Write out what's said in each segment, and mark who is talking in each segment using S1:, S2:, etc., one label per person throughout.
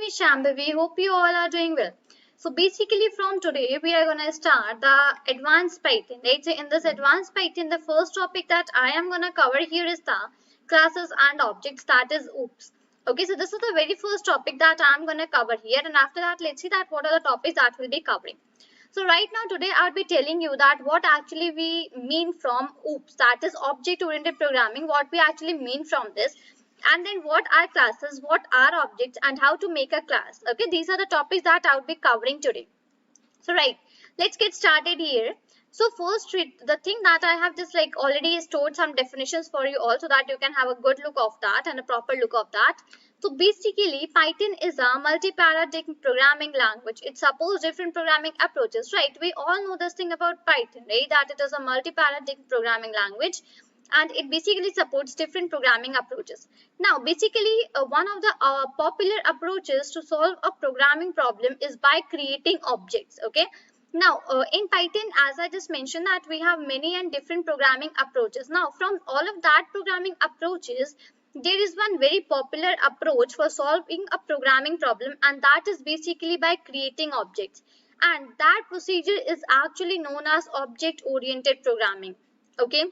S1: name is Shambhavi. Hope you all are doing well. So basically from today we are going to start the advanced Python. Right? So in this advanced Python, the first topic that I am going to cover here is the classes and objects, that is OOPS. Okay, so this is the very first topic that I am going to cover here, and after that let's see that what are the topics that we'll be covering. So right now today I'll be telling you that what actually we mean from OOPS, that is object oriented programming, what we actually mean from this, and then what are classes, what are objects, and how to make a class. Okay, these are the topics that I will be covering today. So right, let's get started here. So first, the thing that I have just like already stored some definitions for you all so that you can have a good look of that and a proper look of that. So basically Python is a multi-paradigm programming language. It supports different programming approaches, right? We all know this thing about Python, right? That it is a multi-paradigm programming language, and it basically supports different programming approaches. Now basically one of the popular approaches to solve a programming problem is by creating objects. Okay, now in Python, as I just mentioned, that we have many and different programming approaches. Now from all of that programming approaches, there is one very popular approach for solving a programming problem, and that is basically by creating objects, and that procedure is actually known as object oriented programming. Okay,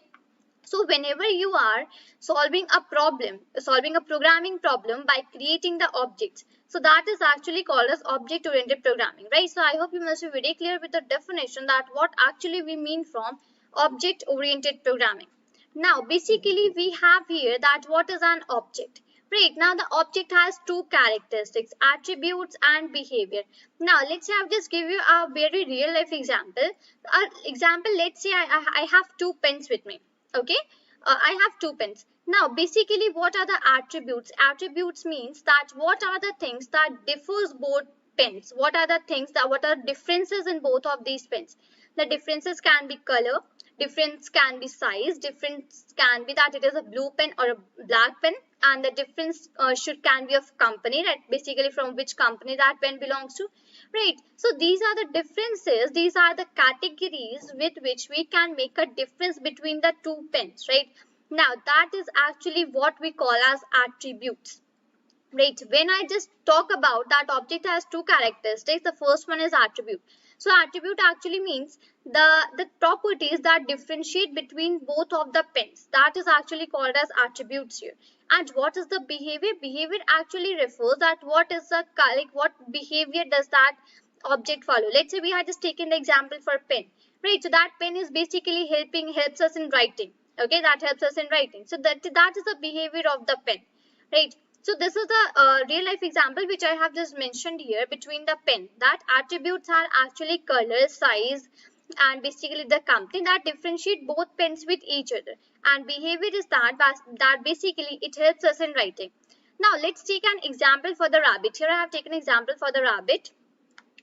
S1: so whenever you are solving a problem, solving a programming problem by creating the objects, so that is actually called as object oriented programming, right? So I hope you must be very clear with the definition that what actually we mean from object oriented programming. Now basically we have here that what is an object. Right, now the object has two characteristics, attributes and behavior. Now let's say I'll just give you a very real life example. Let's say I have two pens with me. Okay, I have two pens. Now basically what are the attributes? Attributes means that what are the things that differs both pens? What are the things that, what are differences in both of these pens? The differences can be color, difference can be size, difference can be that it is a blue pen or a black pen, and the difference can be of company, right? Basically from which company that pen belongs to, right? So these are the differences, these are the categories with which we can make a difference between the two pens, right? Now that is actually what we call as attributes. Right, when I just talk about that object has two characteristics, the first one is attribute. So attribute actually means the properties that differentiate between both of the pens. That is actually called as attributes here. And what is the behavior? Behavior actually refers that what is the what behavior does that object follow. Let's say we had just taken the example for pen, right? So that pen is basically helps us in writing. Okay, that helps us in writing. So that is the behavior of the pen, right? So this is the real life example which I have just mentioned here between the pen. That attributes are actually color, size, and basically the company that differentiate both pens with each other. And behavior is that basically it helps us in writing. Now let's take an example for the rabbit. Here I have taken an example for the rabbit.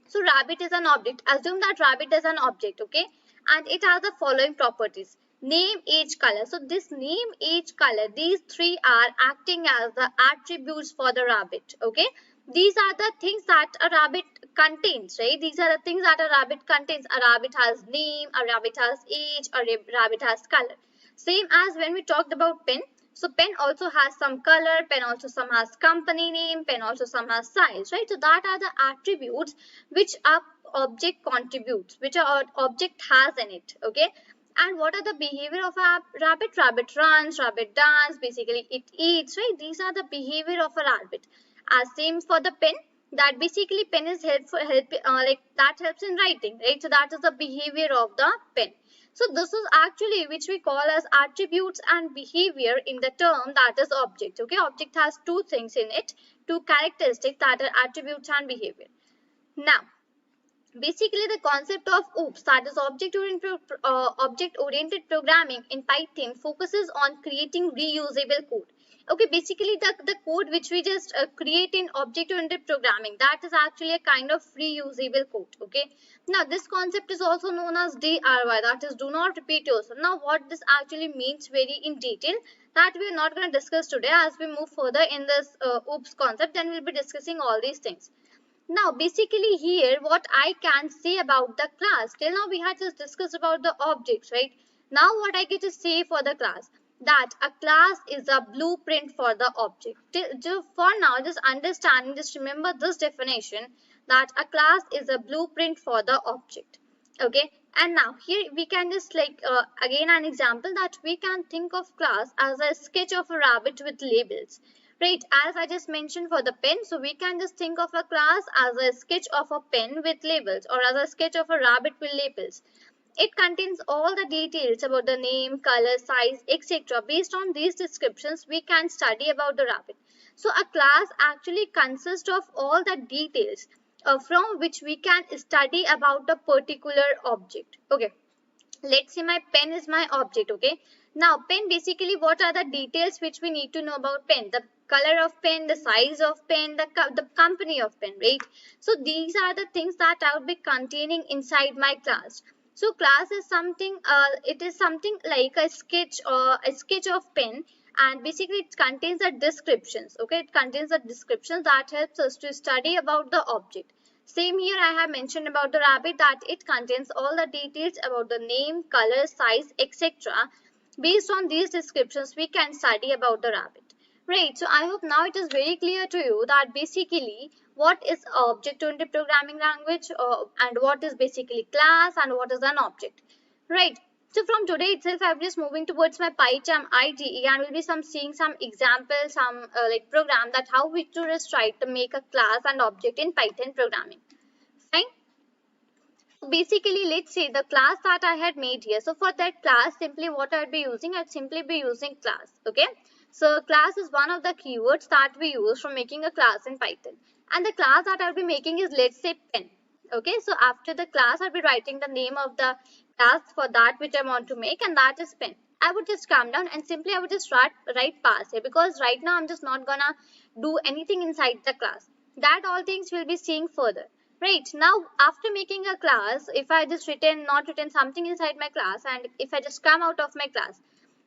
S1: So rabbit is an object. Assume that rabbit is an object, okay? And it has the following properties. Name, age, color. So this name, age, color, these three are acting as the attributes for the rabbit, okay? These are the things that a rabbit contains, right? These are the things that a rabbit contains. A rabbit has name, a rabbit has age, a rabbit has color. Same as when we talked about pen. So pen also has some color, pen also some has company name, pen also some has size, right? So that are the attributes which a object contributes, which a object has in it, okay? And what are the behavior of a rabbit? Rabbit runs, rabbit dances, basically it eats, right? These are the behavior of a rabbit. As same for the pen, that basically pen is that helps in writing, right? So that is the behavior of the pen. So this is actually which we call as attributes and behavior in the term that is object. Okay, object has two things in it, two characteristics that are attributes and behavior. Now basically the concept of OOPS, that is object oriented programming in Python, focuses on creating reusable code. Okay, basically the code which we just create in object oriented programming, that is actually a kind of reusable code. Okay, now this concept is also known as DRY, that is do not repeat yourself. Now what this actually means very in detail, that we are not going to discuss today. As we move further in this OOPS concept, then we'll be discussing all these things. Now basically here what I can say about the class, till now we had just discussed about the objects, right? Now what I get to say for the class, that a class is a blueprint for the object. For now, just understand, just remember this definition, that a class is a blueprint for the object. Okay, and now here we can just like again an example, that we can think of class as a sketch of a rabbit with labels. Right, as I just mentioned for the pen, so we can just think of a class as a sketch of a pen with labels, or as a sketch of a rabbit with labels. It contains all the details about the name, color, size, etc. Based on these descriptions, we can study about the rabbit. So a class actually consists of all the details from which we can study about a particular object. Okay, let's say my pen is my object. Okay, now pen, basically what are the details which we need to know about pen? The color of pen, the size of pen, the company of pen, right? So these are the things that I will be containing inside my class. So class is something, it is something like a sketch, or a sketch of pen, and basically it contains the descriptions. Okay, it contains the descriptions that helps us to study about the object. Same here, I have mentioned about the rabbit, that it contains all the details about the name, color, size, etc. Based on these descriptions, we can study about the rabbit. Right, so I hope now it is very clear to you that basically what is object-oriented programming language, and what is basically class, and what is an object. Right, so from today itself, I'm just moving towards my PyCharm IDE, and we'll be seeing some examples, some like program, that how we to just try to make a class and object in Python programming. Fine. Basically, let's say the class that I had made here. So for that class, simply what I'd be using, I'd simply be using class. Okay. So class is one of the keywords that we use for making a class in Python. And the class that I'll be making is, let's say, pen. Okay. So after the class, I'll be writing the name of the class for that which I want to make, and that is pen. I would just calm down and simply I would just write pass here, because right now I'm just not gonna do anything inside the class. That all things we'll be seeing further. Right, now after making a class, if I just not written something inside my class, and if I just come out of my class,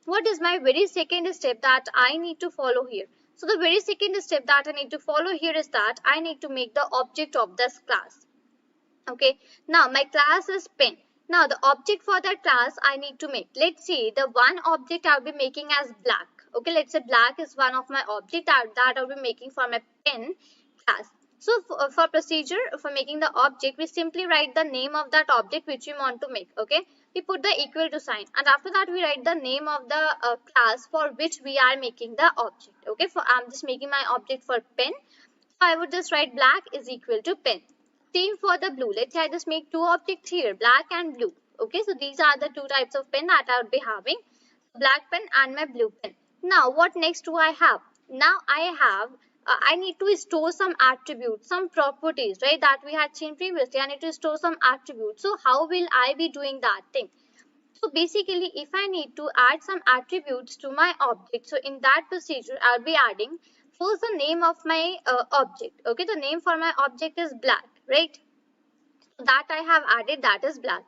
S1: what is my very second step that I need to follow here? So the very second step that I need to follow here is that I need to make the object of this class. Okay, now my class is pen. Now the object for that class I need to make. Let's see, the one object I'll be making as black. Okay, let's say black is one of my object that I'll be making for my pen class. So for procedure for making the object, we simply write the name of that object which we want to make. Okay, we put the equal to sign, and after that we write the name of the class for which we are making the object. Okay, for I'm just making my object for pen, so I would just write black is equal to pen. Same for the blue. Let's say I just make two objects here, black and blue. Okay, so these are the two types of pen that I would be having, black pen and my blue pen. Now what next do I have? Now I need to store some attributes, some properties, right, that we had seen previously. I need to store some attributes. So how will I be doing that thing? So basically, if I need to add some attributes to my object, so in that procedure, I'll be adding first the name of my object. Okay, the name for my object is black, right? So that I have added, that is black.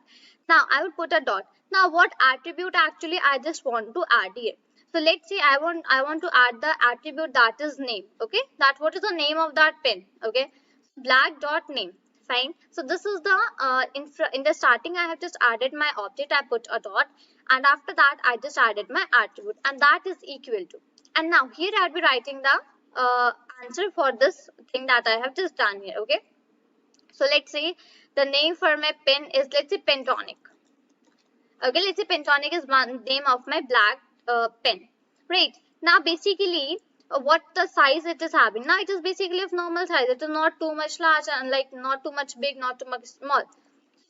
S1: Now I will put a dot. Now what attribute actually I just want to add here? So let's say I want to add the attribute that is name. Okay, that what is the name of that pen? Okay, black dot name. Fine. So this is the in the starting I have just added my object. I put a dot, and after that I just added my attribute, and that is equal to. And now here I'll be writing the answer for this thing that I have just done here. Okay. So let's say the name for my pen is, let's say, Pentonic. Okay, let's say Pentonic is one name of my black pen. Right. Now basically what the size it is having. Now it is basically of normal size. It is not too much large, and like not too much big, not too much small.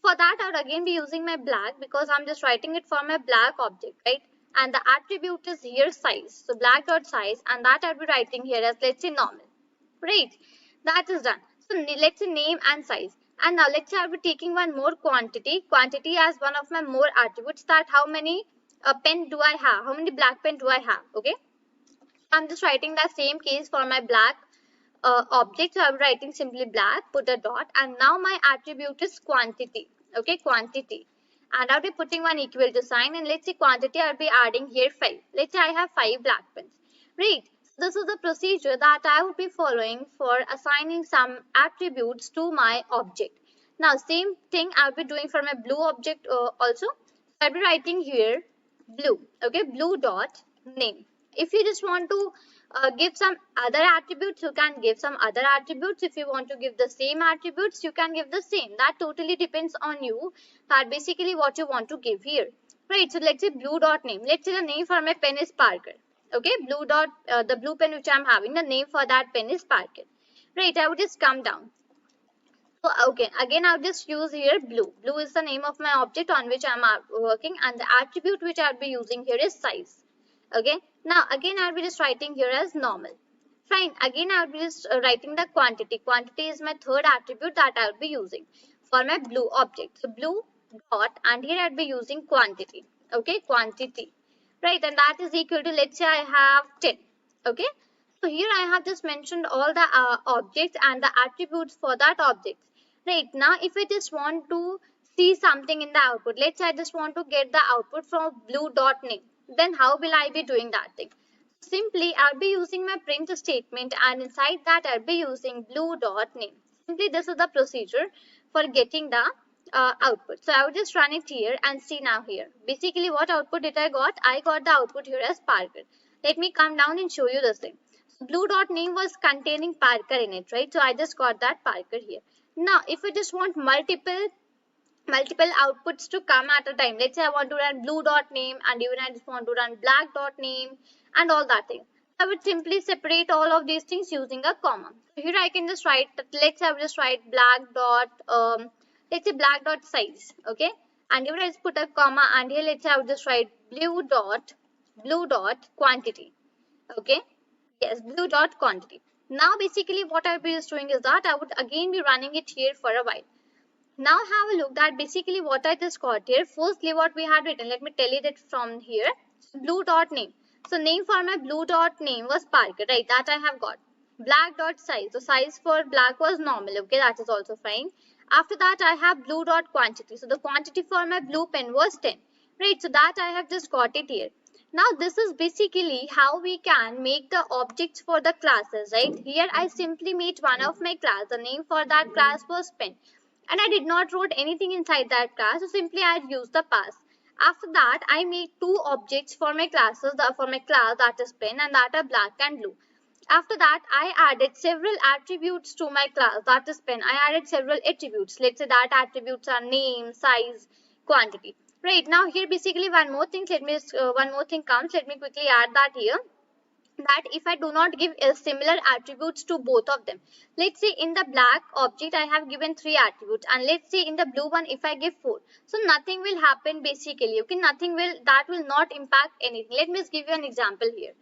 S1: For that I would again be using my black, because I'm just writing it for my black object, right? And the attribute is here size. So black dot size, and that I'll be writing here as, let's say, normal. Right. That is done. So let's say name and size. And now let's say I'll be taking one more quantity. Quantity as one of my more attributes, that how many pen do I have? How many black pen do I have? Okay. I'm just writing the same case for my black object. So I'm writing simply black, put a dot, and now my attribute is quantity. Okay, quantity. And I'll be putting one equal to sign, and let's say quantity I'll be adding here 5. Let's say I have 5 black pens. Right. This is the procedure that I would be following for assigning some attributes to my object. Now same thing I'll be doing for my blue object also. I'll be writing here blue. Okay, blue dot name. If you just want to give some other attributes, you can give some other attributes. If you want to give the same attributes, you can give the same. That totally depends on you, that basically what you want to give here. Right, so let's say blue dot name. Let's say the name for my pen is Parker. Okay, blue dot, the blue pen which I'm having, the name for that pen is Parker. Right, I would just come down. So okay, again I'll just use here blue. Blue is the name of my object on which I'm working, and the attribute which I'll be using here is size. Okay, now again I'll be just writing here as normal. Fine, again I'll be just writing the quantity. Quantity is my third attribute that I'll be using for my blue object. So blue dot, and here I'll be using quantity. Okay, quantity. Right, and that is equal to, let's say I have 10. Okay, so here I have just mentioned all the objects and the attributes for that object. Right, now if I just want to see something in the output, let's say I just want to get the output from blue dot name, then how will I be doing that thing? Simply I'll be using my print statement, and inside that I'll be using blue dot name. Simply this is the procedure for getting the output. So I will just run it here and see now here. Basically what output did I got? I got the output here as Parker. Let me come down and show you the thing. So blue dot name was containing Parker in it, right? So I just got that Parker here. Now, if you just want multiple outputs to come at a time, let's say I want to run blue dot name, and even I just want to run black dot name and all that thing, I would simply separate all of these things using a comma. So here I can just write, let's say I will just write black dot, let's say black dot size, okay, and here I just put a comma, and here let's say I would just write blue dot quantity, okay. Yes, blue dot quantity. Now basically what I'll be just doing is that I would again be running it here for a while. Now have a look that basically what I just got here. Firstly what we had written, let me tell you that from here, blue dot name. So name for my blue dot name was Parker, right? That I have got. Black dot size. So size for black was normal, okay, that is also fine. After that I have blue dot quantity. So the quantity for my blue pen was 10, right? So that I have just got it here. Now this is basically how we can make the objects for the classes, right? Here I simply made one of my class. The name for that class was pen, and I did not wrote anything inside that class. So simply I used the pass. After that I made two objects for my classes, for my class, that is pen, and that are black and blue. After that I added several attributes to my class, that is pen. I added several attributes. Let's say that attributes are name, size, quantity. Right, now here basically one more thing comes. Let me quickly add that here, that if I do not give similar attributes to both of them. Let's say in the black object I have given 3 attributes, and let's say in the blue one if I give 4. So nothing will happen basically, okay, that will not impact anything. Let me just give you an example here.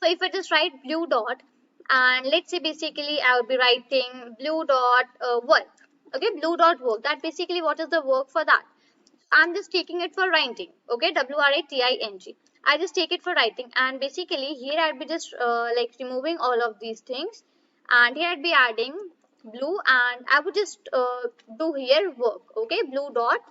S1: So if I just write blue dot, and let's say basically I will be writing blue dot work, okay, blue dot work, that basically what is the work for that? I'm just taking it for writing, okay, WRITING. I just take it for writing, and basically here I'll be just like removing all of these things, and here I'd be adding blue, and I would just do here work, okay, blue dot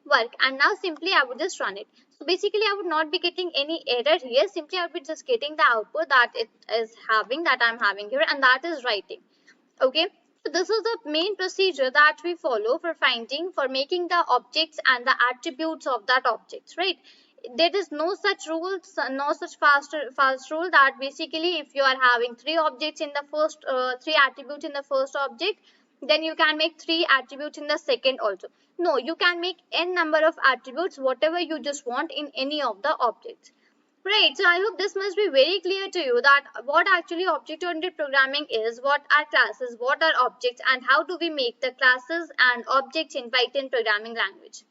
S1: work, and now simply I would just run it. So basically I would not be getting any error here. Simply I would be just getting the output that it is having, that I'm having here, and that is writing, okay. So this is the main procedure that we follow for making the objects and the attributes of that objects, right? There is no such rules, no such fast rule that basically if you are having 3 objects in the first, 3 attributes in the first object, then you can make 3 attributes in the second also. No, you can make n number of attributes, whatever you just want in any of the objects. Right, so I hope this must be very clear to you that what actually object-oriented programming is, what are classes, what are objects, and how do we make the classes and objects in Python programming language.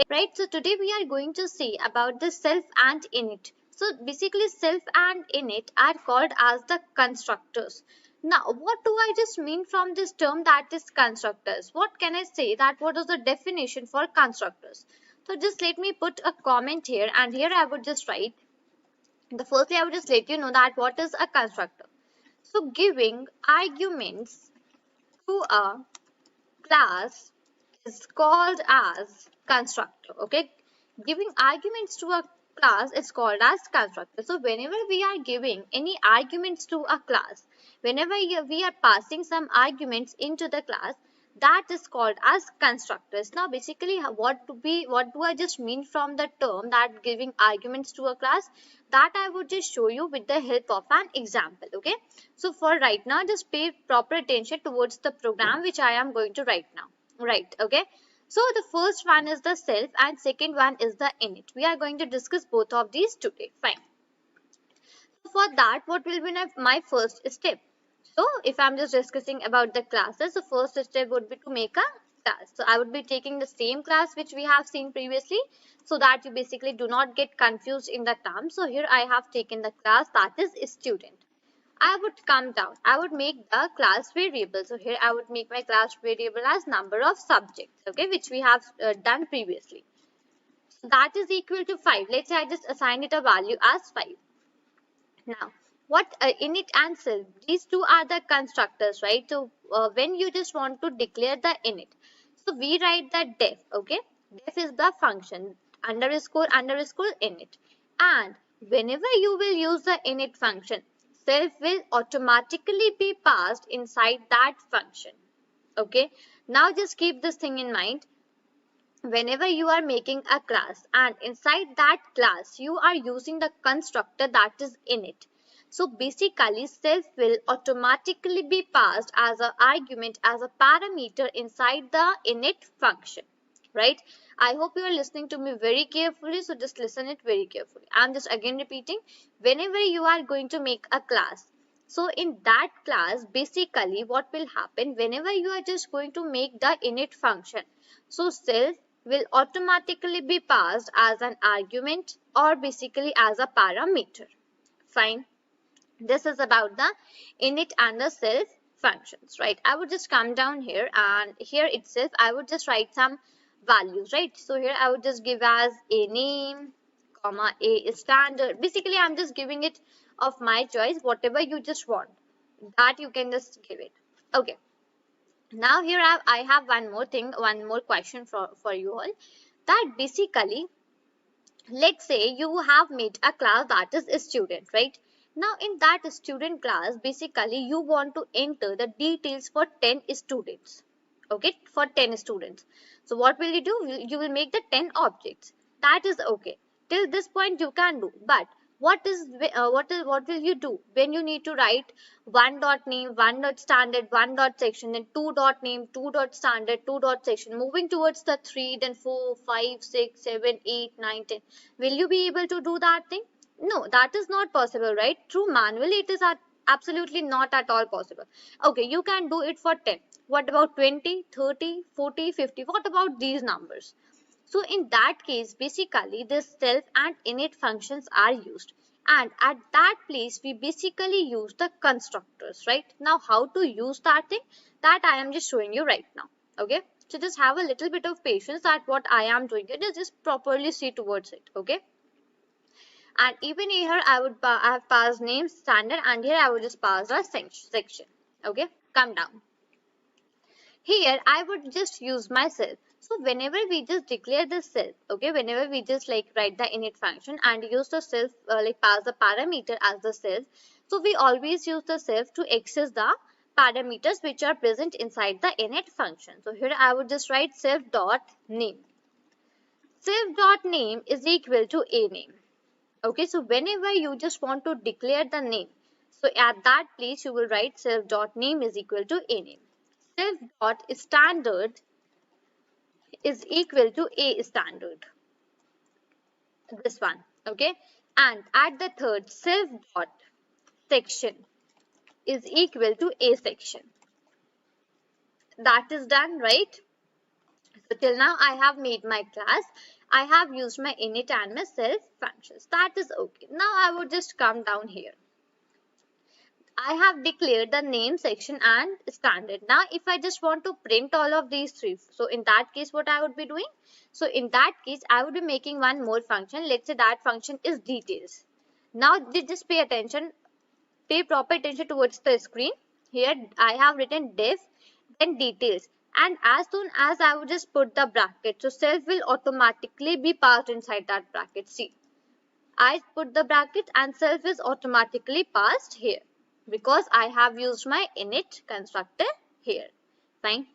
S1: Right, so today we are going to see about the self and init. So basically self and init are called as the constructors. Now, what do I just mean from this term, that is constructors? What can I say, that what is the definition for constructors? So just let me put a comment here, and here I would just write, firstly I would just let you know that what is a constructor. So giving arguments to a class is called as constructor, okay. Giving arguments to a class is called as constructor. So whenever we are giving any arguments to a class, whenever we are passing some arguments into the class, that is called as constructors. Now basically what do I just mean from the term that giving arguments to a class, that I would just show you with the help of an example. Okay, so for right now just pay proper attention towards the program which I am going to write now. Right, okay. So the first one is the self and second one is the init. We are going to discuss both of these today. Fine. For that, what will be my first step? So if I'm just discussing about the classes, the first step would be to make a class. So I would be taking the same class which we have seen previously, so that you basically do not get confused in the term. So here I have taken the class that is student. I would come down. I would make the class variable. So here I would make my class variable as number of subjects, okay, which we have done previously. So that is equal to 5. Let's say I just assign it a value as 5. Now, what init and self, these two are the constructors, right? So when you just want to declare the init, so we write the def, okay? Def is the function underscore underscore init, and whenever you will use the init function, self will automatically be passed inside that function. Okay, now just keep this thing in mind. Whenever you are making a class and inside that class you are using the constructor that is init, so basically self will automatically be passed as an argument, as a parameter inside the init function, right? I hope you are listening to me very carefully, so just listen it very carefully. I'm just again repeating, whenever you are going to make a class, so in that class basically what will happen, whenever you are just going to make the init function, so self will automatically be passed as an argument or basically as a parameter. Fine. This is about the init and the self functions, right? I would just come down here and here itself I would just write some values, right? So here I would just give as a name, comma, a standard. Basically I'm just giving it of my choice, whatever you just want, that you can just give it. Okay. Now here I have one more thing, one more question for you all, that basically let's say you have made a class that is a student, right? Now in that student class basically you want to enter the details for 10 students, okay, for 10 students. So what will you do? You will make the 10 objects. That is okay, till this point you can do, but what will you do when you need to write one dot name, one dot standard, one dot section, then two dot name, two dot standard, two dot section, moving towards the 3, then 4, 5, 6, 7, 8, 9, 10. Will you be able to do that thing? No, that is not possible, right? Through manually it is absolutely not at all possible. Okay, you can do it for 10. What about 20, 30, 40, 50? What about these numbers? So in that case, basically this self and init functions are used. And at that place, we basically use the constructors, right? Now, how to use that thing? That I am just showing you right now. Okay. So just have a little bit of patience that what I am doing it is just properly see towards it. Okay. And even here, I have passed name standard, and here I would just pass a section. Okay. Come down. Here I would just use myself. So whenever we just declare the self, okay, whenever we just like write the init function and use the self, like pass the parameter as the self, so we always use the self to access the parameters which are present inside the init function. So here I would just write self dot name. Self dot name is equal to a name. Okay, so whenever you just want to declare the name, so at that place you will write self dot name is equal to a name. Self dot standard is equal to a standard, this one, okay, and at the third self dot section is equal to a section. That is done, right? So till now I have made my class, I have used my init and my self functions. That is okay. Now I would just come down here. I have declared the name, section and standard. Now if I just want to print all of these three, so in that case what I would be doing? So in that case I would be making one more function. Let's say that function is details. Now just pay attention, pay proper attention towards the screen. Here I have written def, then details, and as soon as I would just put the bracket, so self will automatically be passed inside that bracket. See, I put the bracket and self is automatically passed here, because I have used my init constructor here. Fine.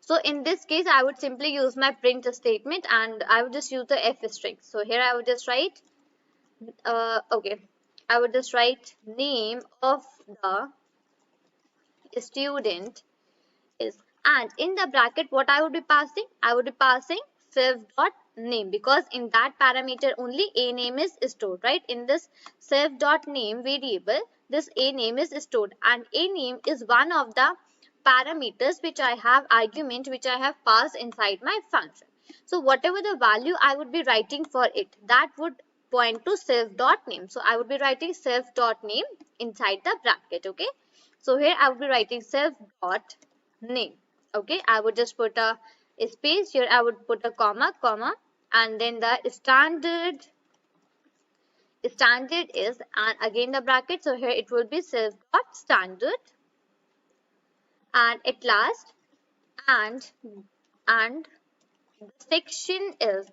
S1: So in this case, I would simply use my print statement and I would just use the f string. So here I would just write, okay, I would just write name of the student is, and in the bracket what I would be passing, I would be passing self dot name, because in that parameter only a name is stored, right? In this self dot name variable, this a name is stored, and a name is one of the parameters which I have argument which I have passed inside my function. So whatever the value I would be writing for it, that would point to self dot name. So I would be writing self dot name inside the bracket. Okay, so here I would be writing self dot name. Okay, I would just put a space here, I would put a comma, and then the standard is, and again the bracket, so here it will be self dot standard, and at last, and the section is,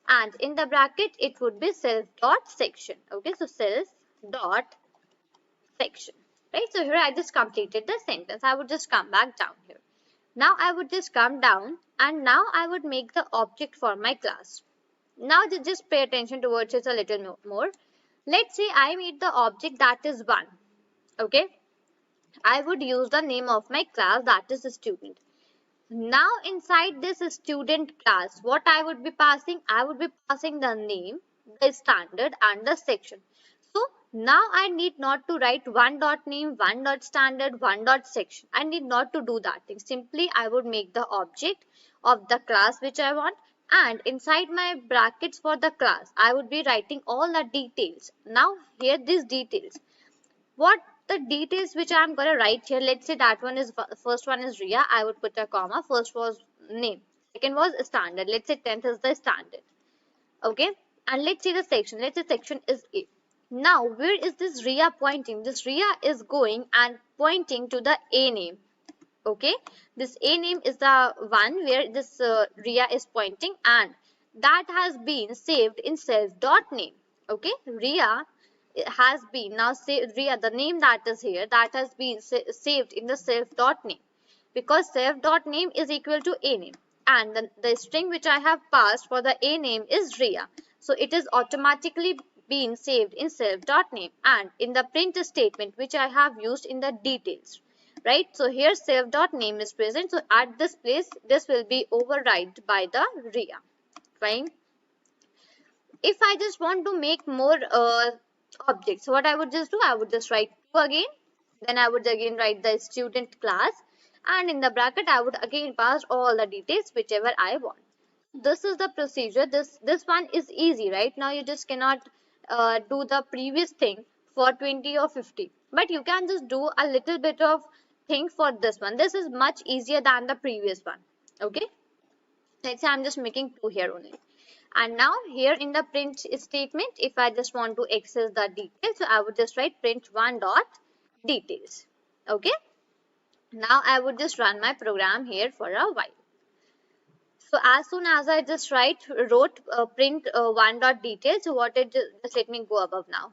S1: and in the bracket it would be self dot section. Okay, so self dot section, right? So here I just completed the sentence. I would just come back down here. Now I would just come down, and now I would make the object for my class. Now just pay attention towards it a little more. Let's say I made the object that is 1. Okay, I would use the name of my class, that is student. Now inside this student class, what I would be passing? I would be passing the name, the standard, and the section. So now I need not to write one dot name, one dot standard, one dot section. I need not to do that thing. Simply I would make the object of the class which I want, and inside my brackets for the class I would be writing all the details. Now here these details. What the details which I'm going to write here, let's say that one is, first one is Ria, I would put a comma, first was name, second was standard, let's say 10th is the standard. Okay, and let's say the section, let's say section is A. Now where is this Ria pointing? This Ria is going and pointing to the A name. Okay, this A name is the one where this Ria is pointing, and that has been saved in self dot name. Okay, Ria has been now saved, Ria, the name that is here, that has been saved in the self dot name, because self dot name is equal to A name, and the string which I have passed for the A name is Ria, so it is automatically been saved in self dot name and in the print statement which I have used in the details, right? So here self dot name is present, so at this place this will be override by the Ria. Fine. If I just want to make more objects, so what I would just do, I would just write 2 again, then I would again write the student class, and in the bracket I would again pass all the details whichever I want. This is the procedure. This one is easy, right? Now you just cannot do the previous thing for 20 or 50, but you can just do a little bit of thing for this one. This is much easier than the previous one. Okay, let's say I'm just making 2 here only. And now here in the print statement, if I just want to access the details, so I would just write print 1 dot details. Okay, now I would just run my program here for a while. So as soon as I just wrote print 1 dot details, so what it just let me go above now.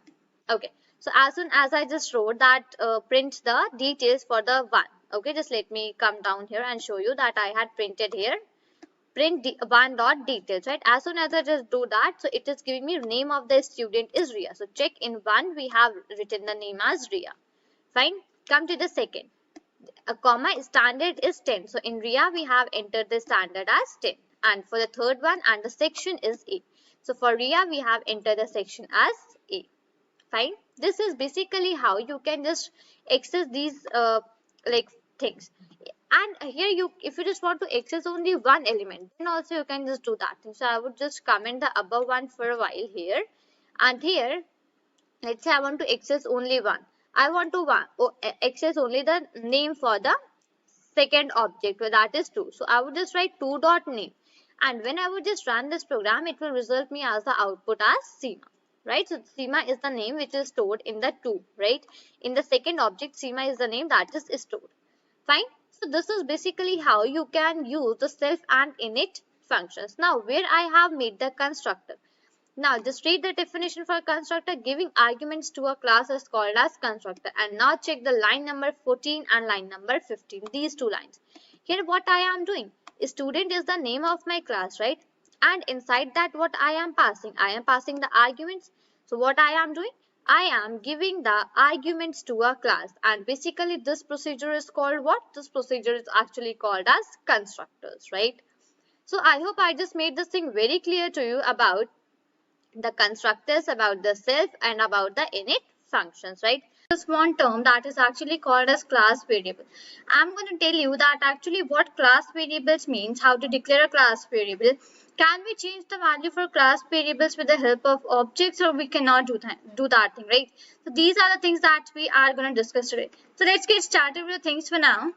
S1: Okay, so as soon as I just wrote that print the details for the 1. Okay, just let me come down here and show you that I had printed here print 1 dot details, right? As soon as I just do that, so it is giving me name of the student is Ria. So check, in 1 we have written the name as Ria. Fine. Come to the second. A comma standard is 10. So in Ria we have entered the standard as 10. And for the third one, and the section is A. So for Ria we have entered the section as A. Fine. This is basically how you can just access these like things. And here if you just want to access only one element, then also you can just do that. So I would just comment the above one for a while here, and here let's say I want to access only one. I want to access only the name for the second object, that is 2. So I would just write 2 dot name, and when I would just run this program, it will result me as the output as Seema, right? So Seema is the name which is stored in the 2, right? In the second object, Seema is the name that is stored. Fine. So this is basically how you can use the self and init functions. Now where I have made the constructor. Now just read the definition for a constructor. Giving arguments to a class is called as constructor. And now check the line number 14 and line number 15. These two lines. Here what I am doing. Student is the name of my class, right? And inside that what I am passing the arguments. So what I am doing? I am giving the arguments to a class, and basically this procedure is called what? This procedure is actually called as constructors, right? So I hope I just made this thing very clear to you about the constructors, about the self, and about the init functions, right? This one term that is actually called as class variable. I'm going to tell you that actually what class variables means, how to declare a class variable. Can we change the value for class variables with the help of objects, or we cannot do that thing, right? So these are the things that we are going to discuss today. So let's get started with the things for now.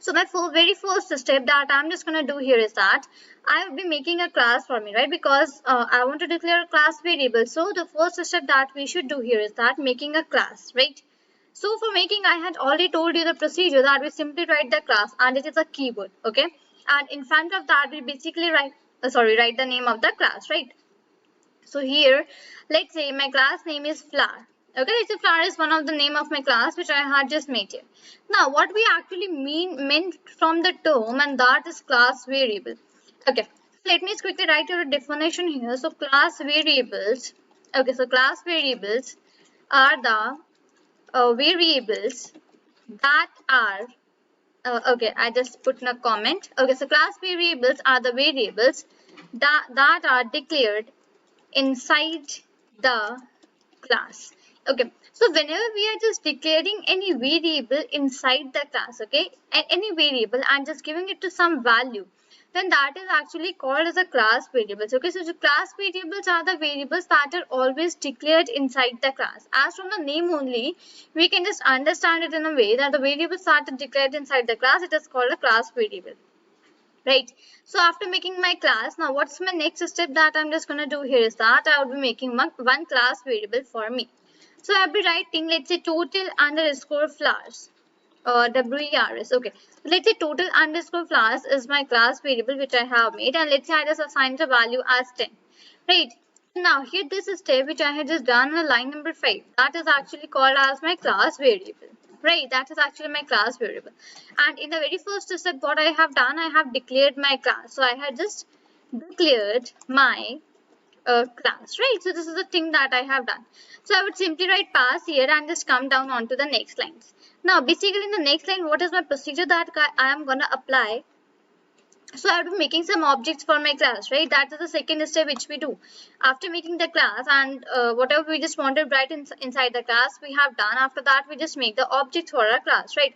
S1: So my very first step that I'm just going to do here is that I will be making a class for me, right? Because I want to declare a class variable. So the first step that we should do here is that making a class, right? So for making, I had already told you the procedure that we simply write the class and it is a keyword, okay? And in front of that, we basically write the name of the class, right? So here, let's say my class name is flower. Okay, let's say flower is one of the name of my class which I had just made here. Now, what we actually meant from the term, and that is class variable. Okay, let me quickly write your definition here. So class variables. Okay, so class variables are the variables that are okay, I just put in a comment. Okay, so class variables are the variables that are declared inside the class. Okay, so whenever we are just declaring any variable inside the class, okay, and any variable and just giving it to some value, then that is actually called as a class variables. Okay, so the class variables are the variables that are always declared inside the class. As from the name only, we can just understand it in a way that the variables that are declared inside the class, it is called a class variable. Right. So after making my class, now what's my next step that I'm just going to do here is that I will be making one class variable for me. So I'll be writing, let's say total underscore flowers, WERS. Okay. So let's say total underscore flowers is my class variable which I have made, and let's say I just assign the value as 10. Right. Now here this step which I had just done on line number 5, that is actually called as my class variable. Right, that is actually my class variable. And in the very first step, what I have done, I have declared my class. So I had just declared my class, right? So this is the thing that I have done. So I would simply write pass here and just come down onto the next lines. Now, basically in the next line, what is my procedure that I am going to apply? So I will be making some objects for my class, right? That is the second step which we do. After making the class and whatever we just wanted to write inside the class, we have done. After that, we just make the objects for our class, right?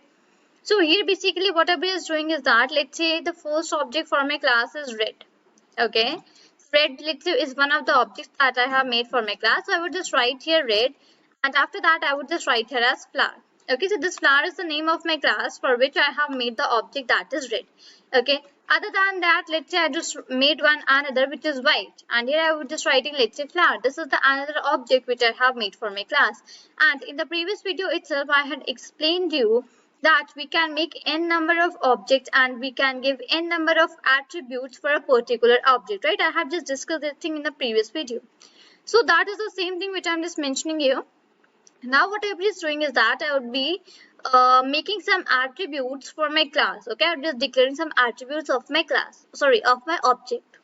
S1: So here basically what I is doing is that, let's say the first object for my class is red. Okay. Red, let's say, is one of the objects that I have made for my class. So I would just write here red. And after that, I would just write here as flower. Okay, so this flower is the name of my class for which I have made the object that is red. Okay. Other than that, let's say I just made another which is white, and here I would just writing, let's say flower. This is the another object which I have made for my class. And in the previous video itself, I had explained you that we can make n number of objects and we can give n number of attributes for a particular object, right? I have just discussed this thing in the previous video. So that is the same thing which I'm just mentioning here. Now what I was doing is that I would be making some attributes for my class. Okay, I'm just declaring some attributes of my class, of my object.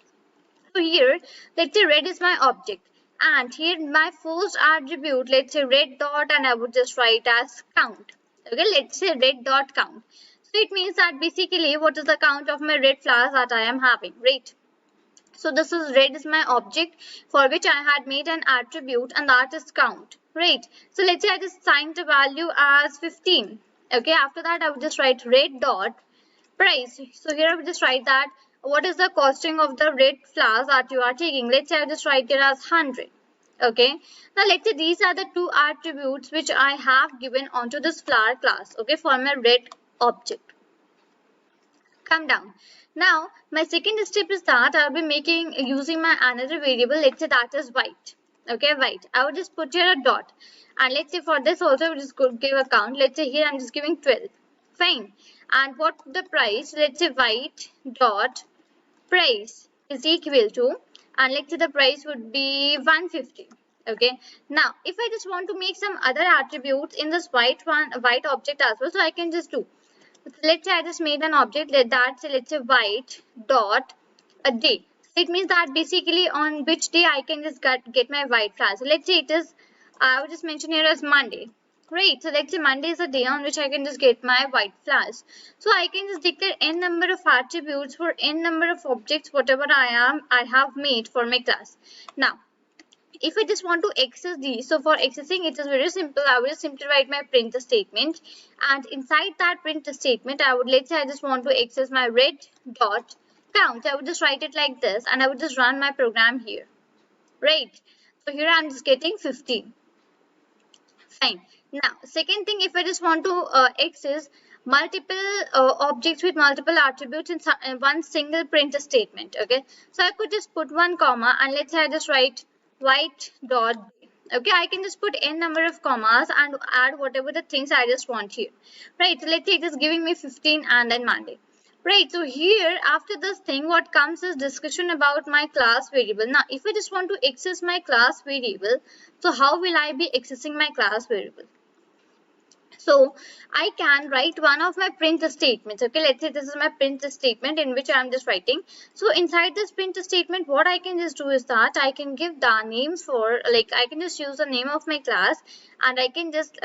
S1: So here, let's say red is my object, and here my first attribute, let's say red dot, and I would just write as count. Okay, let's say red dot count. So it means that basically what is the count of my red flowers that I am having, right? So this is red is my object for which I had made an attribute, and that is count. Right. So let's say I just assigned the value as 15. Okay. After that, I would just write red dot price. So here I would just write that what is the costing of the red flowers that you are taking. Let's say I just write here as 100. Okay. Now let's say these are the two attributes which I have given onto this flower class. Okay. For my red object. Come down. Now my second step is that I'll be using my another variable. Let's say that is white. Okay, white. I would just put here a dot, and let's say for this also we just give a count. Let's say here I'm just giving 12. Fine. And what the price? Let's say white dot price is equal to, and let's say the price would be 150. Okay, now if I just want to make some other attributes in this white object as well, so I can just do, let's say I just made an object that's let's say white dot a day. It means that basically on which day I can just get my white flash. So let's say it is, I would just mention here as Monday. Great. So let's say Monday is a day on which I can just get my white flash. So I can just declare n number of attributes for n number of objects, whatever I have made for my class. Now, if I just want to access these, so for accessing it is very simple. I will simply write my print statement, and inside that print statement I would, let's say I just want to access my red dot count. I would just write it like this, and I would just run my program here. Right, so here I'm just getting 15. Fine. Now second thing, if I just want to access multiple objects with multiple attributes in one single print statement, okay, so I could just put one comma, and let's say I just write white dot day. Okay, I can just put n number of commas and add whatever the things I just want here. Right, so let's say it is giving me 15 and then Monday. Right, so here after this thing what comes is discussion about my class variable. Now if I just want to access my class variable, so how will I be accessing my class variable? So I can write one of my print statements. Okay, let's say this is my print statement in which I am just writing. So inside this print statement, what I can just do is that I can give the names for, like, I can just use the name of my class, and I can just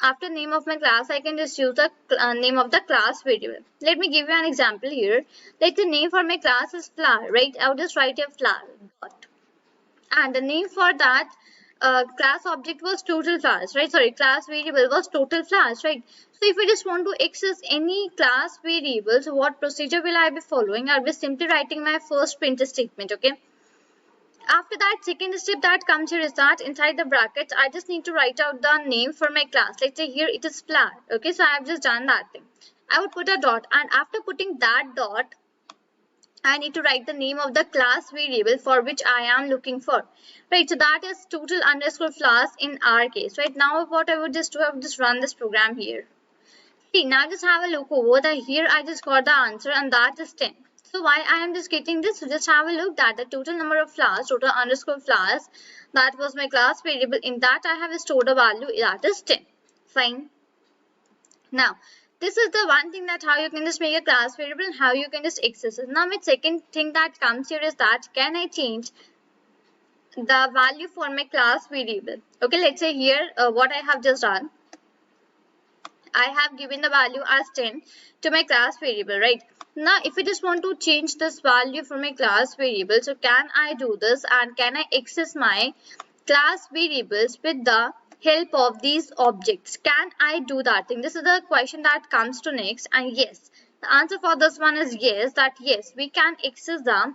S1: after name of my class I can just use the name of the class variable. Let me give you an example here. Let the name for my class is flower, right? I'll just write a flower dot, and the name for that class object was total flowers, right? Sorry, class variable was total flowers, right? So if I just want to access any class variable, so what procedure will I be following? I'll be simply writing my first print statement. Okay, after that second step that comes here is that inside the brackets I just need to write out the name for my class. Let's say here it is flower. Okay, so I have just done that thing. I would put a dot, and after putting that dot I need to write the name of the class variable for which I am looking for. Right, so that is total underscore flowers in our case. Right, now what I would just do, I would just run this program here. See, now just have a look over the here. I just got the answer, and that is 10. So why I am just getting this? So just have a look that the total number of flowers, total underscore flowers, that was my class variable. In that I have stored a value that is 10. Fine. Now this is the one thing that how you can just make a class variable and how you can just access it. Now my second thing that comes here is that can I change the value for my class variable? Okay, let's say here what I have just done, I have given the value as 10 to my class variable, right? Now if I just want to change this value for my class variable, so can I do this, and can I access my class variables with the help of these objects? Can I do that thing? This is the question that comes to next, and yes, the answer for this one is yes, that yes, we can access the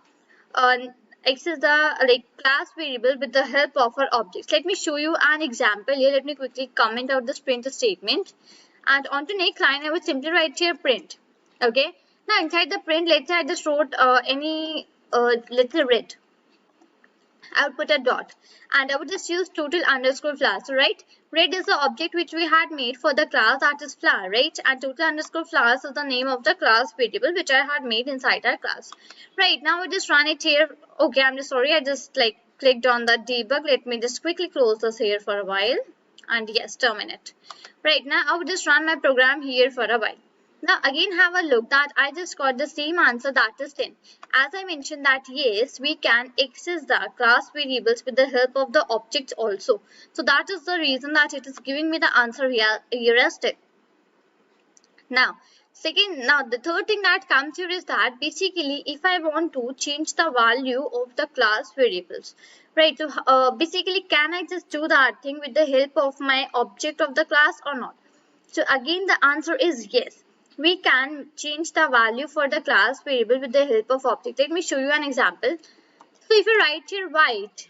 S1: like class variable with the help of our objects. Let me show you an example here. Let me quickly comment out this print statement, and on to next line I would simply write here print. Okay, now inside the print, let's say I just wrote any let's say red. I would put a dot, and I would just use total underscore flowers. So right, red is the object which we had made for the class, that is flower, right? And total underscore flowers is the name of the class variable which I had made inside our class. Right, now I just run it here. Okay, I'm just sorry, I just like clicked on the debug. Let me just quickly close this here for a while, and yes, terminate. Right, now I would just run my program here for a while. Now again have a look that I just got the same answer, that is 10. As I mentioned that yes, we can access the class variables with the help of the objects also. So that is the reason that it is giving me the answer here as 10. Now the third thing that comes here is that basically if I want to change the value of the class variables, right, so basically can I just do that thing with the help of my object of the class or not? So again the answer is yes, we can change the value for the class variable with the help of object. Let me show you an example. So if you write here white,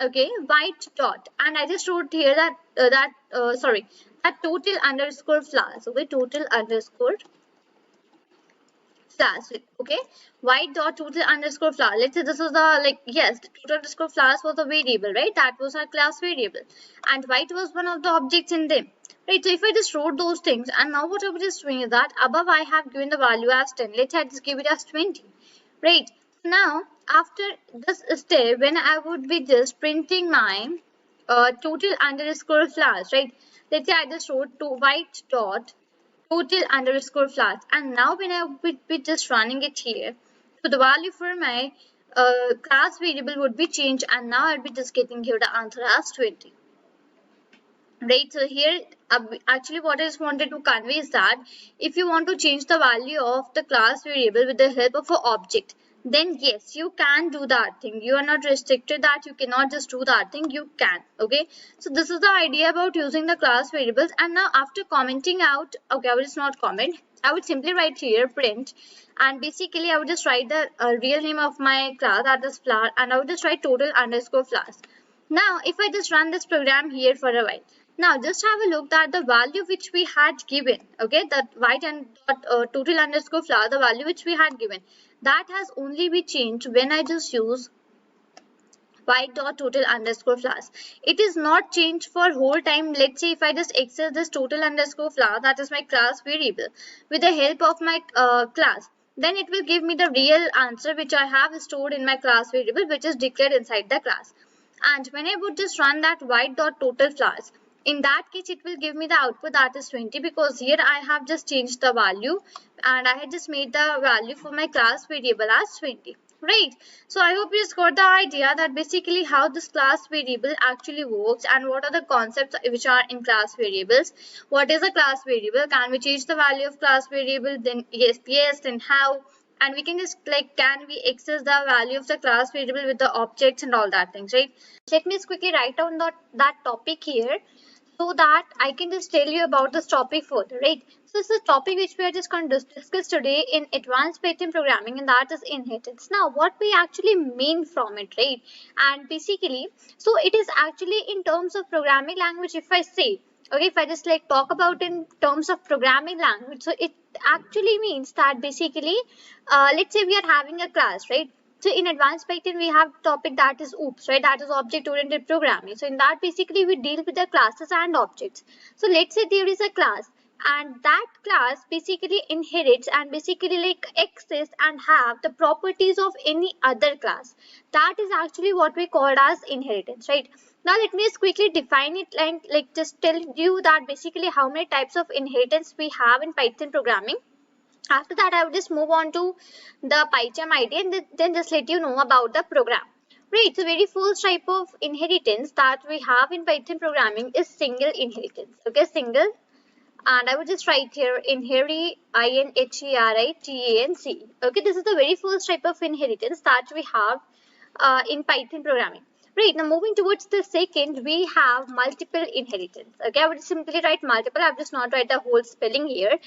S1: okay, white dot, and I just wrote here that that total underscore flowers. Okay, total underscore flowers. Okay, white dot total underscore flower. Let's say this is the yes, the total underscore flowers was a variable, right? That was our class variable, and white was one of the objects in them. Right, so if I just wrote those things, and now what I was just doing is that above I have given the value as 10. Let's say I just give it as 20. Right, Now, after this step, when I would be just printing my total underscore class, right? Let's say I just wrote to white dot total underscore class, and now when I would be just running it here, so the value for my class variable would be changed, and now I'll be just getting here the answer as 20. Right, so here actually what I just wanted to convey is that if you want to change the value of the class variable with the help of an object, then yes, you can do that thing. You are not restricted that you cannot just do that thing. You can. Okay, so this is the idea about using the class variables. And now after commenting out, okay, I will just not comment. I would simply write here print, and basically I would just write the real name of my class, that is flower, and I would just write total underscore class. Now, if I just run this program here for a while, now just have a look that the value which we had given, okay, that white and dot total underscore flower, the value which we had given, that has only been changed when I just use white dot total underscore flowers. It is not changed for whole time. Let's say if I just access this total underscore flower, that is my class variable, with the help of my class, then it will give me the real answer which I have stored in my class variable, which is declared inside the class. And when I would just run that white dot total flowers, in that case it will give me the output that is 20, because here I have just changed the value and I had just made the value for my class variable as 20. Right, so I hope you just got the idea that basically how this class variable actually works and what are the concepts which are in class variables. What is a class variable? Can we change the value of class variable? Then yes, then how? And we can just like, can we access the value of the class variable with the objects and all that things, right? Let me just quickly write down that topic here, so that I can just tell you about this topic further, right? So this is a topic which we are just going to discuss today in advanced Python programming, and that is inheritance. Now, what we actually mean from it, right? And basically, so it is actually in terms of programming language, if I say, okay, if I just like talk about in terms of programming language, so it actually means that basically, let's say we are having a class, right? So in advanced Python, we have topic that is OOPS, right? That is object-oriented programming. So in that, basically, we deal with the classes and objects. So let's say there is a class, and that class basically inherits and basically like access and have the properties of any other class. That is actually what we call as inheritance, right? Now let me just quickly define it and like just tell you that basically how many types of inheritance we have in Python programming. After that, I will just move on to the PyCharm ID and then just let you know about the program. Right, so very first type of inheritance that we have in Python programming is single inheritance. Okay, single, and I would just write here inherit, inheritance. Okay, this is the very first type of inheritance that we have in Python programming. Right, now moving towards the second, we have multiple inheritance. Okay, I would simply write multiple. I have just not write the whole spelling here.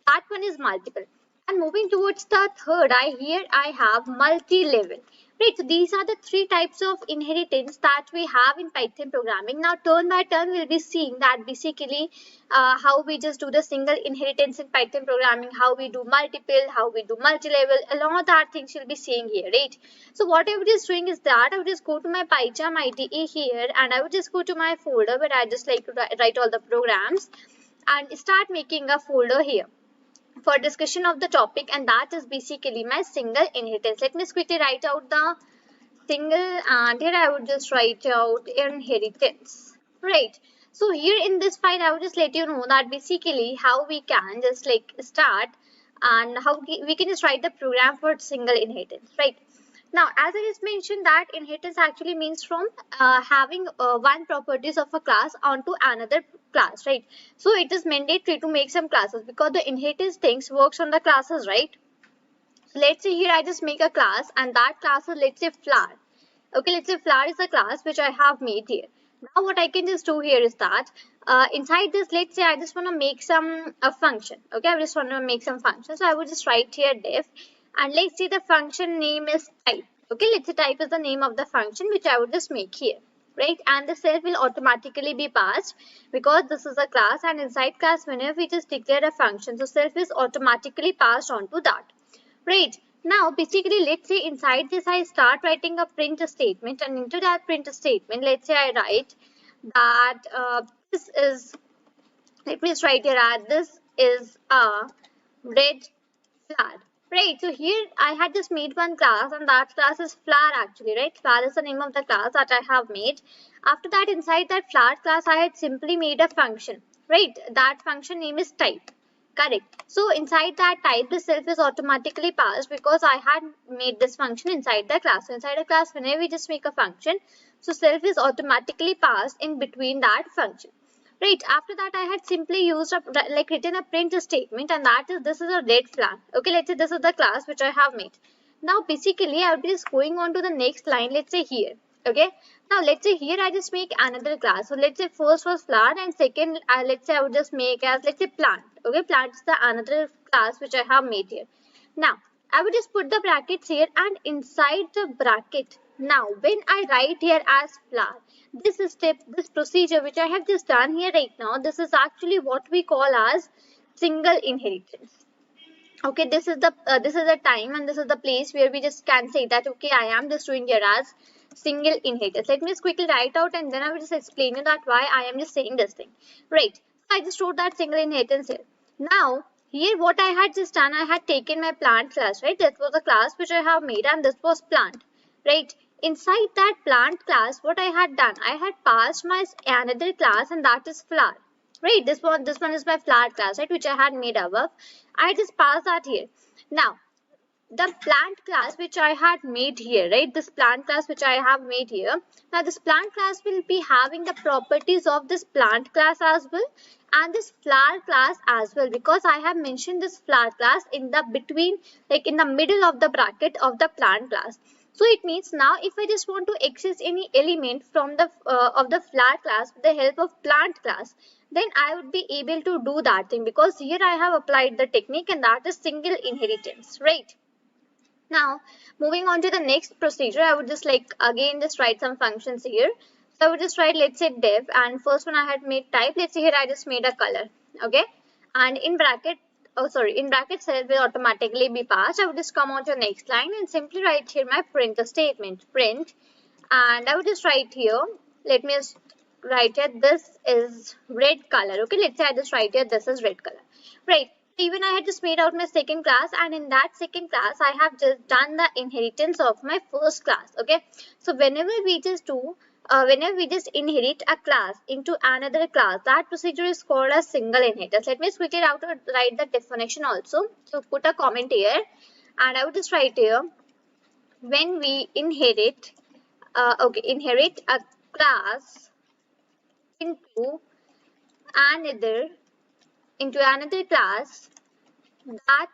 S1: That one is multiple. And moving towards the third, I have multi-level. Right, so these are the three types of inheritance that we have in Python programming. Now, turn by turn, we'll be seeing that basically how we just do the single inheritance in Python programming, how we do multiple, how we do multi-level, along with that things you'll be seeing here, right? So what I would just doing is that I would just go to my PyCharm IDE here, and I would just go to my folder where I just like to write all the programs and start making a folder here for discussion of the topic, and that is basically my single inheritance. Let me quickly write out the single, and here I would just write out inheritance. Right. So here in this file, I would just let you know that basically how we can just like start and how we can just write the program for single inheritance. Right. Now, as I just mentioned that inheritance actually means from having one properties of a class onto another class, right? So it is mandatory to make some classes because the inheritance things works on the classes, right? So let's say here I just make a class, and that class is, let's say, flower. Okay, let's say flower is a class which I have made here. Now what I can just do here is that inside this, let's say I just want to make some function. Okay, I just want to make some function. So I would just write here def, and let's say the function name is type. Okay, let's say type is the name of the function which I would just make here, right? And the self will automatically be passed because this is a class, and inside class whenever we just declare a function, so self is automatically passed on to that, right? Now basically let's say inside this I start writing a print statement, and into that print statement, let's say I write that this is, let me just write here, this is a red flower. Right, so here I had just made one class and that class is flower actually, right? Flower is the name of the class that I have made. After that, inside that flower class, I had simply made a function, right? That function name is type, correct? So inside that type, the self is automatically passed because I had made this function inside the class. So inside a class, whenever we just make a function, so self is automatically passed in between that function. Right, after that I had simply used a like written a print statement, and that is this is a red flag. Okay, let's say this is the class which I have made. Now basically I would be just going on to the next line, let's say here. Okay, now let's say here I just make another class. So let's say first was flower and second let's say I would just make as let's say plant. Okay, plant is the another class which I have made here. Now I would just put the brackets here, and inside the bracket, now when I write here as flower, this step, this procedure which I have just done here right now, this is actually what we call as single inheritance. Okay, this is the time and this is the place where we just can say that okay, I am just doing here as single inheritance. Let me just quickly write out and then I will just explain you that why I am just saying this thing. Right, so I just wrote that single inheritance here. Now here what I had just done, I had taken my plant class, right? That was a class which I have made and this was plant, right? Inside that plant class, what I had done, I had passed my another class and that is flower. Right, this one is my flower class, right, which I had made above. I just pass that here. Now the plant class which I had made here, right, this plant class which I have made here, now this plant class will be having the properties of this plant class as well and this flower class as well, because I have mentioned this flower class in the between, like in the middle of the bracket of the plant class. So it means now if I just want to access any element from the of the flower class with the help of plant class, then I would be able to do that thing, because here I have applied the technique and that is single inheritance, right? Now, moving on to the next procedure, I would just like again just write some functions here. So I would just write, let's say div, and first one I had made type. Let's say here I just made a color, okay? And in bracket, oh sorry, in bracket self will automatically be passed. I would just come on to the next line and simply write here my print statement, print, and I would just write here. Let me just write here. This is red color, okay? Let's say I just write here. This is red color, right? Even I had just made out my second class, and in that second class I have just done the inheritance of my first class. Okay, so whenever we just inherit a class into another class, that procedure is called a single inheritance. Let me quickly write the definition also. So put a comment here and I would just write here, when we inherit inherit a class into another class, that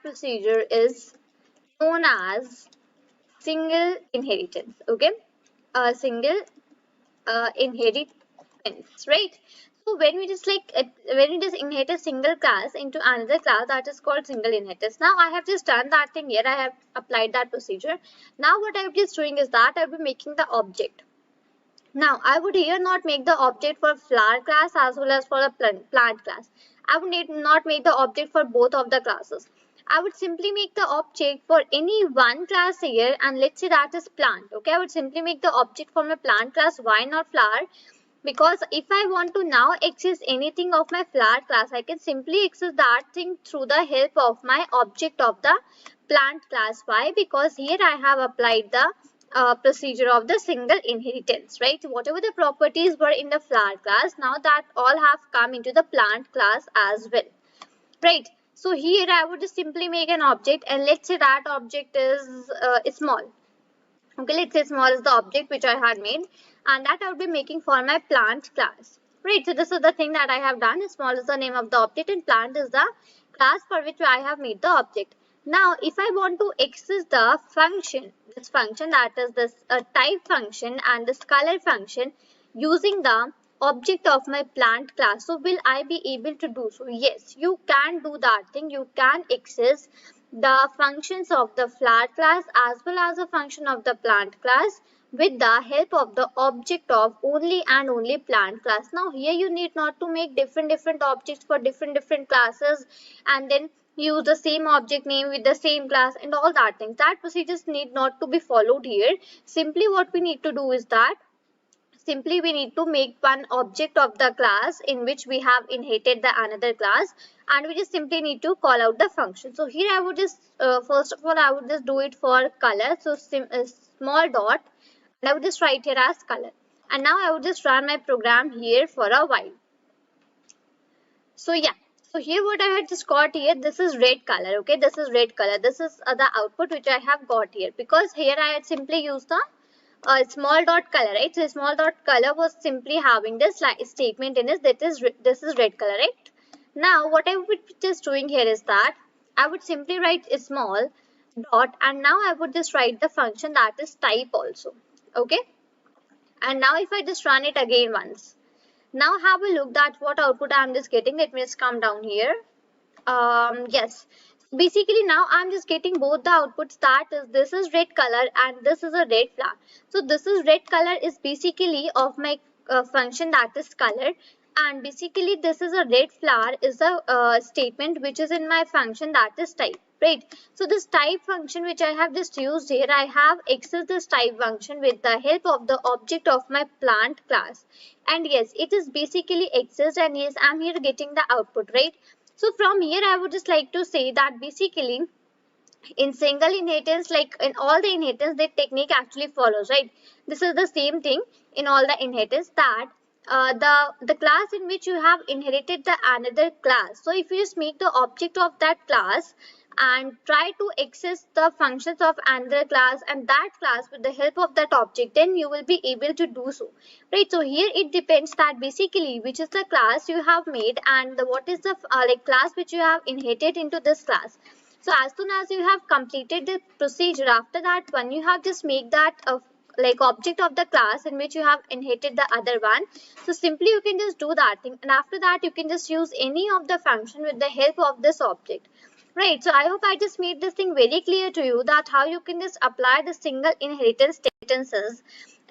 S1: procedure is known as single inheritance. Okay, single inheritance, right? So when we just inherit a single class into another class, that is called single inheritance. Now I have just done that thing here, I have applied that procedure. Now what I am just doing is that I will be making the object. Now, I would here not make the object for flower class as well as for the plant class. I would not make the object for both of the classes. I would simply make the object for any one class here, and let's say that is plant. Okay, I would simply make the object for my plant class. Why not flower? Because if I want to now access anything of my flower class, I can simply access that thing through the help of my object of the plant class. Why? Because here I have applied the procedure of the single inheritance, right? Whatever the properties were in the flower class, now that all have come into the plant class as well, right? So here I would just simply make an object, and let's say that object is small. Okay, let's say small is the object which I had made, and that I would be making for my plant class, right? So this is the thing that I have done. Small is the name of the object and plant is the class for which I have made the object. Now, if I want to access the function, this function, that is this type function and this color function, using the object of my plant class, so will I be able to do so? Yes, you can do that thing. You can access the functions of the flower class as well as the function of the plant class with the help of the object of only and only plant class. Now here you need not to make different objects for different classes and then use the same object name with the same class and all that things. That procedures need not to be followed here. Simply what we need to do is that simply we need to make one object of the class in which we have inherited the another class, and we just simply need to call out the function. So here I would just first of all I would just do it for color. So small dot, and I would just write here as color, and now I would just run my program here for a while. So yeah, so here what I had just got here, this is red color. Okay, this is red color. This is the output which I have got here, because here I had simply used the small dot color, right? So small dot color was simply having this statement in it, that is this is red color, right? Now what I would be just doing here is that I would simply write a small dot, and now I would just write the function that is type also. Okay, and now if I just run it again once, now have a look at what output I'm just getting. Let me just come down here. Yes, basically now I'm just getting both the outputs, that is this is red color and this is a red flower. So this is red color is basically of my function that is color, and basically this is a red flower is a statement which is in my function that is type, right? So this type function which I have just used here, I have accessed this type function with the help of the object of my plant class, and yes, it is basically accessed, and yes, I'm here getting the output, right? So from here I would just like to say that basically in single inheritance, like in all the inheritance, the technique actually follows, right? This is the same thing in all the inheritance, that the class in which you have inherited the another class. So if you just make the object of that class and try to access the functions of another class and that class with the help of that object, then you will be able to do so, right? So here it depends that basically which is the class you have made and what is the like class which you have inherited into this class. So as soon as you have completed the procedure, after that one you have just make that like object of the class in which you have inherited the other one. So simply you can just do that thing, and after that you can just use any of the function with the help of this object, right? So I hope I just made this thing very clear to you, that how you can just apply the single inheritance sentences,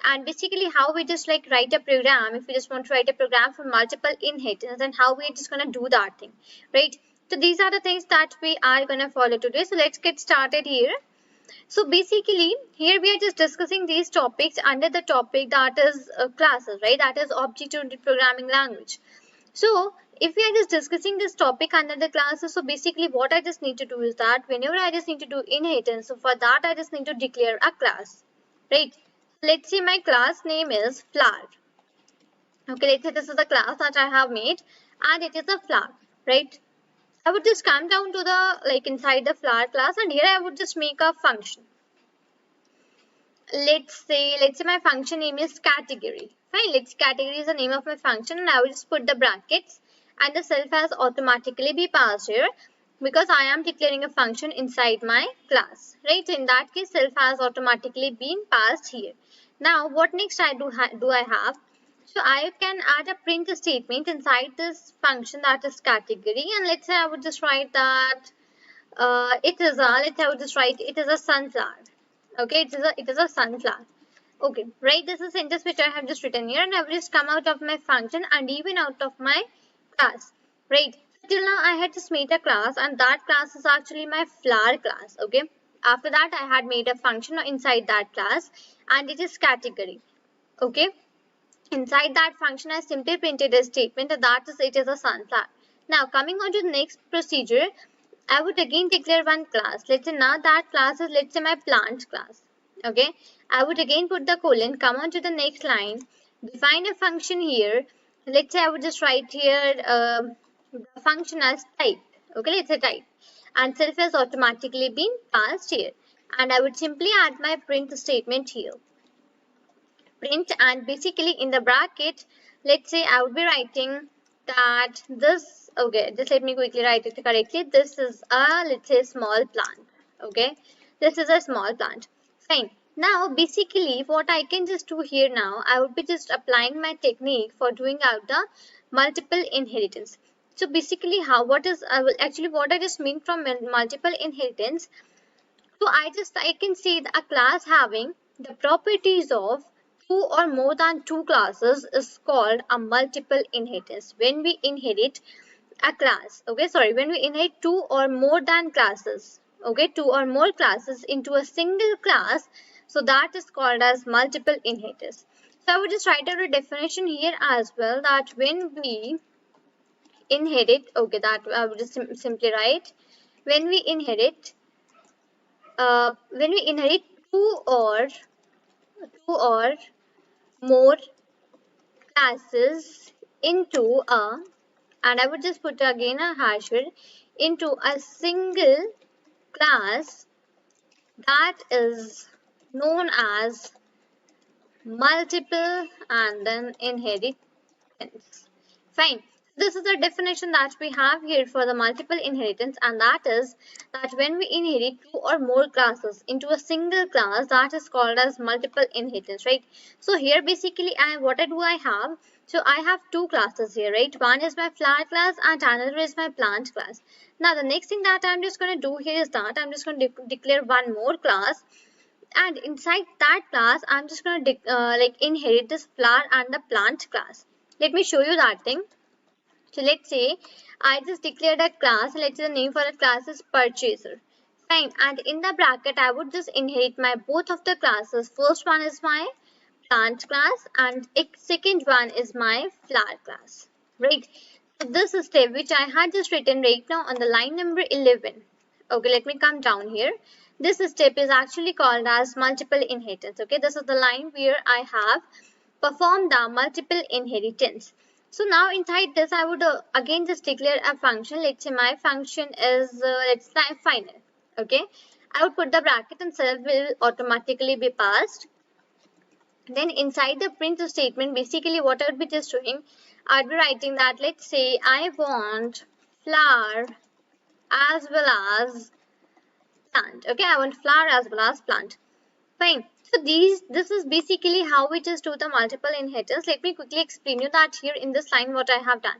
S1: and basically how we just like write a program if we just want to write a program for multiple inheritance, and how we're just going to do that thing, right? So these are the things that we are going to follow today. So let's get started here. So basically here we are just discussing these topics under the topic that is classes, right? That is object-oriented programming language. So if we are just discussing this topic under the classes, so basically what I just need to do is that whenever I just need to do inheritance, so for that I just need to declare a class, right? Let's say my class name is flower. Okay, let's say this is the class that I have made and it is a flower, right? I would just come down to the like inside the flower class, and here I would just make a function. Let's say my function name is category. Fine, let's category is the name of my function, and I will just put the brackets, and the self has automatically be passed here because I am declaring a function inside my class, right? So in that case, self has automatically been passed here. Now what next I do I have? So I can add a print statement inside this function that is category, and let's say I would just write that it is a sunflower. Okay, it is a sunflower. Okay, right, this is sentence which I have just written here, and I will just come out of my function and even out of my class, right? Till now I had just made a class, and that class is actually my flower class. Okay, after that I had made a function inside that class, and it is category. Okay, inside that function I simply printed a statement that is it is a sunflower. Now coming on to the next procedure, I would again declare one class. Let's say now that class is, let's say, my plant class. Okay, I would again put the colon, come on to the next line, define a function here. Let's say I would just write here the function as type. Okay, let's say type, and self has automatically been passed here, and I would simply add my print statement here. Print, and basically in the bracket, let's say I would be writing that this, okay, just let me quickly write it correctly. This is a, let's say, small plant. Okay, this is a small plant. Fine. Now basically what I can just do here now, I would be just applying my technique for doing out the multiple inheritance. So basically what I just mean from multiple inheritance. So I can say that a class having the properties of two or more than two classes is called a multiple inheritance. When we inherit a class, when we inherit two or more than classes, two or more classes into a single class, so that is called as multiple inheritance. So I would just write out a definition here as well, that when we inherit, okay, that I would just simply write, when we inherit two or more classes into a, and I would just put again a hash here, into a single class, that is known as multiple and then inheritance. Fine. This is the definition that we have here for the multiple inheritance, and that is that when we inherit two or more classes into a single class, that is called as multiple inheritance, right? So here basically what I have? So I have two classes here, right? One is my flower class and another is my plant class. Now the next thing that I'm just going to do here is that I'm just going to declare one more class, and inside that class I'm just going to inherit this flower and the plant class. Let me show you that thing. So let's say I just declared a class. Let's say the name for that class is purchaser. Fine. And in the bracket I would just inherit my both of the classes. First one is my plant class and second one is my flower class, right? So this step which I had just written right now on the line number 11. Okay, let me come down here. This step is actually called as multiple inheritance. Okay, this is the line where I have performed the multiple inheritance. So now inside this I would again just declare a function. Let's say my function is let's say final. Okay, I would put the bracket and self will automatically be passed. Then inside the print statement, basically what I would be just doing, I'd be writing that let's say I want flower as well as plant. Okay, I want flower as well as plant. Fine. So this is basically how we just do the multiple inheritance. Let me quickly explain you that here in this line what I have done.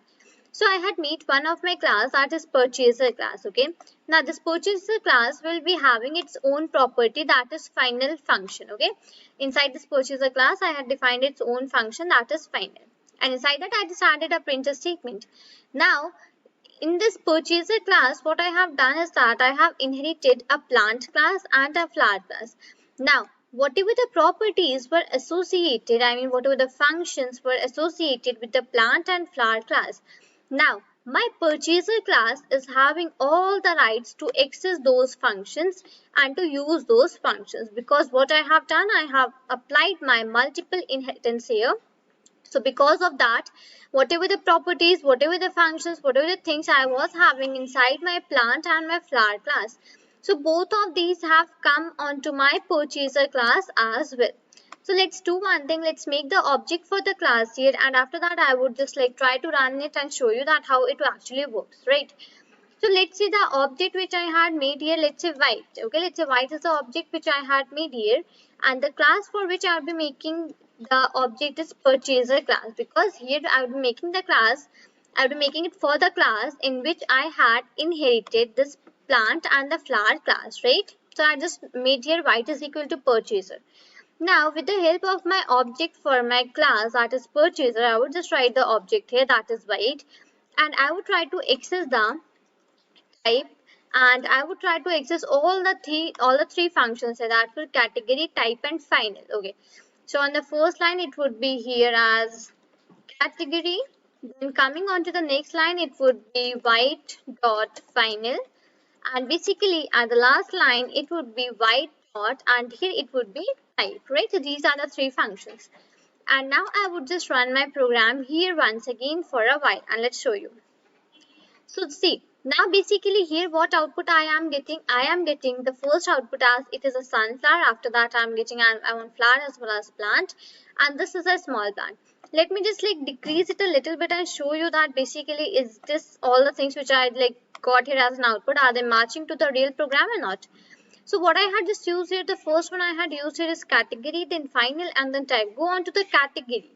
S1: So I had made one of my class, that is purchaser class. Okay. Now this purchaser class will be having its own property, that is final function. Okay. Inside this purchaser class I had defined its own function, that is final. And inside that I just added a print statement. Now in this purchaser class, what I have done is that I have inherited a plant class and a flower class. Now, whatever the properties were associated, whatever the functions were associated with the plant and flower class. Now, my purchaser class is having all the rights to access those functions and to use those functions, because what I have done, I have applied my multiple inheritance here. So because of that, whatever the properties, whatever the functions, whatever the things I was having inside my plant and my flower class, so both of these have come onto my purchaser class as well. So let's do one thing. Let's make the object for the class here, and after that I would just try to run it and show you that how it actually works, right? So let's see the object which I had made here. Let's say white. Okay, let's say white is the object which I had made here, and the class for which I'll be making the object is purchaser class, because here I will be making the class, I will be making it for the class in which I had inherited this plant and the flower class, right? So I just made here white is equal to purchaser. Now with the help of my object for my class, that is purchaser, I would just write the object here, that is white, and I would try to access the type, and I would try to access all the three functions, that for category, type and final. Okay, so on the first line it would be here as category, then coming on to the next line it would be white dot final, and basically at the last line it would be white dot, and here it would be type, right? So these are the three functions, and now I would just run my program here once again for a while, and let's show you. So see, now basically here what output I am getting the first output as it is a sunflower. After that I am getting I want flower as well as plant, and this is a small plant. Let me just decrease it a little bit and show you that basically is this all the things which I got here as an output, are they matching to the real program or not? So what I had just used here, the first one I had used here is category, then final, and then type. Go on to the category.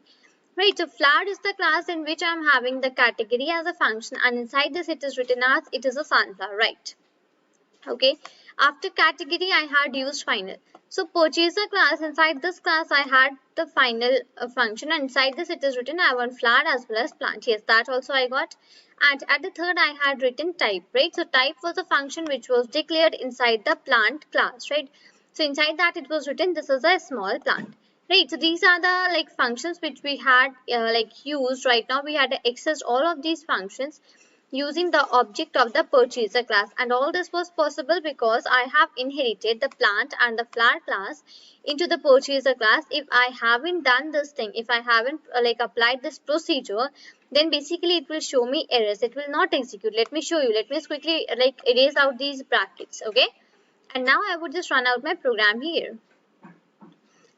S1: Right, so flower is the class in which I am having the category as a function, and inside this it is written as it is a sunflower, right? Okay, after category I had used final. So purchaser class, inside this class I had the final function, and inside this it is written I want flower as well as plant. Yes, that also I got. And at the third I had written type, right? So type was a function which was declared inside the plant class, right? So inside that it was written this is a small plant. Right, so these are the like functions which we had like used. Right now we had accessed all of these functions using the object of the purchaser class, and all this was possible because I have inherited the plant and the flower class into the purchaser class. If I haven't done this thing, if I haven't like applied this procedure, then basically it will show me errors, it will not execute. Let me show you, let me just quickly like erase out these brackets. Okay, and now I would just run out my program here.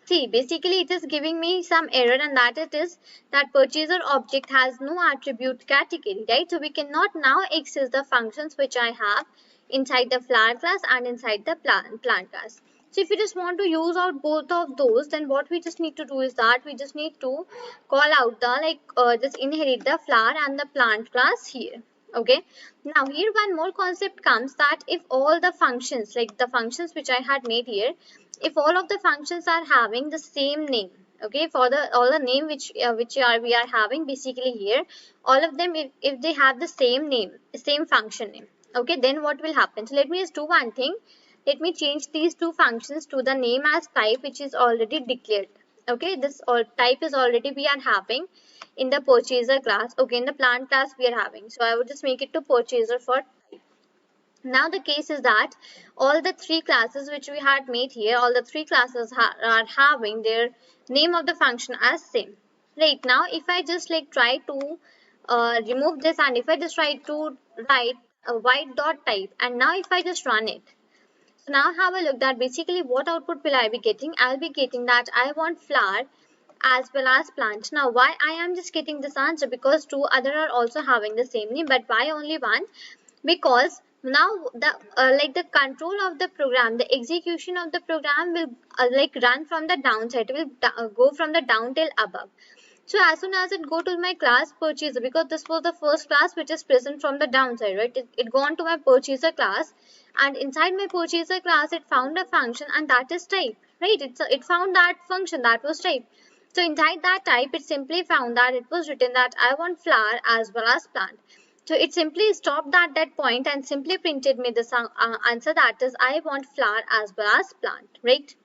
S1: See, basically it is giving me some error, and that it is that purchaser object has no attribute category, right? So we cannot now access the functions which I have inside the flower class and inside the plant class. So if you just want to use out both of those, then what we just need to do is that we just need to call out the just inherit the flower and the plant class here. Okay, now here one more concept comes, that if all the functions, like the functions which I had made here, if all of the functions are having the same name, okay, for the all the name which we are having basically here, all of them, if they have the same name, same function name, okay, then what will happen? So let me just do one thing. Let me change these two functions to the name as type, which is already declared. Okay, this all type is already we are having in the purchaser class. Okay, in the plant class we are having, so I would just make it to purchaser for. Now the case is that all the three classes which we had made here, all the three classes are having their name of the function as same. Right, now if I just like try to remove this, and if I just try to write a white dot type, and now if I just run it, so now have a look that basically what output will I be getting? I'll be getting that I want flower as well as plant. Now why I am just getting this answer? Because two other are also having the same name, but why only one? Because now the like the control of the program, the execution of the program will like run from the downside, will go from the down till above. So as soon as it go to my class purchaser, because this was the first class which is present from the downside, right, it gone to my purchaser class, and inside my purchaser class it found a function, and that is type, right? It found that function that was type. So inside that type it simply found that it was written that I want flower as well as plant. So it simply stopped at that point and simply printed me the answer, that is I want flower as well as plant, right?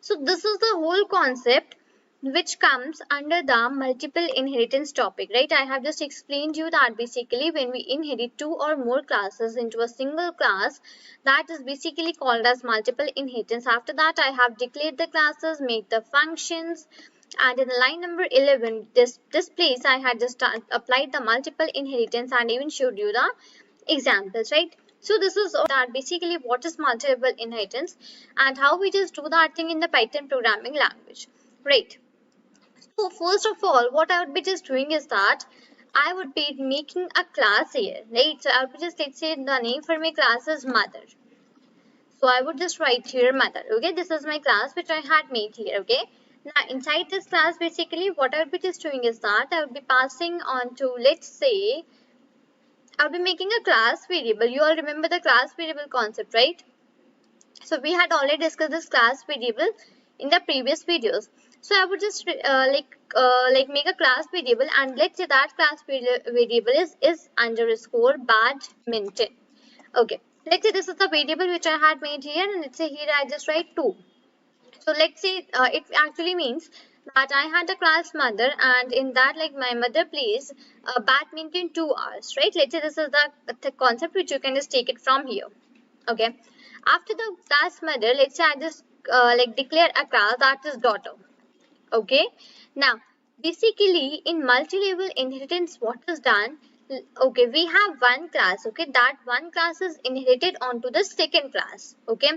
S1: So this is the whole concept which comes under the multiple inheritance topic, right? I have just explained you that basically when we inherit two or more classes into a single class, that is basically called as multiple inheritance. After that I have declared the classes, made the functions, and in the line number 11, this place I had just applied the multiple inheritance and even showed you the examples, right? So this is all that basically what is multiple inheritance and how we just do that thing in the Python programming language, right? So first of all, what I would be just doing is that I would be making a class here, right? So I would be just, let's say the name for my class is mother. So I would just write here mother. Okay, this is my class which I had made here. Okay, now inside this class basically what I would be just doing is that I would be passing on to, let's say, I'll be making a class variable. You all remember the class variable concept, right? So we had already discussed this class variable in the previous videos. So I would just like make a class variable, and let's say that class variable is underscore badminton. Okay, let's say this is the variable which I had made here, and let's say here I just write 2. So let's say it actually means that I had a class mother, and in that like my mother plays badminton 2 hours, right? Let's say this is the concept which you can just take it from here. Okay, after the class mother, let's say I just like declare a class that is daughter. Okay, now basically in multi-level inheritance what is done, okay, we have one class, okay, that one class is inherited onto the second class. Okay,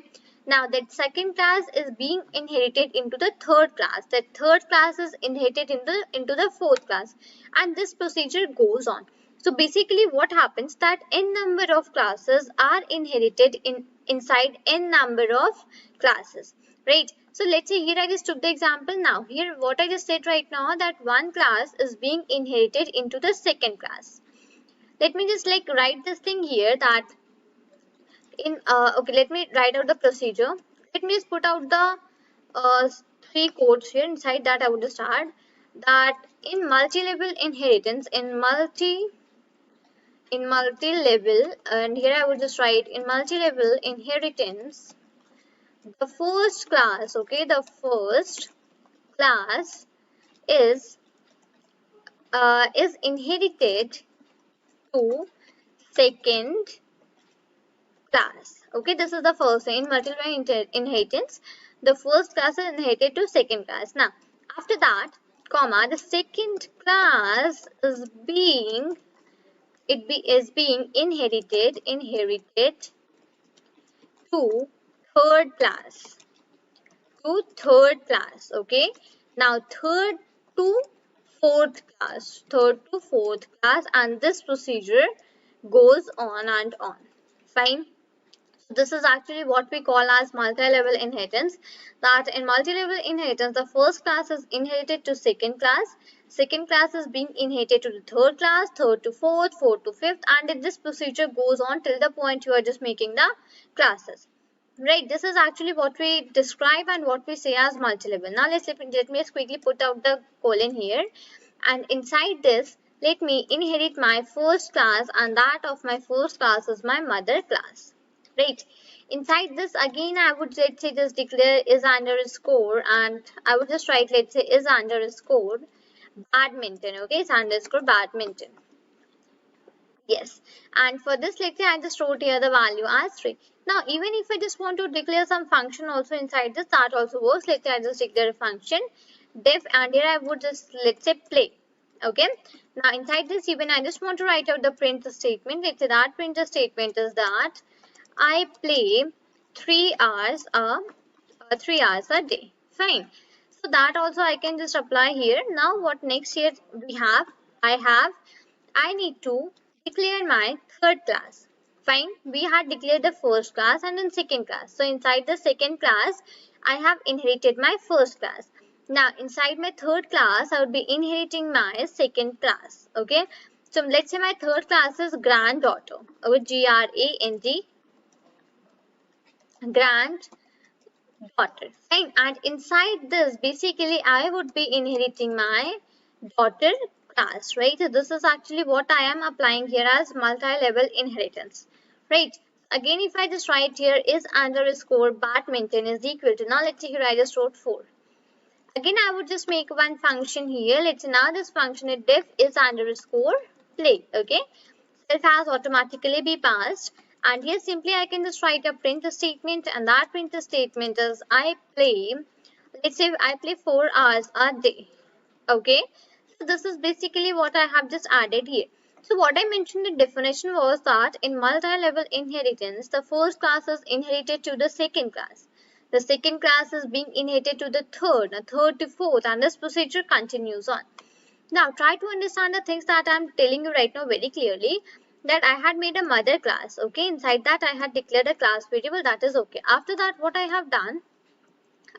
S1: now that second class is being inherited into the third class, that third class is inherited into the fourth class, and this procedure goes on. So basically what happens that n number of classes are inherited inside n number of classes, right? So let's say here I just took the example. Now here what I just said right now, that one class is being inherited into the second class. Let me just like write this thing here, that in okay, let me write out the procedure. Let me just put out the uh, three codes here. Inside that I would just add that in multi-level inheritance, in multi-level, and here I would just write in multi-level inheritance, the first class, okay, the first class is inherited to second class. Okay, this is the first thing. In multiple inheritance, the first class is inherited to second class. Now, after that, comma, the second class is being inherited to third class. To third class. Okay. Now, third to fourth class, and this procedure goes on and on. Fine. This is actually what we call as multi-level inheritance. That in multi-level inheritance, the first class is inherited to second class is being inherited to the third class, third to fourth to fifth, and this procedure goes on till the point you are just making the classes. Right, this is actually what we describe and what we say as multi-level. Now let me just quickly put out the colon here, and inside this let me inherit my first class, and that of my first class is my mother class. Right, inside this again I would, let's say, just declare is underscore, and I would just write, let's say, is underscore badminton. Okay, is underscore badminton. Yes, and for this, let's say I just wrote here the value as 3. Now, even if I just want to declare some function also inside this, that also works. Let's say I just declare a function def, and here I would just, let's say, play. Okay, now inside this, even I just want to write out the print statement. Let's say that print statement is that I play 3 hours 3 hours a day. Fine. So that also I can just apply here. Now what next here we have? I need to declare my third class. Fine. We had declared the first class and then second class. So inside the second class, I have inherited my first class. Now inside my third class, I would be inheriting my second class. Okay. So let's say my third class is granddaughter with GRAND, granddaughter. Fine. And inside this, basically, I would be inheriting my daughter class, right? So this is actually what I am applying here as multi-level inheritance, right? Again, if I just write here is underscore badminton is equal to, now let's say here I just wrote 4. Again, I would just make one function here. Let's say now this function is def is underscore play. Okay, self has automatically be passed, and here simply I can just write a print statement, and that print statement is I play, let's say I play 4 hours a day. Okay, so this is basically what I have just added here. So what I mentioned in definition was that in multi-level inheritance, the first class is inherited to the second class. The second class is being inherited to the third to fourth, and this procedure continues on. Now try to understand the things that I am telling you right now very clearly. That I had made a mother class. Okay, inside that I had declared a class variable, that is okay. After that, what I have done,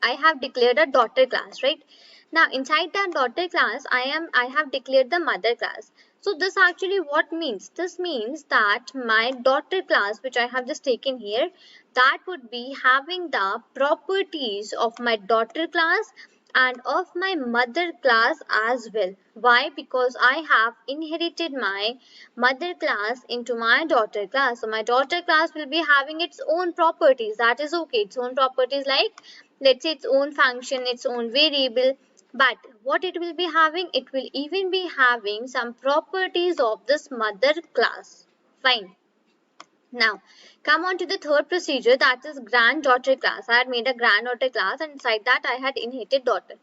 S1: I have declared a daughter class, right? Now inside that daughter class, I have declared the mother class. So this actually what means? This means that my daughter class, which I have just taken here, that would be having the properties of my daughter class and of my mother class as well. Why? Because I have inherited my mother class into my daughter class. So my daughter class will be having its own properties. That is okay. Its own properties, like let's say its own function, its own variable. But what it will be having, it will even be having some properties of this mother class. Fine. Now, come on to the third procedure, that is granddaughter class. I had made a granddaughter class, and inside that I had inherited daughter.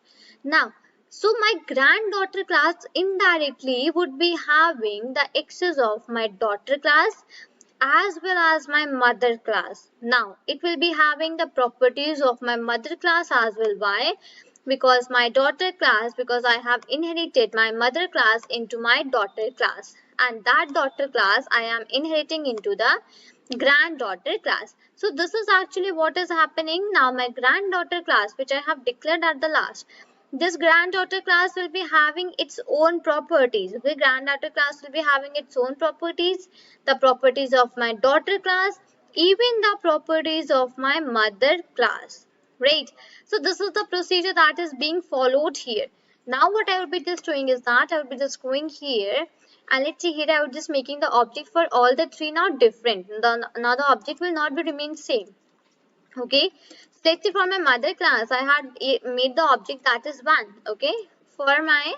S1: Now, so my granddaughter class indirectly would be having the excess of my daughter class as well as my mother class. Now, it will be having the properties of my mother class as well. Why? Because my daughter class, because I have inherited my mother class into my daughter class, and that daughter class I am inheriting into the granddaughter class. So this is actually what is happening now. My granddaughter class, which I have declared at the last, this granddaughter class will be having its own properties. The granddaughter class will be having its own properties, the properties of my daughter class, even the properties of my mother class. Right? So this is the procedure that is being followed here. Now what I will be just doing is that I will be just going here, and let's see here I will just making the object for all the three now different. Now the object will not be remain same. Okay, so let's say for my mother class, I had made the object that is 1. Okay, for my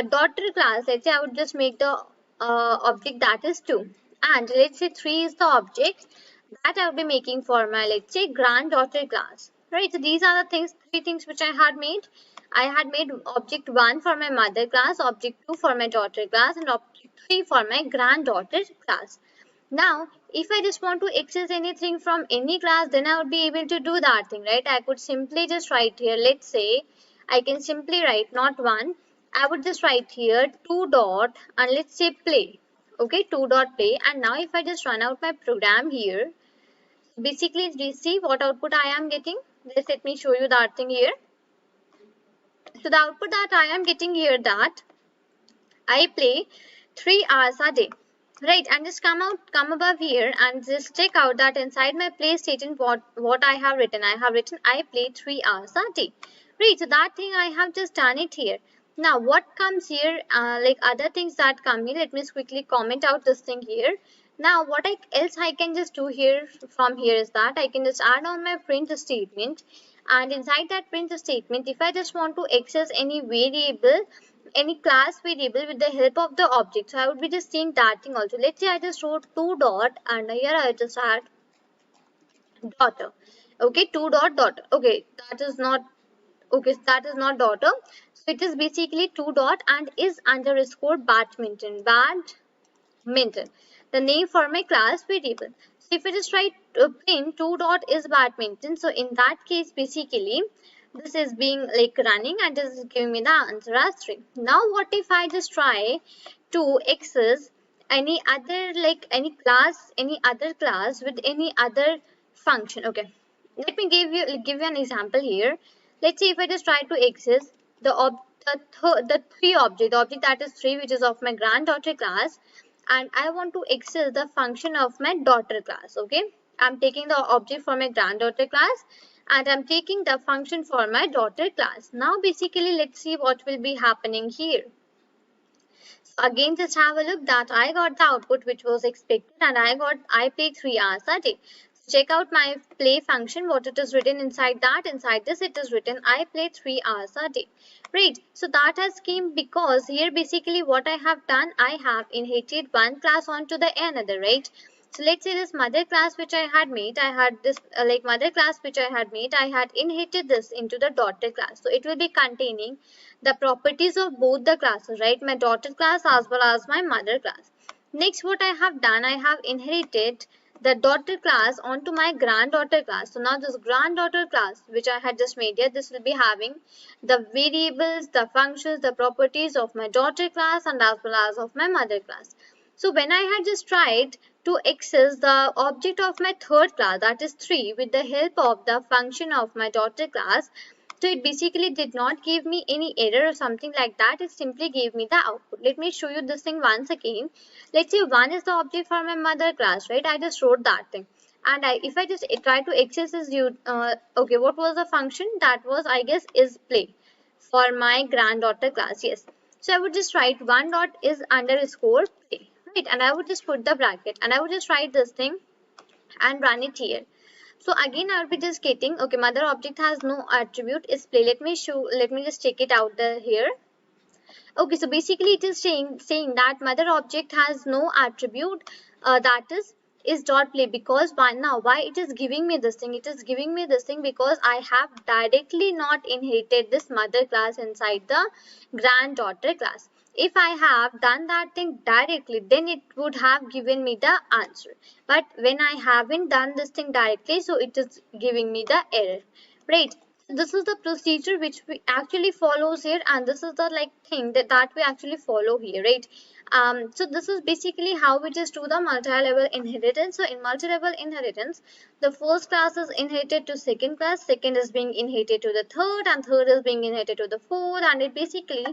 S1: daughter class, let's say I would just make the object that is 2. And let's say 3 is the object that I will be making for my, let's say, granddaughter class. Right, so these are the things, 3 things which I had made. I had made object 1 for my mother class, object 2 for my daughter class, and object 3 for my granddaughter class. Now, if I just want to access anything from any class, then I would be able to do that thing, right? I could simply just write here, let's say, I can simply write not 1, I would just write here 2 dot and let's say play. Okay, 2 dot play. And now if I just run out my program here, basically see what output I am getting. Just let me show you that thing here. So the output that I am getting here, that I play 3 hours a day. Right, and just come above here and just check out that inside my play statement what I have written. I have written I play 3 hours a day. Right, so that thing I have just done it here. Now what comes here, like other things that come here, let me just quickly comment out this thing here. Now what else I can just do here from here is that I can just add on my print statement, and inside that print statement, if I just want to access any variable, any class variable with the help of the object, so I would be just seeing that thing also. Let's say I just wrote 2 dot and here I just add daughter. Okay, 2 dot daughter. Okay, that is not, okay, that is not daughter. So it is basically 2 dot and is underscore badminton. Badminton, the name for my class variable. So if I just write print 2 dot is badminton, so in that case basically this is being like running and this is giving me the answer as 3. Now what if I just try to access any other, like any class, any other class with any other function? Okay, let me give you an example here. Let's say if I just try to access the three object, the object that is 3, which is of my granddaughter class, and I want to access the function of my daughter class. Okay, I'm taking the object for my granddaughter class and I'm taking the function for my daughter class. Now basically let's see what will be happening here. So again, just have a look that I got the output which was expected, and I played 3 hours a day. So check out my play function, what it is written inside that. Inside this it is written I play 3 hours a day. Right, so that has came because here basically what I have done, I have inherited one class onto the another, right? So let's say this mother class which I had made, I had this like mother class which I had made, I had inherited this into the daughter class. So it will be containing the properties of both the classes, right? My daughter class as well as my mother class. Next, what I have done, I have inherited the daughter class onto my granddaughter class. So now this granddaughter class which I had just made here, this will be having the variables, the functions, the properties of my daughter class and as well as of my mother class. So when I had just tried to access the object of my third class, that is 3, with the help of the function of my daughter class, so it basically did not give me any error or something like that. It simply gave me the output. Let me show you this thing once again. Let's say 1 is the object for my mother class, right? I just wrote that thing. And if I just try to access this, okay, what was the function? That was, I guess, is play for my granddaughter class. Yes. So I would just write 1 dot is underscore play, right? And I would just put the bracket and I would just write this thing and run it here. So again I will be just getting, okay, mother object has no attribute is play. Let me just check it out here. Okay, so basically it is saying that mother object has no attribute, that is dot play, because why it is giving me this thing? It is giving me this thing because I have directly not inherited this mother class inside the granddaughter class. If I have done that thing directly, then it would have given me the answer. But when I haven't done this thing directly, so it is giving me the error. Right. This is the procedure which we actually follows here, and this is the like thing that we actually follow here, right? So this is basically how we just do the multi-level inheritance. So in multi-level inheritance, the first class is inherited to second class, second is being inherited to the third, and third is being inherited to the fourth, and it basically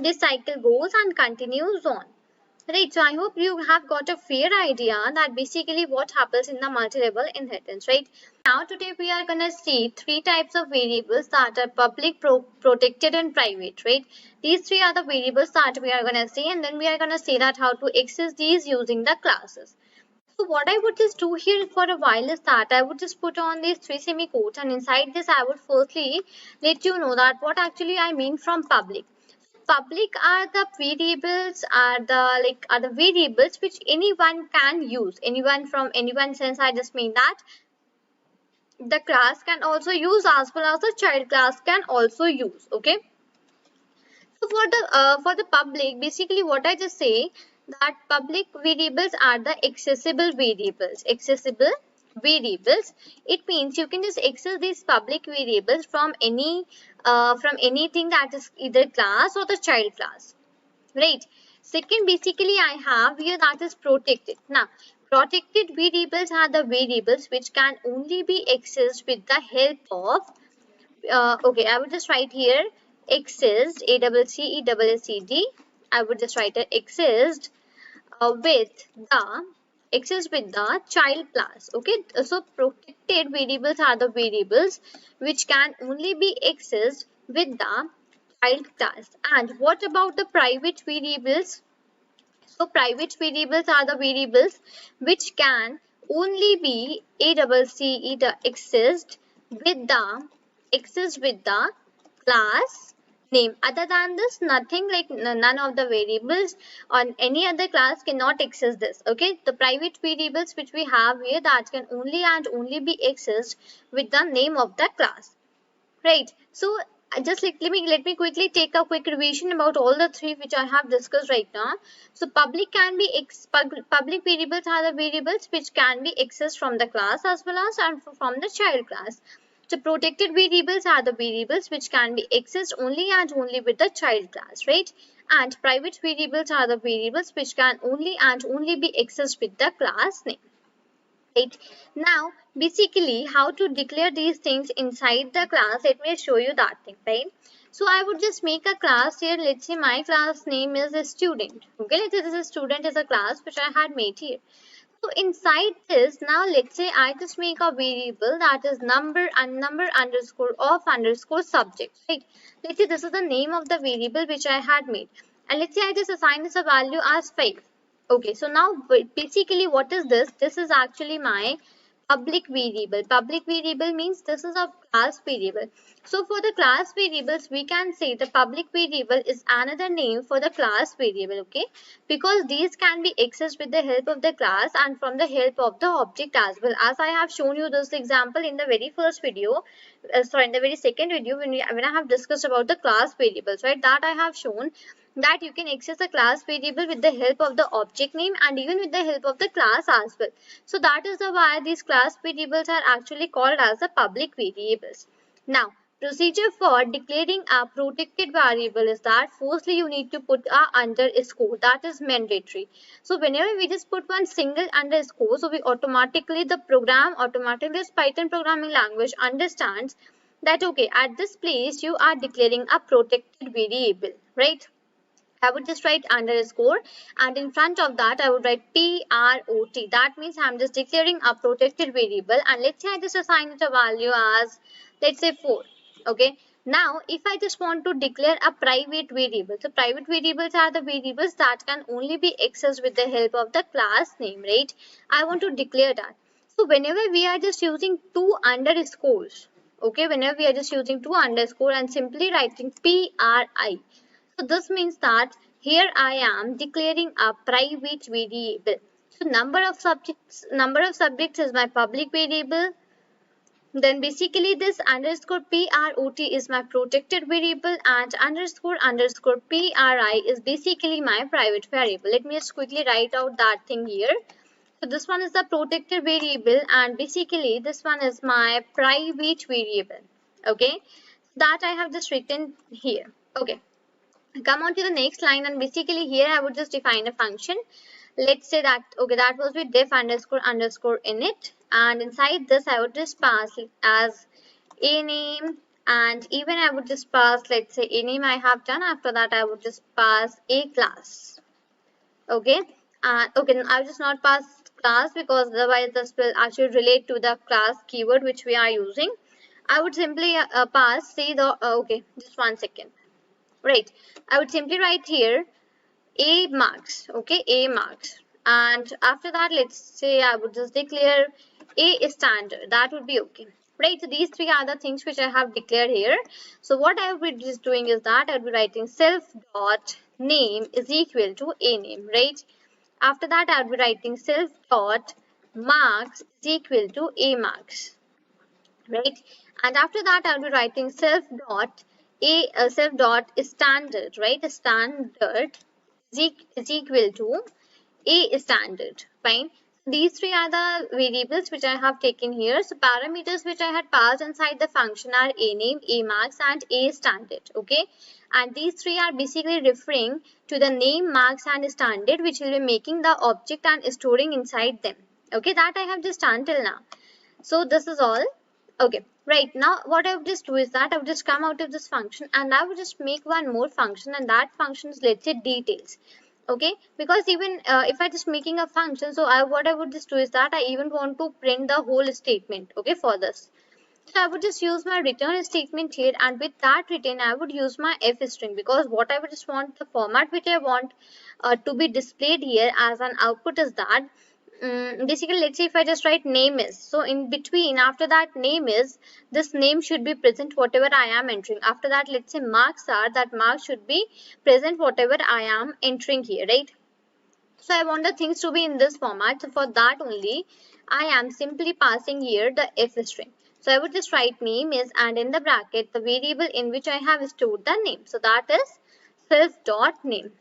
S1: this cycle goes and continues on. Right, so I hope you have got a fair idea that basically what happens in the multi-level inheritance, right? Now today we are going to see 3 types of variables that are public, protected and private, right? These 3 are the variables that we are going to see, and then we are going to see that how to access these using the classes. So what I would just do here for a while is that I would just put on these three semicolons, and inside this I would firstly let you know that what actually I mean from public. Public are the variables, are the variables which anyone can use. Anyone from anyone sense, I just mean that the class can also use as well as the child class can also use. Okay. So for the public, basically what I just say that public variables are the accessible variables. Accessible variables. It means you can just access these public variables from anything that is either class or the child class. Right. Second, basically I have here that is protected. Now, protected variables are the variables which can only be accessed with the help of okay, I would just write here exist, A-double-C-E-double-S-E-D. I would just write it exist with the child class. Okay, so protected variables are the variables which can only be accessed with the child class. And what about the private variables? So private variables are the variables which can only be exist with the class name. Other than this, nothing, like none of the variables on any other class cannot access this. Okay, the private variables which we have here, that can only and only be accessed with the name of the class. Right. So just like let me quickly take a quick revision about all the three which I have discussed right now. So public public variables are the variables which can be accessed from the class as well as and from the child class. So protected variables are the variables which can be accessed only and only with the child class, right? And private variables are the variables which can only and only be accessed with the class name. Right. Now, basically, how to declare these things inside the class, let me show you that thing, right? So, I would just make a class here. Let's say my class name is a student. Okay, let's say this is student is a class which I had made here. So, inside this, now let's say I just make a variable that is number underscore of underscore subject, right? Let's say this is the name of the variable which I had made. And let's say I just assign this a value as 5. Okay, so now basically what is this? This is actually my public variable. Public variable means this is a class variable. So for the class variables, we can say the public variable is another name for the class variable, okay? Because these can be accessed with the help of the class and from the help of the object as well. As I have shown you this example in the very first video, in the very second video when I have discussed about the class variables, right? That I have shown that you can access a class variable with the help of the object name and even with the help of the class as well. So that is why these class variables are actually called as the public variables. Now, procedure for declaring a protected variable is that firstly you need to put a underscore, that is mandatory. So whenever we just put one single underscore, so we automatically, the program automatically, this Python programming language understands that okay, at this place you are declaring a protected variable, right? I would just write underscore and in front of that I would write PROT. That means I'm just declaring a protected variable, and let's say I just assign it a value as, let's say 4. Okay. Now if I just want to declare a private variable, so private variables are the variables that can only be accessed with the help of the class name, right? I want to declare that. So whenever we are just using two underscores, okay, whenever we are just using two underscore and simply writing PRI, so this means that here I am declaring a private variable. So number of subjects is my public variable. Then basically this underscore PROT is my protected variable and underscore PRI is basically my private variable. Let me just quickly write out that thing here. So this one is the protected variable and basically this one is my private variable. Okay, that I have just written here. Okay. Come on to the next line, and basically here I would just define a function. Let's say that okay, that was with def underscore init, and inside this I would just pass it as a name, and even I would just pass, let's say a name I have done. After that I would just pass a class. Okay, okay, I'll just not pass class because otherwise this will actually relate to the class keyword which we are using. I would simply pass, say the okay, just 1 second. Right, I would simply write here A marks, okay, A marks, and after that, let's say I would just declare a standard. That would be okay. Right, so these three are the things which I have declared here. So what I would be just doing is that I would be writing self dot name is equal to a name, right? After that, I would be writing self dot marks is equal to a marks, right? And after that, I'll be writing self dot standard, right? Standard is equal to a standard. Fine. These three are the variables which I have taken here. So parameters which I had passed inside the function are a name, a marks, and a standard. Okay. And these three are basically referring to the name, marks, and standard, which will be making the object and storing inside them. Okay. That I have just done till now. So this is all. Okay, right. Now what I would just do is that I would just come out of this function and I would just make one more function, and that function is, let's say, details. Okay, because even if I just making a function, so what I would just do is that I even want to print the whole statement, okay, for this. So I would just use my return statement here, and with that return I would use my f string, because what I would just want, the format which I want to be displayed here as an output is that basically, let's say if I just write name is, so in between, after that name is, this name should be present whatever I am entering. After that, let's say marks are, that marks should be present whatever I am entering here, right? So I want the things to be in this format. So for that only, I am simply passing here the f string. So I would just write name is, and in the bracket the variable in which I have stored the name. So that is self dot name.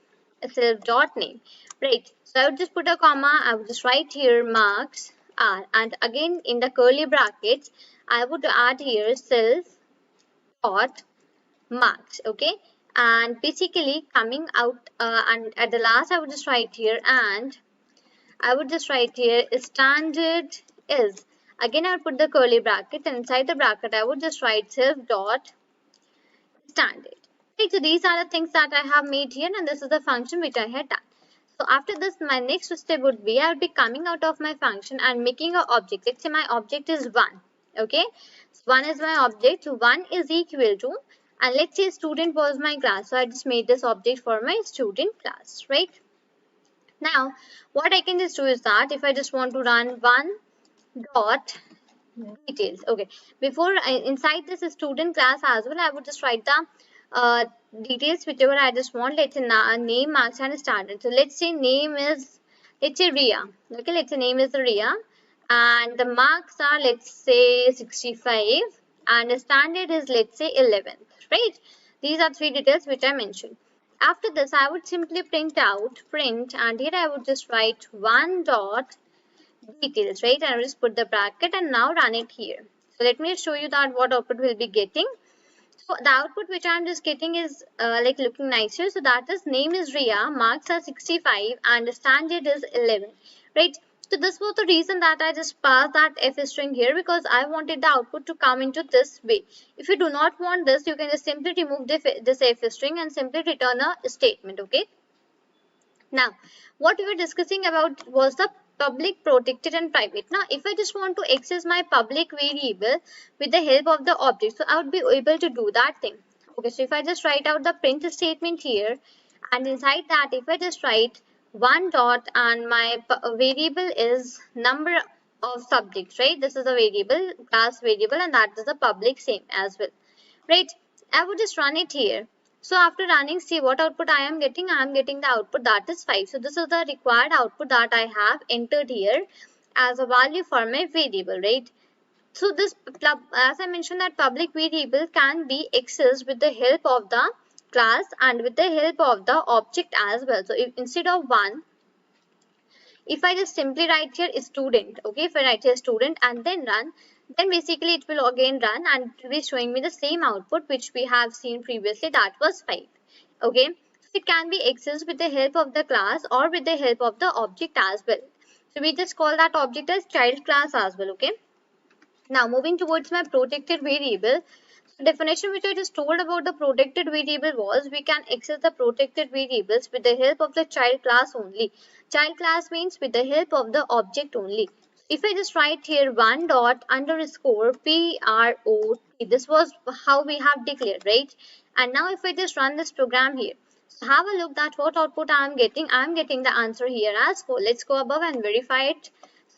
S1: Self dot name. Right. So I would just put a comma. I would just write here marks are, and again in the curly brackets I would add here self dot marks. Okay. And basically coming out and at the last I would just write here, and I would just write here standard is, again I would put the curly bracket, and inside the bracket I would just write self dot standard. Right, so these are the things that I have made here, and this is the function which I had done. So after this, my next step would be I would be coming out of my function and making an object. Let's say my object is 1. Okay, so 1 is my object. So 1 is equal to, and let's say student was my class. So I just made this object for my student class, right? Now, what I can just do is that if I just want to run 1 dot details, okay, before inside this student class as well, I would just write the details whichever I just want. Let's say name, marks, and standard. So let's say name is, let's say Ria. Okay, let's say name is Ria, and the marks are, let's say 65, and the standard is, let's say 11th. Right? These are three details which I mentioned. After this, I would simply print, and here I would just write 1 dot details, right? And I will just put the bracket and now run it here. So let me show you that what output we'll be getting. So the output which I'm just getting is like looking nicer. So that is name is Ria, marks are 65, and standard is 11, right? So this was the reason that I just passed that f string here, because I wanted the output to come into this way. If you do not want this, you can just simply remove this f string and simply return a statement, okay? Now, what we were discussing about was the public, protected, and private. Now, if I just want to access my public variable with the help of the object, so I would be able to do that thing. Okay, so if I just write out the print statement here, and inside that, if I just write 1 dot, and my variable is number of subjects, right? This is a variable, class variable, and that is the public same as well, right? I would just run it here. So after running, see what output I am getting. I am getting the output that is 5. So this is the required output that I have entered here as a value for my variable, right? So this, as I mentioned, that public variable can be accessed with the help of the class and with the help of the object as well. So if instead of 1, if I just simply write here student, okay, if I write here student and then run, then basically it will again run and it will be showing me the same output which we have seen previously, that was 5. Okay, so it can be accessed with the help of the class or with the help of the object as well. So we just call that object as child class as well. Okay, now moving towards my protected variable. So definition which I just told about the protected variable was we can access the protected variables with the help of the child class only. Child class means with the help of the object only. If I just write here 1 dot underscore PROT, this was how we have declared, right? And now if I just run this program here, So have a look that what output I am getting. I am getting the answer here as 4. Let's go above and verify it.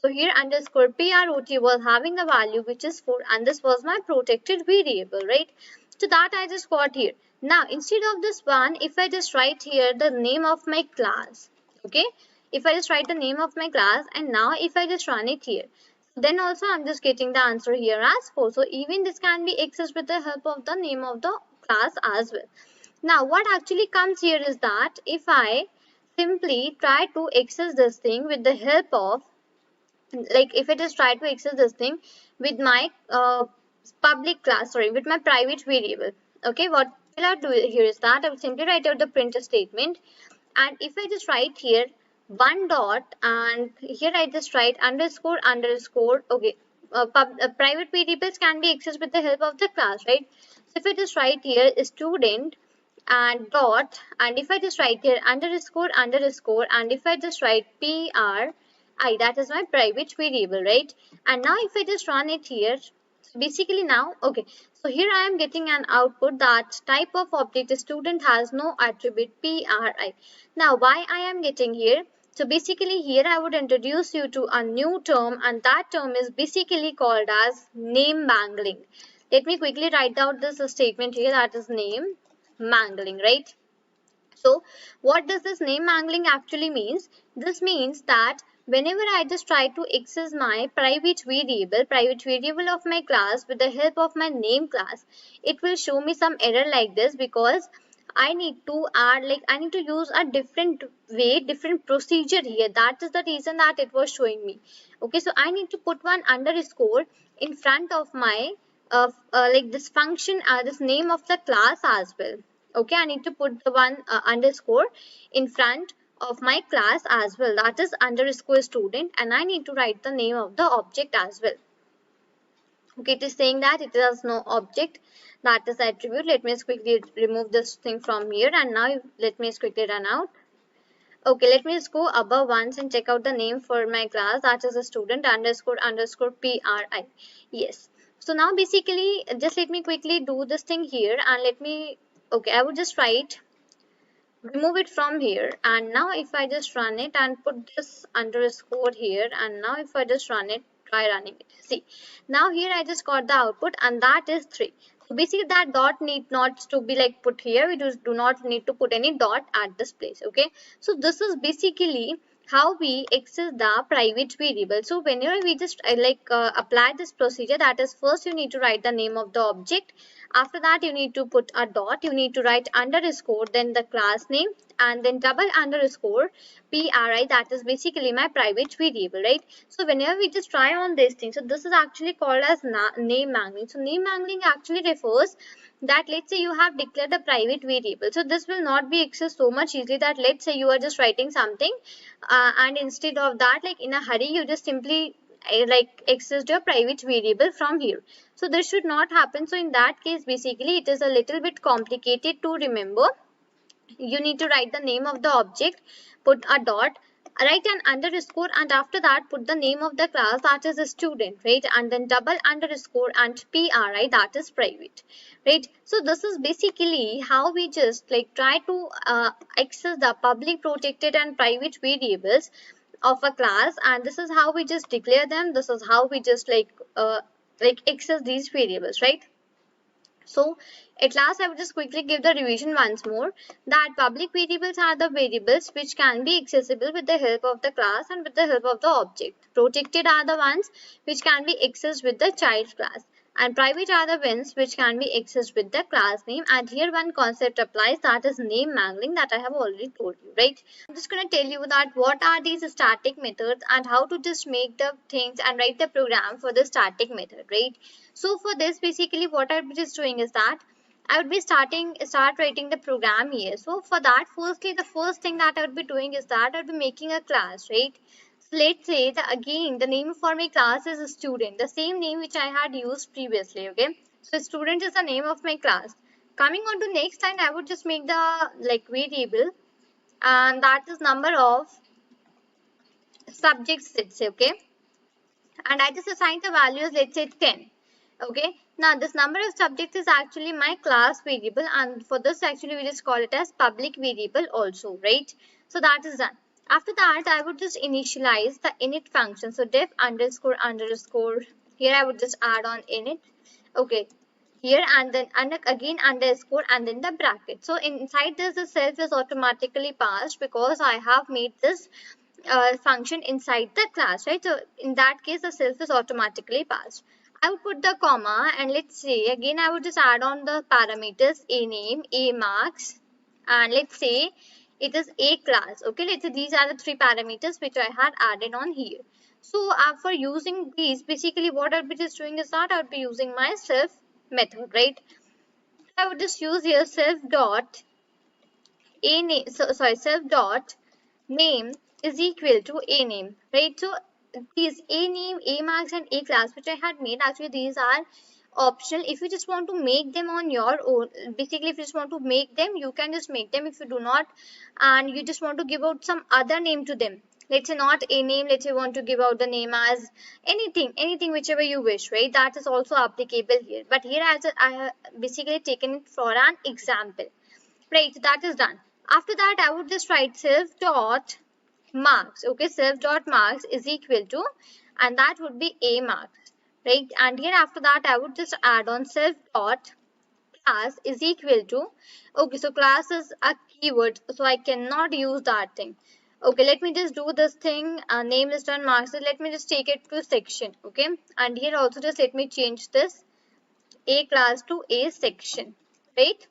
S1: So here underscore prot was having the value which is 4, and this was my protected variable, right? So that I just got here. Now instead of this one, if I just write here the name of my class, okay? If I just write the name of my class, and now if I just run it here, then also I'm just getting the answer here as 4. So even this can be accessed with the help of the name of the class as well. Now what actually comes here is that if I simply try to access this thing with the help of, like if I just try to access this thing with my public class, sorry, with my private variable, okay, what will I do here is that I will simply write out the print statement, and if I just write here one dot, and here I just write underscore underscore, okay, private variables can be accessed with the help of the class, right? So if I just write here student and dot, and if I just write here underscore underscore, and if I just write pri, that is my private variable, right? And now if I just run it here, so basically now, okay, so here I am getting an output that type of object student has no attribute pri. Now why I am getting here? So basically here I would introduce you to a new term, and that term is basically called as name mangling. Let me quickly write down this statement here, that is name mangling, right? So what does this name mangling actually means? This means that whenever I just try to access my private variable of my class with the help of my name class, it will show me some error like this, because I need to add, like I need to use a different way, different procedure here. That is the reason that it was showing me. Okay, so I need to put one underscore in front of my like this function, this name of the class as well. Okay, I need to put the one underscore in front of my class as well, that is underscore student, and I need to write the name of the object as well. Okay, it is saying that it has no object, that is attribute. Let me just quickly remove this thing from here, and now let me just quickly run out. Okay, let me just go above once and check out the name for my class, that is a student underscore underscore pri. Yes. So now basically just let me quickly do this thing here, and let me, okay, I would just write, remove it from here, and now if I just run it and put this underscore here, and now if I just run it, try running it, see, now here I just got the output, and that is 3. So basically that dot need not to be like put here, we just do not need to put any dot at this place. Okay, so this is basically how we access the private variable. So whenever we just apply this procedure, that is first you need to write the name of the object, after that you need to put a dot, you need to write underscore, then the class name, and then double underscore pri, that is basically my private variable, right? So whenever we just try on this thing, so this is actually called as name mangling. So name mangling actually refers that, let's say you have declared a private variable, so this will not be accessed so much easily, that let's say you are just writing something and instead of that, like in a hurry, you just simply like accessed your private variable from here. So this should not happen. So in that case, basically it is a little bit complicated to remember. You need to write the name of the object, put a dot, write an underscore, and after that put the name of the class, that is a student, right? And then double underscore and pri, that is private, right? So this is basically how we just like try to access the public, protected and private variables of a class, and this is how we just declare them, this is how we just like access these variables, right? So at last I will just quickly give the revision once more, that public variables are the variables which can be accessible with the help of the class and with the help of the object. Protected are the ones which can be accessed with the child class, and private are the ones which can be accessed with the class name. And here one concept applies, that is name mangling, that I have already told you, right? I'm just going to tell you that what are these static methods and how to just make the things and write the program for the static method, right? So for this, basically what I'll be just doing is that I would be start writing the program here. So for that, firstly, the first thing that I would be doing is that I would be making a class, right? So let's say that again, the name for my class is a student, the same name which I had used previously, okay? So student is the name of my class. Coming on to next line, I would just make the like variable, and that is number of subject sets, okay? And I just assign the values, let's say 10. Okay, now this number of subjects is actually my class variable, and for this actually we just call it as public variable also, right? So that is done. After that, I would just initialize the init function. So def underscore underscore, here I would just add on init. Okay, here and then and again underscore and then the bracket. So inside this, the self is automatically passed because I have made this function inside the class, right? So in that case, the self is automatically passed. I would put the comma, and let's say again I would just add on the parameters a name, a marks, and let's say it is a class. Okay, let's say these are the three parameters which I had added on here. So for using these, basically what I'll be just doing is that I would be using my self method, right? I would just use here self dot a name, self dot name is equal to a name, right? So these a name, a marks, and a class which I had made, actually these are optional. If you just want to make them on your own, basically if you just want to make them, you can just make them. If you do not, and you just want to give out some other name to them, let's say not a name, let's say you want to give out the name as anything whichever you wish, right? That is also applicable here, but here as I have basically taken it for an example. Right, so that is done. After that, I would just write self dot marks. Okay, self dot marks is equal to, and that would be a marks, right? And here after that, I would just add on self dot class is equal to. Okay, so class is a keyword, so I cannot use that thing. Okay, let me just do this thing. Name is done, marks. So let me just take it to section. Okay, and here also just let me change this a class to a section, right?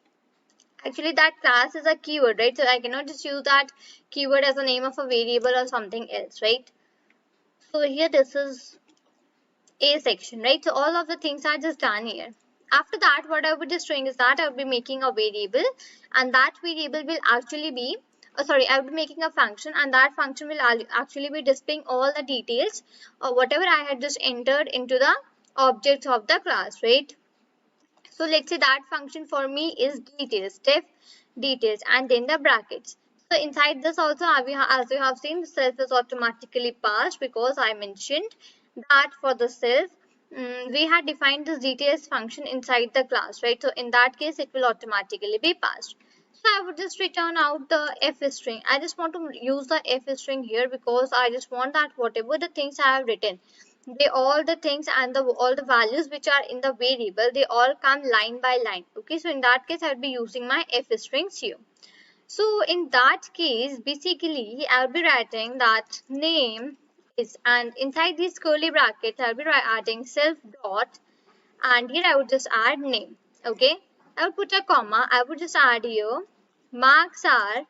S1: Actually, that class is a keyword, right? So I cannot just use that keyword as the name of a variable or something else, right? So here this is a section, right? So all of the things are just done here. After that, what I would just doing is that I would be making a variable, and that variable will actually be, sorry, I would be making a function, and that function will actually be displaying all the details or whatever I had just entered into the objects of the class, right? So let's say that function for me is details, def details, and then the brackets. So inside this also, as you have seen, the self is automatically passed because I mentioned that for the self, we had defined this details function inside the class, right? So in that case, it will automatically be passed. So I would just return out the f string. I just want to use the f string here because I just want that whatever the things I have written, they all the things and all the values which are in the variable, they all come line by line. Okay, so in that case, I'll be using my f strings here. So in that case, basically, I'll be writing that name is, and inside these curly brackets, I'll be adding self dot, and here I would just add name. Okay, I would put a comma. I would just add here marks are,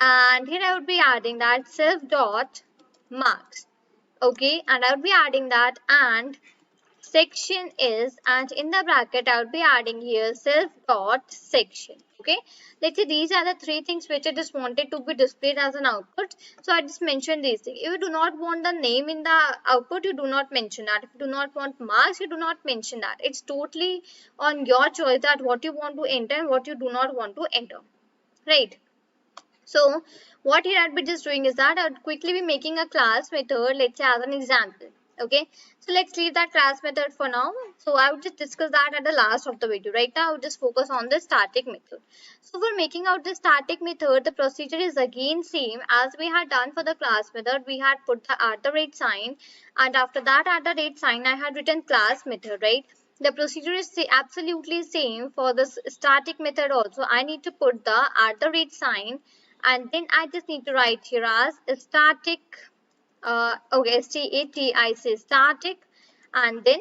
S1: and here I would be adding that self dot marks. Okay, and I would be adding that, and section is, and in the bracket I would be adding here self dot section. Okay, let's say these are the three things which I just wanted to be displayed as an output, so I just mentioned these things. If you do not want the name in the output, you do not mention that. If you do not want marks, you do not mention that. It's totally on your choice that what you want to enter and what you do not want to enter, right? So what here I'd be just doing is that I would quickly be making a class method, let's say as an example. Okay, so let's leave that class method for now. So I would just discuss that at the last of the video. Right now I would just focus on the static method. So for making out the static method, the procedure is again same as we had done for the class method. We had put the @ sign, and after that @ sign I had written class method, right? The procedure is absolutely same for this static method also. I need to put the @ sign, and then I just need to write here as static, okay, static, static, and then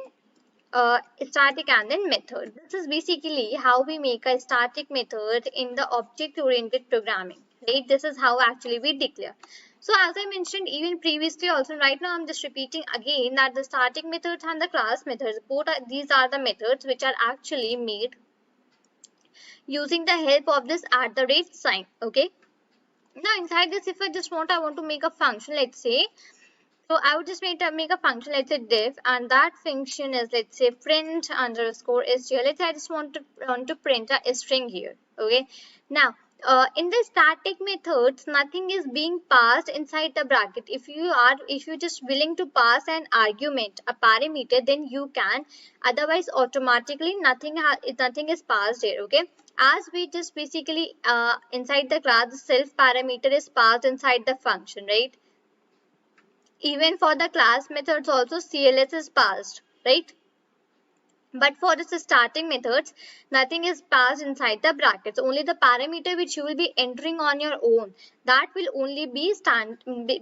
S1: static and then method. This is basically how we make a static method in the object oriented programming, right? This is how actually we declare. So as I mentioned even previously also, right now I'm just repeating again that the static methods and the class methods, both these are the methods which are actually made using the help of this @ sign. Okay, now inside this, if I want to make a function, let's say, so I would just make a function, let's say diff, and that function is, let's say, print underscore str. Let's say I just want to print a string here. Okay, now in the static methods, nothing is being passed inside the bracket. If you just willing to pass an argument, a parameter, then you can. Otherwise, automatically nothing is passed here. Okay, as we just basically inside the class, the self parameter is passed inside the function, right? Even for the class methods also CLS is passed, right? But for the starting methods, nothing is passed inside the brackets. Only the parameter which you will be entering on your own, that will only be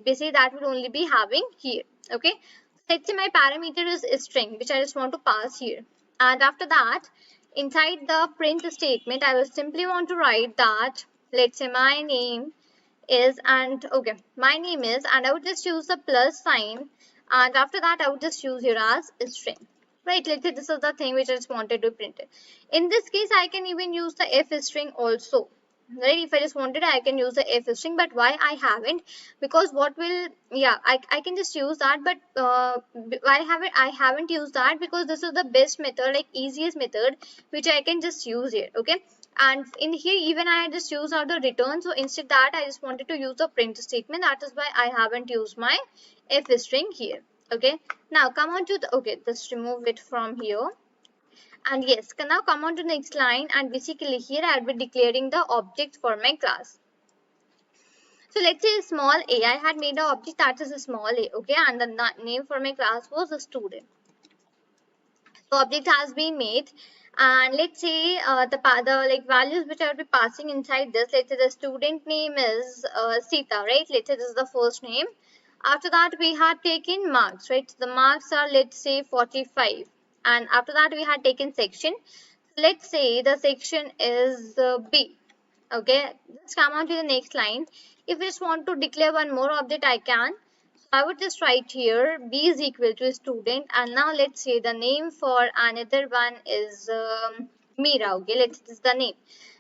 S1: basically that will only be having here. Okay. Let's say my parameter is a string, which I just want to pass here. And after that, inside the print statement, I will simply want to write that, let's say my name is, and okay, my name is, and I would just use the plus sign. And after that, I would just use here as a string. Right, let's say this is the thing which I just wanted to print it. In this case, I can even use the F string also. Right, if I just wanted, I can use the F string, but why I haven't? Because what will, yeah, I can just use that, but I haven't used that because this is the best method, like easiest method, which I can just use here. Okay, and in here even I just use out the return. So instead that I just wanted to use the print statement. That is why I haven't used my F string here. Okay, now come on to the, okay, just remove it from here. And yes, can now come on to the next line, and basically here I'll be declaring the object for my class. So let's say small a, I had made an object that is a small a, okay, and the name for my class was a student. So object has been made, and let's say the like values which I will be passing inside this, let's say the student name is Sita, right? Let's say this is the first name. After that, we had taken marks, right? So the marks are, let's say, 45. And after that, we had taken section. Let's say the section is B. Okay, let's come on to the next line. If I just want to declare one more object, I can. So I would just write here B is equal to student. And now let's say the name for another one is Meera. Okay, let's this is the name.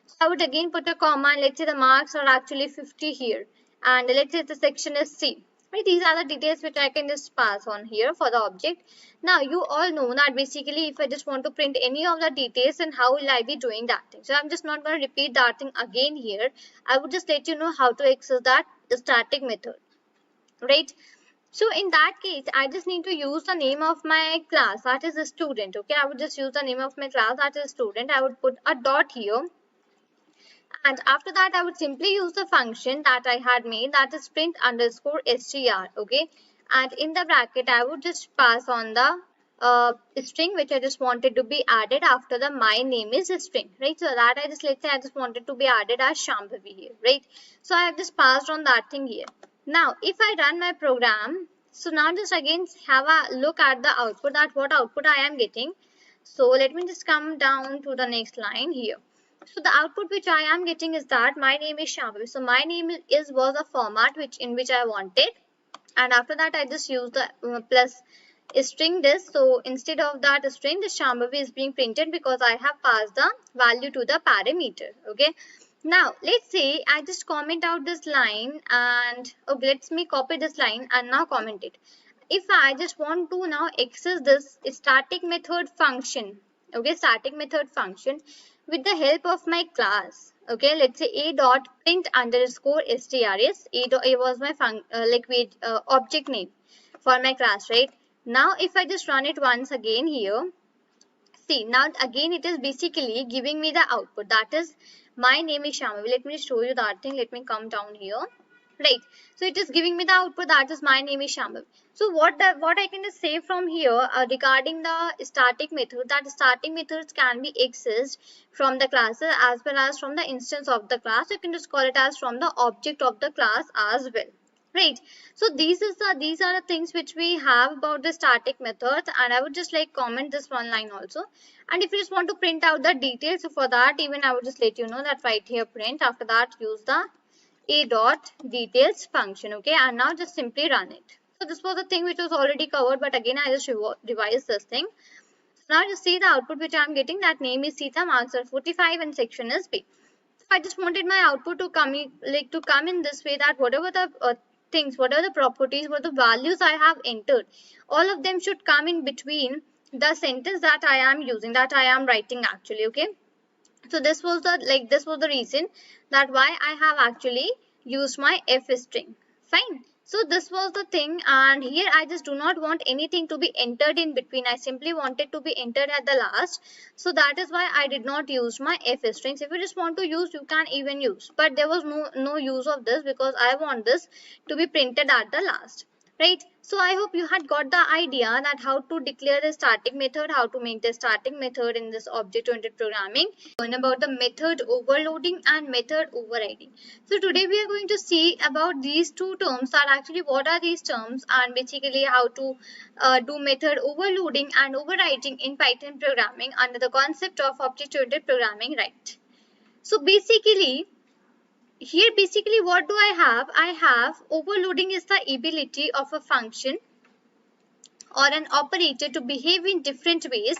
S1: So I would again put a comma, and let's say the marks are actually 50 here. And let's say the section is C. Right, these are the details which I can just pass on here for the object. Now you all know that basically if I just want to print any of the details, then how will I be doing that thing? So I'm just not going to repeat that thing again here. I would just let you know how to access that static method, right? So in that case, I just need to use the name of my class, that is a student. Okay, I would just use the name of my class, that is a student. I would put a dot here. And after that, I would simply use the function that I had made, that is print underscore str. Okay, and in the bracket I would just pass on the string which I just wanted to be added after the my name is string, right? So that I just, let's say I just wanted to be added as Shambhavi here, right? So I have just passed on that thing here. Now if I run my program, so now just again have a look at the output, that what output I am getting. So let me just come down to the next line here. So the output which I am getting is that my name is Shambhavi. So my name was a format in which I wanted, and after that I just use the plus string this. So instead of that string, the Shambhavi is being printed because I have passed the value to the parameter. Okay. Now let's say I just comment out this line, and okay, let me copy this line and now comment it. If I just want to now access this static method function, okay, static method function with the help of my class, okay, let's say a dot print underscore strs. A was my object name for my class, right? Now if I just run it once again here, see now again it is basically giving me the output, that is my name is Shambhavi. Let me show you that thing. Let me come down here. Right, so it is giving me the output, that is my name is Shambhavi. So what I can just say from here regarding the static method, that static methods can be accessed from the classes as well as from the instance of the class. You can just call it as from the object of the class as well. Right, so these are the things which we have about the static methods, and I would just like comment this one line also. And if you just want to print out the details, so for that even I would just let you know that right here print, after that use the a dot details function. Okay, and now just simply run it. So this was the thing which was already covered, but again I just revised this thing. So now you see the output which I am getting, that name is Sita, marks are 45 and section is B. So I just wanted my output to come in this way, that whatever the things, whatever the properties, what the values I have entered, all of them should come in between the sentence that I am using, that I am writing actually. Okay, So this was the reason that why I have actually used my f string. Fine. So this was the thing, and here I just do not want anything to be entered in between. I simply want it to be entered at the last. So that is why I did not use my f strings. If you just want to use, you can even use, but there was no use of this because I want this to be printed at the last. Right. So I hope you had got the idea that how to declare the starting method, how to make the starting method in this object oriented programming. Learn about the method overloading and method overriding. So today we are going to see about these two terms, that actually what are these terms, and basically how to do method overloading and overriding in Python programming under the concept of object oriented programming, right? So basically here what do I have? I have overloading is the ability of a function or an operator to behave in different ways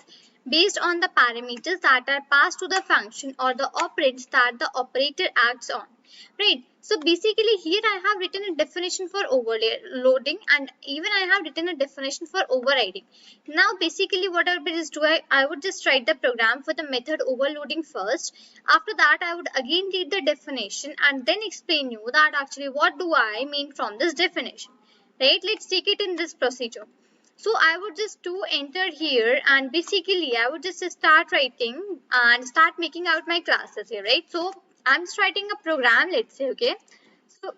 S1: based on the parameters that are passed to the function or the operands that the operator acts on. Right. So basically here I have written a definition for overloading, and even I have written a definition for overriding. Now basically what I would just do, I would just write the program for the method overloading first. After that I would again read the definition and then explain you that actually what do I mean from this definition. Right. Let's take it in this procedure. So I would just do enter here, and basically I would just start writing and start making out my classes here, right? So I'm just writing a program, let's say, okay. So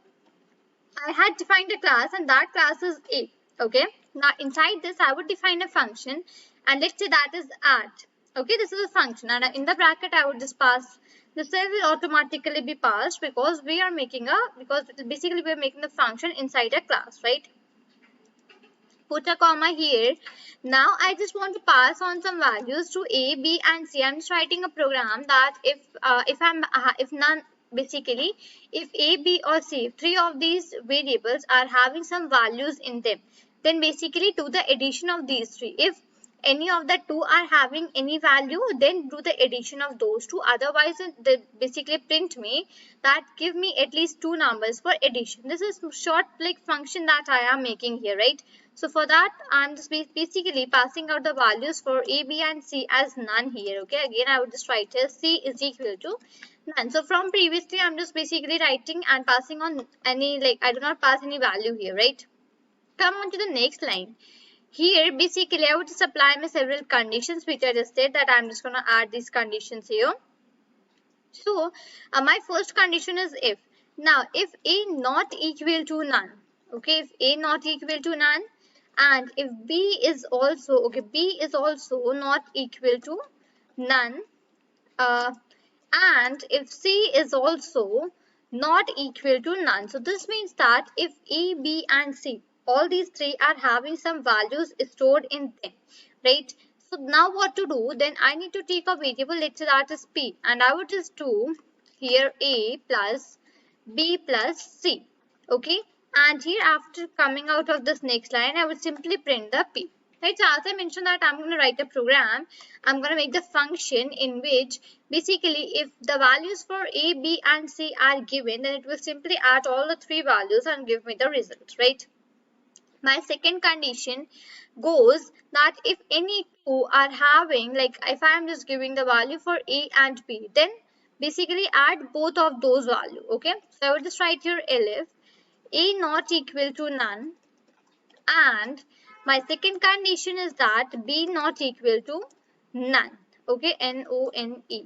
S1: I had defined a class and that class is A, okay. Now inside this I would define a function, and let's say that is add. Okay, this is a function, and in the bracket I would just pass. This will automatically be passed because we are making the function inside a class, right? Put a comma here. Now I just want to pass on some values to A, B, and C. I'm just writing a program that if none, basically if A, B, or C, three of these variables are having some values in them, then basically do the addition of these three. If any of the two are having any value, then do the addition of those two. Otherwise they basically print me that give me at least two numbers for addition. This is short like function that I am making here, right? So for that I'm just basically passing out the values for A, B, and C as none here. Okay, again I would just write here C is equal to none. So from previously I'm just basically writing and passing on any, like I do not pass any value here, right? Come on to the next line. Here basically I would just apply my several conditions which I just said that I'm just going to add these conditions here. So my first condition is if. Now if A not equal to none, okay, if A not equal to none, and if B is also not equal to none, and if C is also not equal to none. So this means that if A, B, and C, all these three are having some values stored in them, right? So now what to do? Then I need to take a variable, let's say that is P, and I would just do here A plus B plus C, okay? And here after coming out of this next line, I would simply print the P. Right, so as I mentioned that I'm going to write a program, I'm going to make the function in which basically if the values for A, B, and C are given, then it will simply add all the three values and give me the result, right? My second condition goes that if any two are having, like if I am just giving the value for A and B, then basically add both of those values, okay? So I will just write here elif A not equal to none, and my second condition is that B not equal to none, okay, N-O-N-E.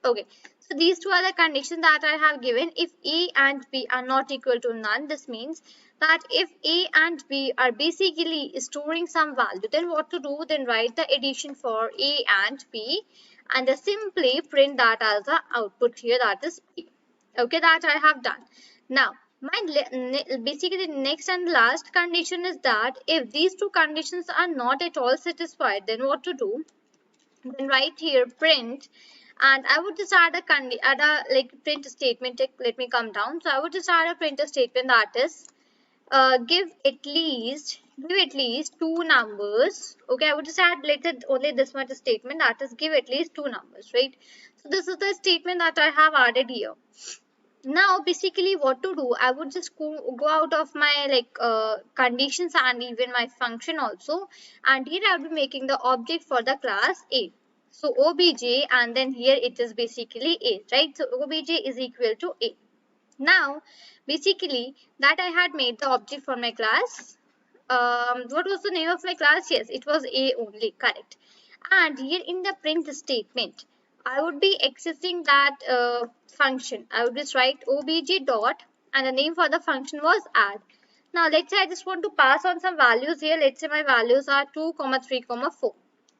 S1: Okay, so these two are the conditions that I have given. If A and B are not equal to none, this means that if A and B are basically storing some value, then what to do? Then write the addition for A and B and just simply print that as the output here, that is P. Okay, that I have done. Now basically the next and last condition is that if these two conditions are not at all satisfied, then what to do? Then write here print, and I would just add a print statement. Let me come down. So I would just add a print statement that is give at least two numbers. Okay, I would just add only this much statement, that is give at least two numbers, right? So this is the statement that I have added here. Now basically what to do, I would just go out of my conditions and even my function also, and here I will be making the object for the class A. So obj, and then here it is basically a, right? So obj is equal to a. Now basically that I had made the object for my class. What was the name of my class? Yes, it was a only, correct. And here in the print statement, I would be accessing that function. I would just write obj dot, and the name for the function was add. Now let's say I just want to pass on some values here. Let's say my values are 2, 3, 4.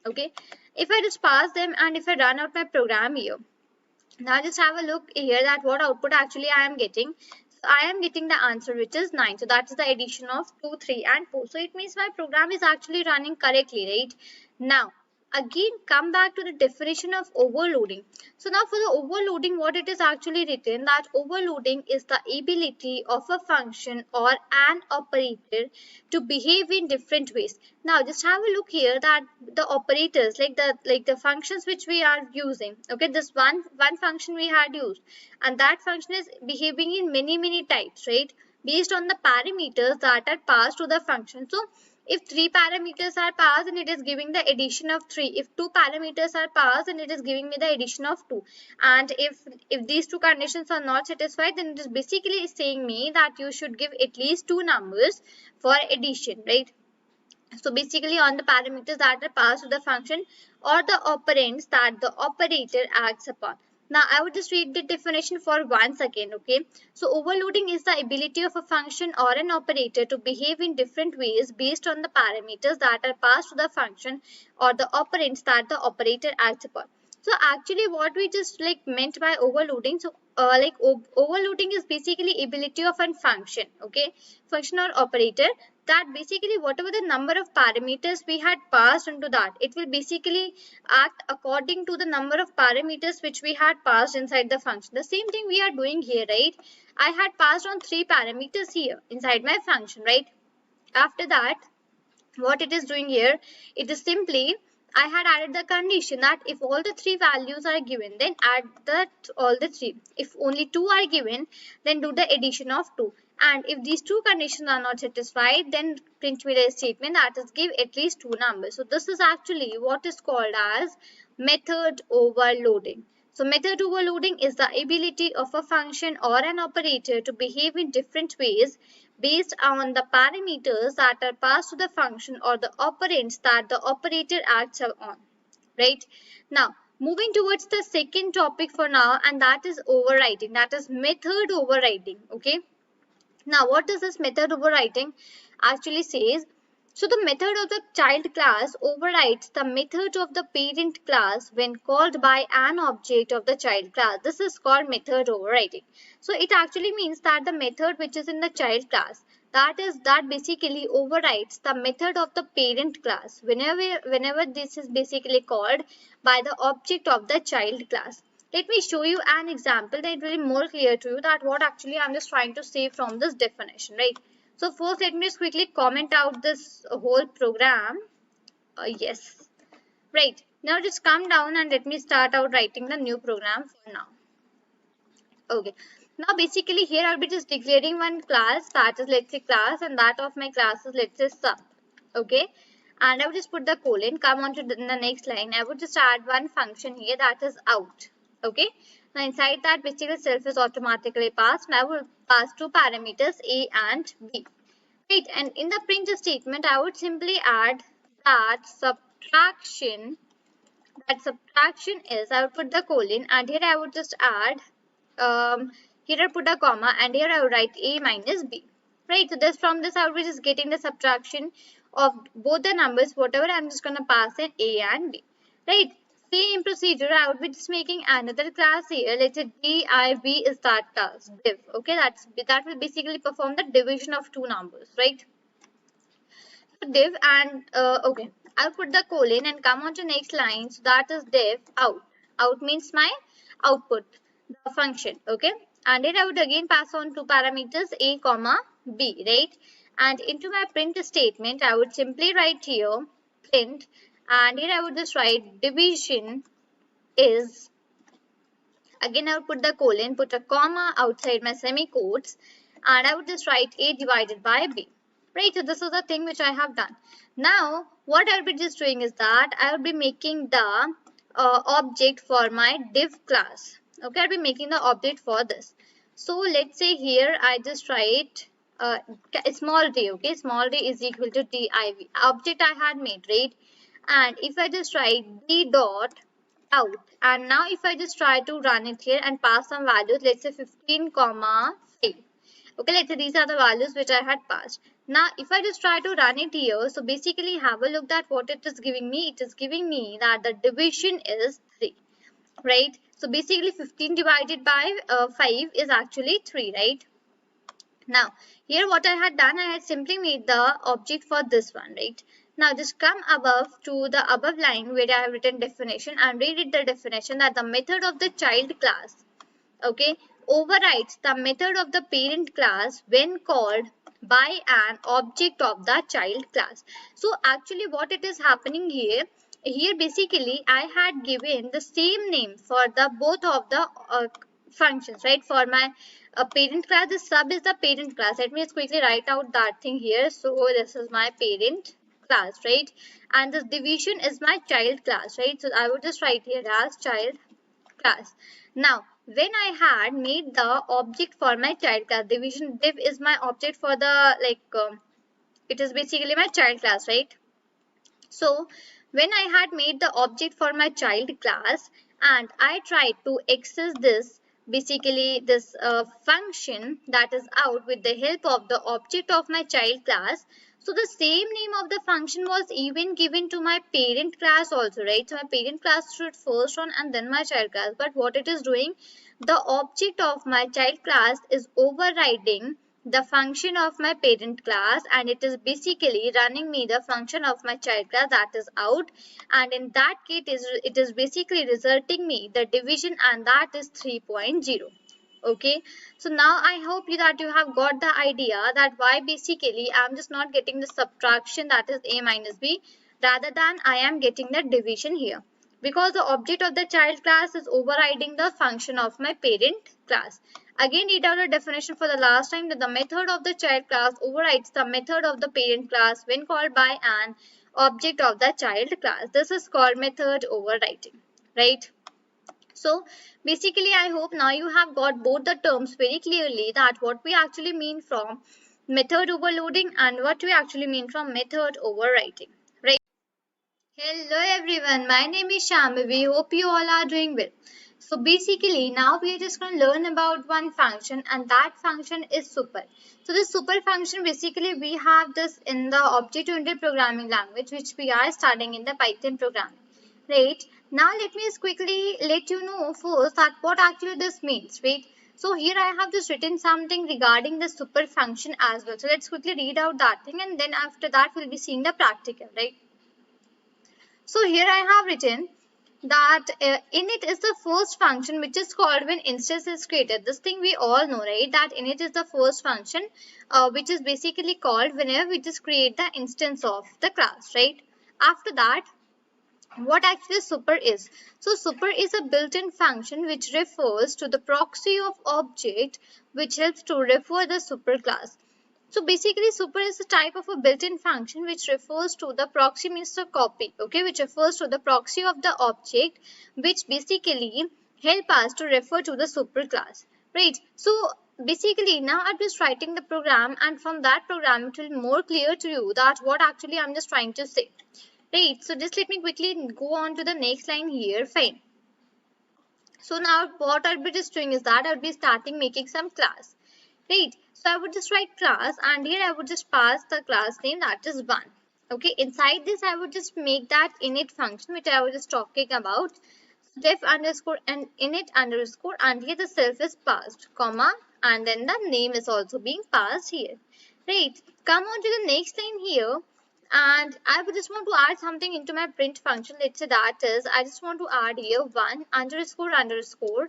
S1: Okay. If I just pass them and if I run out my program here, now just have a look here that what output actually I am getting. So I am getting the answer which is 9. So that is the addition of 2, 3 and 4. So it means my program is actually running correctly, right? Now again come back to the definition of overloading. So now for the overloading, what it is actually written, that overloading is the ability of a function or an operator to behave in different ways. Now just have a look here that the operators, like the functions which we are using, okay, this one function we had used, and that function is behaving in many types, right, based on the parameters that are passed to the function. So if 3 parameters are passed, and it is giving the addition of 3. If 2 parameters are passed, and it is giving me the addition of 2. And if these two conditions are not satisfied, then it is basically saying me that you should give at least 2 numbers for addition, right? So basically on the parameters that are passed to the function or the operands that the operator acts upon. Now I would just read the definition for once again, okay? So overloading is the ability of a function or an operator to behave in different ways based on the parameters that are passed to the function or the operands that the operator acts upon. So actually what we just meant by overloading, so overloading is basically ability of a function, okay, function or operator, that basically whatever the number of parameters we had passed into that, it will basically act according to the number of parameters which we had passed inside the function. The same thing we are doing here, right? I had passed on 3 parameters here inside my function, right? After that, what it is doing here, it is simply I had added the condition that if all the 3 values are given, then add that all the 3. If only 2 are given, then do the addition of 2. And if these 2 conditions are not satisfied, then print me the statement that is give at least 2 numbers. So this is actually what is called as method overloading. So method overloading is the ability of a function or an operator to behave in different ways based on the parameters that are passed to the function or the operands that the operator acts on, right? Now moving towards the second topic for now, and that is overriding, that is method overriding, okay? Now what does this method overriding actually says? So the method of the child class overrides the method of the parent class when called by an object of the child class. This is called method overriding. So it actually means that the method which is in the child class, that basically overrides the method of the parent class whenever this is basically called by the object of the child class. Let me show you an example that will be more clear to you that what actually I'm just trying to say from this definition, right? So first let me just quickly comment out this whole program. Yes, right. Now just come down and let me start out writing the new program for now. Okay. Now basically here I'll be just declaring one class, that is let's say class, and that of my class is let's say sub. Okay. And I would just put the colon, come on to the next line. I would just add one function here, that is out. Okay. Now inside that basically self is automatically passed, and I will pass 2 parameters a and b. Right. And in the print statement I would simply add that subtraction is, I would put the colon, and here I would just add here I put a comma, and here I would write a minus b. Right. So this from this I would be just getting the subtraction of both the numbers, whatever I'm just gonna pass in a and b. Right. Same procedure, I would be just making another class here. Let's say div is that class, div. Okay, that will basically perform the division of 2 numbers, right? So div and okay, I'll put the colon and come on to next line. So that is div out. Out means my output, the function. Okay, and then I would again pass on 2 parameters a comma b, right? And into my print statement I would simply write here print, and here I would just write division is, again I would put the colon, put a comma outside my semi-quotes, and I would just write a divided by b. Right, so this is the thing which I have done. Now what I'll be just doing is that I will be making the object for my div class. Okay, I'll be making the object for this. So let's say here I just write small d. Okay, small d is equal to div object I had made, right? And if I just write d dot out, and now if I just try to run it here and pass some values, let's say 15 comma 5. Okay, let's say these are the values which I had passed. Now if I just try to run it here, so basically have a look at what it is giving me. It is giving me that the division is 3, right? So basically 15 divided by 5 is actually 3, right? Now here what I had done, I had simply made the object for this one, right? Now just come above to the above line where I have written definition and read it the definition that the method of the child class, okay, overrides the method of the parent class when called by an object of the child class. So actually what it is happening here, basically I had given the same name for the both of the functions, right? For my parent class, the sub is the parent class. Let me just quickly write out that thing here. So this is my parent class, right? And this division is my child class, right? So I would just write here as child class. Now when I had made the object for my child class, division div is my object for the it is basically my child class, right? So when I had made the object for my child class and I tried to access this, basically this function that is out with the help of the object of my child class, so the same name of the function was even given to my parent class also, right? So my parent class should first run and then my child class. But what it is doing, the object of my child class is overriding the function of my parent class, and it is basically running me the function of my child class that is out, and in that case it is basically resulting me the division, and that is 3.0. Okay, so now I hope that you have got the idea that why basically I am just not getting the subtraction, that is a minus b, rather than I am getting the division here, because the object of the child class is overriding the function of my parent class. Again, read out the definition for the last time, that the method of the child class overrides the method of the parent class when called by an object of the child class. This is called method overriding, right? So basically I hope now you have got both the terms very clearly, that what we actually mean from method overloading and what we actually mean from method overriding, right? Hello everyone, my name is Shambhavi. Hope you all are doing well. So basically now we are just going to learn about one function, and that function is super. So this super function, basically we have this in the object-oriented programming language which we are studying in the Python programming, right? Now let me just quickly let you know first that what actually this means, right? So here I have just written something regarding the super function as well. So let's quickly read out that thing, and then after that we'll be seeing the practical, right? So here I have written that init is the first function which is called when instance is created. This thing we all know, right? That init is the first function which is basically called whenever we just create the instance of the class, right? After that, what actually super is? So super is a built-in function which refers to the proxy of object which helps to refer the super class. So basically super is a type of a built-in function which refers to the proxy, means the copy, okay, which refers to the proxy of the object which basically help us to refer to the super class, right? So basically now I'm just writing the program, and from that program it will be more clear to you that what actually I'm just trying to say, right? So just let me quickly go on to the next line here. Fine. So now what I'll be just doing is that I'll be starting making some class, right? So I would just write class, and here I would just pass the class name, that is 1. Okay, inside this I would just make that init function which I was just talking about, def underscore and init underscore, and here the self is passed, comma, and then the name is also being passed here, right? Come on to the next line here, and I would just want to add something into my print function. Let's say that is, I just want to add here 1 underscore underscore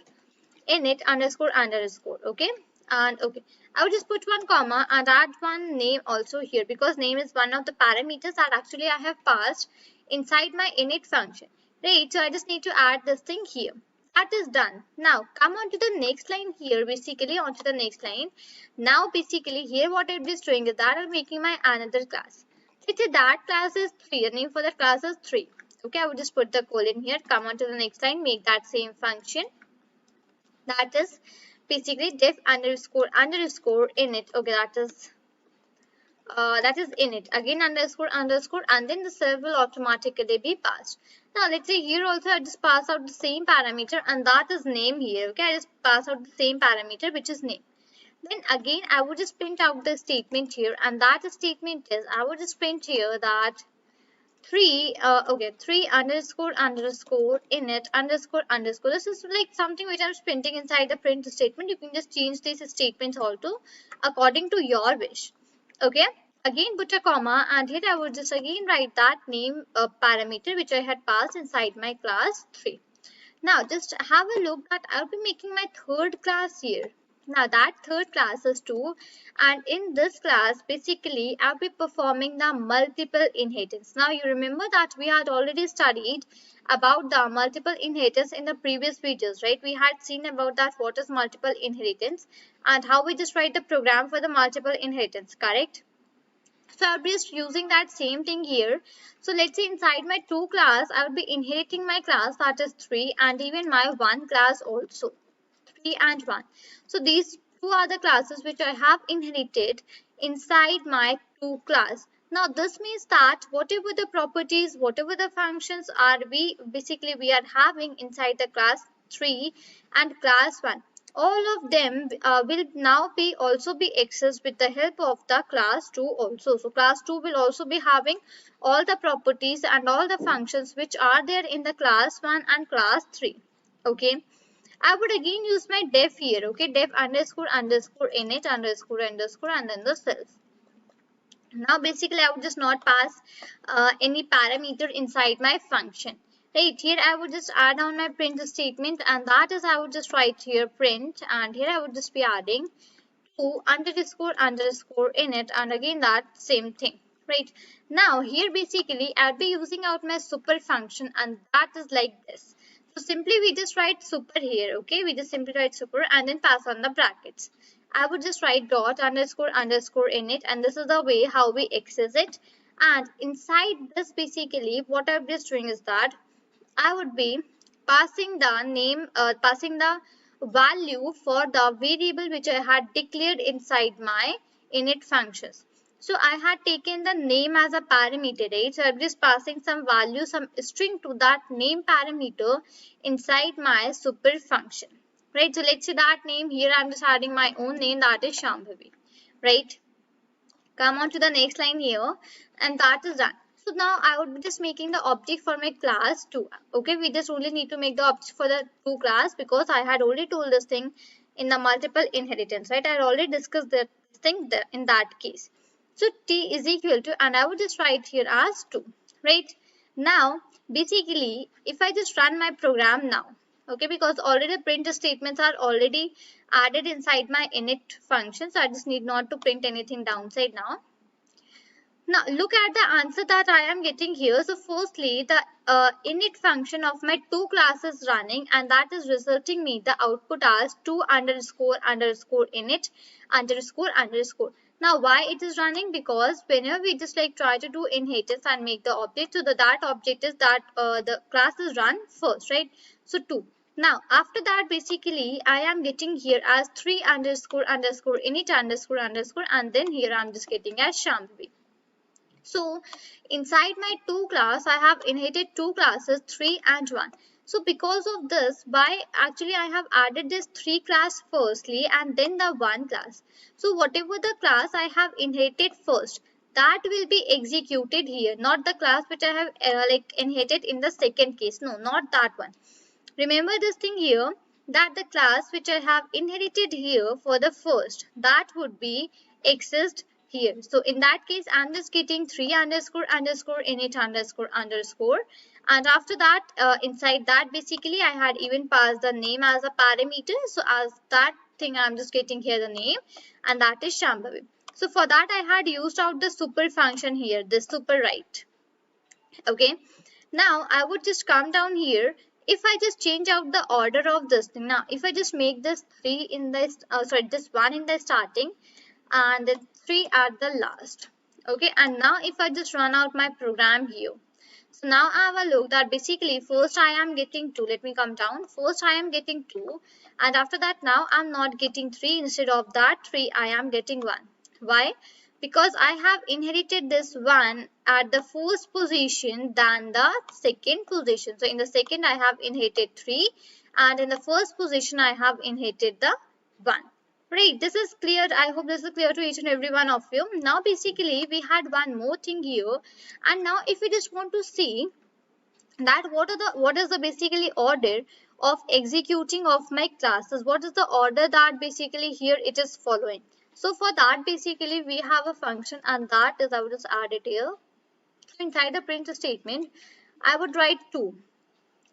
S1: init underscore underscore, okay? And okay, I would just put one comma and add one name also here, because name is one of the parameters that actually I have passed inside my init function, right? So I just need to add this thing here. That is done. Now come on to the next line here, basically onto the next line. Now basically here what I'll be doing is that I'm making my another class. Let's say that class is 3, the name for that class is 3. Okay, I would just put the colon here, come on to the next line, make that same function. That is basically def underscore underscore init. Okay, that is init, again underscore underscore, and then the self will automatically be passed. Now let's say here also I just pass out the same parameter, and that is name here. Okay, I just pass out the same parameter, which is name. Then again I would just print out the statement here, and that statement is, I would just print here that 3 underscore underscore init underscore underscore. This is like something which I'm printing inside the print statement. You can just change these statements also according to your wish. Okay, again put a comma, and here I would just again write that name parameter which I had passed inside my class 3. Now just have a look that I'll be making my third class here. Now that third class is 2, and in this class basically I'll be performing the multiple inheritance. Now you remember that we had already studied about the multiple inheritance in the previous videos, right? We had seen about that, what is multiple inheritance and how we just write the program for the multiple inheritance, correct? So I'll be just using that same thing here. So let's say inside my 2 class, I'll be inheriting my class, that is 3, and even my 1 class also, 3 and 1. So these 2 are the classes which I have inherited inside my 2 class. Now this means that whatever the properties, whatever the functions are we are having inside the class 3 and class 1, all of them will now be also be accessed with the help of the class 2 also. So class 2 will also be having all the properties and all the functions which are there in the class 1 and class 3. Okay, I would again use my def here. Okay, def underscore underscore init underscore underscore, and then the self. Now basically I would just not pass any parameter inside my function. Right, here I would just add on my print statement, and that is I would just write here print, and here I would just be adding 2 underscore underscore init, and again that same thing. Right, now here basically I'll be using out my super function, and that is like this. So simply we just write super here. Okay, we just simply write super and then pass on the brackets. I would just write dot underscore underscore init, and this is the way how we access it. And inside this basically what I'm just doing is that I would be passing the name, passing the value for the variable which I had declared inside my init functions. So I had taken the name as a parameter, right? So I'm just passing some value, some string to that name parameter inside my super function, right? So let's say that name here, I'm just adding my own name, that is Shambhavi, right? Come on to the next line here, and that is done. So now I would be just making the object for my class 2. Okay, we just only need to make the object for the 2 class, because I had already told this thing in the multiple inheritance, right? I had already discussed that thing in that case. So t is equal to, and I would just write here as 2, right? Now basically if I just run my program now, okay, because already print statements are already added inside my init function, so I just need not to print anything downside now. Now look at the answer that I am getting here. So firstly, the init function of my 2 classes running, and that is resulting me the output as 2 underscore underscore init underscore underscore. Now why it is running? Because whenever we just like try to do inheritance and make the object, so that object is that the class is run first, right? So 2. Now after that basically I am getting here as 3 underscore underscore init underscore underscore, and then here I am just getting as Shambhavi. So inside my 2 class, I have inherited 2 classes, 3 and 1. So because of this, why actually I have added this 3 class firstly and then the 1 class. So whatever the class I have inherited first, that will be executed here, not the class which I have inherited in the second case. No, not that one. Remember this thing here, that the class which I have inherited here for the first, that would be accessed here. So in that case, I'm just getting 3 underscore underscore init underscore underscore, and after that inside that basically I had even passed the name as a parameter. So as that thing I'm just getting here the name, and that is Shambhavi. So for that I had used out the super function here, this super right. Okay, now I would just come down here. If I just change out the order of this thing, now if I just make this 3 in this this 1 in the starting and then 3 at the last. Okay, and now if I just run out my program here, So now I have a look that basically first I am getting 2. Let me come down. First I am getting 2, and after that now I'm not getting 3. Instead of that 3 I am getting 1. Why? Because I have inherited this 1 at the first position than the second position. So in the second I have inherited 3, and in the first position I have inherited the 1. Right, this is clear. I hope this is clear to each and every one of you. Now basically we had one more thing here, and now if we just want to see that what is the basically order of executing of my classes, what is the order that basically here it is following. So for that basically we have a function, and that is I will just add it here. So inside the print statement I would write 2.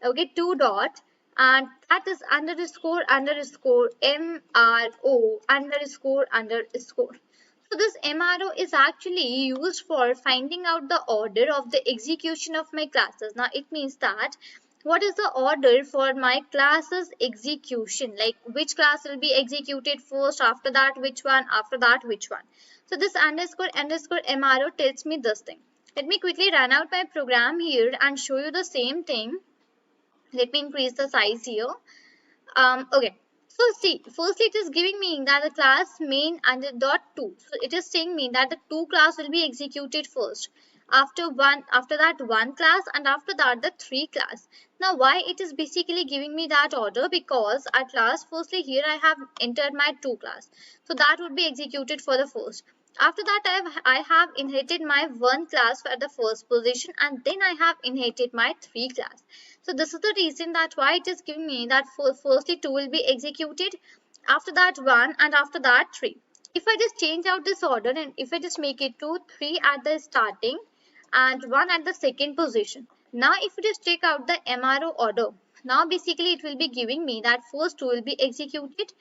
S1: Okay, 2 dot, and that is underscore underscore MRO underscore underscore. So this MRO is actually used for finding out the order of the execution of my classes. Now it means that what is the order for my classes execution, like which class will be executed first, after that which one, after that which one. So this underscore underscore MRO tells me this thing. Let me quickly run out my program here and show you the same thing. Let me increase the size here. Okay, so see, firstly it is giving me that the class main under dot 2. So it is saying me that the 2 class will be executed first, after that 1 class, and after that the 3 class. Now why it is basically giving me that order? Because at last firstly here I have entered my 2 class, so that would be executed for the first. After that I have inherited my 1 class at the first position, and then I have inherited my 3 class. So this is the reason that why it is giving me that firstly 2 will be executed, after that 1, and after that 3. If I just change out this order, and if I just make it 2, 3 at the starting and 1 at the second position. Now if you just take out the MRO order, now basically it will be giving me that first 2 will be executed,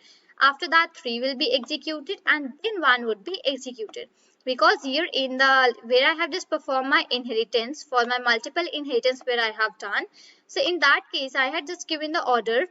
S1: after that 3 will be executed, and then 1 would be executed. Because here in the where I have just performed my inheritance for my multiple inheritance where I have done, so in that case I had just given the order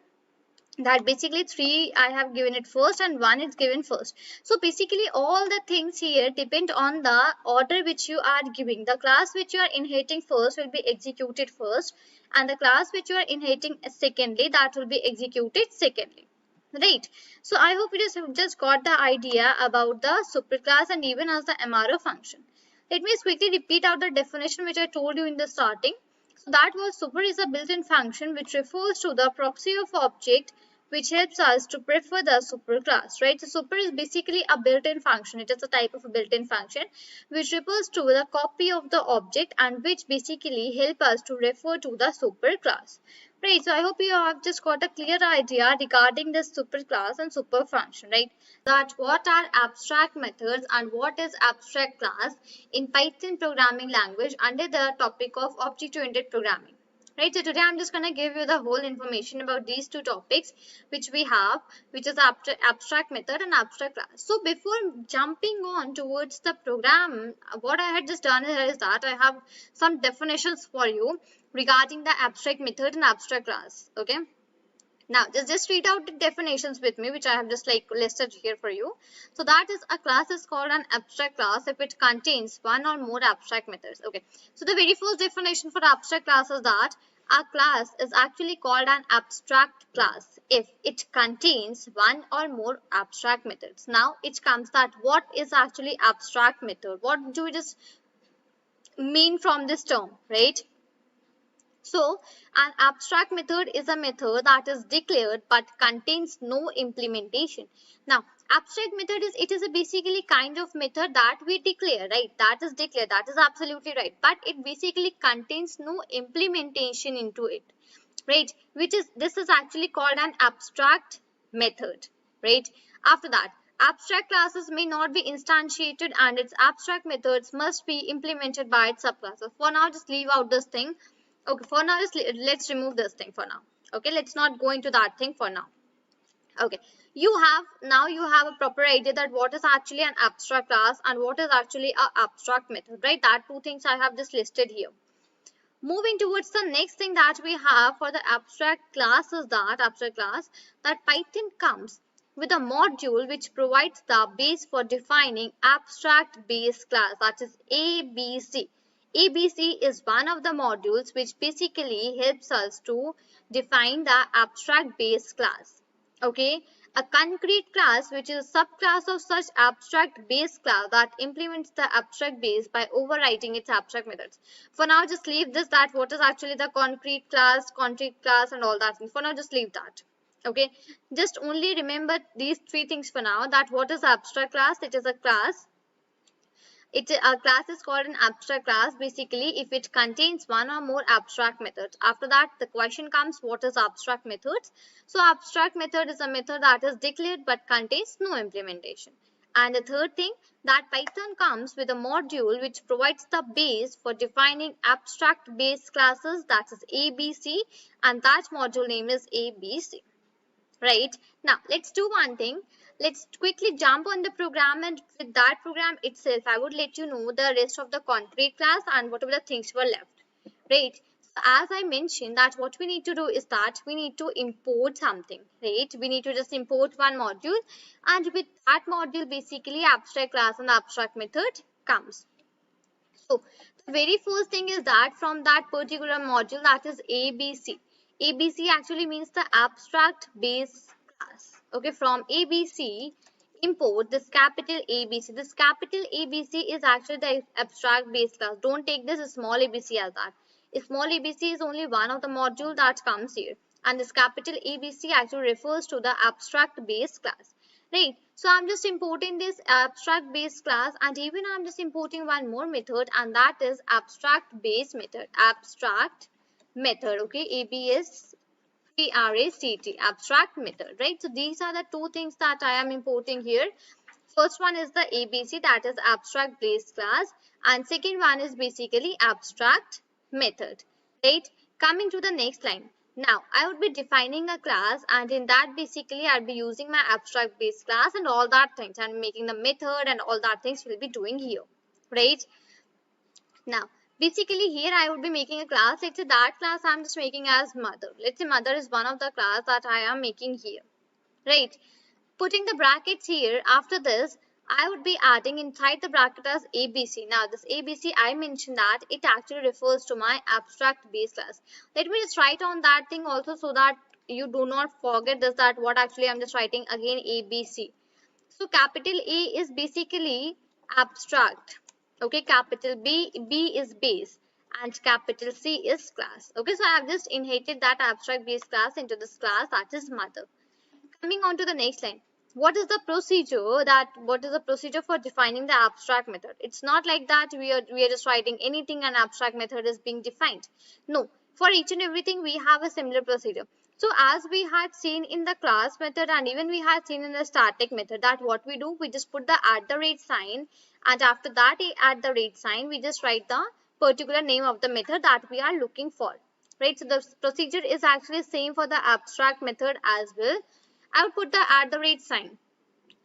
S1: that basically 3 I have given it first and 1 is given first. So basically all the things here depend on the order which you are giving. The class which you are inheriting first will be executed first, and the class which you are inheriting secondly, that will be executed secondly. Right. So I hope you just got the idea about the superclass and even as the MRO function. Let me quickly repeat out the definition which I told you in the starting. So that was super is a built-in function which refers to the proxy of object which helps us to prefer the superclass, right? So super is basically a built-in function. It is a type of a built-in function which refers to the copy of the object and which basically help us to refer to the superclass. Right, so I hope you have just got a clear idea regarding this superclass and super function, right? That what are abstract methods and what is abstract class in Python programming language under the topic of object-oriented programming. Right, so today I'm just going to give you the whole information about these two topics which we have, which is abstract method and abstract class. So before jumping on towards the program, what I had just done here is that I have some definitions for you regarding the abstract method and abstract class. Okay. Now, just read out the definitions with me, which I have just like listed here for you. So that is a class is called an abstract class if it contains one or more abstract methods. Okay. So the very first definition for abstract class is that a class is actually called an abstract class if it contains one or more abstract methods. Now, it comes that what is actually abstract method? What do we just mean from this term, right? So, an abstract method is a method that is declared but contains no implementation. Now, abstract method is a basically kind of method that we declare, right? That is declared. That is absolutely right. But it basically contains no implementation into it, right? This is actually called an abstract method, right? After that, abstract classes may not be instantiated and its abstract methods must be implemented by its subclasses. For now, just leave out this thing. Okay, for now, let's remove this thing for now. Okay, let's not go into that thing for now. Okay, you have a proper idea that what is actually an abstract class and what is actually an abstract method, right? That two things I have just listed here. Moving towards the next thing that we have for the abstract class is that Python comes with a module which provides the base for defining abstract base class, that is ABC. ABC is one of the modules which basically helps us to define the abstract base class. Okay, a concrete class which is a subclass of such abstract base class that implements the abstract base by overriding its abstract methods. For now, just leave this, that what is actually the concrete class and all that. For now, just leave that. Okay, just only remember these three things for now, that what is abstract class? It is a class. A class is called an abstract class basically if it contains one or more abstract methods. After that, the question comes, what is abstract methods? So abstract method is a method that is declared but contains no implementation. And the third thing, that Python comes with a module which provides the base for defining abstract base classes, that is ABC, and that module name is ABC. Right, now let's do one thing. Let's quickly jump on the program, and with that program itself I would let you know the rest of the concrete class and whatever the things were left. Right, so as I mentioned, that what we need to do is that we need to import something. Right, we need to just import one module, and with that module basically abstract class and abstract method comes. So the very first thing is that from that particular module, that is ABC. ABC actually means the abstract base class. Okay, from ABC, import this capital ABC. This capital ABC is actually the abstract base class. Don't take this small ABC as that. Small ABC is only one of the module that comes here. And this capital ABC actually refers to the abstract base class. Right, so I'm just importing this abstract base class, and even I'm just importing one more method, and that is abstract base method. Abstract method, okay, ABSTRACT, abstract method, right? So these are the two things that I am importing here. First one is the ABC, that is abstract base class, and second one is basically abstract method, right? Coming to the next line. Now, I would be defining a class, and in that basically I'll be using my abstract base class and all that things, and making the method and all that things we'll be doing here, right? Now, basically here I would be making a class. Let's say that class I'm just making as mother. Let's say mother is one of the class that I am making here, right? Putting the brackets here, after this I would be adding inside the bracket as ABC. Now this ABC, I mentioned that it actually refers to my abstract base class. Let me just write on that thing also, so that you do not forget this, that what actually I'm just writing again ABC. So capital A is basically abstract. Okay, capital B is base, and capital C is class. Okay, so I have just inherited that abstract base class into this class, that is mother. Coming on to the next line. What is the procedure for defining the abstract method? It's not like that we are just writing anything and abstract method is being defined. No, for each and everything we have a similar procedure. So as we had seen in the class method, and even we had seen in the static method, that what we do, we just put the @ sign, and after that @ sign we just write the particular name of the method that we are looking for, right? So the procedure is actually same for the abstract method as well. I would put the @ sign,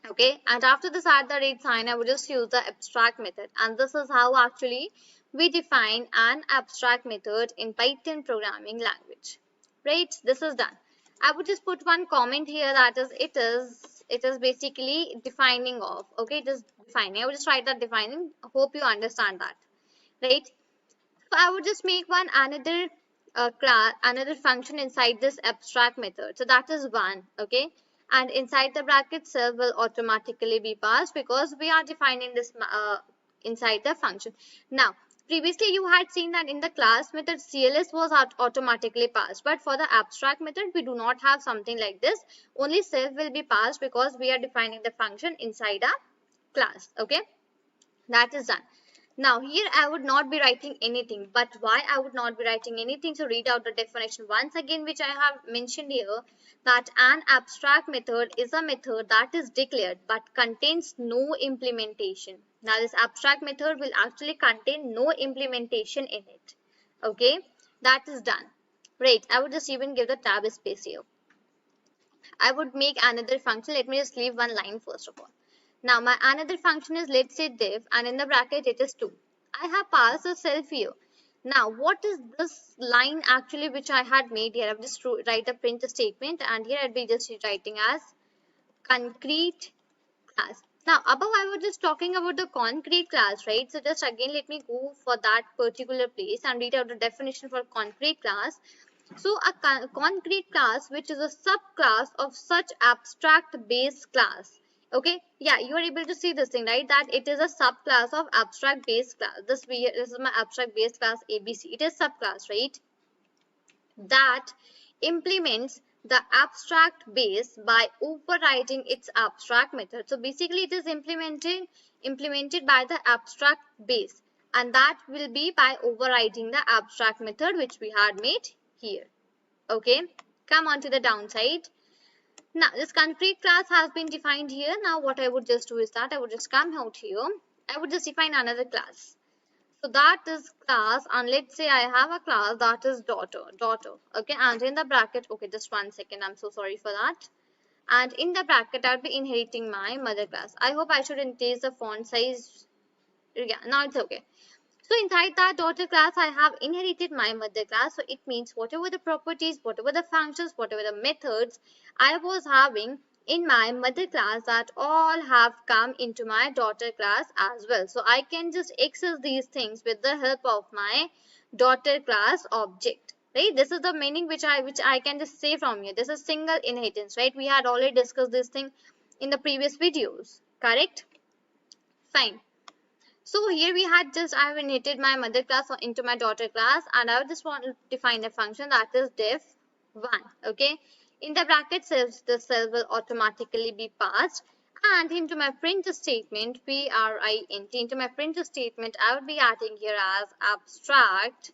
S1: okay, and after this @ sign I would just use the abstract method, and this is how actually we define an abstract method in Python programming language, right? This is done. I would just put one comment here, that is it is basically defining of, okay, it is defining. I would just write that defining. Hope you understand that, right? So I would just make another class, another function inside this abstract method. So that is one, okay, and inside the bracket itself will automatically be passed because we are defining this inside the function. Now, previously you had seen that in the class method CLS was automatically passed, but for the abstract method we do not have something like this. Only self will be passed because we are defining the function inside a class. Okay, that is done. Now here I would not be writing anything, but why I would not be writing anything? So read out the definition once again, which I have mentioned here, that an abstract method is a method that is declared but contains no implementation. Now this abstract method will actually contain no implementation in it. Okay, that is done. Right, I would just even give the tab space here. I would make another function. Let me just leave one line first of all. Now my another function is, let's say div, and in the bracket it is 2. I have passed a self here. Now what is this line actually which I had made here? I've just write a print statement, and here I'll be just writing as concrete class. Now, above I was just talking about the concrete class, right? So just again, let me go for that particular place and read out the definition for concrete class. So a concrete class, which is a subclass of such abstract base class. Okay, yeah, you are able to see this thing, right? That it is a subclass of abstract base class. This is my abstract base class ABC. It is subclass, right? That implements the abstract base by overriding its abstract method. So basically it is implemented by the abstract base, and that will be by overriding the abstract method which we had made here. Okay, come on to the downside. Now this concrete class has been defined here. Now what I would just do is that I would just come out here. I would just define another class. So that is class, and let's say I have a class that is daughter, okay, and in the bracket, okay, just 1 second, I'm so sorry for that. And in the bracket, I'll be inheriting my mother class. I hope I should increase the font size. Yeah, now it's okay. So inside that daughter class, I have inherited my mother class. So it means whatever the properties, whatever the functions, whatever the methods I was having in my mother class, that all have come into my daughter class as well. So I can just access these things with the help of my daughter class object. Right? This is the meaning which I can just say from here. This is single inheritance, right? We had already discussed this thing in the previous videos. Correct? Fine. So here we had just, I have inherited my mother class into my daughter class, and I just want to define a function that is def1. Okay. In the bracket cells, the cell will automatically be passed, and into my print statement, print, into my print statement, I would be adding here as abstract,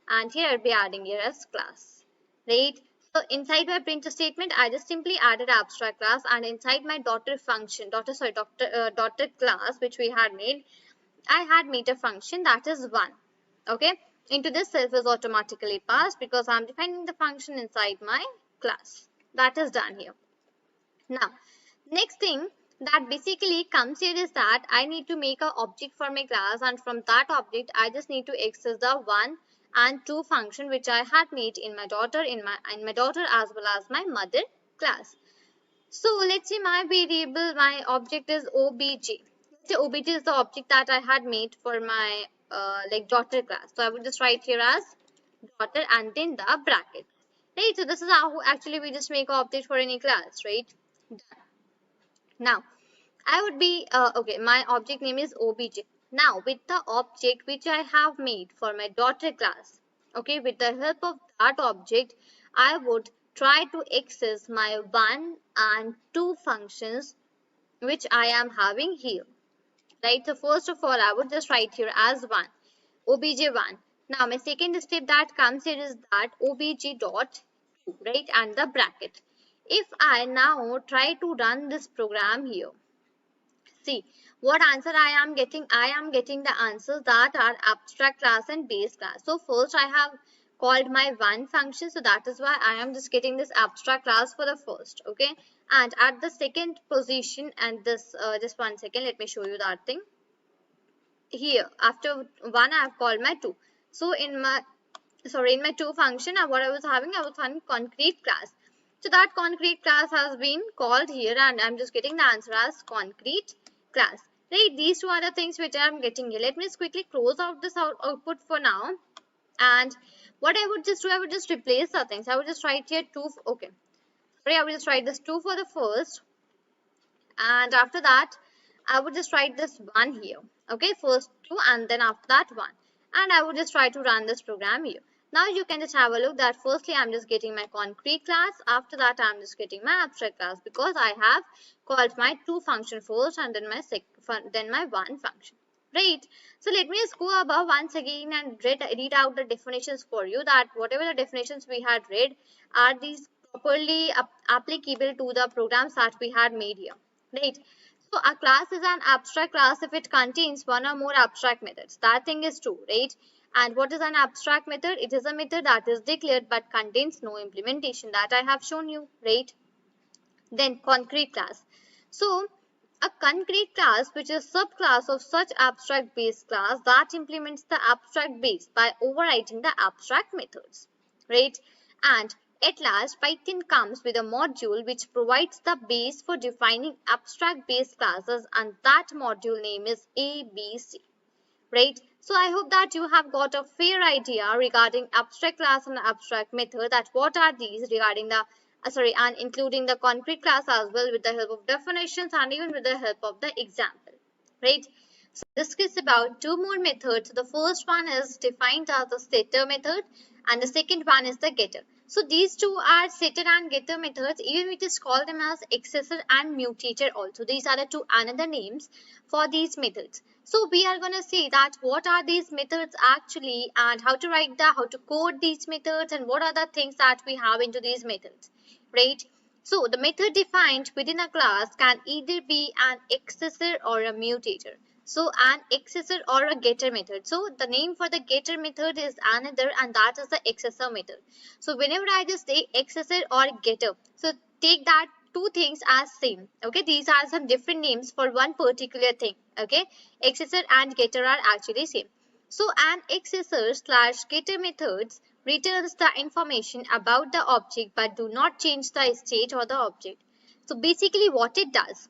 S1: and here I'll be adding here as class. Right. So inside my print statement, I just simply added abstract class, and inside my daughter function, daughter class, which we had made, I had made a function that is 1. Okay. Into this self is automatically passed because I'm defining the function inside my class. That is done here. Now, next thing that basically comes here is that I need to make an object for my class, and from that object I just need to access the 1 and 2 function which I had made in my daughter as well as my mother class. So let's say my object is obj. So obj is the object that I had made for my daughter class. So I would just write here as daughter and then the bracket. Right. So this is how actually we just make an object for any class, right? Done. Now I would be okay. My object name is obj. Now with the object which I have made for my daughter class, okay, with the help of that object, I would try to access my 1 and 2 functions which I am having here. Right, so first of all I would just write here as 1, obj1. Now my second step that comes here is that obj dot 2, right, and the bracket. If I now try to run this program here, see what answer I am getting. I am getting the answers that are abstract class and base class. So first I have called my 1 function, so that is why I am just getting this abstract class for the first. Okay, and at the second position, and this just 1 second, let me show you that thing here. After 1 I have called my 2. So in my 2 function, what I was having concrete class. So that concrete class has been called here, and I'm just getting the answer as concrete class. Right, these two are the things which I'm getting here. Let me just quickly close out this output for now. And what I would just do, I would just replace the things. I would just write here 2. Okay, sorry, I will just write this 2 for the first, and after that I would just write this 1 here. Okay, first 2 and then after that 1, and I would just try to run this program here. Now you can just have a look that firstly I'm just getting my concrete class, after that I'm just getting my abstract class because I have called my 2 function first and then my 1 function. Right. So let me just go above once again and read out the definitions for you, that whatever the definitions we had read are these properly applicable to the programs that we had made here. Right. So a class is an abstract class if it contains 1 or more abstract methods. That thing is true, right? And what is an abstract method? It is a method that is declared but contains no implementation. That I have shown you, right? Then concrete class. So a concrete class, which is subclass of such abstract base class that implements the abstract base by overriding the abstract methods, right? And At last, Python comes with a module which provides the base for defining abstract base classes, and that module name is ABC. Right? So I hope that you have got a fair idea regarding abstract class and abstract method, that what are these regarding the and including the concrete class as well, with the help of definitions and even with the help of the example. Right? So discuss about two more methods. The first one is defined as the setter method and the second one is the getter. So these two are setter and getter methods. Even we just call them as accessor and mutator also. These are the two another names for these methods. So we are going to see that what are these methods actually, and how to write how to code these methods, and what are the things that we have into these methods, right? So the method defined within a class can either be an accessor or a mutator. So an accessor or a getter method. So the name for the getter method is another, and that is the accessor method. So whenever I just say accessor or getter, so take that two things as same. Okay, these are some different names for one particular thing. Okay, accessor and getter are actually same. So an accessor slash getter methods returns the information about the object but do not change the state of the object. So basically what it does,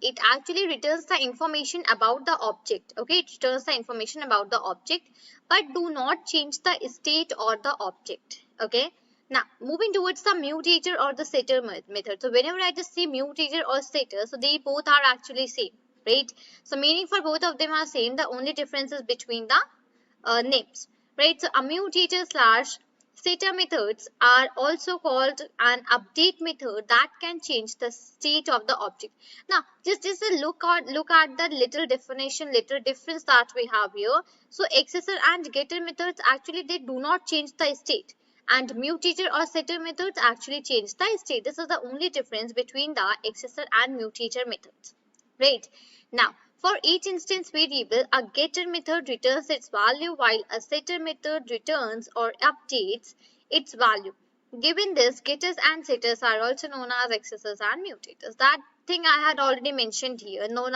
S1: it actually returns the information about the object. Okay, it returns the information about the object but do not change the state or the object. Okay, now moving towards the mutator or the setter method. So whenever I just say mutator or setter, so they both are actually same, right? So meaning for both of them are same, the only difference is between the names, right? So a mutator slash setter methods are also called an update method that can change the state of the object. Now just a look at the little definition, little difference that we have here. So accessor and getter methods actually they do not change the state, and mutator or setter methods actually change the state. This is the only difference between the accessor and mutator methods, right? Now for each instance variable, a getter method returns its value while a setter method returns or updates its value. Given this, getters and setters are also known as accessors and mutators. That thing I had already mentioned here. No,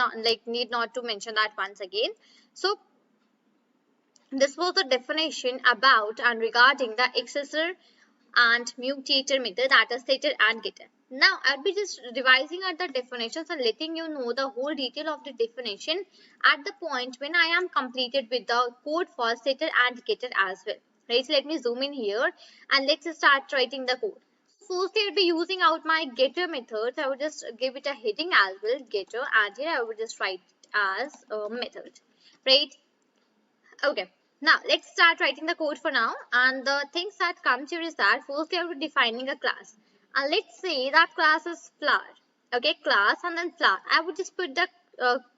S1: need not to mention that once again. So this was the definition about and regarding the accessor and mutator method, that is setter and getter. Now I'll be just revising at the definitions and letting you know the whole detail of the definition at the point when I am completed with the code for setter and getter as well. Right, so let me zoom in here and let's start writing the code. Firstly, I'll be using out my getter methods. I would just give it a heading as well, getter, and here I would just write as a method. Right. Okay, now let's start writing the code for now. And the things that comes here is that firstly I will be defining a class. And let's say that class is flower. Okay, class and then flower. I would just put the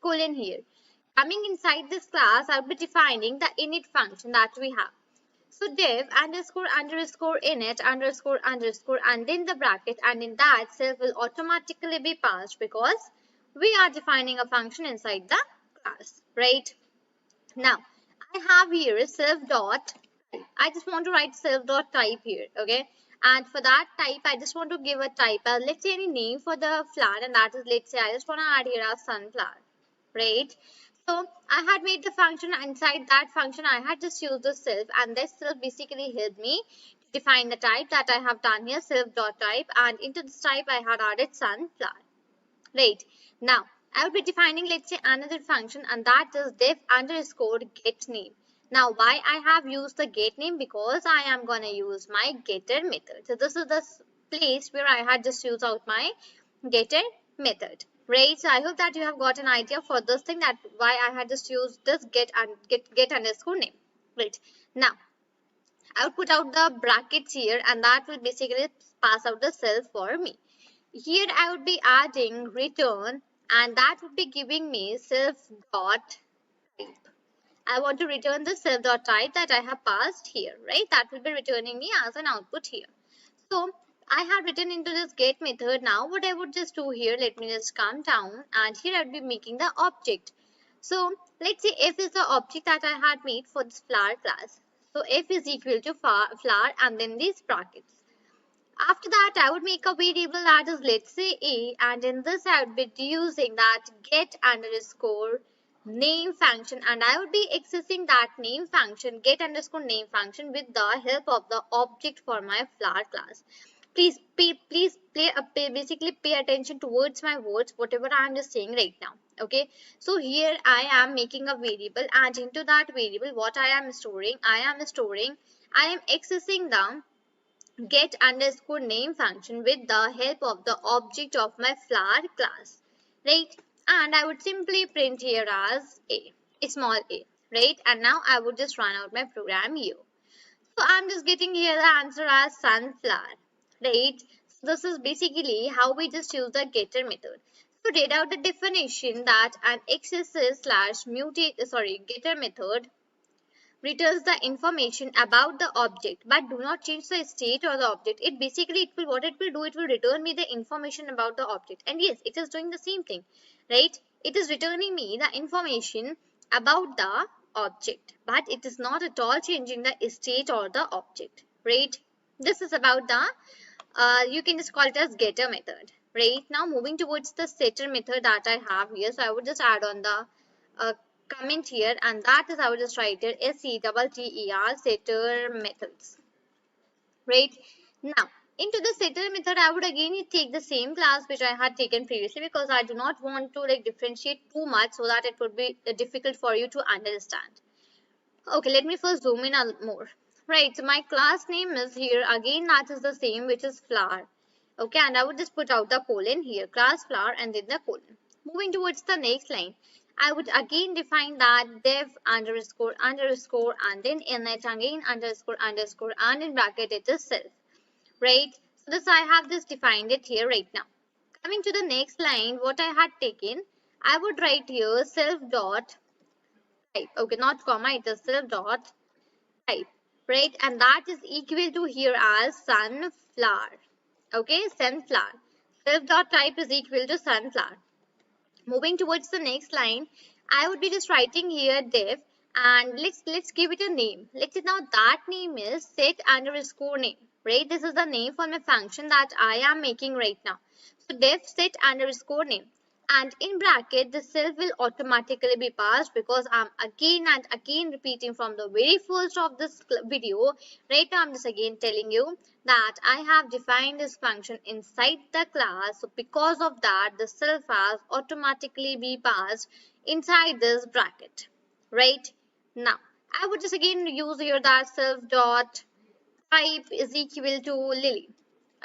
S1: colon here. Coming inside this class, I will be defining the init function that we have. So div underscore underscore init underscore underscore and then the bracket, and in that self will automatically be passed because we are defining a function inside the class, right? Now I have here self dot. I just want to write self dot type here, okay? And for that type, I just want to give a type. Let's say any name for the flower, and that is, let's say I just want to add here a sunflower, right? So I had made the function. Inside that function, I had just used the self, and this self basically helped me to define the type that I have done here, self dot type, and into this type I had added sunflower. Right, now I will be defining, let's say, another function, and that is div underscore get name. Now why I have used the get name? Because I am going to use my getter method. So this is the place where I had just used out my getter method. Right, so I hope that you have got an idea for this thing, that why I had just used this get underscore name. Right, now I will put out the brackets here, and that will basically pass out the self for me. Here I would be adding return, and that would be giving me self dot type. I want to return the self dot type that I have passed here, right? That will be returning me as an output here. So I have written into this get method. Now what I would just do here, let me just come down, and here I would be making the object. So let's say f is the object that I had made for this flower class. So f is equal to flower and then these brackets. After that, I would make a variable that is, let's say, a, and in this I would be using that get underscore name function, and I would be accessing that name function, get underscore name function, with the help of the object for my flower class. Basically pay attention towards my words, whatever I am just saying right now. Okay, so here I am making a variable, and into that variable what I am storing, I am accessing the get underscore name function with the help of the object of my flower class, right? And I would simply print here as a small a, right? And now I would just run out my program here. So I'm just getting here the answer as sunflower, right? So this is basically how we just use the getter method. So read out the definition that an XSS slash mutate, getter method returns the information about the object but do not change the state or the object. It basically, it will return me the information about the object. And yes, it is doing the same thing, right? It is returning me the information about the object, but it is not at all changing the state or the object, right? This is about the you can just call it as getter method, right? Now moving towards the setter method that I have here, so I would just add on the comment here, and that is, I would just write it SETTER setter methods, right? Now into the setter method, I would again take the same class which I had taken previously, because I do not want to like differentiate too much so that it would be difficult for you to understand. Okay, let me first zoom in a more. Right, so my class name is here again, that is the same, which is flower. Okay, and I would just put out the colon here, class flower, and then the colon. Moving towards the next line, I would again define that dev underscore underscore and then init again underscore underscore and in bracket it is self. Right, so this I have just defined it here right now. Coming to the next line, what I had taken, I would write here self dot type. Okay, not comma, it is self dot type, right? And that is equal to here as sunflower. Okay, sunflower. Self dot type is equal to sunflower. Moving towards the next line, I would be just writing here div, and let's give it a name. Let's say now that name is set underscore name, right? This is the name for my function that I am making right now. So div set underscore name, and in bracket the self will automatically be passed, because I'm again and again repeating from the very first of this video. Right now I'm just again telling you that I have defined this function inside the class, so because of that the self has automatically be passed inside this bracket, right? Now I would just again use here that self dot type is equal to Lily.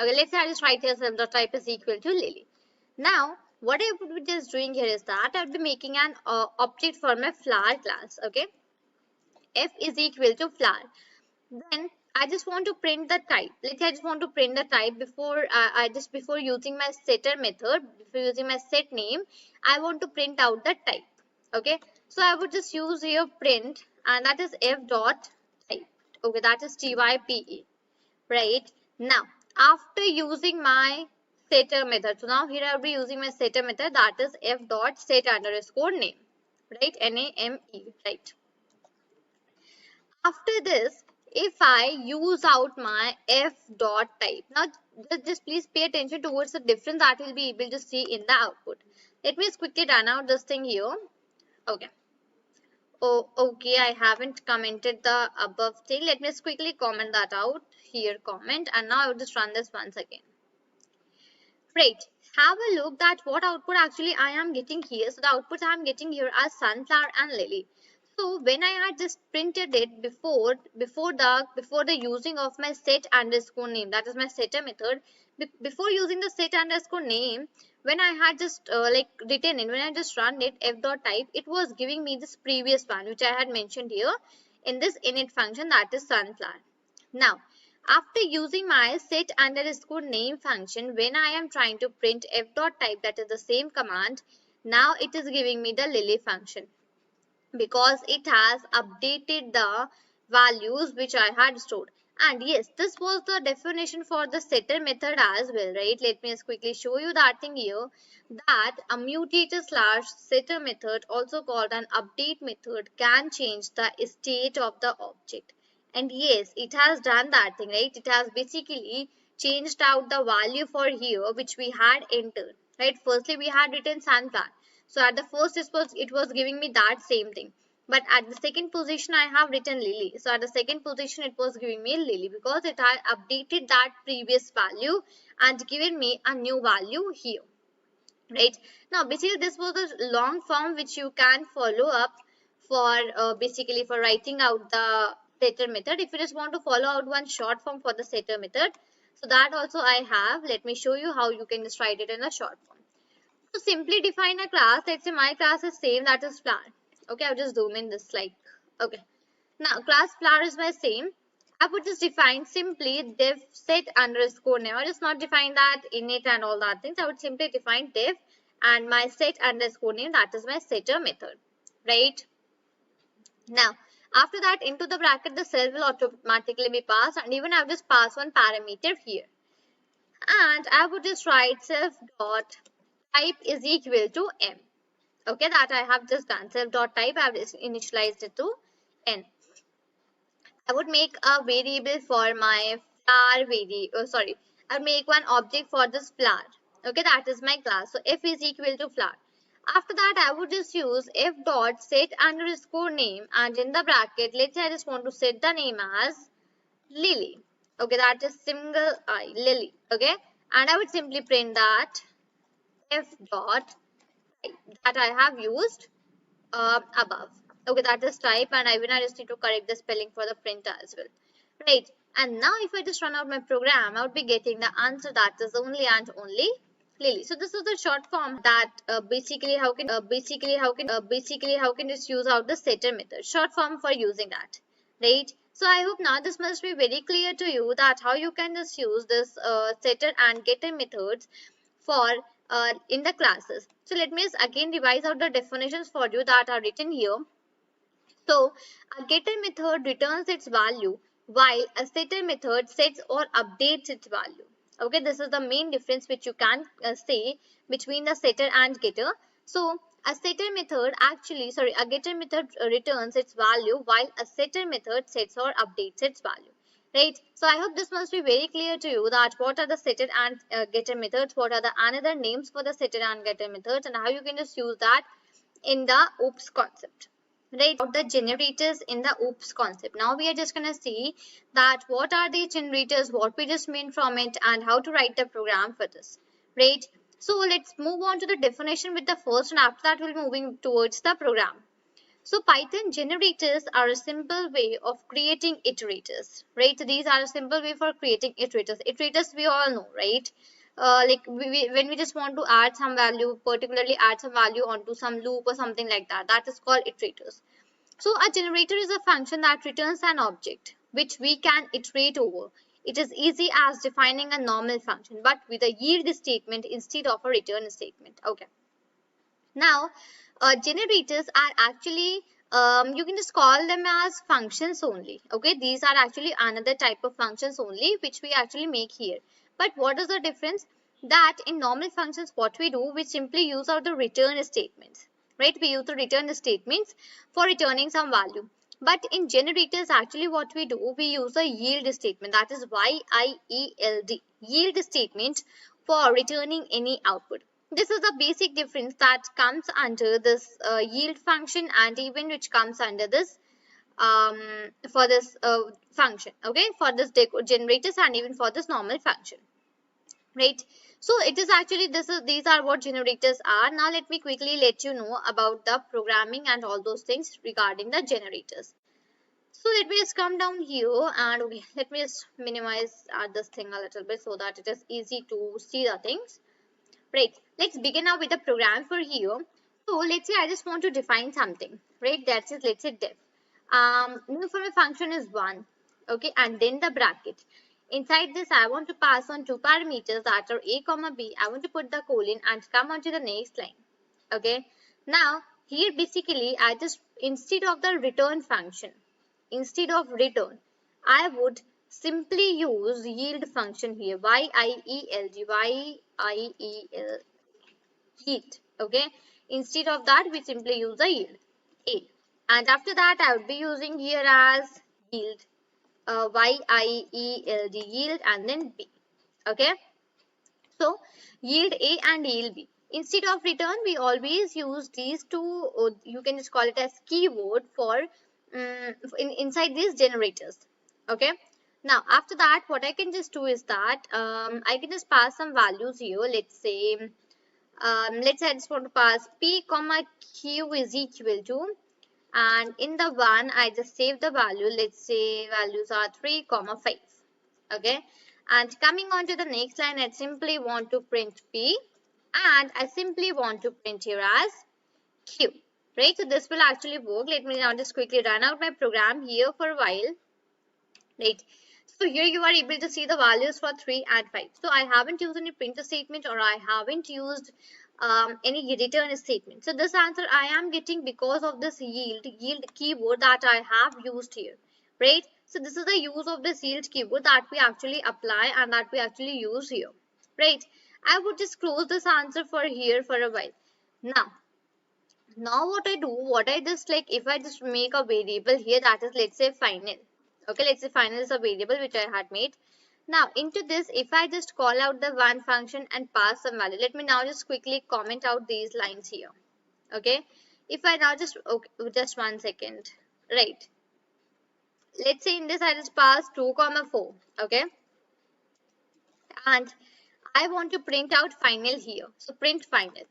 S1: Okay, let's say I just write here self dot type is equal to Lily. Now what I would be just doing here is that I would be making an object for my flower class. Okay, f is equal to flower. Then I just want to print the type. Let's say I just want to print the type before before using my setter method, before using my set name, I want to print out the type. Okay, so I would just use here print, and that is f dot type. Okay, that is type, right? Now after using my setter method, so now here I will be using my setter method, that is f dot set underscore name, right? NAME, right? After this, if I use out my f dot type, now just please pay attention towards the difference that we'll be able to see in the output. Let me just quickly run out this thing here. Okay. Oh, okay, I haven't commented the above thing. Let me just quickly comment that out here, comment, and now I will just run this once again. Right, have a look at what output actually I am getting here. So the outputs I am getting here are sunflower and lily. So when I had just printed it before the using of my set underscore name, that is my setter method, before using the set underscore name, when I had just written it, when I just run it f dot type, it was giving me this previous one which I had mentioned here in this init function, that is sunflower. Now after using my set underscore name function, when I am trying to print f dot type, that is the same command, now it is giving me the lily function, because it has updated the values which I had stored. And yes, this was the definition for the setter method as well, right? Let me just quickly show you that thing here, that a mutator slash setter method, also called an update method, can change the state of the object. And yes, it has done that thing, right? It has basically changed out the value for here which we had entered, right? Firstly we had written sunflower, So at the first it was giving me that same thing. But at the second position I have written Lily. So at the second position it was giving me Lily because it had updated that previous value and given me a new value here. Right. Now basically this was a long form which you can follow up for basically for writing out the setter method. If you just want to follow out one short form for the setter method, so that also I have. Let me show you how you can just write it in a short form. So simply define a class. Let's say my class is same, that is flower. Okay, I'll just zoom in this like, okay. Now class flower is my same. I would just define simply div set underscore name. I just not define that init and all that things. I would simply define div and my set underscore name, that is my setter method. Right. Now after that into the bracket the cell will automatically be passed, and even I've just passed one parameter here. And I would just write self dot type is equal to m. Okay, that I have just done. Self dot type I have initialized it to n. I would make a variable for my flower I would make one object for this flower. Okay, that is my class. So f is equal to flower. After that, I would just use f dot set underscore name, and in the bracket, let's say I just want to set the name as Lily. Okay, that is single I, Lily. Okay, and I would simply print that f dot that I have used above. Okay, that is type, and I just need to correct the spelling for the print as well. Right. And now if I just run out my program, I would be getting the answer that is only and only Lily. So this is the short form that basically how can just use out the setter method. Short form for using that. Right. So I hope now this must be very clear to you that how you can just use this setter and getter methods for in the classes. So let me just again revise out the definitions for you that are written here. So a getter method returns its value while a setter method sets or updates its value. Okay, this is the main difference which you can say between the setter and getter. So a getter method returns its value while a setter method sets or updates its value. Right. So I hope this must be very clear to you that what are the setter and getter methods, what are the another names for the setter and getter methods, and how you can just use that in the OOPS concept. Right, the generators in the OOPS concept. Now we are just going to see that what are the generators, what we just mean from it, and how to write the program for this. Right. So let's move on to the definition with the first, and after that we'll be moving towards the program. So Python generators are a simple way of creating iterators, right? These are a simple way for creating iterators. Iterators we all know, right? Like when we just want to add some value, particularly add some value onto some loop or something like that, that is called iterators. So a generator is a function that returns an object which we can iterate over. It is easy as defining a normal function, but with a yield statement instead of a return statement. Okay. Now, generators are actually, you can just call them as functions only. Okay, these are actually another type of functions only which we actually make here. But what is the difference? That in normal functions, what we do, we simply use out the return statements. Right, we use the return statements for returning some value. But in generators, actually what we do, we use a yield statement, that is Y-I-E-L-D, yield statement for returning any output. This is the basic difference that comes under this yield function, and even which comes under this for this function, okay, for this generators and even for this normal function. Right. So it is actually these are what generators are. Now let me quickly let you know about the programming and all those things regarding the generators. So let me just come down here, and okay, let me just minimize this thing a little bit so that it is easy to see the things. Right. Let's begin now with the program for here. So let's say I just want to define something. Right. That's it. Let's say div. Name for my function is 1. Okay, and then the bracket. Inside this, I want to pass on two parameters that are a comma b. I want to put the colon and come on to the next line. Okay. Now here basically I just, instead of the return function, instead of return, I would simply use yield function here. Y-I-E-L-D, Y-I-E-L, yield. Okay. Instead of that, we simply use the yield A. And after that, I would be using here as yield, Y-I-E-L-D, yield, and then B. Okay. So yield A and yield B. Instead of return, we always use these two, or you can just call it as keyword for inside these generators. Okay. Now, after that, what I can just do is that I can just pass some values here. Let's say I just want to pass p comma q is equal to, and in the one I just save the value. Let's say values are 3 comma 5. Okay, and coming on to the next line, I simply want to print p, and I simply want to print here as q, right? So this will actually work. Let me now just quickly run out my program here for a while, right? So here you are able to see the values for 3 and 5. So I haven't used any print statement, or I haven't used any return statement. So this answer I am getting because of this yield keyword that I have used here, right? So this is the use of this yield keyword that we actually apply and that we actually use here, right? I would just close this answer for here for a while. Now what I just like, if I just make a variable here, that is, let's say final. Okay, let's say final is a variable which I had made. Now into this, if I just call out the one function and pass some value, let me now just quickly comment out these lines here. Okay, if I now just, okay, just 1 second, right? Let's say in this I just pass 2 comma 4. Okay, and I want to print out final here. So print final.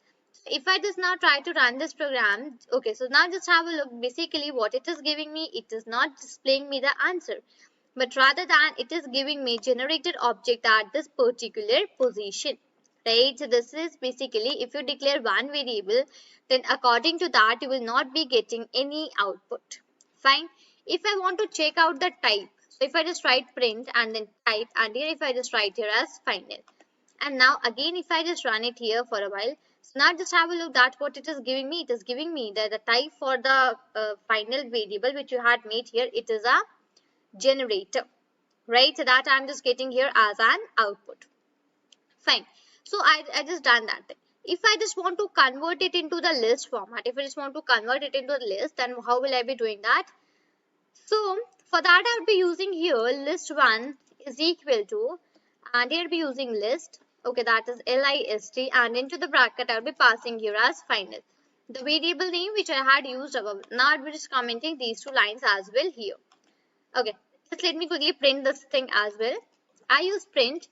S1: If I just now try to run this program, okay, so now just have a look. Basically what it is giving me, it is not displaying me the answer, but rather than it is giving me generated object at this particular position, right? So this is basically, if you declare one variable, then according to that you will not be getting any output. Fine. If I want to check out the type, so if I just write print and then type, and here if I just write here as final, and now again if I just run it here for a while, so now just have a look at what it is giving me. It is giving me that the type for the final variable which you had made here, it is a generator, right? So that I'm just getting here as an output. Fine. So I just done that thing. If I just want to convert it into the list format, if I just want to convert it into the list, then how will I be doing that? So for that I would be using here list1 is equal to, and here I'll be using list, okay, that is list, and into the bracket I'll be passing here as final the variable name which I had used above. Now I'll be just commenting these two lines as well here. Okay, just let me quickly print this thing as well. I use print,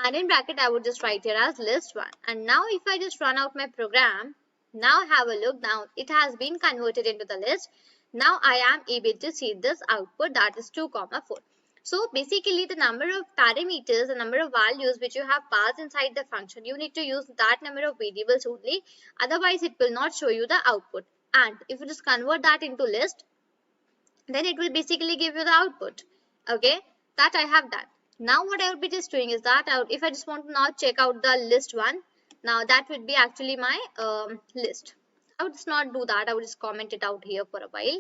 S1: and in bracket I would just write here as list1, and now if I just run out my program, now have a look, now it has been converted into the list. Now I am able to see this output, that is 2 comma 4. So basically the number of parameters, the number of values which you have passed inside the function, you need to use that number of variables only, otherwise it will not show you the output. And if you just convert that into list, then it will basically give you the output. Okay, that I have done. Now what I will be just doing is that if I just want to now check out the list one, now that would be actually my list. I would just not do that, I would just comment it out here for a while.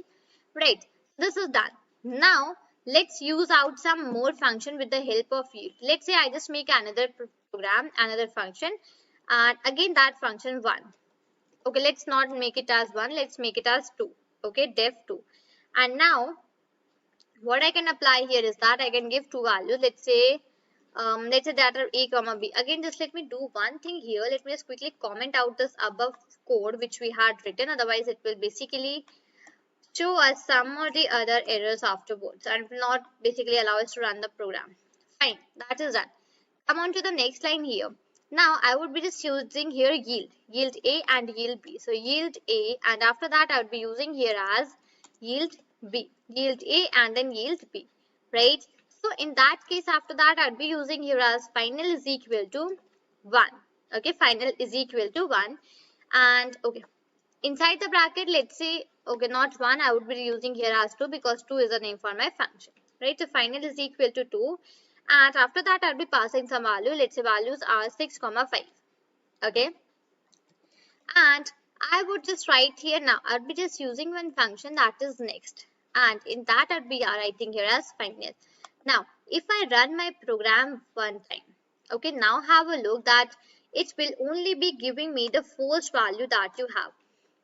S1: Right, this is done. Now let's use out some more function with the help of yield. Let's say I just make another program, another function, and again that function 1. Okay, let's not make it as 1, let's make it as 2. Okay, def2. And now what I can apply here is that I can give two values. Let's say that are a comma b. Again, just let me do one thing here. Let me just quickly comment out this above code which we had written. Otherwise, it will basically show us some or the other errors afterwards and will not basically allow us to run the program. Fine, that is done. Come on to the next line here. Now I would be just using here yield a and yield b. So yield a, and after that I would be using here as yield b, yield a and then yield b, right? So in that case, after that I would be using here as final is equal to 1. Okay, final is equal to 1, and okay, inside the bracket, let's say, okay, not 1, I would be using here as 2 because 2 is the name for my function, right? So final is equal to 2, and after that I'll be passing some value. Let's say values are 6 comma 5. Okay, and I would just write here, now I'll be just using one function, that is next, and in that I'll be writing here as final. Now if I run my program one time, okay, now have a look that it will only be giving me the first value that you have.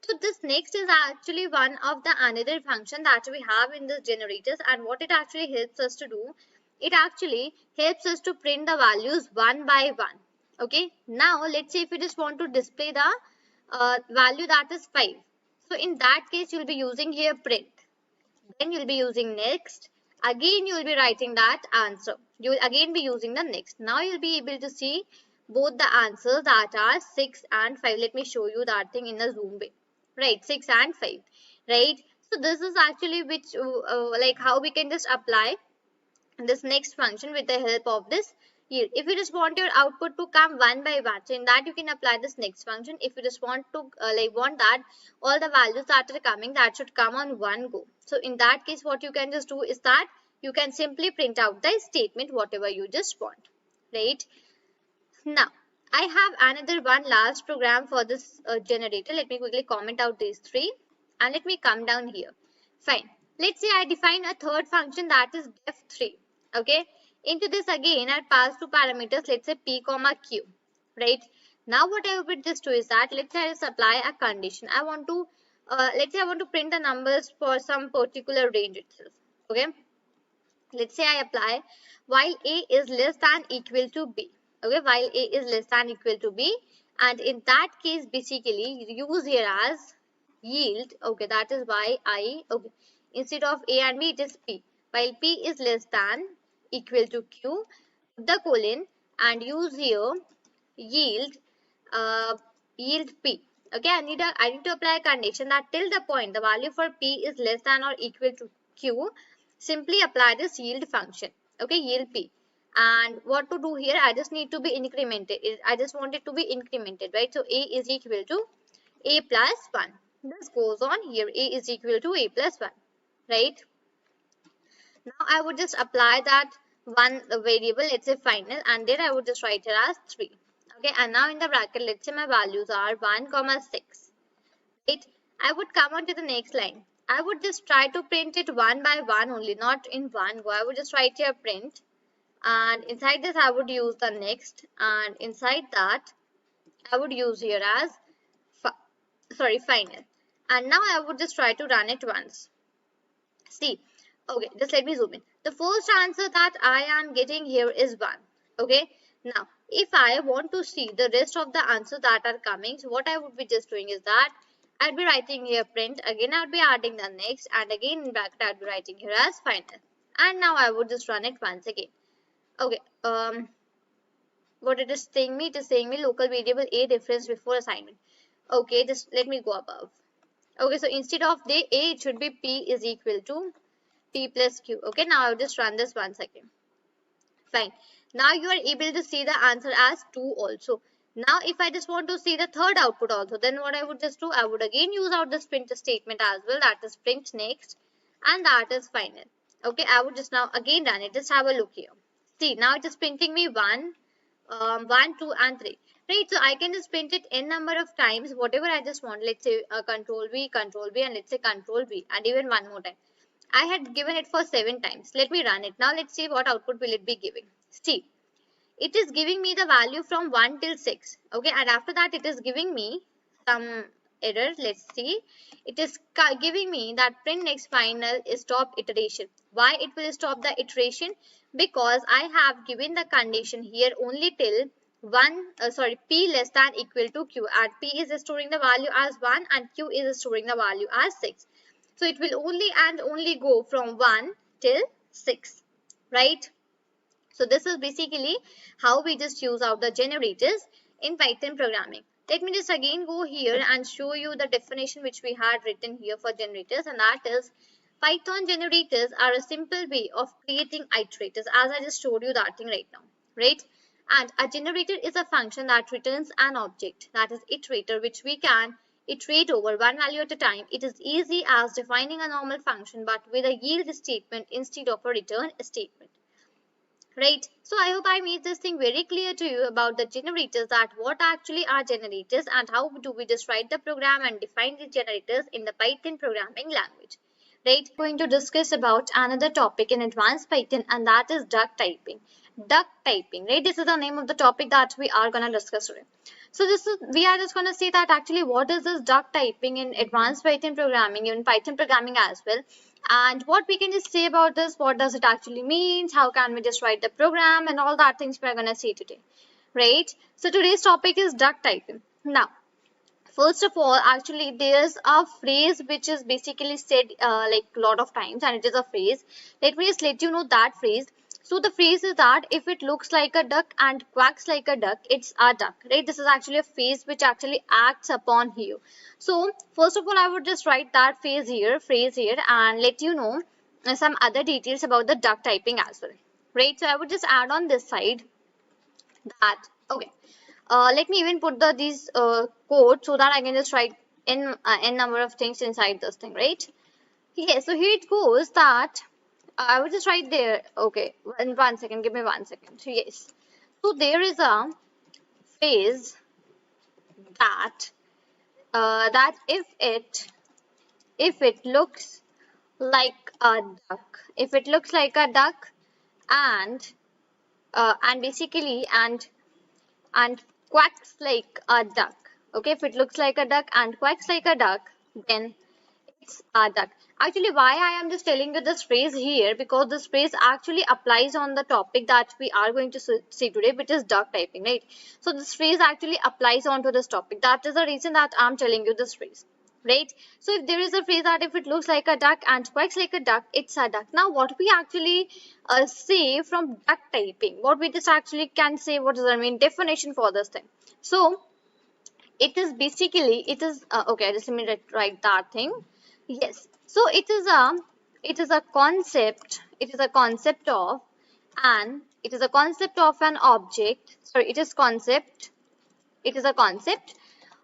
S1: So this next is actually one of the another function that we have in the generators, and what it actually helps us to do, it actually helps us to print the values one by one. Okay, now let's say if you just want to display the value that is 5. So in that case, you'll be using here print. Then you'll be using next. Again, you'll be writing that answer. You will again be using the next. Now you'll be able to see both the answers that are 6 and 5. Let me show you that thing in a zoom way. Right, 6 and 5. Right. So this is actually which like how we can just apply this next function with the help of this yield. If you just want your output to come one by one, so in that you can apply this next function. If you just want to want that all the values that are coming, that should come on one go. So in that case, what you can just do is that you can simply print out the statement whatever you just want, right? Now I have another one last program for this generator. Let me quickly comment out these three and let me come down here. Fine. Let's say I define a third function that is def3. Okay. Into this again I pass two parameters. Let's say p comma q. Right. Now what I would just do is that let's say I just apply a condition. I want to let's say I want to print the numbers for some particular range itself. Okay. Let's say I apply while a is less than equal to b. Okay, while a is less than equal to b, and in that case basically use here as yield. Okay, that is why I, okay, instead of a and b it is p. While p is less than equal to q, the colon, and use here yield uh, yield p. Okay, I need to apply a condition that till the point the value for p is less than or equal to q, simply apply this yield function. Okay, yield p. And what to do here, I just need to be incremented. I just want it to be incremented, right? So a is equal to a plus 1. This goes on here. A is equal to a plus 1, right? Now I would just apply that one variable, let's say final, and then I would just write it as 3. Okay, and now in the bracket, let's say my values are 1 comma 6. Right? I would come on to the next line. I would just try to print it one by one only, not in one go. I would just write here print, and inside this I would use the next, and inside that I would use here as final. And now I would just try to run it once. See, okay, just let me zoom in. The first answer that I am getting here is 1. Okay, now if I want to see the rest of the answers that are coming, so what I would be just doing is that I'd be writing here print, again I would be adding the next, and again in bracket I'd be writing here as final. And now I would just run it once again. Okay, what it is saying me, it is saying me local variable a reference before assignment. Okay, just let me go above. Okay, so instead of the a, it should be p is equal to p plus q. Okay, now I'll just run this once again. Fine. Now you are able to see the answer as 2 also. Now if I just want to see the third output also, then what I would just do, I would again use out this print statement as well, that is print next, and that is final. Okay, I would just now again run it. Just have a look here. See, now it is printing me 1, 2 and 3. Right, so I can just print it n number of times, whatever I just want. Let's say control V, and let's say control V, and even one more time. I had given it for 7 times. Let me run it. Now let's see what output will it be giving. See, it is giving me the value from 1 till 6. Okay, and after that it is giving me some error. Let's see. It is giving me that print next final is stop iteration. Why it will stop the iteration? Because I have given the condition here only till p less than equal to q, and p is storing the value as 1 and q is storing the value as 6. So it will only and only go from 1 till 6, right? So this is basically how we just use out the generators in Python programming. Let me just again go here and show you the definition which we had written here for generators, and that is Python generators are a simple way of creating iterators, as I just showed you that thing right now, right? And a generator is a function that returns an object, that is iterator, which we can iterate over one value at a time. It is easy as defining a normal function but with a yield statement instead of a return statement. Right, so I hope I made this thing very clear to you about the generators, that what actually are generators and how do we just write the program and define the generators in the Python programming language. Right, going to discuss about another topic in advanced Python, and that is duck typing. Duck typing, right? This is the name of the topic that we are going to discuss today. So we are just going to see that actually what is this duck typing in advanced Python programming, in Python programming as well. And what we can just say about this, what does it actually mean, how can we just write the program, and all that things we're going to see today, right? So today's topic is duck typing. Now, first of all, actually, there's a phrase which is basically said like a lot of times, and it is a phrase. Let me just let you know that phrase. So the phrase is that if it looks like a duck and quacks like a duck, it's a duck, right? This is actually a phrase which actually acts upon here. So first of all, I would just write that phrase here, and let you know some other details about the duck typing as well, right? So I would just add on this side that okay. Let me even put these codes so that I can just write n number of things inside this thing, right? Yes, so here it goes that I would just write there. Okay, one second, give me 1 second. So yes, so there is a phrase that that if it looks like a duck, if it looks like a duck and basically and quacks like a duck. Okay, if it looks like a duck and quacks like a duck, then it's a duck. Actually, why I am just telling you this phrase here, because this phrase actually applies on the topic that we are going to see today, which is duck typing, right? So this phrase actually applies onto this topic. That is the reason that I'm telling you this phrase, right? So if there is a phrase that if it looks like a duck and quacks like a duck, it's a duck. Now what we actually say from duck typing, what we just actually can say, what is the main definition for this thing? So it is basically, it is okay, just let me write that thing. Yes, so it is a concept, it is a concept of an object, sorry, it is a concept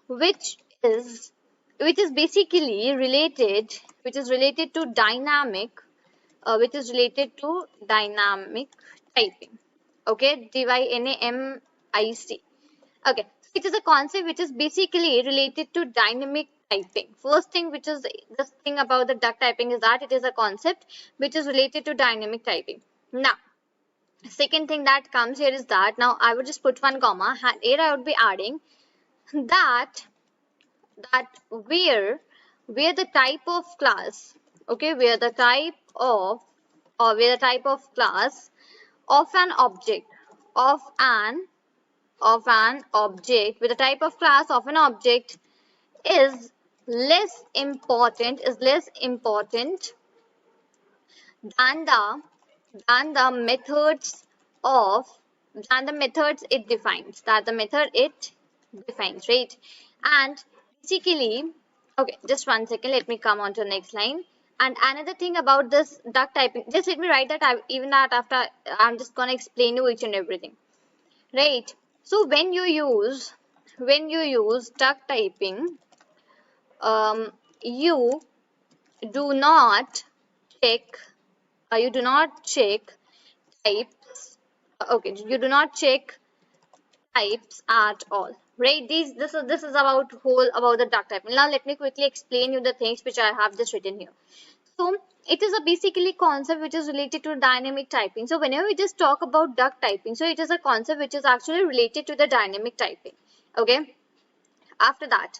S1: which is basically related, to dynamic, typing. Okay, dynamic. Okay, it is a concept which is basically related to dynamic typing. First thing, which is this thing about the duck typing, is that it is a concept which is related to dynamic typing. Now, second thing that comes here is that now I would just put one comma, and here I would be adding that where the type of class, okay, where the type of class of an object with the type of class of an object is less important than the methods of than the methods it defines, right? And basically, okay, just 1 second, let me come on to the next line. And another thing about this duck typing, just let me write that even that after I'm just gonna explain you each and everything, right? So when you use duck typing, you do not check types. Okay, you do not check types at all, right? This is about the duck typing. Now let me quickly explain you the things which I have just written here. So it is a basically concept which is related to dynamic typing. So whenever we just talk about duck typing, so it is a concept which is actually related to the dynamic typing. Okay. After that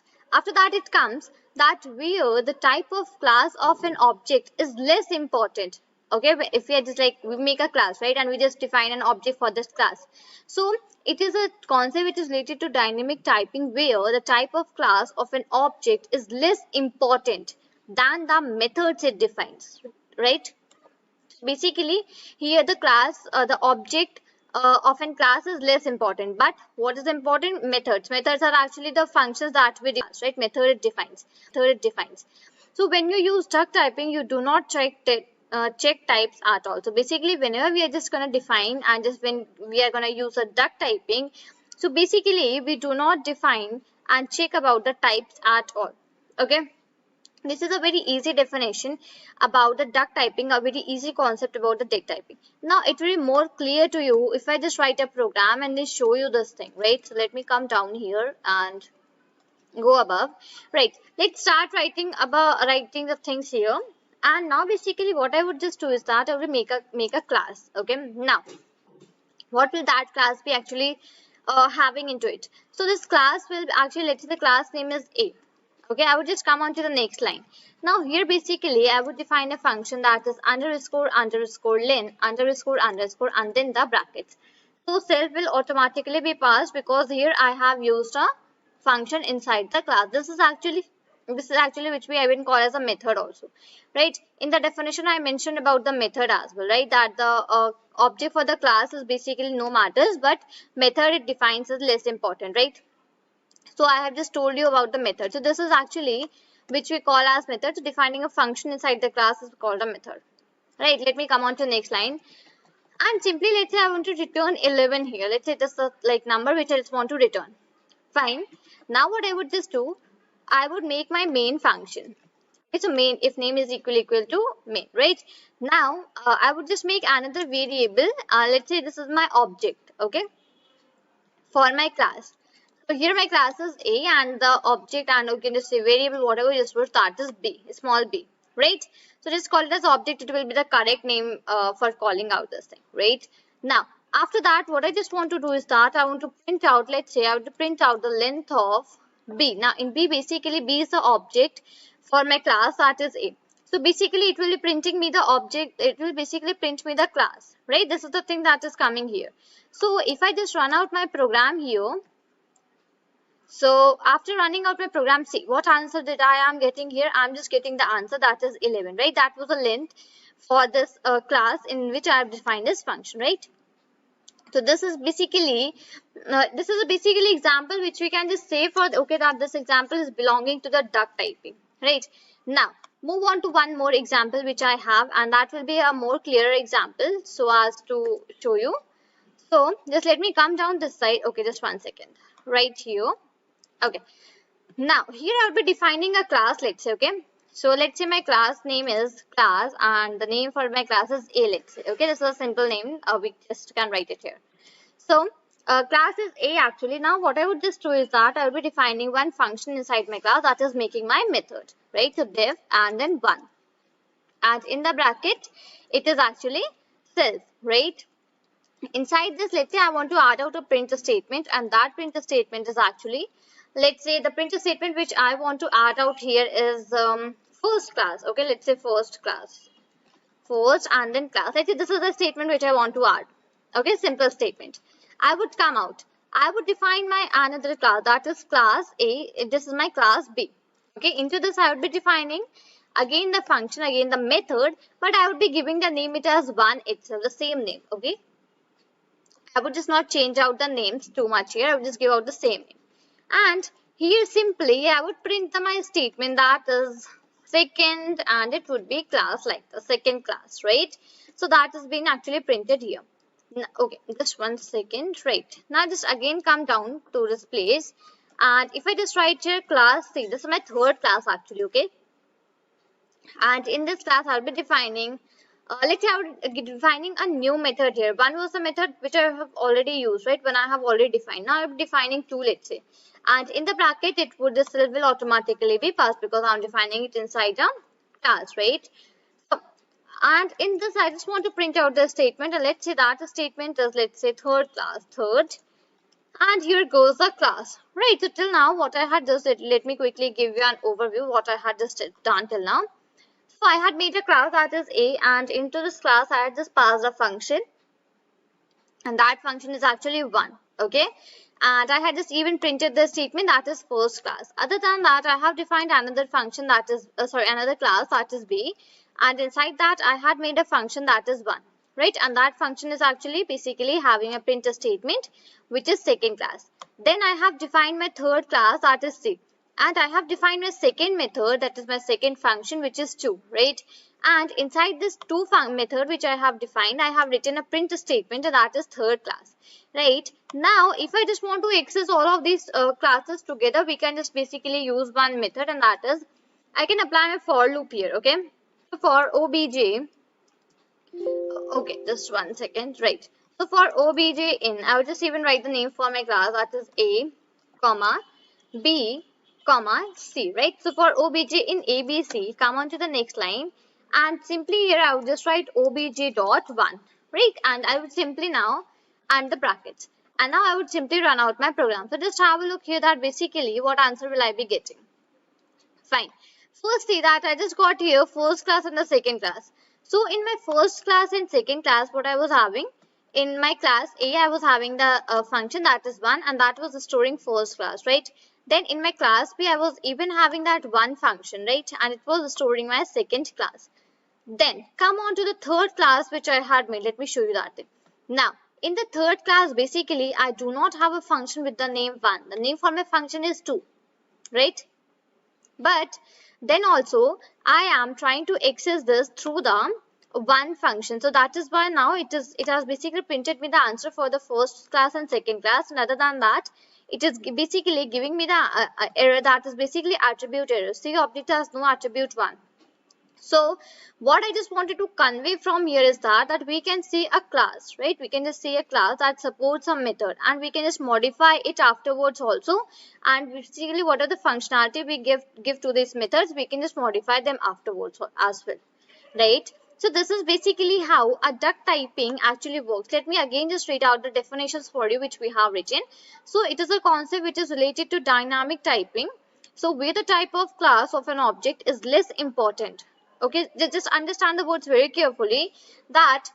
S1: it comes that where the type of class of an object is less important. Okay, if we are just like, we make a class, right, and we just define an object for this class. So it is a concept which is related to dynamic typing where the type of class of an object is less important than the methods it defines, right? Basically, here the object of a class is less important, but what is important? Methods are actually the functions that we define, right? Method it defines. So when you use duck typing, you do not check types at all. So basically, whenever we are just gonna define, and just when we are gonna use a duck typing, so basically we do not define and check about the types at all. Okay. This is a very easy definition about the duck typing, a very easy concept about the duck typing. Now it will be more clear to you if I just write a program and then show you this thing, right? So let me come down here and go above. Right, let's start writing the things here. And now basically what I would just do is that I will make a class. Okay, now what will that class be actually having into it? So this class will actually, let's say the class name is A. Okay, I would just come on to the next line. Now here basically I would define a function that is underscore len underscore and then the brackets. So self will automatically be passed because here I have used a function inside the class. This is actually which we even call as a method also, right? In the definition I mentioned about the method as well, right? That the object for the class is basically no matters, but method it defines is less important, right? So I have just told you about the method. So this is actually which we call as method. So defining a function inside the class is called a method, right? Let me come on to the next line. And simply let's say I want to return 11 here. Let's say this is like number which I just want to return. Fine. Now what I would just do, I would make my main function. It's a main if name is equal to main, right? Now I would just make another variable. Let's say this is my object, okay, for my class. So here my class is A and the object, and you can just say variable whatever you just put, that is B, small b, right? So just call it as object. It will be the correct name for calling out this thing, right? Now after that what I just want to do is that I want to print out, let's say I want to print out the length of B. Now in B basically B is the object for my class, that is A. So basically it will be printing me the object, it will basically print me the class, right? This is the thing that is coming here. So if I just run out my program here, so after running out my program, see what answer did I am getting here. I'm just getting the answer, that is 11, right? That was the length for this class in which I have defined this function, right? So this is basically basically example which we can just say for okay that this example is belonging to the duck typing, right? Now move on to one more example which I have, and that will be a more clearer example so as to show you. So just let me come down this side. Okay, just one second, right here. Okay, now here I'll be defining a class, let's say, okay. So let's say my class name is class and the name for my class is A, let's say, okay. This is a simple name, we just can write it here. So class is A actually. Now what I would just do is that I'll be defining one function inside my class that is making my method, right? So def and then one, and in the bracket it is actually self, right? Inside this, let's say I want to add out a print statement, and that print statement is actually, let's say the print statement which I want to add out here is first class, okay. Let's say first class, first and then class. Let's say this is the statement which I want to add, okay, simple statement. I would come out, I would define my another class, that is class A. This is my class B, okay. Into this I would be defining again the function, again the method, but I would be giving the name it as one itself, the same name, okay. I would just not change out the names too much here. I would just give out the same name. And here simply I would print my statement, that is second, and it would be class like the second class, right? So that has been actually printed here. Okay, just one second, right? Now just again come down to this place, and if I just write here class, see this is my third class actually, okay? And in this class I'll be defining let's say I would be defining a new method here. One was the method which I have already used, right? When I have already defined. Now I'm defining two, let's say. And in the bracket, it would this will automatically be passed because I'm defining it inside a class, right? So, and in this, I just want to print out the statement. And let's say that the statement is, let's say, third class, third. And here goes the class, right? So till now, what I had just, let me quickly give you an overview what I had just done till now. So I had made a class that is A, and into this class I had just passed a function, and that function is actually 1, okay. And I had just even printed the statement that is first class. Other than that, I have defined another function that is another class that is B, and inside that I had made a function that is 1, right? And that function is actually basically having a print statement which is second class. Then I have defined my third class that is C. And I have defined my second method, that is my second function, which is 2, right? And inside this 2 method which I have defined, I have written a print statement that is third class, right? Now, if I just want to access all of these classes together, we can just basically use one method, and that is, I can apply my for loop here, okay? So for obj, okay, just one second, right? So for obj in, I would just even write the name for my class, that is A, comma, B, comma C, right? So for obj in ABC, come on to the next line, and simply here I would just write obj dot 1, right? And I would simply now and the brackets, and now I would simply run out my program. So just have a look here that basically what answer will I be getting. Fine. First see that I just got here first class and the second class. So in my first class and second class, what I was having in my class A, I was having the function that is 1, and that was storing first class, right? Then in my class B, I was even having that one function, right? And it was storing my second class. Then come on to the third class which I had made. Let me show you that thing. Now, in the third class, basically, I do not have a function with the name 1. The name for my function is 2, right? But then also, I am trying to access this through the one function. So that is why now it has basically printed me the answer for the first class and second class. And other than that, it is basically giving me the error that is basically attribute error. See, object has no attribute 1. So what I just wanted to convey from here is that we can see a class, right? We can just see a class that supports a method, and we can just modify it afterwards also. And basically, what are the functionality we give to these methods, we can just modify them afterwards as well, right? So this is basically how a duck typing actually works. Let me again just read out the definitions for you which we have written. So it is a concept which is related to dynamic typing. So where the type of class of an object is less important. Okay, just understand the words very carefully, that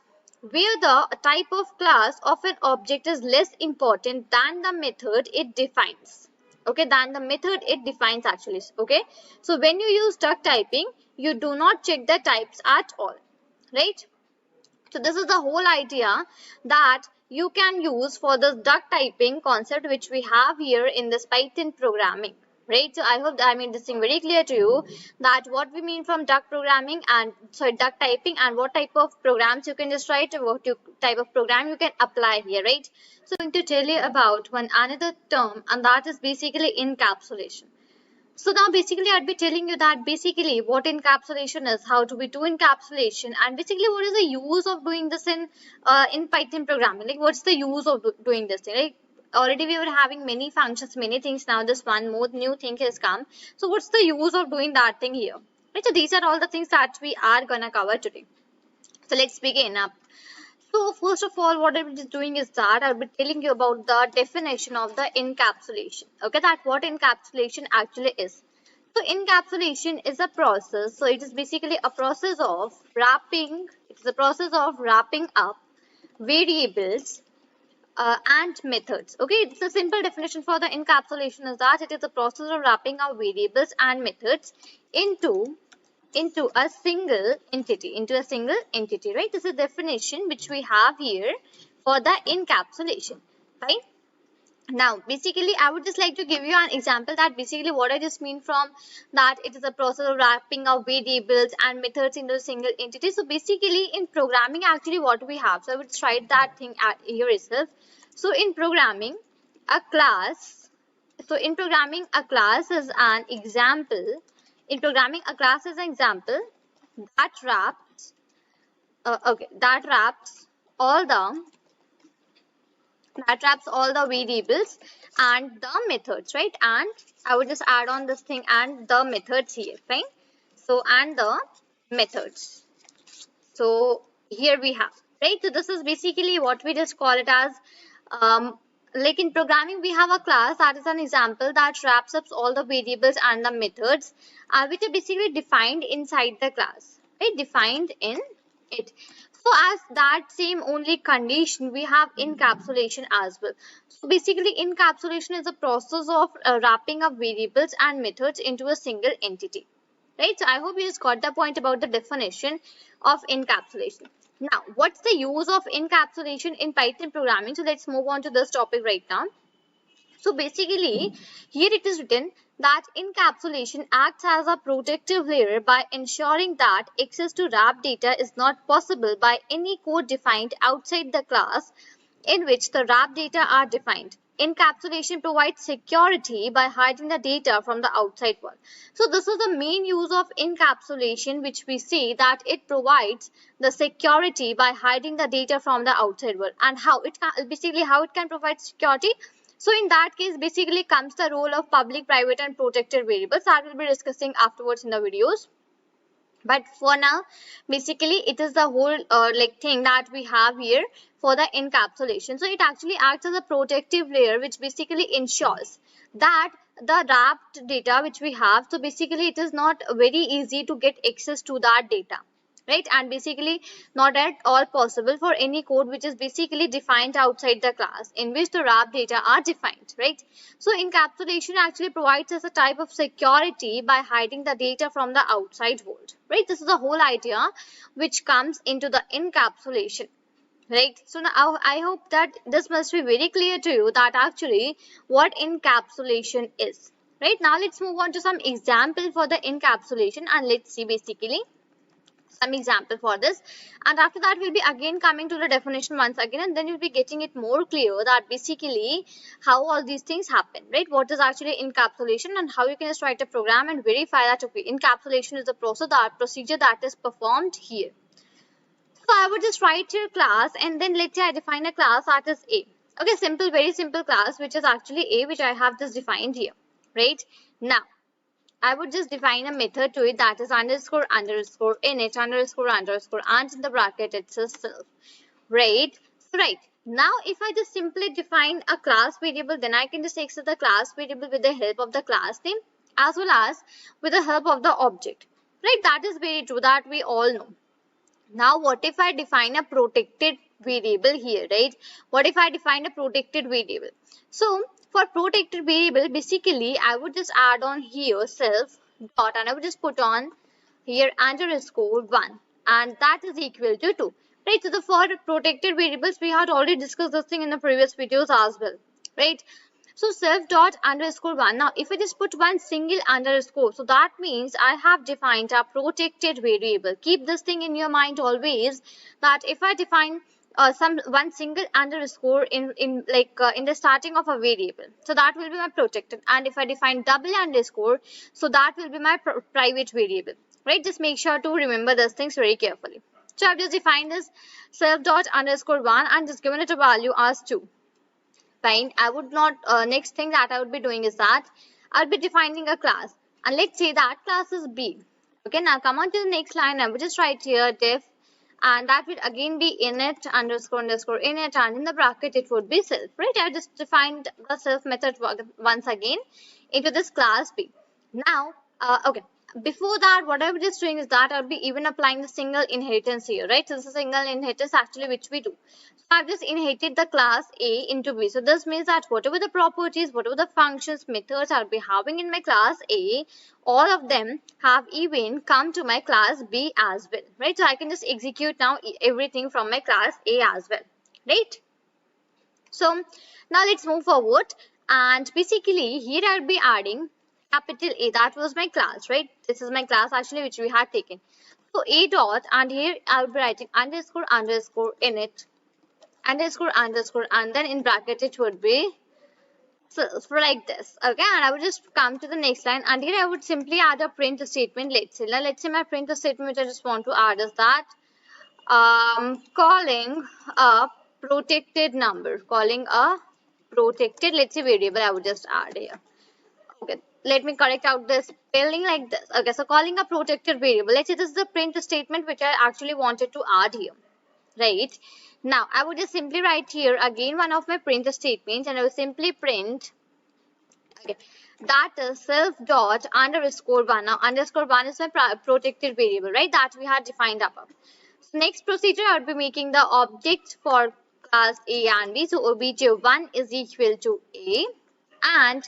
S1: where the type of class of an object is less important than the method it defines. Okay, than the method it defines actually. Okay, so when you use duck typing, you do not check the types at all, right? So this is the whole idea that you can use for this duck typing concept which we have here in this Python programming. Right, so I hope that I made this thing very clear to you, that what we mean from duck programming and duck typing, and what type of programs you can just write, what type of program you can apply here, right? So I'm going to tell you about one another term, and that is basically encapsulation. So now basically I'd be telling you that basically what encapsulation is, how do we do encapsulation, and basically what is the use of doing this in Python programming, like what's the use of doing this thing, right? Already we were having many functions, many things. Now this one more new thing has come. So what's the use of doing that thing here? Right, so these are all the things that we are gonna cover today. So let's begin up. So first of all, what I'll be doing is that I'll be telling you about the definition of the encapsulation. Okay, that what encapsulation actually is. So encapsulation is a process. So it is basically a process of wrapping. It's the process of wrapping up variables and methods. Okay, it's a simple definition for the encapsulation is that it is the process of wrapping up variables and methods into a single entity, right? This is a definition which we have here for the encapsulation, right? Now, basically, I would just like to give you an example that basically what I just mean from that it is a process of wrapping up variables and methods into a single entity. So basically, in programming, actually what we have. So I would just write that thing at here itself. So in programming, a class. So in programming, a class is an example. In programming, a class is an example that wraps. That wraps all the variables and the methods, right? And I would just add on this thing and the methods here, fine? So and the methods. So here we have, right? So this is basically what we just call it as like in programming, we have a class that is an example that wraps up all the variables and the methods which are basically defined inside the class, right? Defined in it. So as that same only condition, we have encapsulation as well. So basically encapsulation is a process of wrapping up variables and methods into a single entity, right? So I hope you just got the point about the definition of encapsulation. Now, what's the use of encapsulation in Python programming? So let's move on to this topic right now. So basically, here it is written that encapsulation acts as a protective layer by ensuring that access to wrapped data is not possible by any code defined outside the class in which the wrapped data are defined. Encapsulation provides security by hiding the data from the outside world. So this is the main use of encapsulation, which we see that it provides the security by hiding the data from the outside world. And how it can provide security. So in that case, basically comes the role of public, private and protected variables that we'll be discussing afterwards in the videos. But for now, basically it is the whole thing that we have here for the encapsulation. So it actually acts as a protective layer which basically ensures that the wrapped data which we have, so basically it is not very easy to get access to that data. right? And basically not at all possible for any code which is basically defined outside the class in which the wrap data are defined, right? So encapsulation actually provides us a type of security by hiding the data from the outside world, right? This is the whole idea which comes into the encapsulation, right? So now I hope that this must be very clear to you that actually what encapsulation is. Right, now let's move on to some example for the encapsulation, and let's see basically some example for this, and after that we'll be again coming to the definition once again, and then you'll be getting it more clear that basically how all these things happen, right? What is actually encapsulation and how you can just write a program and verify that okay, encapsulation is the procedure that is performed here. So I would just write here class, and then let's say I define a class that is A. Okay, simple, very simple class which is actually A, which I have just defined here, right? Now I would just define a method to it that is underscore underscore init underscore underscore and in the bracket it's a self, right? So right now if I just simply define a class variable, then I can just access the class variable with the help of the class name as well as with the help of the object, right? That is very true, that we all know. Now what if I define a protected variable here, right? What if I define a protected variable? So for protected variable, basically I would just add on here self dot, and I would just put on here underscore 1, and that is equal to 2, right? So the for protected variables we had already discussed this thing in the previous videos as well, right? So self dot underscore 1. Now if I just put one single underscore, so that means I have defined a protected variable. Keep this thing in your mind always, that if I define one single underscore in the starting of a variable, so that will be my protected, and if I define double underscore, so that will be my private variable, right? Just make sure to remember those things very carefully. So I've just defined this self dot underscore 1 and just given it a value as 2. Fine. I would not, next thing that I would be doing is that I'll be defining a class, and let's say that class is B. Okay, now come on to the next line. I would just write here def, and that would again be init underscore underscore init, and in the bracket it would be self, right? I just defined the self method once again into this class B. Now, okay, before that what I was just doing is that I'll be even applying the single inheritance here, right? So this is a single inheritance actually which we do. So I've just inherited the class A into B. So this means that whatever the properties, whatever the functions, methods I'll be having in my class A, all of them have even come to my class B as well, right? So I can just execute now everything from my class A as well, right? So now let's move forward, and basically here I'll be adding capital A. That was my class, right? This is my class actually which we had taken. So A dot, and here I'll be writing underscore underscore init underscore underscore, and then in bracket it would be self, like this. Okay, and I would just come to the next line, and here I would simply add a print statement. Let's say my print statement which I just want to add is that calling a protected number, calling a protected, let's say variable, I would just add here. Okay, let me correct out this spelling like this. Okay, so calling a protected variable, let's say this is the print statement which I actually wanted to add here, right? Now I would just simply write here again one of my print statements, and I will simply print, okay, that is self dot underscore 1. Now underscore 1 is my protected variable, right? That we had defined above. So next procedure I would be making the object for class A and B. So obj1 is equal to A, and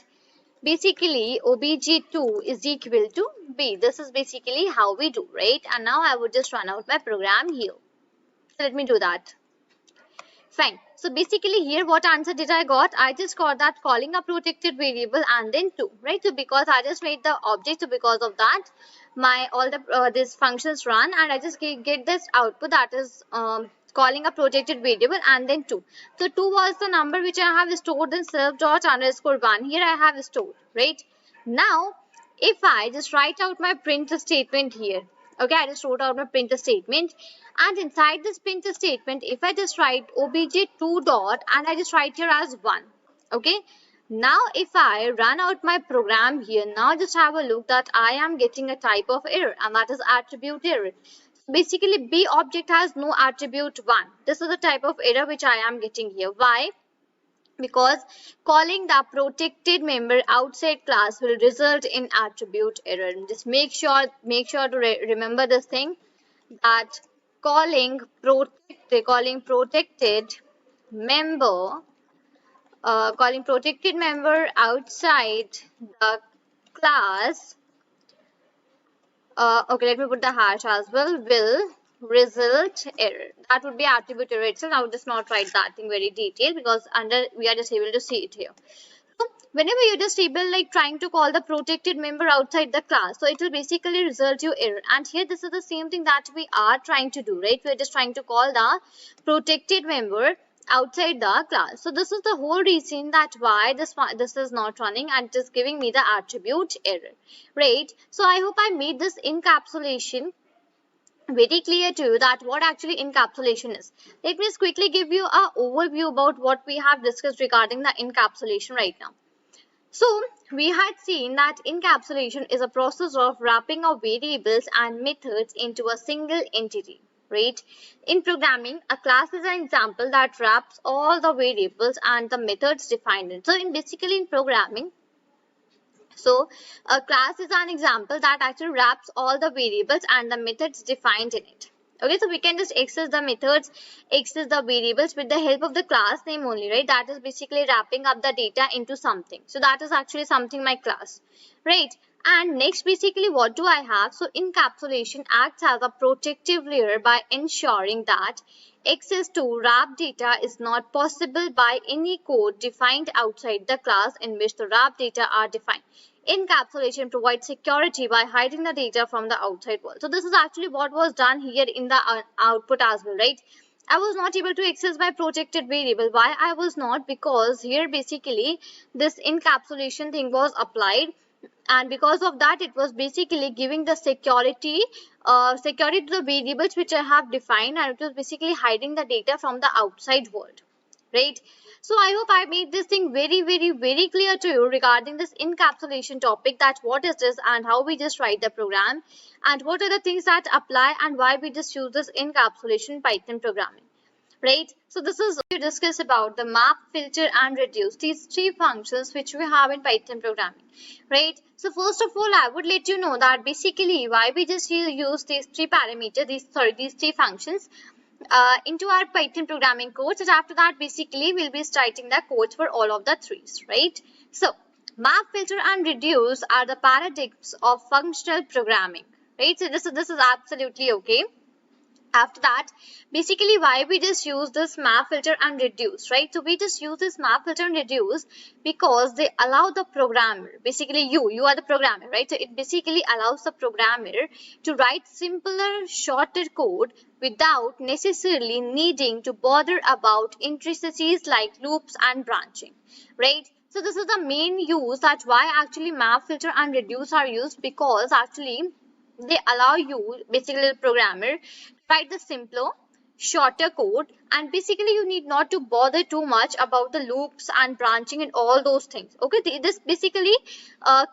S1: basically obj2 is equal to B. This is basically how we do, right? And now I would just run out my program here. So let me do that. Fine. So basically here what answer did I got? I just got that calling a protected variable and then 2, right? So because I just made the object, so because of that my all the these functions run, and I just get this output, that is calling a protected variable and then 2. So 2 was the number which I have stored in self dot underscore 1. Here I have stored, right? Now if I just write out my print statement here, okay, I just wrote out my print statement, and inside this print statement if I just write obj2 dot, and I just write here as 1, okay. Now if I run out my program here, now just have a look that I am getting a type of error, and that is attribute error. Basically B object has no attribute 1. This is the type of error which I am getting here. Why? Because calling the protected member outside class will result in attribute error. Just make sure to remember this thing, that member calling protected member outside the class, okay, let me put the hash as well, will result error. That would be attribute error itself. I would just not write that thing very detailed because under we are just able to see it here. So whenever you just able like trying to call the protected member outside the class, so it will basically result you error. And here this is the same thing that we are trying to do, right? We are just trying to call the protected member outside the class. So this is the whole reason that why this is not running and just giving me the attribute error, right? So I hope I made this encapsulation very clear to you that what actually encapsulation is. Let me just quickly give you a overview about what we have discussed regarding the encapsulation right now. So we had seen that encapsulation is a process of wrapping of variables and methods into a single entity, right? In programming, a class is an example that wraps all the variables and the methods defined in. So basically in programming, so a class is an example that actually wraps all the variables and the methods defined in it. Okay, so we can just access the methods, access the variables with the help of the class name only, right? That is basically wrapping up the data into something. So that is actually something my class, right? And next, basically, what do I have? So encapsulation acts as a protective layer by ensuring that access to wrapped data is not possible by any code defined outside the class in which the wrapped data are defined. Encapsulation provides security by hiding the data from the outside world. So this is actually what was done here in the output as well, right? I was not able to access my protected variable. Why I was not? Because here basically this encapsulation thing was applied, and because of that it was basically giving the security to the variables which I have defined, and it was basically hiding the data from the outside world, right? So I hope I made this thing very clear to you regarding this encapsulation topic, that what is this and how we just write the program and what are the things that apply and why we just use this encapsulation Python programming, right? So this is to discuss about the map, filter and reduce, these three functions which we have in Python programming, right? So first of all, I would let you know that basically why we just use these three parameters, these three functions into our Python programming codes, and after that basically we'll be writing the codes for all of the threes, right? So map, filter and reduce are the paradigms of functional programming, right? So this is absolutely okay. After that, basically why we just use this map, filter and reduce, right? So we just use this map, filter and reduce because they allow the programmer, basically you are the programmer, right? So it basically allows the programmer to write simpler, shorter code without necessarily needing to bother about intricacies like loops and branching, right? So this is the main use, that's why actually map, filter and reduce are used, because actually they allow you, basically the programmer, write the simpler, shorter code, and basically you need not to bother too much about the loops and branching and all those things. Okay, this basically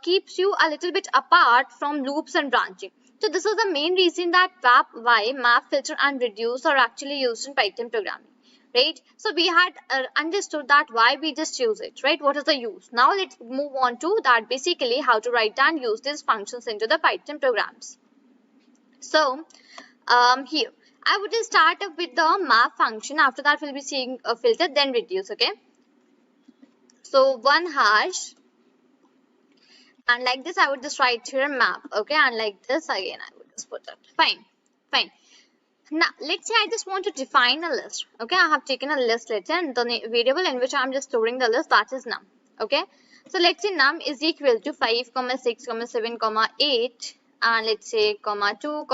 S1: keeps you a little bit apart from loops and branching. So this is the main reason that why map, filter and reduce are actually used in Python programming, right? So we had understood that why we just use it, right? What is the use? Now let's move on to that, basically how to write and use these functions into the Python programs. So here I would just start up with the map function. After that we'll be seeing a filter, then reduce. Okay, so one hash, and like this I would just write here map. Okay, and like this again I would just put that. Fine. Now let's say I just want to define a list. Okay, I have taken a list, let's say, and the variable in which I'm just storing the list, that is num. Okay, so let's say num is equal to 5, 6, 7, 8, and let's say comma 2,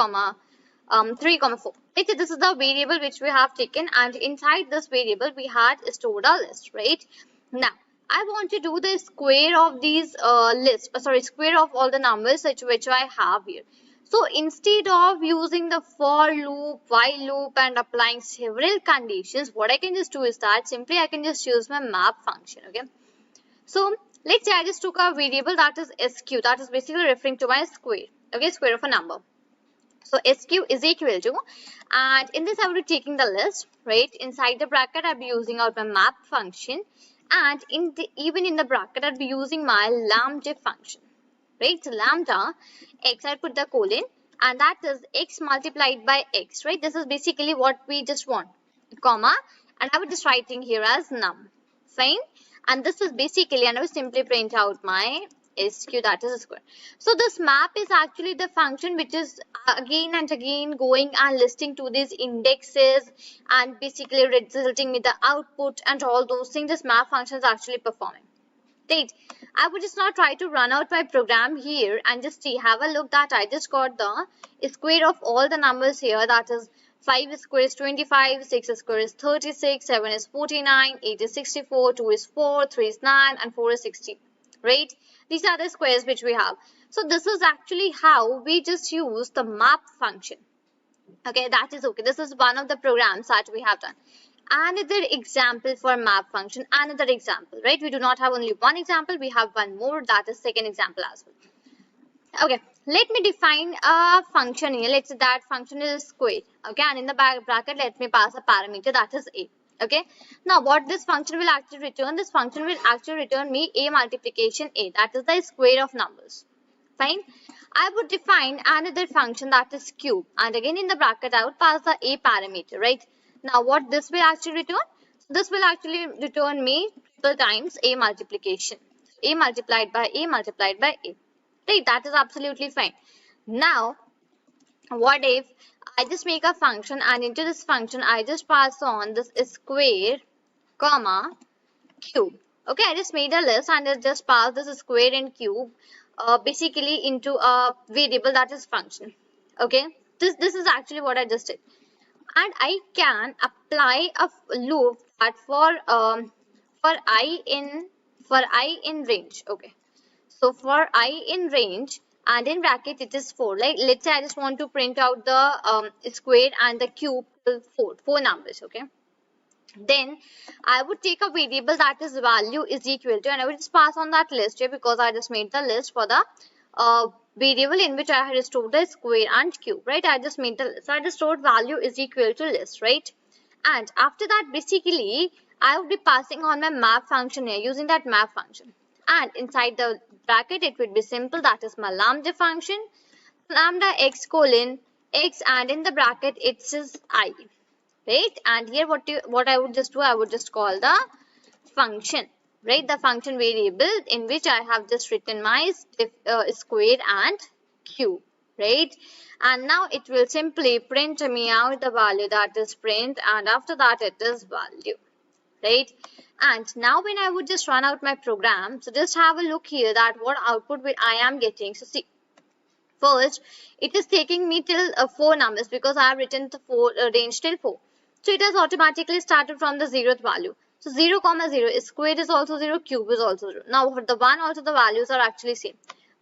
S1: 3, 4. Let's say this is the variable which we have taken, and inside this variable we had stored a list, right? Now I want to do the square of these square of all the numbers which I have here. So instead of using the for loop, while loop and applying several conditions, what I can just do is that simply I can just use my map function. Okay, so let's say I just took a variable that is sq, that is basically referring to my square. Okay, square of a number. So sq is equal to, and in this I will be taking the list, right? Inside the bracket I'll be using out my map function, and even in the bracket I'll be using my lambda function, right? So lambda x, I put the colon, and that is x multiplied by x, right? This is basically what we just want, comma, and I would just writing here as num. Fine. And this is basically, and I will simply print out my SQ, that is a square. So this map is actually the function which is again and again going and listing to these indexes and basically resulting with the output and all those things this map function is actually performing. Right. I would just now try to run out my program here and just see, have a look that I just got the square of all the numbers here. That is 5 square is 25, 6 square is 36, 7 is 49, 8 is 64, 2 is 4, 3 is 9 and 4 is 16. Right. These are the squares which we have. So this is actually how we just use the map function. Okay, that is okay. This is one of the programs that we have done. Another example for map function, another example, right? We do not have only one example, we have one more, that is second example as well. Okay, let me define a function here. Let's say that function is square. Okay, and in the bracket, let me pass a parameter that is a. Okay, now what this function will actually return? This function will actually return me a multiplication a, that is the square of numbers. Fine. I would define another function that is cube, and again in the bracket I would pass the a parameter, right? Now what this will actually return? This will actually return me triple times a multiplication. A multiplied by a multiplied by a. Right, that is absolutely fine. Now what if I just make a function and into this function I just pass on this square, comma, cube. Okay, I just made a list and I just pass this square and cube basically into a variable that is function. Okay, this is actually what I just did. And I can apply a loop that for I in range. Okay, so for I in range and in bracket it is 4. Like let's say I just want to print out the square and the cube till 4 numbers. Okay, then I would take a variable that is value is equal to, and I will just pass on that list here because I just made the list for the variable in which I had stored the square and cube, right? I just made the list. So I just stored value is equal to list, right? And after that, basically, I would be passing on my map function here using that map function. And inside the bracket, it would be simple. That is my lambda function, lambda x colon x, and in the bracket, it says I, right? And here, what I would just do, I would just call the function. Right, the function variable in which I have just written my square and cube, right? And now it will simply print me out the value that is print, and after that it is value, right? And now when I would just run out my program, so just have a look here that what output I am getting. So see, first it is taking me till 4 numbers because I have written the range till 4. So it has automatically started from the 0th value. So 0, 0, square is also 0, cube is also 0. Now for the 1 also the values are actually same.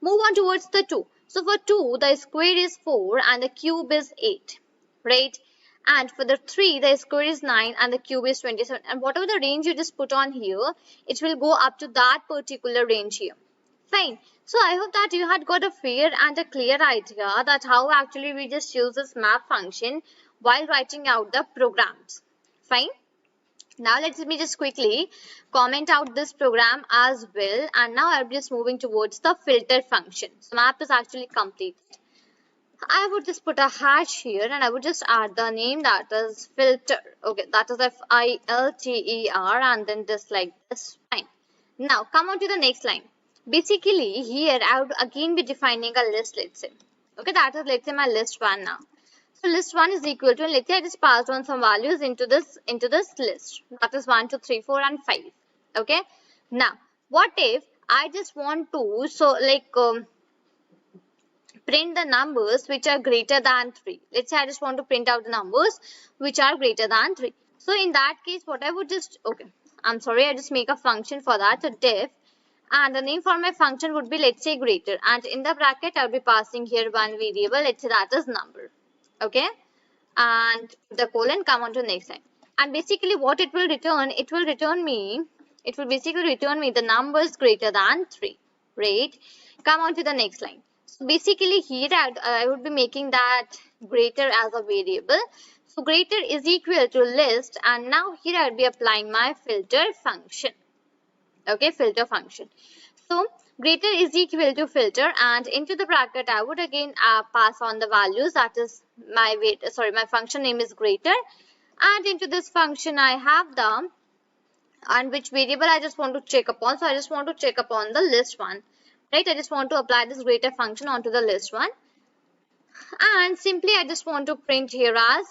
S1: Move on towards the 2. So for 2 the square is 4 and the cube is 8, right? And for the 3 the square is 9 and the cube is 27. And whatever the range you just put on here, it will go up to that particular range here. Fine. So I hope that you had got a fair and a clear idea that how actually we just use this map function while writing out the programs. Fine. Now let me just quickly comment out this program as well, and now I'm just moving towards the filter function. So map is actually completed. I would just put a hash here and I would just add the name that is filter. Okay, that is filter and then just like this. Fine. Now come on to the next line. Basically here I would again be defining a list, let's say. Okay, that is let's say my list 1 now. So list 1 is equal to, let's say I just passed on some values into this list. That is 1, 2, 3, 4 and 5. Okay. Now, what if I just want to, so like print the numbers which are greater than 3. Let's say I just want to print out the numbers which are greater than 3. So in that case, what I would just, okay, I'm sorry, I just make a function for that. So def, and the name for my function would be, let's say, greater. And in the bracket, I'll be passing here one variable. Let's say that is number. Okay, and the colon, come on to the next line. And basically what it will return, it will basically return me the numbers greater than 3, right? Come on to the next line. So basically here I would be making that greater as a variable. So greater is equal to list, and now here I will be applying my filter function. Okay, filter function. So greater is equal to filter, and into the bracket I would again pass on the values, that is my my function name is greater, and into this function I have the, and which variable I just want to check upon. So I just want to check upon the list one, right? I just want to apply this greater function onto the list one, and simply I just want to print here as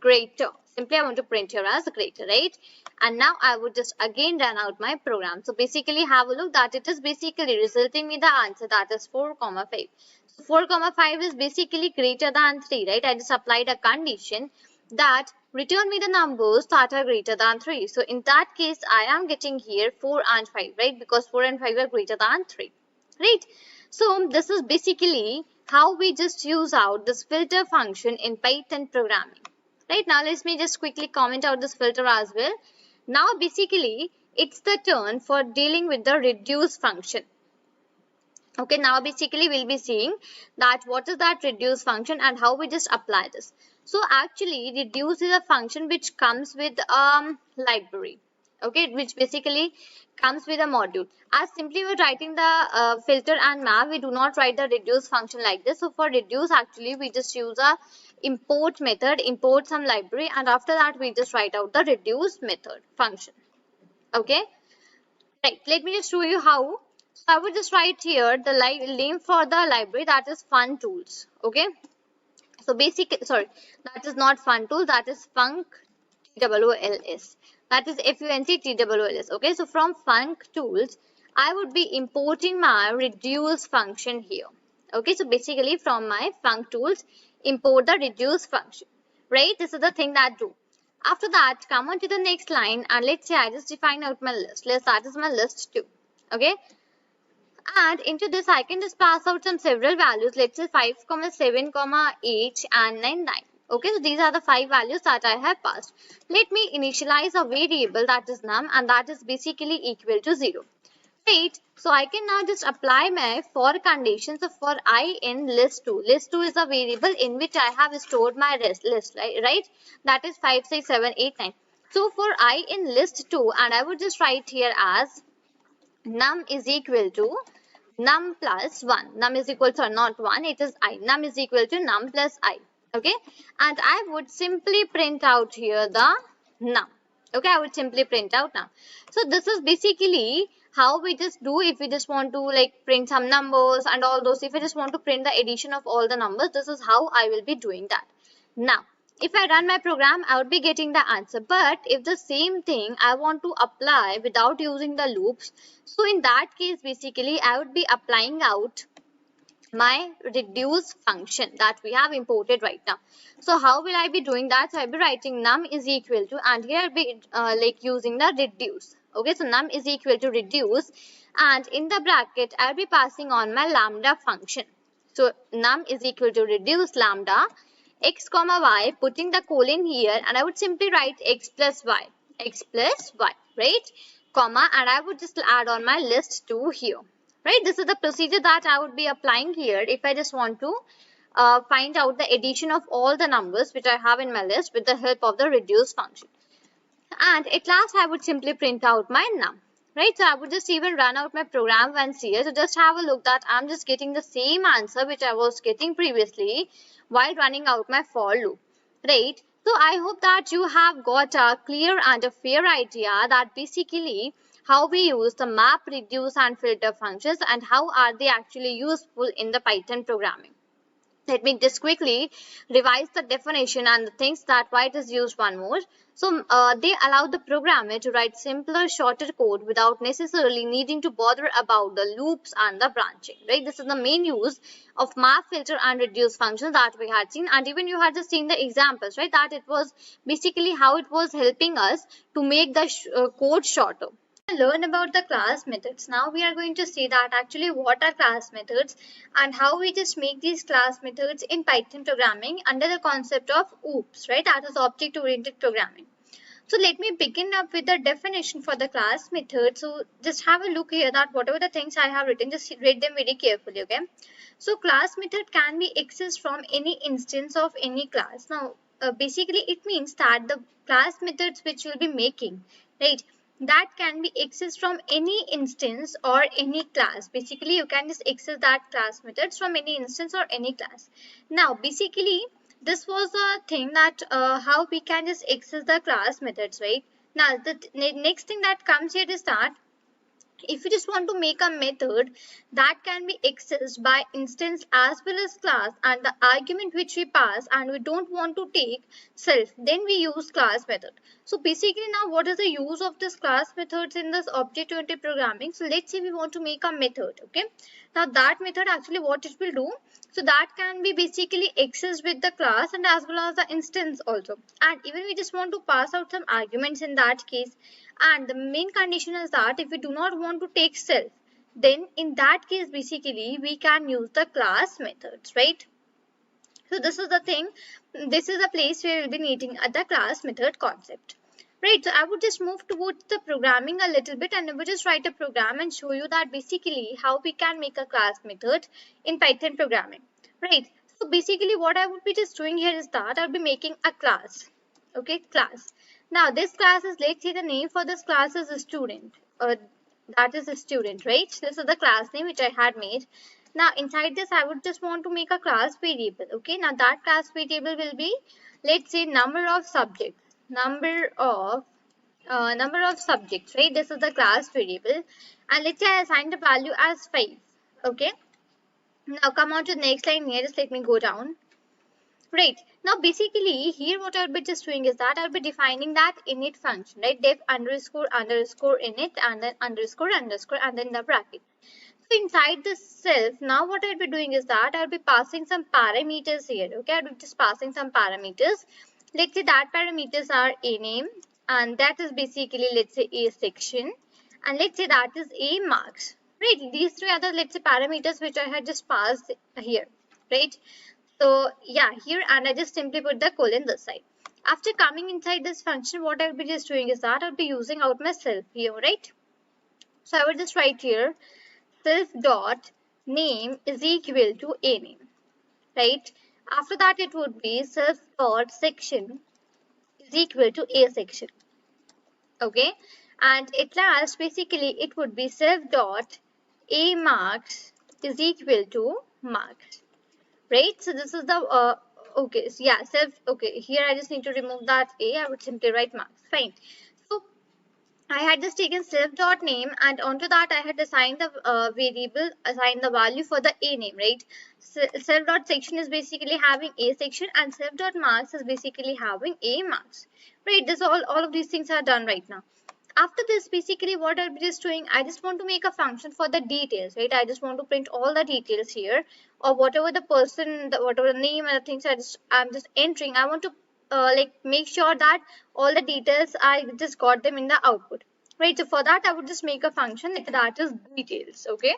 S1: greater. Simply I want to print here as greater, right? And now I would just again run out my program. So basically have a look that it is basically resulting me the answer, that is 4 comma 5. So 4 comma 5 is basically greater than 3, right? I just applied a condition that return me the numbers that are greater than 3. So in that case I am getting here 4 and 5, right? Because 4 and 5 are greater than 3, right? So this is basically how we just use out this filter function in Python programming. Right, now let me just quickly comment out this filter as well. Now basically it's the turn for dealing with the reduce function. Okay, now basically we'll be seeing that what is that reduce function and how we just apply this. So actually reduce is a function which comes with library, okay, which basically comes with a module. As simply we're writing the filter and map, we do not write the reduce function like this. So for reduce actually we just use a import method, import some library, and after that we just write out the reduce method function. Okay, right, let me just show you how. So I would just write here the name for the library, that is fun tools. Okay, so sorry, that is not fun tool, that is func TWLS, that is FUNC Okay, so from func tools I would be importing my reduce function here. Okay, so basically from my func tools import the reduce function, right? This is the thing that do. After that come on to the next line, and let's say I just define out my list. That is my list 2. Okay, and into this I can just pass out some several values, let's say 5, 7, 8 and 9. Okay, so these are the 5 values that I have passed. Let me initialize a variable, that is num, and that is basically equal to 0. Right, so I can now just apply my for conditions. So for I in list 2. List 2 is a variable in which I have stored my list, right? That is 5, 6, 7, 8, 9. So for I in list 2, and I would just write here as num is equal to num plus 1. Num is equal to not 1, it is I. Num is equal to num plus I. Okay, and I would simply print out here the num. Okay, I would simply print out num. So this is basically how we just do if we just want to like print some numbers and all those. If we just want to print the addition of all the numbers, this is how I will be doing that. Now if I run my program, I would be getting the answer. But if the same thing I want to apply without using the loops, so in that case basically I would be applying out my reduce function that we have imported right now. So how will I be doing that? So I'll be writing num is equal to, and here I'll be like using the reduce. Okay, so num is equal to reduce, and in the bracket I'll be passing on my lambda function. So num is equal to reduce lambda x comma y, putting the colon here, and I would simply write x plus y, right, comma, and I would just add on my list 2 here. Right, this is the procedure that I would be applying here if I just want to find out the addition of all the numbers which I have in my list with the help of the reduce function. And at last I would simply print out my num. Right, so I would just even run out my program once here. So just have a look that I'm just getting the same answer which I was getting previously while running out my for loop. Right, so I hope that you have got a clear and a fair idea that basically how we use the map, reduce and filter functions and how are they actually useful in the Python programming. Let me just quickly revise the definition and the things that why it is used one more. So they allow the programmer to write simpler, shorter code without necessarily needing to bother about the loops and the branching. Right, this is the main use of map, filter and reduce functions that we had seen, and even you had just seen the examples, right, that it was basically how it was helping us to make the code shorter. Learn about the class methods. Now we are going to see that actually what are class methods and how we just make these class methods in Python programming under the concept of OOPS, right, that is object oriented programming. So let me begin up with the definition for the class method. So just have a look here that whatever the things I have written, just read them very carefully. Okay, so class method can be accessed from any instance of any class. Now basically it means that the class methods which you'll be making, right, that can be accessed from any instance or any class. Basically, you can just access that class methods from any instance or any class. Now, basically, this was a thing that how we can just access the class methods, right? Now, the next thing that comes here is that if you just want to make a method that can be accessed by instance as well as class, and the argument which we pass, and we don't want to take self, then we use class method. So basically, now what is the use of this class methods in this object oriented programming? So let's say we want to make a method. Okay, now that method actually what it will do, so that can be basically accessed with the class and as well as the instance also, and even we just want to pass out some arguments in that case. And the main condition is that if we do not want to take self, then in that case basically we can use the class methods, right? So this is the thing, this is the place where we'll be needing the class method concept, right? So I would just move towards the programming a little bit, and I would just write a program and show you that basically how we can make a class method in Python programming, right? So basically what I would be just doing here is that I'll be making a class. Okay, class. Now this class is, let's say the name for this class is a student. That is a student, right? This is the class name which I had made. Now inside this I would just want to make a class variable. Okay, now that class variable will be, let's say, number of subjects. Number of subjects, right? This is the class variable, and let's say I assign the value as 5. Okay, now come on to the next line here. Just let me go down. Right, now basically here what I'll be just doing is that I'll be defining that init function, right? Def underscore underscore init, and then underscore underscore, and then the bracket. So inside this self, now what I'll be doing is that I'll be passing some parameters here. Okay, I'll be just passing some parameters. Let's say that parameters are a name, and that is basically, let's say, a section, and let's say that is a marks. Right, these three are the, let's say, parameters which I had just passed here, right? So yeah, here, and I just simply put the colon this side. After coming inside this function, what I'll be just doing is that I'll be using out my self here, right? So I will just write here self dot name is equal to a name, right? After that it would be self dot section is equal to a section. Okay, and at last basically it would be self dot a marks is equal to marks. Right, so this is the okay, so yeah, self. Okay, here I just need to remove that a. I would simply write marks. Fine. So I had just taken self dot name, and onto that I had assigned the variable, assigned the value for the a name, right? So self dot section is basically having a section, and self dot marks is basically having a marks. Right, this all of these things are done right now. After this, basically what I'll be just doing, I just want to make a function for the details, right? I just want to print all the details here, or whatever the person, whatever the name and the things I'm just entering. I want to like make sure that all the details I just got them in the output, right? So for that I would just make a function that is details. Okay,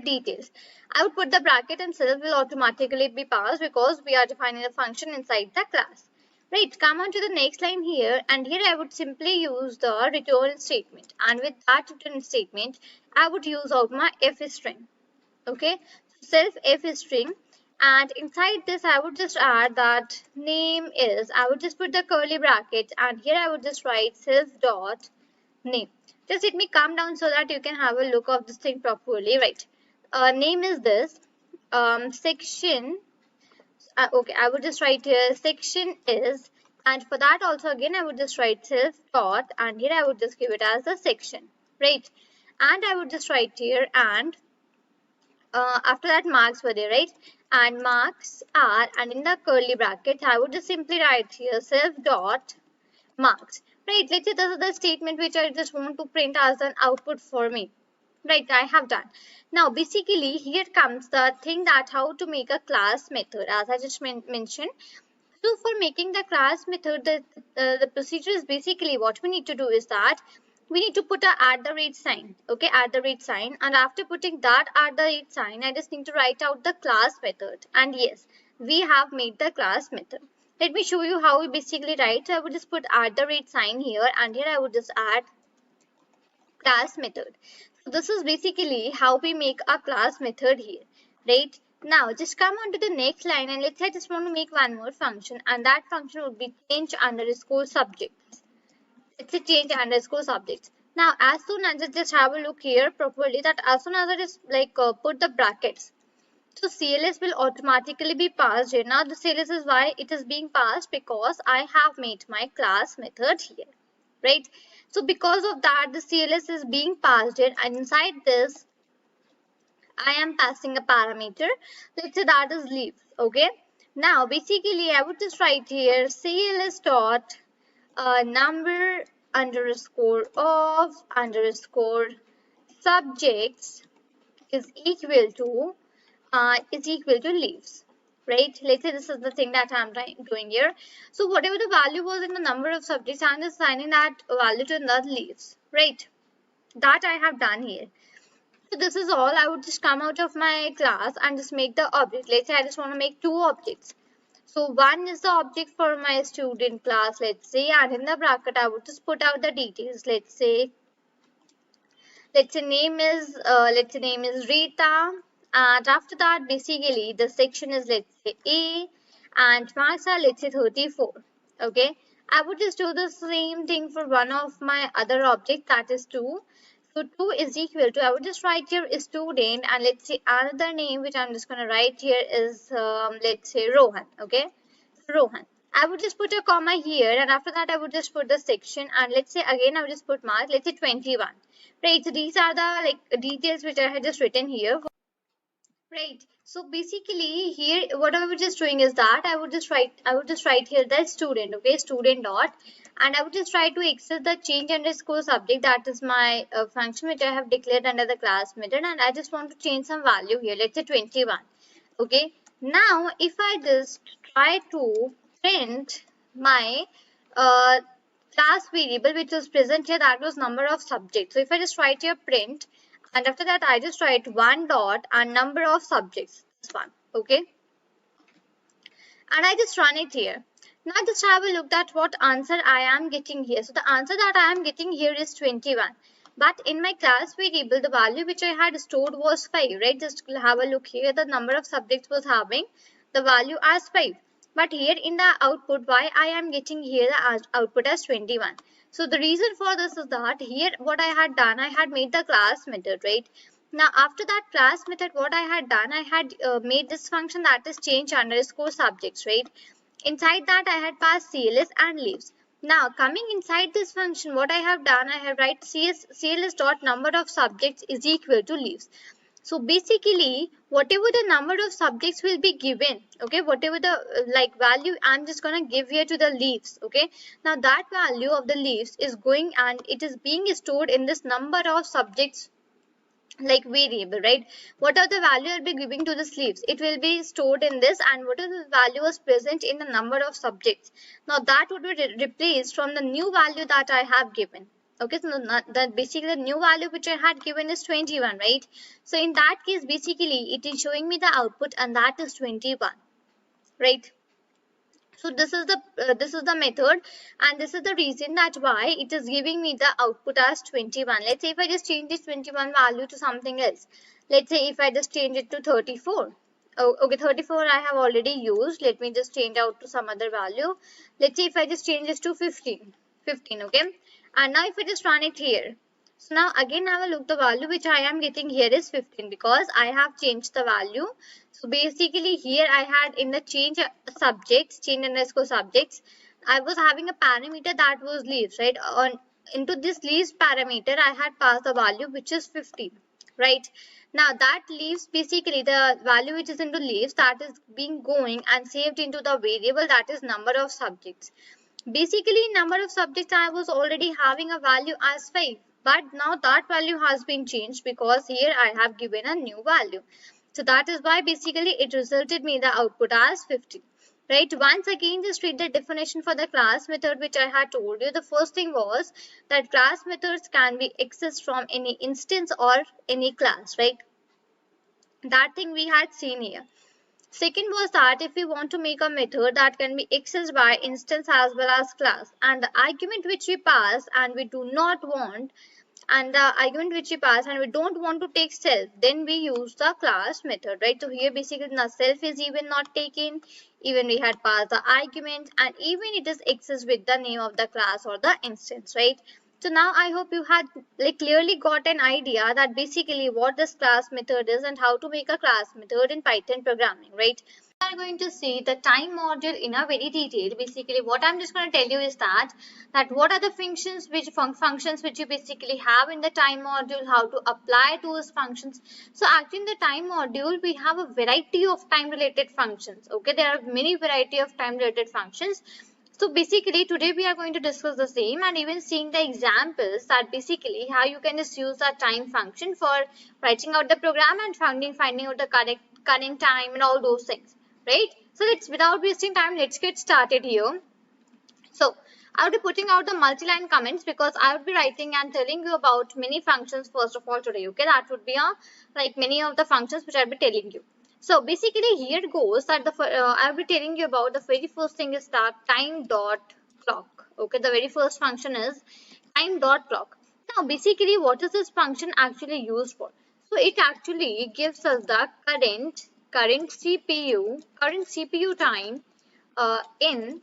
S1: details. I would put the bracket, and self will automatically be passed because we are defining a function inside the class. Right, come on to the next line here, and here I would simply use the return statement, and with that return statement I would use out my f string. Okay, self f string, and inside this I would just add that name is, I would just put the curly brackets, and here I would just write self dot name. Just let me come down so that you can have a look of this thing properly. Right, name is this, section. Okay, I would just write here section is, and for that also again I would just write self dot, and here I would just give it as the section, right? And I would just write here, and after that marks were there, right? And marks are, and in the curly brackets I would just simply write here self dot marks, right? Let's say this is the statement which I just want to print as an output for me. Right, I have done. Now basically here comes the thing that how to make a class method, as I just mentioned. So for making the class method, the procedure is basically what we need to do is that we need to put a @ sign. Okay, @ sign, and after putting that @ sign I just need to write out the class method, and yes, we have made the class method. Let me show you how we basically write. So I would just put @ sign here, and here I would just add class method. So this is basically how we make a class method here, right? Now just come on to the next line, and let's say I just want to make one more function, and that function would be change underscore subjects. Let's say change underscore subjects. Now, as soon as I just have a look here properly, that as soon as I just put the brackets, so CLS will automatically be passed here. Now the CLS is why it is being passed, because I have made my class method here, right? So because of that, the CLS is being passed here, and inside this I am passing a parameter. Let's say that is leaves. Okay. Now basically I would just write here CLS dot number underscore of underscore subjects is equal to leaves, right? Let's say this is the thing that I'm doing here. So whatever the value was in the number of subjects, I'm just assigning that value to the leaves, right? That I have done here. So this is all. I would just come out of my class and just make the object. Let's say I just want to make two objects. So one is the object for my student class, let's say, and in the bracket I would just put out the details. Let's say name is Rita, and after that basically the section is, let's say, A, and marks are, let's say, 34. Okay, I would just do the same thing for one of my other object, that is 2. So 2 is equal to, I would just write here is student, and let's say another name which I'm just going to write here is let's say Rohan. Okay, Rohan. I would just put a comma here, and after that I would just put the section, and let's say again I would just put mark, let's say 21. Right, so these are the details which I had just written here. Right, so basically here what I was just doing is that I would just write here the student, okay, student dot, and I would just try to access the change underscore subject, that is my function which I have declared under the class method, and I just want to change some value here, let's say 21. Okay, now if I just try to print my uh, class variable which was present here, that was number of subjects. So if I just write here print, and after that I just write one dot and number of subjects, this one. Okay, and I just run it here. Now just have a look at what answer I am getting here. So the answer that I am getting here is 21. But in my class variable, the value which I had stored was 5, right? Just have a look here. The number of subjects was having the value as 5. But here in the output, why I am getting here the output as 21. So the reason for this is that here what I had done, I had made the class method, right? Now after that class method, what I had done, I had made this function, that is change underscore subjects, right? Inside that I had passed CLS and leaves. Now coming inside this function, what I have done, I have write CLS dot number of subjects is equal to leaves. So basically whatever the number of subjects will be given, okay, whatever the value I'm just gonna give here to the leaves. Okay, now that value of the leaves is going and it is being stored in this number of subjects variable, right? What are the value I'll be giving to the sleeves? It will be stored in this, and what is the value was present in the number of subjects. Now that would be replaced from the new value that I have given. Okay, so that basically the new value which I had given is 21, right? So in that case, basically it is showing me the output, and that is 21, right? So this is the method, and this is the reason that why it is giving me the output as 21. Let's say if I just change this 21 value to something else. Let's say if I just change it to 34. Oh, okay, 34 I have already used. Let me just change out to some other value. Let's say if I just change this to 15. Okay. And now if I just run it here. So now again have a look, the value which I am getting here is 15 because I have changed the value. So basically here I had in the change subjects, change underscore subjects, I was having a parameter that was leaves, right? Into this leaves parameter I had passed the value which is 15, right? Now that leaves, basically the value which is into leaves, that is being going and saved into the variable, that is number of subjects. Basically number of subjects I was already having a value as 5. But now that value has been changed because here I have given a new value. So that is why basically it resulted me the output as 50. Right. Once again, just read the definition for the class method which I had told you. The first thing was that class methods can be accessed from any instance or any class. Right. That thing we had seen here. Second was that if we want to make a method that can be accessed by instance as well as class, and the argument which we pass and we do not want and the argument which we pass, and we don't want to take self, then we use the class method, right? So here basically the self is even not taken, even we had passed the argument, and even it is accessed with the name of the class or the instance, right? So now I hope you had like clearly got an idea that basically what this class method is and how to make a class method in Python programming, right? We are going to see the time module in a very detail. Basically what I'm just going to tell you is that what are the functions which you basically have in the time module, how to apply those functions. So actually in the time module we have a variety of time related functions. Okay, there are many variety of time related functions. So basically today we are going to discuss the same and even seeing the examples that basically how you can just use the time function for writing out the program and finding out the current time and all those things, right? So let's, without wasting time, let's get started here. So I will be putting out the multi-line comments because I would be writing and telling you about many functions first of all today. Okay, that would be like many of the functions which I'll be telling you. So basically here goes that I'll be telling you about the very first thing is that time dot clock. Okay, the very first function is time dot clock. Now basically what is this function actually used for? So it actually gives us the current CPU time in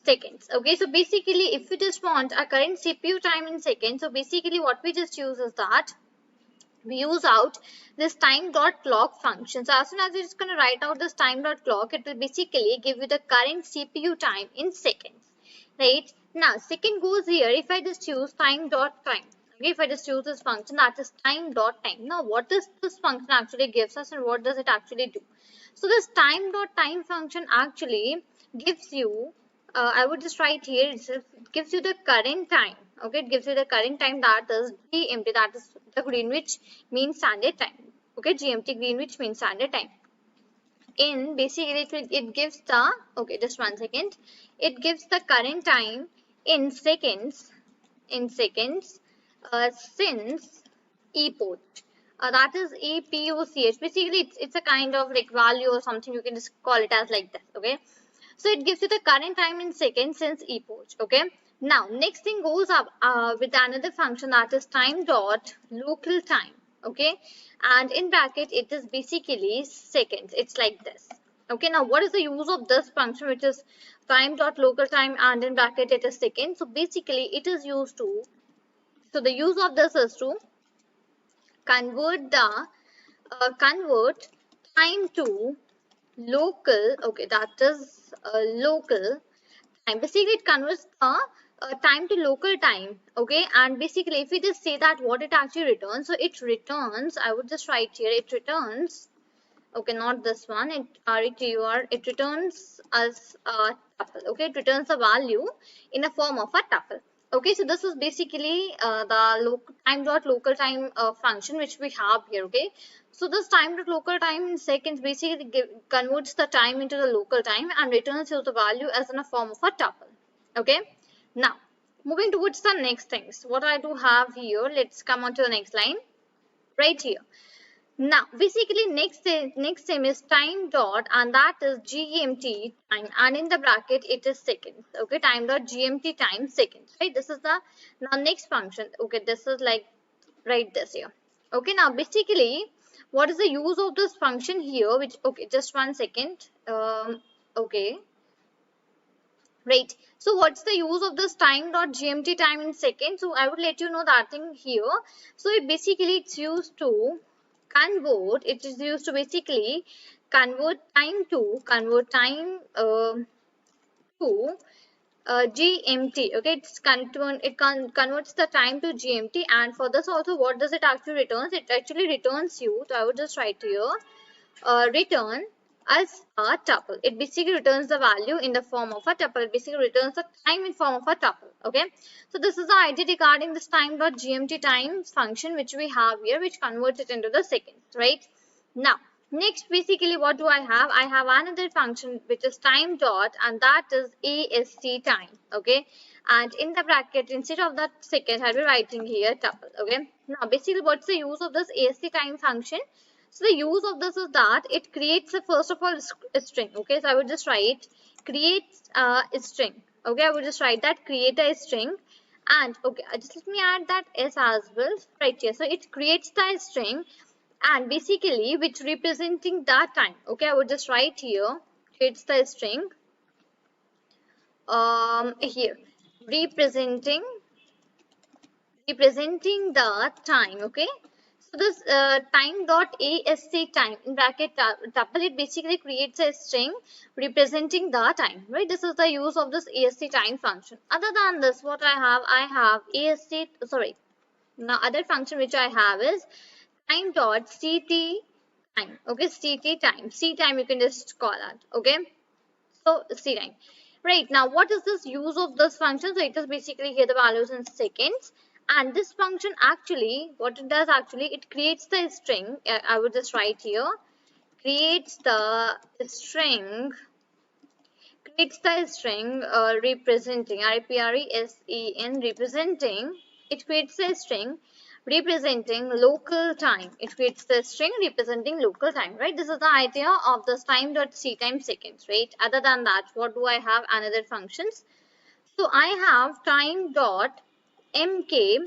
S1: seconds. Okay, so basically if we just want a current CPU time in seconds, so basically what we just use is that we use out this time dot clock function. So as soon as it's going to write out this time dot clock, it will basically give you the current CPU time in seconds, right? Now second goes here, if I just use time dot time, okay, if I just use this function that is time dot time. Now what does this function actually gives us and what does it actually do? So this time dot time function actually gives you I would just write here itself, it gives you the current time. Okay, it gives you the current time, that is GMT, that is the Greenwich Mean Standard Time. Okay, GMT, Greenwich Mean Standard Time. In basically it gives the, okay, just 1 second, it gives the current time in seconds, since epoch. That is epoch. Basically it's a kind of like value or something, you can just call it as like this. Okay, so it gives you the current time in seconds since epoch. Okay, now next thing goes up with another function that is time dot local time. Okay, and in bracket it is basically seconds, it's like this. Okay, now what is the use of this function which is time dot local time and in bracket it is seconds? So basically it is used to, so the use of this is to convert time to local. Okay, that is local time. Basically it converts the time to local time. Okay, and basically if we just say that what it actually returns, so it returns, I would just write here, it returns, okay, not this one, it returns as a tuple. Okay, it returns a value in a form of a tuple. Okay, so this is basically the time dot local time function which we have here. Okay, so this time dot local time in seconds basically converts the time into the local time and returns you the value as in a form of a tuple. Okay, now moving towards the next things, what I do have here, let's come on to the next line right here. Now basically next thing is time dot, and that is GMT time, and in the bracket it is seconds. Okay, time dot GMT time seconds, right? This is the now next function. Okay, this is like right this here. Okay, now basically what is the use of this function here, which, okay, just 1 second. Okay, right, so what's the use of this time dot GMT time in seconds? So I would let you know that thing here. So it basically it's used to convert, it is used to basically convert time to GMT. Okay, it converts the time to GMT, and for this also what does it actually returns? It actually returns you, so I would just write here return as a tuple. It basically returns the value in the form of a tuple. It basically returns the time in form of a tuple. Okay, so this is the idea regarding this time dot GMT time function which we have here, which converts it into the seconds, right? Now next basically what do I have? I have another function which is time dot, and that is ASC time. Okay, and in the bracket instead of that second I'll be writing here tuple. Okay, now basically what's the use of this ASC time function? So the use of this is that it creates first of all a string. Okay, so I would just write create a string. Okay, I would just write that create a string, And okay, just let me add that s as well right here. So it creates the string and basically which representing that time. Okay, I would just write here creates the string here representing the time. Okay, so this time dot asc time in bracket tuple, it basically creates a string representing the time, right? This is the use of this asc time function. Other than this, what I have asc, sorry, now other function which I have is time dot ct time. Okay, ct time, c time you can just call that. Okay, so C9. Right, now what is this use of this function? So it is basically here the values in seconds. And this function actually, what it does actually, it creates the string. I would just write here, creates the string, representing, REPRESEN, representing, it creates a string representing local time. It creates the string representing local time, right? This is the idea of this time dot c time seconds, right? Other than that, what do I have? Another functions. So I have time dot mk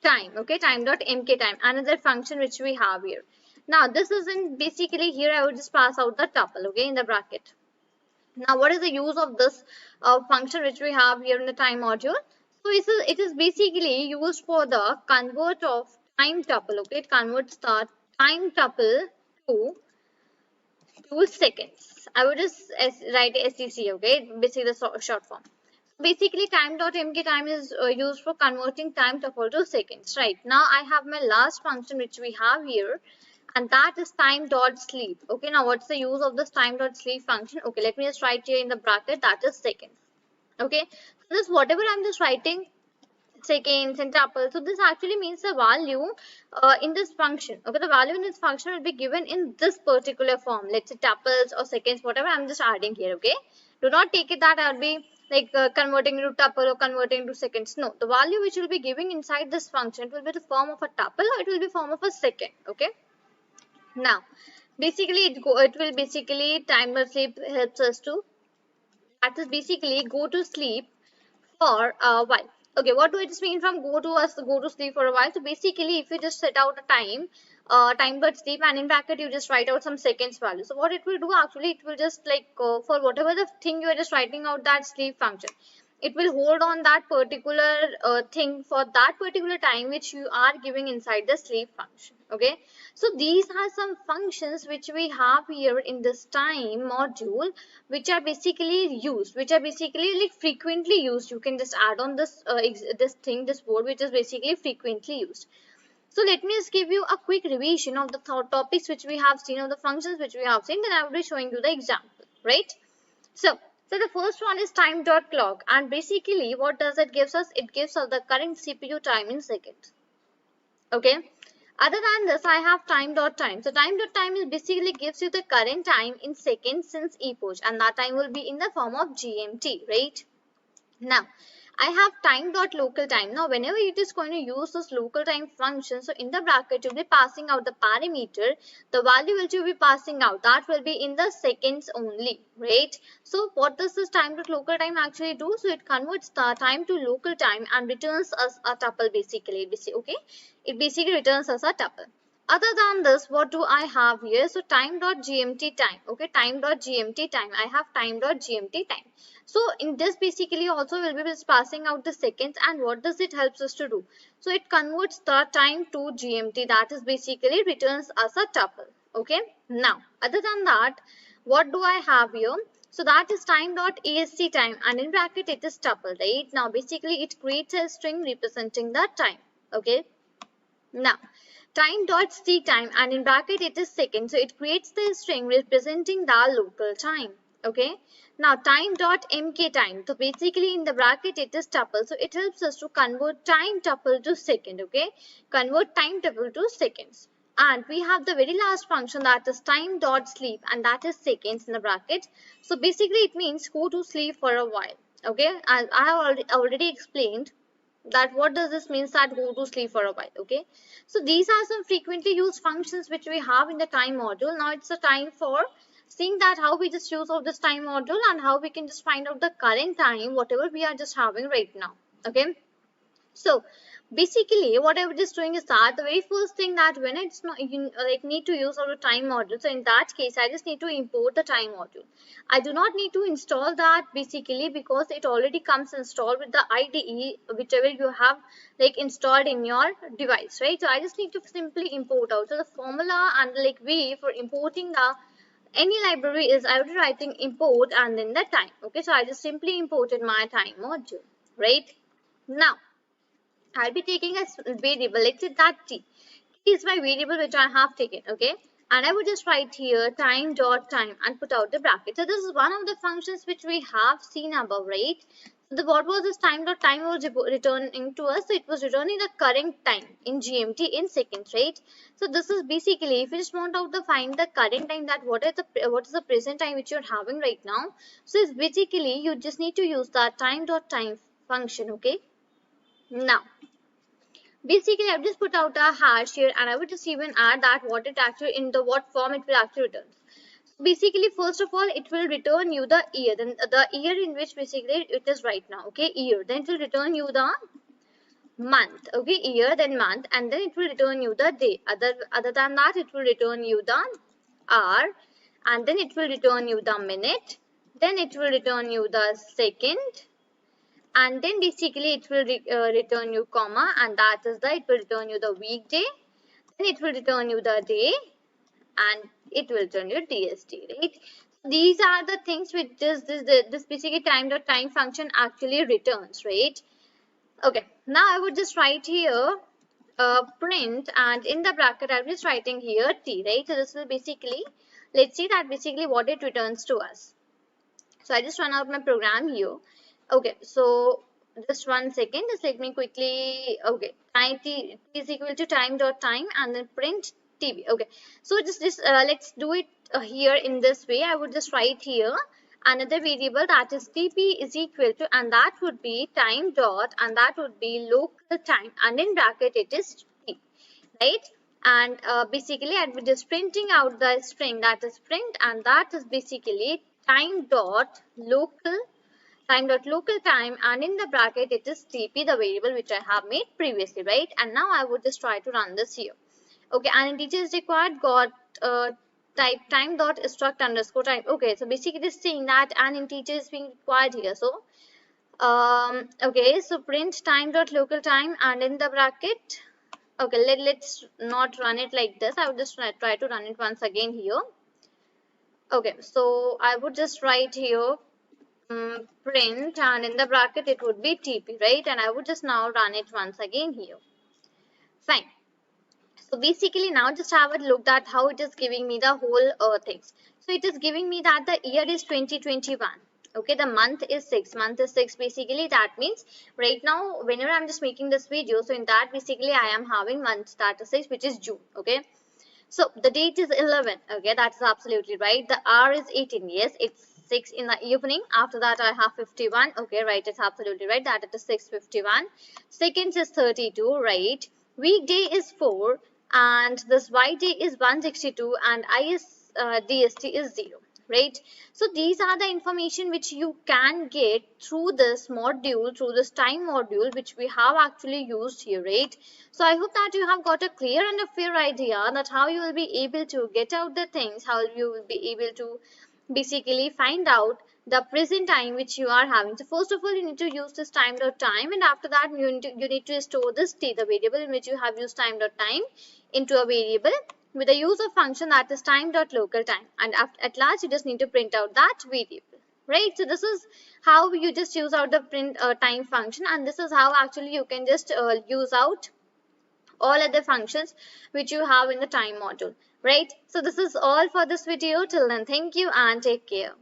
S1: time, okay, time dot mk time, another function which we have here. Now this isn't basically here, I would just pass out the tuple, okay, in the bracket. Now, what is the use of this function which we have here in the time module? So, it is basically used for the convert of time tuple. Okay, it converts the time tuple to 2 seconds. I would just write SEC. Okay, basically the short form. Basically, time.mk time is used for converting time tuple to seconds. Right now, I have my last function which we have here, and that is time dot sleep. Okay, now what's the use of this time dot sleep function? Okay, let me just write here in the bracket, that is seconds. Okay, so this whatever I'm just writing seconds and tuple, so this actually means the value in this function. Okay, the value in this function will be given in this particular form, let's say tuples or seconds, whatever I'm just adding here. Okay, do not take it that I'll be like converting into tuple or converting to seconds. No, the value which will be giving inside this function, it will be the form of a tuple or it will be form of a second. Okay, now basically it will basically timer sleep helps us to, that is basically go to sleep for a while. Okay, what do I just mean from go to sleep for a while? So basically, if you just set out a time, time but sleep, and in bracket you just write out some seconds value. So what it will do actually, it will just like for whatever the thing you are just writing out that sleep function, it will hold on that particular thing for that particular time which you are giving inside the sleep function. Okay, so these are some functions which we have here in this time module, which are basically used, which are basically like frequently used. You can just add on this this word which is basically frequently used. So let me just give you a quick revision of the topics which we have seen, of the functions which we have seen, then I will be showing you the example, right? So the first one is time dot clock, and basically what does it gives us? It gives us the current CPU time in seconds. Okay. Other than this, I have time dot time. So time dot time is basically gives you the current time in seconds since epoch, and that time will be in the form of GMT, right? Now, I have time dot local time. Now, whenever it is going to use this local time function, so in the bracket you'll be passing out the parameter, the value which you'll be passing out, that will be in the seconds only, right? So what does this time dot local time actually do? So it converts the time to local time and returns us a tuple basically. Okay, it basically returns us a tuple. Other than this, what do I have here? So time dot GMT time. Okay, time dot GMT time. I have time dot GMT time. So in this basically also we'll be just passing out the seconds, and what does it helps us to do? So it converts the time to GMT, that is basically returns us a tuple. Okay, now other than that, what do I have here? So that is time dot ASC time, and in bracket it is tuple, right? Now basically it creates a string representing that time. Okay, now time dot c time, and in bracket it is second, so it creates the string representing the local time. Okay, now time dot mk time, so basically in the bracket it is tuple, so it helps us to convert time tuple to second. Okay, convert time tuple to seconds. And we have the very last function, that is time dot sleep, and that is seconds in the bracket. So basically it means go to sleep for a while. Okay, I have already explained that what does this means, that go to sleep for a while. Okay, so these are some frequently used functions which we have in the time module. Now it's the time for seeing that how we just use of this time module and how we can just find out the current time whatever we are just having right now. Okay, So basically what I was just doing is that the very first thing that when it's not you like need to use our time module, so in that case I just need to import the time module. I do not need to install that basically because it already comes installed with the IDE whichever you have like installed in your device, right? So I just need to simply import out. So the formula and like way for importing the any library is I will be writing import and then the time. Okay, so I just simply imported my time module, right? Now I'll be taking a variable, let's say that t. T is my variable which I have taken, okay? And I would just write here time dot time and put out the bracket. So this is one of the functions which we have seen above, right? So the what was this time dot time was returning to us? So it was returning the current time in GMT in seconds, right? So this is basically if you just want out to find the current time, that what is the present time which you're having right now. So it's basically you just need to use that time dot time function, okay? Now basically I've just put out a hash here and I would just even add that what it actually in the what form it will actually return. Basically first of all it will return you the year, then the year in which basically it is right now, okay, year, then it will return you the month, okay, year then month, and then it will return you the day. Other than that it will return you the hour, and then it will return you the minute, then it will return you the second, and then basically it will return you comma, and that is the it will return you the weekday, then it will return you the day, and it will return you DST, right? These are the things which this basically time dot time function actually returns, right? Okay, now I would just write here print, and in the bracket I'm just writing here t, right? So this will basically, let's see that basically what it returns to us. So I just run out my program here. Okay, so just 1 second, just let me quickly, okay, time t is equal to time dot time and then print tb. Okay, so just let's do it here in this way. I would just write here another variable that is tp is equal to, and that would be time dot, and that would be local time, and in bracket it is t, right? And basically I'd be just printing out the string that is print, and that is basically time dot local time, and in the bracket it is tp, the variable which I have made previously, right? And now I would just try to run this here. Okay, and integer is required, got type time dot struct underscore time. Okay, so basically it is saying that an integer is being required here. So okay, so print time dot local time, and in the bracket, okay, let's not run it like this. I would just try to run it once again here. Okay, so I would just write here print, and in the bracket it would be tp, right? And I would just now run it once again here. Fine. So basically now just have a look at how it is giving me the whole things. So it is giving me that the year is 2021. Okay, the month is 6. Month is 6. Basically that means right now whenever I'm just making this video, so in that basically I am having month that is 6, which is June. Okay. So the date is 11. Okay, that's absolutely right. The hour is 18. Yes, it's 6 in the evening. After that I have 51. Okay, right, it's absolutely right that it is 6:51. Seconds is 32, right? Weekday is 4, and this Y day is 162, and DST is 0, right? So these are the information which you can get through this module, through this time module which we have actually used here, right? So I hope that you have got a clear and a fair idea that how you will be able to get out the things, how you will be able to basically find out the present time which you are having. So first of all you need to use this time dot time, and after that you need to store this t, the variable in which you have used time dot time, into a variable with the use of function that is time dot local time, and at last you just need to print out that variable, right? So this is how you just use out the print time function, and this is how actually you can just use out all other functions which you have in the time module, right? So this is all for this video. Till then, thank you and take care.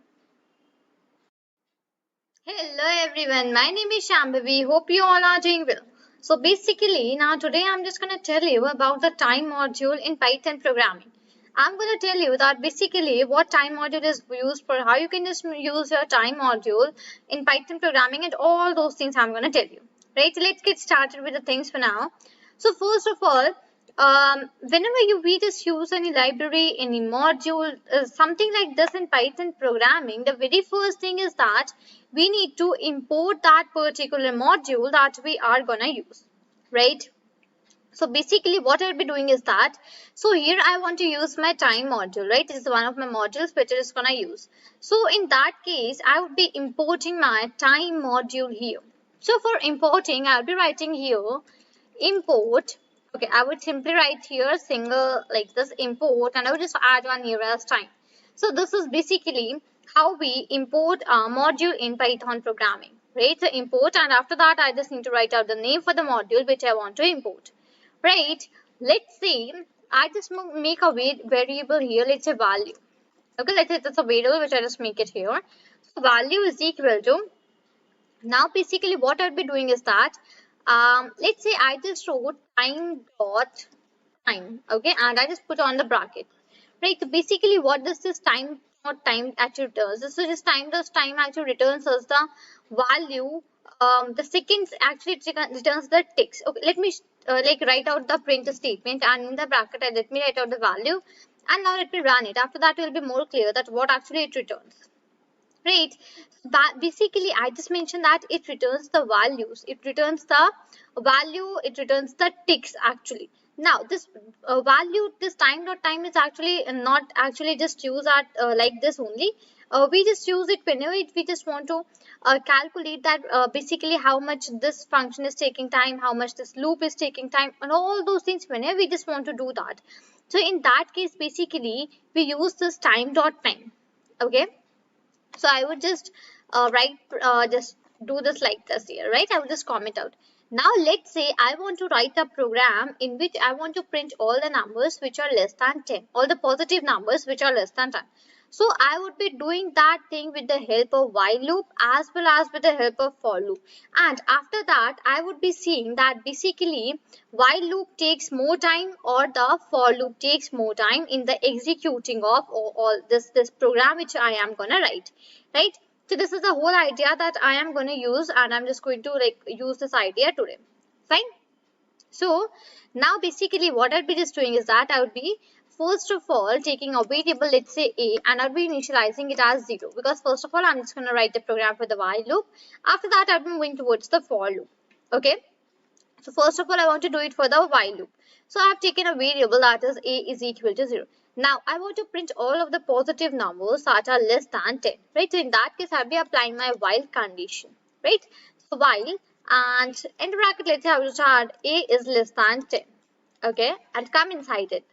S1: Hello everyone, my name is Shambhavi. Hope you all are doing well. So basically now today I'm just going to tell you about the time module in Python programming. I'm going to tell you that basically what time module is used for, how you can just use your time module in Python programming, and all those things I'm going to tell you. Right, so let's get started with the things for now. So first of all, whenever we just use any library, any module, something like this in Python programming, the very first thing is that we need to import that particular module that we are gonna use, right? So basically what I'll be doing is that, so here I want to use my time module, right? This is one of my modules which I is gonna use. So in that case, I would be importing my time module here. So for importing, I'll be writing here import. Okay, I would simply write here single like this import, and I would just add one here as time. So this is basically how we import a module in Python programming, right? So import, and after that I just need to write out the name for the module which I want to import, right? Let's say I just make a variable here, let's say value. Okay, let's say that's a variable which I just make it here. So value is equal to, now basically what I'll be doing is that let's say I just wrote time dot time, okay, and I just put on the bracket, right? So basically what does this time dot time actually returns? So this time dot time actually returns us the value, the seconds actually returns the ticks. Okay, let me like write out the print statement, and in the bracket let me write out the value, and now let me run it. After that it will be more clear that what actually it returns, right? But basically I just mentioned that it returns the values, it returns the value, it returns the ticks actually. Now this value, this time dot time is actually not actually just use at like this only. We just use it whenever we just want to calculate that basically how much this function is taking time, how much this loop is taking time, and all those things whenever we just want to do that. So in that case basically we use this time dot time, okay. So I would just just do this like this here, right? I will just comment out. Now let's say I want to write a program in which I want to print all the numbers which are less than 10, all the positive numbers which are less than 10. So I would be doing that thing with the help of while loop as well as with the help of for loop. And after that, I would be seeing that basically while loop takes more time or the for loop takes more time in the executing of all this program which I am gonna write, right? So this is the whole idea that I am going to use, and I'm just going to like use this idea today. Fine. So now basically what I'll be just doing is that I would be first of all taking a variable, let's say a, and I'll be initializing it as 0, because first of all I'm just going to write the program for the while loop. After that I'll be moving towards the for loop. Okay. So first of all I want to do it for the while loop. So I have taken a variable that is a is equal to 0. Now I want to print all of the positive numbers that are less than 10, right? So in that case I'll be applying my while condition, right? So while, and in the bracket let's say I will start a is less than 10, okay, and come inside it.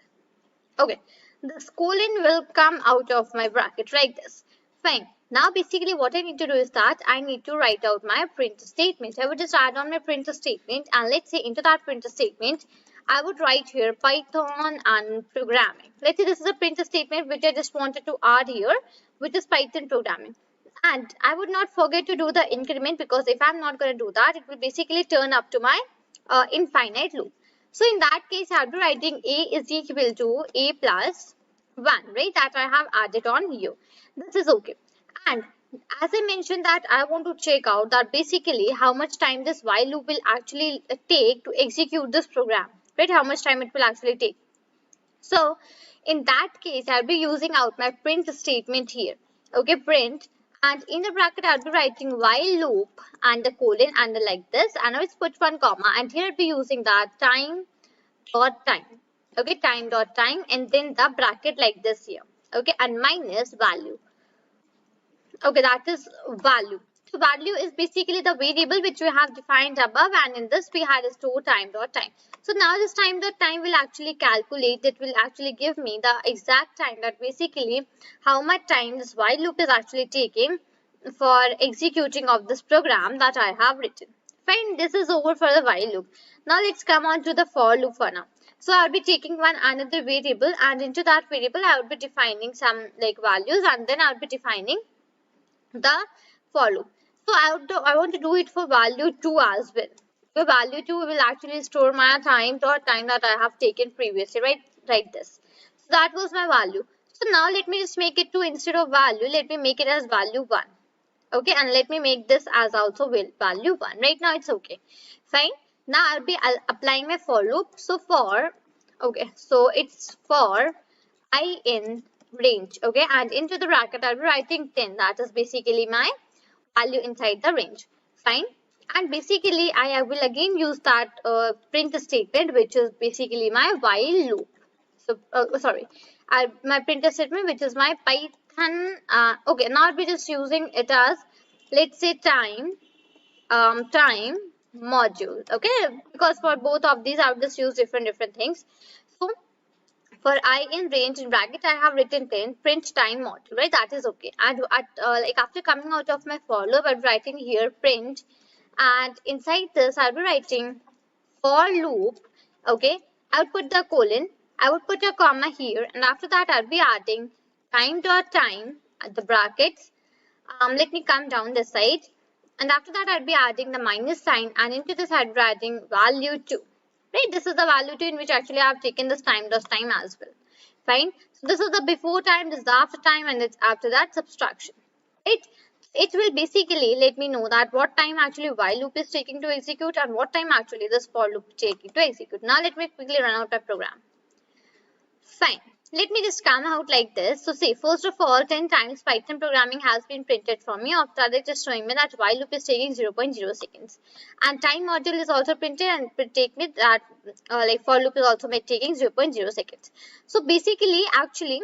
S1: Okay, this colon will come out of my bracket like this. Fine. Now basically what I need to do is that I need to write out my print statement. I would just add on my print statement, and let's say into that print statement I would write here Python and programming. Let's say this is a print statement which I just wanted to add here, which is Python programming. And I would not forget to do the increment, because if I'm not going to do that, it will basically turn up to my infinite loop. So in that case, I'll be writing a is equal to a plus 1, right? That I have added on here. This is okay. And as I mentioned that I want to check out that basically how much time this while loop will actually take to execute this program, right? How much time it will actually take. So in that case, I'll be using out my print statement here. Okay, print, and in the bracket I'll be writing while loop and the colon and the like this, and I'll put one comma, and here I'll be using that time dot time. Okay, time dot time, and then the bracket like this here. Okay, and minus value. Okay, that is value. So value is basically the variable which we have defined above, and in this we had a store time dot time. So now this time dot time will actually calculate, it will actually give me the exact time, that basically how much time this while loop is actually taking for executing of this program that I have written. Fine, this is over for the while loop. Now let's come on to the for loop for now. So I'll be taking one another variable, and into that variable I will be defining some like values, and then I'll be defining the for loop. So I want to do it for value 2 as well. The value 2 will actually store my time dot time that I have taken previously, right? Like this. So that was my value. So now let me just make it 2 instead of value. Let me make it as value 1. Okay, and let me make this as also value 1. Right now it's okay. Fine. Now I'll be applying my for loop. So for Okay, so it's for I in range. Okay, and into the bracket I'll be writing 10. That is basically my value inside the range. Fine. And basically I will again use that print statement, which is basically my while loop. So sorry, my print statement, which is my Python. Okay, now I'll be just using it as, let's say, time module. Okay, because for both of these I'll just use different things. So for I in range in bracket I have written 10 print time module, right? That is okay. And at like after coming out of my for loop, I'm writing here print, and inside this I'll be writing for loop. Okay, I'll put the colon, I would put a comma here, and after that I'll be adding time at the brackets. Let me come down this side, and after that I'll be adding the minus sign, and into this I'll be adding value 2. Right, this is the value 2 in which actually I have taken this time as well. Fine. So this is the before time, this is the after time, and it's after that subtraction. Right. It will basically let me know that what time actually while loop is taking to execute and what time actually this for loop is taking to execute. Now let me quickly run out my program. Fine. Let me just come out like this. So see, first of all, 10 times Python programming has been printed for me. After that, it's just showing me that while loop is taking 0.0 seconds. And time module is also printed and take me that like for loop is also taking 0.0 seconds. So basically, actually,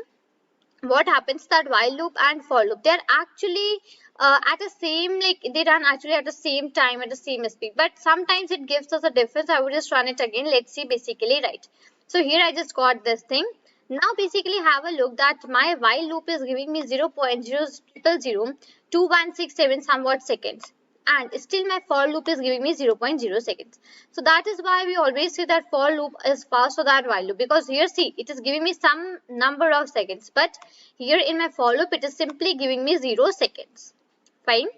S1: what happens that while loop and for loop, they're actually at the same, like they run actually at the same time at the same speed, but sometimes it gives us a difference. I will just run it again. Let's see basically, right? So here I just got this thing. Now basically have a look that my while loop is giving me 0.00002167 somewhat seconds, and still my for loop is giving me 0.0 seconds. So that is why we always say that for loop is faster than while loop, because here see it is giving me some number of seconds, but here in my for loop it is simply giving me 0 seconds. Fine.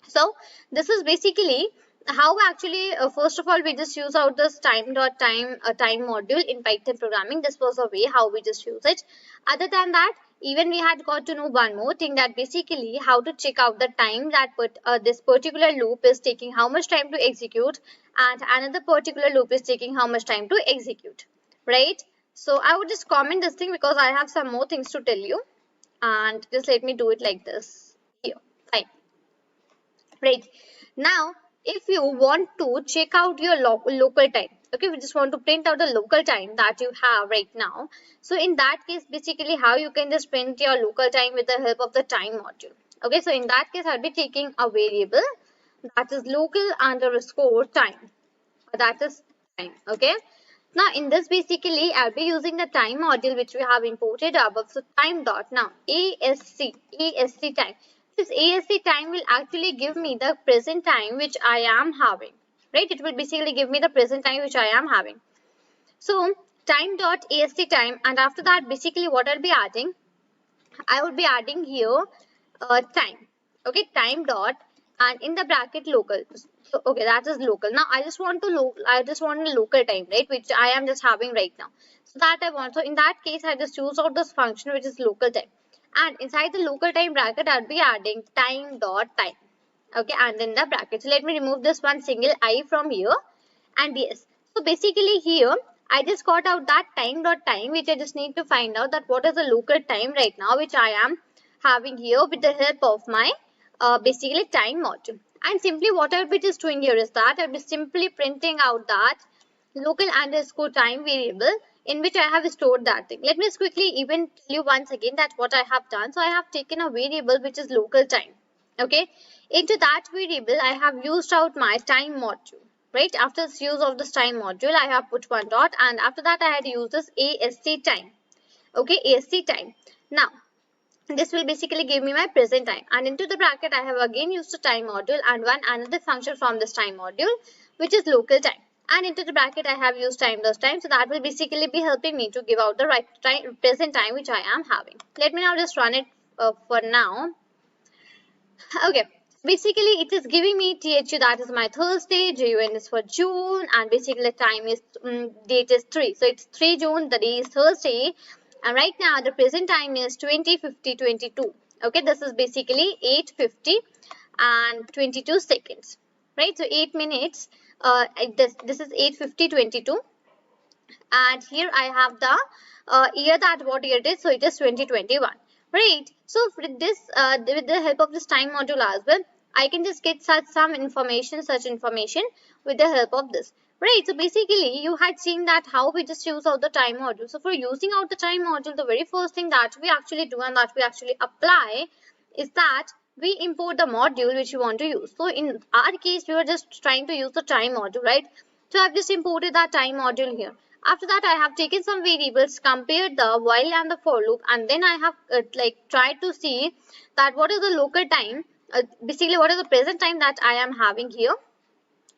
S1: So this is basically how actually first of all we just use out this time module in Python programming. This was a way how we just use it. Other than that, even we had got to know one more thing, that basically how to check out the time that this particular loop is taking how much time to execute, and another particular loop is taking how much time to execute, right? So I would just comment this thing because I have some more things to tell you, and just let me do it like this here. Fine. Right. Now, if you want to check out your local time, okay, we just want to print out the local time that you have right now. So in that case, basically how you can just print your local time with the help of the time module. Okay, so in that case, I'll be taking a variable that is local underscore time. That is time. Okay. Now in this basically I'll be using the time module which we have imported above. So time dot now ASC time. This ASC time will actually give me the present time which I am having, right? It will basically give me the present time which I am having. So time dot ASC time, and after that basically what I'll be adding, I would be adding here time. Okay, time dot, and in the bracket local. So okay, that is local. Now I just want a local time, right, which I am just having right now. So that I want. So in that case, I just use out this function which is local time. And inside the local time bracket, I'll be adding time dot time. Okay, and in the bracket. So let me remove this one single I from here. And yes, so basically here I just got out that time dot time, which I just need to find out that what is the local time right now, which I am having here with the help of my basically time module. And simply what I'll be just doing here is that I'll be simply printing out that local underscore time variable in which I have stored that thing. Let me just quickly even tell you once again that what I have done. So I have taken a variable which is local time. Okay, into that variable I have used out my time module. Right, after this use of this time module, I have put one dot, and after that I had used this ASC time. Okay, ASC time. Now this will basically give me my present time, and into the bracket I have again used the time module and one another function from this time module which is local time, and into the bracket I have used time dot time. So that will basically be helping me to give out the right time, present time which I am having. Let me now just run it for now. Okay, basically it is giving me THU, that is my Thursday, JUN is for June, and basically time is date is 3. So it's 3 June, the day is Thursday, and right now the present time is 20:50:22. Okay, this is basically 8:50 and 22 seconds. Right, so 8 minutes. This is 8:50:22. and here I have the year, that what year it is. So it is 2021, right? So with this, with the help of this time module as well, I can just get such information with the help of this, right? So basically you had seen that how we just use out the time module. So for using out the time module, the very first thing that we actually do and that we actually apply is that we import the module which we want to use. So in our case, we were just trying to use the time module, right? So I've just imported that time module here. After that, I have taken some variables, compared the while and the for loop, and then I have tried to see that what is the local time, basically what is the present time that I am having here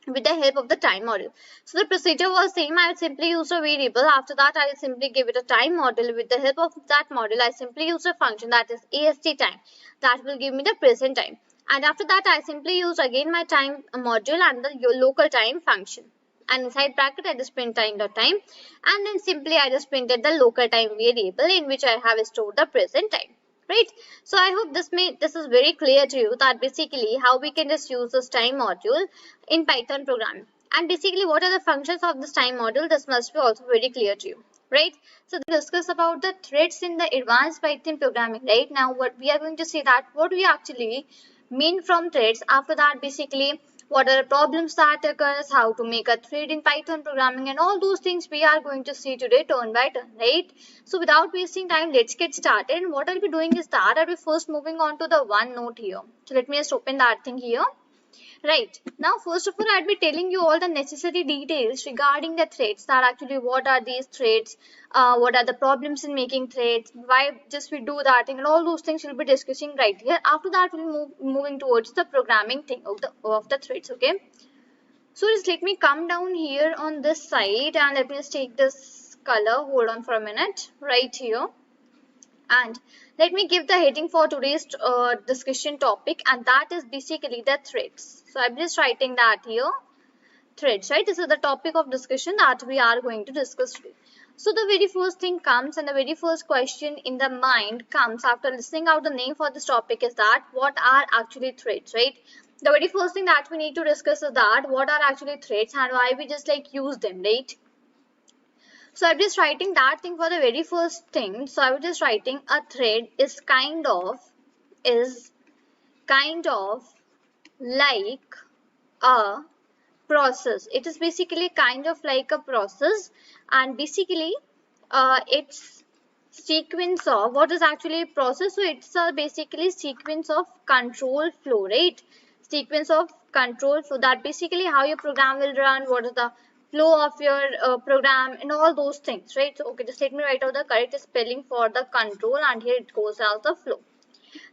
S1: with the help of the time module. So the procedure was same. I would simply use a variable. After that, I will simply give it a time module. With the help of that module, I simply use a function, that is AST time, that will give me the present time. And after that, I simply use again my time module and the local time function. And inside bracket, I just print time.time, and then simply I just printed the local time variable in which I have stored the present time, right? So I hope this is very clear to you, that basically how we can just use this time module in Python programming, and basically what are the functions of this time module. This must be also very clear to you, right? So we discuss about the threads in the advanced Python programming. Right now, what we are going to see that what we actually mean from threads. After that, basically what are the problems that occurs, how to make a thread in Python programming, and all those things we are going to see today turn by turn, right? So without wasting time, let's get started. What I'll be doing is that I'll be first moving on to the one note here. So let me just open that thing here. Right. Now, first of all, I'd be telling you all the necessary details regarding the threads, that actually what are these threads, what are the problems in making threads, why just we do that thing, and all those things we'll be discussing right here. After that, we'll moving towards the programming thing of the threads, okay? So just let me come down here on this side, and let me just take this color. Hold on for a minute, right here. And let me give the heading for today's discussion topic, and that is basically the threads. So I'm just writing that here, threads, right? This is the topic of discussion that we are going to discuss today. So the very first thing comes, and the very first question in the mind comes after listening out the name for this topic is that what are actually threads, right? The very first thing that we need to discuss is that what are actually threads and why we just use them, right? So I'm just writing that thing for the very first thing. So I was just writing a thread is kind of like a process. It is basically kind of like a process, and basically it's sequence of what is actually a process. So it's basically sequence of control flow, right? Sequence of control flow, that basically how your program will run, what is the flow of your program, and all those things, right? So okay, just let me write out the correct spelling for the control, and here it goes as the flow,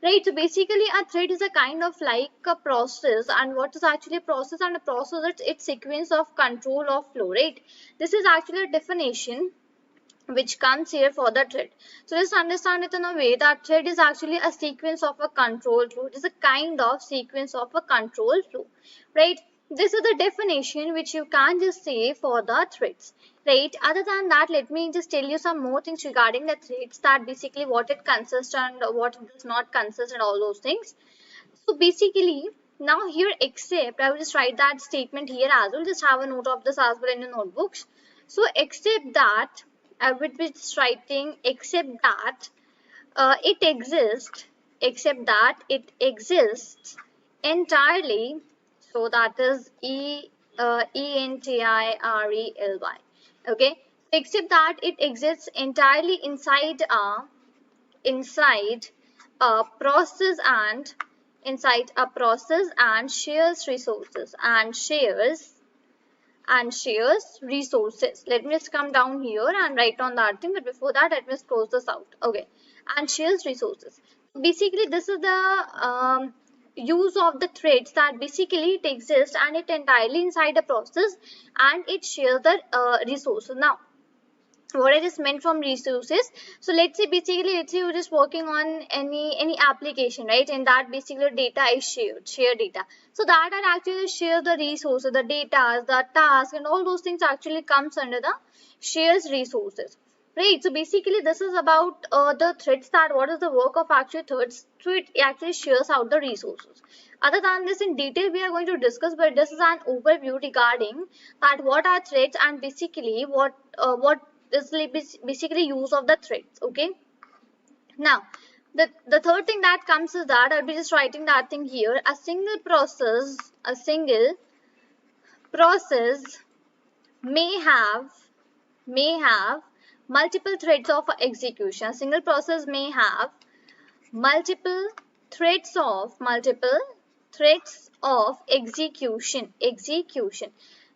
S1: right? So basically a thread is a kind of like a process, and what is actually a process? And a process, it's sequence of control of flow, right? This is actually a definition which comes here for the thread. So let's understand it in a way that thread is actually a sequence of a control flow. It is a kind of sequence of a control flow, right? This is the definition which you can just say for the threads, right? Other than that, let me just tell you some more things regarding the threads, that basically what it consists and what it does not consist, and all those things. So basically, now here except, I will just write that statement here as well. Just have a note of this as well in your notebooks. So except that, I would be just writing except that it exists entirely. So that is entirely, okay? Except that it exists entirely inside a process and shares resources resources. Let me just come down here and write on that thing, but before that let me just close this out, okay? And shares resources. Basically this is the use of the threads, that basically it exists and it entirely inside a process and it shares the resources. Now what I just meant from resources, so let's say you're just working on any application, right? And that basically data is shared data. So that actually share the resources, the data, the task, and all those things actually comes under the shares resources. Right, so basically this is about the threads, that what is the work of actual threads. So it actually shares out the resources. Other than this, in detail we are going to discuss, but this is an overview regarding that what are threads and basically what is basically use of the threads. Okay. Now, the third thing that comes is that I'll be just writing that thing here. A single process may have multiple threads of execution. A single process may have multiple threads of execution.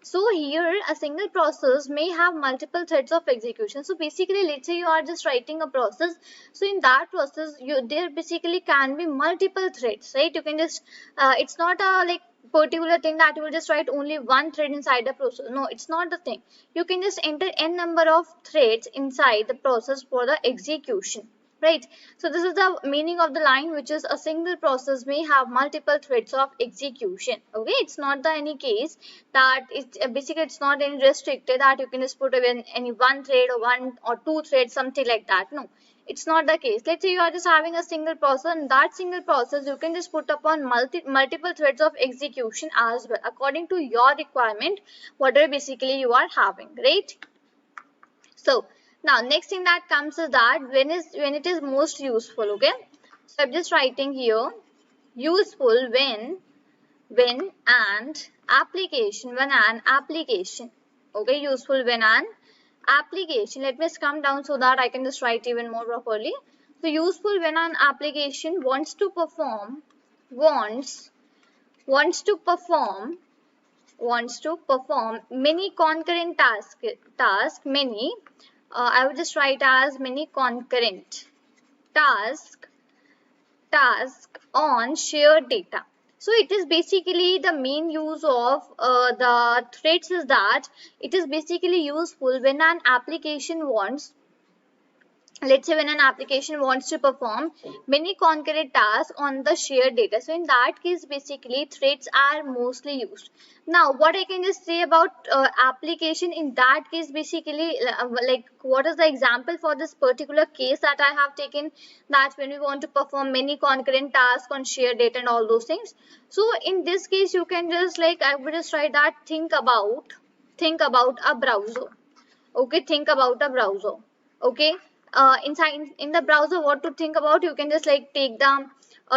S1: So here a single process may have multiple threads of execution. So basically, let's say you are just writing a process, so in that process there basically can be multiple threads, right? You can just it's not a like particular thing that you will just write only one thread inside the process. No, it's not the thing. You can just enter n number of threads inside the process for the execution. Right, so this is the meaning of the line, which is a single process may have multiple threads of execution. Okay, it's not the any case that it's basically it's not any restricted that you can just put in any one thread or one or two threads, something like that. No, it's not the case. Let's say you are just having a single process, and that single process you can just put upon multiple threads of execution as well, according to your requirement, whatever basically you are having, right? So now next thing that comes is that when it is most useful. Okay, so I'm just writing here useful when an application okay, useful when an application, let me just come down so that I can just write even more properly. So useful when an application wants to perform many concurrent many I would just write as many concurrent task on shared data. So it is basically the main use of the threads is that it is basically useful when an application wants, let's say when an application wants to perform many concurrent tasks on the shared data. So in that case basically threads are mostly used. Now what I can just say about application in that case, basically like what is the example for this particular case that I have taken, that when we want to perform many concurrent tasks on shared data and all those things. So in this case you can just like I would just write that think about a browser. Okay, think about a browser. Okay, inside in the browser, what to think about, you can just like take the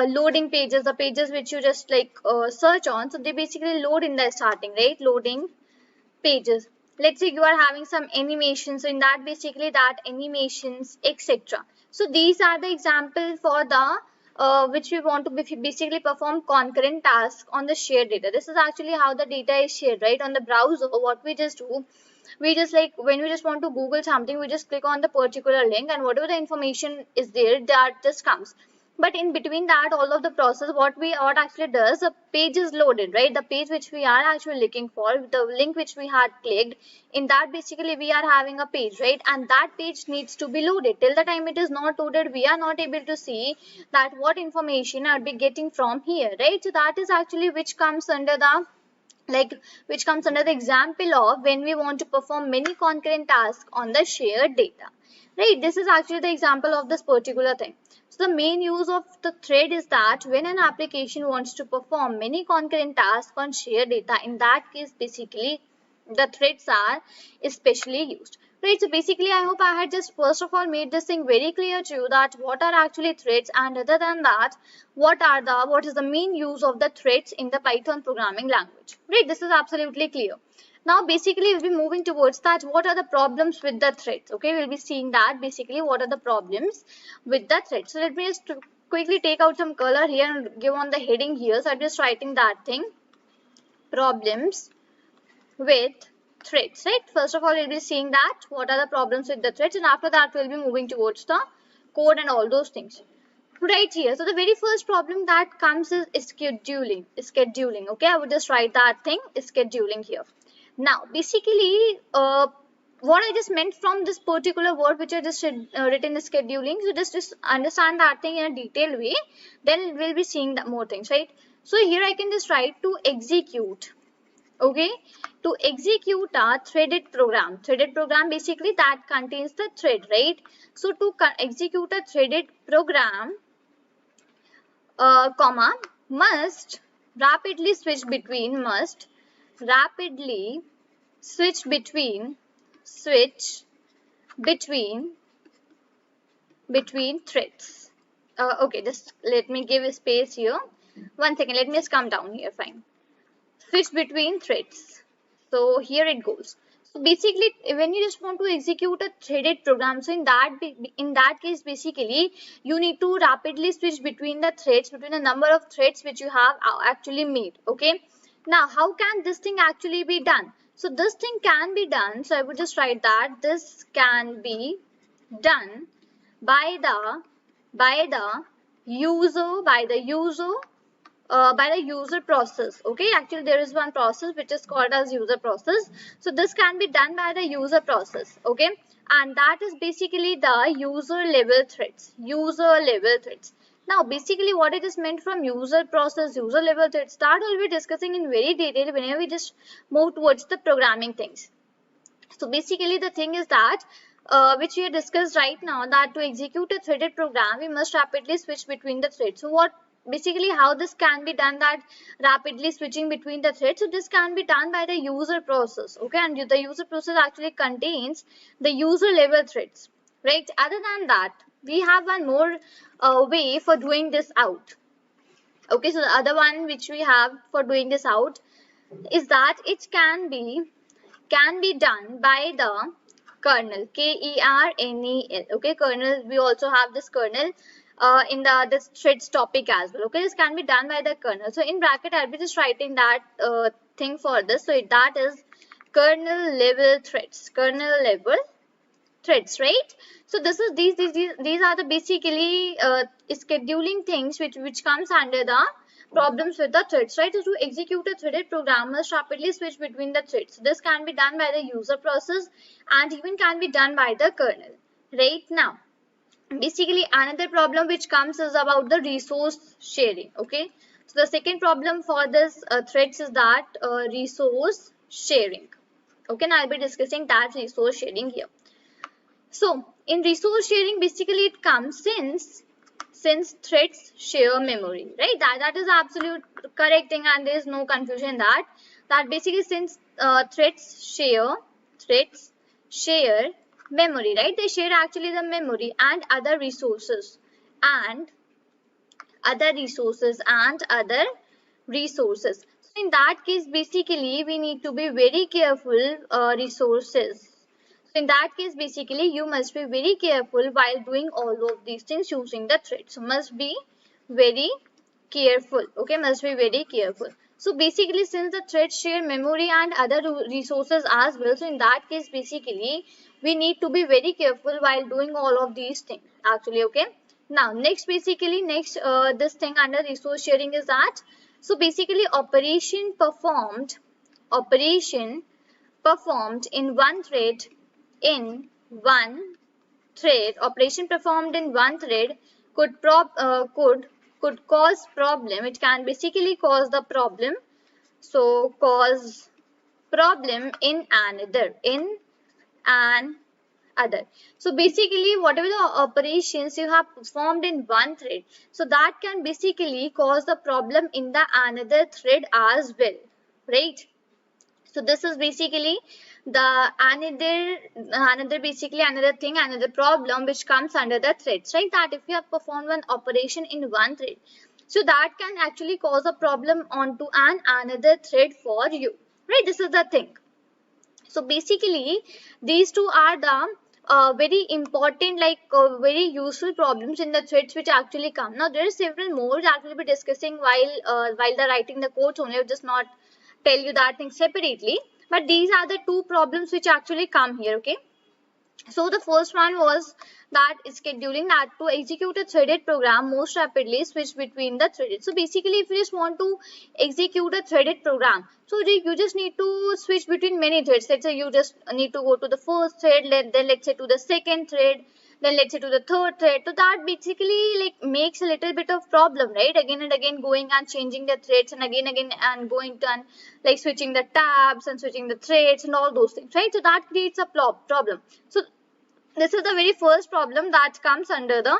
S1: loading pages, the pages which you just like search on. So they basically load in the starting, right? Loading pages. Let's say you are having some animations, so in that basically that animations, etc. So these are the examples for the which we want to basically perform concurrent tasks on the shared data. This is actually how the data is shared, right? On the browser, what we just do, we just like when we just want to Google something, we just click on the particular link and whatever the information is there, that just comes. But in between that, all of the process, what actually does, the page is loaded, right? The page which we are actually looking for, the link which we had clicked, in that basically we are having a page, right? And that page needs to be loaded. Till the time it is not loaded, we are not able to see that what information I'll be getting from here, right? So that is actually which comes under the example of when we want to perform many concurrent tasks on the shared data, right? This is actually the example of this particular thing. So the main use of the thread is that when an application wants to perform many concurrent tasks on shared data, in that case basically the threads are especially used. Right, so basically I hope I had just first of all made this thing very clear to you that what are actually threads, and other than that what is the main use of the threads in the Python programming language. Right, this is absolutely clear. Now basically we'll be moving towards that what are the problems with the threads. Okay, we'll be seeing that basically what are the problems with the threads. So let me just quickly take out some color here and give on the heading here. So I'm just writing that thing, problems with threads, right? First of all, we'll be seeing that what are the problems with the threads, and after that we'll be moving towards the code and all those things. Right here, so the very first problem that comes is scheduling. Okay, I would just write that thing, scheduling here. Now basically what I just meant from this particular word which I just written is scheduling. So just understand that thing in a detailed way, then we'll be seeing more things, right? So here I can just write to execute. Okay, to execute a threaded program. Threaded program basically that contains the thread, right? So to execute a threaded program, comma, must rapidly switch between, must rapidly switch between, switch between threads. Okay, just let me give a space here. One second, let me just come down here. Fine. Switch between threads. So here it goes. So basically, when you just want to execute a threaded program, so in that case, basically you need to rapidly switch between the threads, between the number of threads which you have actually made. Okay. Now, how can this thing actually be done? So this thing can be done. So I would just write that this can be done by the user process. Okay, actually there is one process which is called as user process. So this can be done by the user process. Okay, and that is basically the user level threads. Now basically what it is meant from user process, user level threads, that we'll be discussing in very detail whenever we just move towards the programming things. So basically the thing is that which we have discussed right now, that to execute a threaded program we must rapidly switch between the threads. So what basically how this can be done, that rapidly switching between the threads? So this can be done by the user process. Okay, and the user process actually contains the user level threads, right? Other than that, we have one more way for doing this out. Okay, so the other one which we have for doing this out is that it can be done by the kernel, kernel. Okay, kernel, we also have this kernel in this threads topic as well. Okay, this can be done by the kernel. So in bracket I'll be just writing that thing for this. So that is kernel level threads, right? So this is these are the basically scheduling things which comes under the problems with the threads, right? So to execute a threaded program must rapidly switch between the threads. So this can be done by the user process and even can be done by the kernel. Right now, basically another problem which comes is about the resource sharing. Okay, so the second problem for this threads is that resource sharing. Okay, now I'll be discussing that resource sharing here. So in resource sharing, basically it comes since threads share memory, right? That is absolute correct thing, and there is no confusion in that. That basically since threads share memory, right? They share actually the memory and other resources and other resources. So in that case, basically we need to be very careful resources. So in that case, basically you must be very careful while doing all of these things using the thread. So must be very careful. Okay, must be very careful. So basically since the threads share memory and other resources as well, so in that case basically we need to be very careful while doing all of these things actually. Okay, now next this thing under resource sharing is that, so basically operation performed in one thread operation performed in one thread could cause problem. It can basically cause the problem. So cause problem in an other. So basically whatever the operations you have performed in one thread, so that can basically cause the problem in the another thread as well, right? So this is basically the another problem which comes under the threads, right? That if you have performed one operation in one thread, so that can actually cause a problem onto another thread for you, right? This is the thing. So basically these two are the very important, very useful problems in the threads which actually come. Now there are several more that we'll be discussing while the writing the codes only. I'll just not tell you that thing separately, but these are the two problems which actually come here. Okay, so the first one was that scheduling, that to execute a threaded program most rapidly switch between the threaded. So basically if you just want to execute a threaded program, so you just need to switch between many threads. Let's say you just need to go to the first thread, then let's say to the second thread, then let's say to the third thread. So that basically like makes a little bit of problem, right? Again and again going and changing the threads, and again and going to and like switching the tabs and switching the threads and all those things, right? So that creates a problem. So this is the very first problem that comes under the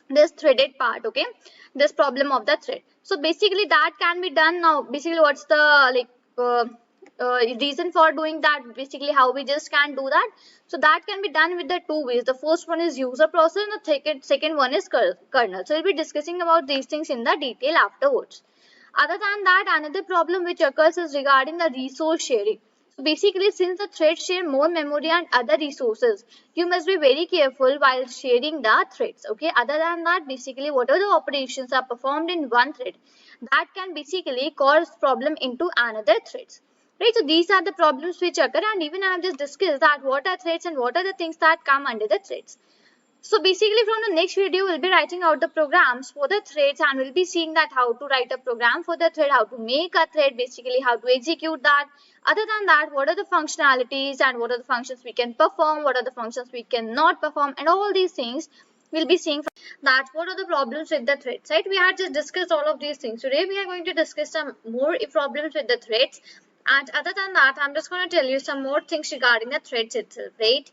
S1: this threaded part, okay, this problem of the thread. So basically that can be done. Now basically what's the like reason for doing that, basically how we just can do that. So that can be done with the two ways. The first one is user process and the second one is kernel. So we'll be discussing about these things in the detail afterwards. Other than that, another problem which occurs is regarding the resource sharing. So basically, since the threads share more memory and other resources, you must be very careful while sharing the threads. Okay. Other than that, basically, whatever the operations are performed in one thread, that can basically cause problem into another threads. Right. So these are the problems which occur, and even I have just discussed that what are threads and what are the things that come under the threads. So basically from the next video, we'll be writing out the programs for the threads, and we'll be seeing that how to write a program for the thread, how to make a thread, basically how to execute that. Other than that, what are the functionalities and what are the functions we can perform, what are the functions we cannot perform, and all these things we'll be seeing that what are the problems with the threads, right? We had just discussed all of these things. Today we are going to discuss some more problems with the threads, and other than that, I'm just going to tell you some more things regarding the threads itself, right?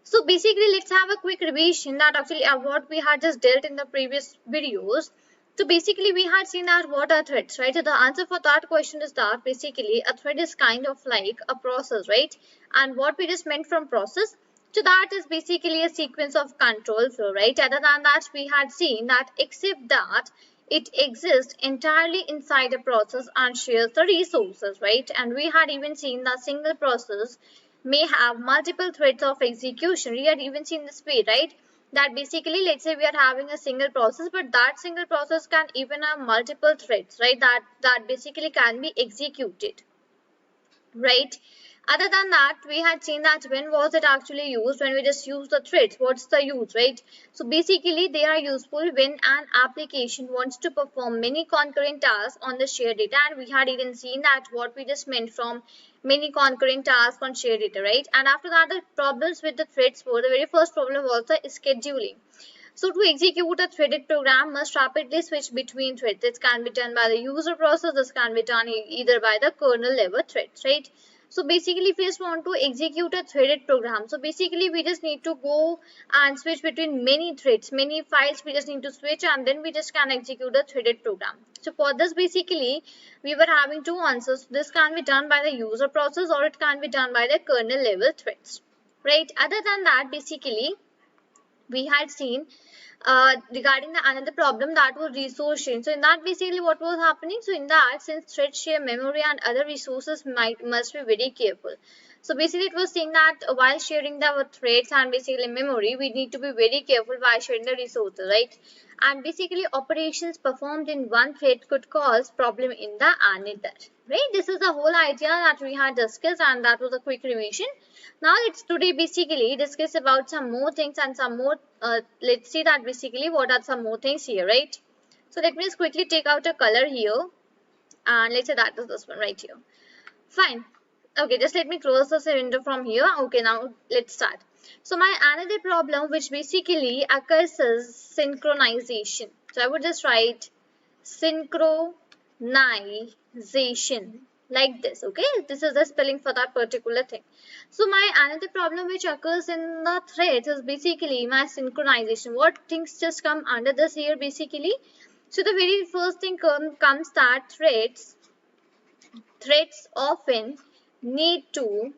S1: So basically, let's have a quick revision that actually what we had just dealt in the previous videos. So basically, we had seen that what are threads, right? So the answer for that question is that basically a thread is kind of like a process, right? And what we just meant from process, so that is basically a sequence of control flow, right? Other than that, we had seen that except that it exists entirely inside a process and shares the resources, right? And we had even seen that single process may have multiple threads of execution. We had even seen this way, right? That basically, let's say we are having a single process, but that single process can even have multiple threads, right? That basically can be executed, right? Other than that, we had seen that when was it actually used? When we just use the threads, what's the use, right? So basically, they are useful when an application wants to perform many concurrent tasks on the shared data, and we had even seen that what we just meant from many concurrent tasks on shared data, right? And after that, the problems with the threads were the very first problem was the scheduling. So to execute a threaded program must rapidly switch between threads. This can be done by the user process. This can be done either by the kernel level threads, right? So basically, if we just want to execute a threaded program, so basically we just need to go and switch between many threads, many files we just need to switch, and then we just can execute a threaded program. So for this, basically, we were having two answers. This can be done by the user process or it can be done by the kernel level threads, right? Other than that, basically, we had seen regarding the another problem that was resource sharing. So in that basically what was happening, so in that since threads share memory and other resources must be very careful. So basically it was saying that while sharing the threads and basically memory, we need to be very careful while sharing the resources, right? And basically operations performed in one thread could cause problem in the another, right? This is the whole idea that we had discussed, and that was a quick revision. Now let's today basically discuss about some more things and some more let's see that basically what are some more things here, right? So let me just quickly take out a color here, and let's say that is this one right here. Fine. Okay, just let me close this window from here. Okay, now let's start. So my another problem which basically occurs is synchronization. So I would just write synchronization like this. Okay, this is the spelling for that particular thing. So my another problem which occurs in the threads is basically my synchronization. What things just come under this here basically? So the very first thing comes that threads often need to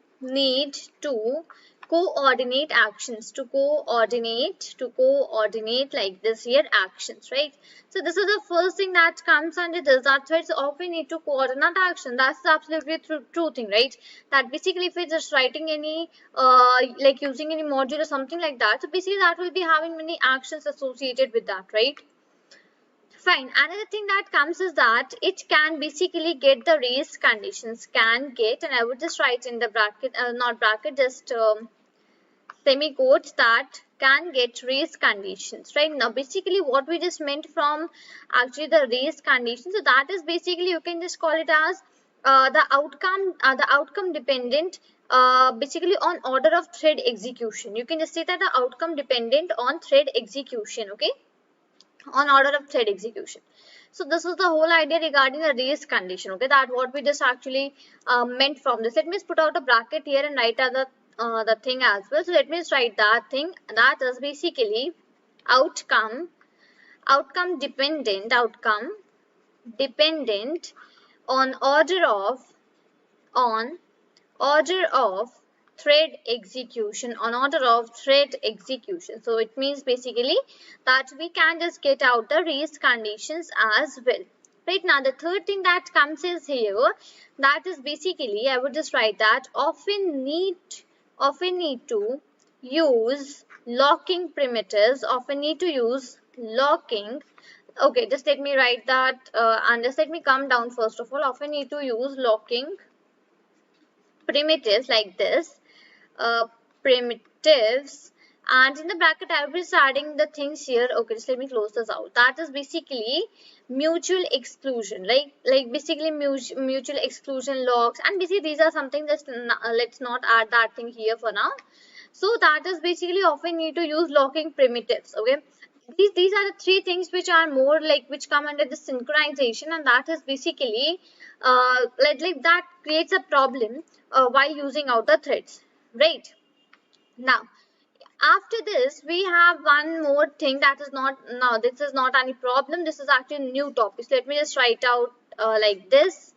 S1: coordinate actions, to coordinate like this here actions, right? So this is the first thing that comes under this, that threads often need to coordinate action. That's absolutely true thing, right? That basically if we're just writing any like using any module or something like that, so basically that will be having many actions associated with that, right? Fine. Another thing that comes is that it can basically get the race conditions, can get, and I would just write in the bracket, not bracket, just semi-quotes, that can get race conditions, right? Now basically what we just meant from actually the race conditions, so that is basically you can just call it as the outcome dependent basically on order of thread execution. You can just say that the outcome dependent on thread execution, okay, on order of thread execution. So this is the whole idea regarding the race condition, okay, that what we just actually meant from this. Let me just put out a bracket here and write the thing as well. So let me just write that thing, that is basically outcome dependent on on order of thread execution, so it means basically that we can just get out the race conditions as well. Right, now the third thing that comes is here, that is basically, I would just write that often need to use locking primitives, okay, just let me write that and just let me come down first of all. Often need to use locking primitives like this, primitives, and in the bracket I will be adding the things here. Okay, just let me close this out. That is basically mutual exclusion, like basically mutual exclusion locks, and basically these are something that let's not add that thing here for now. So that is basically often need to use locking primitives, okay. These are the three things which are more like which come under the synchronization, and that is basically like that creates a problem while using out the threads. Right, now after this we have one more thing that is not, now this is not any problem, this is actually a new topic. So let me just write out like this.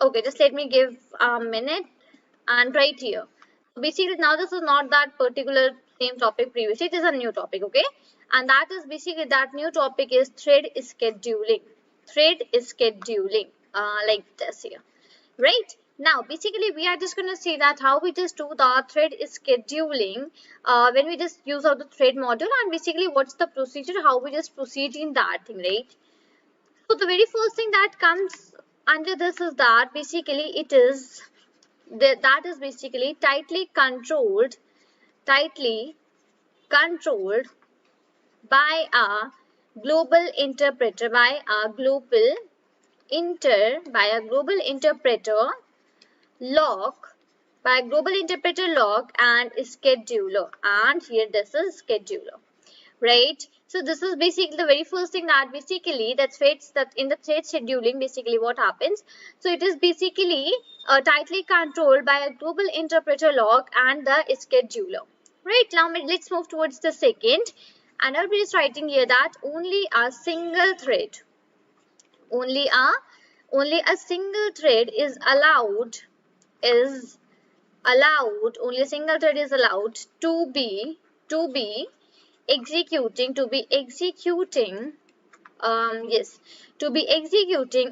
S1: Okay, just let me give a minute and right here. Basically now this is not that particular same topic previously, it is a new topic, okay, and that is basically, that new topic is thread scheduling. Like this here. Right, now basically we are just going to see that how we just do the thread scheduling when we just use out the thread module, and basically what's the procedure, how we just proceed in that thing, right. So the very first thing that comes under this is that basically it is that is basically tightly controlled by a global interpreter, lock and scheduler, and here this is scheduler. Right, so this is basically the very first thing that basically that in the thread scheduling basically what happens. So it is basically tightly controlled by a global interpreter lock and the scheduler. Right, now let's move towards the second, and I'll be just writing here that only a single thread only a single thread is allowed only a single thread is allowed to be executing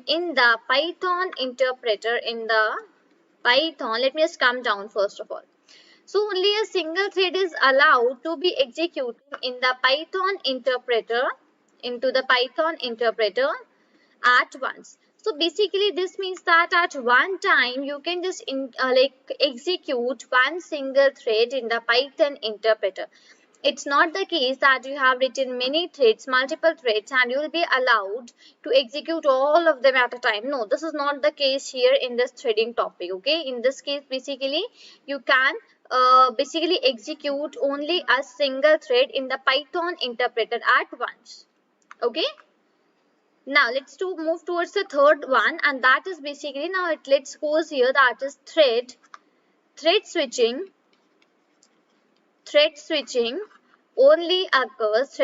S1: in the Python interpreter, let me just come down first of all. So only a single thread is allowed to be executing in the Python interpreter, at once. So basically this means that at one time you can just execute one single thread in the Python interpreter. It's not the case that you have written multiple threads, and you will be allowed to execute all of them at a time. No, this is not the case here in this threading topic, okay. In this case basically you can basically execute only a single thread in the Python interpreter at once, okay. Now let's move towards the third one, and that is basically, now let's go here, that is thread switching only occurs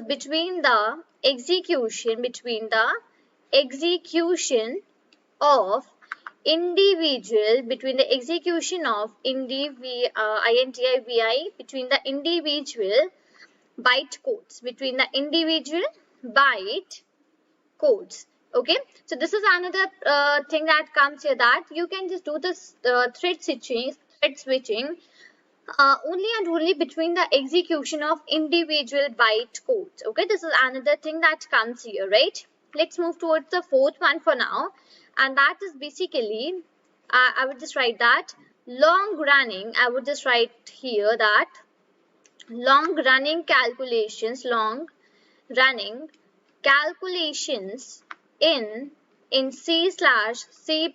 S1: between the execution of individual between the individual byte codes, okay. So this is another thing that comes here, that you can just do this thread switching only and only between the execution of individual byte codes, okay. This is another thing that comes here, right. Let's move towards the fourth one for now, and that is basically I would just write that long running calculations in C/C++,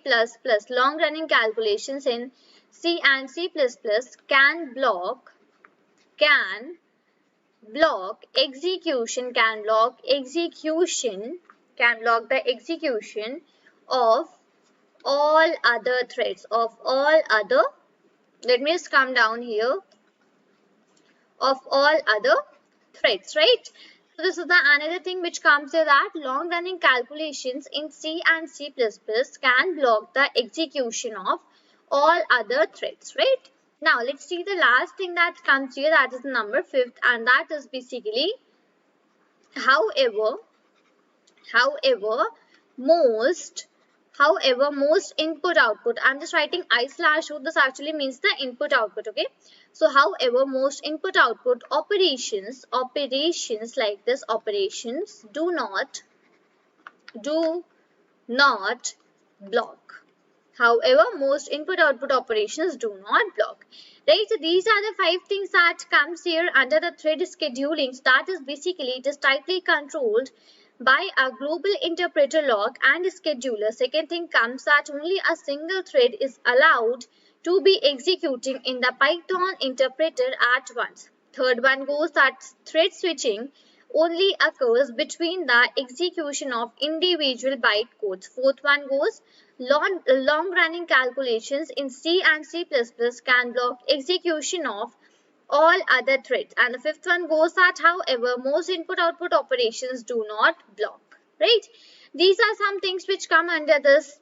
S1: long running calculations in C and C++ can block execution, can block the execution of all other threads, let me just come down here, of all other threads, right? So this is the another thing which comes here, that long running calculations in C and C++ can block the execution of all other threads, right? Now let's see the last thing that comes here, that is number 5th, and that is basically however most input output. I'm just writing I/O. This actually means the input output. Okay. So however most input output operations like this, operations do not block. However, most input-output operations do not block. Right, so these are the 5 things that comes here under the thread scheduling. So that is basically, it is tightly controlled by a global interpreter lock and scheduler. Second thing comes that only a single thread is allowed to be executing in the Python interpreter at once. Third one goes that thread switching only occurs between the execution of individual bytecodes. Fourth one goes, long-running calculations in C and C++ can block execution of all other threads. And the fifth one goes that, however, most input-output operations do not block. Right? These are some things which come under this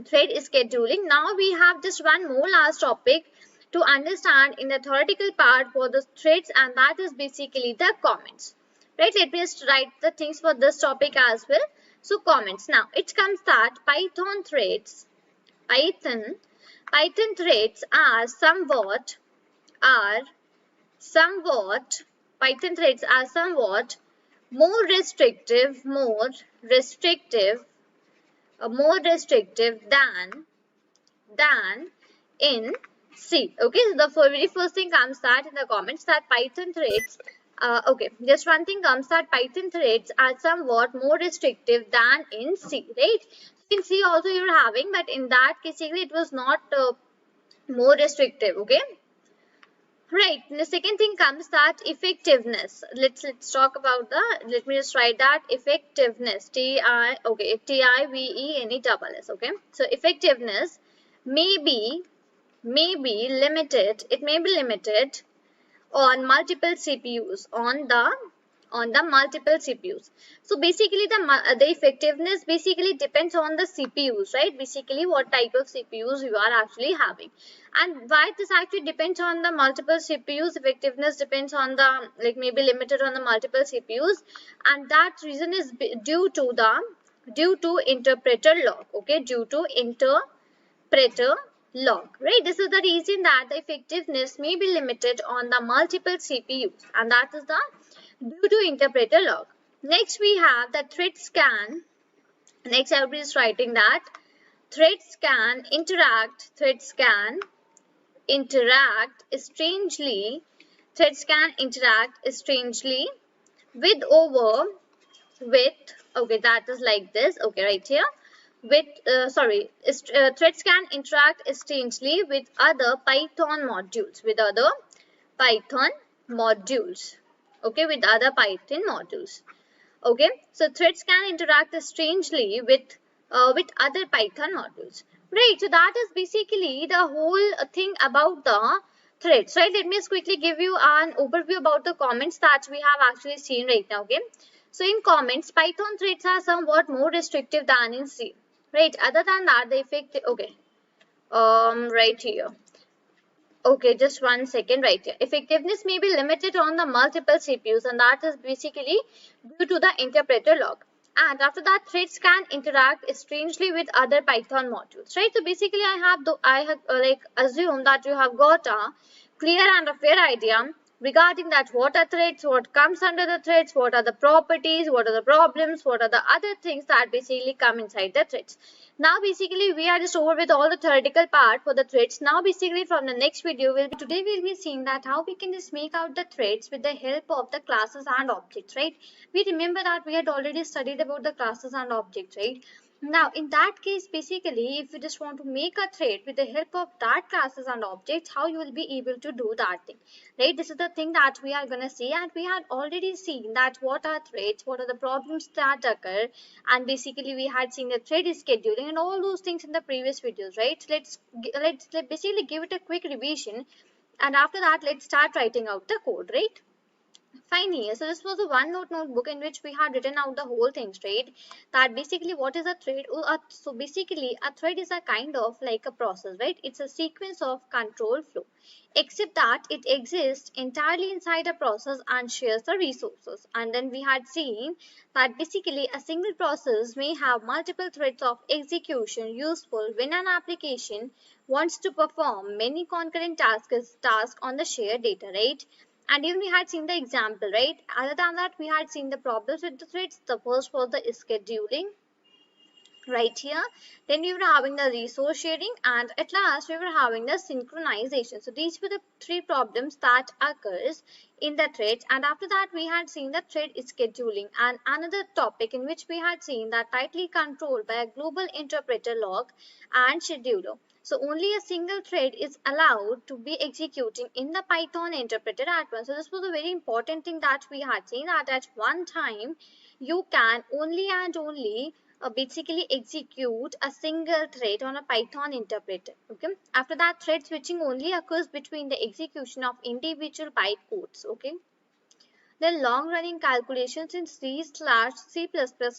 S1: thread scheduling. Now we have just one more last topic to understand in the theoretical part for the threads, and that is basically the comments. Right, let me just write the things for this topic as well. So comments. Now it comes that Python threads are somewhat more restrictive than in C. Okay, so the very first thing comes that in the comments that Python threads, okay, just one thing comes that Python threads are somewhat more restrictive than in C, right? In C also you're having, but in that case it was not more restrictive, okay? Right, the second thing comes that effectiveness. Let's talk about the, let me just write that effectiveness, T-I-V-E-N-E-S-S, okay? So effectiveness may be limited, it may be limited on multiple CPUs, on the multiple CPUs. So basically the effectiveness basically depends on the CPUs, right? Basically what type of CPUs you are actually having. And why this actually depends on the multiple CPUs, effectiveness depends on the, like, maybe limited on the multiple CPUs, and that reason is due to interpreter lock, okay? Due to interpreter lock, right? This is the reason that the effectiveness may be limited on the multiple CPUs, and that is the due to interpreter lock. Next we have the thread scan. Next I will be just writing that thread scan interact strangely with okay, that is like this, okay, right here, with threads can interact strangely with other Python modules, okay, with other Python modules. Okay, so threads can interact strangely with other Python modules. Right, so that is basically the whole thing about the threads. Right, let me just quickly give you an overview about the comments that we have actually seen right now. Okay, so in comments, Python threads are somewhat more restrictive than in C. Right, other than that, the effective, okay, right here. Okay, just one second, right here. Effectiveness may be limited on the multiple CPUs, and that is basically due to the interpreter lock. And after that, threads can interact strangely with other Python modules, right? So basically, I have assumed that you have got a clear and a fair idea regarding that what are threads, what comes under the threads, what are the properties, what are the problems, what are the other things that basically come inside the threads. Now basically we are just over with all the theoretical part for the threads. Now basically from the next video today we'll be seeing that how we can just make out the threads with the help of the classes and objects, right? We remember that we had already studied about the classes and objects, right? Now, in that case, basically, if you just want to make a thread with the help of that classes and objects, how you will be able to do that thing, right? This is the thing that we are going to see, and we had already seen that what are threads, what are the problems that occur, and basically we had seen the thread scheduling and all those things in the previous videos, right? Let's basically give it a quick revision, and after that, let's start writing out the code, right? Fine here. So this was a OneNote notebook in which we had written out the whole thing straight. That basically what is a thread? So basically a thread is a kind of like a process, right? It's a sequence of control flow, except that it exists entirely inside a process and shares the resources. And then we had seen that basically a single process may have multiple threads of execution useful when an application wants to perform many concurrent tasks on the shared data, right? And even we had seen the example, right? Other than that, we had seen the problems with the threads. The first was the scheduling, right here. Then we were having the resource sharing, and at last we were having the synchronization. So these were the three problems that occurs in the threads. And after that we had seen the thread scheduling, and another topic in which we had seen that tightly controlled by a global interpreter lock and scheduler. So only a single thread is allowed to be executing in the Python interpreter at once. So this was a very important thing that we had seen, that at one time you can only and only basically execute a single thread on a Python interpreter. Okay. After that, thread switching only occurs between the execution of individual bytecodes. Okay. Then long-running calculations in C/C++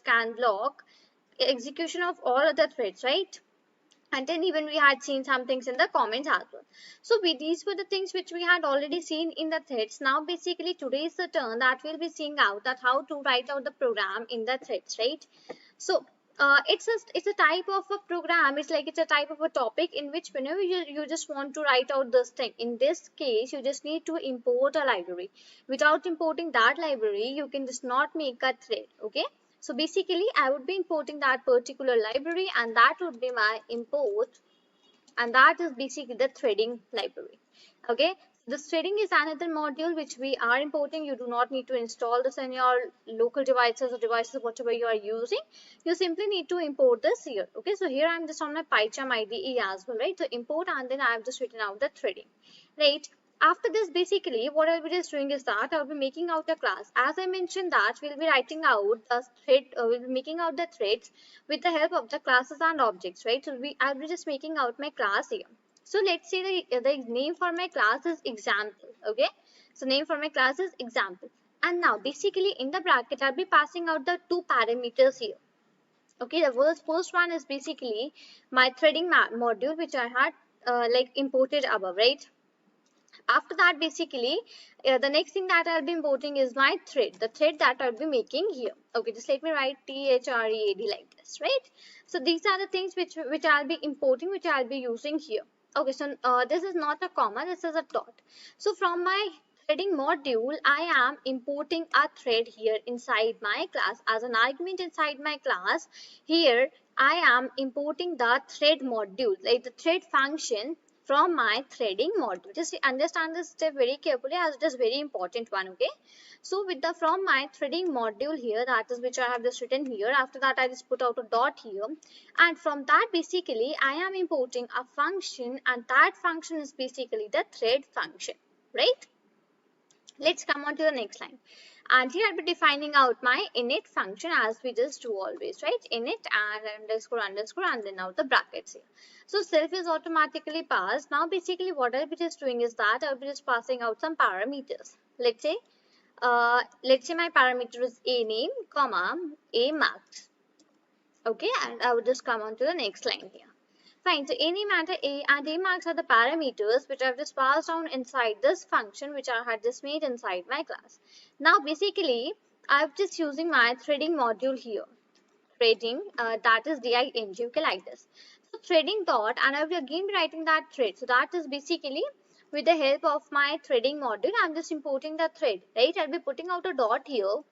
S1: can block execution of all other threads, right? And then even we had seen some things in the comments as well. So these were the things which we had already seen in the threads. Now basically today is the turn that we'll be seeing out that how to write out the program in the threads, right? So it's a type of a program. It's a type of a topic in which whenever you just want to write out this thing, in this case you just need to import a library. Without importing that library you can just not make a thread. Okay. So basically I would be importing that particular library, and that would be my import, and that is basically the threading library. Okay. This threading is another module which we are importing. You do not need to install this in your local devices or devices whatever you are using. You simply need to import this here. Okay. So here I am just on my PyCharm IDE as well, right? So import, and then I have just written out the threading, right? After this, basically, what I'll be just doing is that I'll be making out a class. As I mentioned that we'll be writing out the thread, we'll be making out the threads with the help of the classes and objects, right? So I'll be just making out my class here. So let's say the name for my class is example, okay? So name for my class is example. And now basically in the bracket, I'll be passing out the two parameters here. Okay, the first one is basically my threading module, which I had like imported above, right? After that, basically, the next thing that I'll be importing is my thread, the thread that I'll be making here. Okay, just let me write THREAD like this, right? So these are the things which I'll be importing, which I'll be using here. Okay, so this is not a comma, this is a dot. So from my threading module, I am importing a thread here inside my class as an argument inside my class. Here, I am importing the thread module, like the thread function from my threading module. Just understand this step very carefully as it is very important one. Okay. So with the from my threading module here, that is which I have just written here. After that, I just put out a dot here, and from that basically I am importing a function, and that function is basically the thread function, right? Let's come on to the next line. And here I'll be defining out my init function as we just do always, right? Init and underscore underscore, and then out the brackets here. So self is automatically passed. Now basically what I'll be just doing is that I'll be just passing out some parameters. Let's say my parameter is a name, comma, a marks. Okay, and I will just come on to the next line here. Fine, so any matter a and a marks are the parameters which I've just passed down inside this function which I had just made inside my class. Now basically I'm just using my threading module here. Threading, that is DING, okay, like this. So threading dot, and I will again be writing that thread. So that is basically with the help of my threading module, I'm just importing the thread, right? I'll be putting out a dot here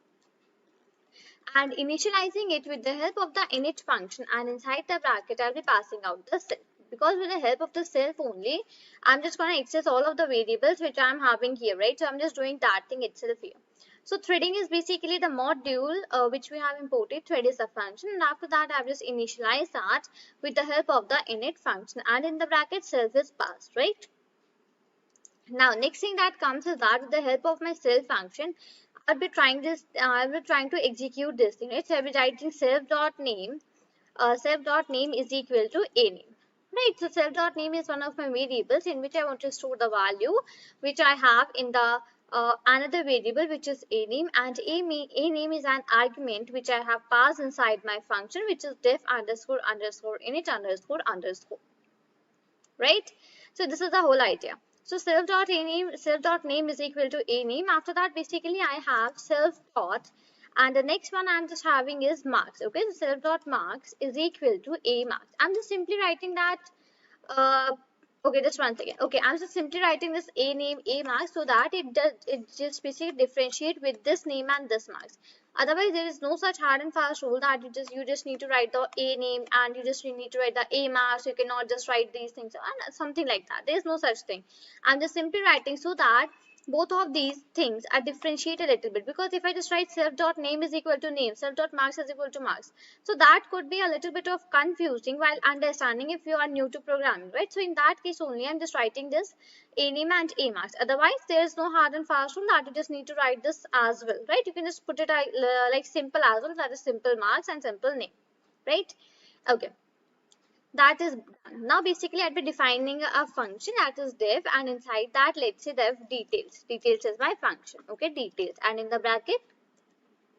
S1: and initializing it with the help of the init function, and inside the bracket I'll be passing out the self, because with the help of the self only I'm just going to access all of the variables which I'm having here, right? So I'm just doing that thing itself here. So threading is basically the module which we have imported. Thread is the function, and after that I've just initialized that with the help of the init function, and in the bracket self is passed, right? Now next thing that comes is that with the help of my self function I'll be trying to execute this thing, right? So I'll be writing self.name is equal to a name, right? So self.name is one of my variables in which I want to store the value which I have in the another variable which is a name, and a name is an argument which I have passed inside my function, which is def underscore underscore init underscore underscore, right? So this is the whole idea. So self.name is equal to a name. After that, basically I have self dot, and the next one I'm just having is marks. Okay, so self.marks is equal to a marks. I'm just simply writing that. Uh, okay, just one second. Okay, I'm just simply writing this a name a marks so that it just basically differentiate with this name and this marks. Otherwise, there is no such hard and fast rule that you just need to write the a name and you just need to write the a marks. You cannot just write these things and something like that. There is no such thing. I'm just simply writing so that both of these things are differentiated a little bit, because if I just write self.name is equal to name, self.marks is equal to marks, so that could be a little bit of confusing while understanding if you are new to programming, right? So in that case only I'm just writing this a name and a marks. Otherwise there is no hard and fast rule that you just need to write this as well, right? You can just put it like simple as well, that is simple marks and simple name, right? Okay, that is done. Now basically I'll be defining a function that is def, and inside that let's say def details. Details is my function, okay, details, and in the bracket,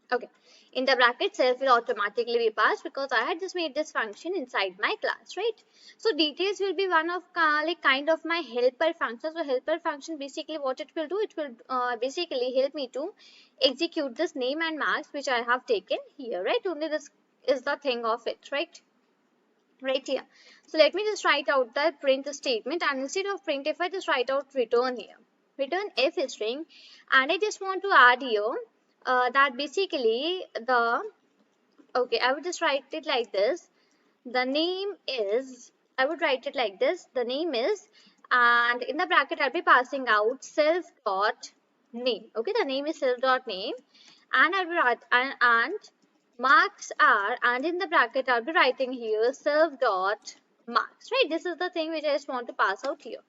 S1: okay, in the bracket self will automatically be passed because I had just made this function inside my class, right? So details will be one of like kind of my helper function. So helper function, basically what it will do, it will basically help me to execute this name and marks which I have taken here, right? Only this is the thing of it, right here. So let me just write out the print statement, and instead of print, if I just write out return here, return f string, and I just want to add here that basically the, okay, I would just write it like this. The name is, I would write it like this. The name is, and in the bracket I'll be passing out self dot name. Okay, the name is self dot name, and I'll be and marks are, and in the bracket I'll be writing here self dot marks, right? This is the thing which I just want to pass out here.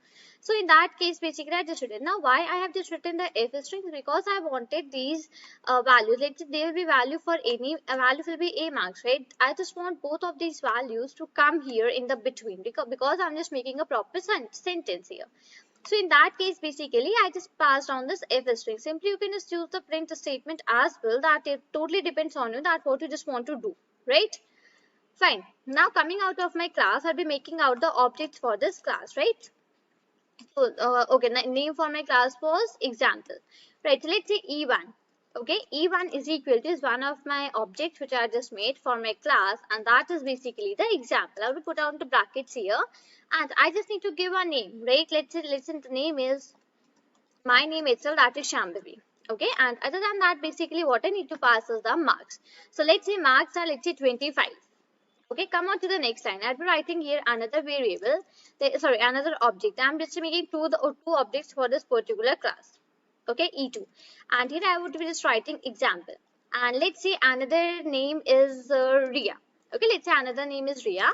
S1: So in that case, basically I just written. Now why I have just written the f string, because I wanted these values, let's say there will be value for any, a value will be a marks, right? I just want both of these values to come here in the between, because I'm just making a proper sentence here. So in that case, basically, I just passed on this f string. Simply, you can just use the print statement as well. That it totally depends on you, that what you just want to do, right? Fine. Now coming out of my class, I'll be making out the objects for this class, right? So, okay, name for my class was example, right? So let's say E1. Okay, E1 is equal to is one of my objects which I just made for my class, and that is basically the example. I will put on the brackets here, and I just need to give a name, right? Let's say the name is my name itself, that is Shambhavi. Okay, and other than that, basically what I need to pass is the marks. So let's say marks are, let's say 25. Okay, come on to the next line. I'll be writing here another variable, another object. I'm just making two objects for this particular class. Okay, E2. And here I would be just writing example. And let's say another name is Ria. Okay, let's say another name is Ria.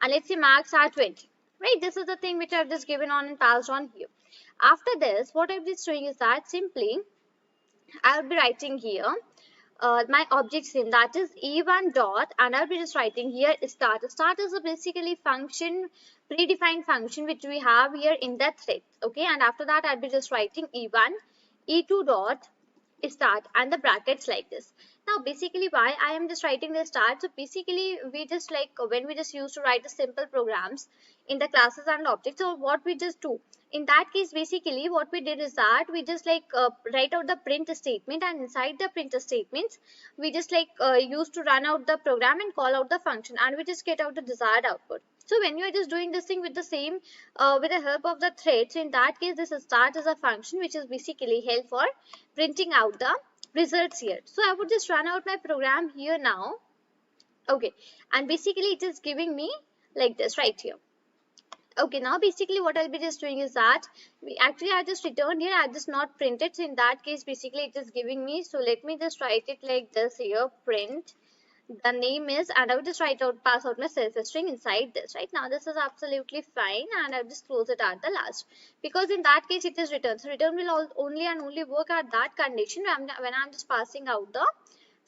S1: And let's say marks are 20. Right, this is the thing which I've just given on and passed on here. After this, what I'm just doing is that simply I'll be writing here my object's name, that is E1 dot, and I'll be just writing here start. Start is a basically function, predefined function which we have here in that thread. Okay, and after that I'll be just writing E1, E2 dot start, and the brackets like this. Now basically why I am just writing the start, so basically we just like when we just used to write the simple programs, in the classes and objects. So what we just do in that case, basically what we did is that we just like write out the print statement, and inside the print statements we just like used to run out the program and call out the function, and we just get out the desired output. So when you are just doing this thing with the same with the help of the thread, so in that case this start as a function which is basically help for printing out the results here. So I would just run out my program here now. Okay, and basically it is giving me like this right here. Okay, now basically what I'll be just doing is that I just returned here, I just not printed. So in that case, basically it is giving me. So let me just write it like this here, print. The name is, and I will just pass out my self-string inside this. Right now, this is absolutely fine, and I'll just close it at the last, because in that case it is return. So return will only and only work at that condition when I'm just passing out the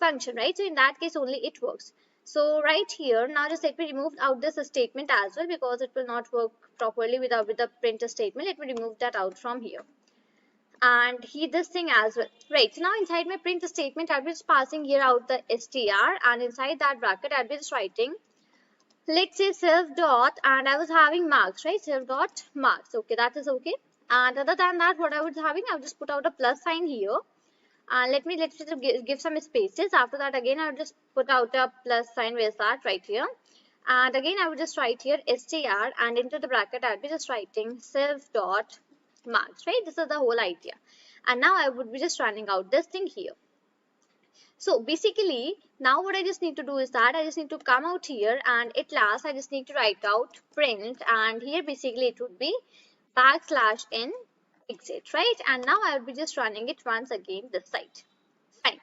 S1: function, right? So in that case only it works. So right here, now just let me remove out this statement as well, because it will not work properly with the print statement. Let me remove that out from here. And this thing as well. Right, so now inside my print statement, I'll be just passing here out the str, and inside that bracket, I'll be just writing, let's say self dot, and I was having marks, right? Self dot marks. Okay, that is okay. And other than that, what I was having, I'll just put out a plus sign here. Let's give some spaces. After that, again, I will just put out a plus sign. Where's that? Right here. And again, I will just write here str, and into the bracket, I'll be just writing self dot marks, right? This is the whole idea. And now I would be just running out this thing here. So basically, now what I just need to do is that I just need to come out here, and at last I just need to write out print, and here basically it would be \n exit, right? And now I will be just running it once again this side. Fine.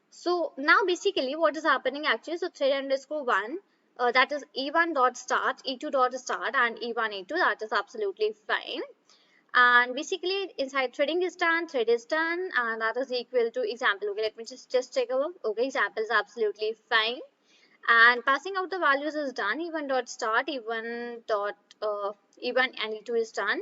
S1: So now basically what is happening actually, so thread underscore 1, that is e1 dot start, e2 dot start, and e1 e2, that is absolutely fine. And basically inside threading is done, thread is done, and that is equal to example. Okay, let me just check over. Okay, example is absolutely fine, and passing out the values is done. E1 dot start, e1 dot e1 and e2 is done.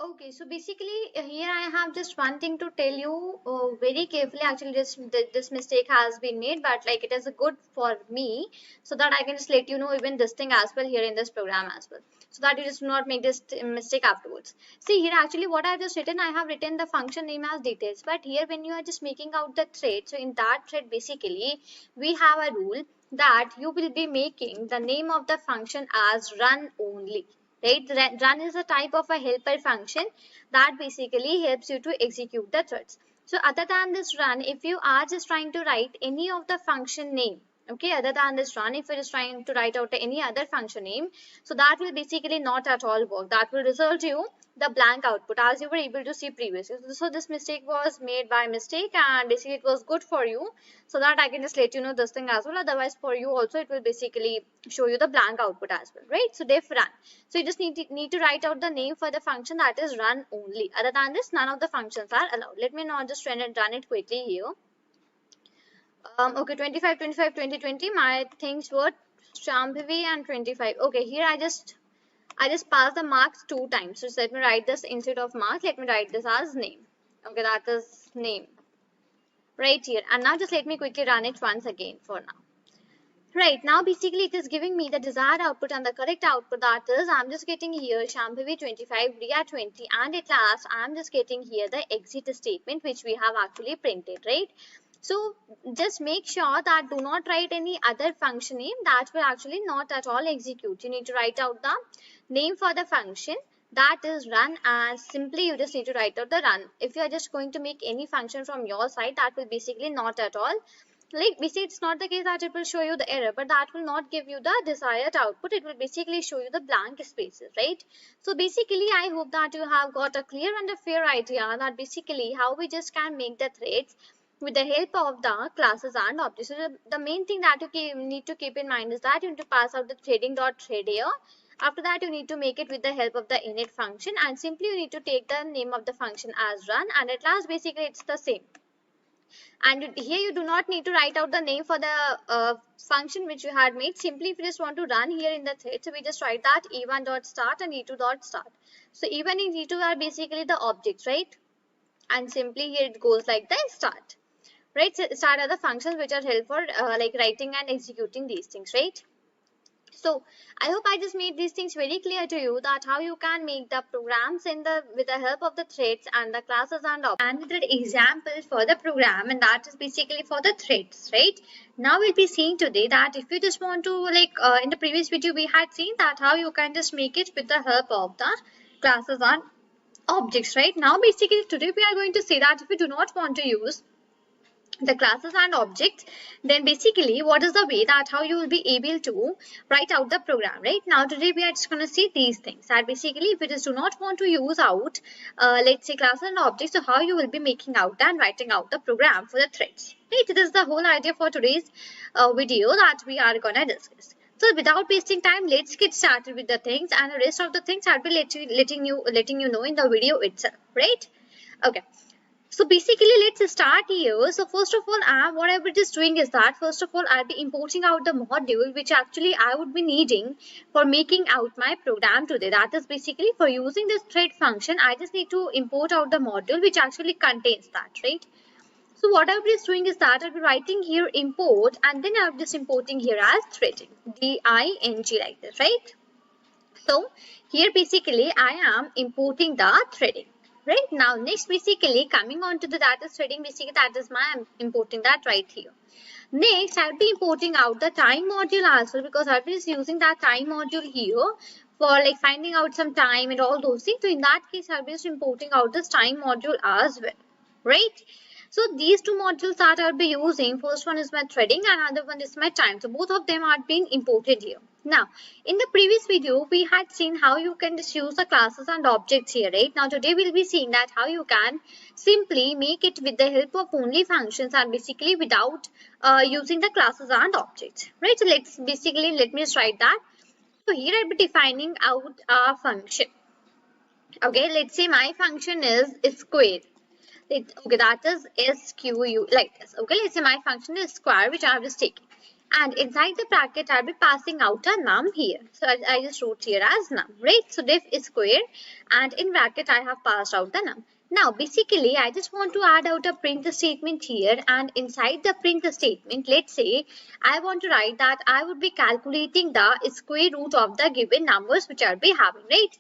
S1: Okay, so basically here I have just one thing to tell you very carefully. Actually, this mistake has been made, but like it is good for me, so that I can just let you know even this thing as well here in this program as well, so that you just do not make this mistake afterwards. See here, actually what I have just written, I have written the function name as details, but here when you are just making out the thread, so in that thread basically we have a rule that you will be making the name of the function as run only. Right, run is a type of a helper function that basically helps you to execute the threads. So other than this run, if you are just trying to write any of the function name, okay, other than this run, if you're just trying to write out any other function name, so that will basically not at all work. That will result you the blank output, as you were able to see previously. So this mistake was made by mistake, and basically it was good for you, so that I can just let you know this thing as well. Otherwise for you also it will basically show you the blank output as well, right? So def run, so you just need to write out the name for the function that is run only. Other than this, none of the functions are allowed. Let me now just run it quickly here. Okay, 25, 25, 20, 20. My things were Shambhavi and 25. Okay, here I just passed the marks 2 times. So let me write this instead of marks. Let me write this as name. Okay, that is name right here. And now just let me quickly run it once again for now. Right, now basically it is giving me the desired output, and the correct output, that is I'm just getting here Shambhavi 25, Riya 20, and at last I'm just getting here the exit statement which we have actually printed, right? So just make sure that do not write any other function name, that will actually not at all execute. You need to write out the name for the function that is run, and simply you just need to write out the run. If you are just going to make any function from your side, that will basically not at all, like basically it's not the case that it will show you the error, but that will not give you the desired output. It will basically show you the blank spaces, right? So basically I hope that you have got a clear and a fair idea that basically how we just can make the threads with the help of the classes and objects. So the main thing that you need to keep in mind is that you need to pass out the threading.thread here. After that, you need to make it with the help of the init function, and simply you need to take the name of the function as run, and at last basically it's the same. And here you do not need to write out the name for the function which you had made. Simply if you just want to run here in the thread, so we just write that e1 dot start and e2 dot start. So e1 and e2 are basically the objects, right? And simply here it goes like the start, right? So start are the functions which are helpful for like writing and executing these things, right? So I hope I just made these things very clear to you, that how you can make the programs in the with the help of the threads and the classes and objects. And the example for the program, and that is basically for the threads, right? Now we'll be seeing today that if you just want to, like in the previous video we had seen that how you can just make it with the help of the classes and objects, right? Now basically today we are going to say that if you do not want to use the classes and objects, then basically what is the way that how you will be able to write out the program, right? Now today we are just going to see these things, that basically if you just do not want to use out let's say classes and objects, so how you will be making out and writing out the program for the threads, right? This is the whole idea for today's video that we are gonna discuss. So without wasting time, let's get started with the things, and the rest of the things I'll be letting you know in the video itself, right? Okay. So basically, let's start here. So first of all, what I will be just doing is that first of all, I'll be importing out the module which actually I would be needing for making out my program today. That is basically for using this thread function, I just need to import out the module which actually contains that, right? So what I'll be just doing is that I'll be writing here import, and then I'll be just importing here as threading, D-I-N-G, like this, right? So here basically I am importing the threading. Right now, next basically coming on to the data threading, basically that is my I'm importing that right here. Next, I'll be importing out the time module as well, because I'll be just using that time module here for like finding out some time and all those things. So in that case, I'll be just importing out this time module as well, right? So these two modules that I'll be using, first one is my threading and another one is my time. So both of them are being imported here. Now, in the previous video, we had seen how you can just use the classes and objects here, right? Now, today we'll be seeing that how you can simply make it with the help of only functions and basically without using the classes and objects, right? So let me just write that. So here I'll be defining out a function. Okay, let's say my function is square. Okay, that is SQU like this. Okay, let's say my function is square, which I have just taken. And inside the bracket, I'll be passing out a num here. So I just wrote here as num, right? So def is square, and in bracket, I have passed out the num. Now, basically, I just want to add out a print statement here, and inside the print statement, let's say I want to write that I would be calculating the square root of the given numbers which I'll be having, right?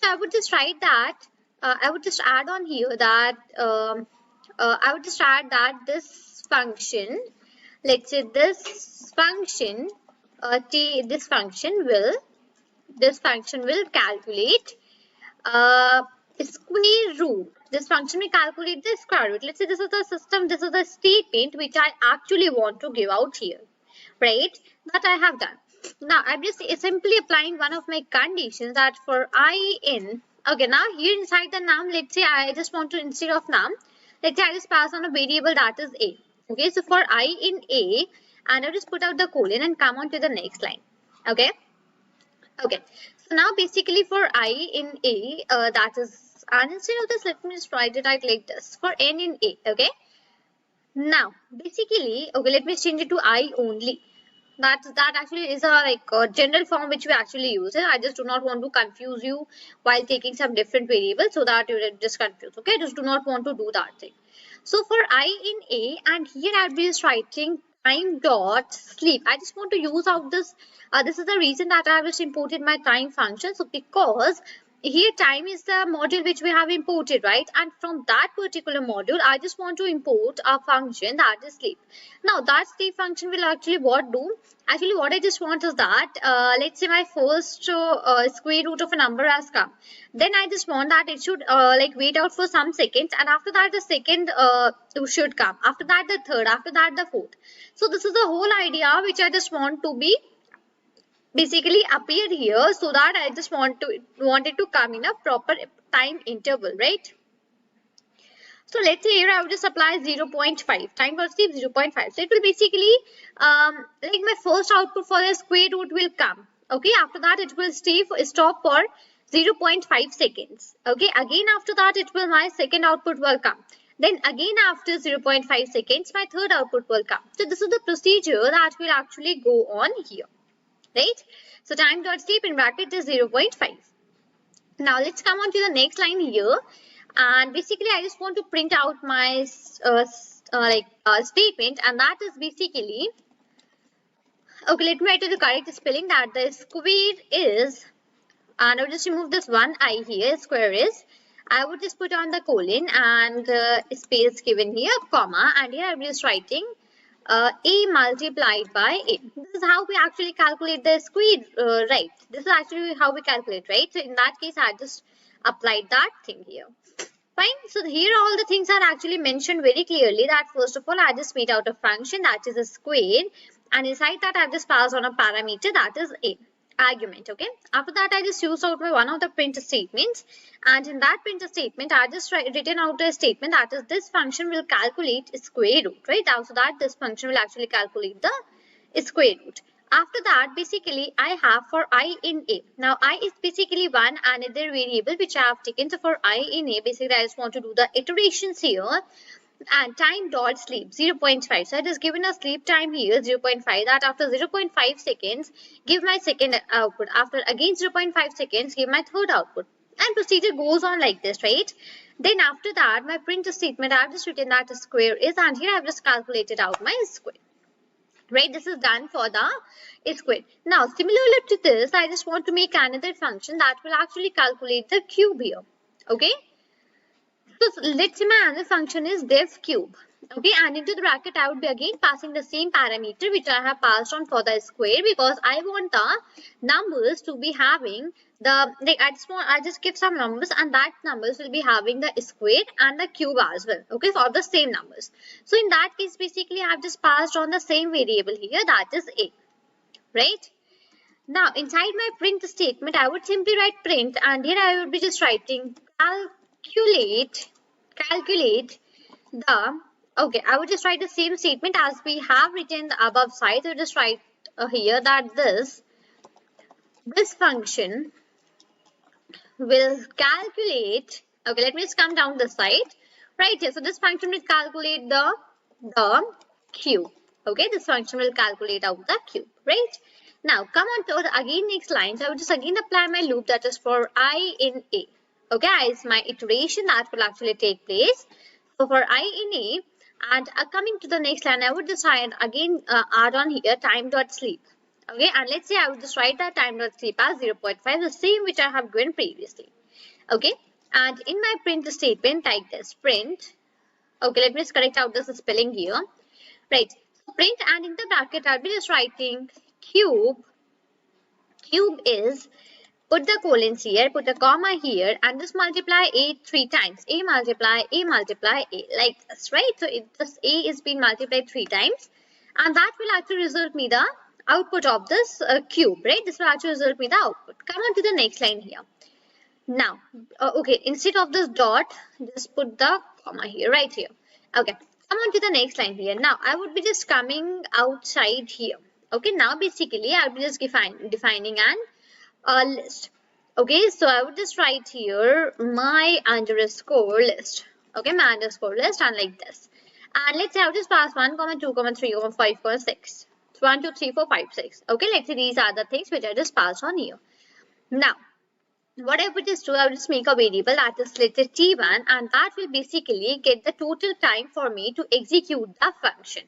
S1: So I would just write that. I would just add on here that I would just add that this function, let's say this function, this function will calculate square root. This function will calculate the square root. Let's say this is the system, this is the statement which I actually want to give out here, right? That I have done. Now I'm just simply applying one of my conditions, that for I in, okay, now here inside the num, let's say I just want to, instead of num, let's say I just pass on a variable that is a. Okay, so for I in a, and I'll just put out the colon and come on to the next line. Okay. Okay. So now basically for I in a, that is, and instead of this, let me just write it out like this. For n in a. Okay. Now basically, okay, let me change it to I only. That actually is a general form which we actually use. I just do not want to confuse you while taking some different variables, so that you just confused. Okay, just do not want to do that thing. So for I in a, and here I'll be just writing time dot sleep. I just want to use out this. This is the reason that I have just imported my time function. So because here time is the module which we have imported, right? And from that particular module, I just want to import a function that is sleep. Now that sleep function will actually what do? Actually, what I just want is that, let's say my first square root of a number has come. Then I just want that it should like wait out for some seconds, and after that the second should come. After that the third, after that the fourth. So this is the whole idea which I just want to be basically appear here, so that I just want it to come in a proper time interval, right? So let's say here I will just apply 0.5 time for sleep 0.5. So it will basically like my first output for the square root will come. Okay, after that it will stop for 0.5 seconds. Okay, again after that it will, my second output will come. Then again after 0.5 seconds my third output will come. So this is the procedure that will actually go on here. Right? So time dot sleep in bracket is 0.5. Now let's come on to the next line here, and basically I just want to print out my statement, and that is basically Okay, let me write the correct spelling that the square is, and I will just remove this one I here, square is. I would just put on the colon and space given here, comma, and here I am just writing a multiplied by a. This is how we actually calculate the square, right? This is actually how we calculate, right? So in that case, I just applied that thing here. Fine. So here all the things are actually mentioned very clearly that first of all I just made out a function that is a square, and inside that I just passed on a parameter that is a argument. Okay. After that I just used out my one of the print statements, and in that print statement I just written out a statement that is this function will calculate square root, right? So that this function will actually calculate the square root. After that, basically, I have for I in A. Now, I is basically one another variable which I have taken. So, for I in A, basically, I just want to do the iterations here. And time dot sleep 0.5. So, it is given a sleep time here 0.5. That after 0.5 seconds, give my second output. After again 0.5 seconds, give my third output. And procedure goes on like this, right? Then after that, my print statement, I have just written that square is, and here I have just calculated out my square. Right, this is done for the square. Now, similarly to this, I just want to make another function that will actually calculate the cube here. Okay. So, let's say my another function is def cube. Okay, and into the bracket, I would be again passing the same parameter which I have passed on for the square, because I want the numbers to be having the, like, I just give some numbers, and that numbers will be having the square and the cube as well. Okay, for the same numbers. So in that case, basically I have just passed on the same variable here, that is a, right? Now inside my print statement, I would simply write print, and here I would be just writing calculate the, okay, I would just write the same statement as we have written the above side. So just write here that this function will calculate, okay, let me just come down the side right here. So this function will calculate the cube. Okay, this function will calculate out the cube, right? Now come on to the again next line. So I will just again apply my loop that is for I in A. Okay, is my iteration that will actually take place. So for I in A, and coming to the next line, I would just again add on here time dot sleep. Okay, and let's say I would just write that time dot sleep as 0.5, the same which I have given previously. Okay, and in my print statement, type this print. Okay, let me just correct out this spelling here. Right, so print, and in the bracket, I'll be just writing cube. Cube is, put the colons here, put a comma here, and just multiply A 3 times. A multiply A, like this, right? So this A is being multiplied 3 times, and that will actually result me the output of this cube, right? This will actually result me the output. Come on to the next line here. Now, okay, instead of this dot, just put the comma here, right here. Okay, come on to the next line here. Now, I would be just coming outside here. Okay, now basically, I'll be just defining an list. Okay, so I would just write here my underscore list. Okay, my underscore list, and like this. And let's say I'll just pass 1, 2, 3, 5, 6. 1, 2, 3, 4, 5, 6. Okay, let's say these are the things which I just passed on here. Now, what I would just do, I will just make a variable that is let's say t1, and that will basically get the total time for me to execute the function.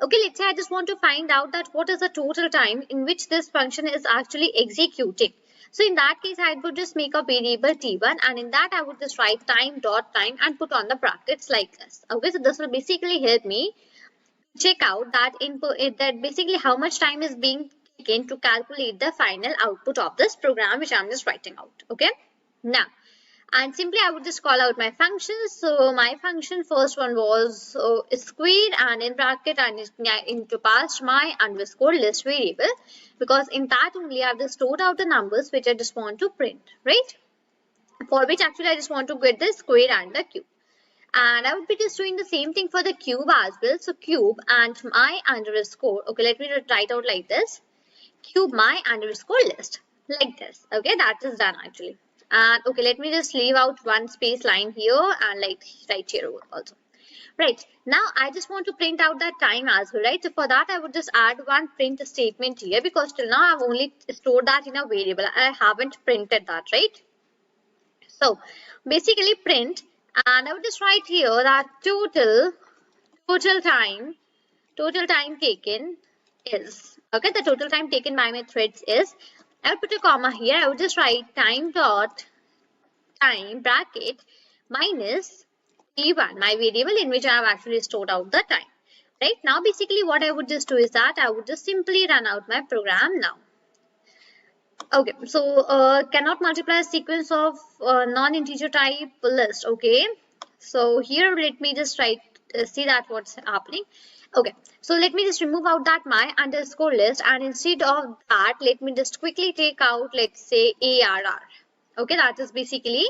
S1: Okay, let's say I just want to find out that what is the total time in which this function is actually executing. So in that case, I would just make a variable t1, and in that I would just write time dot time and put on the brackets like this. Okay, so this will basically help me check out that input, that basically how much time is being taken to calculate the final output of this program which I'm just writing out. Okay, now, and simply I would just call out my functions. So my function first one was square, and in bracket I need to pass my underscore list variable, because in that only I have just stored out the numbers which I just want to print, right? For which actually I just want to get the square and the cube. And I would be just doing the same thing for the cube as well. So cube and my underscore. Okay, let me write out like this. Cube my underscore list. Like this. Okay, that is done actually. And okay, let me just leave out one space line here and like right here also. Right, now I just want to print out that time as well, right? So for that I would just add one print statement here, because till now I've only stored that in a variable. I haven't printed that, right? So basically print, and I would just write here that total time taken is. Okay, the total time taken by my threads is. I would put a comma here. I would just write time dot time bracket minus t1, my variable in which I have actually stored out the time. Right now, basically what I would just do is that I would just simply run out my program now. Okay, so cannot multiply a sequence of non-integer type list. Okay, so here let me just write see that what's happening. Okay, so let me just remove out that my underscore list, and instead of that let me just quickly take out, let's say, arr. Okay, that is basically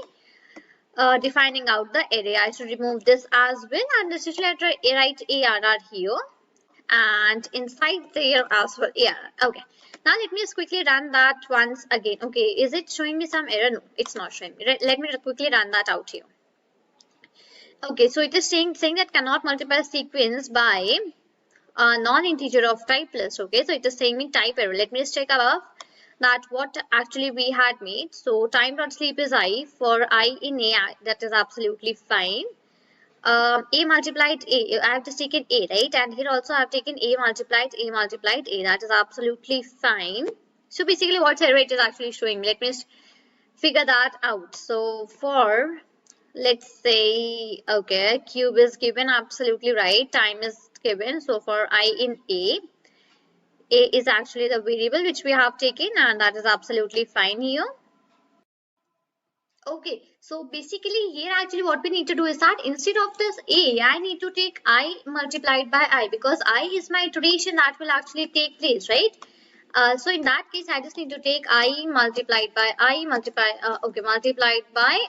S1: defining out the array. I should remove this as well, and this is let write arr here, and inside there as well. Yeah, okay. Now let me just quickly run that once again. Okay, is it showing me some error? No, it's not showing me. Let me quickly run that out here. Okay, so it is saying that cannot multiply sequence by a non-integer of type list. Okay, so it is saying me type error. Let me just check above that what actually we had made. So time.sleep is I for I in A. That is absolutely fine. A multiplied A, I have just taken A, right? And here also I have taken A multiplied A. That is absolutely fine. So basically what error it is actually showing me. Let me just figure that out. So for, let's say, okay, cube is given, absolutely right. Time is given. So for I in A is actually the variable which we have taken, and that is absolutely fine here. Okay, so basically here actually what we need to do is that instead of this A, I need to take I multiplied by I, because I is my iteration that will actually take place, right? So in that case, I just need to take I multiplied by multiplied by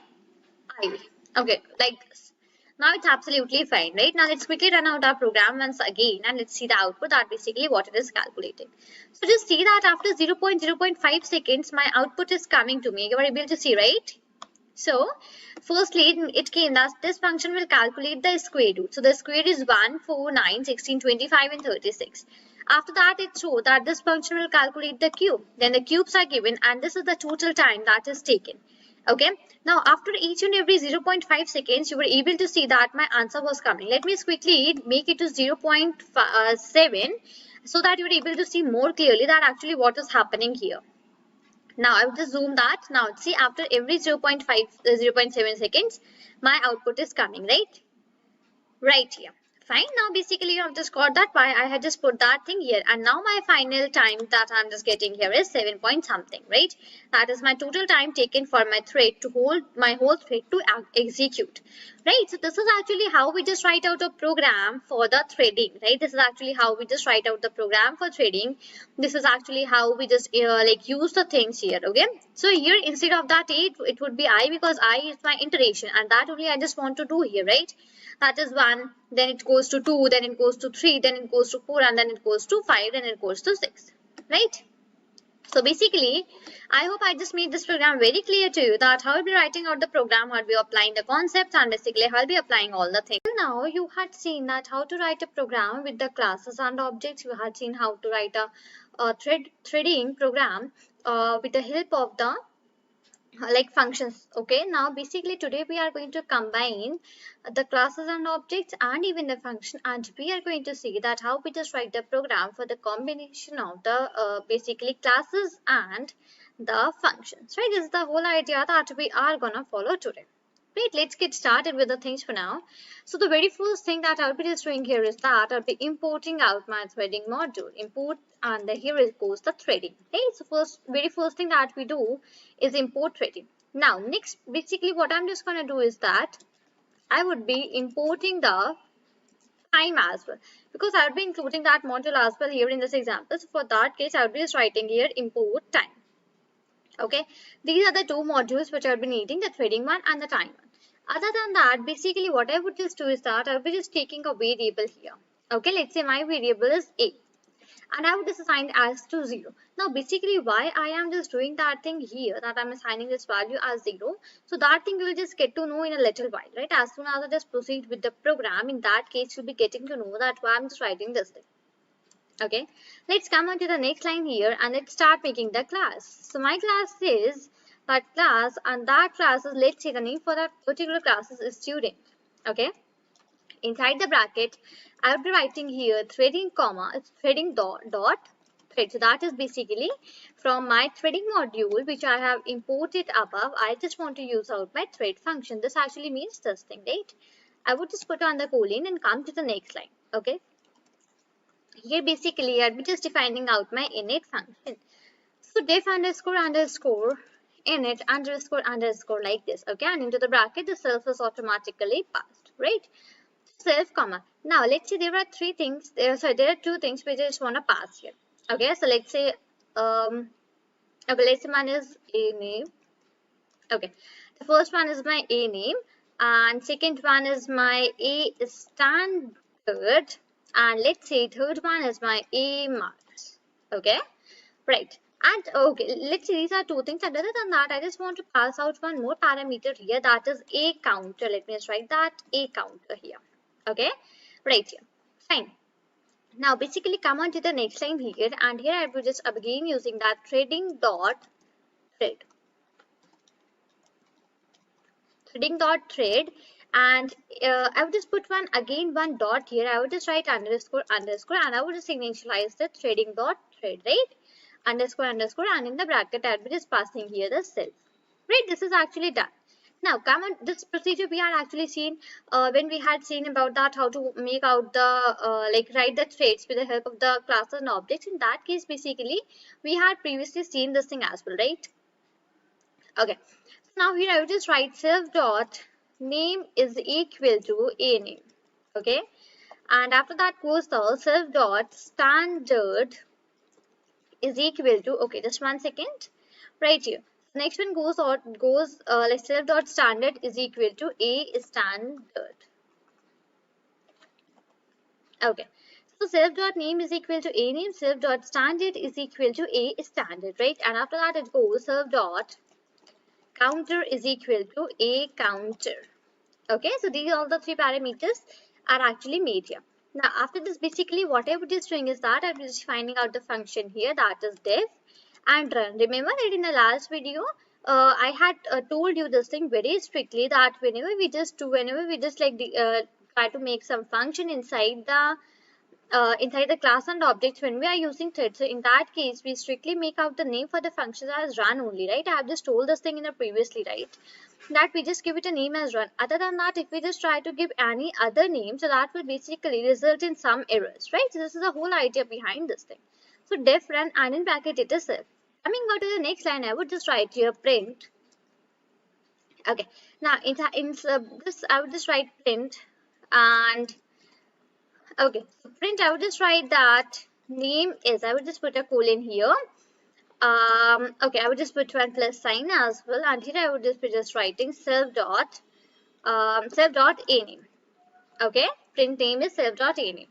S1: I. Okay, like this. Now it's absolutely fine, right? Now let's quickly run out our program once again and let's see the output, that basically what it is calculating. So just see that after 0.05 seconds, my output is coming to me. You are able to see, right? So, firstly, it came that this function will calculate the square root. So, the square is 1, 4, 9, 16, 25 and 36. After that, it showed that this function will calculate the cube. Then the cubes are given and this is the total time that is taken. Okay. Now, after each and every 0.5 seconds, you were able to see that my answer was coming. Let me quickly make it to 0.7 so that you are able to see more clearly that actually what is happening here. Now I will just zoom that. Now see, after every 0.5 0.7 seconds my output is coming, right here. Fine. Now basically you have just got that. Why I had just put that thing here, and now my final time that I'm just getting here is 7 point something, right? That is my total time taken for my thread to hold my whole thread to execute, right? So this is actually how we just write out a program for the threading, right? This is actually how we just write out the program for threading. This is actually how we just like use the things here. Okay, so here instead of that it would be I, because I is my iteration and that only I just want to do here, right? That is 1, then it goes to 2, then it goes to 3, then it goes to 4, and then it goes to 5, then it goes to 6, right? So basically, I hope I just made this program very clear to you that how I'll be writing out the program, how I'll be applying the concepts, and basically how I'll be applying all the things. Now you had seen that how to write a program with the classes and objects. You had seen how to write a threading program with the help of the like functions. Okay, now basically today we are going to combine the classes and objects and even the function, and we are going to see that how we just write the program for the combination of the basically classes and the functions, right? This is the whole idea that we are gonna follow today. Right, let's get started with the things for now. So the very first thing that I'll be just doing here is that I'll be importing out my threading module. Import, and here it goes the threading. Okay, so very first thing that we do is import threading. Now next, basically what I'm just going to do is that I would be importing the time as well, because I would be including that module as well here in this example. So for that case, I would be just writing here import time. Okay, these are the two modules which I'll be needing, the threading one and the time one. Other than that, basically what I would just do is that I'll be just taking a variable here. Okay, let's say my variable is A and I would just assign as to 0. Now basically why I am just doing that thing here, that I'm assigning this value as 0, so that thing you will just get to know in a little while, right? As soon as I just proceed with the program, in that case you'll be getting to know that why I'm just writing this thing. Okay, let's come on to the next line here and let's start making the class. So my class is that class, and that class is, let's say the name for that particular class is student. Okay, inside the bracket, I would be writing here threading comma, threading dot thread. So that is basically from my threading module, which I have imported above. I just want to use out my thread function. This actually means this thing, right? I would just put on the colon and come to the next line. Okay. Here basically I'll be just defining out my init function. So def underscore underscore init underscore like this. Okay, and into the bracket the self is automatically passed, right? Self comma. Now let's say there are three things. There are two things which I just want to pass here. Okay, so let's say okay, let's say one is a name. Okay, the first one is my a name, and second one is my a standard, and let's say third one is my a marks. Okay, right. And okay, let's see, these are two things. And other than that, I just want to pass out one more parameter here, that is a counter. Let me just write that a counter here. Okay, right here. Fine. Now basically come on to the next line here, and here I will just again using that threading dot thread. Threading dot thread, and I would just put one dot here. I would just write underscore underscore, and I would just initialize the threading dot thread, right? Underscore underscore, and in the bracket I will be just passing here the self, right? This is actually done. Now come on, this procedure we had actually seen when we had seen about that how to make out the like write the threads with the help of the classes and objects. In that case basically we had previously seen this thing as well, right? Okay, so now here I will just write self dot name is equal to a name. Okay, and after that goes the self dot standard is equal to, okay, just 1 second, right here. Next one goes like self dot standard is equal to a standard. Okay, so self dot name is equal to a name, self dot standard is equal to a standard, right? And after that it goes self dot counter is equal to a counter. Okay, so these are all the three parameters are actually made here. Now after this basically what I would just doing is that I will just finding out the function here, that is def and run. Remember that in the last video I had told you this thing very strictly, that whenever we just like try to make some function inside the class and objects when we are using thread. So in that case we strictly make out the name for the function as run only, right? I have just told this thing in the previously, right? That we just give it a name as run. Other than that, if we just try to give any other name, so that will basically result in some errors, right? So this is the whole idea behind this thing. So def run and in bracket it is self. Coming on to the next line, I would just write here print. Okay, now in this I would just write print, and okay, so print I would just write that name is, I would just put a colon here. Okay, I would just put one plus sign as well, and here I would just be just writing self dot a name. Okay, print name is self dot a name.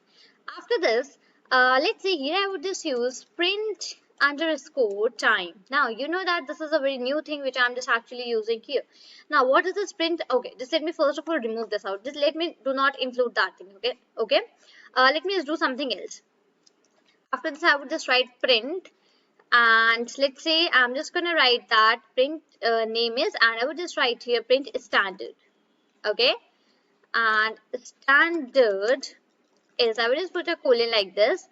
S1: After this, let's say here I would just use print underscore time. Now you know that this is a very new thing which I'm just actually using here. Now what is this print? Okay, just let me first of all remove this out. Just let me do not include that thing. Okay, let me just do something else. After this I would just write print, and let's say I'm just gonna write that print name is, and I would just write here print standard. Okay, and standard is, I would just put a colon like this.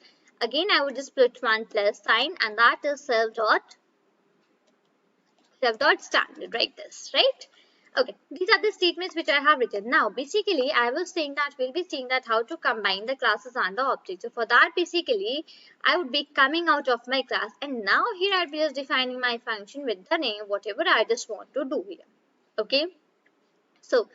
S1: Again I would just put one plus sign, and that is self dot standard, like this, right? Okay, these are the statements which I have written. Now basically I was saying that we'll be seeing that how to combine the classes and the objects. So for that basically I would be coming out of my class, and now here I'll be just defining my function with the name whatever I just want to do here. Okay, so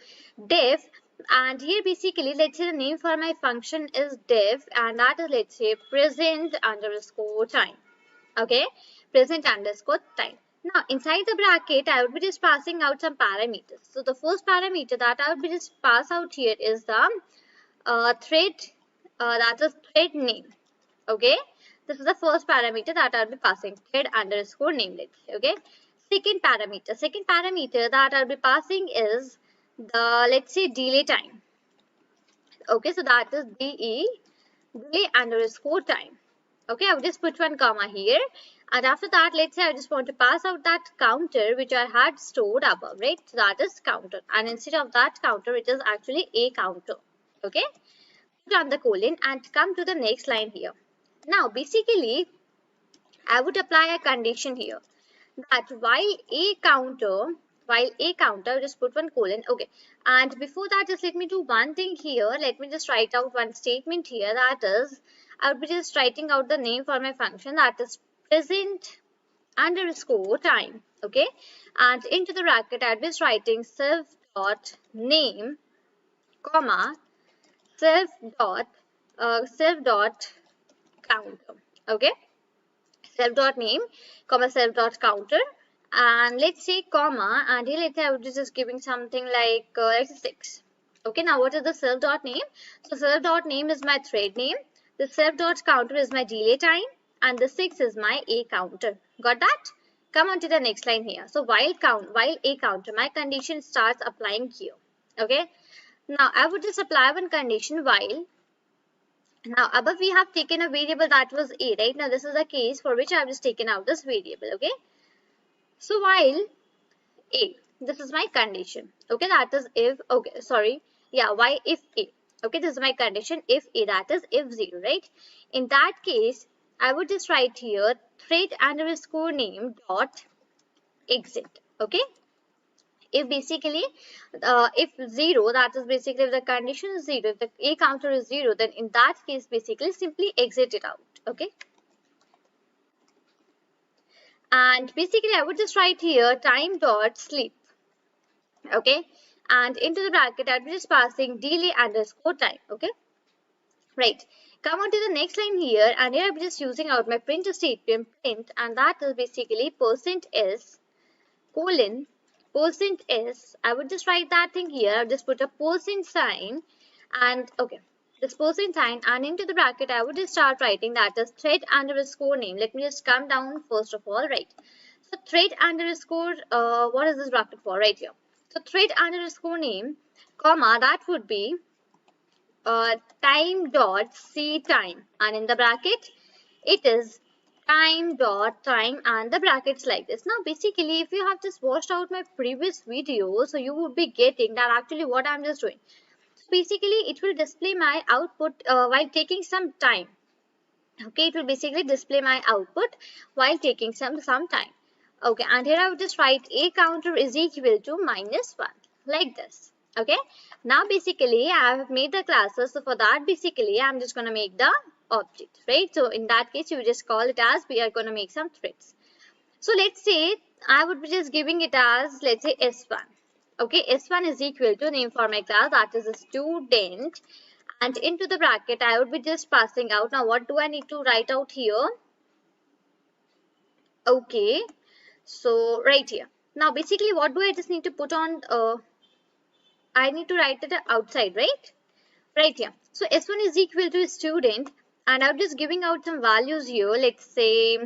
S1: def, and here basically let's say the name for my function is def, and that is, let's say, present underscore time. Okay, present underscore time. Now inside the bracket I would be just passing out some parameters. So the first parameter that I would be just pass out here is the thread, that is thread name. Okay, this is the first parameter that I'll be passing, thread underscore name, let's say. Okay, second parameter that I'll be passing is the, let's say, delay time. Okay, so that is delay underscore time. Okay, I will just put one comma here, and after that let's say I just want to pass out that counter which I had stored above, right? So that is counter, and instead of that counter it is actually a counter. Okay, put on the colon and come to the next line here. Now basically I would apply a condition here that while a counter, just put one colon. Okay, and before that, just let me do one thing here. Let me just write out one statement here, that is I would be just writing out the name for my function, that is present underscore time. Okay, and into the bracket I'll be just writing self dot name comma self dot counter. Okay, self dot name comma self dot counter, and let's say comma, and here let's say I would be just giving something like let's say 6. Okay, now what is the self dot name? So self dot name is my thread name, the self dot counter is my delay time, and the 6 is my a counter. Got that? Come on to the next line here. So while a counter, my condition starts applying here. Okay, now I would just apply one condition while. Now above we have taken a variable that was a, right? Now this is a case for which I have just taken out this variable. Okay, so while a, this is my condition. Okay, that is if, okay, sorry, yeah, why if a. Okay, this is my condition if a, that is if 0, right? In that case I would just write here thread underscore name dot exit. Okay, if basically if 0, that is basically if the condition is 0, if the a counter is 0, then in that case basically simply exit it out. Okay, and basically I would just write here time dot sleep. Okay, and into the bracket I'll be just passing delay underscore time. Okay, right, come on to the next line here, and here I'll be just using out my print statement print, and that is basically %s colon %s. I would just write that thing here. I'll just put a %sign, and okay, this %sign, and into the bracket I would just start writing that is thread underscore name. Let me just come down first of all, right? So thread underscore what is this bracket for? Right here. So thread underscore name comma, that would be time dot c time, and in the bracket it is time dot time, and the brackets like this. Now basically if you have just watched out my previous video, so you would be getting that actually what I'm just doing. So basically it will display my output while taking some time. Okay, it will basically display my output while taking some time. Okay, and here I would just write a counter is equal to -1 like this. Okay, now basically I have made the classes, so for that basically I'm just going to make the object, right? So in that case you just call it as we are going to make some threads. So let's say I would be just giving it as, let's say, S1. Okay, S1 is equal to name for my class, that is a student, and into the bracket I would be just passing out. Now what do I need to write out here? Okay, so right here. Now basically what do I just need to put on? I need to write it outside, right? Right here. So S1 is equal to student, and I'm just giving out some values here. Let's say,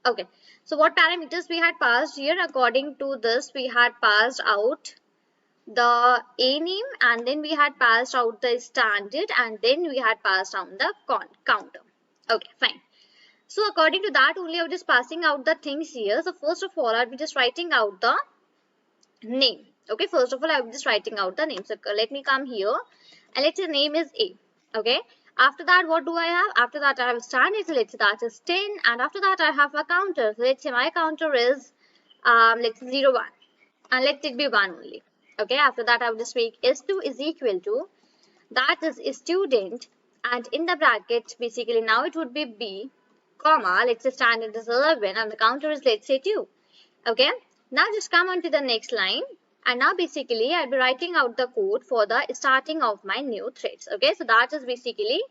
S1: okay, so what parameters we had passed here? According to this, we had passed out the a name, and then we had passed out the standard, and then we had passed out the counter. Okay, fine. So according to that only I'm just passing out the things here. So first of all I'll be just writing out the name. Okay, first of all I'm just writing out the name. So let me come here, and let's say name is A. Okay, after that what do I have? After that I have standard, so let's say that is 10, and after that I have a counter. So let's say my counter is let's say 0 1, and let it be 1 only. Okay, after that I will just make S2 is equal to, that is a student, and in the bracket basically now it would be B comma, let's say standard is 11 and the counter is, let's say, 2. Okay, now just come on to the next line, and now basically I'll be writing out the code for the starting of my new threads. Okay, so that is basically,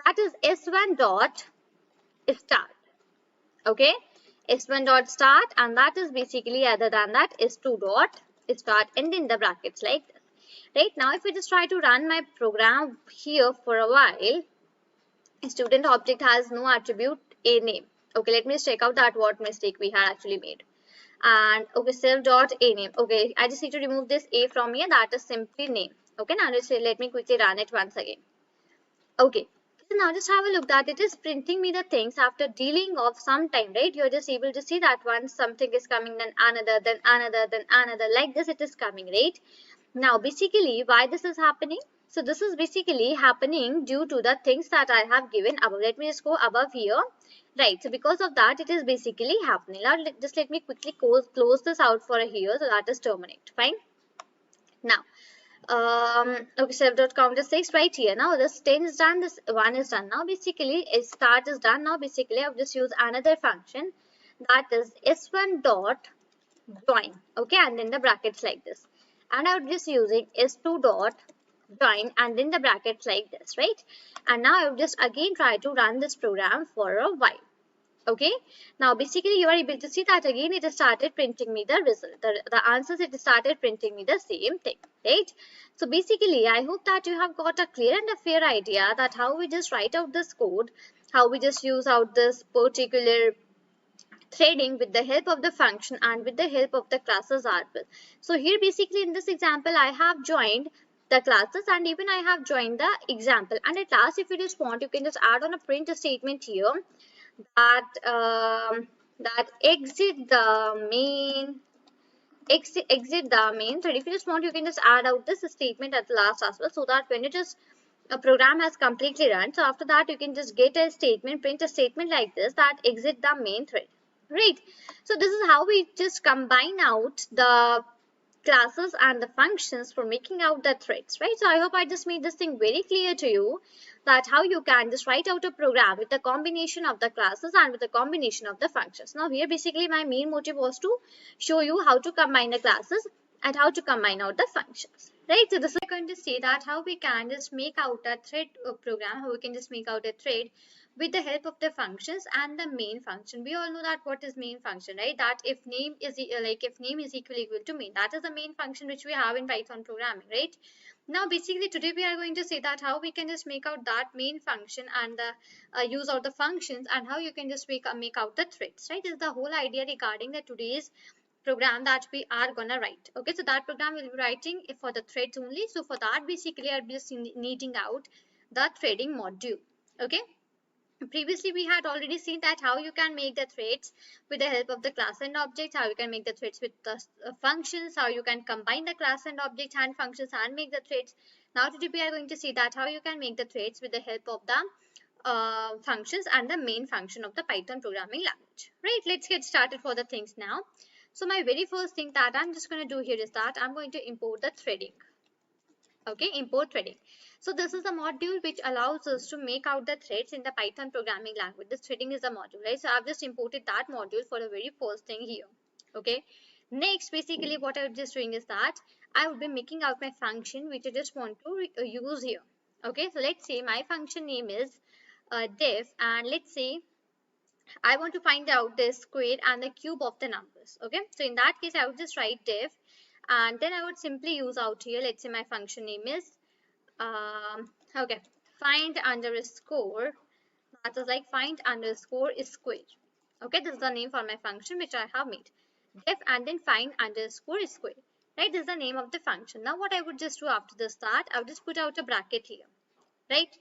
S1: that is S1 dot start. Okay, S1 dot start, and that is basically other than that S2 dot start, and in the brackets like this. Right, now if we just try to run my program here for a while, student object has no attribute a name. Okay, let me just check out that what mistake we had actually made. And okay, self dot a name. Okay, I just need to remove this a from here, that is simply name. Okay, now let's say, let me quickly run it once again. Okay, so now just have a look that it is printing me the things after dealing of some time, right? You're just able to see that once something is coming, then another, then another, then another, like this it is coming, right? Now basically why this is happening? So this is basically happening due to the things that I have given above. Let me just go above here. Right, so because of that, it is basically happening. Now, just let me quickly close this out for here. So that is terminate. Fine. Now, okay, self.count is 6 right here. Now, this 10 is done, this 1 is done. Now, basically, start is done. Now, basically, I've just used another function, that is s1 dot join. Okay, and then the brackets like this. And I would just using s2 dot join and then the brackets like this, right? And now I would just again try to run this program for a while. Okay, now basically you are able to see that again it started printing me the result, the answers, it started printing me the same thing, right? So basically I hope that you have got a clear and a fair idea that how we just write out this code, how we just use out this particular threading with the help of the function and with the help of the classes as well. So here basically in this example I have joined the classes and even I have joined the example, and at last if you just want you can just add on a print statement here that that exit the main thread. If you just want you can just add out this statement at the last as well, so that when it is a program has completely run, so after that you can just get a statement, print a statement like this, that exit the main thread, right? So this is how we just combine out the classes and the functions for making out the threads, right? So I hope I just made this thing very clear to you that how you can just write out a program with the combination of the classes and with the combination of the functions. Now here basically my main motive was to show you how to combine the classes and how to combine out the functions, right? So this is going to see that how we can just make out a thread program, how we can just make out a thread with the help of the functions and the main function. We all know that what is main function, right? That if name is if name is equal to main, that is the main function which we have in Python programming, right? Now basically today we are going to see that how we can just make out that main function and the use of the functions, and how you can just make out the threads, right? This is the whole idea regarding the today's program that we are gonna write. Okay, so that program will be writing for the threads only. So for that basically I'll be just needing out the threading module. Okay, previously we had already seen that how you can make the threads with the help of the class and objects, how you can make the threads with the functions, how you can combine the class and objects and functions and make the threads. Now today we are going to see that how you can make the threads with the help of the functions and the main function of the Python programming language, right? Let's get started for the things now. So my very first thing that I'm just going to do here is that I'm going to import the threading. Okay, import threading. So this is a module which allows us to make out the threads in the Python programming language. This threading is a module, right? So I've just imported that module for the very first thing here. Okay, next basically what I'm just doing is that I would be making out my function which I just want to use here. Okay, so let's say my function name is def, and let's say I want to find out the square and the cube of the numbers. Okay, so in that case I would just write def, and then I would simply use out here, let's say my function name is okay, find underscore, that is like find underscore square. Okay, this is the name for my function which I have made, def and then find underscore square, right? This is the name of the function. Now what I would just do after this, that I would just put out a bracket here, right?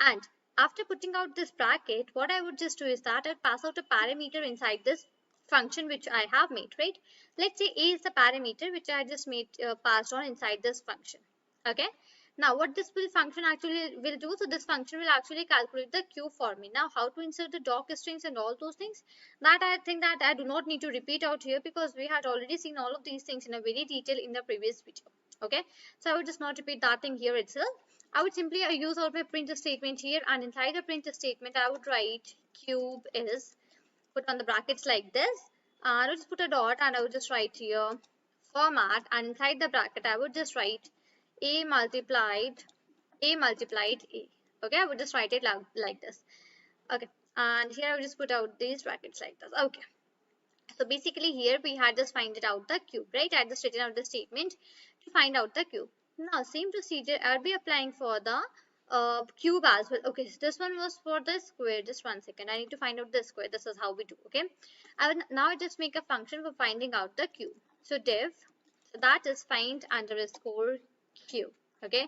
S1: And after putting out this bracket, what I would just do is that I pass out a parameter inside this function which I have made, right? Let's say a is the parameter which I just made passed on inside this function. Okay, now what this function actually will do, so this function will actually calculate the cube for me. Now how to insert the doc strings and all those things, that I think that I do not need to repeat out here because we had already seen all of these things in a very detail in the previous video. Okay, so I would just not repeat that thing here itself. I would simply use out my print statement here, and inside the print statement I would write cube is, put on the brackets like this, and I would just put a dot and I would just write here format, and inside the bracket I would just write a multiplied a. Okay, I would just write it like this. Okay, and here I would just put out these brackets like this. Okay, so basically here we had just find it out the cube, right? I just written out the statement to find out the cube. Now same procedure I'll be applying for the cube as well. Okay, so this one was for the square. Just one second, I need to find out the square. This is how we do. Okay, now I just make a function for finding out the cube. So def, so that is find underscore cube. Okay,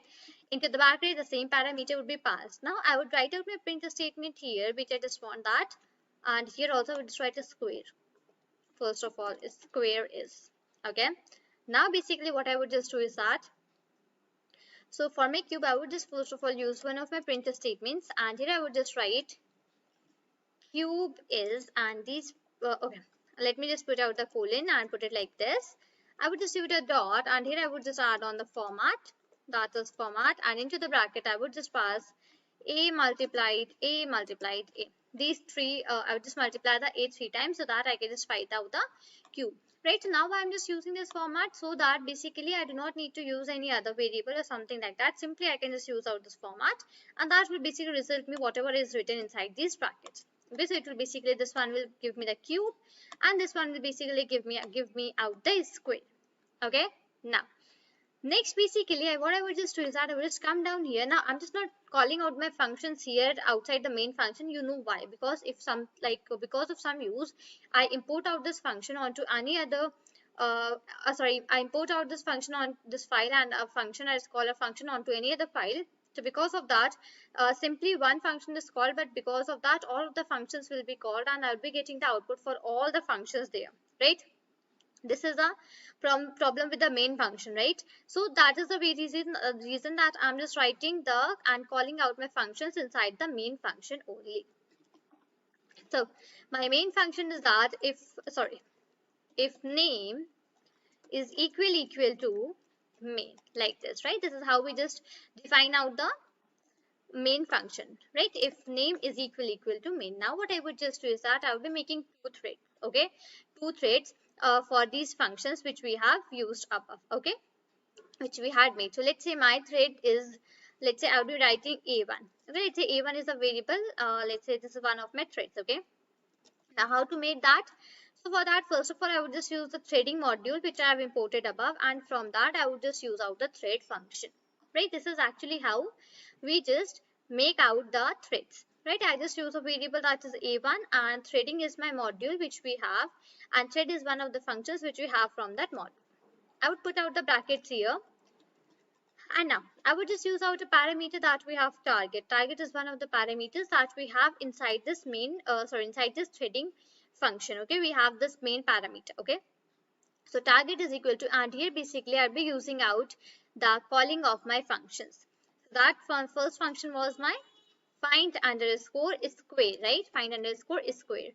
S1: into the bracket the same parameter would be passed. Now I would write out my print statement here which I just want that, and here also I would just write a square. First of all, square is. Okay, now basically what I would just do is that So for my cube, I would just first of all use one of my printf statements, and here I would just write cube is, and these okay, let me just put out the colon and put it like this. I would just give it a dot, and here I would just add on the format, that is format, and into the bracket I would just pass a multiplied a. These three, I would just multiply the a three times so that I can just find out the cube. Right, so now I'm just using this format so that basically I do not need to use any other variable or something like that. Simply I can just use out this format, and that will basically result me whatever is written inside these brackets. Okay, so it will basically, this one will give me the cube, and this one will basically give me out the square. Okay, now next basically what I would just do is that I would just come down here. Now I'm just not calling out my functions here outside the main function. You know why? Because if some, like, because of some use, I import out this function onto any other I import out this function on this file, and a function, I call a function onto any other file. So because of that, simply one function is called, but because of that all of the functions will be called, and I'll be getting the output for all the functions there, right? This is a problem with the main function, right? So that is the reason that I'm just writing the and calling out my functions inside the main function only. So my main function is that if name is equal to main, like this, right? This is how we just define out the main function, right? If name is equal to main. Now what I would just do is that I will be making two threads, okay? Two threads for these functions which we have used above, okay? Which we had made. So let's say my thread is, let's say I'll be writing a1, okay? Let's say a1 is a variable. Let's say this is one of my threads, okay? Now how to make that? So for that, first of all, I would just use the threading module which I have imported above, and from that I would just use out the thread function, right? This is actually how we just make out the threads, right? I just use a variable that is a1, and threading is my module which we have, and thread is one of the functions which we have from that module. I would put out the brackets here. And now I would just use out a parameter that we have target. Target is one of the parameters that we have inside this main, inside this threading function. Okay, we have this main parameter. Okay, so target is equal to, and here basically I'll be using out the calling of my functions. That first function was my find underscore square, right? Find underscore square.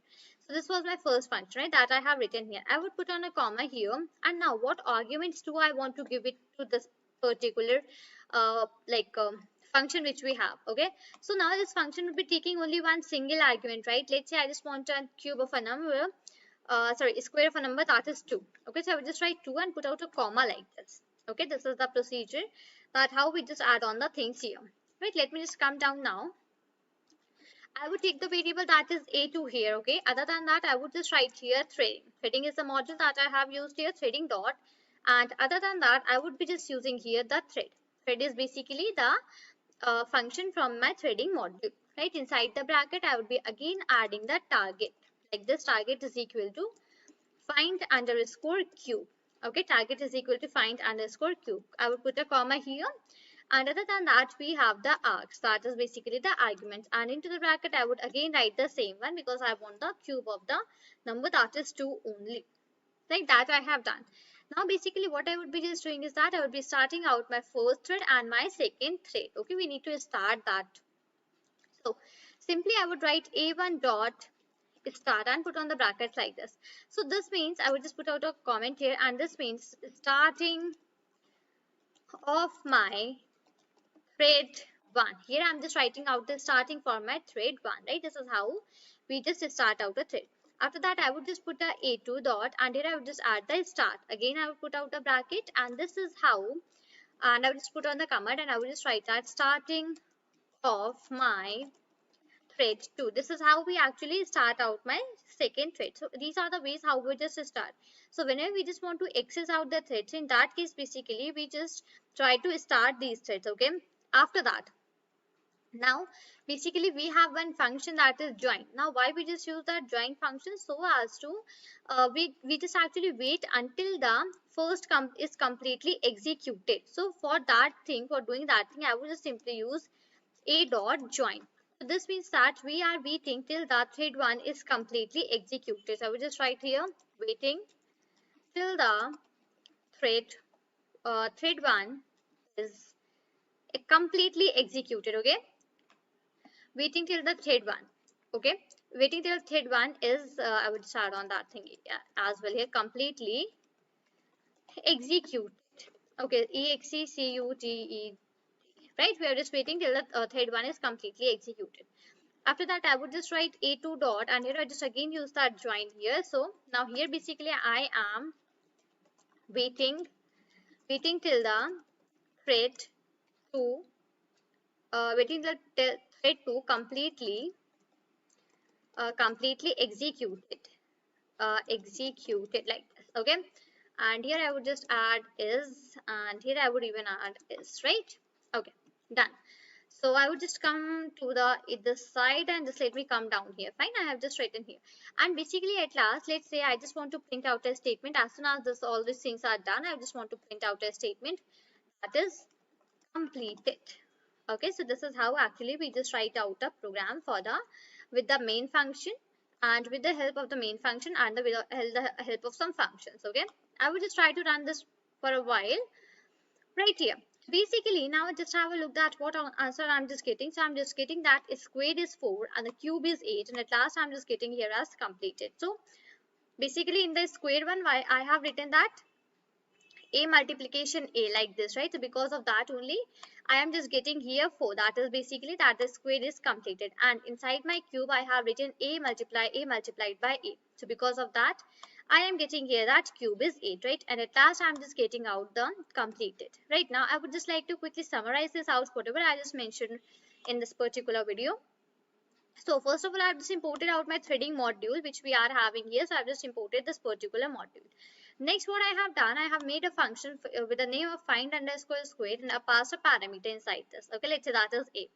S1: So this was my first function, right? That I have written here. I would put on a comma here, and now what arguments do I want to give it to this particular function which we have? Okay, so now this function will be taking only one single argument, right? Let's say I just want a cube of a number, square of a number, that is 2. Okay, so I would just write 2 and put out a comma like this. Okay, this is the procedure, that how we just add on the things here, right? Let me just come down now. I would take the variable that is a2 here, okay? Other than that, I would just write here threading. Threading is the module that I have used here, threading dot. And other than that, I would be just using here the thread. Thread is basically the function from my threading module, right? Inside the bracket, I would be again adding the target. Like this, target is equal to find underscore cube. Okay, target is equal to find underscore cube. I would put a comma here. And other than that, we have the args, that is basically the arguments, and into the bracket I would again write the same one because I want the cube of the number, that is 2 only. Like that I have done. Now basically what I would be just doing is that I would be starting out my first thread and my second thread. Okay, we need to start that. So simply I would write a1 dot start and put on the brackets like this. So this means I would just put out a comment here, and this means starting of my thread 1. Here I'm just writing out the starting format thread 1, right? This is how we just start out a thread. After that, I would just put a a2 dot, and here I would just add the start. Again, I would put out a bracket, and this is how, and I would just put on the command, and I would just write that starting of my thread 2. This is how we actually start out my second thread. So these are the ways how we just start. So whenever we just want to access out the threads, in that case basically we just try to start these threads. Okay, after that, now basically we have one function that is join. Now why we just use that join function? So as to we just actually wait until the first is completely executed. So for that thing, for doing that thing, I would just simply use a dot join. So this means that we are waiting till the thread 1 is completely executed. So I will just write here waiting till the thread 1 is completely executed. Okay, waiting till the thread 1. Okay, waiting till thread 1 is I would start on that thing as well here, completely executed. Okay, execute, right? We are just waiting till the thread 1 is completely executed. After that, I would just write a2 dot, and here I just again use that join here. So now here basically I am waiting till the thread 2, waiting till thread 2 completely executed like this. Okay, and here I would just add is, and here I would even add is, right? Okay, done. So I would just come to this side and just let me come down here. Fine, I have just written here. And basically at last, let's say I just want to print out a statement. As soon as all these things are done, I just want to print out a statement that is completed. Okay, so this is how actually we just write out a program for with the main function, and with the help of the main function and with the help of some functions. Okay, I will just try to run this for a while right here. Basically, now just have a look at what answer I'm just getting. So I'm just getting that squared is 4 and the cube is 8, and at last I'm just getting here as completed. So basically in the square one, why I have written that a multiplication a like this, right? So because of that only I am just getting here 4. That is basically that the square is completed, and inside my cube I have written a multiplied by a. So because of that I am getting here that cube is 8, right? And at last I'm just getting out the completed. Right now I would just like to quickly summarize this out, whatever I just mentioned in this particular video. So first of all, I've just imported out my threading module which we are having here. So I've just imported this particular module. Next, what I have done, I have made a function with the name of find underscore squared, and I passed a parameter inside this. Okay, let's say that is a.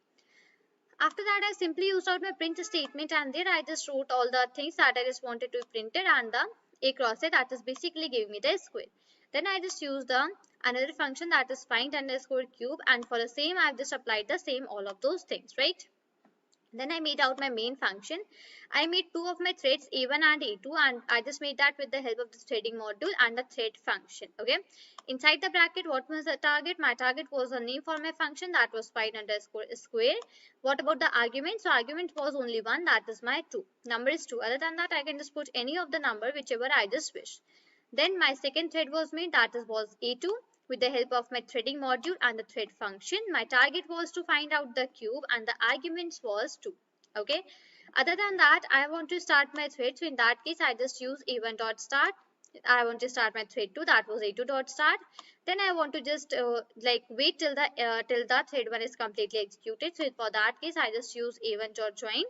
S1: After that, I simply used out my print statement, and there I just wrote all the things that I just wanted to be printed, and the a cross a, that is basically giving me the square. Then I just used the another function that is find underscore cube, and for the same I've just applied the same all of those things, right? Then I made out my main function. I made two of my threads a1 and a2, and I just made that with the help of the threading module and the thread function. Okay, inside the bracket, what was the target? My target was a name for my function, that was find underscore square. What about the argument? So argument was only one, that is my 2. Number is 2. Other than that, I can just put any of the number whichever I just wish. Then my second thread was made, that was a2. With the help of my threading module and the thread function, my target was to find out the cube and the arguments was 2. Okay. Other than that, I want to start my thread. So in that case, I just use a1 dot start. I want to start my thread 2. That was a2 dot start. Then I want to just wait till the thread 1 is completely executed. So for that case, I just use a1 dot join,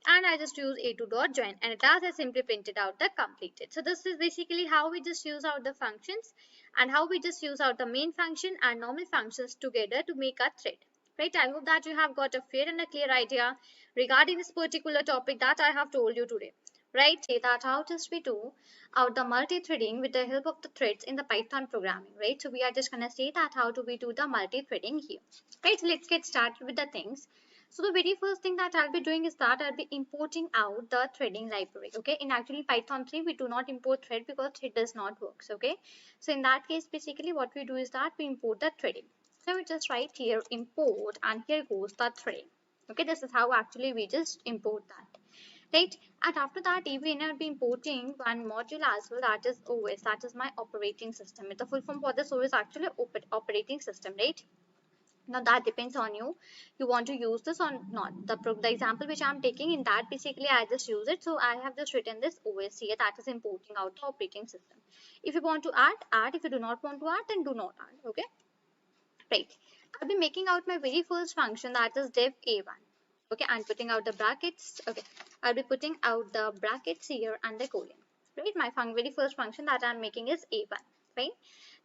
S1: and I just use a2 dot join, and at last I simply printed out the completed. So this is basically how we just use out the functions and how we just use out the main function and normal functions together to make a thread. Right, I hope that you have got a fair and a clear idea regarding this particular topic that I have told you today. Right, say that how just we do out the multi-threading with the help of the threads in the Python programming. Right, so we are just gonna say that how do we do the multi-threading here. Right, so let's get started with the things. So the very first thing that I'll be doing is that I'll be importing out the threading library. Okay, in actually Python 3 we do not import thread because thread does not work. Okay, so in that case basically what we do is that we import the threading. So we just write here import, and here goes the threading. Okay, this is how actually we just import that. Right, and after that even I'll be importing one module as well, that is OS, that is my operating system. The full form for this OS is actually operating system, right? Now that depends on you, you want to use this or not. The example which I'm taking, in that basically I just use it. So I have just written this OS here, that is importing out the operating system. If you want to add. If you do not want to add, then do not add. Okay, right. I'll be making out my very first function, that is def a1. Okay, I'm putting out the brackets. Okay, I'll be putting out the brackets here and the colon. Right, my very first function that I'm making is a1. Fine.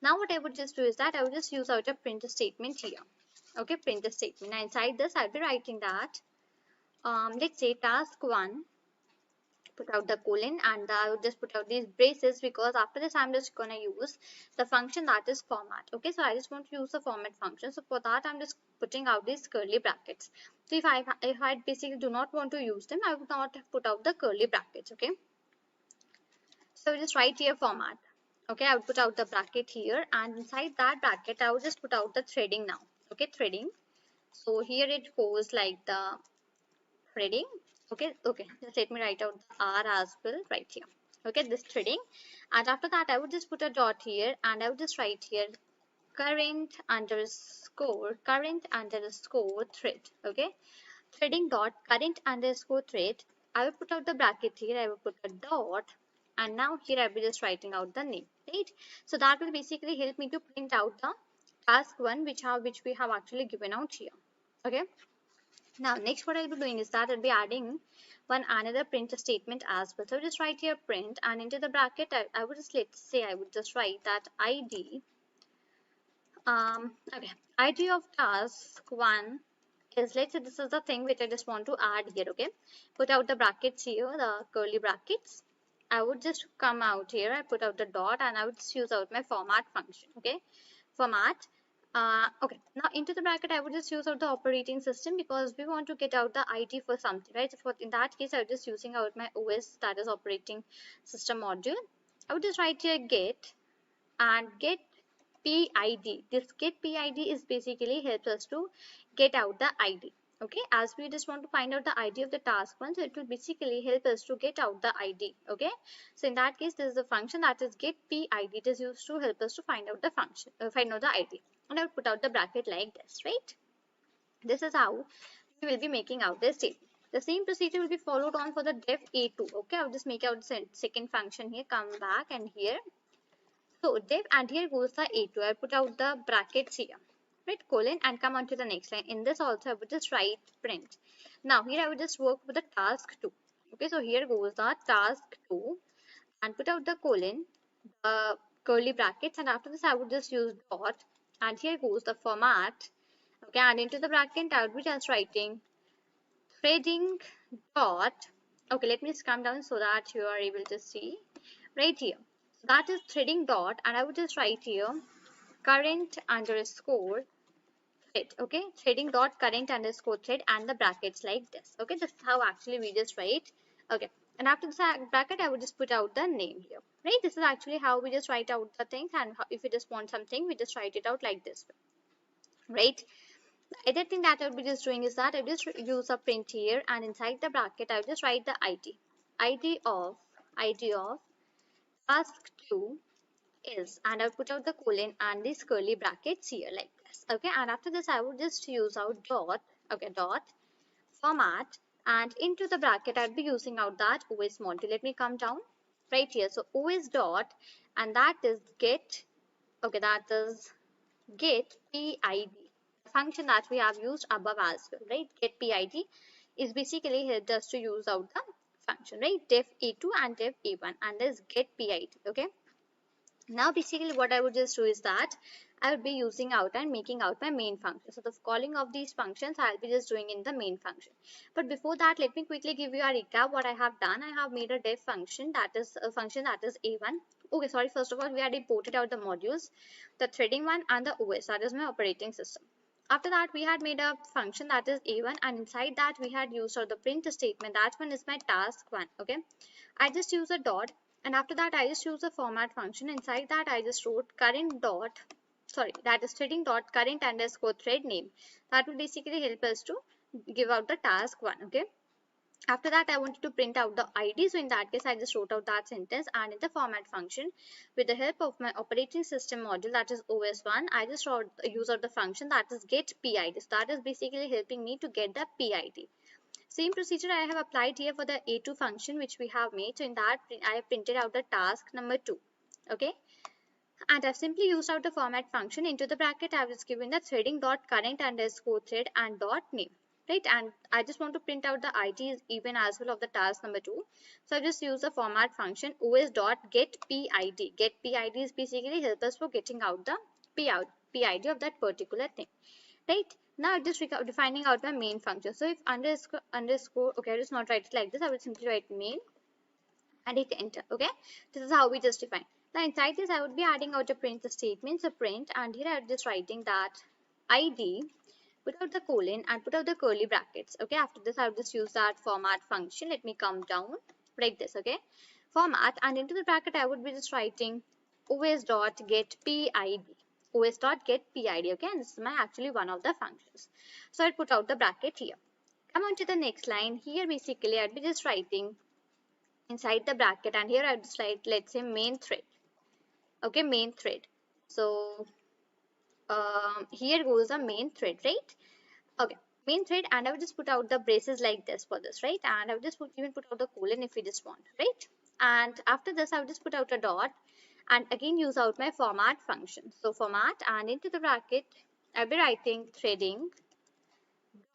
S1: Now what I would just do is that I would just use out a print statement here. Okay, print the statement. Now inside this I'll be writing that let's say task 1, put out the colon, and I would just put out these braces because after this I'm just gonna use the function that is format. Okay, so I just want to use the format function. So for that I'm just putting out these curly brackets. So if I basically do not want to use them, I would not put out the curly brackets. Okay, so just write here format. Okay, I would put out the bracket here, and inside that bracket I would just put out the threading now. Okay, threading. So here it goes like the threading. Okay, just let me write out the R as well right here. Okay, this threading, and after that I would just put a dot here and I would just write here current underscore thread. Okay, threading dot current underscore thread. I will put out the bracket here, I will put a dot, and now here I will be just writing out the name, right? So that will basically help me to print out the task one which we have actually given out here. Okay, now next what I'll be doing is that I'll be adding one another print statement as well. So I'll just write here print, and into the bracket I would just, let's say I would just write that id. Okay, id of task one is, let's say this is the thing which I just want to add here. Okay, put out the brackets here, the curly brackets. I would just come out here, I put out the dot, and I would just use out my format function. Okay, format. Okay, now into the bracket I would just use out the operating system because we want to get out the ID for something, right? So in that case I was just using out my OS, that is operating system module. I would just write here get and get PID. This get PID is basically helps us to get out the ID. Okay, as we just want to find out the ID of the task one, so it will basically help us to get out the ID. Okay, so in that case this is the function that is get PID. It is used to help us to find out the function, find out the ID, and I will put out the bracket like this, right? This is how we will be making out this statement. The same procedure will be followed on for the def A2. Okay, I'll just make out the second function here, come back, and here, so def, and here goes the A2. I put out the brackets here, right, colon, and come on to the next line. In this also I would just write print. Now here I would just work with the task 2. Okay, so here goes the task 2, and put out the colon, the curly brackets, and after this I would just use dot, and here goes the format. Okay, and into the bracket I would be just writing threading dot. Okay, let me just come down so that you are able to see right here. So that is threading dot, and I would just write here current underscore thread. Okay, threading dot current underscore thread, and the brackets like this. Okay, this is how actually we just write. Okay, and after this bracket I would just put out the name here, right? This is actually how we just write out the things, and if we just want something we just write it out like this, right? The other thing that I would be just doing is that I just use a print here, and inside the bracket I will just write the ID. ID of task 2 is, and I'll put out the colon and these curly brackets here like this. Okay, and after this I would just use out dot. Okay, dot format, and into the bracket I'll be using out that OS module. Let me come down right here. So OS dot, and that is get. Okay, that is get PID, function that we have used above as well, right? Get PID is basically helped us to use out the function, right? Def A2 and def A1, and this get PID. Okay, now basically what I would just do is that I will be using out and making out my main function. So the calling of these functions I'll be just doing in the main function. But before that, let me quickly give you a recap what I have done. I have made a def function, that is a function that is A1. Okay, sorry, first of all we had imported out the modules, the threading one and the OS, that is my operating system. After that we had made a function that is A1, and inside that we had used out the print statement. That one is my task one. Okay, I just use a dot, and after that I just use a format function. Inside that I just wrote current dot, sorry, that is threading dot current underscore thread name. That will basically help us to give out the task one. Okay, after that I wanted to print out the ID, so in that case I just wrote out that sentence, and in the format function with the help of my operating system module, that is OS1, I just use out the function that is get PID. So that is basically helping me to get the PID. Same procedure I have applied here for the A2 function which we have made. So in that I have printed out the task number 2. Okay, and I've simply used out the format function. Into the bracket I was given the threading dot current underscore thread and dot name, right? And I just want to print out the ID even as well of the task number 2. So I just use the format function os dot get PID. Get PID is basically help us for getting out the PID of that particular thing, right? Now just defining out my main function. So if underscore, okay, I just not write it like this, I will simply write main and hit enter. Okay, this is how we just define. Now inside this I would be adding out a print statement. So print, and here I am just writing that ID, put out the colon and put out the curly brackets. Okay, after this I will just use that format function. Let me come down like this. Okay, format, and into the bracket I would be just writing os dot get PID. os.getPID. Okay, and this is my actually one of the functions. So I'll put out the bracket here. Come on to the next line. Here basically I'll be just writing inside the bracket, and here I'll just write, let's say, main thread. Okay, main thread. So here goes the main thread, right? Okay, main thread, and I will just put out the braces like this for this, right? And I will just even put out the colon if we just want, right? And after this, I will just put out a dot and again use out my format function. So format, and into the bracket, I'll be writing threading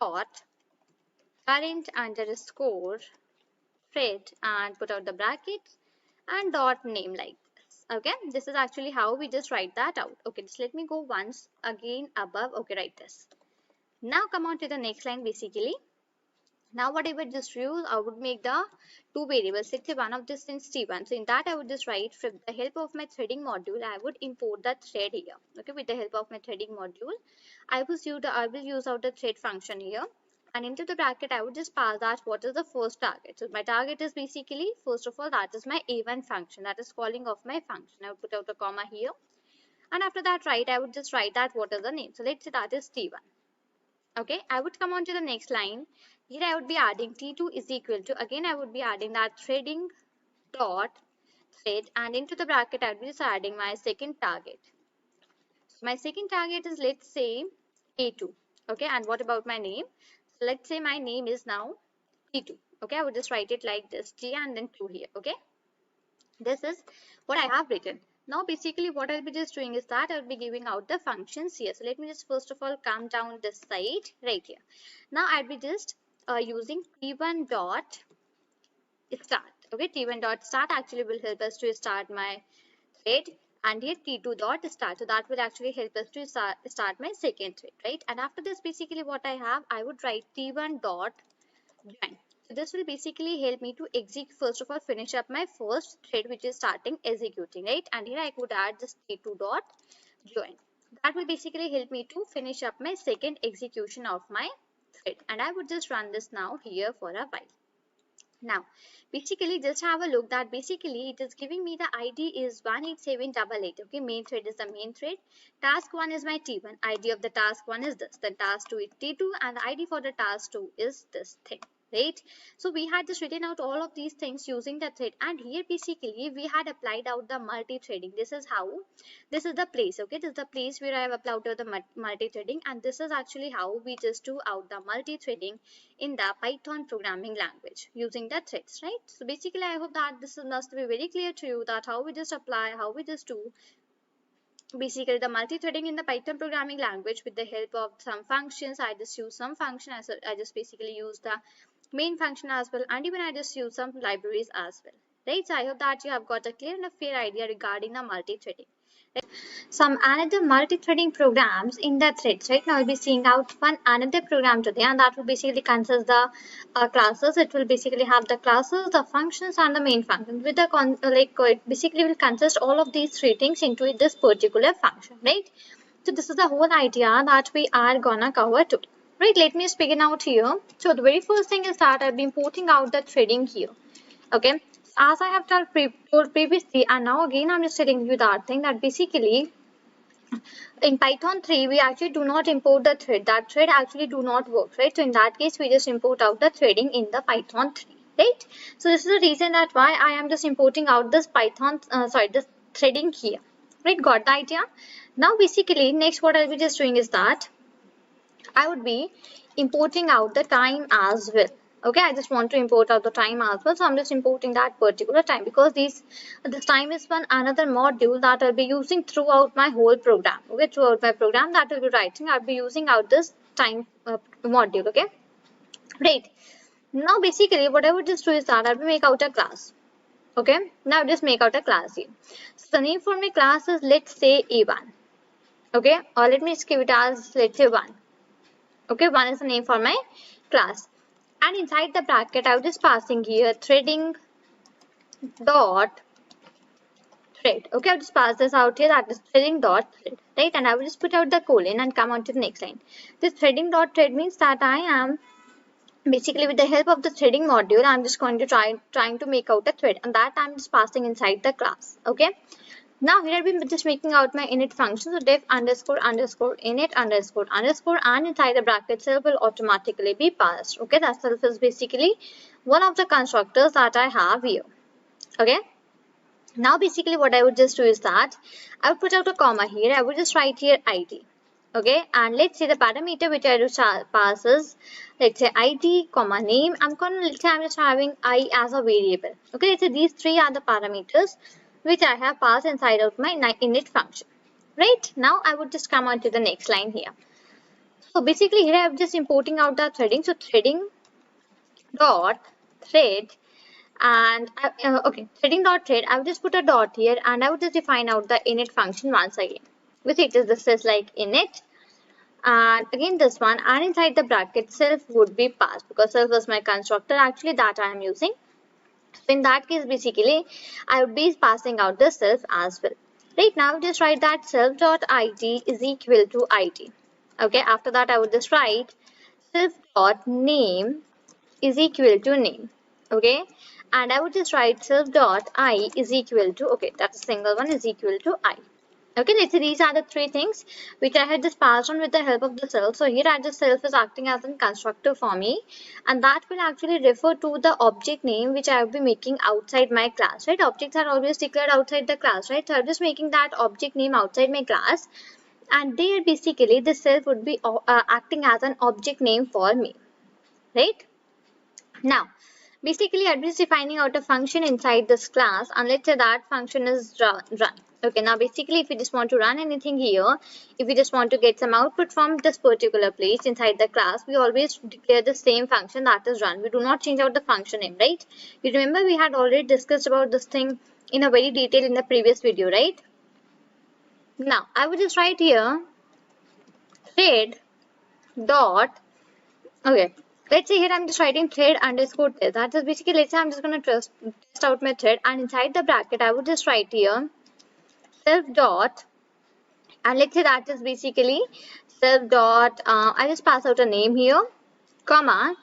S1: dot current underscore thread and put out the brackets and dot name like this. Okay, this is actually how we just write that out. Okay, just let me go once again above. Okay, write this. Now come on to the next line basically. Now what I would just use, I would make the two variables. Let's say one of this is T1. So in that I would just write, with the help of my threading module, I would import the thread here. Okay, with the help of my threading module, I will use out the thread function here. And into the bracket, I would just pass that what is the first target. So my target is basically, first of all, that is my A1 function. That is calling of my function. I would put out a comma here. And after that, I would just write that what is the name. So let's say that is T1. Okay, I would come on to the next line. Here I would be adding T2 is equal to, again I would be adding that threading dot thread, and into the bracket I would be just adding my second target. So my second target is, let's say, A2. Okay, and what about my name? So let's say my name is now T2. Okay, I would just write it like this, T and then 2 here. Okay, this is what I have written. Now basically what I'll be just doing is that I'll be giving out the functions here. So let me just first of all come down this side right here. Now I'll be just using T1 dot start. Okay, T1 dot start actually will help us to start my thread, and here T2 dot start. So that will actually help us to start my second thread, right? And after this basically what I have, I would write T1 dot join. So this will basically help me to execute, first of all, finish up my first thread which is starting executing, right? And here I could add this T2 dot join. That will basically help me to finish up my second execution of my thread. And I would just run this now here for a while. Now, basically just have a look that basically it is giving me the ID is 18788. Okay, main thread is the main thread. Task 1 is my T1. ID of the task 1 is this. Then task 2 is T2 and the ID for the task 2 is this thing. Right, so we had just written out all of these things using the thread, and here basically we had applied out the multi-threading. This is the place. Okay, this is the place where I have applied out the multi-threading, and this is actually how we just do out the multi-threading in the Python programming language using the threads, right? So basically I hope that this must be very clear to you that how we just apply, how we just do basically the multi-threading in the Python programming language with the help of some functions. I just use some function, I just basically use the main function as well, and even I just use some libraries as well, right? So I hope that you have got a clear and a fair idea regarding the multi-threading. Some another multi-threading programs in the threads. Right now I'll be seeing out one another program today, and that will basically consist the classes. It will basically have the classes, the functions, and the main function. With the it basically will consist all of these three things into this particular function, right? So this is the whole idea that we are gonna cover today. Right, let me just begin out here. So the very first thing is that I'll be importing out the threading here. Okay, as I have told previously, and now again I'm just telling you that thing that basically in Python 3 we actually do not import the thread. That thread actually do not work, right? So in that case we just import out the threading in the Python 3, right? So this is the reason that why I am just importing out this this threading here, right? Got the idea? Now basically next what I'll be just doing is that I would be importing out the time as well. Okay, I just want to import out the time as well, so I'm just importing that particular time because this time is one another module that I'll be using throughout my whole program. Okay, throughout my program that I'll be writing, I'll be using out this time module. Okay, right. Now basically what I would just do is that I'll make out a class. Okay, now just make out a class here. So the name for my class is, let's say, A1. Okay, or let me just give it as, let's say, 1. Okay, 1 is the name for my class, and inside the bracket I was just passing here threading dot thread. Okay, I'll just pass this out here, that is threading dot thread, right? And I will just put out the colon and come on to the next line. This threading dot thread means that I am basically with the help of the threading module I'm just going to trying to make out a thread, and that I'm just passing inside the class. Okay, Now here I'll be just making out my init function. So def underscore underscore init underscore underscore, and inside the bracket self will automatically be passed. Okay, that self is basically one of the constructors that I have here. Okay. Now basically what I would just do is that I would put out a comma here. I would just write here ID. Okay, and let's say the parameter which I do pass is, let's say ID comma name. Let's say I'm just having I as a variable. Okay, let's say these three are the parameters which I have passed inside of my init function. Right, now I would just come on to the next line here. So basically here I'm just importing out the threading. So threading dot thread, and okay, threading dot thread, I would just put a dot here, and I would just define out the init function once again. With it is this is like init, and again this one, and inside the bracket self would be passed because self is my constructor actually that I am using. So in that case basically I would be passing out the self as well. Right, now just write that self dot id is equal to id. Okay, after that I would just write self dot name is equal to name. Okay, and I would just write self dot I is equal to, okay, that's a single one, is equal to I. Okay, let's say these are the three things which I had just passed on with the help of the self. So here I just self is acting as a constructor for me, and that will actually refer to the object name which I will be making outside my class, right? Objects are always declared outside the class, right? So I'm just making that object name outside my class, and there basically the self would be acting as an object name for me, right? Now, basically, I'm just defining out a function inside this class, and let's say that function is run. Okay, now basically, if we just want to run anything here, if we just want to get some output from this particular place inside the class, we always declare the same function, that is run. We do not change out the function name, right? You remember we had already discussed about this thing in a very detail in the previous video, right? Now, I would just write here thread dot, okay, let's say here I'm just writing thread underscore test. That is basically, let's say I'm just going to test out my thread, and inside the bracket I would just write here self dot, and let's say that is basically self dot, I just pass out a name here, comma,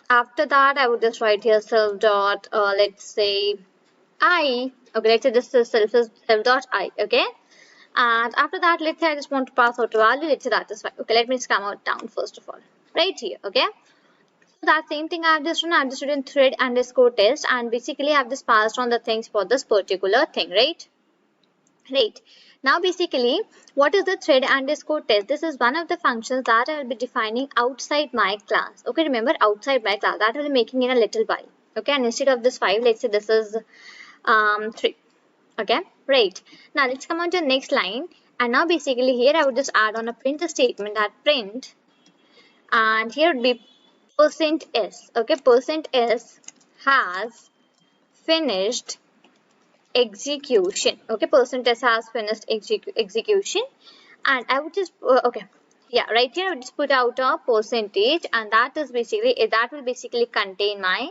S1: after that I would just write here self dot, let's say I, okay, let's say this is self dot I, okay, and after that let's say I just want to pass out a value, let's say that is fine. Okay, let me just come out down first of all right here. Okay, so that same thing I have just done, I have just written thread underscore test, and basically I have just passed on the things for this particular thing, right? Right, now basically what is the thread underscore test? This is one of the functions that I will be defining outside my class. Okay, remember, outside my class, that I will be making in a little while. Okay, and instead of this 5, let's say this is 3. Okay, right, now let's come on to the next line, and now basically here I would just add on a print statement, that print, and here would be percent %s. Okay, percent %s has finished execution. Okay, percent %s has finished execution, and I would just okay, yeah, right here I would just put out a percentage, and that is basically, that will basically contain my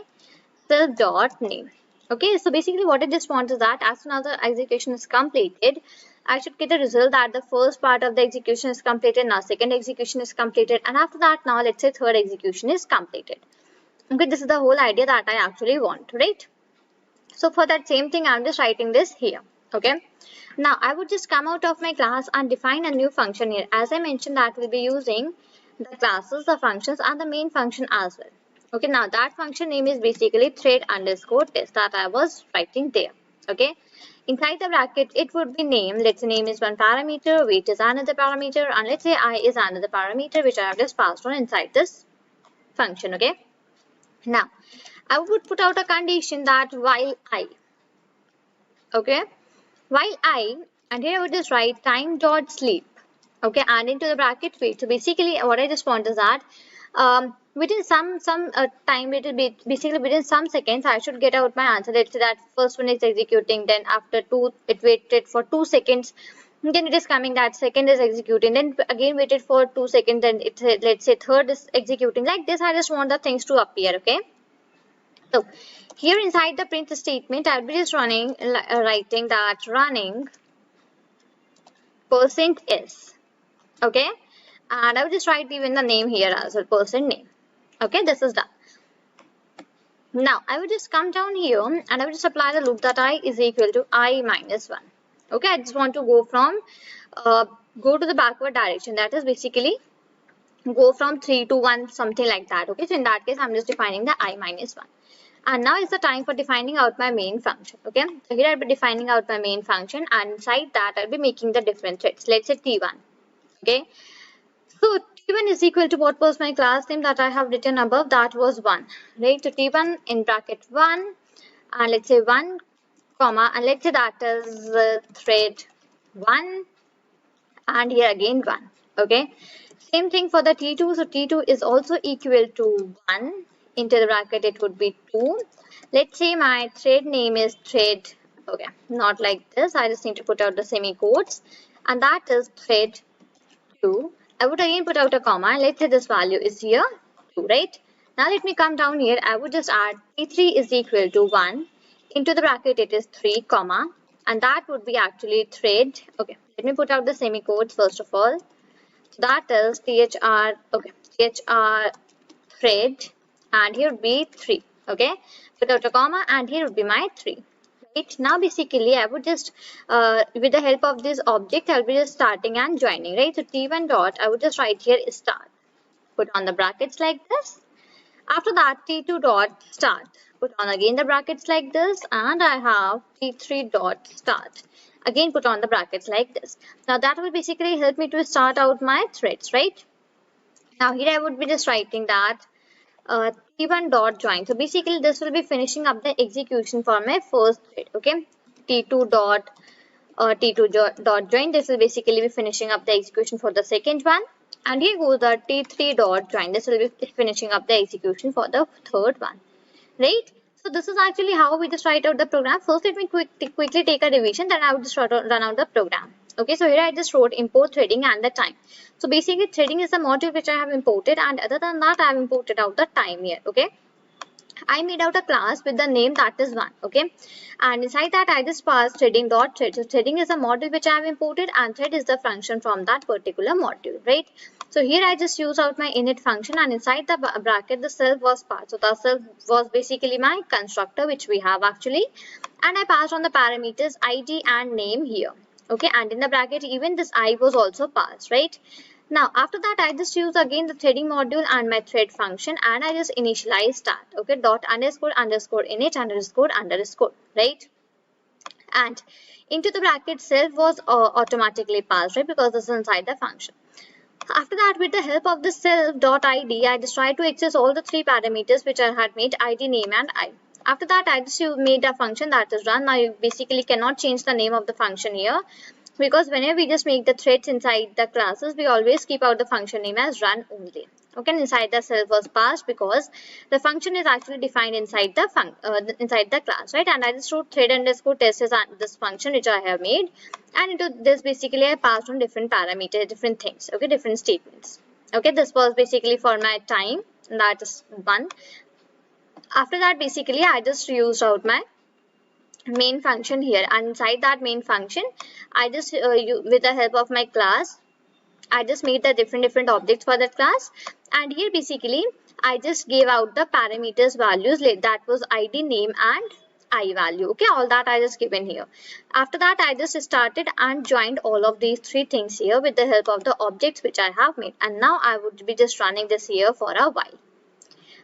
S1: self dot name. Okay, so basically what I just want is that as soon as the execution is completed, I should get a result that the first part of the execution is completed, now second execution is completed, and after that now let's say third execution is completed. Okay, this is the whole idea that I actually want, right? So for that same thing I'm just writing this here. Okay, now I would just come out of my class and define a new function here. As I mentioned, that we'll be using the classes, the functions, and the main function as well. Okay, now that function name is basically thread underscore test that I was writing there. Okay, inside the bracket it would be name. Let's say name is one parameter, weight is another parameter, and let's say I is another parameter which I have just passed on inside this function. Okay, now I would put out a condition that while I, okay, while I, and here I would just write time dot sleep. Okay, and into the bracket wait. So basically what I just want is that within some time, it will be basically within some seconds I should get out my answer. Let's say that first one is executing, then after 2 it waited for 2 seconds, then it is coming, that second is executing, then again waited for 2 seconds, then it, let's say third is executing. Like this I just want the things to appear. Okay, so here inside the print statement I'll be just writing that running percent %s. Okay, and I will just write even the name here as well, person name. Okay, this is done. Now I would just come down here and I would just apply the loop that I is equal to I minus 1. Okay, I just want to go from go to the backward direction, that is basically go from 3 to 1, something like that. Okay, so in that case I'm just defining the I minus 1. And now is the time for defining out my main function. Okay, so here I'll be defining out my main function, and inside that I'll be making the different threads. Let's say T1. Okay, so T1 is equal to what was my class name that I have written above, that was 1, right? So T1 in bracket 1, and let's say 1 comma, and let's say that is thread 1, and here again 1. Okay, same thing for the T2. So T2 is also equal to 1, into the bracket it would be 2. Let's say my thread name is thread, okay, not like this, I just need to put out the semi-quotes, and that is thread 2. I would again put out a comma, and let's say this value is here 2, right? Now let me come down here. I would just add T3 is equal to 1, into the bracket it is 3 comma, and that would be actually thread. Okay, let me put out the semi-quotes first of all. So that is thr, okay, thr thread, and here would be 3. Okay, put out a comma, and here would be my 3. Right, now basically I would just with the help of this object I'll be just starting and joining, right? So T1 dot, I would just write here start, put on the brackets like this. After that T2 dot start, put on again the brackets like this, and I have T3 dot start, again put on the brackets like this. Now that will basically help me to start out my threads, right? Now here I would be just writing that T1 dot join. So basically this will be finishing up the execution for my first thread. Okay, T2 dot dot join. This will basically be finishing up the execution for the second one. And here goes the T3 dot join. This will be finishing up the execution for the third one. Right? So this is actually how we just write out the program. First, let me quickly take a revision, then I would just run out the program. Okay, so here I just wrote import threading and the time. So basically threading is the module which I have imported, and other than that I have imported out the time here. Okay, I made out a class with the name that is 1. Okay, and inside that I just passed threading dot thread. So threading is a module which I have imported, and thread is the function from that particular module, right? So here I just use out my init function, and inside the bracket the self was passed. So the self was basically my constructor which we have actually, and I passed on the parameters id and name here. Okay, and in the bracket even this I was also passed, right? Now after that I just use again the threading module and my thread function, and I just initialize start. Okay, dot underscore underscore init underscore underscore, right? And into the bracket self was automatically passed, right, because this is inside the function. After that, with the help of the self dot id, I just try to access all the 3 parameters which I had made, id, name and I. After that, I just made a function that is run. Now you basically cannot change the name of the function here, because whenever we just make the threads inside the classes, we always keep out the function name as run only. Okay, and inside the self was passed because the function is actually defined inside the class, right? And I just wrote thread underscore test as this function which I have made, and into this basically I passed on different parameters, different things. Okay, different statements. Okay, this was basically for my time, and that is 1. After that, basically I just used out my main function here, and inside that main function I just with the help of my class I just made the different objects for that class, and here basically I just gave out the parameters values, that was id, name and I value. Okay, all that I just given here. After that I just started and joined all of these 3 things here with the help of the objects which I have made, and now I would be just running this here for a while.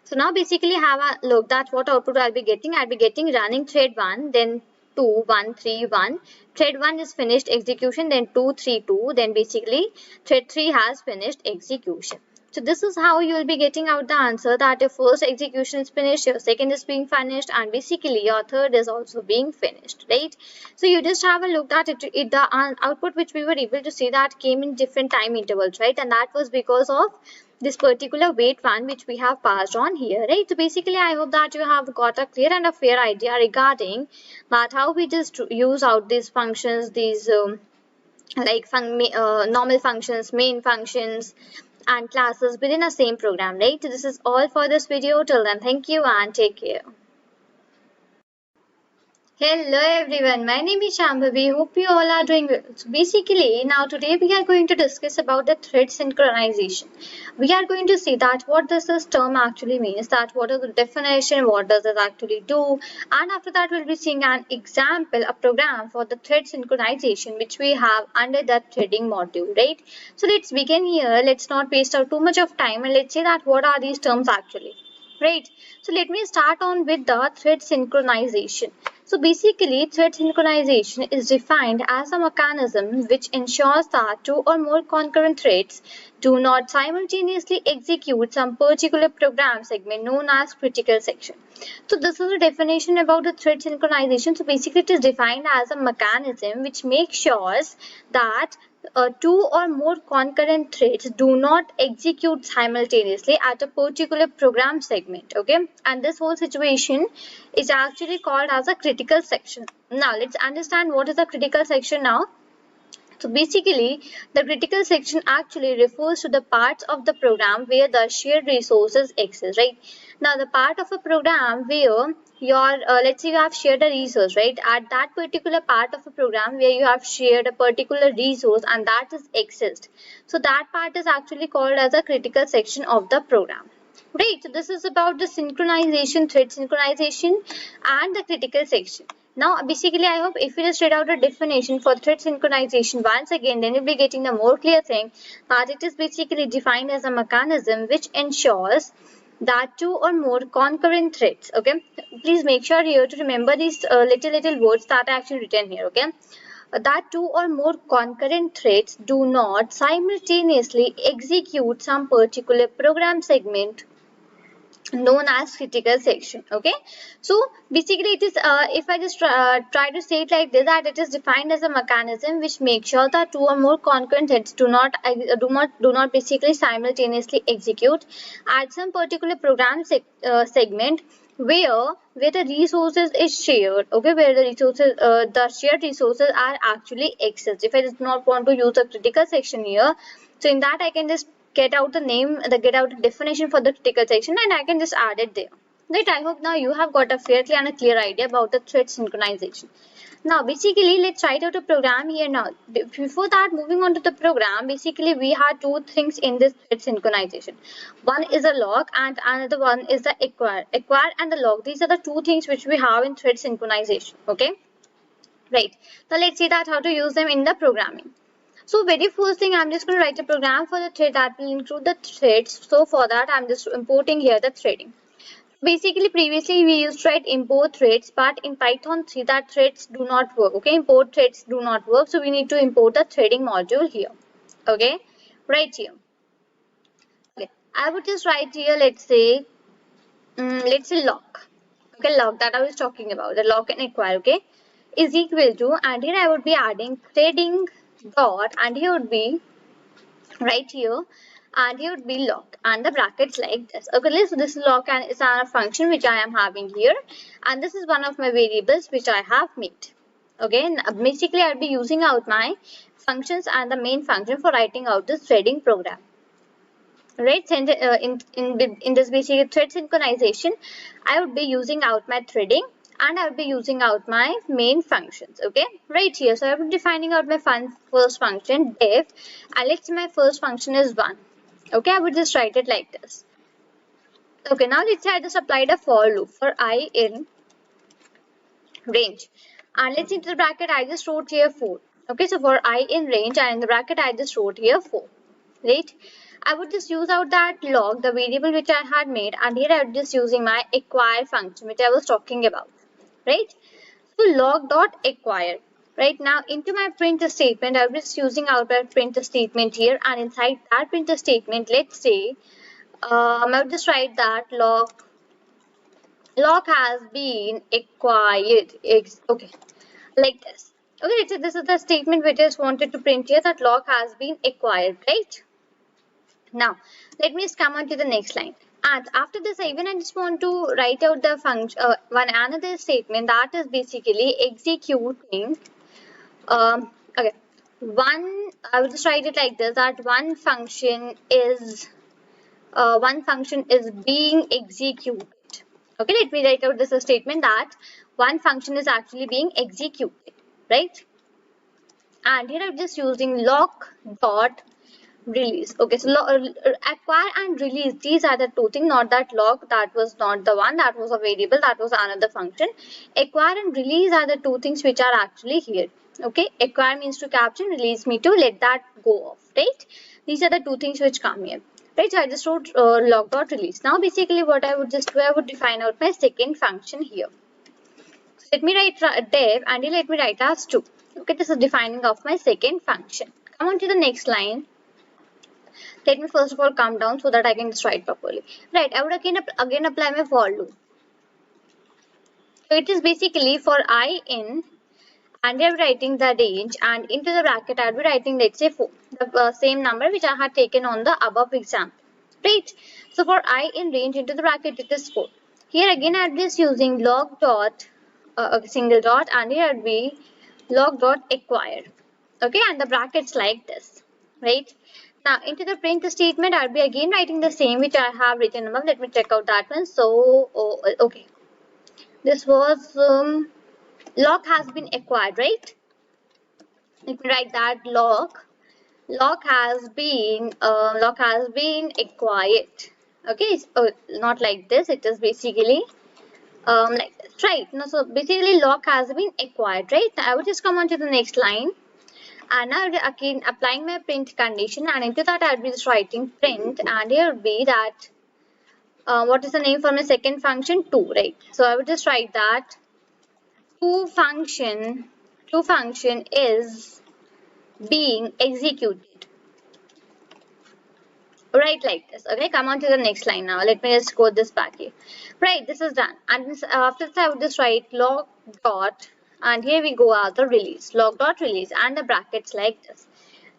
S1: So now basically have a look that what output I'll be getting. I'll be getting running thread 1, then 2, 1, 3, 1. Thread 1 is finished execution, then 2, 3, 2. Then basically thread 3 has finished execution. So this is how you will be getting out the answer, that your first execution is finished, your second is being finished, and basically your third is also being finished, right? So you just have a look at it, the output which we were able to see that came in different time intervals, right? And that was because of this particular wait one which we have passed on here, right? So basically I hope that you have got a clear and a fair idea regarding that how we just use out these functions, these normal functions, main functions and classes within a same program, right? So this is all for this video. Till then, thank you and take care. Hello everyone, my name is Shambhavi. Hope you all are doing well. So basically, now today we are going to discuss about the thread synchronization. We are going to see that what does this term actually means, that what is the definition, what does it actually do, and after that we'll be seeing an example, a program for the thread synchronization which we have under the threading module, right? So let's begin here. Let's not waste out too much of time and let's see that what are these terms actually. Right. So let me start on with the thread synchronization. So basically, thread synchronization is defined as a mechanism which ensures that two or more concurrent threads do not simultaneously execute some particular program segment known as critical section. So this is a definition about the thread synchronization. So basically, it is defined as a mechanism which makes sure that two or more concurrent threads do not execute simultaneously at a particular program segment, okay, and this whole situation is actually called as a critical section. Now let's understand what is a critical section now. So basically, the critical section actually refers to the parts of the program where the shared resources exist, right? Now, the part of a program where your, let's say you have shared a resource, right? At that particular part of a program where you have shared a particular resource and that is exist. So that part is actually called as a critical section of the program. Right, so this is about the synchronization, thread synchronization and the critical section. Now, basically, I hope if you just read out a definition for thread synchronization once again, then you'll be getting the more clear thing that it is basically defined as a mechanism which ensures that two or more concurrent threads, okay, please make sure here to remember these little words that are actually written here, okay, that two or more concurrent threads do not simultaneously execute some particular program segment known as critical section, okay. So basically it is if I just try to say it like this, that it is defined as a mechanism which makes sure that two or more concurrent threads do not basically simultaneously execute at some particular program segment where the resources is shared, okay, where the resources the shared resources are actually exist. If I do not want to use a critical section here, so in that I can just get out the definition for the critical section and I can just add it there. Right, I hope now you have got a fairly and a clear idea about the thread synchronization. Now basically let's write out a program here now. Before that, moving on to the program, basically we have two things in this thread synchronization. One is a lock and another one is the acquire. Acquire and the lock, these are the two things which we have in thread synchronization, okay. Right, so let's see that how to use them in the programming. So very first thing, I'm just going to write a program for the thread that will include the threads. So for that, I'm just importing here the threading. Basically, previously we used to write import threads, but in Python 3 that threads do not work. Okay, import threads do not work. So we need to import the threading module here. Okay, right here. Okay, I would just write here, let's say lock. Okay, lock that I was talking about, the lock and acquire, okay, is equal to, and here I would be adding threading dot, and here would be right here, and here would be lock and the brackets like this. Okay, so this lock and is a function which I am having here, and this is one of my variables which I have made. Okay, basically I'll be using out my functions and the main function for writing out this threading program. Right, in this basic thread synchronization, I would be using out my threading and I would be using out my main functions. Okay, right here. So I would be defining out my first function def, and let's say my first function is 1. Okay, I would just write it like this. Okay, now let's say I just applied a for loop for I in range, and let's into the bracket I just wrote here 4. Okay, so for I in range and in the bracket I just wrote here 4. Right, I would just use out that log, the variable which I had made, and here I would just using my acquire function which I was talking about. Right, so log dot acquire. Right, now into my print statement, I'm just using out my print statement here, and inside that print statement, let's say I'll just write that log has been acquired. Okay, like this. Okay, let's say this is the statement which is wanted to print here, that log has been acquired, right? Now, let me just come on to the next line. And after this, I just want to write out the function, one another statement that is basically executing. Okay, I will just write it like this: that one function is being executed. Okay, let me write out this statement that one function is actually being executed, right? And here I'm just using lock dot release. Okay, so acquire and release, these are the two things, not that lock, that was not the one, that was a variable, that was another function. Acquire and release are the two things which are actually here. Okay, acquire means to capture, release me to let that go off, right? These are the two things which come here, right? So I just wrote lock dot release. Now basically what I would just do, I would define out my second function here. So let me write def and let me write as 2. Okay, this is defining of my second function. Come on to the next line. Let me first of all come down so that I can just write properly. Right, I would again apply my for loop. So it is basically for I in, and I'm writing the range, and into the bracket I'll be writing, let's say 4, the same number which I had taken on the above example. Right. So for I in range, into the bracket it is 4. Here again I'll be just using log dot a single dot, and here I'll be log dot acquire. Okay, and the brackets like this, right? Now into the print statement I'll be again writing the same which I have written above. Let me check out that one. So okay, this was lock has been acquired, right? Let me write that lock has been acquired. Okay, so not like this, it is basically like this, right? No, so basically lock has been acquired, right? I would just come on to the next line, and now again applying my print condition, and into that I'll be just writing print, and here would be that what is the name for my second function? 2, right? So I would just write that 2 function is being executed, right, like this. Okay, come on to the next line. Now let me just code this back here. Right, this is done, and after this I would just write log dot, and here we go out the release, log dot release, and the brackets like this.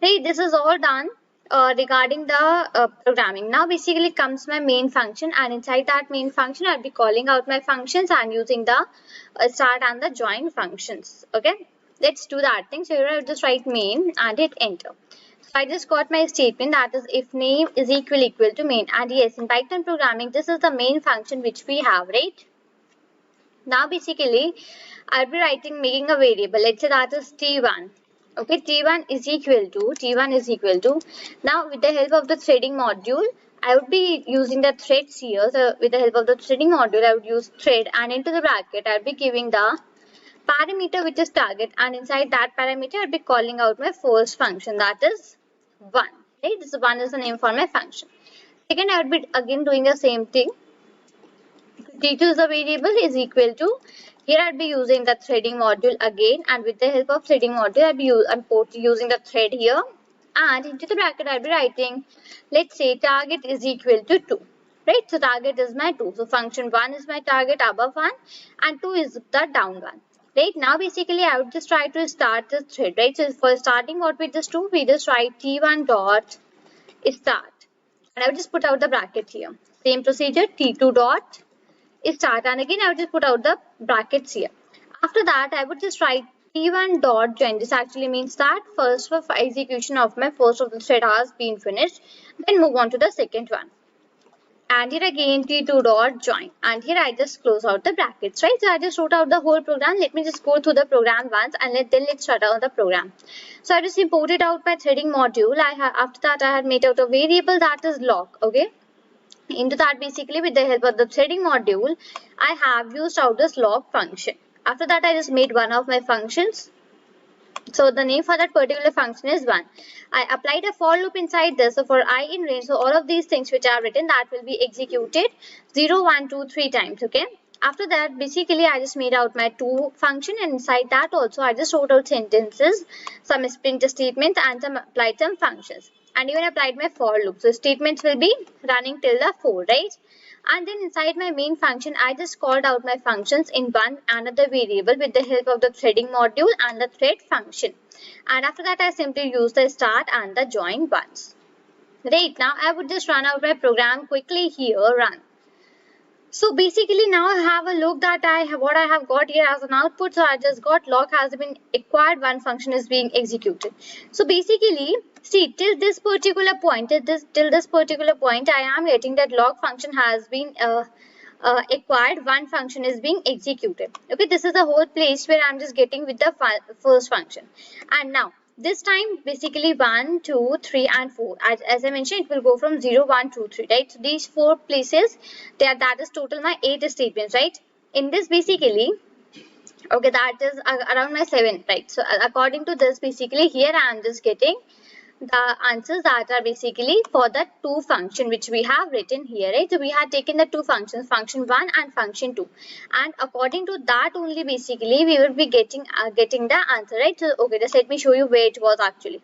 S1: Right, this is all done regarding the programming. Now basically comes my main function, and inside that main function I'll be calling out my functions and using the start and the join functions. Okay, let's do that thing. So here I'll just write main and hit enter. So I just got my statement, that is if name is equal to main, and yes, in Python programming this is the main function which we have, right? Now basically I'll be making a variable, let's say that is t1. Okay, t1 is equal to, now with the help of the threading module I would be using the threads here. So with the help of the threading module I would use thread, and into the bracket I'll be giving the parameter which is target, and inside that parameter I'll be calling out my first function, that is 1, right? This 1 is the name for my function. Second, I would be again doing the same thing. T2 is the variable is equal to, here I'll be using the threading module again, and with the help of threading module I'll be using the thread here, and into the bracket I'll be writing, let's say target is equal to 2, right? So target is my 2, so function 1 is my target above 1 and 2 is the down one. Right, now basically I would just try to start the thread, right? So for starting, what we just do, we just write t1 dot start, and I would just put out the bracket here. Same procedure, t2 dot start, and again I would just put out the brackets here. After that I would just write t1 dot join. This actually means that first for execution of my first of the thread has been finished, then move on to the second one. And here again t2 dot join, and here I just close out the brackets, right? So I just wrote out the whole program. Let me just go through the program once, and let's shut down the program. So I just imported out my threading module. After that I had made out a variable that is lock. Okay, into that basically with the help of the threading module I have used out this lock function. After that I just made one of my functions. So the name for that particular function is 1. I applied a for loop inside this. So for I in range, so all of these things which I have written, that will be executed 0, 1, 2, 3 times. Okay. After that, basically I just made out my 2 function, and inside that also I just wrote out sentences, some print statements, and some applied some functions, and even applied my for loop. So statements will be running till the 4, right? And then inside my main function I just called out my functions in one another variable with the help of the threading module and the thread function, and after that I simply use the start and the join ones. Right, now I would just run out my program quickly here, run. So basically now I have a look that what I have got here as an output. So I just got lock has been acquired, one function is being executed. So basically see, till this particular point I am getting that lock function has been acquired, one function is being executed. Okay, this is the whole place where I'm just getting with the first function. And now this time basically 1, 2, 3 and 4. As I mentioned, it will go from 0, 1, 2, 3, right? So these 4 places, that is total my 8 statements, right? In this basically, okay, that is around my 7, right? So according to this, basically here I am just getting the answers that are basically for the two function which we have written here, right? So we had taken the two functions, function 1 and function 2, and according to that only basically we will be getting the answer, right? So okay, just let me show you where it was actually.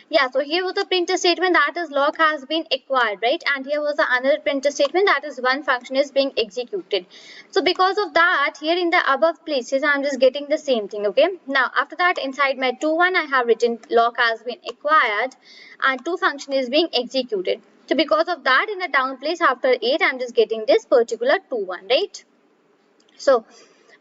S1: Yeah, so here was the printer statement, that is lock has been acquired, right? And here was the another printer statement, that is one function is being executed. So because of that, here in the above places I'm just getting the same thing. Okay, now after that, inside my 2.1 I have written lock has been acquired and two function is being executed. So because of that, in the down place after 8 I'm just getting this particular 2.1, right? So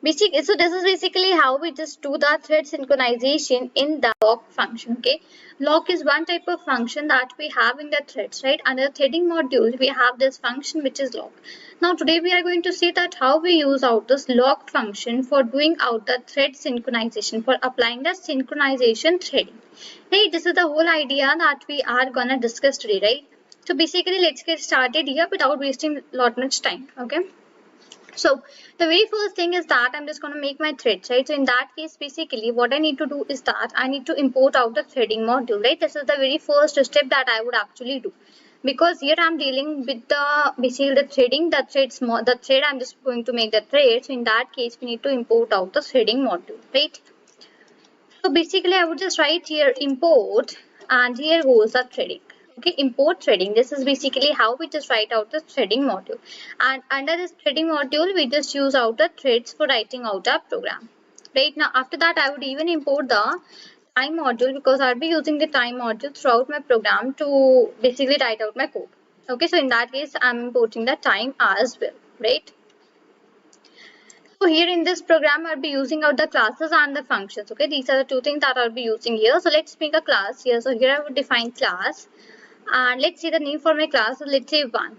S1: basically, so this is basically how we just do the thread synchronization in the lock function. Okay, lock is one type of function that we have in the threads, right? Under the threading module we have this function which is lock. Now today we are going to see that how we use out this lock function for doing out the thread synchronization, for applying the synchronization threading. Right, this is the whole idea that we are gonna discuss today, right? So basically let's get started here without wasting lot much time. Okay, so the very first thing is that I'm just going to make my threads, right? So in that case, basically what I need to do is that I need to import out the threading module, right? This is the very first step that I would actually do, because here I'm dealing with the basically the threading, the thread I'm just going to make the thread. So in that case, we need to import out the threading module, right? So basically I would just write here import, and here goes the threading. Okay, import threading. This is basically how we just write out the threading module, and under this threading module we just use out the threads for writing out our program. Right, now after that I would even import the time module, because I'll be using the time module throughout my program to basically write out my code. Okay, so in that case I'm importing the time as well, right? So here in this program, I'll be using out the classes and the functions. Okay, these are the two things that I'll be using here. So let's make a class here. So here I would define class, and let's see the name for my class. So let's say 1.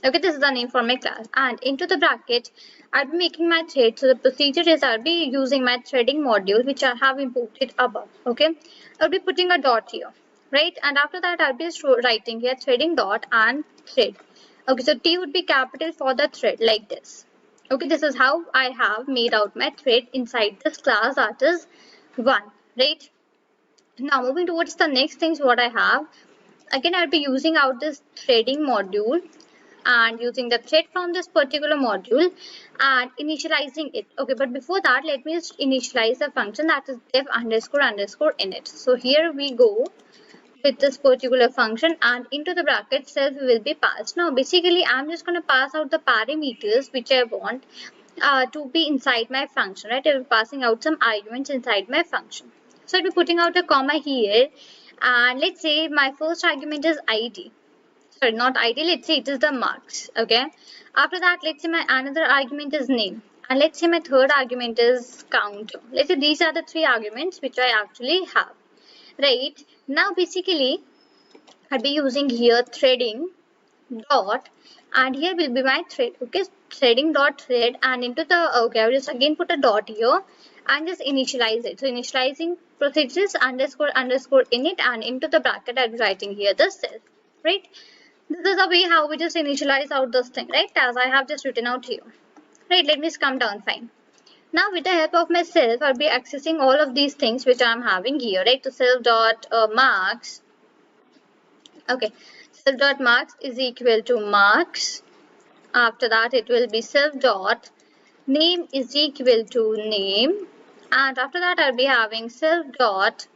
S1: Okay, this is the name for my class, and into the bracket I'll be making my thread. So the procedure is I'll be using my threading module which I have imported above. Okay, I'll be putting a dot here, right? And after that I'll be writing here threading dot and thread. Okay, so T would be capital for the thread, like this. Okay, this is how I have made out my thread inside this class, that is 1, right? Now moving towards the next things what I have. Again, I'll be using out this threading module and using the thread from this particular module and initializing it. Okay, but before that, let me just initialize the function, that is def underscore underscore init. So here we go with this particular function, and into the bracket self will be passed. Now basically I'm just going to pass out the parameters which I want to be inside my function, right? I'll be passing out some arguments inside my function. So I'll be putting out a comma here, and let's say my first argument is id. Sorry, not id, let's say it is the marks. Okay, after that let's say my another argument is name, and let's say my third argument is count. Let's say these are the three arguments which I actually have. Right, now basically I'll be using here threading dot, and here will be my thread. Okay, threading dot thread, and into the okay I'll just again put a dot here and just initialize it. So initializing procedures underscore underscore init, and into the bracket I'll be writing here the self, right? This is the way how we just initialize out this thing, right? As I have just written out here. Right, let me just come down, fine. Now with the help of myself, I'll be accessing all of these things which I'm having here, right? So self dot marks. Okay, self dot marks is equal to marks. After that, it will be self dot name is equal to name, and after that, I'll be having self dot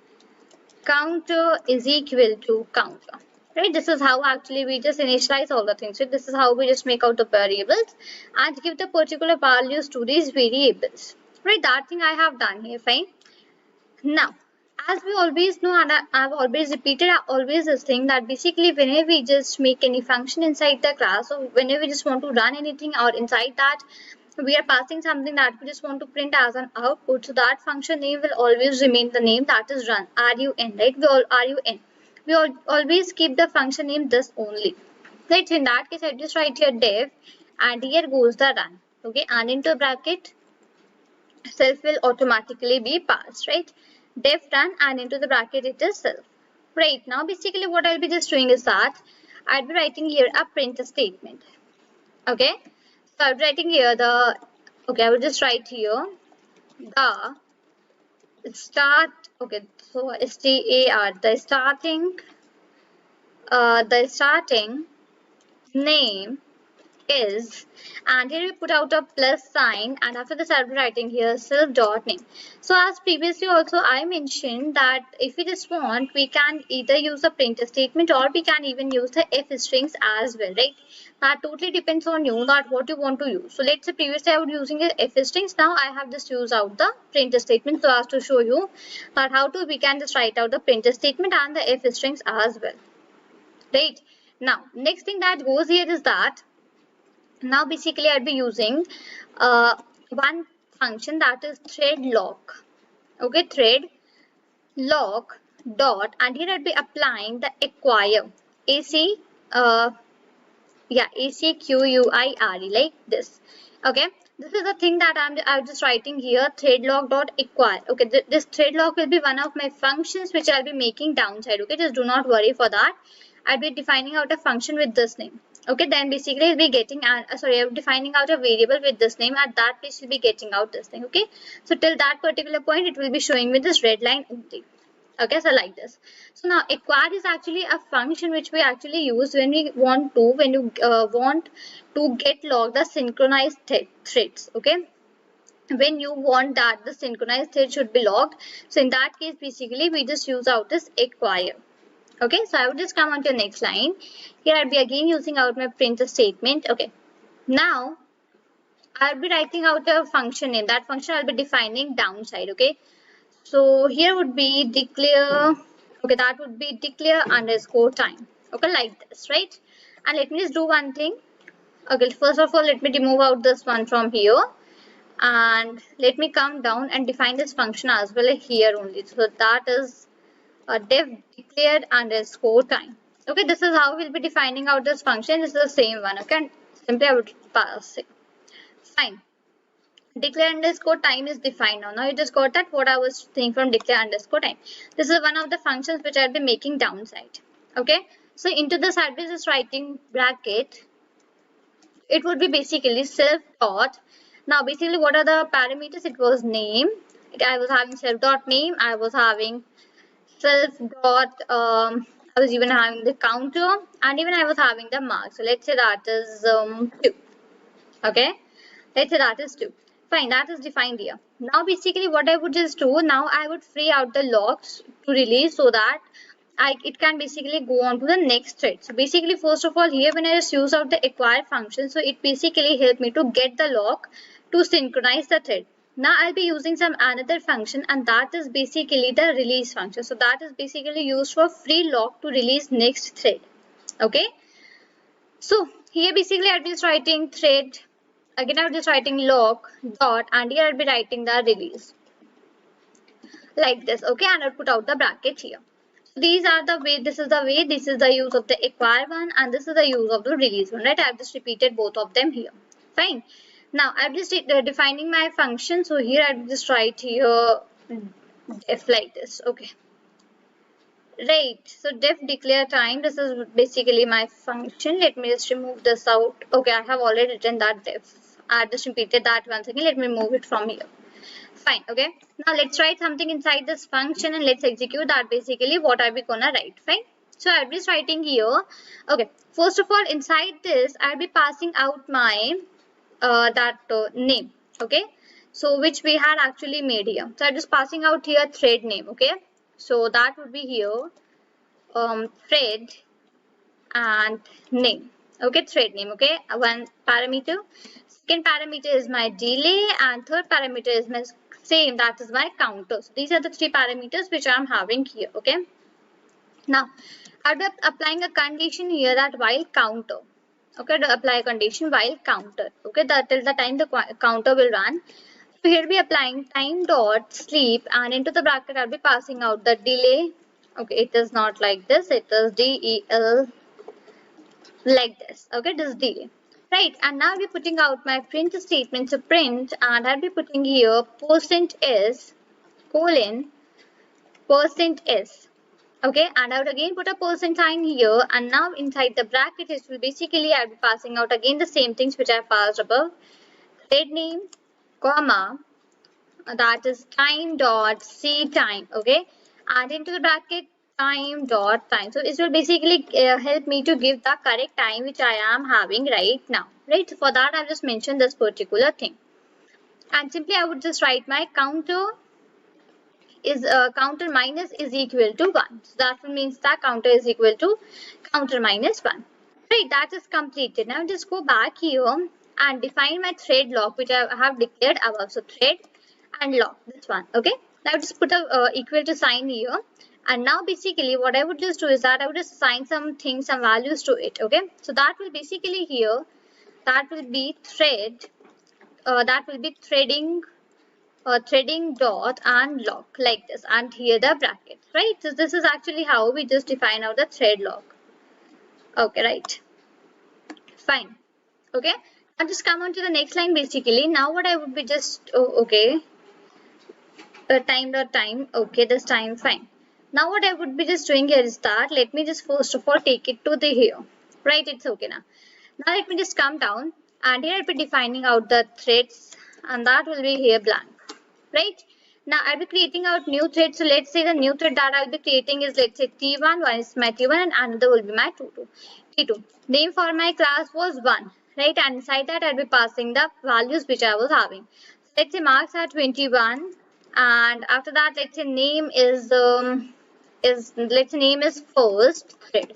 S1: counter is equal to counter. Right, this is how actually we just initialize all the things. So this is how we just make out the variables and give the particular values to these variables. Right, that thing I have done here, fine. Now, as we always know, and I've always repeated always this thing, that basically whenever we just make any function inside the class, or whenever we just want to run anything or inside that, we are passing something that we just want to print as an output. So that function name will always remain the name, that is run, run, right? Run. We always keep the function name this only, right? So in that case I just write here def, and here goes the run. Okay, and into bracket self will automatically be passed, right? Def run and into the bracket it is self. Right, now basically what I'll be just doing is that I'll be writing here a print statement. Okay, so I'll be writing here the, okay, I will just write here the start, okay, so STAR, the starting name is, and here we put out a plus sign, and after this I'll be writing here self dot name. So as previously also I mentioned that if we just want, we can either use a print statement or we can even use the F strings as well, right? That totally depends on you, that what you want to use. So let's say previously I was using a F strings, now I have just used out the print statement so as to show you that how to we can just write out the print statement and the F strings as well, right? Now next thing that goes here is that now basically I'll be using one function, that is thread lock. Okay, thread lock dot, and here I'll be applying the acquire AC ACQUIRE, like this. Okay, this is the thing that I'm just writing here, thread lock dot acquire. Okay, this thread lock will be one of my functions which I'll be making downside. Okay, just do not worry for that. I'll be defining out a function with this name. Okay, then basically I'll be getting I'm defining out a variable with this name. At that place we'll be getting out this thing. Okay, so till that particular point it will be showing me this red line only. Okay, so like this. So now acquire is actually a function which we actually use when we want to, when you want to get logged the synchronized threads. Okay, when you want that the synchronized thread should be logged, so in that case basically we just use out this acquire. Okay, so I would just come on to the next line. Here I'll be again using out my print statement. Okay, now I'll be writing out a function name. That function I'll be defining downside. Okay, so here would be declare, okay, that would be declare underscore time. Okay, like this, right? And let me just do one thing. Okay, first of all, let me remove out this one from here. And let me come down and define this function as well here only. So that is a def declared underscore time. Okay, this is how we'll be defining out this function. This is the same one. Okay, and simply I would pass it. Fine. Declare underscore time is defined now. Now you just got that what I was saying from declare underscore time. This is one of the functions which I'll be making downside. Okay, so into this I'll be just writing bracket. It would be basically self dot. Now basically what are the parameters? It was name. I was having self dot name. I was having self dot I was even having the counter, and even I was having the mark. So let's say that is 2. Okay, let's say that is 2. Fine, that is defined here. Now basically what I would just do, now I would free out the locks to release so that it can basically go on to the next thread. So basically first of all here when I just use out the acquire function, so it basically helped me to get the lock to synchronize the thread. Now I'll be using some another function, and that is basically the release function. So that is basically used for free lock to release next thread. Okay, so here basically I'll be just writing thread. Again, I'll be just writing lock dot, and here I'll be writing the release like this. Okay, and I'll put out the bracket here. So these are the way, this is the use of the acquire one, and this is the use of the release one, right? I've just repeated both of them here. Fine. Now I'm just defining my function. So here I'll just write here def like this. Okay, right, so def declare time, this is basically my function. Let me just remove this out. Okay, I have already written that def. I just repeated that once again. Let me move it from here. Fine. Okay, now let's write something inside this function and let's execute that. Basically what are we gonna write? Fine, so I'll be just writing here. Okay, first of all inside this I'll be passing out my name. Okay, so which we had actually made here. So I'm just passing out here thread name. Okay, so that would be here thread and name. Okay, thread name. Okay, one parameter. Second parameter is my delay, and third parameter is my same, that is my counter. So these are the 3 parameters which I am having here. Okay, now I'll be applying a condition here that while counter. Okay, to apply a condition while counter. Okay, that till the time the counter will run. So here we applying time dot sleep, and into the bracket I'll be passing out the delay. Okay, it is not like this, it is del like this. Okay, this delay. right? And now I'll be putting out my print statement to print, and I'll be putting here %s colon %s. Okay, and I would again put a percent sign here, and now inside the bracket it will basically I'll be passing out again the same things which I passed above. Thread name, comma, that is time dot c time. Okay, and into the bracket time dot time. So it will basically help me to give the correct time which I am having right now. Right, so for that I've just mentioned this particular thing, and simply I would just write my counter is counter minus is equal to 1. So that means that counter is equal to counter minus 1. Right, that is completed. Now just go back here and define my thread lock which I have declared above. So thread and lock, this one. Okay, now just put a equal to sign here, and now basically what I would just do is that I would just assign some things, some values to it. Okay, so that will basically here, that will be thread, that will be threading dot and lock, like this, and here the bracket, right? So this is actually how we just define out the thread lock. Okay, right, fine. Okay, now just come on to the next line. Basically now what I would be just okay, time dot time. Okay, this time, fine. Now what I would be just doing here is that let me just first of all take it to the here, right? It's okay. Now let me just come down, and here I'll be defining out the threads, and that will be here blank. Right, now I'll be creating out new thread. So let's say the new thread that I'll be creating is, let's say T1, one is my T1 and another will be my T2. Name for my class was 1, right, and inside that I'll be passing the values which I was having. So let's say marks are 21, and after that let's say name is name is first thread.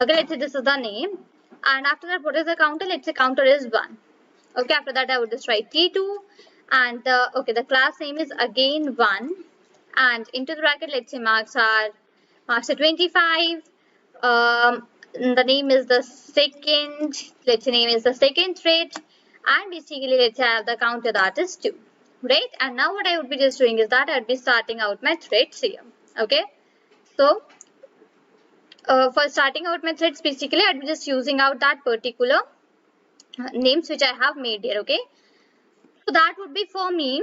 S1: Okay, let's say this is the name, and after that what is the counter? Let's say counter is 1. Okay, after that I would just write T2, and the class name is again 1, and into the bracket let's say marks are 25. The name is the second, let's say name is the second thread, and basically let's have the counter that is 2, right? And now what I would be just doing is that I'd be starting out my threads here. Okay, so for starting out my threads, basically I'd be just using out that particular names which I have made here. Okay, so that would be for me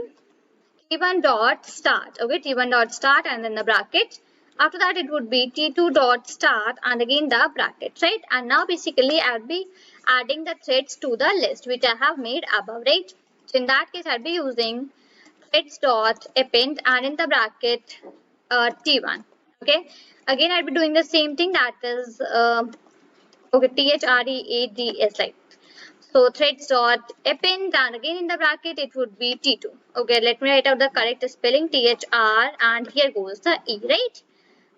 S1: T1 dot start. Okay, T1 dot start, and then the bracket. After that it would be T2 dot start, and again the bracket, right? And now basically I'll be adding the threads to the list which I have made above, right? So in that case I'll be using threads dot append, and in the bracket T1. Okay, again I'll be doing the same thing, that is threads, like. So threads dot append, and again in the bracket it would be T2. Okay, let me write out the correct spelling, THR, and here goes the E, right?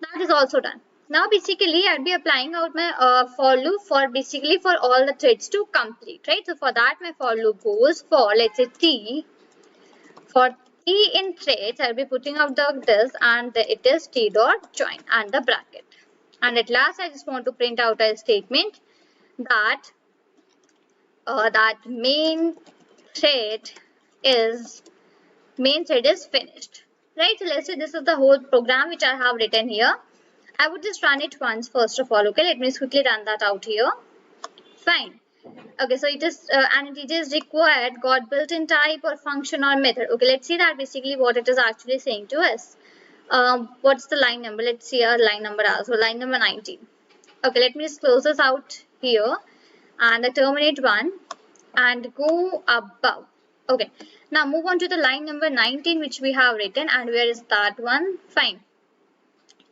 S1: That is also done. Now basically I'll be applying out my for loop for basically for all the threads to complete, right? So for that my for loop goes for, let's say T, for T in threads I'll be putting out this, and it is T dot join and the bracket. And at last I just want to print out a statement that that main thread is finished, right? So let's say this is the whole program which I have written here. I would just run it once first of all. Okay, let me quickly run that out here. Fine. Okay, so it is and it is required got built-in type or function or method. Okay, let's see that basically what it is actually saying to us. What's the line number? Let's see our line number also, line number 19. Okay, let me just close this out here, and the terminate one, and go above. Okay, now move on to the line number 19 which we have written, and where is that one? Fine.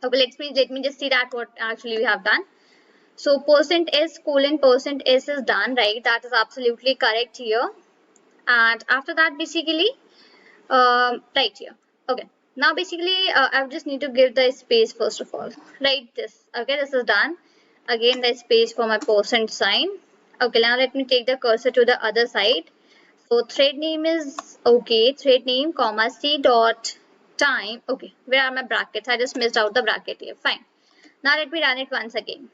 S1: Okay, let me just see that what actually we have done. So %s colon %s is done, right? That is absolutely correct here. And after that basically right here. Okay, now basically I just need to give the space first of all, right? This, okay, this is done. Again the space for my % sign. Okay, now let me take the cursor to the other side. So thread name is, okay, thread name comma c dot time. Okay, where are my brackets? I just missed out the bracket here. Fine. Now let me run it once again.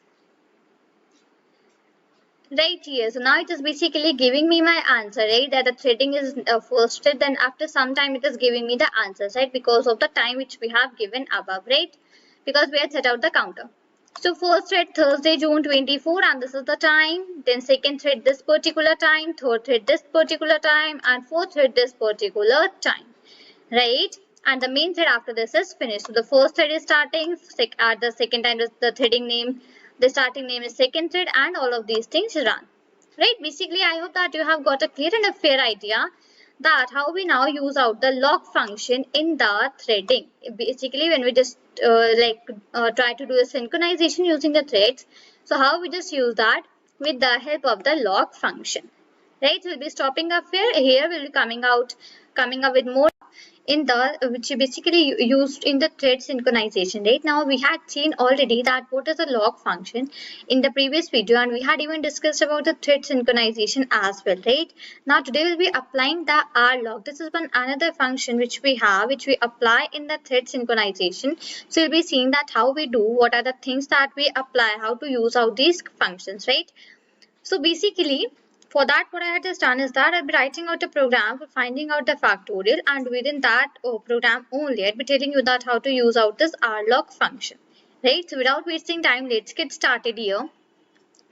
S1: Right here, so now it is basically giving me my answer, right? That the threading is first thread, then after some time it is giving me the answers, right? Because of the time which we have given above, right? Because we had set out the counter. So first thread Thursday, June 24, and this is the time. Then second thread this particular time, third thread this particular time, and fourth thread this particular time. Right? And the main thread after this is finished. So the first thread is starting, at the second time is the threading name, the starting name is second thread, and all of these things run. Right? Basically, I hope that you have got a clear and a fair idea that how we now use out the lock function in the threading. Basically, when we just try to do a synchronization using the threads, so how we just use that with the help of the lock function. Right? We'll be stopping up here. We'll be coming up with more in the which basically used in the thread synchronization. Right now we had seen already that what is a lock function in the previous video, and we had even discussed about the thread synchronization as well. Right now today we'll be applying the rlock. This is one another function which we have, which we apply in the thread synchronization. So you'll be seeing that how we do, what are the things that we apply, how to use out these functions. Right, so basically for that, what I had just done is that I'll be writing out a program for finding out the factorial, and within that program only, I'll be telling you that how to use out this rlock function. Right? So without wasting time, let's get started here.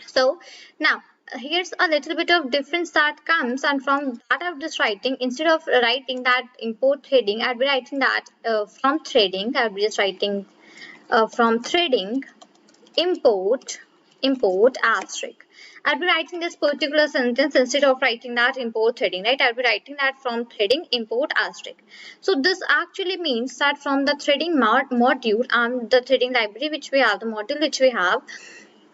S1: So now here's a little bit of difference that comes, and from that I'm just writing, instead of writing that import threading, I'll be writing that from threading, I'll be just writing from threading import asterisk. I'll be writing this particular sentence instead of writing that import threading, right? I'll be writing that from threading import asterisk. So this actually means that from the threading module and the threading library which we have, the module which we have,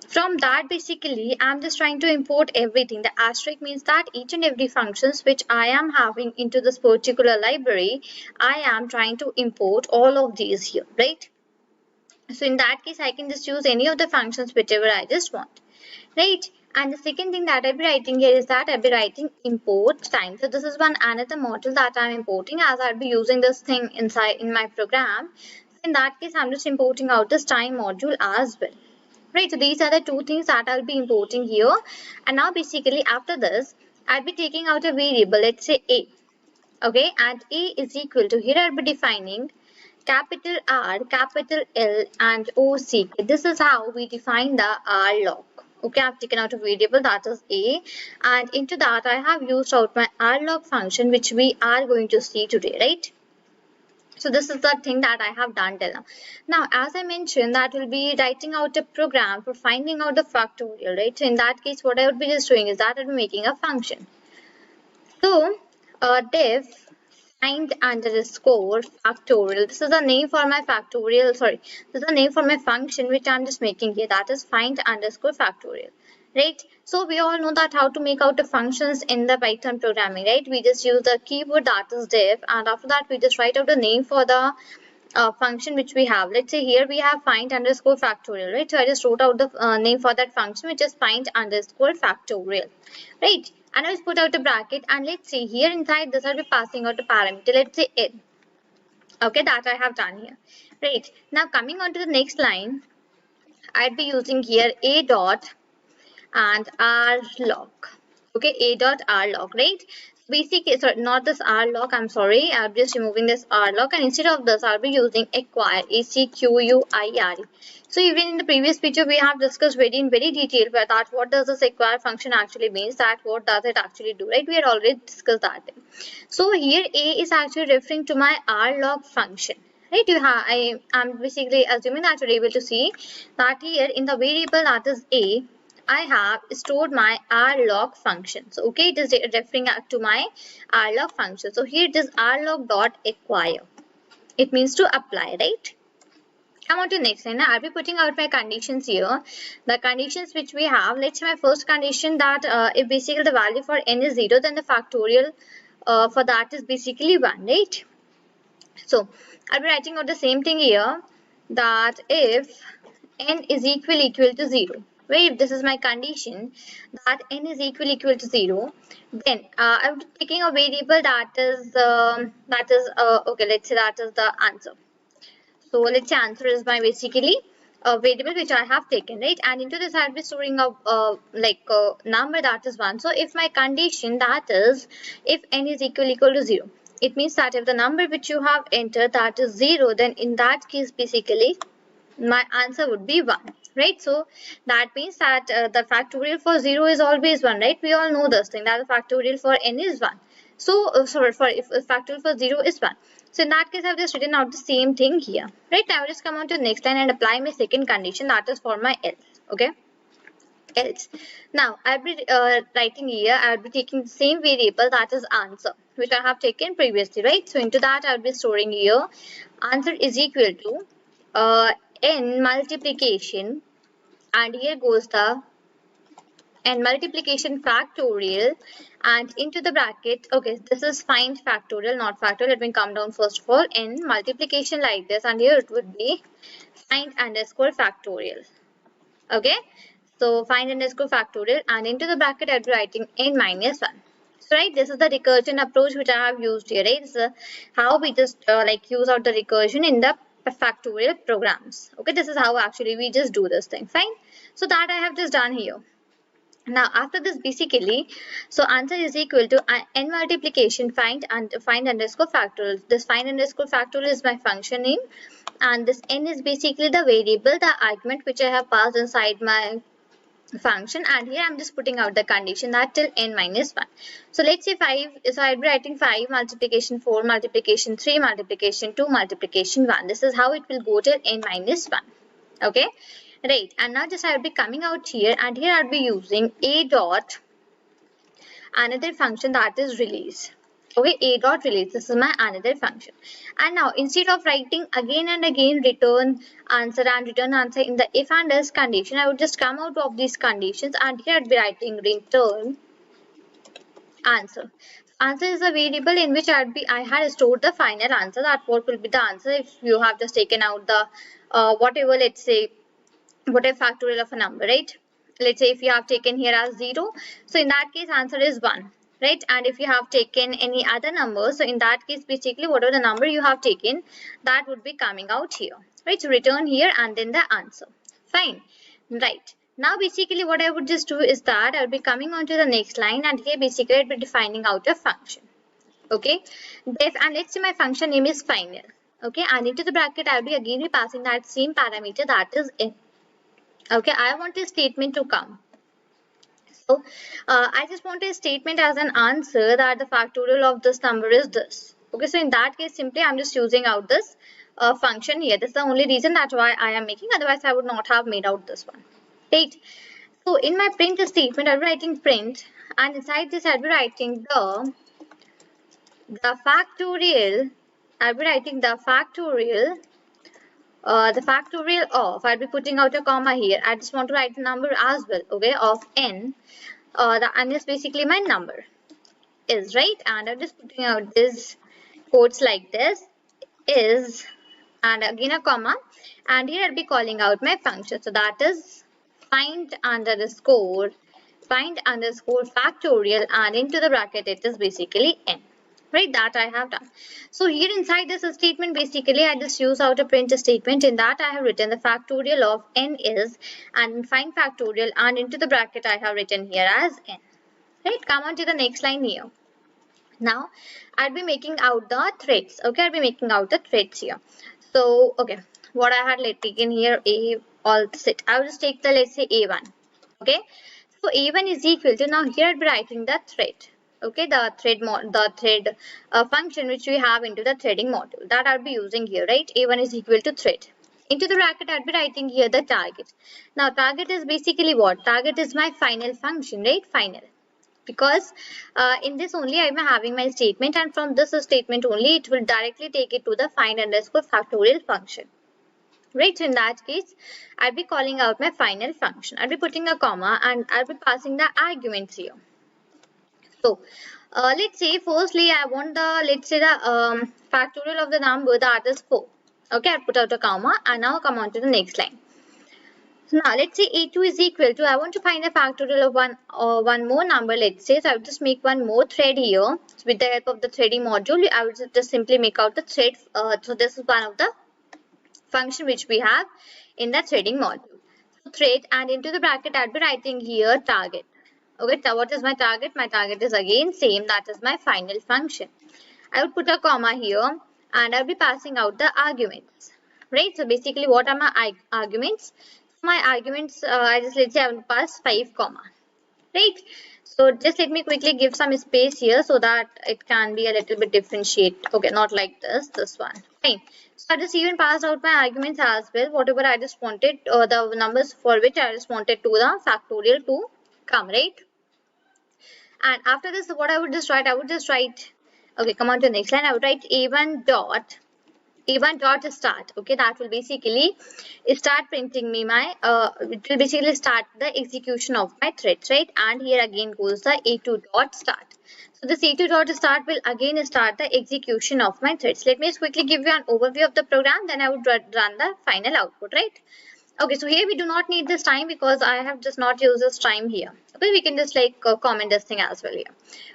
S1: from that basically I'm just trying to import everything. The asterisk means that each and every functions which I am having into this particular library, I am trying to import all of these here, right? So in that case, I can just use any of the functions whichever I just want, right? And the second thing that I'll be writing here is that I'll be writing import time. So this is one another module that I'm importing, as I'll be using this thing inside in my program. In that case, I'm just importing out this time module as well, right? So these are the two things that I'll be importing here. And now basically after this, I'll be taking out a variable, let's say a, okay? And a is equal to, here I'll be defining capital R, capital L, and OC. This is how we define the rlock. Okay, I've taken out a variable that is A, and into that I have used out my rlock function, which we are going to see today, right? So this is the thing that I have done till now. Now, as I mentioned, that will be writing out a program for finding out the factorial, right? So in that case, what I would be just doing is that I'll be making a function. So, def find underscore factorial. This is a name for my factorial. Sorry, this is a name for my function which I'm just making here. That is find underscore factorial. Right? So we all know that how to make out the functions in the Python programming, right? We just use the keyword that is def, and after that we just write out the name for the function which we have. Let's say here we have find underscore factorial, right? So I just wrote out the name for that function, which is find underscore factorial, right? And I just put out a bracket, and let's see here inside this I'll be passing out a parameter, let's say n. Okay, that I have done here, right? Now coming on to the next line, I'd be using here a dot and rlock. Okay, a dot rlock, right? Basically, sorry, not this rlock, I'm sorry, I'm just removing this rlock, and instead of this I'll be using acquire, acquire. So even in the previous video we have discussed in very detail about that what does this acquire function actually means, that what does it actually do, right? We had already discussed that. So here a is actually referring to my rlock function, right? I'm basically assuming that you're able to see that here in the variable that is a, I have stored my rlock function. So okay, it is referring to my rlock function. So here it is rlock dot acquire. It means to apply, right? Come on to the next line. Now I'll be putting out my conditions here. The conditions which we have, let's say my first condition that if basically the value for n is 0, then the factorial for that is basically 1, right? So I'll be writing out the same thing here, that if n is equal to 0, right? If this is my condition that n is equal to 0, then I would be taking a variable that is okay, let's say that is the answer. So let's say answer is my basically a variable which I have taken, right? And into this I'll be storing a number that is 1. So if my condition that is if n is equal to 0, it means that if the number which you have entered that is 0, then in that case basically my answer would be 1. right? So that means that the factorial for 0 is always 1, right? We all know this thing, that the factorial for n is 1. So sorry, for if factorial for 0 is 1. So in that case, I've just written out the same thing here, right? Now just come on to the next line and apply my second condition, that is for my else. Okay, else. Now I'll be writing here, I'll be taking the same variable, that is answer, which I have taken previously, right? So into that I'll be storing here answer is equal to n multiplication, and here goes the n multiplication factorial, and into the bracket, okay, this is find factorial, not factorial. Let me come down first of all, n multiplication like this, and here it would be find underscore factorial. Okay, so find underscore factorial, and into the bracket I'll be writing n minus 1. So right, this is the recursion approach which I have used here, right? This is how we just like use out the recursion in the factorial programs. Okay, this is how actually we just do this thing. Fine. So that I have just done here. Now after this, basically, so answer is equal to n multiplication find underscore factorial. This find underscore factorial is my function name, and this n is basically the variable, the argument which I have passed inside my function, and here I'm just putting out the condition that till n minus 1. So let's say 5, so I'll be writing 5 multiplication 4 multiplication 3 multiplication 2 multiplication 1. This is how it will go till n minus 1. Okay, right, and now just I'll be coming out here, and here I'll be using a dot another function, that is release. Okay, a dot release, this is my another function. And now instead of writing again and again return answer and return answer in the if and else condition, I would just come out of these conditions, and here I'd be writing return answer. Answer is a variable in which I had stored the final answer, that what will be the answer if you have just taken out the whatever, let's say whatever factorial of a number, right? Let's say if you have taken here as 0, so in that case answer is 1, right? And if you have taken any other number, so in that case basically whatever the number you have taken, that would be coming out here, right? So return here and then the answer. Fine, right? Now basically what I would just do is that I'll be coming on to the next line, and here basically I'll be defining out a function. Okay, and let's say my function name is final. Okay, and into the bracket I'll be again passing that same parameter, that is n. Okay, I want a statement to come. So I just want a statement as an answer that the factorial of this number is this. Okay, so in that case simply I'm just using out this function here. This is the only reason that's why I am making, otherwise I would not have made out this one, right? So in my print statement I'll be writing print, and inside this I'll be writing the factorial. I'll be writing the factorial of, I'll be putting out a comma here. I just want to write the number as well, okay, of n. The n is basically my number, is, right? And I'm just putting out this quotes like this, is, and again a comma, and here I'll be calling out my function. So that is find underscore factorial, and into the bracket it is basically n. Right, that I have done. So here inside this statement, basically I just use out a print statement. In that I have written the factorial of n is, and find factorial, and into the bracket I have written here as n. Right, come on to the next line here. Now I'll be making out the threads. Okay, I'll be making out the threads here. So okay, what I had taken here, a all set. I will just take the, let's say, a1. Okay, so a1 is equal to, now here I'll be writing the thread. Okay, the thread function which we have into the threading module, that I'll be using here, right? A1 is equal to thread. Into the bracket I'll be writing here the target. Now target is basically what? Target is my final function, right? Final. Because in this only I'm having my statement, and from this statement only it will directly take it to the find underscore factorial function. Right, so in that case I'll be calling out my final function. I'll be putting a comma, and I'll be passing the arguments here. So let's say firstly I want the, let's say, the factorial of the number, that is 4. Okay, I'll put out a comma, and now come on to the next line. So now let's say a2 is equal to, I want to find the factorial of one more number, let's say. So I will just make one more thread here. So with the help of the threading module, I will just simply make out the thread. So this is one of the function which we have in the threading module. So thread, and into the bracket I'll be writing here target. Okay, so what is my target? My target is again same, that is my final function. I will put a comma here, and I'll be passing out the arguments. Right, so basically what are my arguments? My arguments, let's say I will pass 5 comma, right? So just let me quickly give some space here so that it can be a little bit differentiate. Okay, not like this one. Fine. So I just even passed out my arguments as well, whatever I just wanted, the numbers for which I just wanted to the factorial to come, right? And after this, what I would just write, okay, come on to the next line. I would write a1 dot start. Okay, that will basically start printing me my it will basically start the execution of my threads, right? And here again goes the a2 dot start. So this a2 dot start will again start the execution of my threads. Let me just quickly give you an overview of the program, then I would run the final output, right? Okay, so here we do not need this time because I have just not used this time here. Okay, we can just like comment this thing as well here.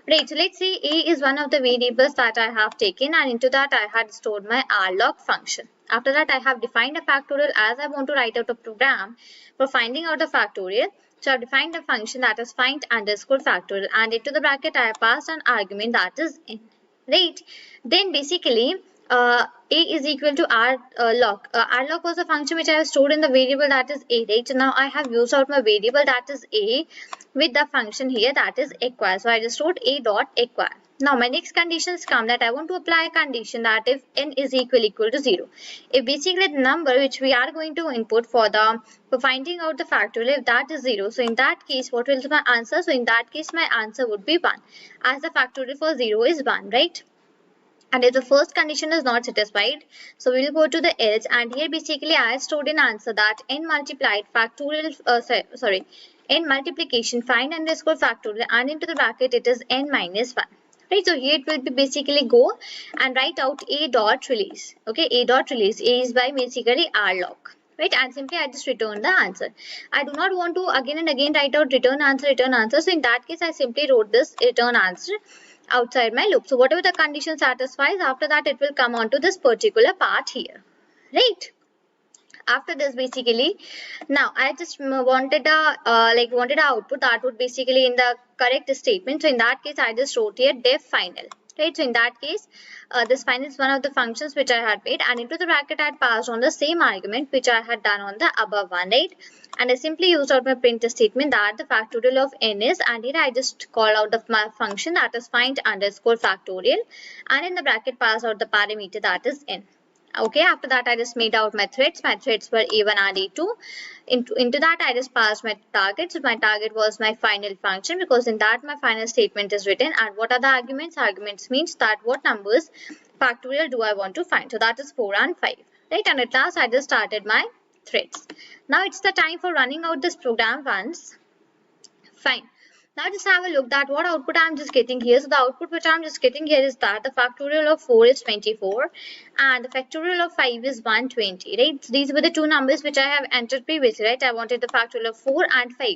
S1: Right, so let's say A is one of the variables that I have taken, and into that I had stored my rlock function. After that I have defined a factorial as I want to write out a program for finding out the factorial. So I've defined a function that is find underscore factorial, and into the bracket I have passed an argument that is in. Right, then basically a is equal to rlock. Rlock was a function which I have stored in the variable that is a, right? So now I have used out my variable that is a with the function here that is acquire. So I just stored a dot acquire. Now my next conditions come that I want to apply a condition that if n is equal to 0. If basically the number which we are going to input for finding out the factorial, if that is 0, so in that case what will be my answer? So in that case my answer would be 1, as the factorial for 0 is 1, right? And if the first condition is not satisfied, so we will go to the else, and here basically I stored an answer that n multiplied factorial, n multiplication find underscore factorial, and into the bracket it is n minus 1. Right, so here it will be basically go and write out a dot release. Okay, a dot release, a is by basically rlock. Right, and simply I just return the answer. I do not want to again and again write out return answer. So in that case I simply wrote this return answer outside my loop. So whatever the condition satisfies, after that it will come on to this particular part here, right? After this basically, now I just wanted a output that would basically in the correct statement. So in that case I just wrote here def final, right? So in that case this final is one of the functions which I had made, and into the bracket I had passed on the same argument which I had done on the above one, right? And I simply used out my print statement that the factorial of n is, and here I just call out of my function that is find underscore factorial, and in the bracket pass out the parameter that is n. Okay, after that I just made out my threads. My threads were a1 and a2. Into that I just passed my target. So my target was my final function, because in that my final statement is written. And what are the arguments? Arguments means that what numbers factorial do I want to find. So that is 4 and 5. Right, and at last I just started my threads. Now it's the time for running out this program once. Fine. Now just have a look that what output I am just getting here. So the output which I am just getting here is that the factorial of 4 is 24 and the factorial of 5 is 120, right? So these were the two numbers which I have entered previously, right? I wanted the factorial of 4 and 5.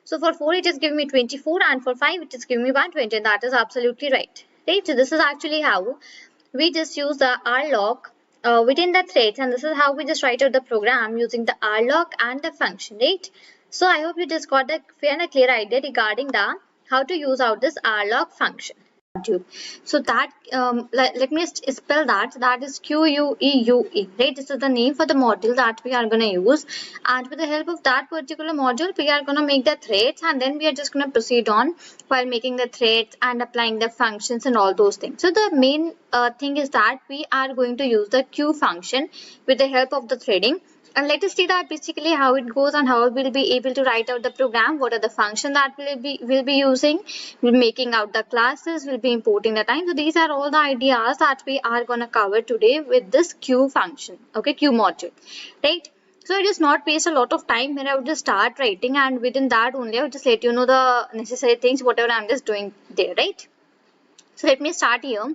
S1: So for 4 it is giving me 24 and for 5 it is giving me 120, and that is absolutely right, right? So this is actually how we just use the rlock within the threads, and this is how we just write out the program using the rlock and the function, right? So I hope you just got a fair and clear idea regarding the how to use out this rlock function. So that let me spell that. That is QUEUE, right? This is the name for the module that we are going to use, and with the help of that particular module we are going to make the threads, and then we are just going to proceed on while making the threads and applying the functions and all those things. So the main thing is that we are going to use the Q function with the help of the threading. And let us see that basically how it goes and how we'll be able to write out the program. What are the functions that we'll be using? We'll be making out the classes. We'll be importing the time. So these are all the ideas that we are going to cover today with this Q function. Okay, Q module, right? So it is not waste a lot of time when I would just start writing, and within that only I would just let you know the necessary things, whatever I'm just doing there, right? So let me start here.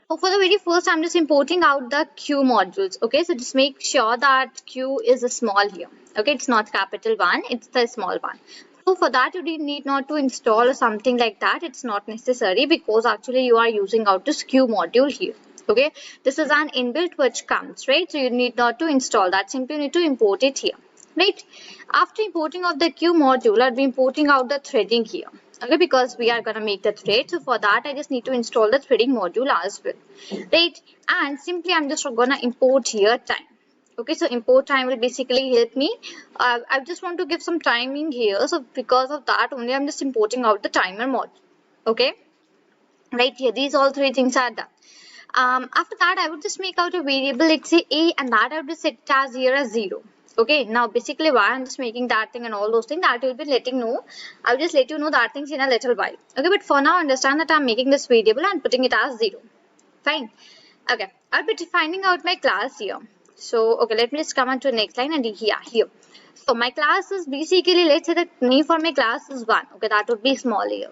S1: So for the very first, I'm just importing out the Q modules. Okay, so just make sure that Q is a small here. Okay, it's not capital 1, it's the small one. So for that, you need not to install or something like that. It's not necessary, because actually you are using out this Q module here. Okay, this is an inbuilt which comes, right? So you need not to install that. Simply need to import it here, right? After importing of the Q module, I'll be importing out the threading here. Okay, because we are going to make the thread. So for that I just need to install the threading module as well, right? And simply I'm just going to import here time. Okay, so import time will basically help me. I just want to give some timing here, so because of that only I'm just importing out the timer mod. Okay, right here, these all three things are done. After that, I would just make out a variable, let's say a, and that I would just set it as here as 0. Okay, now basically why I'm just making that thing and all those things, that will be letting know. I'll just let you know that things in a little while. Okay, but for now understand that I'm making this variable and putting it as 0. Fine. Okay, I'll be defining out my class here. So okay, let me just come on to the next line, and here. So my class is basically, let's say the name for my class is 1. Okay, that would be small here.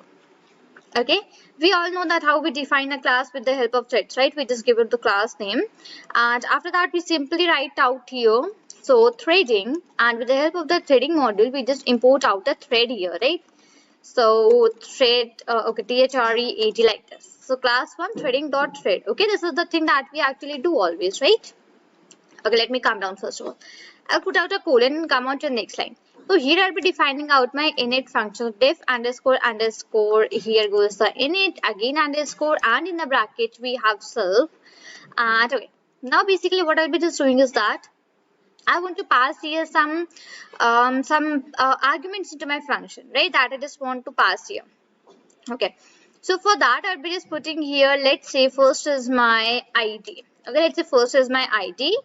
S1: Okay, we all know that how we define a class with the help of threads, right? We just give it the class name, and after that we simply write out here, so threading, and with the help of the threading module we just import out a thread here, right? So thread, okay, thread like this. So class 1 threading dot thread. Okay, this is the thing that we actually do always, right? Okay, let me calm down first of all. I'll put out a colon and come on to the next line. So here I'll be defining out my init function, def underscore underscore. Here goes the init, again underscore, and in the bracket we have self. And okay, now basically what I'll be just doing is that I want to pass here some arguments into my function, right? That I just want to pass here. Okay, so for that I'll be just putting here, let's say first is my ID. Okay, let's say first is my ID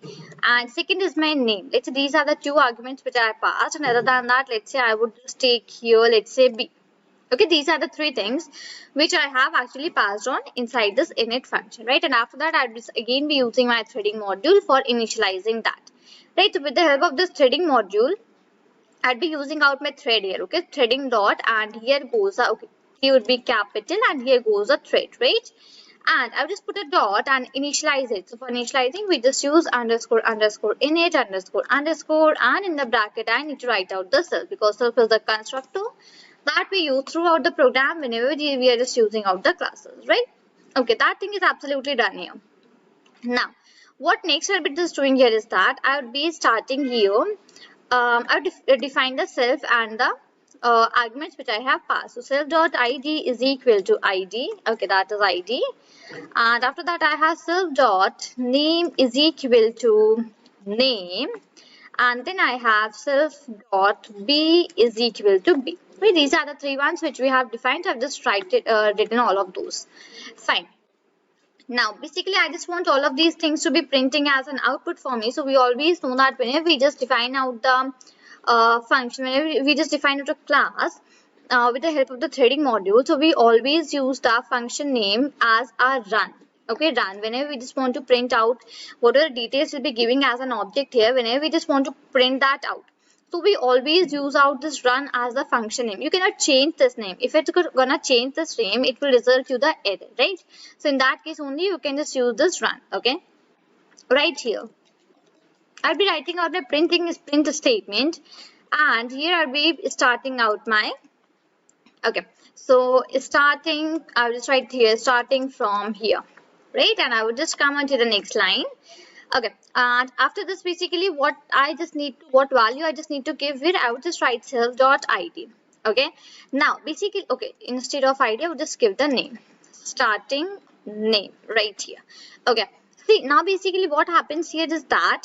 S1: and second is my name. Let's say these are the two arguments which I passed, and other than that, let's say I would just take here, let's say B. Okay, these are the three things which I have actually passed on inside this init function, right? And after that I'll just again be using my threading module for initializing that, right? So with the help of this threading module, I'd be using out my thread here, okay, threading dot, and here goes a, okay, here would be capital and here goes a thread, right? And I'll just put a dot and initialize it. So for initializing, we just use underscore underscore init underscore underscore, and in the bracket I need to write out the self, because self is the constructor that we use throughout the program whenever we are just using out the classes, right? Okay, that thing is absolutely done here. Now, what next I'll be just doing here is that I would be starting here. I would define the self and the arguments which I have passed. So self dot id is equal to id. Okay, that is id. And after that, I have self dot name is equal to name. And then I have self dot b is equal to b. Right, these are the three ones which we have defined. I've just written all of those. Fine. Now, basically, I just want all of these things to be printing as an output for me. So we always know that whenever we just define out the function, whenever we just define out a class with the help of the threading module, so we always use the function name as a run. Okay, run. Whenever we just want to print out whatever details we'll be giving as an object here, whenever we just want to print that out. So we always use out this run as the function name. You cannot change this name. If it's gonna change this name, it will result you the error, right? So in that case only you can just use this run. Okay, right here I'll be writing out the print statement, and here I'll be starting out my, okay, so starting, I'll just write here starting from here, right? And I would just come on to the next line. Okay, and after this, basically what value I just need to give it, I would just write self dot id. Okay, now basically, okay, instead of id I would just give the name, starting name, right here. Okay, see, now basically what happens here is that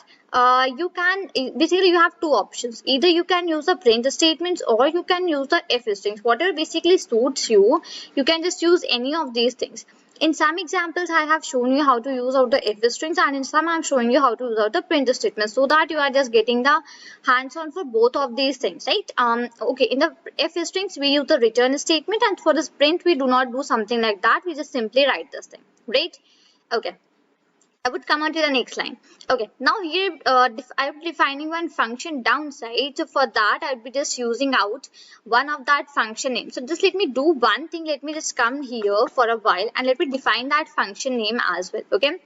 S1: you can basically, you have two options. Either you can use the print statements or you can use the if strings. Whatever basically suits you, you can just use any of these things. In some examples, I have shown you how to use out the if strings, and in some I am showing you how to use out the print statements, so that you are just getting the hands-on for both of these things, right? Okay, in the if strings we use the return statement, and for this print we do not do something like that. We just simply write this thing, right? Okay, I would come on to the next line. Okay, now here I'm defining one function downside. So for that, I'll be just using out one of that function name. So just let me do one thing. Let me just come here for a while and let me define that function name as well. Okay.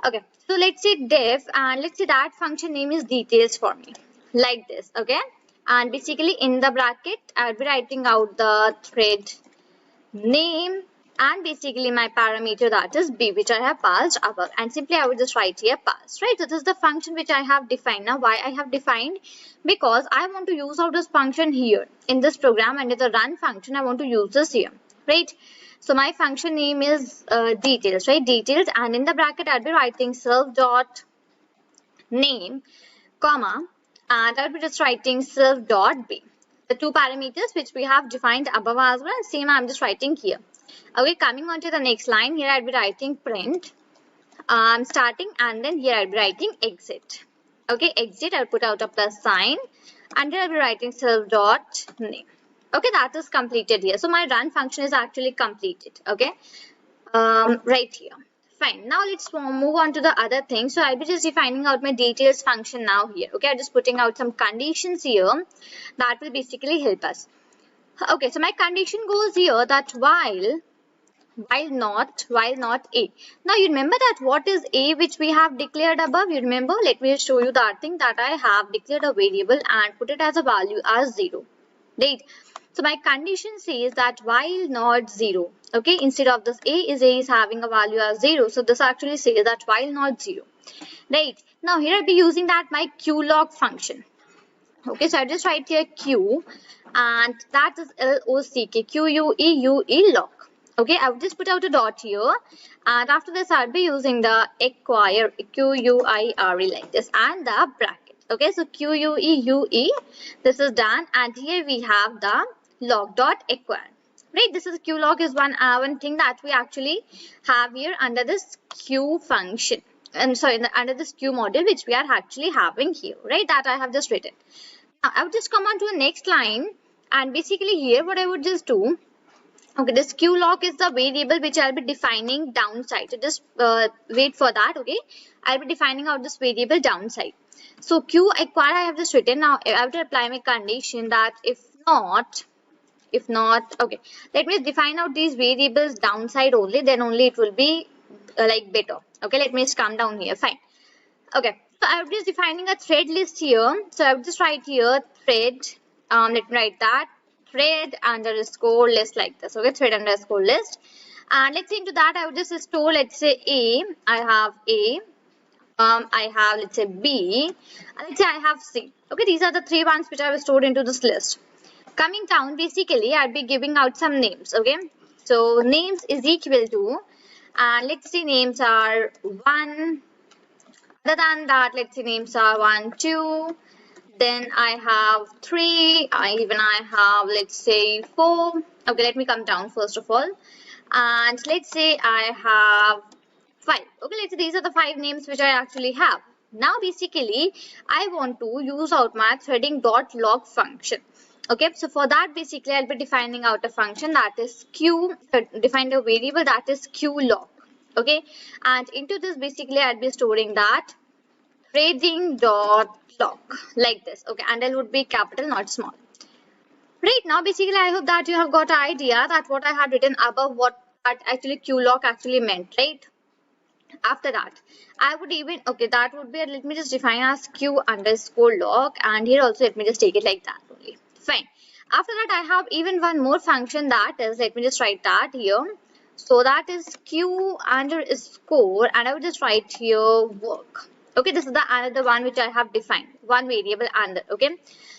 S1: Okay. So let's say def, and let's say that function name is details for me, like this. Okay. And basically in the bracket, I'll be writing out the thread name, and basically my parameter, that is b, which I have passed above, and simply I would just write here pass, right? So this is the function which I have defined. Now why I have defined? Because I want to use out this function here in this program, and it's a run function. I want to use this here, right? So my function name is details, right? Details, and in the bracket I'll be writing self dot name, comma, and I'll be just writing self dot b. The two parameters which we have defined above as well, same I'm just writing here. Okay, coming on to the next line, here I'll be writing print, starting, and then here I'll be writing exit. Okay, exit, I'll put out a plus sign, and here I'll be writing self dot name. Okay, that is completed here. So my run function is actually completed. Okay, right here. Fine. Now let's move on to the other thing. So I'll be just defining out my details function now here. Okay, I'm just putting out some conditions here that will basically help us. Okay, so my condition goes here that while not a. Now you remember that what is a which we have declared above? You remember? Let me show you that thing that I have declared a variable and put it as a value as 0. Right? So my condition says that while not 0, okay, instead of this a is having a value as 0. So this actually says that while not 0. Right? Now here I'll be using that my qlock function. Okay, so I just write here q, and that is lock, Q-U-E-U-E lock. Okay, I would just put out a dot here, and after this I'll be using the acquire, Q-U-I-R-E, like this, and the bracket. Okay, so Q-U-E-U-E, this is done, and here we have the log dot acquire. Right, this is qlock is one thing that we actually have here under this q function. I'm sorry, under this q model which we are actually having here, right, that I have just written. Now I would just come on to the next line, and basically here what I would just do, okay, this qlock is the variable which I'll be defining downside. So just wait for that. Okay, I'll be defining out this variable downside. So q acquire I have just written. Now I have to apply my condition that if not, okay, let me define out these variables downside only, then only it will be like better. Okay, let me just come down here. Fine. Okay, so I'm just defining a thread list here. So I would just write here thread, let me write that thread underscore list, like this. Okay, thread underscore list, and let's say into that I would just store, let's say a, I have a, I have, let's say b, and let's say I have c. Okay, these are the three ones which I have stored into this list. Coming down, basically I'll be giving out some names. Okay, so names is equal to, and let's say names are 1. Other than that, let's say names are 1, 2. Then I have 3. I have, let's say 4. Okay, let me come down first of all, and let's say I have 5. Okay, let's say these are the 5 names which I actually have. Now basically I want to use out my threading dot log function. Okay, so for that basically I'll be defining out a function that is define a variable that is qlock. Okay, and into this basically I'll be storing that threading dot lock, like this. Okay, and it would be capital, not small. Right, now basically I hope that you have got an idea that what I had written above, what actually qlock actually meant, right? After that I would even, okay, that would be, let me just define as q underscore lock, and here also let me just take it like that only. Fine. After that I have even one more function, that is, let me just write that here. So that is q underscore, and I would just write here work. Okay, this is the another one which I have defined, one variable under. Okay,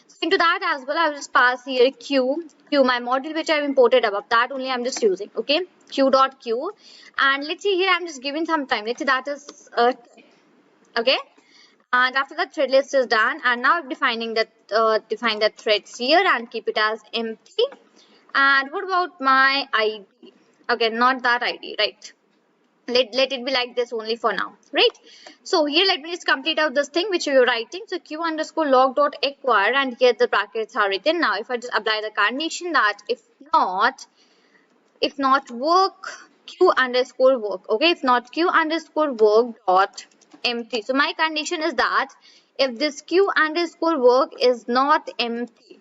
S1: so into that as well I will just pass here q, my model which I have imported above, that only I'm just using. Okay, q dot q, and let's see here I'm just giving some time. Let's see that is okay, and after that thread list is done, and now I'm defining that define the threads here and keep it as empty. And what about my id? Okay, not that id, right? Let it be like this only for now, right? So here let me just complete out this thing which you're writing. So q underscore log dot acquire, and here the brackets are written. Now if I just apply the condition that if not work, q underscore work. Okay, if not q underscore work dot empty. So my condition is that if this q underscore work is not empty,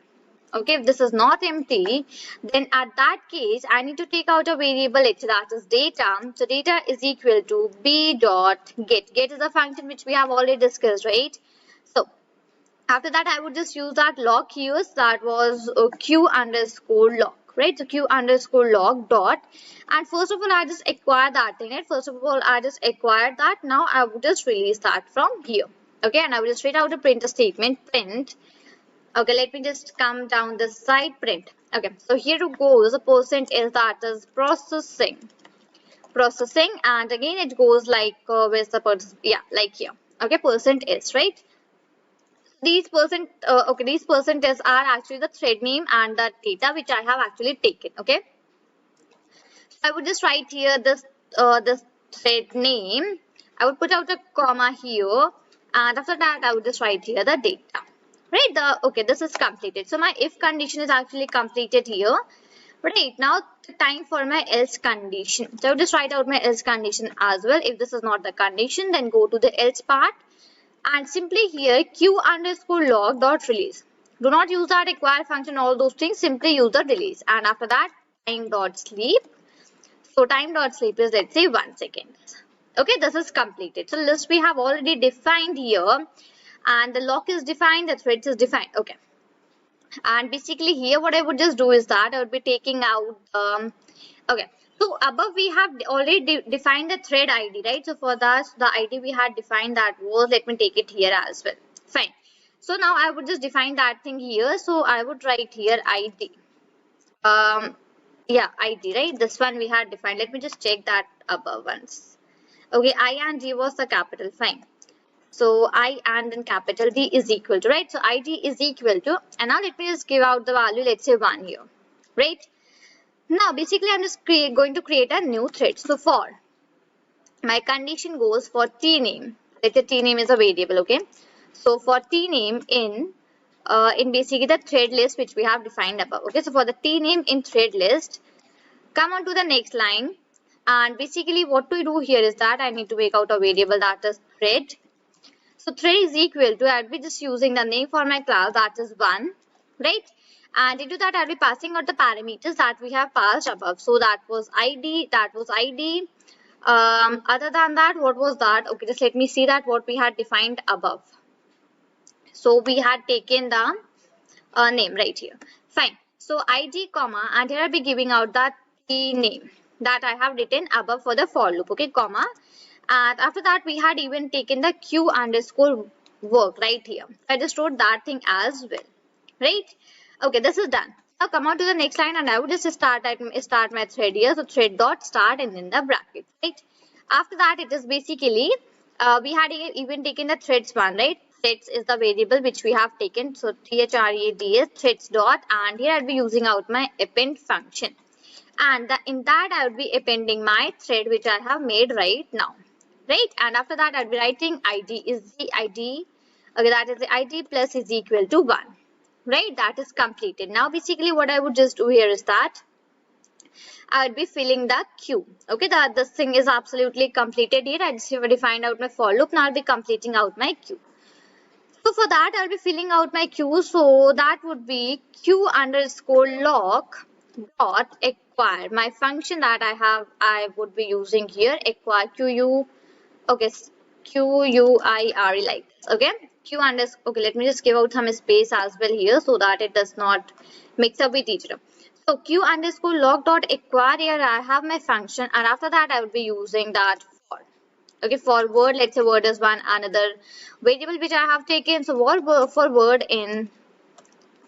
S1: okay, if this is not empty, then at that case I need to take out a variable h, that is data. So data is equal to b dot get. Get is a function which we have already discussed, right? So after that I would just use that lock here, that was q underscore lock, right? So q underscore lock dot, and first of all I just acquire that thing, right? First of all I just acquired that. Now I would just release that from here. Okay, and I will just write out a print statement, print. Okay, let me just come down this side, print. Okay, so here it goes, the percent is that is processing, and again it goes like where's the person, yeah, like here. Okay, percent s, right? These these percentages are actually the thread name and the data which I have actually taken. Okay, I would just write here this thread name. I would put out a comma here, and after that I would just write here the data. Right? This is completed. So my if condition is actually completed here. Right, now the time for my else condition. So I would just write out my else condition as well. If this is not the condition, then go to the else part and simply here q underscore log dot release. Do not use that require function, all those things. Simply use the release, and after that time dot sleep. So time dot sleep is, let's say, 1 second. Okay, this is completed. So list we have already defined here, and the lock is defined, the threads is defined. Okay, and basically here what I would just do is that I would be taking out okay, so above we have already defined the thread ID, right? So for that the ID we had defined that was, let me take it here as well. Fine. So now I would just define that thing here. So I would write here ID. Yeah, ID, right? This one we had defined. Let me just check that above once. Okay, I and D was the capital. Fine. So I and then capital D is equal to, right? So ID is equal to, and now let me just give out the value, let's say 1 here, right? Now basically I'm just going to create a new thread. So for my condition goes for t name. Let's say t name is a variable, okay? So for t name in basically the thread list which we have defined above. Okay, so for the t name in thread list, come on to the next line, and basically what we do here is that I need to make out a variable that is thread. So thread is equal to, I'll be just using the name for my class, that is 1, right? And into that I'll be passing out the parameters that we have passed above. So that was ID, other than that, what was that? Okay, just let me see that what we had defined above. So we had taken the name right here. Fine. So ID comma, and here I'll be giving out that the name that I have written above for the for loop. Okay, comma. And after that we had even taken the q underscore work right here. I just wrote that thing as well, right? Okay, this is done. Now come on to the next line, and I would just start my thread here. So thread dot start and then the bracket, right? After that it is basically we had even taken the threads one, right? Threads is the variable which we have taken. So threads threads dot, and here I'll be using out my append function, and in that I would be appending my thread which I have made right now. Right, and after that I'll be writing ID is the ID. Okay, that is the ID plus is equal to 1. Right, that is completed. Now basically what I would just do here is that I would be filling the queue. Okay, that this thing is absolutely completed here. I just have defined out my for loop. Now I'll be completing out my queue. So for that I'll be filling out my queue. So that would be q underscore lock dot acquire. My function that I would be using here, acquire okay, QUIRE like this. Okay, Q underscore. Okay, let me just give out some space as well here so that it does not mix up with each other. So Q underscore log dot acquire, here I have my function, and after that I would be using that for. Okay, for word, let's say word is one another variable which I have taken. So for word in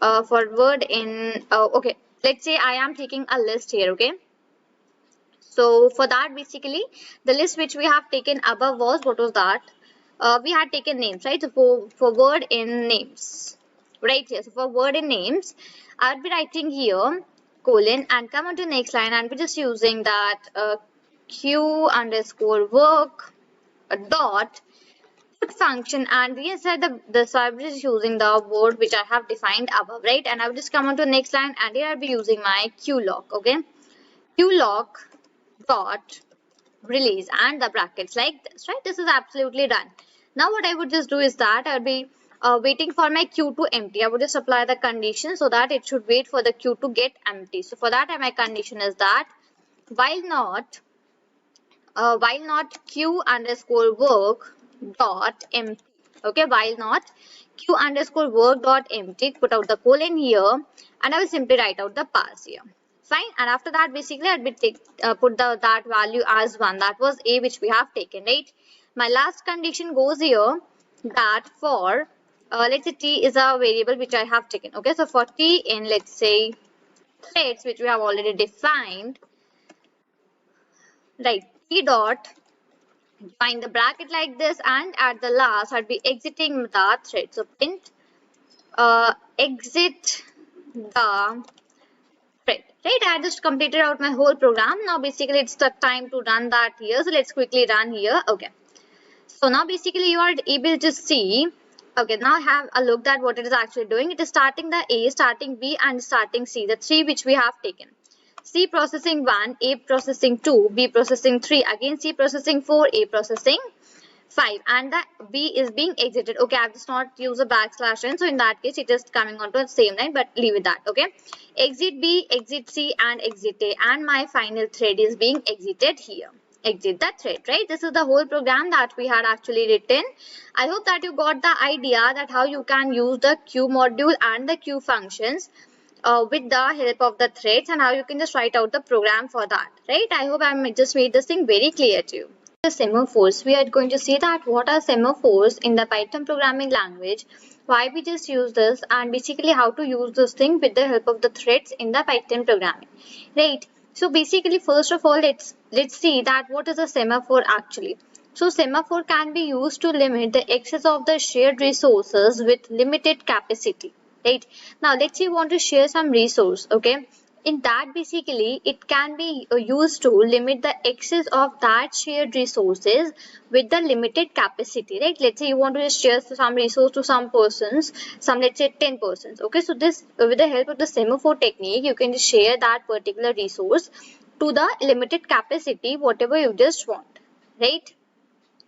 S1: okay, let's say I am taking a list here. Okay. So for that, basically, the list which we have taken above was, what was that? We had taken names, right? So for word in names, right here. So for word in names, I'll be writing here colon and come on to the next line, and we're just using that q underscore work dot put function, and we inside the so I'm just using the word which I have defined above, right? And I'll just come on to the next line, and here I'll be using my q lock. Okay, q lock dot release and the brackets like this, right? This is absolutely done. Now what I would just do is that I'll be waiting for my queue to empty. I would just apply the condition so that it should wait for the queue to get empty. So for that my condition is that while not q underscore work dot empty. Okay, while not q underscore work dot empty, put out the colon here, and I will simply write out the pass here. Fine, and after that basically I'll be put that value as 1. That was a which we have taken, right? My last condition goes here that for let's say t is a variable which I have taken. Okay, so for t in, let's say, threads which we have already defined, right? T dot join the bracket like this, and at the last I'll be exiting the thread. So print exit the thread. Right, I just completed out my whole program. Now basically it's the time to run that here. So let's quickly run here. Okay. So now basically you are able to see, okay, now have a look at what it is actually doing. It is starting the A, starting B and starting C, the three which we have taken. C processing 1, A processing 2, B processing 3, again C processing 4, A processing 5, and the B is being exited. Okay, I have just not used a backslash n, so in that case it is coming onto the same line, but leave it that. Okay, exit B, exit C and exit A, and my final thread is being exited here. Exit that thread, right? This is the whole program that we had actually written. I hope that you got the idea that how you can use the queue module and the queue functions with the help of the threads, and how you can just write out the program for that, right? I hope I just made this thing very clear to you. The semaphores, we are going to see that what are semaphores in the Python programming language, why we just use this, and basically how to use this thing with the help of the threads in the Python programming, right? So basically, first of all, let's see that what is a semaphore actually. So semaphore can be used to limit the excess of the shared resources with limited capacity, right? Now let's say you want to share some resource, okay? In that basically it can be used to limit the excess of that shared resources with the limited capacity, right? Let's say you want to just share some resource to some persons, some, let's say 10 persons. Okay, so this with the help of the semaphore technique you can just share that particular resource to the limited capacity whatever you just want, right?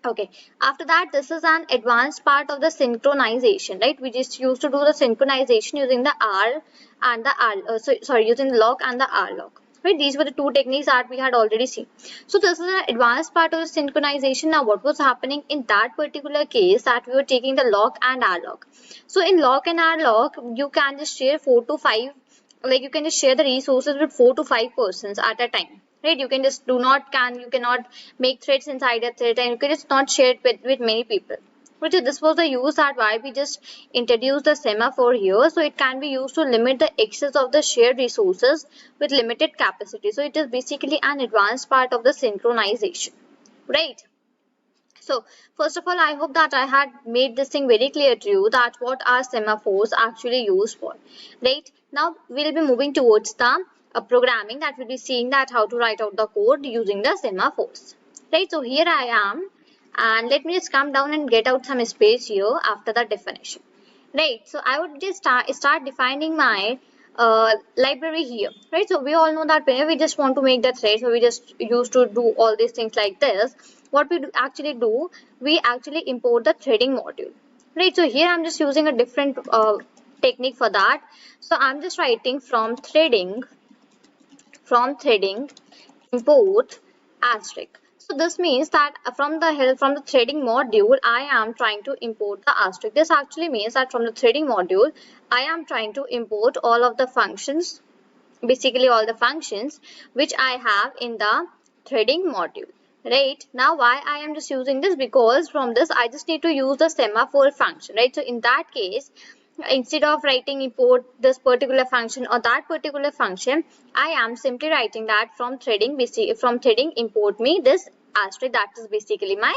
S1: Okay, after that, this is an advanced part of the synchronization, right? We just used to do the synchronization using the R and the using the lock and the R lock. Right, these were the two techniques that we had already seen. So this is an advanced part of the synchronization. Now, what was happening in that particular case, that we were taking the lock and R lock. So in lock and R lock, you can just share 4 to 5, like you can just share the resources with 4 to 5 persons at a time, right? You can just you cannot make threads inside a thread, and you can just not share it with many people. Which this was the use that why we just introduced the semaphore here. So it can be used to limit the excess of the shared resources with limited capacity. So it is basically an advanced part of the synchronization, right? So first of all, I hope that I had made this thing very clear to you that what are semaphores actually used for, right? Now we'll be moving towards the programming, that will be seeing that how to write out the code using the semaphores, right? So here I am, and let me just come down and get out some space here after the definition, right? So I would just start defining my library here, right? So we all know that whenever we just want to make the thread, so we just used to do all these things like this. What we actually do, we actually import the threading module, right? So here I'm just using a different technique for that. So I'm just writing from threading import asterisk. So this means that from the threading module, I am trying to import the asterisk. This actually means that from the threading module, I am trying to import all of the functions, basically all the functions which I have in the threading module. Right, now why I am just using this, because from this I just need to use the semaphore function, right? So in that case, instead of writing import this particular function or that particular function, I am simply writing that from threading import me this asterisk, that is basically my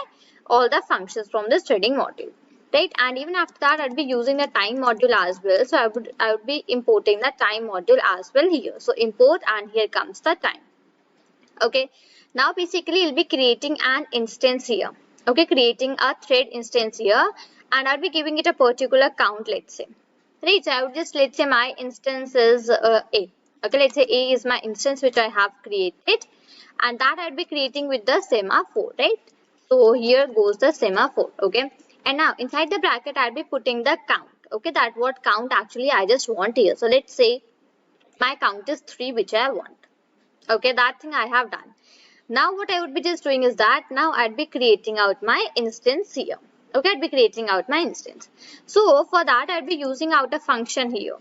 S1: all the functions from this threading module, right? And even after that, I'd be using the time module as well. So I would be importing the time module as well here. So import, and here comes the time. Okay, now basically you'll be creating an instance here. Okay, creating a thread instance here, and I'll be giving it a particular count, let's say. Right, so I would just, let's say my instance is A. Okay, let's say A is my instance which I have created, and that I'll be creating with the semaphore, right? So here goes the semaphore. Okay, and now inside the bracket I'll be putting the count. Okay, that what count actually I just want here. So let's say my count is 3, which I want. Okay, that thing I have done. Now what I would be just doing is that now I'd be creating out my instance here. Okay, I'd be creating out my instance. So for that I'd be using out a function here.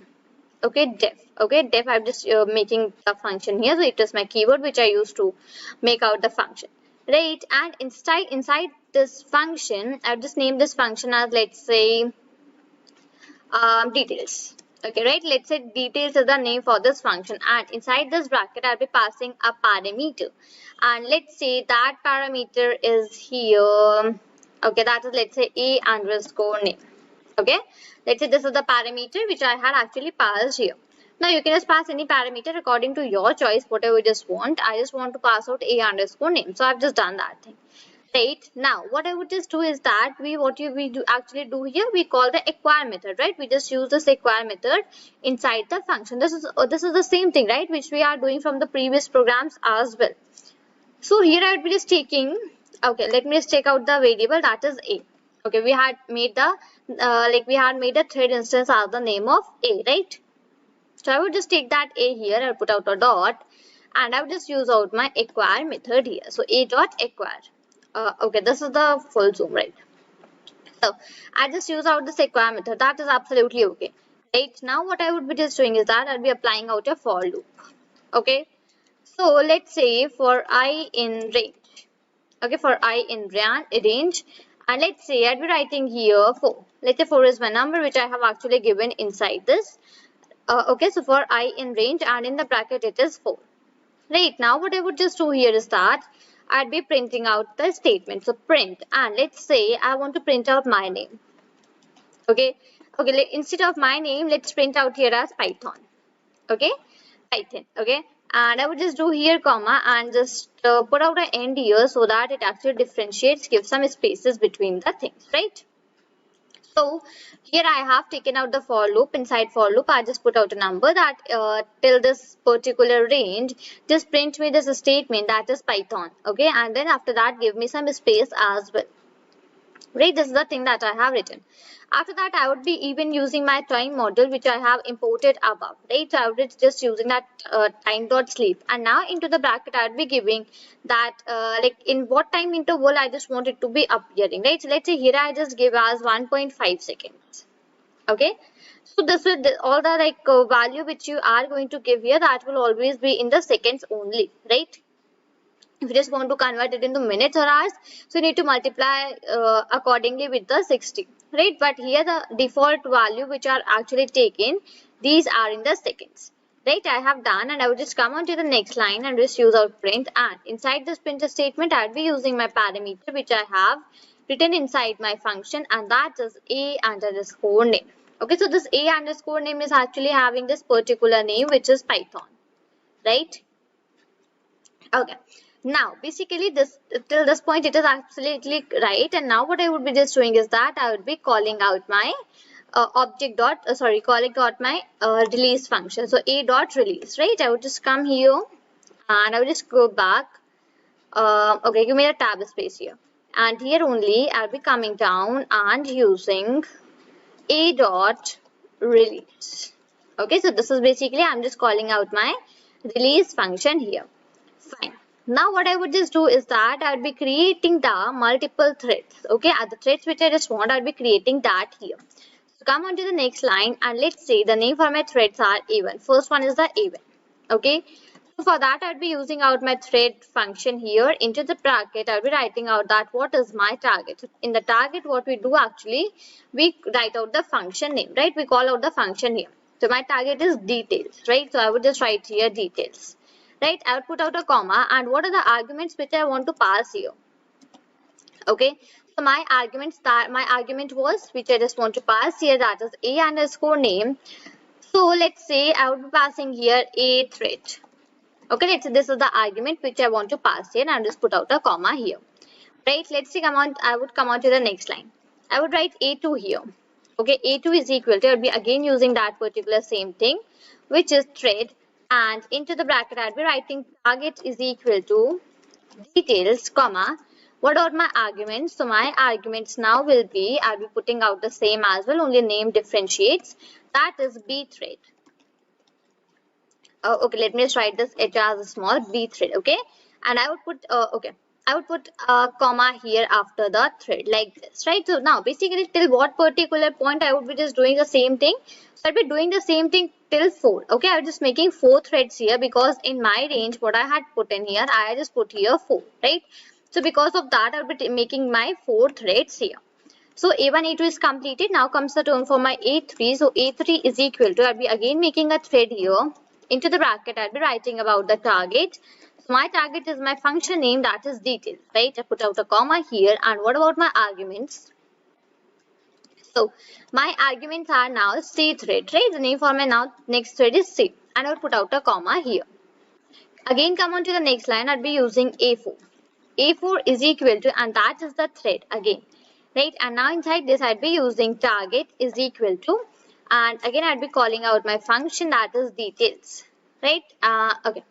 S1: Okay, def. Okay, def, I'm just making a function here. So it is my keyword which I used to make out the function. Right, and inside this function, I've just named this function as, let's say, details. Okay, right? Let's say details is the name for this function, and inside this bracket I'll be passing a parameter, and let's say that parameter is here. Okay, that is, let's say, a underscore name. Okay, let's say this is the parameter which I had actually passed here. Now you can just pass any parameter according to your choice, whatever you just want. I just want to pass out a underscore name, so I've just done that thing. Right, now what I would just do is that we actually do here, we call the acquire method, right? We just use this acquire method inside the function. This is the same thing, right, which we are doing from the previous programs as well. So here I would be just taking, okay, let me just take out the variable that is a. Okay, we had made the thread instance as the name of a, right? So I would just take that a here, I'll put out a dot, and I would just use out my acquire method here. So a dot acquire. Okay, this is the full zoom, right? So I just use out this acquire method. That is absolutely okay. Right, now what I would be just doing is that I'll be applying out a for loop. Okay, so let's say for I in range. Okay, for I in range, and let's say I'll be writing here 4. Let's say 4 is my number which I have actually given inside this. Okay, so for I in range, and in the bracket it is 4. Right, now what I would just do here is that I'd be printing out the statement. So print, and let's say I want to print out my name. Okay, instead of my name, let's print out here as Python. Okay, Python. Okay, and I would just do here comma and just put out an end here so that it actually differentiates, give some spaces between the things, right? So here I have taken out the for loop. Inside for loop, I just put out a number that till this particular range, just print me this statement that is Python. Okay, and then after that, give me some space as well. Right, this is the thing that I have written. After that, I would be even using my time model which I have imported above. Right, so I would be just using that time dot sleep, and now into the bracket I would be giving that like in what time interval I just want it to be appearing. Right, so let's say here I just give as 1.5 seconds. Okay, so this will all the value which you are going to give here, that will always be in the seconds only. Right, if you just want to convert it into minutes or hours, so you need to multiply accordingly with the 60, right? But here the default value which are actually taken, these are in the seconds, right? I have done, and I would just come on to the next line and just use our print, and inside this print statement I'll be using my parameter which I have written inside my function, and that is a underscore name. Okay, so this a underscore name is actually having this particular name which is Python, right? Okay, now basically this till this point it is absolutely right, and now what I would be just doing is that I would be calling out my calling out my release function. So a dot release, right? I would just come here and I would just go back. Okay, give me a tab space here, and here only I'll be coming down and using a dot release. Okay, so this is basically I'm just calling out my release function here. Fine. Now what I would just do is that I would be creating the multiple threads. Okay, at the threads which I just want, I would be creating that here. So come on to the next line, and let's say the name for my threads are A1. First one is the A1. Okay. So for that I would be using out my thread function here. Into the bracket I will be writing out that what is my target. So in the target what we do actually, we write out the function name, right? We call out the function here. So my target is details, right? So I would just write here details. Right, I would put out a comma, and what are the arguments which I want to pass here? Okay, so my argument was which I just want to pass here, that is a underscore name. So let's say I would be passing here a thread. Okay, let's say this is the argument which I want to pass here, and I'll just put out a comma here. Right, let's see, I would come on to the next line. I would write a2 here. Okay, a2 is equal to, I'll be again using that particular same thing, which is thread. And into the bracket I'll be writing target is equal to details, comma, what are my arguments? So my arguments now will be, I'll be putting out the same as well, only name differentiates, that is b thread. Okay, let me just write this h as a small b thread. Okay, and I would put I would put a comma here after the thread like this, right? So now basically till what particular point I would be just doing the same thing. So I'll be doing the same thing till 4. Okay, I'm just making 4 threads here because in my range what I had put in here, I just put here 4, right? So because of that I'll be making my 4 threads here. So A1, A2 is completed. Now comes the turn for my A3. So A3 is equal to, I'll be again making a thread here. Into the bracket, I'll be writing about the target. So my target is my function name, that is details, right? I put out a comma here. And what about my arguments? So my arguments are now C thread, right? The name for my now next thread is C. And I'll put out a comma here. Again, come on to the next line. I'll be using A4. A4 is equal to, and that is the thread again, right? And now inside this, I'd be using target is equal to, and again, I'd be calling out my function, that is details, right? Okay.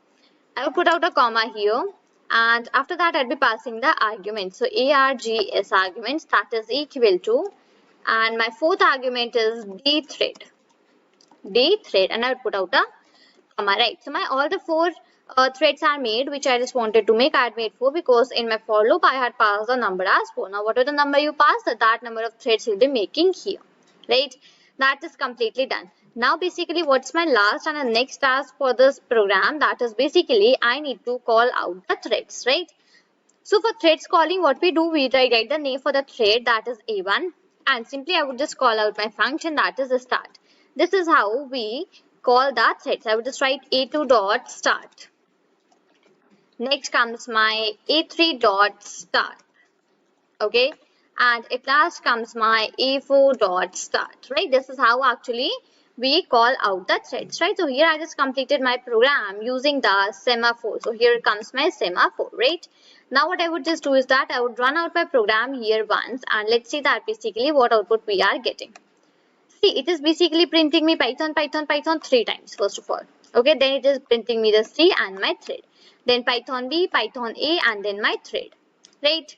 S1: I will put out a comma here, and after that, I'd be passing the argument. So args arguments, that is equal to, and my fourth argument is d thread, and I'll put out a comma, right? So my all the four threads are made, which I just wanted to make. I had made 4 because in my for loop I had passed the number as 4. Now whatever the number you pass, that number of threads will be making here, right? That is completely done. Now basically what's my last and the next task for this program, that is basically I need to call out the threads, right? So for threads calling, what we do, we write the name for the thread, that is A1, and simply I would just call out my function, that is the start. This is how we call the threads. I would just write A2 dot start. Next comes my A3 dot start. Okay, and at last comes my A4 dot start, right? This is how actually we call out the threads, right? So here I just completed my program using the semaphore. So here comes my semaphore, right? Now what I would just do is that I would run out my program here once, and let's see that basically what output we are getting. See, it is basically printing me Python 3 times first of all. Okay, then it is printing me the C and my thread. Then Python B, Python A, and then my thread, right?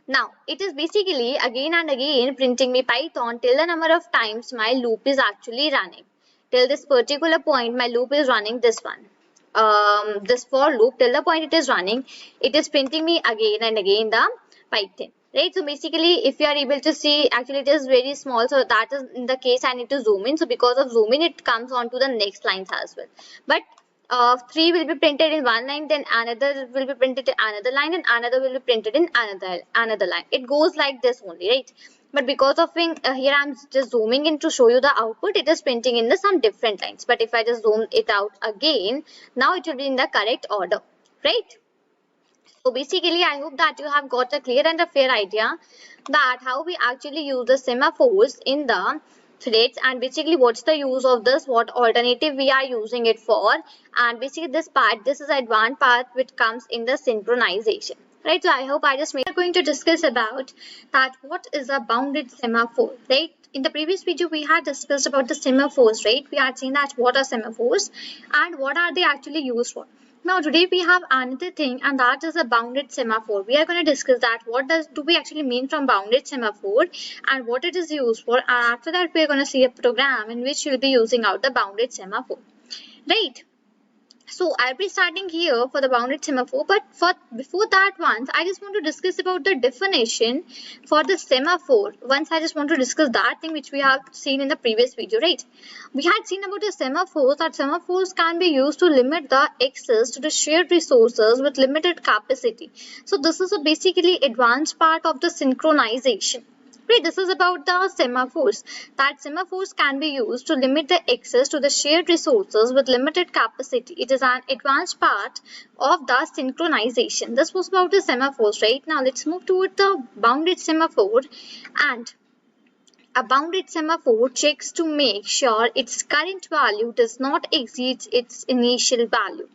S1: Now, it is basically again and again printing me Python till the number of times my loop is actually running. Till this particular point, my loop is running this one. This for loop, till the point it is running, it is printing me again and again the Python. Right, so basically if you are able to see, actually it is very small, so that is in the case I need to zoom in. So because of zoom in, it comes on to the next lines as well. But 3 will be printed in one line, then another will be printed in another line, and another will be printed in another line. It goes like this only, right? But because of here I'm just zooming in to show you the output, it is printing in some different lines. But if I just zoom it out again, now it will be in the correct order, right? So basically, I hope that you have got a clear and a fair idea that how we actually use the semaphores in the threads, and basically what's the use of this, what alternative we are using it for, and basically this part, this is advanced part which comes in the synchronization, right? So I hope I just made. We are going to discuss about that what is a bounded semaphore, right? In the previous video we had discussed about the semaphores, right? We had seen that what are semaphores and what are they actually used for. Now today we have another thing, and that is a bounded semaphore. We are going to discuss that what do we actually mean from bounded semaphore and what it is used for, and after that we are going to see a program in which we will be using out the bounded semaphore, right? So I'll be starting here for the bounded semaphore, but before that once I just want to discuss about the definition for the semaphore. Once I just want to discuss that thing which we have seen in the previous video, right? We had seen about the semaphores, that semaphores can be used to limit the access to the shared resources with limited capacity. So this is a basically advanced part of the synchronization. Right, this is about the semaphores. That semaphores can be used to limit the access to the shared resources with limited capacity. It is an advanced part of the synchronization. This was about the semaphores, right? Now let's move toward the bounded semaphore. And a bounded semaphore checks to make sure its current value does not exceed its initial value.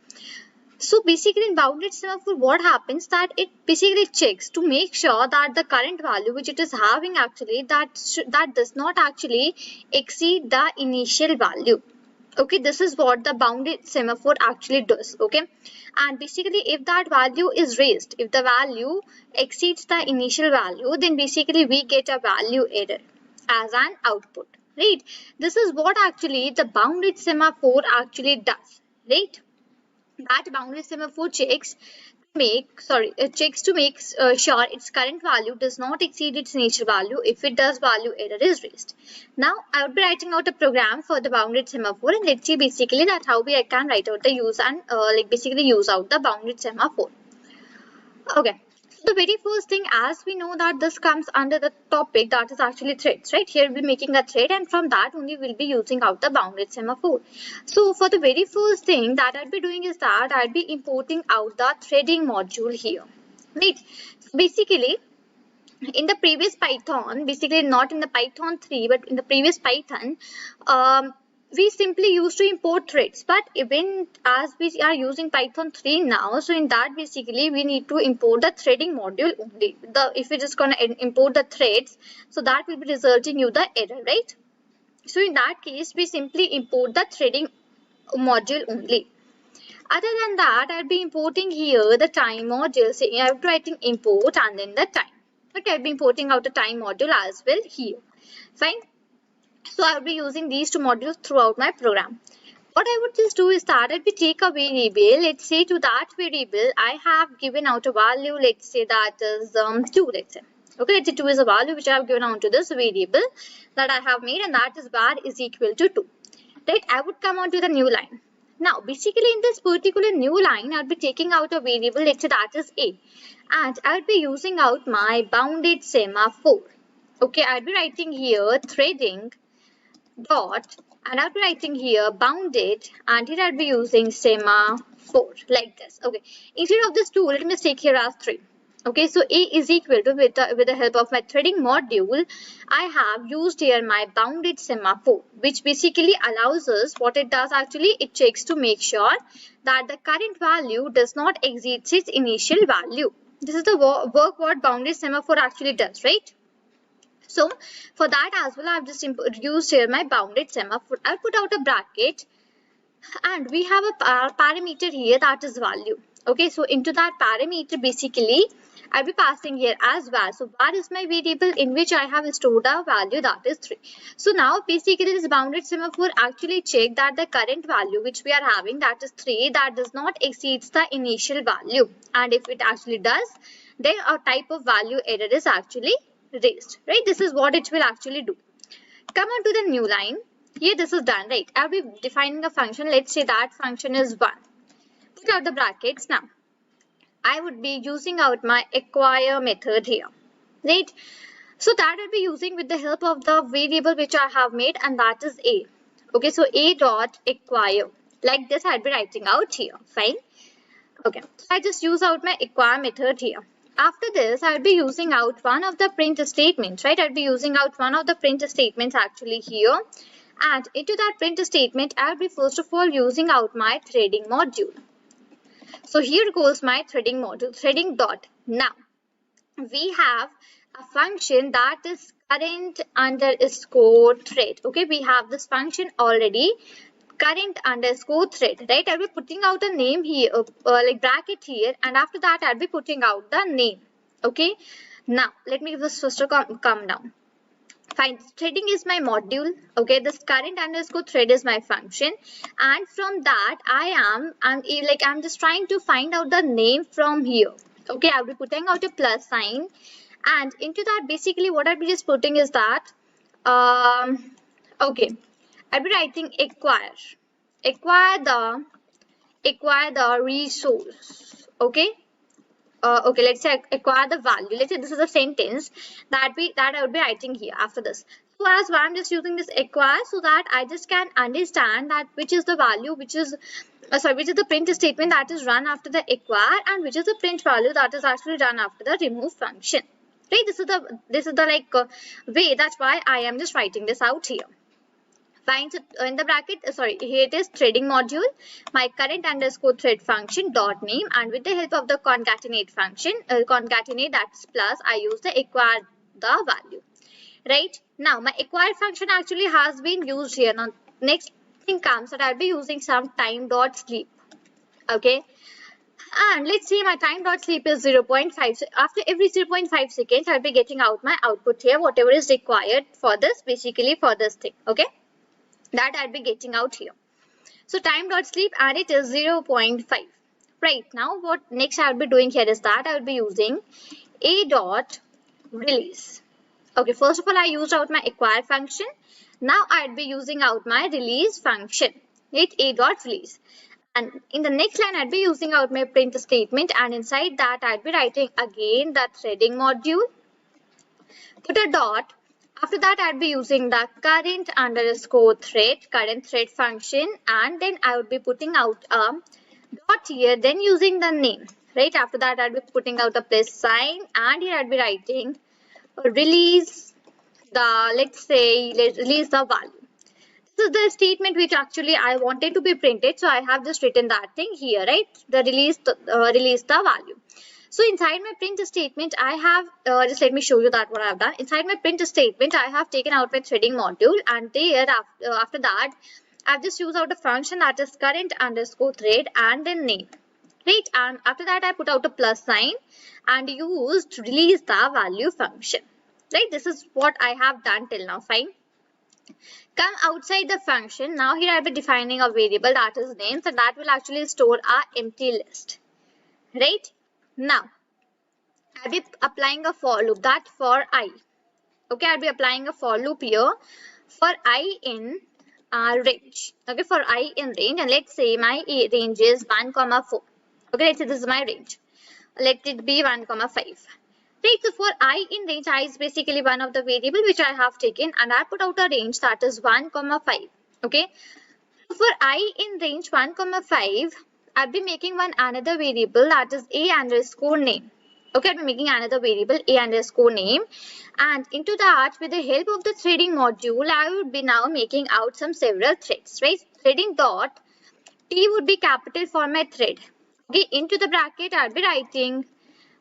S1: So basically in bounded semaphore, what happens that it basically checks to make sure that the current value which it is having actually that does not actually exceed the initial value. Okay, this is what the bounded semaphore actually does. Okay, and basically if that value is raised, if the value exceeds the initial value, then basically we get a value error as an output, right? This is what actually the bounded semaphore actually does, right? That bounded semaphore checks to make sure its current value does not exceed its initial value. If it does, value error is raised. Now I will be writing out a program for the bounded semaphore, and let's see basically that how we can write out the use and basically use out the bounded semaphore. Okay, So the very first thing, as we know that this comes under the topic that is actually threads, right? Here we'll be making a thread, and from that only we'll be using out the bounded semaphore. So for the very first thing that I'll be doing is that I'll be importing out the threading module here, right? So basically, in the previous Python, basically not in the Python 3, but in the previous Python, we simply used to import threads. But even as we are using Python 3 now, so in that basically we need to import the threading module only. If we're just gonna import the threads, so that will be resulting you the error, right? So in that case, we simply import the threading module only. Other than that, I'll be importing here the time module. So I have to writing import and then the time. Okay, I'll be importing out the time module as well here. Fine. So I'll be using these two modules throughout my program. What I would just do is that I'll be take a variable. Let's say to that variable, I have given out a value. Let's say that is 2. Let's say. Okay, let's say 2 is a value which I have given out to this variable that I have made, and that is var is equal to 2. Right, I would come on to the new line. Now, basically in this particular new line, I'll be taking out a variable, let's say that is A. And I'll be using out my bounded semaphore. Okay, I'll be writing here threading dot, and I'll be writing here bounded, and here I'll be using semaphore like this. Okay, instead of this 2, let me take here as 3. Okay, so A is equal to, with the help of my threading module, I have used here my bounded semaphore, which basically allows us, what it does actually, it checks to make sure that the current value does not exceed its initial value. This is the work what bounded semaphore actually does, right? So for that as well, I've just used here my bounded semaphore. I'll put out a bracket, and we have a parameter here that is value. Okay, so into that parameter basically I'll be passing here as var. So var is my variable in which I have stored a value that is 3. So now basically this bounded semaphore actually check that the current value which we are having, that is 3, that does not exceeds the initial value, and if it actually does, then a type of value error is actually raised, right? This is what it will actually do. Come on to the new line. Here this is done, right? I'll be defining a function. Let's say that function is 1. Put out the brackets. Now I would be using out my acquire method here, right? So that I'll be using with the help of the variable which I have made, and that is A. Okay, so A dot acquire, like this I'll be writing out here. Fine. Okay, so I just use out my acquire method here. After this, I'll be using out one of the print statements, right? I'll be using out one of the print statements actually here. And into that print statement, I'll be first of all using out my threading module. So here goes my threading module, threading dot. Now, we have a function that is current underscore thread. Okay, we have this function already, current underscore thread, right? I'll be putting out a name here, like bracket here, and after that I'll be putting out the name. Okay, now let me just first come down. Fine, threading is my module. Okay, this current underscore thread is my function, and from that I'm just trying to find out the name from here. Okay, I'll be putting out a plus sign, and into that basically what I'll be just putting is that okay, I'll be writing acquire the resource. Okay, okay, let's say acquire the value. Let's say this is a sentence that I would be writing here after this. So as well, I'm just using this acquire so that I just can understand that which is the value which is which is the print statement that is run after the acquire, and which is the print value that is actually run after the remove function. Right? This is the like way. That's why I am just writing this out here. Fine, so in the bracket, here it is threading module, my current underscore thread function dot name, and with the help of the concatenate function, concatenate, that's plus, I use the acquire the value. Right, now my acquire function actually has been used here. Now next thing comes that I'll be using some time dot sleep. Okay, and let's say my time dot sleep is 0.5. So after every 0.5 seconds, I'll be getting out my output here, whatever is required for this, basically for this thing. Okay, that I'll be getting out here. So time dot sleep, and it is 0.5. Right, now what next I'll be doing here is that I'll be using a dot release. Okay, first of all I used out my acquire function. Now I'll be using out my release function. Right, a dot release. And in the next line, I'd be using out my print statement, and inside that I'd be writing again the threading module, put a dot. After that, I'd be using the current underscore thread, current thread function, and then I would be putting out a dot here, then using the name, right? After that, I'd be putting out a plus sign, and here I'd be writing release the, let's say, release the value. This is the statement which actually I wanted to be printed, so I have just written that thing here, right? The release the value. So inside my print statement, I have just let me show you that what I have done. Inside my print statement, I have taken out my threading module, and there after that, I've just used out a function that is current underscore thread and then name, right? And after that, I put out a plus sign and used release the value function, right? This is what I have done till now. Fine. Come outside the function. Now here I'll be defining a variable that is names, and that will actually store a empty list, right? Now I'll be applying a for loop, that for I. Okay, I'll be applying a for loop here for I in range. Okay, for I in range, and let's say my range is 1, 4. Okay, let's say this is my range. Let it be 1, 5. Right, so for I in range, I is basically one of the variable which I have taken, and I put out a range that is 1, 5. Okay, so for I in range 1, 5, I'll be making one another variable that is a underscore name. Okay, I'll be making another variable a underscore name, and into that, with the help of the threading module, I would be now making out some several threads, right? Threading dot T would be capital for my thread. Okay, into the bracket, I'll be writing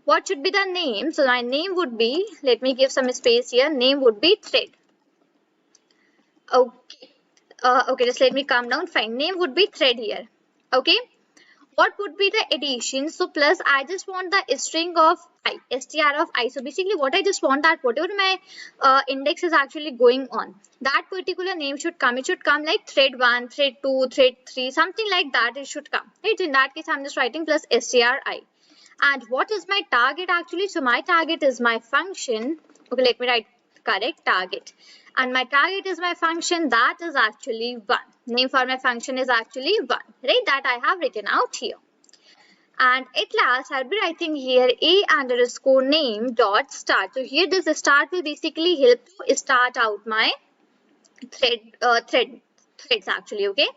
S1: what should be the name. So my name would be, let me give some space here, name would be thread. Okay, okay, just let me calm down. Fine, name would be thread here. Okay, what would be the addition? So plus I just want the string of I, str of I. So basically what I just want that whatever my index is actually going on, that particular name should come. It should come like thread 1, thread 2, thread 3, something like that it should come. Right? In that case, I'm just writing plus stri. And what is my target actually? So my target is my function. Okay, let me write correct target. And my target is my function that is actually 1. Name for my function is actually 1. Right? That I have written out here. And at last, I'll be writing here a underscore name dot start. So here this start will basically help to start out my threads actually. Okay,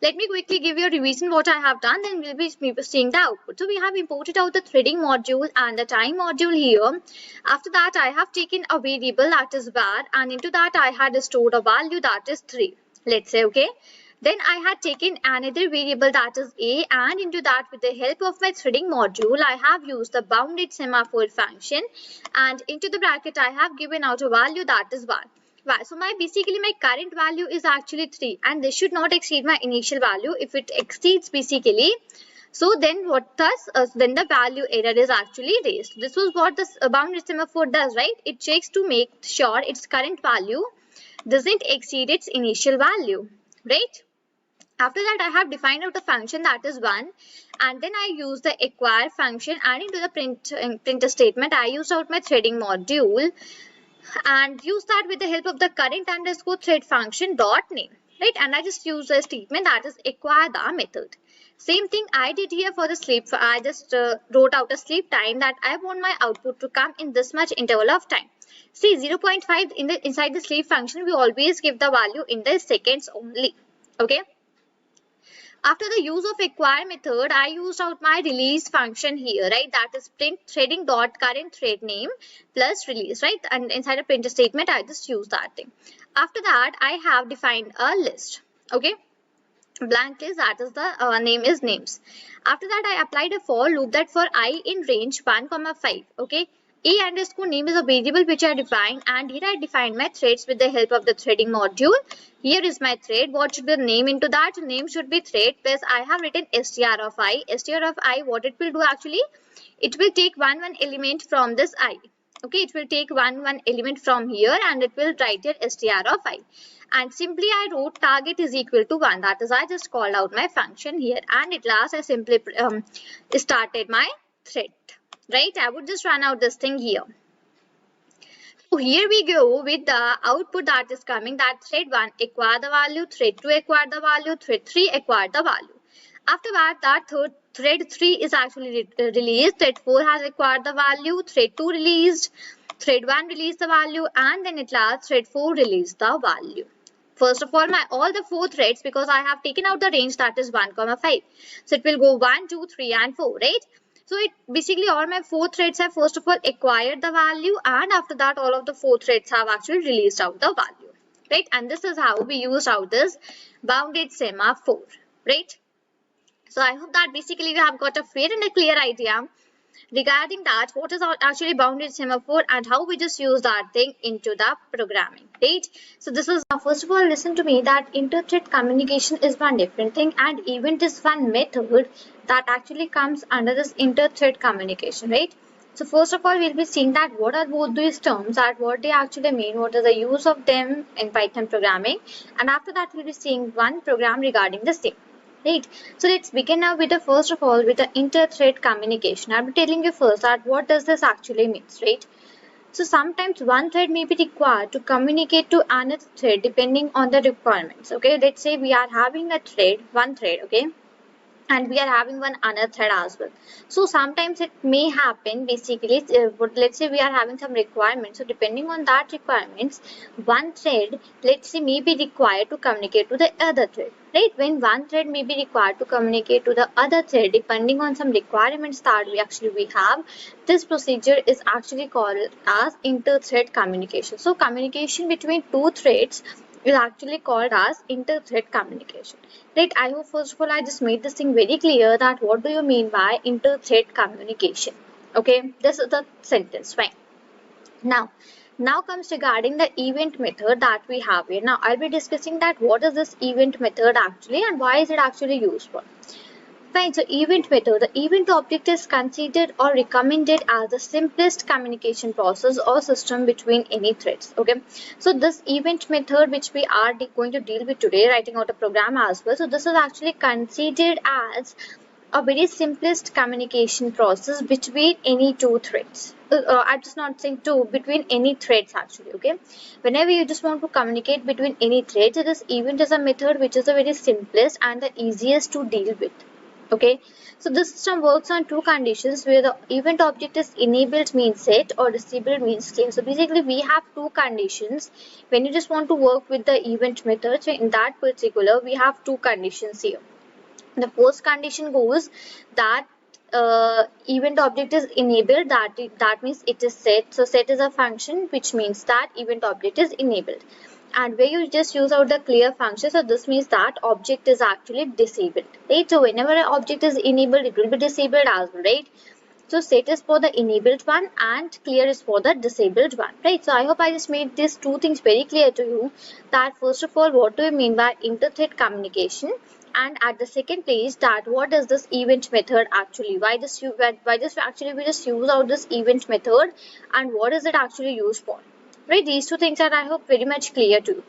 S1: let me quickly give you a revision what I have done, then we'll be seeing the output. So we have imported out the threading module and the time module here. After that, I have taken a variable that is var, and into that I had stored a value that is 3, let's say. Okay, then I had taken another variable that is a, and into that, with the help of my threading module, I have used the bounded semaphore function, and into the bracket I have given out a value that is var. So basically my current value is actually 3, and this should not exceed my initial value. If it exceeds basically, so then then the value error is actually raised. This was what this bounded semaphore does, right? It checks to make sure its current value doesn't exceed its initial value, right? After that, I have defined out a function that is 1, and then I use the acquire function, and into the print statement I used out my threading module and use that with the help of the current underscore thread function dot name, right? And I just use a statement that is acquire the method. Same thing I did here for the sleep. I just wrote out a sleep time that I want my output to come in this much interval of time. See, 0.5 inside the sleep function, we always give the value in the seconds only. Okay. After the use of acquire method, I used out my release function here, right? That is print threading dot current thread name plus release, right? And inside a print statement, I just use that thing. After that, I have defined a list, okay? Blank list, that is the name is names. After that, I applied a for loop that for I in range 1, 5, okay? A underscore name is a variable which I defined, and here I defined my threads with the help of the threading module. Here is my thread. What should be the name into that? Name should be thread plus I have written str of I. Str of I, what it will do actually? It will take one element from this I. Okay, it will take one element from here, and it will write here str of I. And simply I wrote target is equal to 1. That is, I just called out my function here, and at last I simply started my thread. Right, I would just run out this thing here. So here we go with the output that is coming, that thread 1 acquire the value, thread 2 acquire the value, thread 3 acquire the value. After that thread 3 is actually released. Thread 4 has acquired the value. Thread 2 released. Thread 1 released the value, and then at last thread 4 released the value. First of all, all the 4 threads, because I have taken out the range, that is 1, 5. So it will go 1, 2, 3 and 4, right? So it basically all my 4 threads have first of all acquired the value, and after that all of the 4 threads have actually released out the value, right? And this is how we used out this bounded semaphore, right? So I hope that basically you have got a fair and a clear idea regarding that what is actually bounded semaphore and how we just use that thing into the programming, right? So this is, now first of all listen to me, that inter-thread communication is one different thing and event is one method that actually comes under this inter-thread communication, right? So first of all we'll be seeing that what are both these terms, that what they actually mean, what is the use of them in Python programming, and after that we'll be seeing one program regarding the same. Right. So let's begin now with the first of all with the inter-thread communication. I'll be telling you first that what does this actually means, right? So sometimes one thread may be required to communicate to another thread depending on the requirements. Okay, let's say we are having a thread, one thread, okay, and we are having one another thread as well. So sometimes it may happen basically, let's say we are having some requirements, so depending on that requirements, one thread, let's say, may be required to communicate to the other thread, right? When one thread may be required to communicate to the other thread depending on some requirements that we have, this procedure is actually called as inter-thread communication. So communication between two threads is actually called as inter-thread communication, right? I hope first of all I just made this thing very clear that what do you mean by inter-thread communication. Okay, this is the sentence, fine. Now comes regarding the event method that we have here. Now I'll be discussing that what is this event method actually and why is it actually useful. Fine, so event method. The event object is considered or recommended as the simplest communication process or system between any threads. Okay, so this event method which we are going to deal with today, writing out a program as well. So this is actually considered as a very simplest communication process between any two threads. I'm just not saying two, between any threads actually, okay? Whenever you just want to communicate between any threads, this event is a method which is the very simplest and the easiest to deal with. Okay, so this system works on two conditions where the event object is enabled means set or disabled means clear. So basically we have two conditions when you just want to work with the event method. So in that particular we have two conditions here. The first condition goes that event object is enabled, that means it is set. So set is a function which means that event object is enabled, and where you just use out the clear function, so this means that object is actually disabled, right? So whenever an object is enabled it will be disabled as well, right? So set is for the enabled one and clear is for the disabled one, right? So I hope I just made these two things very clear to you, that first of all what do you mean by inter-thread communication, and at the second place that what is this event method actually, why this actually we just use out this event method and what is it actually used for, right? These two things are I hope very much clear to you.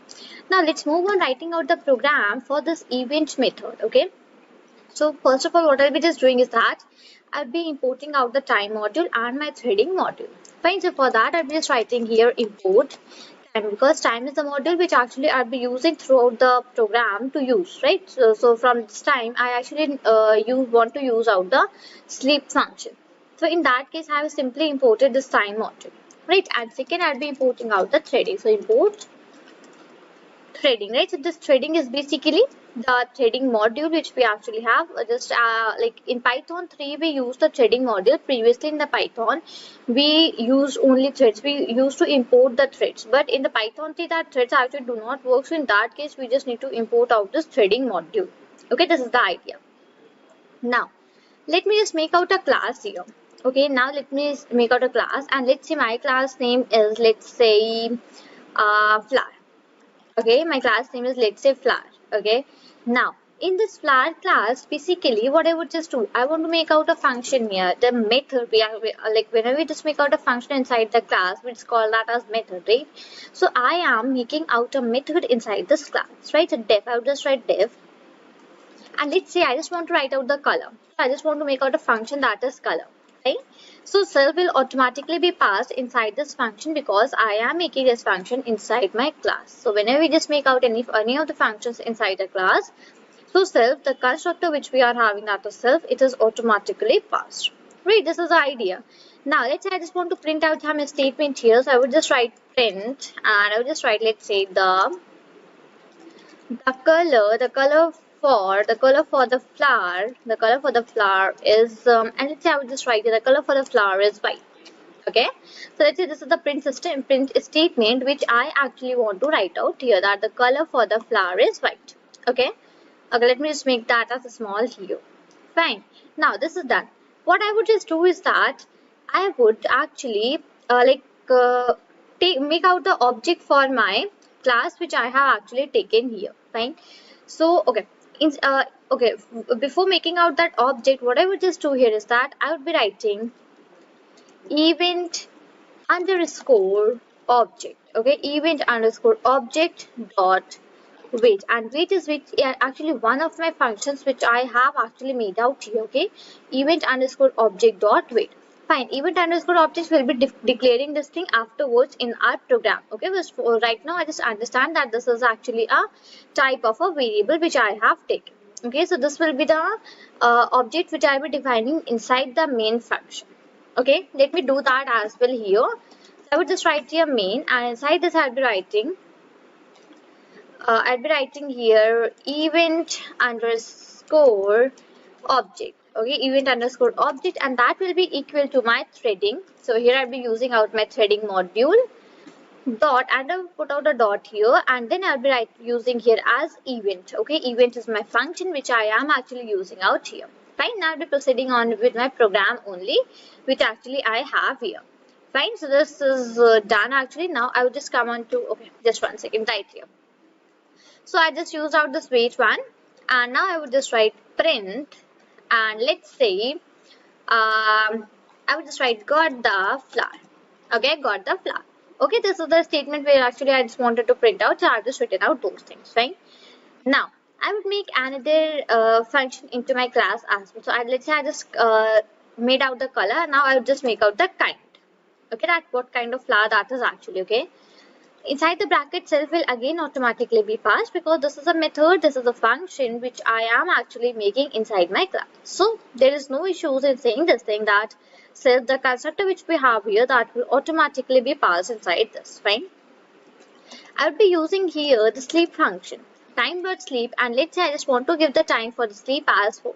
S1: Now let's move on writing out the program for this event method. Okay, so first of all what I'll be just doing is that I'll be importing out the time module and my threading module. Fine, so for that I'll be just writing here import time, because time is the module which actually I'll be using throughout the program to use, right? So from this time I actually want to use out the sleep function. So in that case I have simply imported this time module, right? And second I'll be importing out the threading. So import threading, right? So this threading is basically the threading module which we actually have. Like in Python 3 we use the threading module. Previously in the Python we used only threads. We used to import the threads, but in the Python 3 that threads actually do not work. So in that case we just need to import out this threading module. Okay, this is the idea. Now let me just make out a class here. Okay, now let me make out a class, and let's say my class name is, let's say, flower. Okay, my class name is, let's say, flower. Okay, now in this flower class basically what I would just do, I want to make out a function here, the method. Like whenever we just make out a function inside the class, we just call that as method, right? So I am making out a method inside this class, right? So def, I would just write def, and let's say I just want to write out the color. I just want to make out a function that is color, right? So cell will automatically be passed inside this function because I am making this function inside my class. So whenever we just make out any of the functions inside the class, So self, the constructor which we are having, that is self, it is automatically passed. Right, this is the idea. Now let's say I just want to print out some statement here. So I would just write print, and I would just write, let's say the color for the flower is and let's say I would just write it, the color for the flower is white. Okay, so let's say this is the print statement which I actually want to write out here, that the color for the flower is white. Okay, let me just make that as a small here. Fine, now this is done. What I would just do is that I would actually make out the object for my class which I have actually taken here. Fine, so before making out that object, what I would just do here is that I would be writing event underscore object. Okay, event underscore object dot weight, and weight is actually one of my functions which I have actually made out here. Okay, event underscore object dot weight. Fine, event underscore objects will be declaring this thing afterwards in our program. Okay, but right now I just understand that this is actually a type of a variable which I have taken. Okay, so this will be the object which I will be defining inside the main function. Okay, let me do that as well here. So I would just write here main, and inside this I'll be writing here event underscore object. Okay, event underscore object, and that will be equal to my threading. So here I'll be using out my threading module dot, and I'll put out a dot here, and then I'll be using here as event. Okay, event is my function which I am actually using out here. Fine, now I'll be proceeding on with my program only, which actually I have here. Fine, so this is done actually. Now I will just come on to, okay, just one second, right here. So I just used out this wait one, and now I would just write print, and let's say I would just write got the flower. Okay, got the flower. Okay, this is the statement where actually I just wanted to print out, so I've just written out those things. Fine. Now I would make another function into my class as well. So let's say I just made out the color. Now I would just make out the kind. Okay, that what kind of flower that is actually. Okay, inside the bracket itself will again automatically be passed, because this is a method, this is a function which I am actually making inside my class. So there is no issues in saying this thing, that self, the constructor which we have here, that will automatically be passed inside this. Fine, I will be using here the sleep function, time.sleep, and let's say I just want to give the time for the sleep as 4.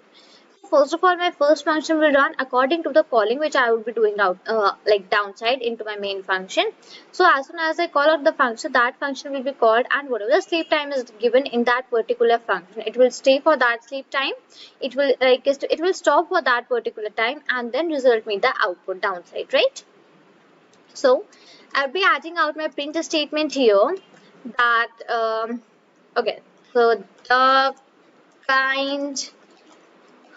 S1: First of all, my first function will run according to the calling which I would be doing out like downside into my main function. So as soon as I call out the function, that function will be called, and whatever the sleep time is given in that particular function, it will stay for that sleep time. It will stop for that particular time, and then result me the output downside, right? So I'll be adding out my print statement here, that okay, so the kind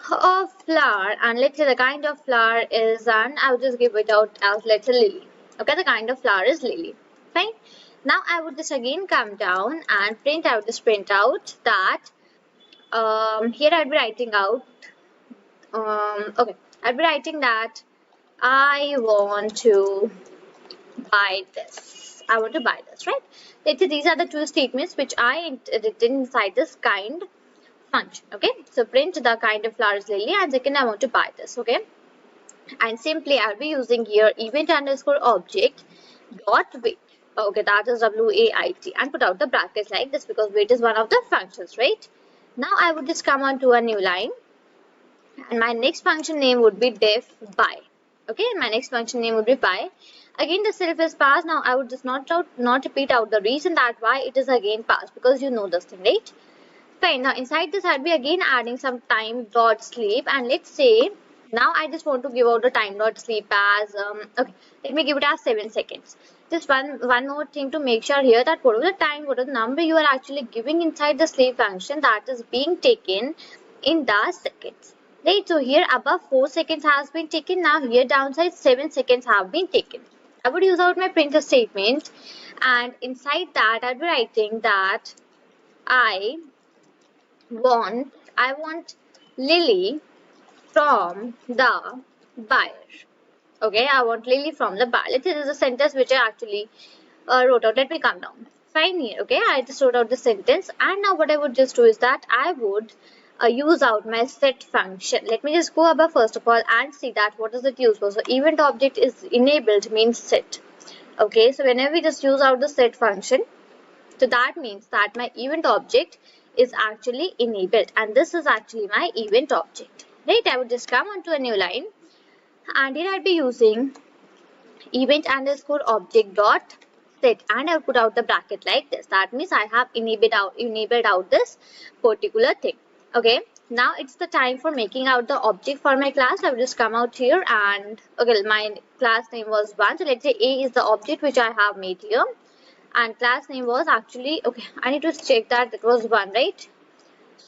S1: of flower, and let's say the kind of flower is, and I'll just give it out as, let's say, lily. Okay, the kind of flower is lily. Fine. Now I would just again come down and print out that here I'll be writing out okay, I'll be writing that I want to buy this. I want to buy this, right? Let's say these are the two statements which I written inside this kind function. Okay, so print the kind of flower is lily, and second I want to buy this. Okay, and simply I'll be using here event underscore object dot weight. Okay, that is WAIT, and put out the brackets like this, because weight is one of the functions, right? Now I would just come on to a new line, and my next function name would be def by. Okay, my next function name would be by. Again the self is passed. Now I would just not repeat out the reason that why it is again passed, because you know this thing, right? Fine, now inside this I'll be again adding some time dot sleep, and let's say now I just want to give out the time dot sleep as okay, let me give it as 7 seconds. Just one more thing to make sure here, that whatever the time, whatever the number you are actually giving inside the sleep function, that is being taken in the seconds. Right, so here above 4 seconds has been taken, now here downside 7 seconds have been taken. I would use out my printf statement, and inside that I'll be writing that I want Lily from the buyer. Okay, I want Lily from the buyer. Let's say this is a sentence which I actually wrote out. Let me come down. fine here. Okay, I just wrote out the sentence, and now what I would just do is that I would use out my set function. Let me just go above first of all and see that what is it used for. So event object is enabled means set. Okay, so whenever we just use out the set function, so that means that my event object is actually enabled, and this is actually my event object, right? I would just come onto a new line, and here I'd be using event underscore object dot set, and I'll put out the bracket like this. That means I have enabled out this particular thing. Okay, now it's the time for making out the object for my class. I will just come out here, and okay, my class name was 1, so let's say A is the object which I have made here, and class name was actually, okay, I need to check that it was 1, right?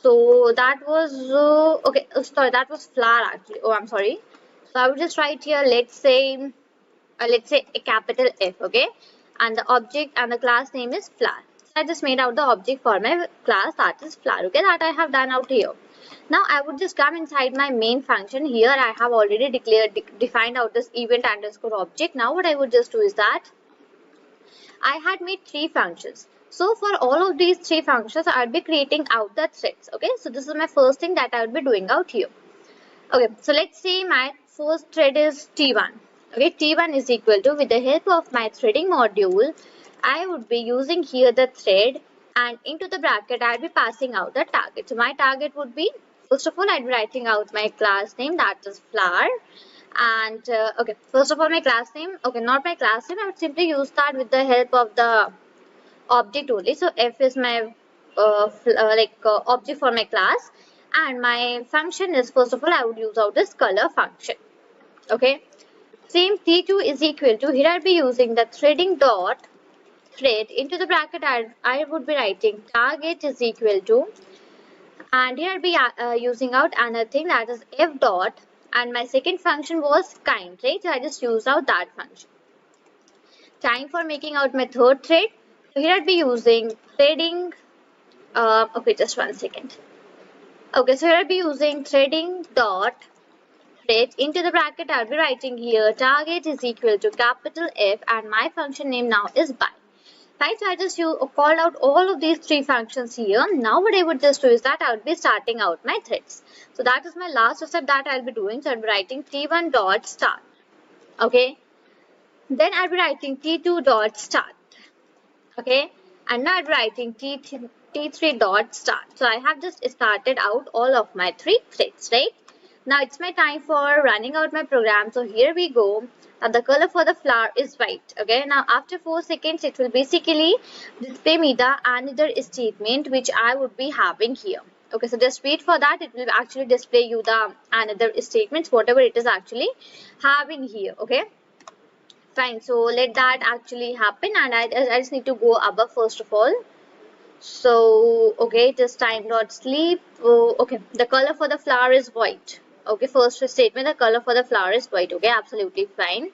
S1: So that was okay, sorry, that was flower actually. Oh, I'm sorry. So I will just write here, let's say a capital F, okay, and the object and the class name is flower. So I just made out the object for my class, that is flower. Okay, that I have done out here. Now I would just come inside my main function. Here I have already defined out this event underscore object. Now what I would just do is that I had made 3 functions. So for all of these 3 functions, I'll be creating out the threads. Okay, so this is my first thing that I will be doing out here. Okay, so let's say my first thread is T1. Okay, T1 is equal to, with the help of my threading module, I would be using here the thread, and into the bracket I'll be passing out the target. So my target would be, first of all, I'd be writing out my class name, that is flower. And okay, first of all, my class name, okay, not my class name, I would simply use that with the help of the object only. So F is my object for my class, and my function is, first of all, I would use out this color function. Okay, same T2 is equal to, here I'll be using the threading dot thread, into the bracket I would be writing target is equal to, and here I'll be using out another thing, that is F dot, and my second function was kind, right? So I just use out that function. Time for making out my third thread. So here I'll be using threading, okay, just 1 second. Okay, so here I'll be using threading dot thread, into the bracket I'll be writing here target is equal to capital F, and my function name now is by. Right, so I just called out all of these 3 functions here. Now what I would just do is that I would be starting out my threads. So that is my last step that I'll be doing. So I'll be writing T1 dot start. Okay, then I'll be writing T2 dot start. Okay, and now I'll be writing T3 dot start. So I have just started out all of my 3 threads, right? Now it's my time for running out my program. So here we go. And the color for the flower is white. Okay, now after 4 seconds it will basically display me the another statement which I would be having here. Okay, so just wait for that. It will actually display you the another statements, whatever it is actually having here. Okay, fine, so let that actually happen, and I just need to go above first of all. So okay, it is time dot sleep. Oh, okay, the color for the flower is white. Okay, first statement, the color for the flower is white. Okay, absolutely fine.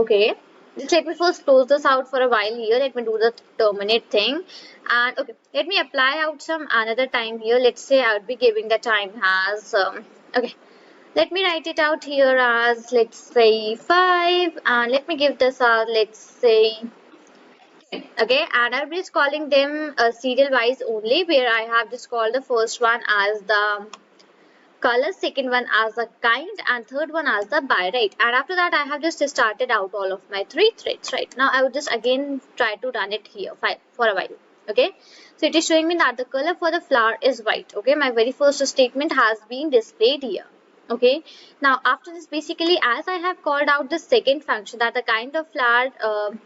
S1: Okay, just let me first close this out for a while here. Let me do the terminate thing, and okay, let me apply out some another time here. Let's say I would be giving the time as okay, let me write it out here as, let's say 5, and let me give this as, let's say, okay, and I'll be just calling them serial wise only, where I have just called the first one as the color, second one as the kind, and third one as the by, right? And after that I have just started out all of my 3 threads, right? Now I would just again try to run it here for a while. Okay, so it is showing me that the color for the flower is white. Okay, my very first statement has been displayed here. Okay, now after this, basically as I have called out the second function, that the kind of flower,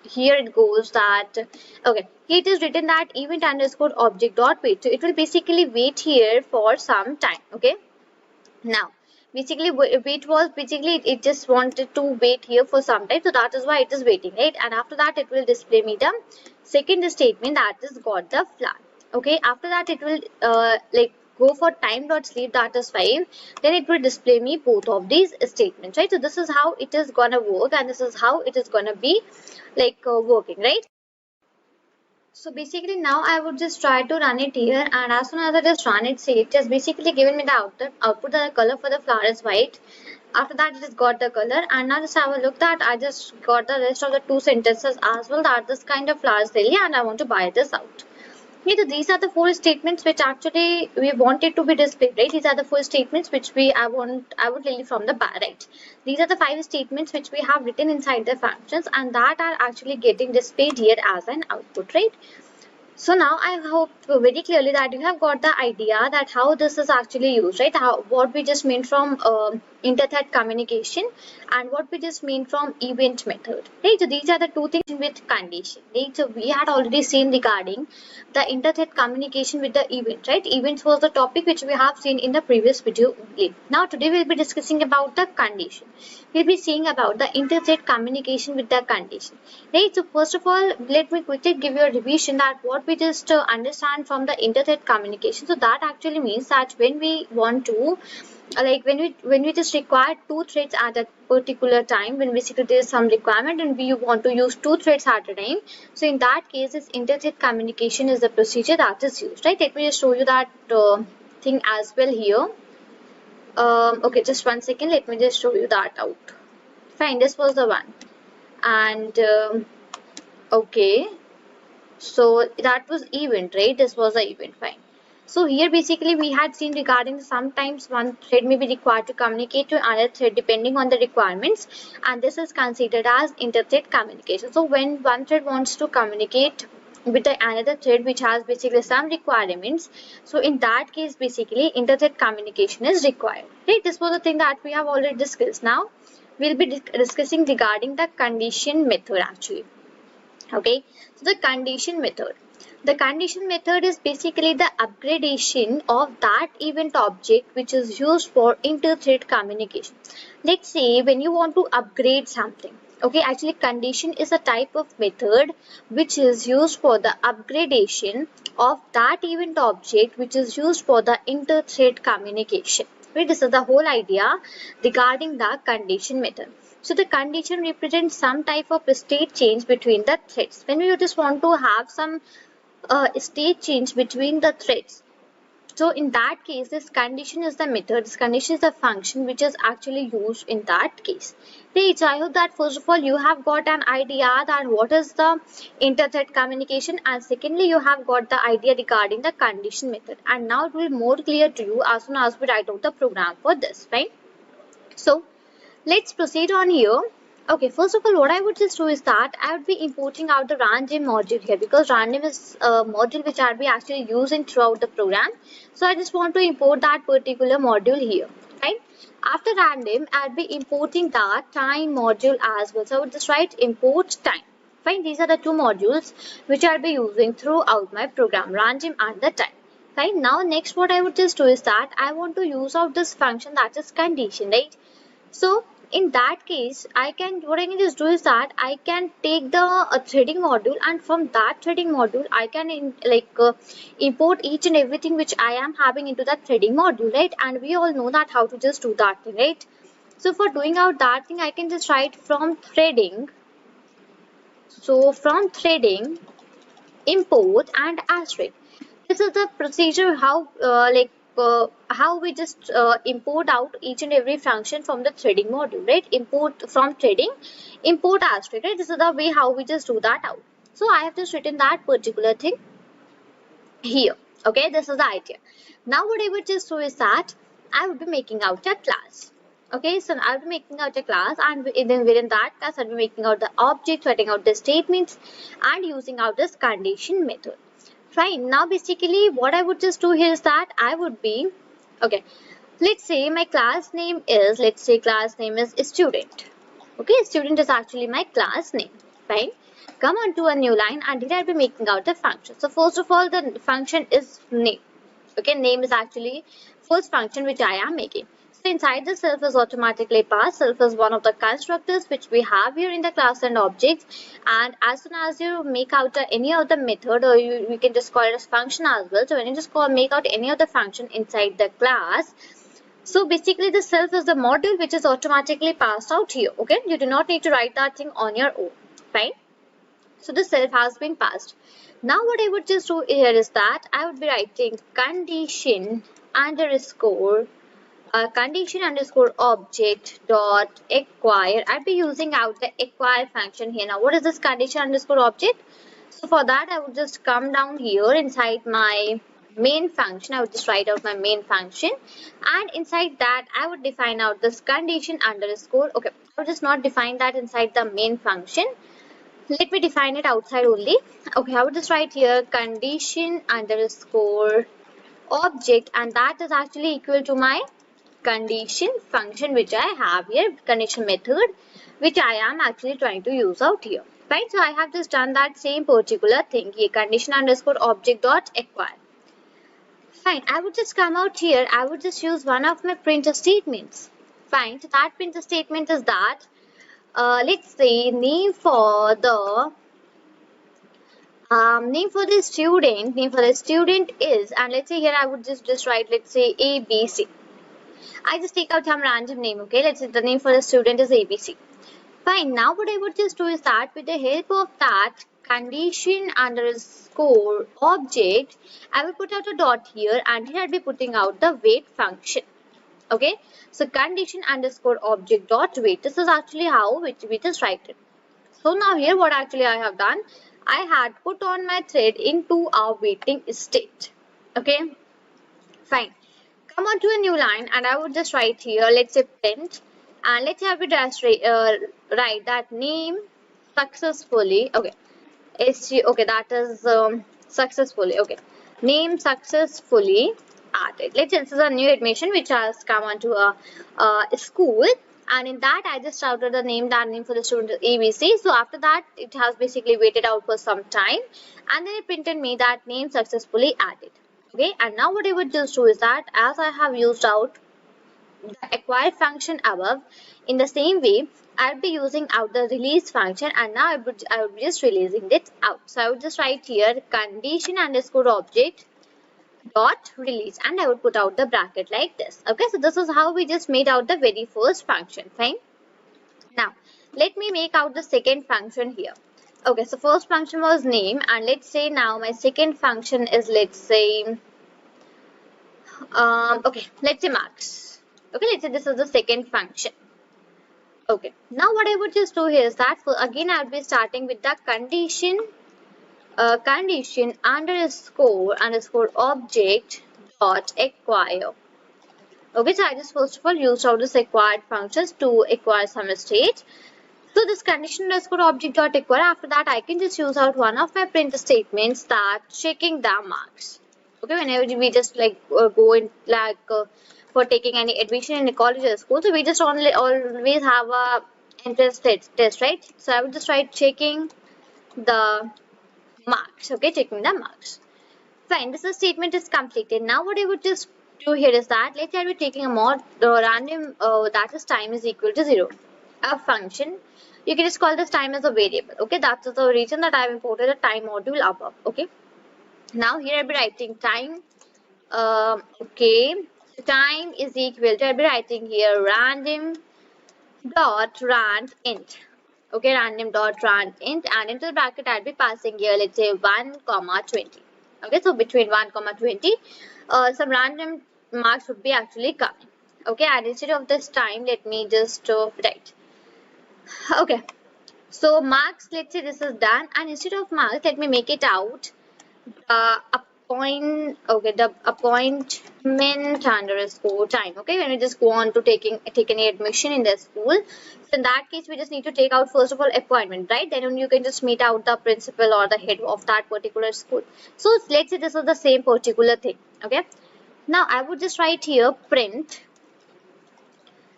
S1: here it goes that, okay, it is written that event underscore object dot wait. So it will basically wait here for some time. Okay, now basically wait was basically it just wanted to wait here for some time, so that is why it is waiting, right? And after that it will display me the second statement, that is got the flower. Okay, after that it will like go for time dot sleep, that is 5, then it will display me both of these statements, right? So this is how it is gonna work, and this is how it is gonna be like working, right? So basically now I would just try to run it here, and as soon as I just run it, see, it just basically given me the output that the color for the flower is white, After that, it has got the color. And now just have a look that I just got the rest of the two sentences as well, that this kind of large daily and I want to buy this out. Okay, so these are the four statements which actually we wanted to be displayed, right? These are the four statements which I would really from the bar, right? These are the five statements which we have written inside the functions and that are actually getting displayed here as an output, right? So now I hope very clearly that you have got the idea that how this is actually used, right? How what we just mean from interthread communication and what we just mean from event method, right? So these are the two things with condition, right? So we had already seen regarding the interthread communication with the event, right? Events was the topic which we have seen in the previous video only. Now today we'll be discussing about the condition. We'll be seeing about the interthread communication with the condition, right? So first of all, let me quickly give you a revision that what we just understand from the interthread communication. So that actually means that when we want to like when we just require two threads at a particular time, when basically there is some requirement and we want to use two threads at a time, so in that case this interthread communication is the procedure that is used, right? Let me just show you that thing as well here. Okay, just 1 second, let me just show you that out. Fine, this was the one. And okay, so that was event, right? This was the event. Fine. So here basically we had seen regarding sometimes one thread may be required to communicate to another thread depending on the requirements, and this is considered as interthread communication. So when one thread wants to communicate with the another thread which has basically some requirements, so in that case basically interthread communication is required, right? This was the thing that we have already discussed. Now we'll be discussing regarding the condition method actually. Okay, so the condition method. The condition method is basically the upgradation of that event object which is used for inter-thread communication. Let's say when you want to upgrade something. Okay, actually condition is a type of method which is used for the upgradation of that event object which is used for the inter-thread communication. Right, this is the whole idea regarding the condition method. So the condition represents some type of state change between the threads. When you just want to have some state change between the threads, so in that case, this condition is the method, this condition is the function which is actually used in that case. Right, so I hope that first of all you have got an idea that what is the interthread communication, and secondly you have got the idea regarding the condition method, and now it will be more clear to you as soon as we write out the program for this, right? So let's proceed on here. Okay, first of all, what I would just do is that I would be importing out the random module here, because random is a module which I'll be actually using throughout the program. So I just want to import that particular module here, right? After random, I'll be importing the time module as well. So I would just write import time. Fine, these are the two modules which I'll be using throughout my program, random and the time. Fine, now next what I would just do is that I want to use out this function that is condition, right? So in that case, what I can just do is that I can take the threading module, and from that threading module I can import each and everything which I am having into that threading module, right? And we all know that how to just do that thing, right? So for doing out that thing, I can just write from threading. So from threading, import and asterisk. This is the procedure how we just import out each and every function from the threading module, right? Import from threading, import asterisk, right? This is the way how we just do that out. So I have just written that particular thing here. Okay, this is the idea. Now what I would just do is that I would be making out a class. Okay, so I'll be making out a class, and then within that class I'll be making out the object, writing out the statements and using out this condition method. Fine. Now basically what I would just do here is that I would be, okay, let's say my class name is, student. Okay, student is actually my class name. Fine. Come on to a new line, and here I'll be making out the function. So first of all, the function is name. Okay, name is actually first function which I am making. So inside the self is automatically passed. Self is one of the constructors which we have here in the class and objects. And as soon as you make out any of the method, or you can just call it as function as well. So when you just make out any of the function inside the class, so basically the self is the module which is automatically passed out here. Okay, you do not need to write that thing on your own. Fine. So the self has been passed. Now what I would just do here is that I would be writing condition underscore condition underscore object dot acquire. I'll be using out the acquire function here. Now what is this condition underscore object? So for that I would just come down here inside my main function. I would just write out my main function, and inside that I would define out this condition underscore. Okay, I would just not define that inside the main function. Let me define it outside only. Okay, I would just write here condition underscore object, and that is actually equal to my condition function which I have here, condition method, which I am actually trying to use out here. Right, so I have just done that same particular thing here, condition underscore object dot acquire. Fine, I would just come out here, I would just use one of my printf statements. Fine, so that printf statement is that, let's say name for the student is, and let's say here I would just write, let's say ABC. I just take out some random name, okay? Let's say the name for the student is ABC. Fine, now what I would just do is that with the help of that condition underscore object, I will put out a dot here, and here I'll be putting out the wait function. Okay, so condition underscore object dot wait. This is actually how we just write it. So now here what actually I have done, I had put on my thread into our waiting state. Okay, fine. Come on to a new line, and I would just write here, let's say print, and let's have it just write that name successfully. Okay, okay, that is successfully. Okay, name successfully added. Let's say this is a new admission which has come onto a school, and in that I just shouted the name, that name for the student is ABC. So after that it has basically waited out for some time, and then it printed me that name successfully added. Okay, and now what I would just do is that as I have used out the acquire function above, in the same way I'll be using out the release function, and now I would be just releasing it out. So I would just write here condition underscore object dot release, and I would put out the bracket like this. Okay, so this is how we just made out the very first function. Fine. Now let me make out the second function here. Okay, so first function was name, and let's say now my second function is, let's say okay, let's say marks. Okay, let's say this is the second function. Okay, now what I would just do here is that again I would be starting with the condition underscore object dot acquire. Okay, so I just first of all used out this acquired functions to acquire some state. So this condition underscore object dot acquire, after that I can just use out one of my print statements that checking the marks. Okay, whenever we just like go in like for taking any admission in a college or school, so we just always have a entrance test, right? So I would just write checking the marks. Okay, checking the marks. Fine, this statement is completed. Now what I would just do here is that, let's say I'll be taking a mod random that is time is equal to 0, a function. You can just call this time as a variable. Okay, that's the reason that I have imported a time module above. Okay, now here I'll be writing time. Okay, so time is equal to, I'll be writing here random dot rand int. Okay, random dot rand int, and into the bracket I'll be passing here, let's say 1 comma 20. Okay, so between 1 comma 20 some random marks would be actually coming. Okay, and instead of this time let me just write. Okay, so marks, let's say this is done, and instead of marks let me make it out the appointment underscore time. Okay, when we just go on to take any admission in the school, so in that case we just need to take out first of all appointment, right? Then you can just meet out the principal or the head of that particular school. So let's say this is the same particular thing. Okay, now I would just write here print,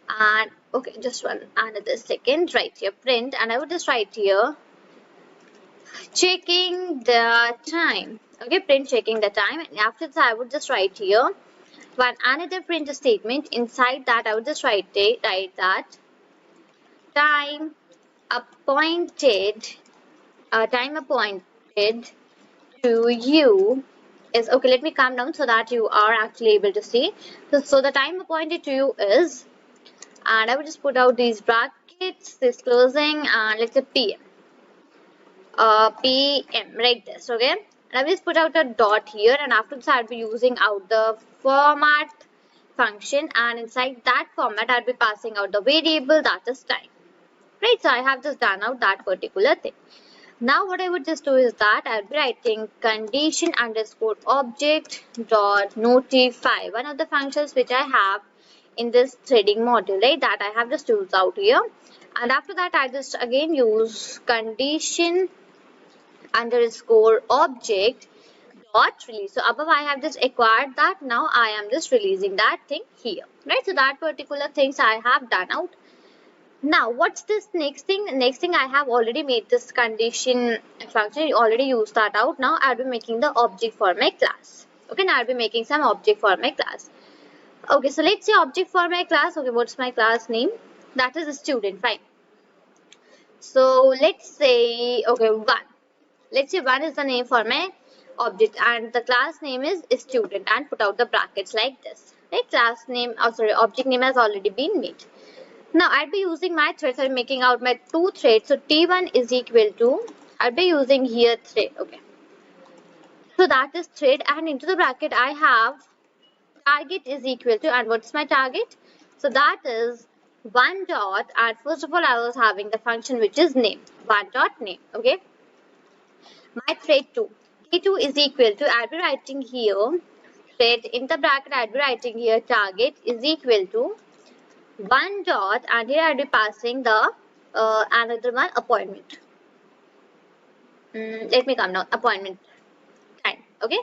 S1: and okay, just another second, right here print, and I would just write here checking the time. Okay, print checking the time, and after that I would just write here another print statement. Inside that I would just write that time appointed to you is, okay, let me calm down so that you are actually able to see. So the time appointed to you is, and I will just put out these brackets, this closing, and let's say PM. PM, right this. Okay, and I will just put out a dot here, and after this I'll be using out the format function, and inside that format I'll be passing out the variable that is time. Right, so I have just done out that particular thing. Now what I would just do is that I'll be writing condition underscore object dot notify, one of the functions which I have in this threading module, right, that I have just used out here. And after that I just again use condition underscore object dot release. So above I have just acquired that, now I am just releasing that thing here, right? So that particular things I have done out. Now what's this next thing? Next thing, I have already made this condition function, you already used that out. Now I'll be making the object for my class. Okay, now I'll be making some object for my class. Okay, so let's say object for my class. Okay, what's my class name? That is a student, fine. So let's say, okay, 1. Let's say 1 is the name for my object and the class name is student, and put out the brackets like this. Right, class name, object name has already been made. Now I'll be using my threads. I'm making out my 2 threads. So T1 is equal to, I'll be using here thread. Okay. So that is thread, and into the bracket I have target is equal to, and what's my target? So that is 1 dot, and first of all I was having the function which is name, 1 dot name. Okay. My thread 2. T2 is equal to, I'll be writing here thread, in the bracket I'll be writing here target is equal to 1 dot, and here I'll be passing the another one, appointment. Let me come down, appointment time. Okay,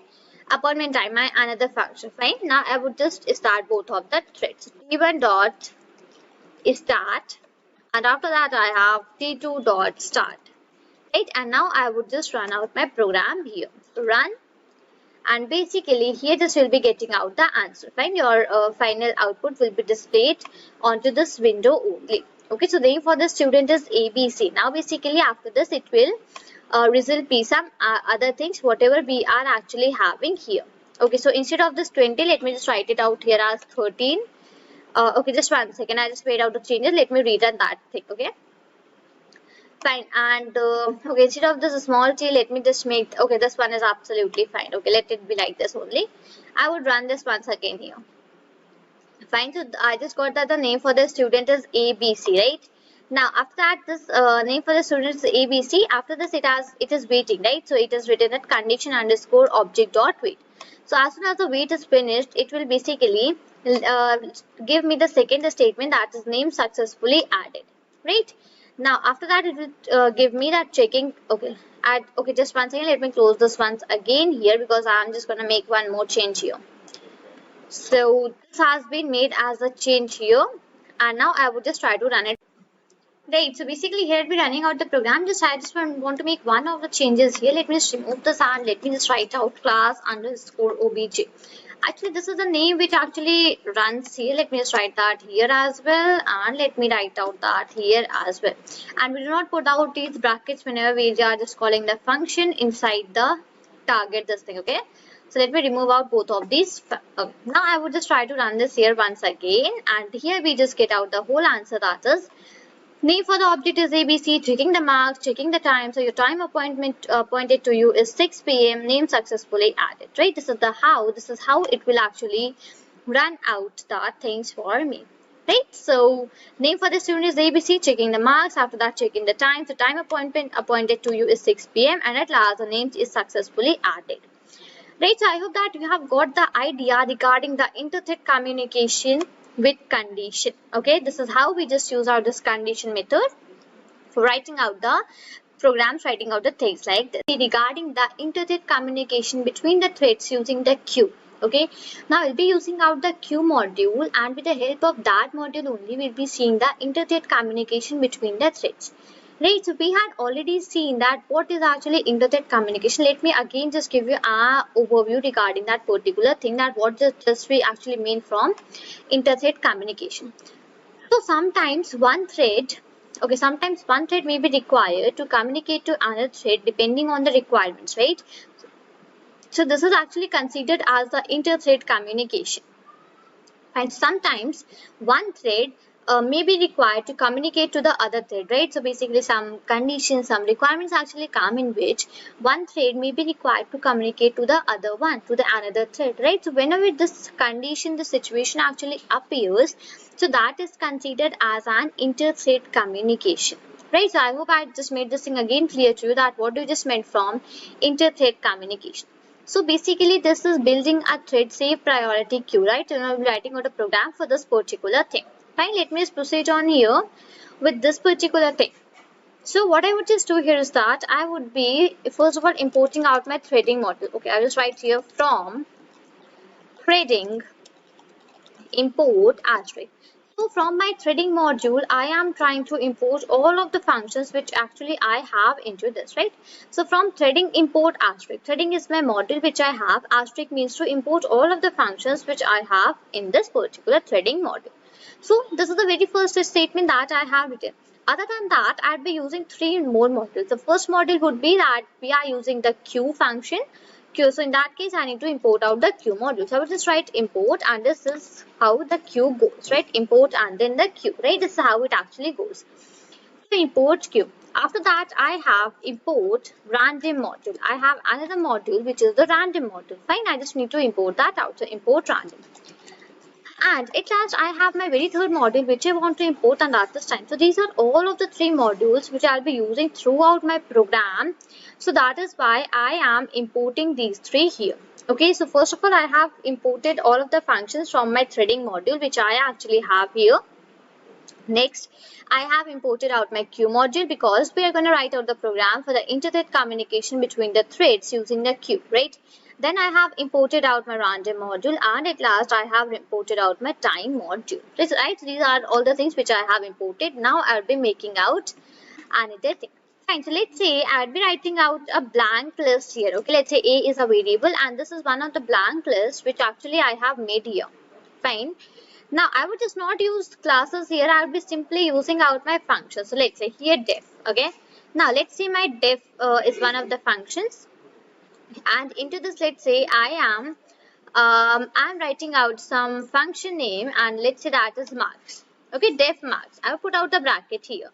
S1: appointment time, my another function. Fine. Now I would just start both of the threads. T1 dot start, and after that I have T2 dot start. Right, and now I would just run out my program here. So run, and basically here this will be getting out the answer. Fine, your final output will be displayed onto this window only. Okay, so the name for the student is ABC. Now basically after this it will result be some other things whatever we are actually having here. Okay, so instead of this 20, let me just write it out here as 13. Okay, just 1 second, I just made out the changes. Let me rerun that thing. Okay, fine. And okay, instead of this small t, let me just make, okay, this one is absolutely fine. Okay, let it be like this only. I would run this once again here. Fine, so I just got that the name for the student is ABC, right? Now after that, this name for the student is ABC. After this it is waiting, right? So it is written at condition underscore object dot wait. So as soon as the wait is finished, it will basically give me the second statement, that is name successfully added, right? Now after that it will give me that checking. Okay, okay, just one second, let me close this once again here, because I am just gonna make one more change here. So this has been made as a change here, and now I would just try to run it. Right, so basically here I'll be running out the program. I just want to make one of the changes here. Let me just remove this and let me just write out class underscore obj. Actually this is the name which actually runs here. Let me just write that here as well, and let me write out that here as well. And we do not put out these brackets whenever we are just calling the function inside the target, this thing. Okay, so let me remove out both of these. Okay. Now I would just try to run this here once again, and here we just get out the whole answer, that is name for the object is ABC, checking the marks, checking the time. So your time appointment appointed to you is 6 p.m. Name successfully added. Right? This is how it will actually run out the things for me. Right? So name for the student is ABC, checking the marks. After that, checking the time. So time appointment appointed to you is 6 p.m. and at last the name is successfully added. Right? So I hope that you have got the idea regarding the inter-thread communication with condition. Okay, this is how we just use out this condition method for writing out the programs, writing out the things like this. Regarding the inter-thread communication between the threads using the queue. Okay, now we'll be using out the queue module, and with the help of that module only we'll be seeing the inter-thread communication between the threads. Right, so we had already seen that what is actually inter-thread communication. Let me again just give you an overview regarding that particular thing, that what does we actually mean from inter-thread communication. So sometimes one thread may be required to communicate to another thread depending on the requirements, right? So this is actually considered as the inter-thread communication. And sometimes one thread may be required to communicate to the other thread, right? So basically some conditions, some requirements actually come in which one thread may be required to communicate to the other one, to the another thread, right? So whenever this condition, the situation actually appears, so that is considered as an inter-thread communication, right? So I hope I just made this thing again clear to you that what you just meant from inter-thread communication. So basically this is building a thread safe priority queue, right? You know, writing out a program for this particular thing. Fine, let me just proceed on here with this particular thing. So what I would just do here is that I would be first of all importing out my threading model. Okay, I'll just write here from threading import asterisk. So from my threading module, I am trying to import all of the functions which actually I have into this, right? So from threading import asterisk, threading is my module which I have, asterisk means to import all of the functions which I have in this particular threading module. So this is the very first statement that I have written. Other than that, I'd be using three more modules. The first module would be that we are using the queue function. So in that case, I need to import out the queue module. So I will just write import, and this is how the queue goes, right? Import and then the queue, right? This is how it actually goes. So import queue. After that, I have import random module. I have another module which is the random module. Fine, I just need to import that out. So import random. And at last, I have my very third module which I want to import, and at this time. So these are all of the three modules which I'll be using throughout my program. So that is why I am importing these three here. Okay, so first of all, I have imported all of the functions from my threading module which I actually have here. Next, I have imported out my queue module because we are going to write out the program for the inter-thread communication between the threads using the queue, right? Then I have imported out my random module, and at last I have imported out my time module. Right? These are all the things which I have imported. Now I'll be making out another thing. Fine. So let's say I'll be writing out a blank list here. Okay, let's say A is a variable, and this is one of the blank lists which actually I have made here. Fine. Now I would just not use classes here. I will be simply using out my function. So let's say here def. Okay. Now let's say my def is one of the functions, and into this let's say I'm writing out some function name, and let's say that is marks. Okay, def marks. I will put out the bracket here.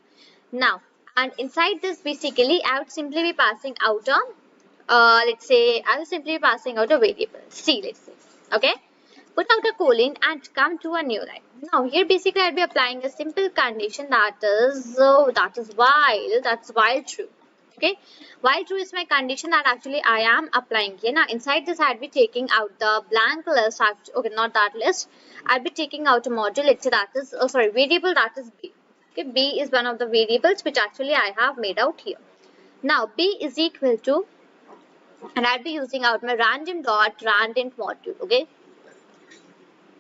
S1: Now, and inside this basically I would simply be passing out a let's say I will simply be passing out a variable C, let's say. Okay, put out a colon and come to a new line. Now here basically I'll be applying a simple condition that is while true. Okay, while true is my condition that actually I am applying here. Now inside this I'll be taking out the blank list. Okay, not that list. I'll be taking out a module. Let's say that is variable that is B. Okay, B is one of the variables which actually I have made out here. Now B is equal to, and I'll be using out my random dot randint module. Okay,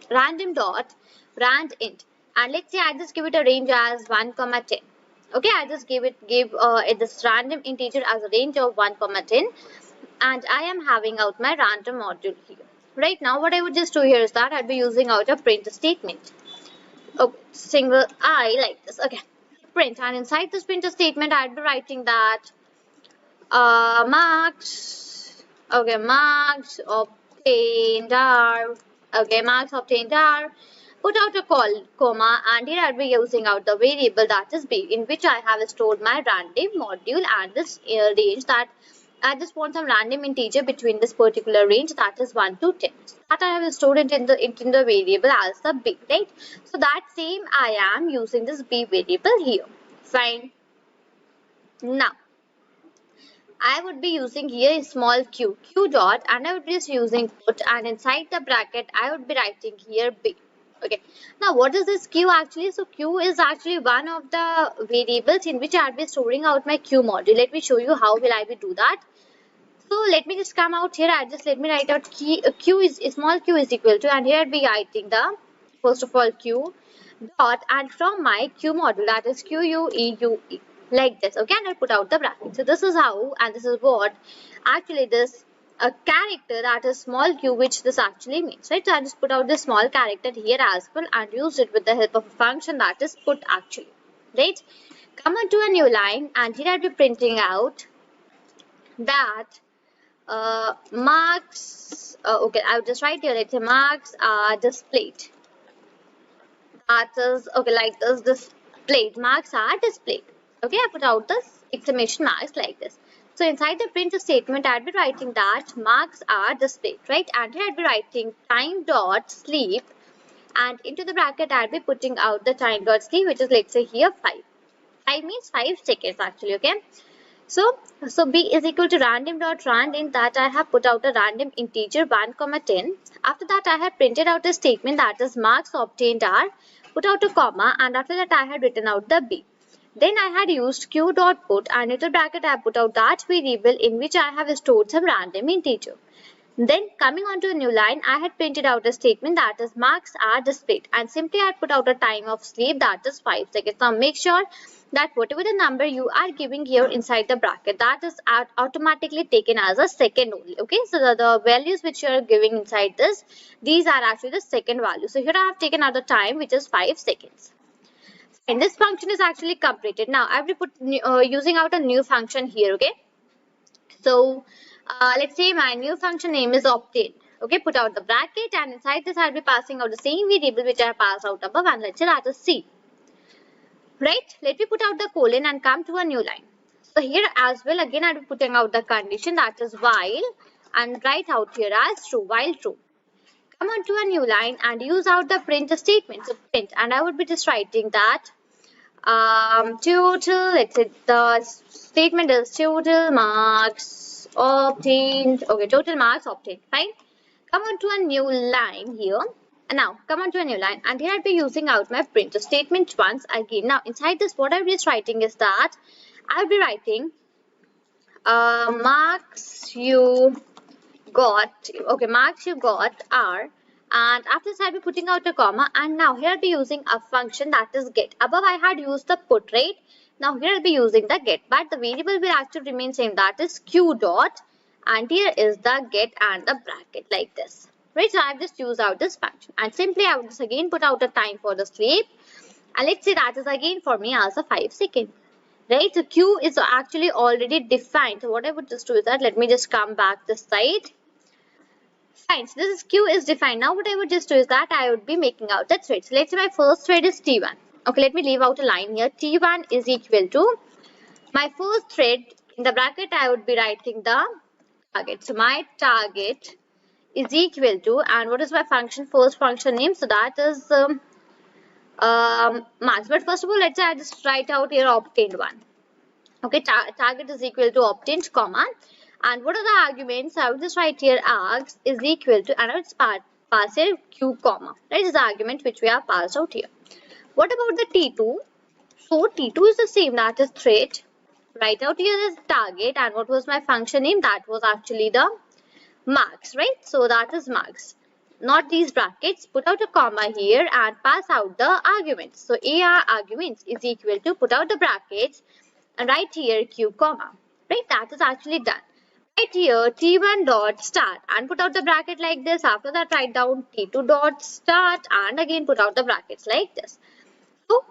S1: random dot rand int, and let's say I just give it a range as 1, 10. Okay, I just give this random integer as a range of 1, 10, and I am having out my random module here. Right now, what I would just do here is that I'll be using out a print statement. Okay, single I like this. Okay, print, and inside this print statement, I'll be writing that marks. Okay, marks obtained are. Okay, marks obtained are. Put out a comma, and here I'll be using out the variable that is B, in which I have stored my random module and this range that I just want some random integer between this particular range that is 1 to 10. So that I have stored it in the variable as the B, right? So that same I am using this B variable here. Fine. Now I would be using here a small q dot, and I would be just using put, and inside the bracket I would be writing here B. Okay, now what is this q actually? So q is actually one of the variables in which I'll be storing out my q module. Let me show you how will I be do that. So let me just come out here. Let me write out q is small q is equal to, and here I'll be writing the first of all q dot, and from my q module that is QUEUE, like this. Okay, and I'll put out the bracket. So this is how, and this is what actually this a character that is small q which this actually means, right? So I just put out this small character here as well and used it with the help of a function that is put actually, right? Come on to a new line, and here I'll be printing out that marks. Okay, I'll just write here, let's say marks are displayed. that is okay like this displayed, marks are displayed. Okay, I put out the exclamation marks like this. So inside the print statement, I'd be writing that marks are displayed, right? And here I'd be writing time dot sleep, and into the bracket I'd be putting out the time dot sleep, which is, let's say here 5. 5 means 5 seconds actually. Okay, so b is equal to random dot rand. In that I have put out a random integer 1 comma 10. After that I have printed out a statement that is marks obtained are, put out a comma, and after that I had written out the b. Then I had used q dot put, and into bracket I have put out that variable in which I have stored some random integer. Then coming on to a new line, I had printed out a statement that is marks are displayed, and simply I had put out a time of sleep that is 5 seconds. Now make sure that whatever the number you are giving here inside the bracket, that is automatically taken as a second only. Okay, so the values which you are giving inside this, these are actually the second value. So here I have taken out the time, which is 5 seconds. And this function is actually completed. Now I will put using out a new function here. Okay, so let's say my new function name is obtain. Okay, put out the bracket, and inside this I'll be passing out the same variable which I passed out above, and let's say that is c. Right, let me put out the colon and come to a new line. So here as well, again I'll be putting out the condition that is while, and write out here as true, while true. Come on to a new line and use out the print statement. So print, and I would be just writing that total, let's say the statement is total marks obtained. Okay, total marks obtained. Fine. Come on to a new line here. And now come on to a new line, and here I'll be using out my print statement once again. Now inside this, what I'll be writing is that I'll be writing marks you got. Okay, marks you got are, and after this I'll be putting out a comma, and now here I'll be using a function that is get. Above I had used the put, right? Now here I'll be using the get, but the variable will actually remain same, that is q dot, and here is the get and the bracket like this. Right, so I've just used out this function, and simply I would just again put out a time for the sleep, and let's say that is again for me as a 5 seconds. Right, so q is actually already defined. So what I would just do is that, let me just come back this side. Fine, so this is q is defined. Now what I would just do is that I would be making out the thread. So let's say my first thread is t1. Okay, let me leave out a line here. t1 is equal to my first thread. In the bracket I would be writing the target. So my target is equal to, and what is my function, first function name? So that is marks. But first of all, let's say I just write out here obtained 1. Okay, target is equal to obtained comma, and what are the arguments? I would just write here args is equal to, and I would pass here q comma. That is the argument which we have passed out here. What about the t2? So t2 is the same, that is thread. Write out here is target, and what was my function name? That was actually the marks, right? So that is marks, not these brackets. Put out a comma here and pass out the arguments. So AR arguments is equal to, put out the brackets and write here q comma, right? That is actually done. Right here t1 dot start and put out the bracket like this. After that write down t2 dot start and again put out the brackets like this. So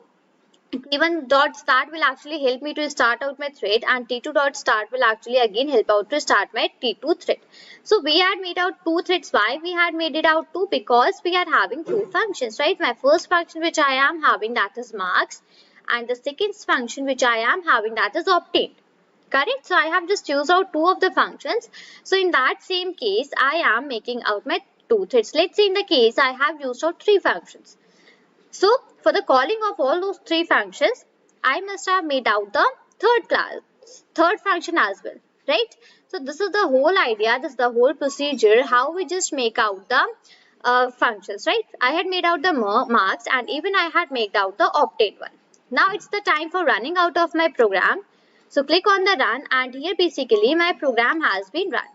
S1: t1 dot start will actually help me to start out my thread, and t2 dot start will actually again help out to start my t2 thread. So we had made out 2 threads. Why we had made it out 2? Because we are having 2 functions, right? My first function which I am having, that is marks, and the second function which I am having, that is obtained. Correct? So I have just used out 2 of the functions. So in that same case, I am making out my 2 threads. Let's say in the case I have used out 3 functions. So for the calling of all those 3 functions, I must have made out the third function as well, right? So this is the whole idea, this is the whole procedure, how we just make out the functions, right? I had made out the marks, and even I had made out the obtained one. Now it's the time for running out of my program. So click on the run, and here basically my program has been run.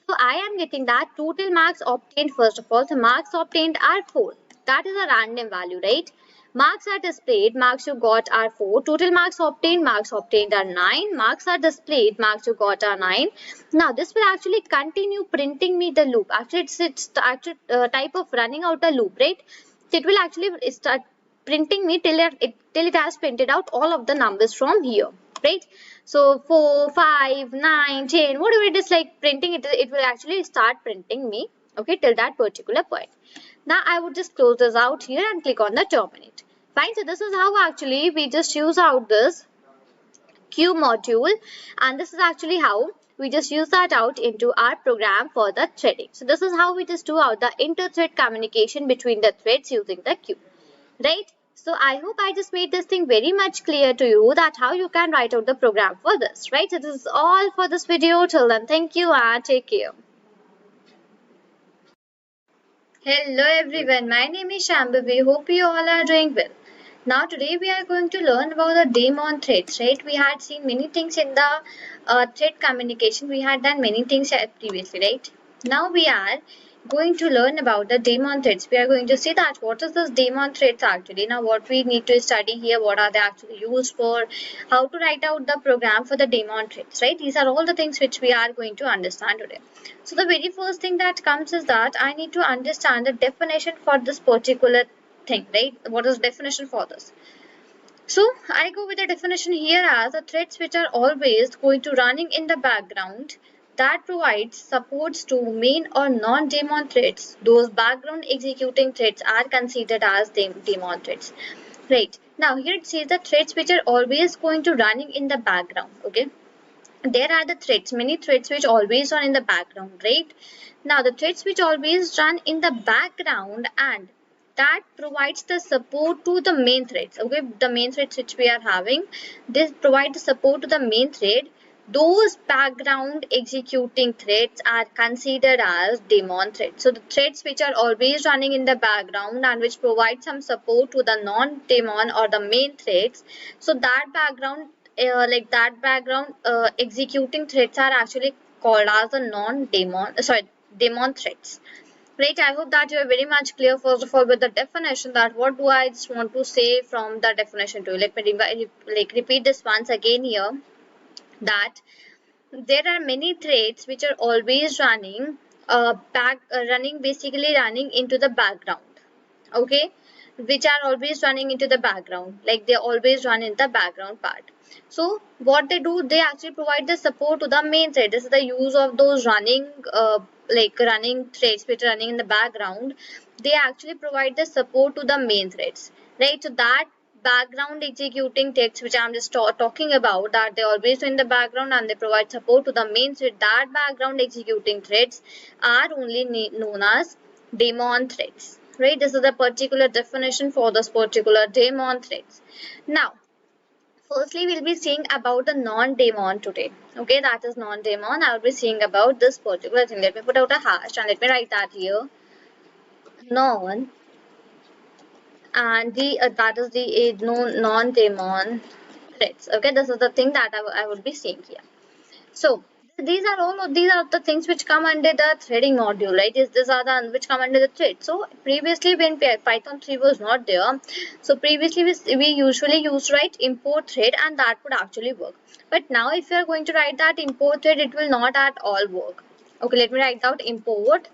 S1: So I am getting that total marks obtained. First of all, the marks obtained are 4. That is a random value, right? Marks are displayed, marks you got are 4. Total marks obtained are 9. Marks are displayed, marks you got are 9. Now this will actually continue printing me the loop. Actually it's the actual type of running out a loop, right? So it will actually start printing me till it has printed out all of the numbers from here, right? So 4, 5, 9, 10, whatever it is like printing, it will actually start printing me, okay, till that particular point. Now I would just close this out here and click on the terminate. Fine, so this is how actually we just use out this Q module, and this is actually how we just use that out into our program for the threading. So this is how we just do out the inter-thread communication between the threads using the Q, right? So I hope I just made this thing very much clear to you that how you can write out the program for this, right? So this is all for this video. Till then, thank you and take care. Hello everyone, my name is Shambhavi. Hope you all are doing well. Now today we are going to learn about the daemon threads, right? We had seen many things in the thread communication. We had done many things previously, right? Now we are going to learn about the daemon threads. We are going to see that what is this daemon threads actually. Now what we need to study here, what are they actually used for, how to write out the program for the daemon threads, right? These are all the things which we are going to understand today. So the very first thing that comes is that I need to understand the definition for this particular thing, right? What is the definition for this? So I go with the definition here as the threads which are always going to running in the background that provides supports to main or non-daemon threads. Those background executing threads are considered as daemon threads. Right. Now here it says the threads which are always going to running in the background. Okay. There are the threads, many threads which always run in the background, right? Now the threads which always run in the background and that provides the support to the main threads. Okay, the main threads which we are having, this provide the support to the main thread. Those background executing threads are considered as daemon threads. So the threads which are always running in the background and which provide some support to the non-daemon or the main threads, so that background executing threads are actually called as the daemon threads. Right, I hope that you are very much clear first of all with the definition that what do I just want to say from the definition to you. Let me repeat this once again here, that there are many threads which are always running basically running into the background. Okay, which are always running into the background, like they always run in the background part. So what they do, they actually provide the support to the main thread. This is the use of those running threads which are running in the background. They actually provide the support to the main threads, right? So that background executing text which I'm just talking about, that they always do in the background and they provide support to the main thread, that background executing threads are only known as daemon threads, right? This is the particular definition for this particular daemon threads. Now firstly we'll be seeing about the non-daemon today. Okay, that is non-daemon. I'll be seeing about this particular thing. Let me put out a hash and let me write that here. Non, and the that is the non-daemon threads. Okay, this is the thing that I would be seeing here. So these are the things which come under the threading module, right? These are the which come under the thread. So previously when Python 3 was not there, so previously we usually used write import thread and that would actually work. But now if you are going to write that import thread, it will not at all work. Okay, let me write out import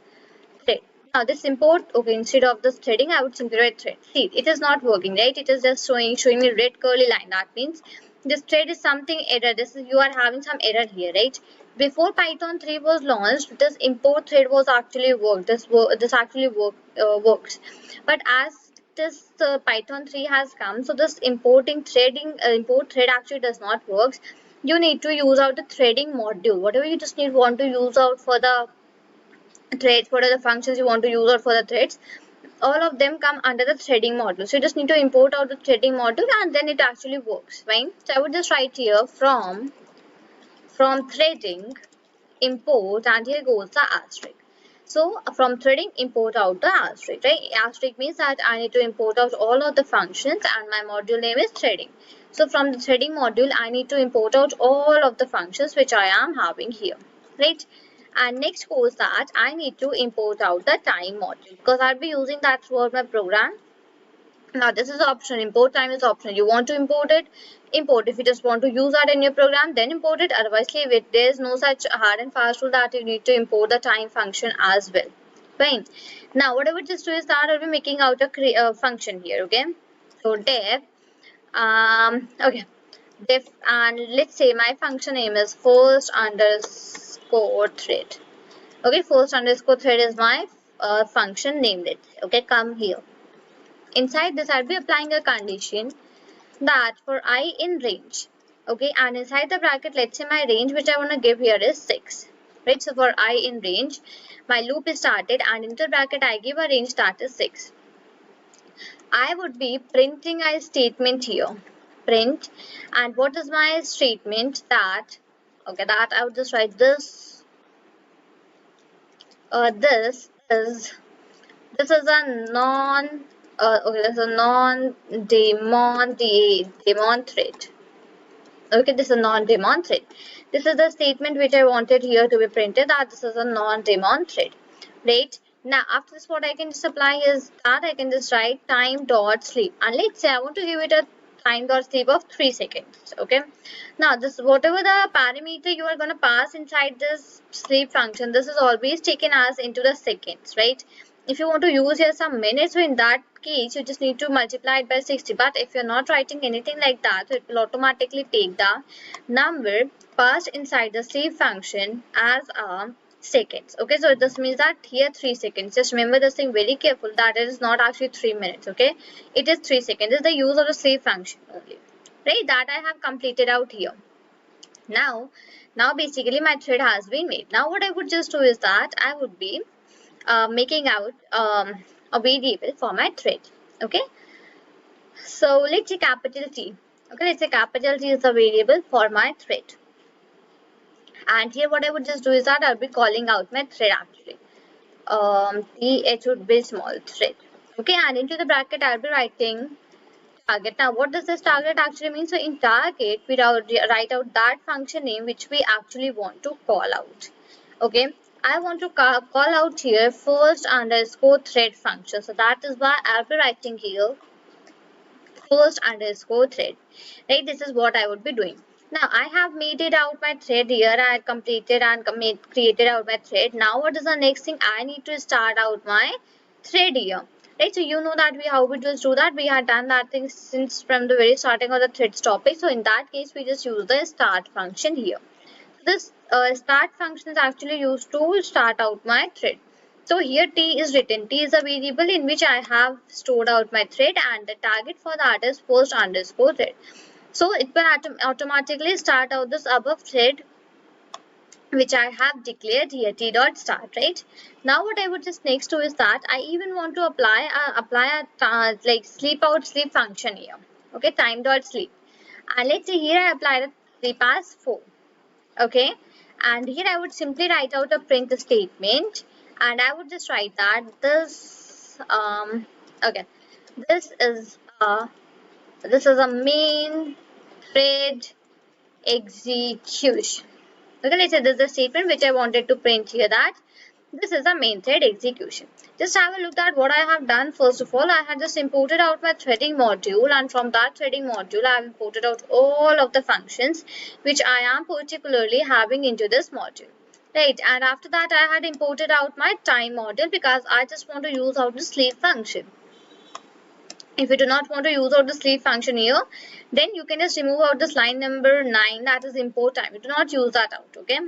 S1: thread. Now this import, okay, instead of this threading, I would simply write thread. See, it is not working, right? It is just showing me red curly line. That means this thread is something error. You are having some error here, right? Before Python 3 was launched, this import thread was actually worked. This actually works. But as this Python 3 has come, so this import thread actually does not work. You need to use out the threading module. Whatever you just want to use out for the threads, what are the functions you want to use out for the threads, all of them come under the threading module. So you just need to import out the threading module and then it actually works. Fine. So I would just write here from threading import, and here goes the asterisk. So from threading import out the asterisk, right? Asterisk means that I need to import out all of the functions and my module name is threading. So from the threading module I need to import out all of the functions which I am having here, right? And next goes that I need to import out the time module because I'll be using that throughout my program. Now this is optional. Import time is optional. You want to import it, import. If you just want to use that in your program, then import it. Otherwise leave it. There is no such hard and fast rule that you need to import the time function as well. Fine. Now what I would just do is that I'll be making out a function here. Okay. So def okay, def, and let's say my function name is first underscore thread. Okay, first underscore thread is my function named it. Okay, come here. Inside this, I'll be applying a condition that for I in range. Okay, and inside the bracket, let's say my range which I want to give here is 6. Right, so for I in range, my loop is started, and into the bracket I give a range that is 6. I would be printing a statement here. Print, and what is my statement? That, okay, that I would just write this. This is a this is a non-daemon thread. Okay, this is a non-daemon thread. This is the statement which I wanted here to be printed, that this is a non-daemon thread. Right? Now, after this, what I can just apply is that I can just write time dot sleep. And let's say I want to give it a time dot sleep of 3 seconds. Okay. Now, this whatever the parameter you are going to pass inside this sleep function, this is always taken as into the seconds, right? If you want to use here some minutes, so in that case, you just need to multiply it by 60. But if you're not writing anything like that, so it will automatically take the number passed inside the sleep function as a seconds. Okay, so this means that here 3 seconds. Just remember this thing very careful, that it is not actually 3 minutes. Okay, it is 3 seconds. This is the use of the sleep function only, right? That I have completed out here. Now basically my thread has been made. Now what I would just do is that I would be making out a variable for my thread. Okay, so let's say capital T. Okay, let's say capital T is the variable for my thread. And here what I would just do is that I'll be calling out my thread actually. Th would be small thread. Okay, and into the bracket I'll be writing target. Now what does this target actually mean? So in target we write out that function name which we actually want to call out. Okay, I want to call out here first underscore thread function. So that is why I'll be writing here first underscore thread. Right, this is what I would be doing. Now I have made it out my thread here. I completed and created out my thread. Now what is the next thing? I need to start out my thread here. Right, so you know that how we just do that. We had done that thing since from the very starting of the threads topic. So in that case, we just use the start function here. This start function is actually used to start out my thread. So here T is written. T is a variable in which I have stored out my thread, and the target for that is first underscore thread. So it will automatically start out this above thread which I have declared here, T dot start, right? Now what I would just next do is that I even want to apply a like sleep out sleep function here. Okay, time dot sleep, and let's say here I apply the sleep as 4. Okay, and here I would simply write out a print statement, and I would just write that this okay, this is a main thread execution. Okay, let's say this is the statement which I wanted to print here, that this is a main thread execution. Just have a look at what I have done. First of all, I had just imported out my threading module, and from that threading module I have imported out all of the functions which I am particularly having into this module. Right, and after that I had imported out my time module because I just want to use out the sleep function. If you do not want to use out the sleep function here, then you can just remove out this line number 9, that is import time. You do not use that out. Okay.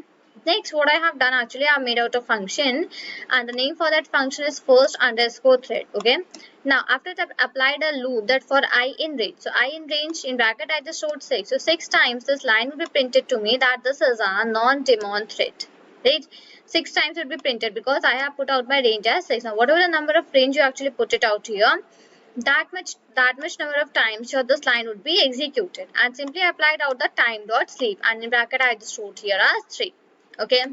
S1: Next, what I have done actually, I have made out a function, and the name for that function is first underscore thread. Okay. Now after that, applied a loop that for I in range. So I in range in bracket I just stored 6. So 6 times this line will be printed to me that this is a non-daemon thread. Right. 6 times will be printed because I have put out my range as 6. Now whatever the number of range you actually put it out here, that much number of times sure this line would be executed, and simply applied out the time dot sleep, and in bracket I just wrote here as 3. Okay.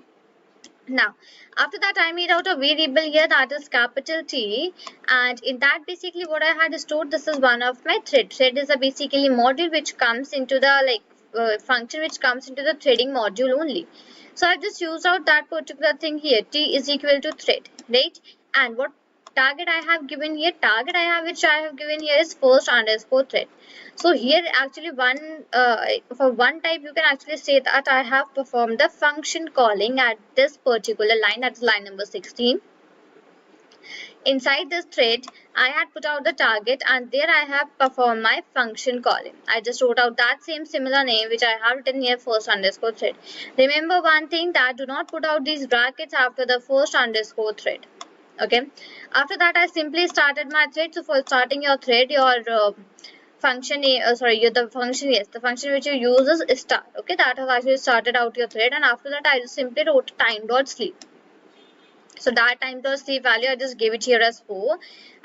S1: Now after that I made out a variable here that is capital T, and in that basically what I had stored, this is one of my thread. Thread is a basically module which comes into the function which comes into the threading module only. So I just used out that particular thing here. T is equal to thread, right? And what target I have given here, which I have given here is first underscore thread. So here actually for one type you can actually say that I have performed the function calling at this particular line, that's line number 16. Inside this thread I had put out the target, and there I have performed my function calling. I just wrote out that same similar name which I have written here, first underscore thread. Remember one thing, that do not put out these brackets after the first underscore thread. Okay, after that I simply started my thread. So for starting your thread, your function the function, yes, the function which you use is start. Okay, that has actually started out your thread, and after that I just simply wrote time dot sleep. So that time dot sleep value I just gave it here as 4,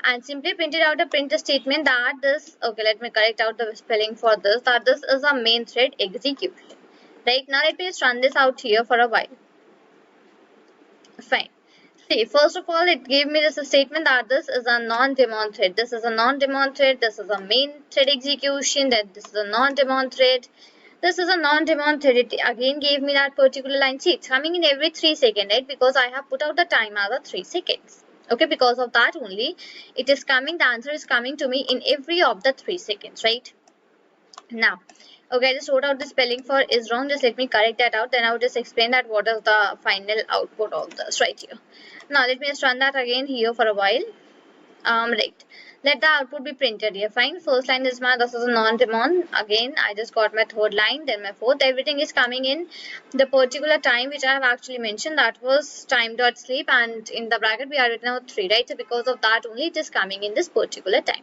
S1: and simply printed out a print statement that this, okay, let me correct out the spelling for this, that this is a main thread execution. Right, now let me just run this out here for a while. Fine. See, first of all, it gave me this statement that this is a non-daemon thread. This is a non-daemon thread. This is a main thread execution. That this is a non-daemon thread. This is a non-daemon thread. It again gave me that particular line. See, it's coming in every 3 seconds, right? Because I have put out the time as a 3 seconds. Okay, because of that only, it is coming. The answer is coming to me in every of the 3 seconds, right? Now, okay, I just wrote out the spelling for is wrong. Just let me correct that out. Then I will just explain that what is the final output of this right here. Now, let me just run that again here for a while. Right. Let the output be printed here. Fine. First line is my, this is a non-daemon. Again, I just got my third line, then my fourth. Everything is coming in the particular time which I have actually mentioned. That was time dot sleep, and in the bracket we are written out 3, right? So because of that only it is coming in this particular time.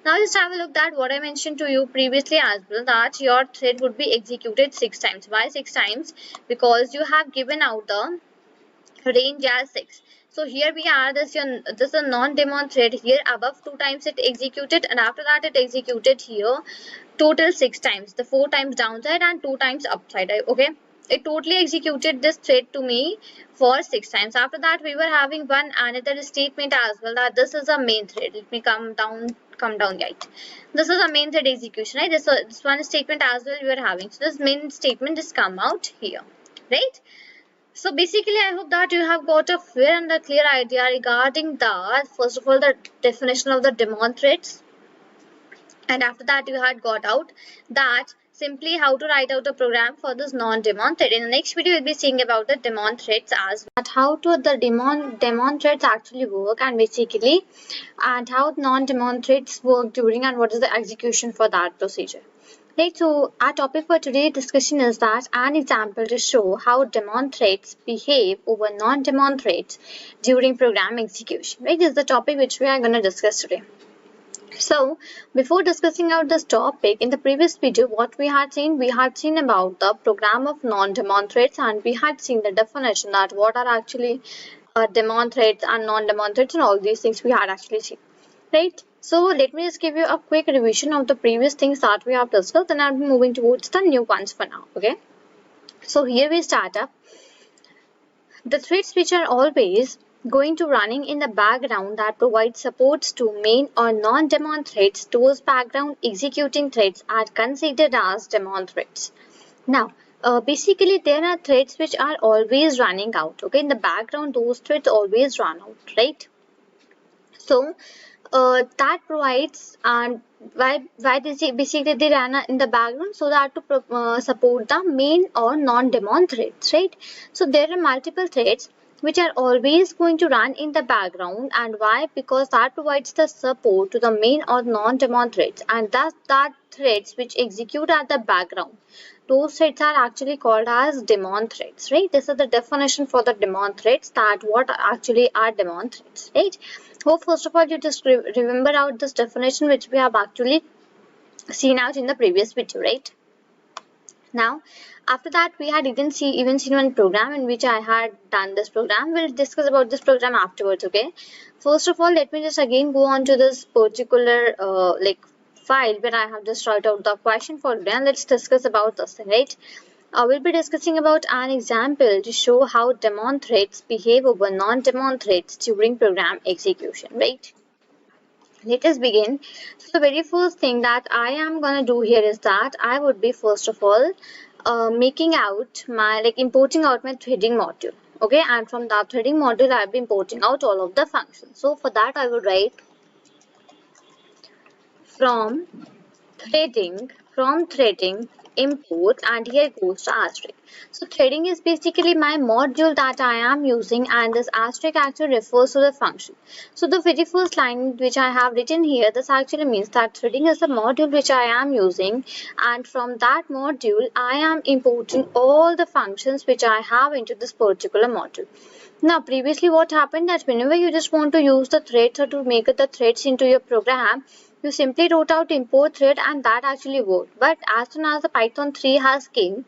S1: Now just have a look at what I mentioned to you previously as well, that your thread would be executed 6 times. Why 6 times? Because you have given out the range as 6. So here we are, this is a non-daemon thread. Here above 2 times it executed, and after that it executed here total 6 times, the 4 times downside and 2 times upside. Okay, it totally executed this thread to me for 6 times. After that we were having one another statement as well, that this is a main thread. Let me come down right. This is a main thread execution, right? This one statement as well we are having. So this main statement just come out here, right? So basically, I hope that you have got a fair and a clear idea regarding the, first of all, the definition of the daemon threads, and after that you had got out that simply how to write out a program for this non-daemon thread. In the next video, we'll be seeing about the daemon threads as well, how to the daemon threads actually work, and basically, and how non-daemon threads work during, and what is the execution for that procedure. Right, so our topic for today's discussion is that an example to show how daemon threads behave over non-daemon threads during program execution. Right, this is the topic which we are going to discuss today. So, before discussing out this topic, in the previous video, what we had seen about the program of non-daemon threads, and we had seen the definition that what are actually daemon threads and non-daemon threads, and all these things we had actually seen. Right, so let me just give you a quick revision of the previous things that we have discussed, and I'll be moving towards the new ones for now. Okay, so here we start up the threads which are always going to running in the background that provide supports to main or non-daemon threads. Those background executing threads are considered as daemon threads. Now, basically there are threads which are always running out. Okay, in the background those threads always run out, right? So that provides, and why basically they run in the background, so that to support the main or non-daemon threads, right? So there are multiple threads which are always going to run in the background, and why? Because that provides the support to the main or non-daemon threads, and that threads which execute at the background, those threads are actually called as daemon threads, right? This is the definition for the daemon threads, that what actually are daemon threads, right? Hope first of all you just remember out this definition which we have actually seen out in the previous video, right? Now, after that we had even seen one program in which I had done this program. We'll discuss about this program afterwards, okay? First of all, let me just again go on to this particular file where I have just write out the question for today, and let's discuss about this thing, right? We'll be discussing about an example to show how daemon threads behave over non-daemon threads during program execution, right? Let us begin. So the very first thing that I am gonna do here is that I would be first of all making out my importing out my threading module. Okay, and from that threading module I'll be importing out all of the functions. So for that I would write from threading import, and here goes the asterisk. So threading is basically my module that I am using, and this asterisk actually refers to the function. So the very first line which I have written here, this actually means that threading is the module which I am using, and from that module I am importing all the functions which I have into this particular module. Now, previously what happened that whenever you just want to use the threads or to make the threads into your program, you simply wrote out import thread and that actually worked. But as soon as the Python 3 has came,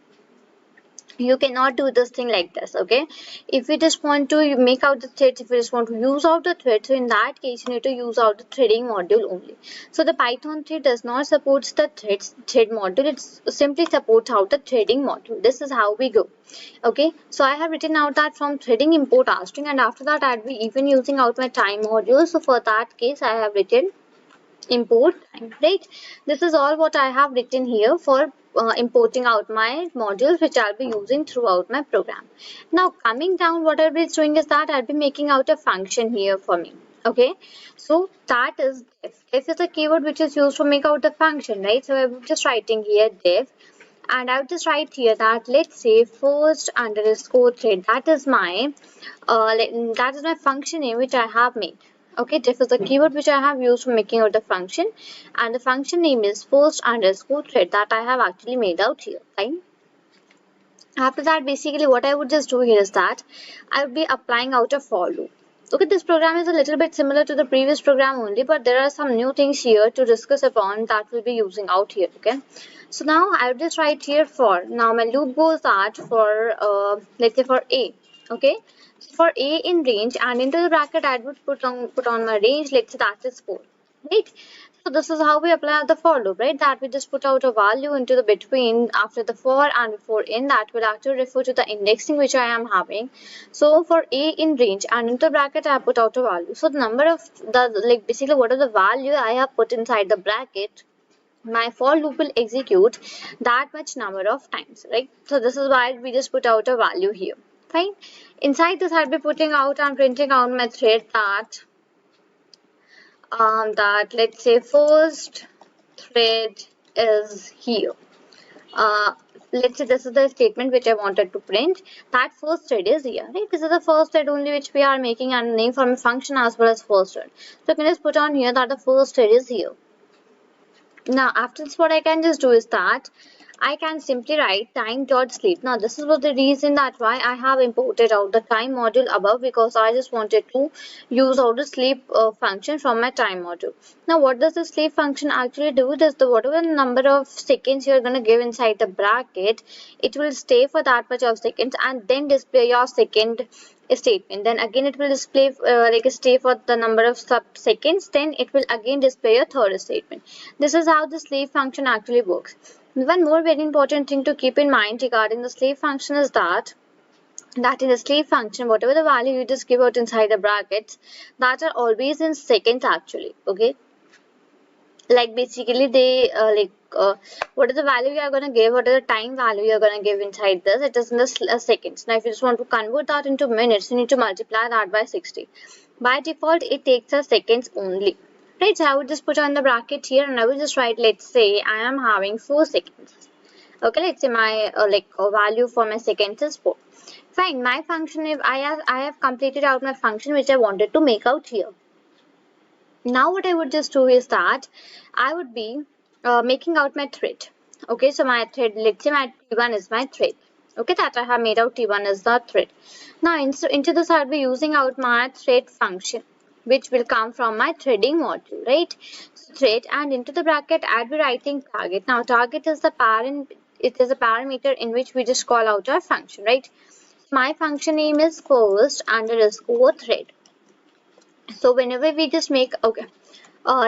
S1: you cannot do this thing like this. Okay, if you just want to make out the threads, if you just want to use out the thread, so in that case you need to use out the threading module only. So the Python 3 does not support the thread module, it simply supports out the threading module. This is how we go. Okay, so I have written out that from threading import string, and after that I'll be even using out my time module. So for that case I have written import time, right? This is all what I have written here for importing out my modules which I'll be using throughout my program. Now coming down, what I'll be doing is that I'll be making out a function here for me. Okay, so that is def. Def is a keyword which is used to make out the function, right? So I'm just writing here def, and I'll just write here that let's say first underscore thread, that is my function name which I have made. Okay, this is the keyword which I have used for making out the function, and the function name is first underscore thread that I have actually made out here. Fine. After that, basically what I would just do here is that I would be applying out a for loop. Okay, this program is a little bit similar to the previous program only, but there are some new things here to discuss upon that we'll be using out here. Okay, so now I will just write here for. Now my loop goes that for let's say for a. Okay, so for a in range, and into the bracket I would put on my range. Let's say that is 4. Right. So this is how we apply the for loop, right? That we just put out a value into the between after the for and before in, that will actually refer to the indexing which I am having. So for a in range and into the bracket I put out a value. So the number of the basically what is the value I have put inside the bracket, my for loop will execute that much number of times, right? So this is why we just put out a value here. Fine. Inside this I'll be putting out and printing out my thread that let's say first thread is here. Let's say this is the statement which I wanted to print, that first thread is here, right? This is the first thread only which we are making, and name from a function as well as first thread. So I can just put on here that the first thread is here. Now after this, what I can just do is that I can simply write time dot sleep. Now this is what the reason that why I have imported out the time module above, because I just wanted to use out the sleep function from my time module. Now what does the sleep function actually do? Is the whatever number of seconds you're going to give inside the bracket, it will stay for that much of seconds and then display your second statement. Then again it will display stay for the number of sub seconds, then it will again display a third statement. This is how the sleep function actually works. One more very important thing to keep in mind regarding the sleep function is that in the sleep function, whatever the value you just give out inside the brackets, that are always in seconds actually. Okay, like basically they what is the value you are going to give, what is the time value you are going to give inside this, it is in the seconds. Now if you just want to convert that into minutes, you need to multiply that by 60. By default it takes us seconds only, right? So I would just put on the bracket here and I will just write, let's say I am having 4 seconds. Okay, let's say my value for my seconds is 4. Fine, my function, if I have completed out my function which I wanted to make out here. Now what I would just do is that I would be making out my thread. Okay, so my thread, let's say my T1 is my thread. Okay, that I have made out T1 is the thread. Now into this I'll be using out my thread function, which will come from my threading module, right? So thread, and into the bracket I'll be writing target. Now target is the parent, it is a parameter in which we just call out our function, right? My function name is first underscore thread. So whenever we just make, okay,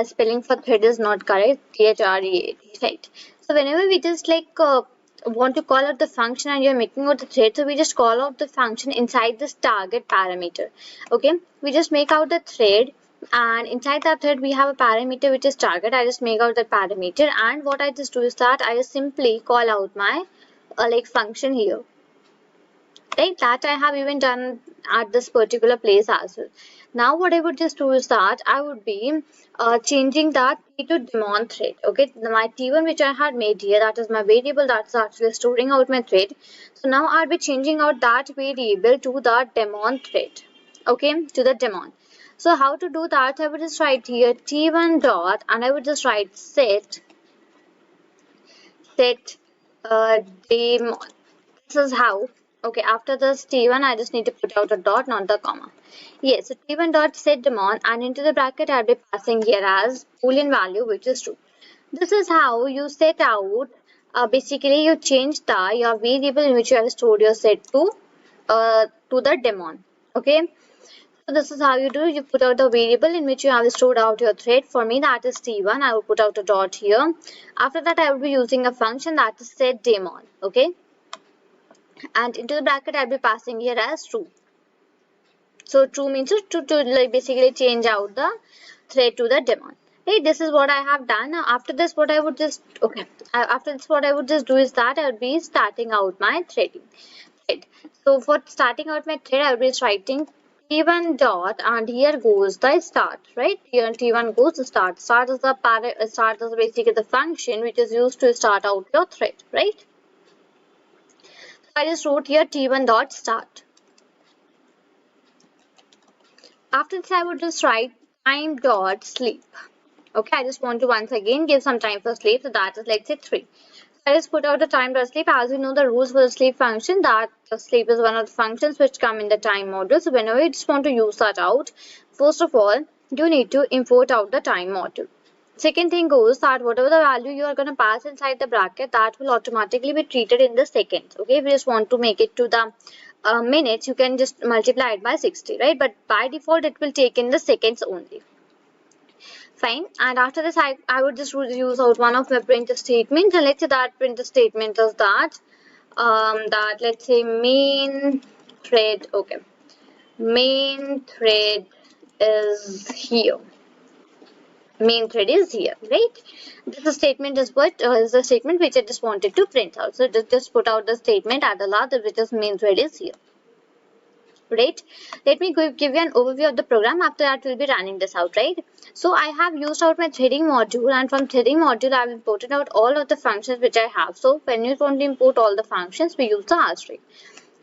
S1: spelling for thread is not correct, thread, right? So whenever we just want to call out the function and you're making out the thread, so we just call out the function inside this target parameter. Okay, we just make out the thread, and inside that thread we have a parameter which is target. I just make out the parameter, and what I just do is that I just simply call out my function here. Right, that I have even done at this particular place as well. Now what I would just do is that I would be changing that T to daemon thread. Okay, my T1 which I had made here, that is my variable that's actually storing out my thread. So now I'll be changing out that variable to the daemon thread. Okay, to the daemon. So how to do that? I would just write here T1 dot, and I would just write set daemon. This is how Okay, after this T1, I just need to put out a dot, not the comma. Yes, so T1 dot set demon, and into the bracket I'll be passing here as boolean value, which is true. This is how you set out, basically you change your variable in which you have stored your set to the demon. Okay, so this is how you do. You put out the variable in which you have stored out your thread. For me, that is T1. I will put out a dot here. After that, I will be using a function that is set demon. Okay, and into the bracket I'll be passing here as true. So true means to like basically change out the thread to the demon. Hey, this is what I have done. Now after this, what I would just after this, what I would just do is that I would be starting out my threading. Thread. So for starting out my thread, I will be just writing T1 dot, and here goes the start, right? Here T1 goes the start. Start is the start is basically the function which is used to start out your thread, right? I just wrote here T1 dot start. After this, I would just write time dot sleep. Okay, I just want to once again give some time for sleep. So that is, let's say, 3. I just put out the time dot sleep. As you know, the rules for the sleep function, that sleep is one of the functions which come in the time module. So whenever you just want to use that out, first of all, you need to import out the time module. Second thing goes that whatever the value you are going to pass inside the bracket, that will automatically be treated in the seconds. Okay, if you just want to make it to the minutes, you can just multiply it by 60, right? But by default, it will take in the seconds only. Fine. And after this, I would just use out one of my printf statements. And let's say that printf statement is that, let's say main thread, okay. Main thread is here. Main thread is here, right? This statement is what is the statement which I just wanted to print out. So just put out the statement at the last, which is main thread is here, right? Let me give you an overview of the program. After that, we'll be running this out, right? So I have used out my threading module, and from threading module, I've imported out all of the functions which I have. So when you want to import all the functions, we use the R string.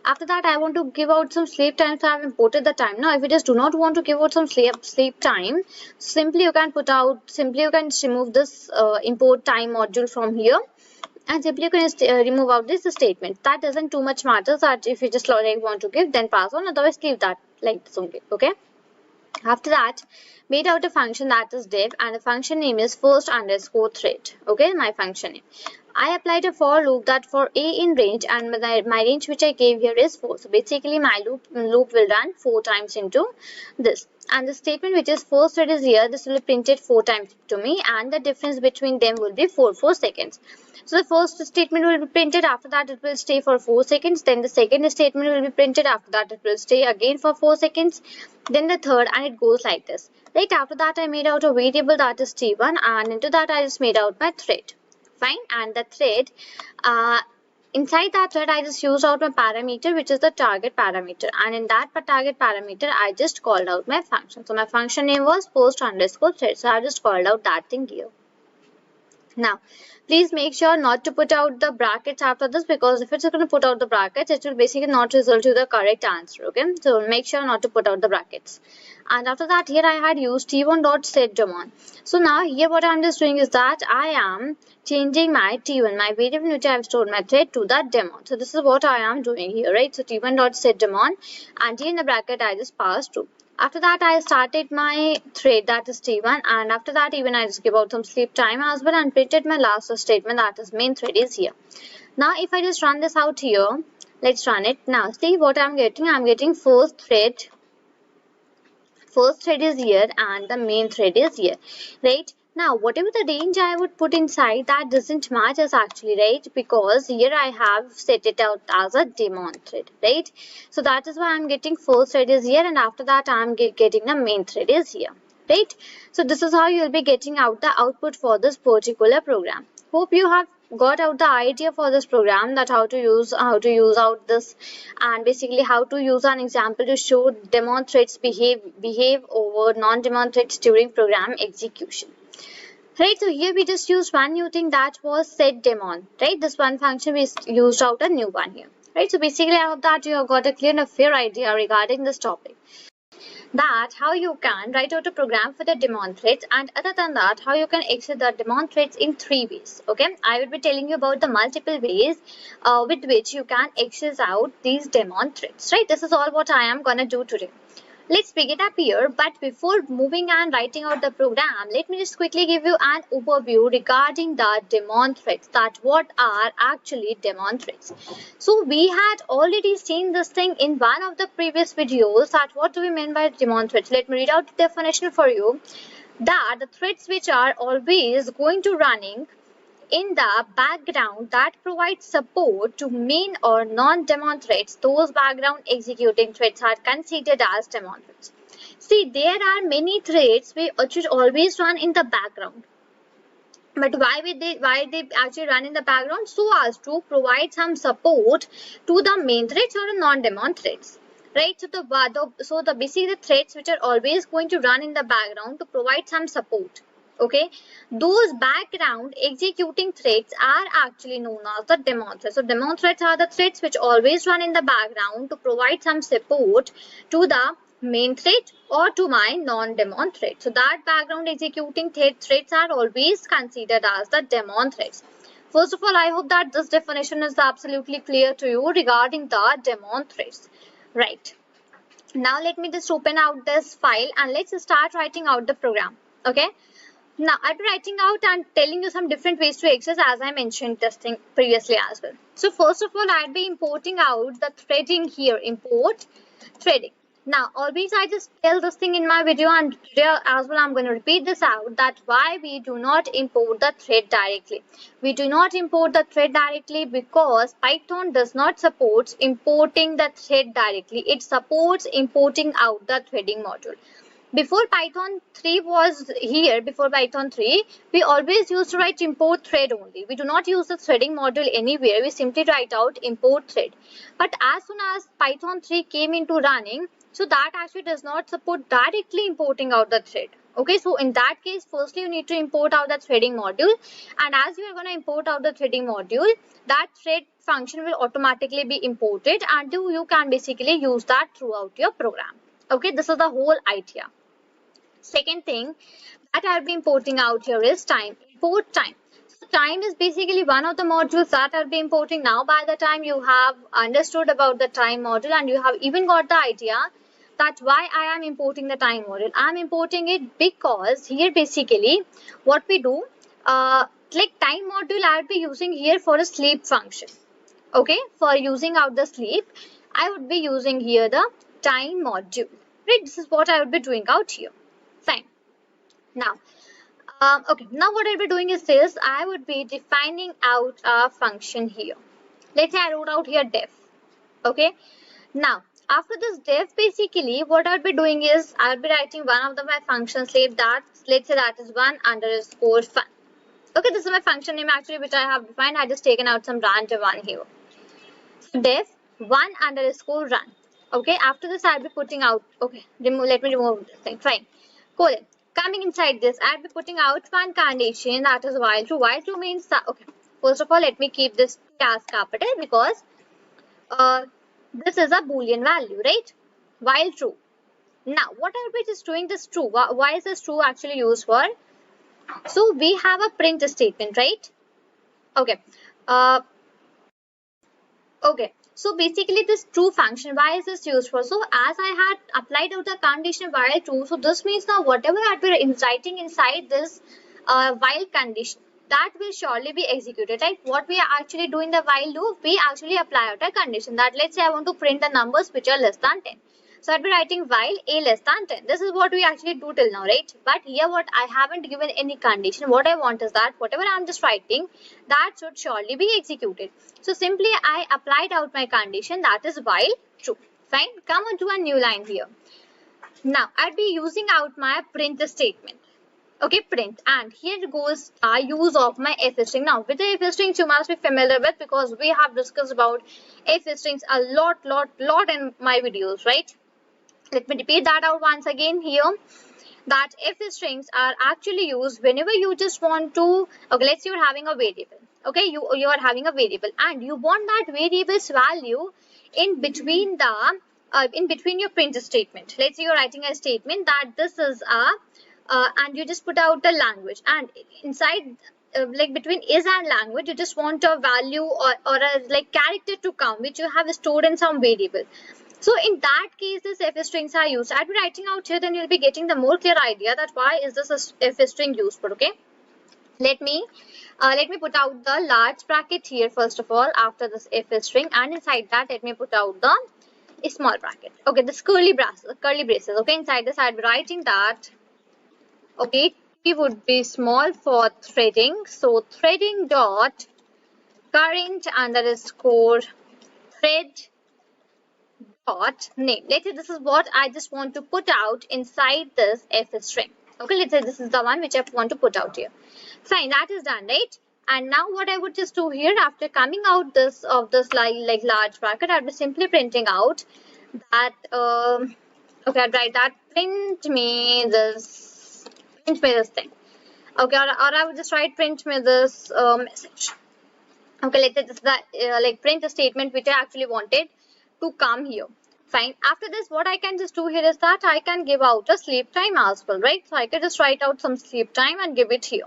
S1: After that, I want to give out some sleep time, so I have imported the time. Now, if you just do not want to give out some sleep time, simply you can remove this import time module from here, and simply you can remove out this statement. That doesn't too much matter. That if you just like want to give, then pass on. Otherwise, leave that like this only. Okay. After that, made out a function that is div, and the function name is first underscore thread. Okay, my function name. I applied a for loop that for a in range, and my range which I gave here is 4. So basically my loop will run 4 times into this. And the statement which is first thread is here, this will be printed 4 times to me, and the difference between them will be 4 seconds. So the first statement will be printed, after that it will stay for 4 seconds, then the second statement will be printed, after that it will stay again for 4 seconds, then the third, and it goes like this. Right, after that I made out a variable that is T1, and into that I just made out my thread. Fine, and the thread, inside that thread I just used out my parameter, which is the target parameter, and in that target parameter I just called out my function. So my function name was post underscore thread, so I just called out that thing here. Now, please make sure not to put out the brackets after this, because if it's going to put out the brackets, it will basically not result to the correct answer. Okay, so make sure not to put out the brackets. And after that, here I had used t1.setDemon. So now here what I'm just doing is that I am changing my t1, my variable in which I have stored my thread, to that demon. So this is what I am doing here, right? So t1.setDemon, and here in the bracket I just passed true. After that, I started my thread, that is T1, and after that even I just give out some sleep time as well, and printed my last statement, that is main thread is here. Now if I just run this out here, let's run it. Now see what I'm getting first thread is here and the main thread is here, right? Now whatever the range I would put inside, that doesn't match us actually, right? Because here I have set it out as a daemon thread, right? So that is why I'm getting first thread is here, and after that I'm getting the main thread is here, right? So this is how you'll be getting out the output for this particular program. Hope you have got out the idea for this program, that how to use out this, and basically how to use an example to show daemon threads behave over non-daemon threads during program execution. Right, so here we just used one new thing, that was set daemon, right? This one function we used out a new one here, right? So basically I hope that you have got a clear and a fair idea regarding this topic. that how you can write out a program for the daemon threads, and other than that how you can access the daemon threads in 3 ways. Okay, I will be telling you about the multiple ways with which you can access out these daemon threads, right? This is all what I am gonna do today. Let's pick it up here, but before moving and writing out the program, let me just quickly give you an overview regarding the daemon threads, that what are actually daemon threads. So we had already seen this thing in one of the previous videos, that what do we mean by daemon threads. Let me read out the definition for you, that the threads which are always going to running in the background that provides support to main or non-daemon threads, those background executing threads are considered as daemon threads. See, there are many threads which always run in the background. But why they actually run in the background? So as to provide some support to the main threads or the non-daemon threads. Right, so the basically the threads which are always going to run in the background to provide some support. Okay, those background executing threads are actually known as the daemon threads. So daemon threads are the threads which always run in the background to provide some support to the main thread or to my non-daemon thread. So that background executing threads are always considered as the daemon threads. First of all, I hope that this definition is absolutely clear to you regarding the daemon threads. Right. Now let me just open out this file and let's start writing out the program. Okay. Now, I'll be writing out and telling you some different ways to access, as I mentioned this thing previously as well. So first of all, I'll be importing out the threading here, import threading. Now, always I just tell this thing in my video, and today as well I'm going to repeat this out, that why we do not import the thread directly. We do not import the thread directly because Python does not support importing the thread directly. It supports importing out the threading module. Before Python 3 was here, before Python 3, we always used to write import thread only. We do not use the threading module anywhere. We simply write out import thread. But as soon as Python 3 came into running, so that actually does not support directly importing out the thread. Okay, so in that case, firstly you need to import out the threading module, and as you are going to import out the threading module, that thread function will automatically be imported and you can basically use that throughout your program. Okay, this is the whole idea. Second thing that I'll be importing out here is time. Import time. So time is basically one of the modules that I'll be importing. Now by the time you have understood about the time module and you have even got the idea that why I am importing the time module. I'm importing it because here basically what we do, like time module I'll be using here for a sleep function. Okay, for using out the sleep, I would be using here the time module. Right, this is what I would be doing out here. Fine. Now, okay, now what I'll be doing is this. I would be defining out a function here. Let's say I wrote out here def. Okay. Now, after this def, basically what I'll be doing is I'll be writing one of my functions. Let's say that is one_fun. Okay, this is my function name actually which I have defined. I just taken out some random one here. So def one_run. Okay, after this I'll be putting out. Okay, let me remove this thing. Fine. Colon. Coming inside this, I'll be putting out one condition, that is while true. While true means that, okay. First of all, let me keep this as capital because this is a Boolean value, right? While true. Now, what I'll be just doing this true. Why is this true actually used for? So we have a print statement, right? Okay. Okay. So basically this true function, why is this used for? So as I had applied out the condition while true, so this means now whatever that we're writing inside this while condition, that will surely be executed, right? What we are actually doing the while loop, we actually apply out a condition that let's say I want to print the numbers which are less than 10. So I'll be writing while a less than 10. This is what we actually do till now, right? But here what I haven't given any condition. What I want is that whatever I'm just writing, that should surely be executed. So simply I applied out my condition, that is while true. Fine. Come on to a new line here. Now I'll be using out my print statement. Okay, print, and here goes use of my if string. Now with the if strings you must be familiar with because we have discussed about if strings a lot in my videos, right? Let me repeat that out once again here, that if strings are actually used whenever you just want to, okay, let's say you're having a variable. Okay, you are having a variable and you want that variable's value in between the in between your print statement. Let's say you're writing a statement that this is a and you just put out the language, and inside like between is and language you just want a value or a like character to come which you have stored in some variable. So in that case this if strings are used. I'll be writing out here, then you'll be getting the more clear idea that why is this if string used for. Okay, let me put out the large bracket here first of all after this if string, and inside that let me put out the small bracket. Okay, this curly braces. Okay, inside this I'll be writing that. Okay, T would be small for threading. So threading dot current underscore thread dot name. Let's say this is what I just want to put out inside this f string. Okay, let's say this is the one which I want to put out here. Fine, that is done, right? And now what I would just do here after coming out this like large bracket, I'll be simply printing out that okay, I'll write that print me this thing. Okay, or I would just write print me this message. Okay, let's say this is the like print statement which I actually wanted to come here. Fine. After this, what I can just do here is that I can give out a sleep time as well, right? So I can just write out some sleep time and give it here.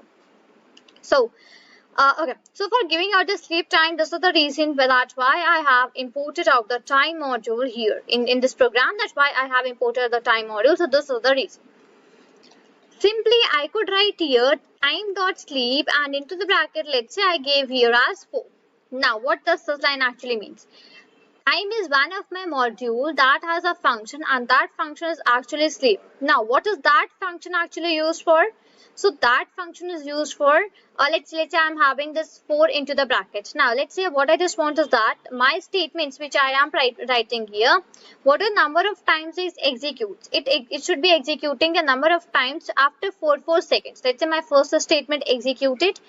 S1: So, okay. So for giving out the sleep time, this is the reason that's why I have imported out the time module here in this program. That's why I have imported the time module. So this is the reason. Simply, I could write here time.sleep and into the bracket, let's say I gave here as 4. Now, what does this line actually means? Time is one of my module that has a function, and that function is actually sleep. Now, what is that function actually used for? So that function is used for, let's say I'm having this 4 into the bracket. Now, let's say what I just want is that my statements which I am writing here, what a number of times it executes. It should be executing a number of times after 4 seconds. Let's say my first statement executed.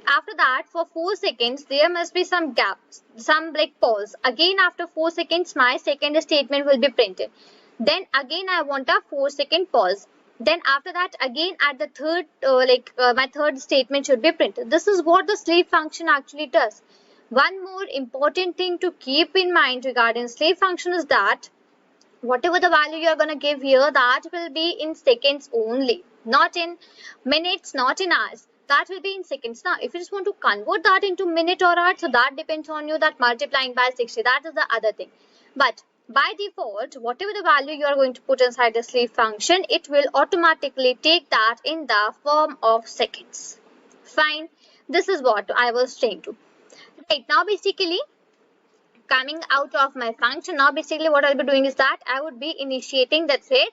S1: After that, for 4 seconds, there must be some gap, some like pause. Again, after 4 seconds, my second statement will be printed. Then again, I want a 4-second pause. Then after that, again at the third, my third statement should be printed. This is what the sleep function actually does. One more important thing to keep in mind regarding sleep function is that whatever the value you are going to give here, that will be in seconds only, not in minutes, not in hours. That will be in seconds. Now, if you just want to convert that into minute or hour, so that depends on you, that multiplying by 60, that is the other thing. But by default, whatever the value you are going to put inside the sleep function, it will automatically take that in the form of seconds. Fine. This is what I was saying to. Right, now basically, coming out of my function, now basically what I'll be doing is that I would be initiating the thread,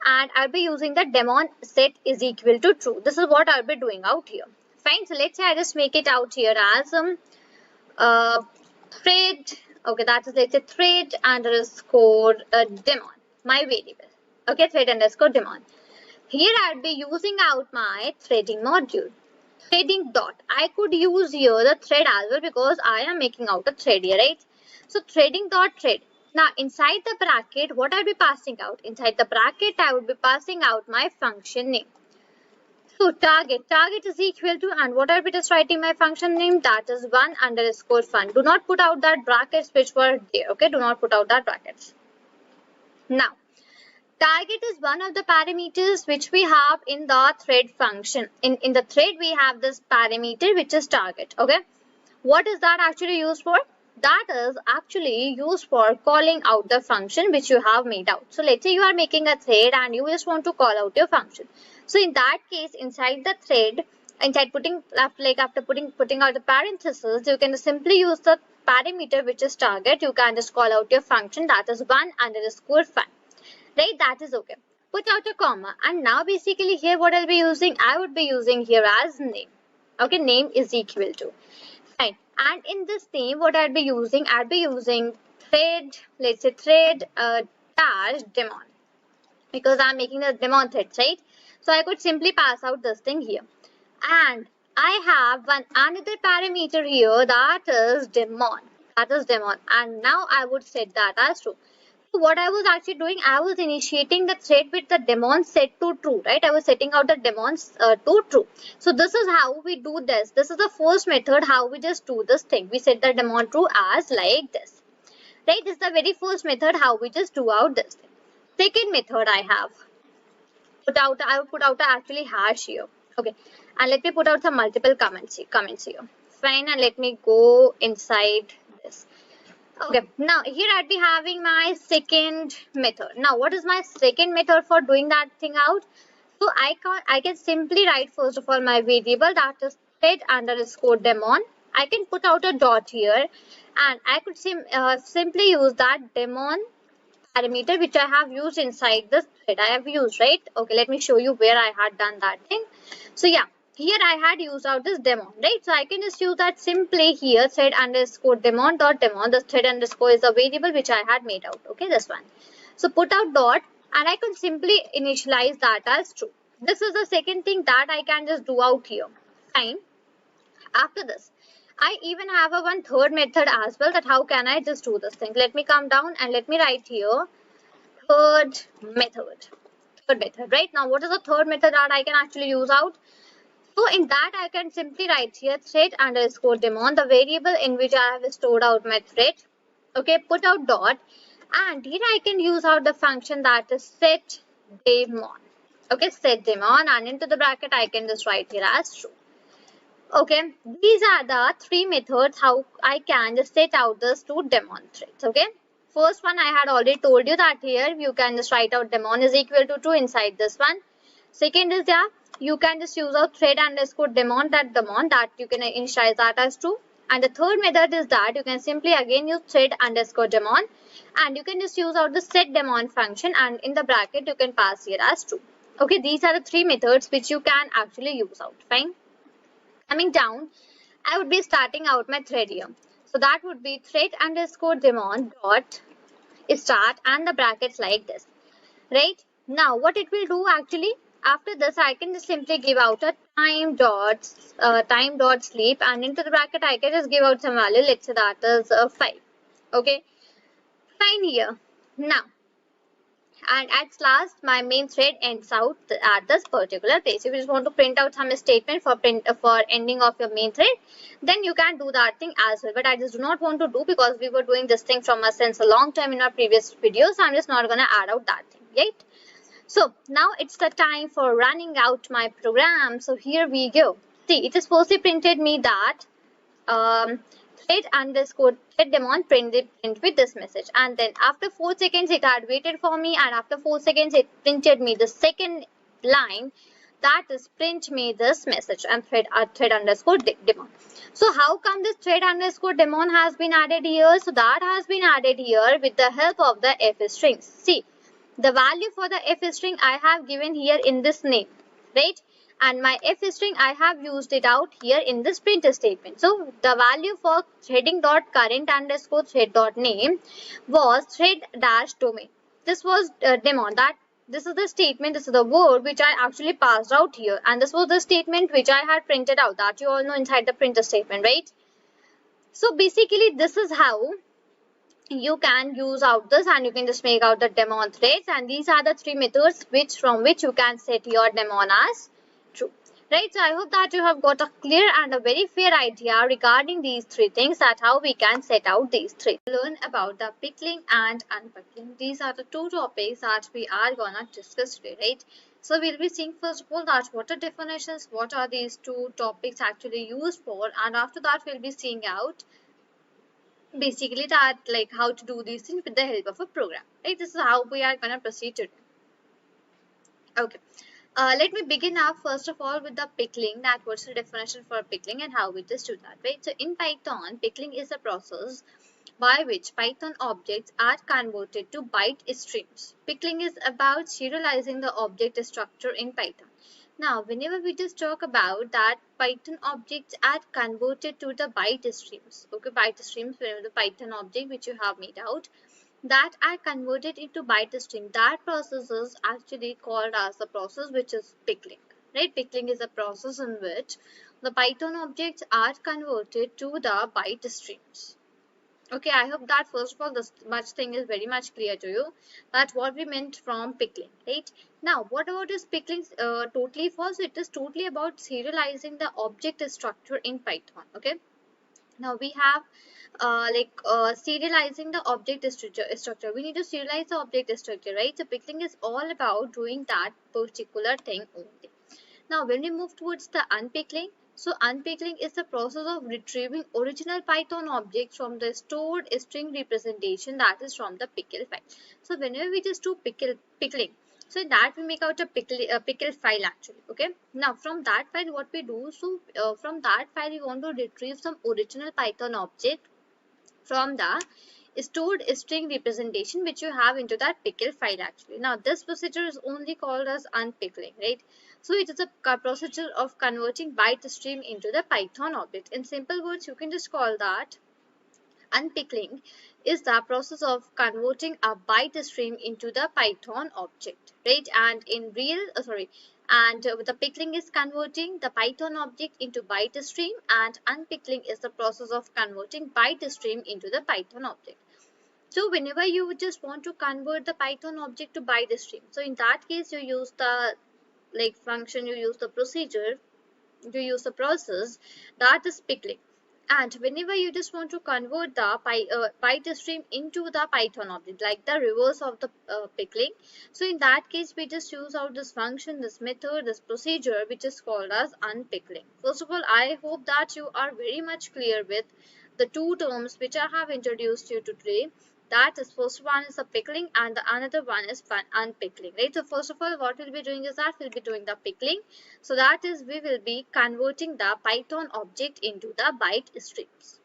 S1: and I'll be using the daemon set is equal to true. This is what I'll be doing out here. Fine. So let's say I just make it out here as thread. Okay, that is, let's say thread underscore daemon, my variable. Okay, thread underscore daemon. Here I'll be using out my threading module. Threading dot. I could use here the thread as well because I am making out a thread here, right? So threading dot thread. Now, inside the bracket, what I'll be passing out? Inside the bracket, I would be passing out my function name. So, target. Target is equal to, and what I'll be just writing my function name, that is 1 underscore fun. Do not put out that brackets which were there, okay? Do not put out that brackets. Now, target is one of the parameters which we have in the thread function. In the thread, we have this parameter which is target, okay? What is that actually used for? That is actually used for calling out the function which you have made out. So let's say you are making a thread and you just want to call out your function. So in that case, inside the thread, inside putting after putting out the parentheses, you can simply use the parameter which is target. You can just call out your function, that is 1 underscore fun. Right, that is okay. Put out a comma, and now basically here what I'll be using, I would be using here as name. Okay, name is equal to. Right. And in this name, what I'll be using thread, let's say thread dash daemon, because I'm making the daemon threads, right? So I could simply pass out this thing here. And I have another parameter here, that is daemon. And now I would set that as true. So what I was actually doing, I was initiating the thread with the daemon set to true, right? I was setting out the daemons to true. So this is how we do this. This is the first method how we just do this thing. We set the daemon true as like this. right? This is the very first method how we just do out this thing. Second method I have I will put out a actually hash here. Okay, and let me put out some multiple comments here. Fine, and let me go inside this. Okay, now here I'd be having my second method. Now, what is my second method for doing that thing out? So I can simply write first of all my variable, that is thread underscore daemon. I can put out a dot here, and I could simply use that daemon parameter which I have used inside the thread. I have used, right? Okay, let me show you where I had done that thing. So yeah, here I had used out this daemon, right? So I can just use that simply here, thread underscore daemon dot daemon. The thread underscore is a variable which I had made out. Okay, this one. So put out dot, and I can simply initialize that as true. This is the second thing that I can just do out here. Fine. After this, I even have a one third method as well, that how can I just do this thing. Let me come down and let me write here third method. Third method, right? Now what is the third method that I can actually use out? So in that I can simply write here thread underscore daemon, the variable in which I have stored out my thread. Okay, put out dot, and here I can use out the function that is set daemon. Okay, set daemon, and into the bracket I can just write here as true. Okay, these are the three methods how I can just set out this two daemon threads. Okay, first one I had already told you that here you can just write out daemon is equal to true inside this one. Second is, yeah, you can just use out thread underscore daemon that you can initialize that as true. And the third method is that you can simply again use thread underscore daemon, and you can just use out the set daemon function, and in the bracket you can pass here as true. Okay, these are the three methods which you can actually use out. Fine. Coming down, I would be starting out my thread here. So that would be thread underscore daemon dot start and the brackets like this. Right? Now what it will do actually, after this I can just simply give out a time dot sleep, and into the bracket I can just give out some value. Let's say that is 5. Okay. Fine here. Now, and at last my main thread ends out at this particular place. If you just want to print out some statement for ending of your main thread, then you can do that thing as well, but I just do not want to do, because we were doing this thing from since a long time in our previous videos, so I'm just not gonna add out that thing, right? So now it's the time for running out my program. So here we go. See, it is firstly printed me that thread underscore thread daemon print with this message, and then after 4 seconds it had waited for me, and after 4 seconds it printed me the second line, that is print me this message, and thread underscore daemon. So how come this thread underscore daemon has been added here? So that has been added here with the help of the f strings. See, the value for the f string I have given here in this name, right? And my f string I have used it out here in this print statement. So the value for threading dot current underscore thread dot name was thread dash domain. This was daemon. That this is the statement, this is the word which I actually passed out here, and this was the statement which I had printed out, that you all know inside the printer statement, right? So basically this is how you can use out this, and you can just make out the daemon threads, and these are the three methods from which you can set your daemon as true, right? So I hope that you have got a clear and a very fair idea regarding these three things, that how we can set out these three. Learn about the pickling and unpicking. These are the two topics that we are gonna discuss today, right? So we'll be seeing first of all that what are definitions, what are these two topics actually used for, and after that we'll be seeing out basically that like how to do these things with the help of a program, right? This is how we are going to proceed today. Okay, let me begin up first of all with the pickling, that what's the definition for pickling and how we just do that, right? So in Python, pickling is a process by which Python objects are converted to byte streams. Pickling is about serializing the object structure in Python. Now, whenever we just talk about that Python objects are converted to the byte streams, okay, byte streams, whenever the Python object which you have made out, that are converted into byte stream, that process is actually called as the process which is pickling, right? Pickling is a process in which the Python objects are converted to the byte streams. Okay, I hope that first of all this much thing is very much clear to you, that what we meant from pickling, right? Now, what about is pickling totally false? It is totally about serializing the object structure in Python, okay? Now we have serializing the object structure. We need to serialize the object structure, right? So pickling is all about doing that particular thing only. Now, when we move towards the unpickling, so unpickling is the process of retrieving original Python objects from the stored string representation, that is from the pickle file. So whenever we just do pickling, so in that we make out a pickle file actually. Okay. Now from that file, what we do, so from that file we want to retrieve some original Python object from the stored string representation which you have into that pickle file actually. Now this procedure is only called as unpickling, right? So it is a procedure of converting byte stream into the Python object. In simple words, you can just call that unpickling is the process of converting a byte stream into the Python object, right? And in the pickling is converting the Python object into byte stream, and unpickling is the process of converting byte stream into the Python object. So whenever you just want to convert the Python object to byte stream, so in that case you use the function, you use the procedure, you use the process, that is pickling. And whenever you just want to convert the byte stream into the Python object, like the reverse of the pickling, so in that case we just use out this function, this method, this procedure, which is called as unpickling. First of all, I hope that you are very much clear with the two terms which I have introduced you to today. That is, first one is the pickling and the another one is unpickling, right? So first of all, what we'll be doing is that we'll be doing the pickling. So that is, we will be converting the Python object into the byte streams.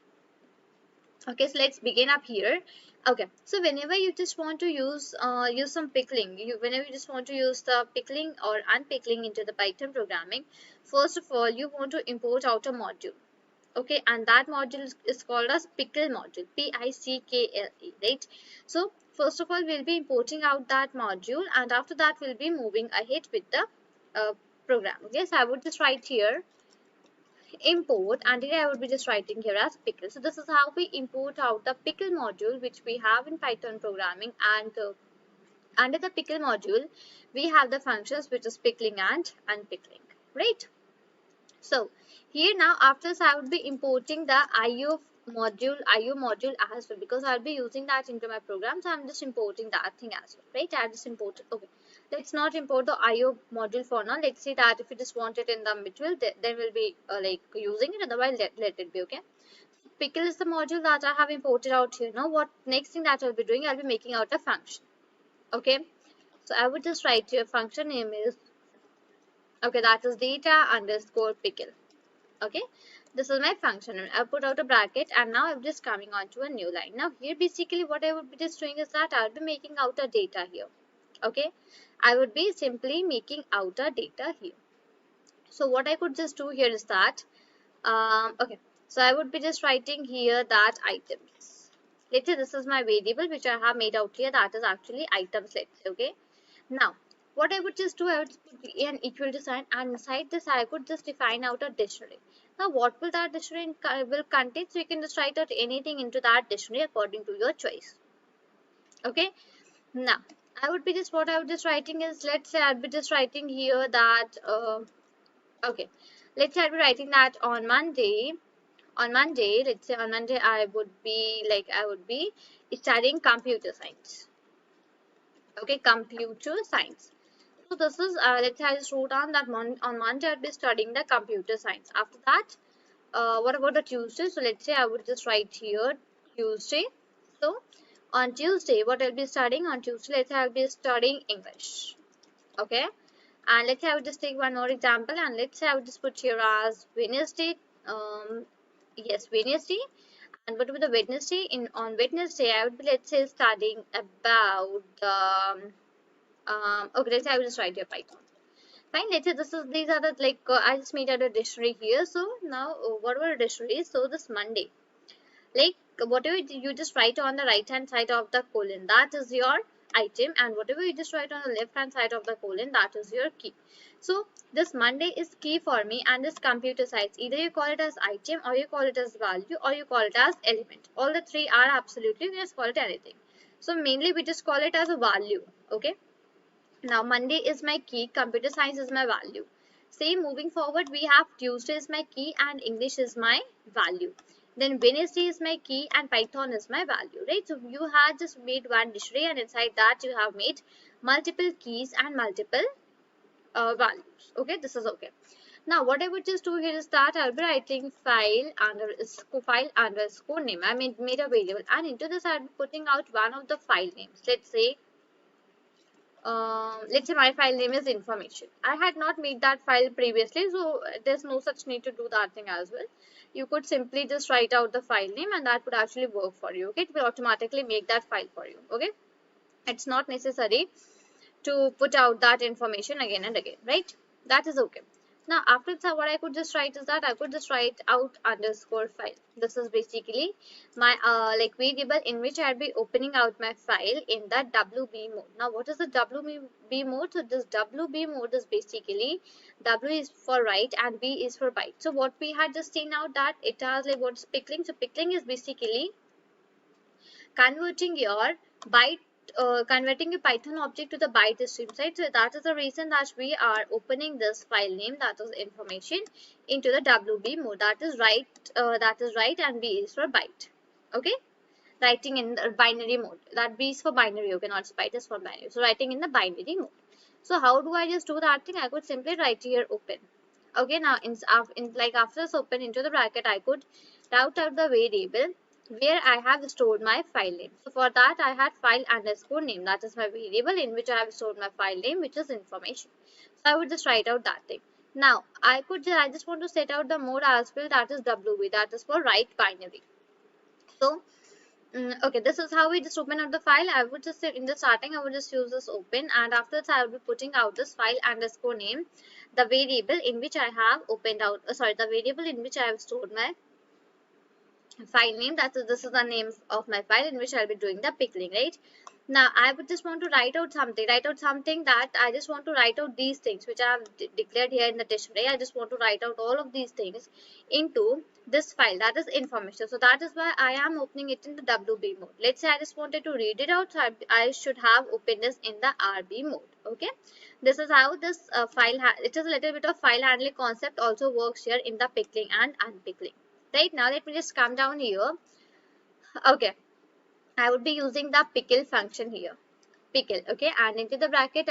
S1: Okay, so let's begin up here. Okay, so whenever you just want to use some pickling, whenever you just want to use the pickling or unpickling into the Python programming, first of all you want to import out a module. Okay, and that module is called as pickle module, P-I-C-K-L-E, right? So first of all we'll be importing out that module, and after that we'll be moving ahead with the program. Okay, so I would just write here import, and here I would be just writing here as pickle. So this is how we import out the pickle module which we have in Python programming, and under the pickle module we have the functions which is pickling and unpickling, right? So here now after this I would be importing the IO module as well, because I'll be using that into my program. So I'm just importing that thing as well, right? I just imported. Okay, let's not import the IO module for now. Let's see that if you just want it in the middle, then we'll be using it. Otherwise, let it be. Okay. Pickle is the module that I have imported out here. Now what next thing that I'll be doing, I'll be making out a function. Okay, so I would just write here function name is, okay, that is data underscore pickle. Okay, this is my function, and I'll put out a bracket, and now I'm just coming on to a new line. Now here basically what I would be just doing is that I'll be making out a data here. Okay, I would be simply making out a data here. So what I could just do here is that okay, so I would be just writing here that items. Let's say this is my variable which I have made out here, that is actually items, let's say. Okay, now what I would just do, I would put an equal to sign, and inside this I could just define out a dictionary. Now what will that dictionary will contain? So you can just write out anything into that dictionary according to your choice. Okay, now I would be just, what I would just writing is, let's say I'd be just writing here that okay, let's say I'd be writing that on Monday, let's say on Monday I would be studying computer science. Okay, computer science. So this is, let's say I just wrote down that on Monday I'll be studying the computer science. After that, what about the Tuesday? So let's say I would just write here Tuesday. So on Tuesday, what I'll be studying on Tuesday, let's say I'll be studying English. Okay, and let's say I would just take one more example, and let's say I would just put here as Wednesday. Yes, Wednesday. And what about the Wednesday? On Wednesday, I would be, let's say, studying about okay, let's say I will just write here Python. Fine, let's say these are the I just made out a dictionary here. So now whatever dictionary is, so this Monday, whatever you just write on the right hand side of the colon, that is your item, and whatever you just write on the left hand side of the colon, that is your key. So this Monday is key for me, and this computer science, either you call it as item, or you call it as value, or you call it as element. All the three are absolutely, we just call it anything. So mainly we just call it as a value. Okay, now Monday is my key, computer science is my value. Same moving forward, we have Tuesday is my key and English is my value. then Wednesday is my key and Python is my value, right? So you had just made one dictionary and inside that you have made multiple keys and multiple values. Okay, this is okay. Now what I would just do here is that I'll be writing file underscore name. I made a variable, and into this I'll be putting out one of the file names. Let's say my file name is information. I had not made that file previously, so there's no such need to do that thing as well. You could simply just write out the file name and that would actually work for you. Okay, it will automatically make that file for you. Okay, it's not necessary to put out that information again and again, right? That is okay. Now after that, what I could just write is that I could just write out underscore file. This is basically my like variable in which I'll be opening out my file in the WB mode. Now what is the WB mode? So this WB mode is basically W is for write and B is for byte. So what we had just seen out that it has like what's pickling. So pickling is basically converting your byte converting a Python object to the byte stream, right? So that is the reason that we are opening this file name, that is information, into the WB mode. That is write and B is for byte. Okay, writing in the binary mode. That B is for binary. Okay, not byte is for binary. So writing in the binary mode. So how do I just do that thing? I could simply write here open. Okay, now like after this open into the bracket, I could route out the variable where I have stored my file name. So for that I had file underscore name, that is my variable in which I have stored my file name, which is information. So I would just write out that thing. Now I just want to set out the mode as well, that is WB, that is for write binary. So okay, this is how we just open up the file. I would just in the starting I would just use this open, and after that I will be putting out this file underscore name, the variable in which I have opened out the variable in which I have stored my file name. This is the name of my file in which I'll be doing the pickling, right? Now I would just want to write out something that I just want to write out these things which I have declared here in the dictionary. I just want to write out all of these things into this file, that is information. So that is why I am opening it in the WB mode. Let's say I just wanted to read it out, so I should have opened this in the RB mode. Okay, this is how this it is a little bit of file handling concept also works here in the pickling and unpickling. Right, now let me just come down here. Okay, I would be using the pickle function here, pickle. Okay, and into the bracket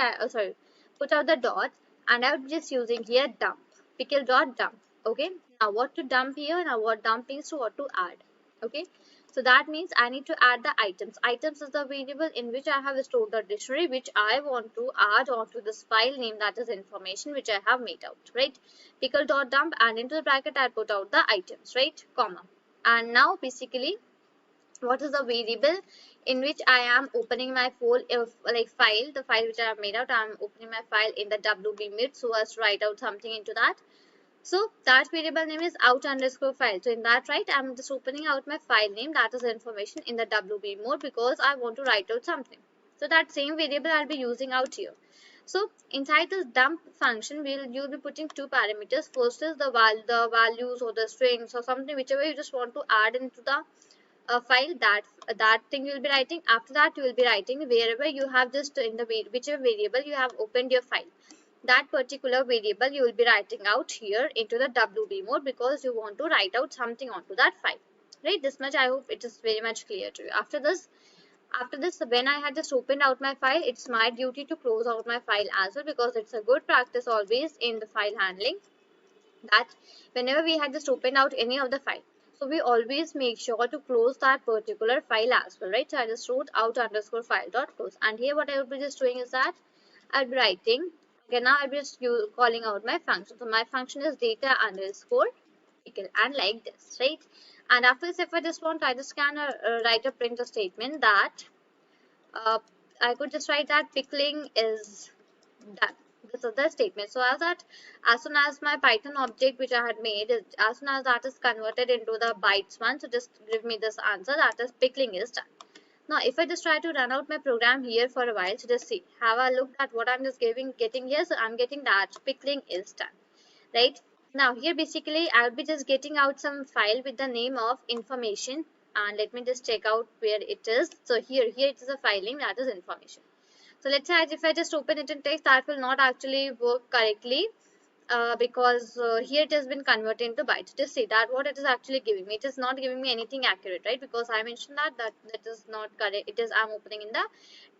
S1: put out the dot, and I would be just using here dump, pickle dot dump. Okay, now what to dump here, now what dump means to what to add. Okay, so that means I need to add the items. Items is the variable in which I have stored the dictionary which I want to add onto this file name, that is information, which I have made out, right? Pickle dot dump, and into the bracket I put out the items, right, comma. And now basically what is the variable in which I am opening my file, the file which I have made out. I am opening my file in the WB mode so as to write out something into that. So that variable name is out underscore file. So in that, right, I'm just opening out my file name, that is information, in the WB mode because I want to write out something. So that same variable I'll be using out here. So inside this dump function, you'll be putting two parameters. First is the values or the strings or something, whichever you just want to add into the file, that thing you will be writing. After that you will be writing wherever you have just in the whichever variable you have opened your file, that particular variable you will be writing out here into the WB mode because you want to write out something onto that file, right? This much I hope it is very much clear to you. After this when I had just opened out my file, it's my duty to close out my file as well, because it's a good practice always in the file handling that whenever we had just opened out any of the file, so we always make sure to close that particular file as well, right? So I just wrote out underscore file dot close, and here what I will be just doing is that I'll be writing, okay, now I'll be just calling out my function. So my function is data underscore pickle, and like this, right? And after this, if I just want, I just can write a print statement that I could just write that pickling is done. This is the statement. So as soon as my Python object which I had made, as soon as that is converted into the bytes one, so just give me this answer, that is pickling is done. Now if I just try to run out my program here for a while, so just see, have a look at what I'm just getting here. So I'm getting that pickling is done, right? Now here basically I'll be just getting out some file with the name of information, and let me just check out where it is. So here it is a file name, that is information. So let's say if I just open it in text, that will not actually work correctly. because here it has been converted into bytes. Just see that what it is actually giving me. It is not giving me anything accurate, right? Because I mentioned that is not correct. It is I'm opening in the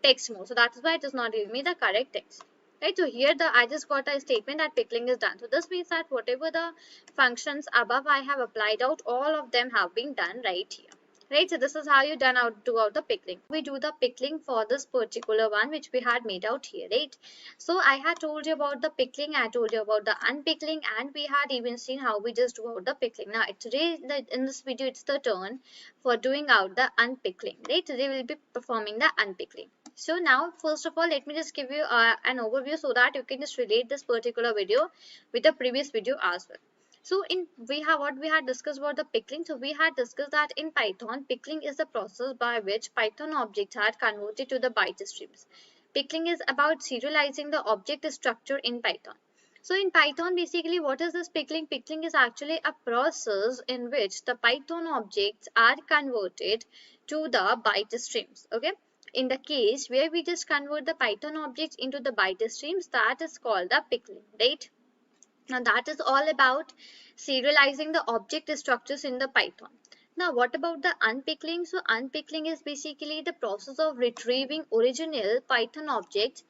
S1: text mode, so that is why it is not giving me the correct text. Right, so here I just got a statement that pickling is done. So this means that whatever the functions above I have applied out, all of them have been done right here. Right, so this is how you do out the pickling. We do the pickling for this particular one which we had made out here, right? So I had told you about the pickling, I told you about the unpickling, and we had even seen how we just do out the pickling. Now today in this video it's the turn for doing out the unpickling, right? Today we'll be performing the unpickling. So now first of all let me just give you an overview so that you can just relate this particular video with the previous video as well. So in what we had discussed about the pickling. So we had discussed that in Python, pickling is the process by which Python objects are converted to the byte streams. Pickling is about serializing the object structure in Python. So in Python, basically, what is this pickling? Pickling is actually a process in which the Python objects are converted to the byte streams. Okay. In the case where we just convert the Python objects into the byte streams, that is called the pickling, right? Now that is all about serializing the object structures in the Python. Now what about the unpickling? So unpickling is basically the process of retrieving original Python objects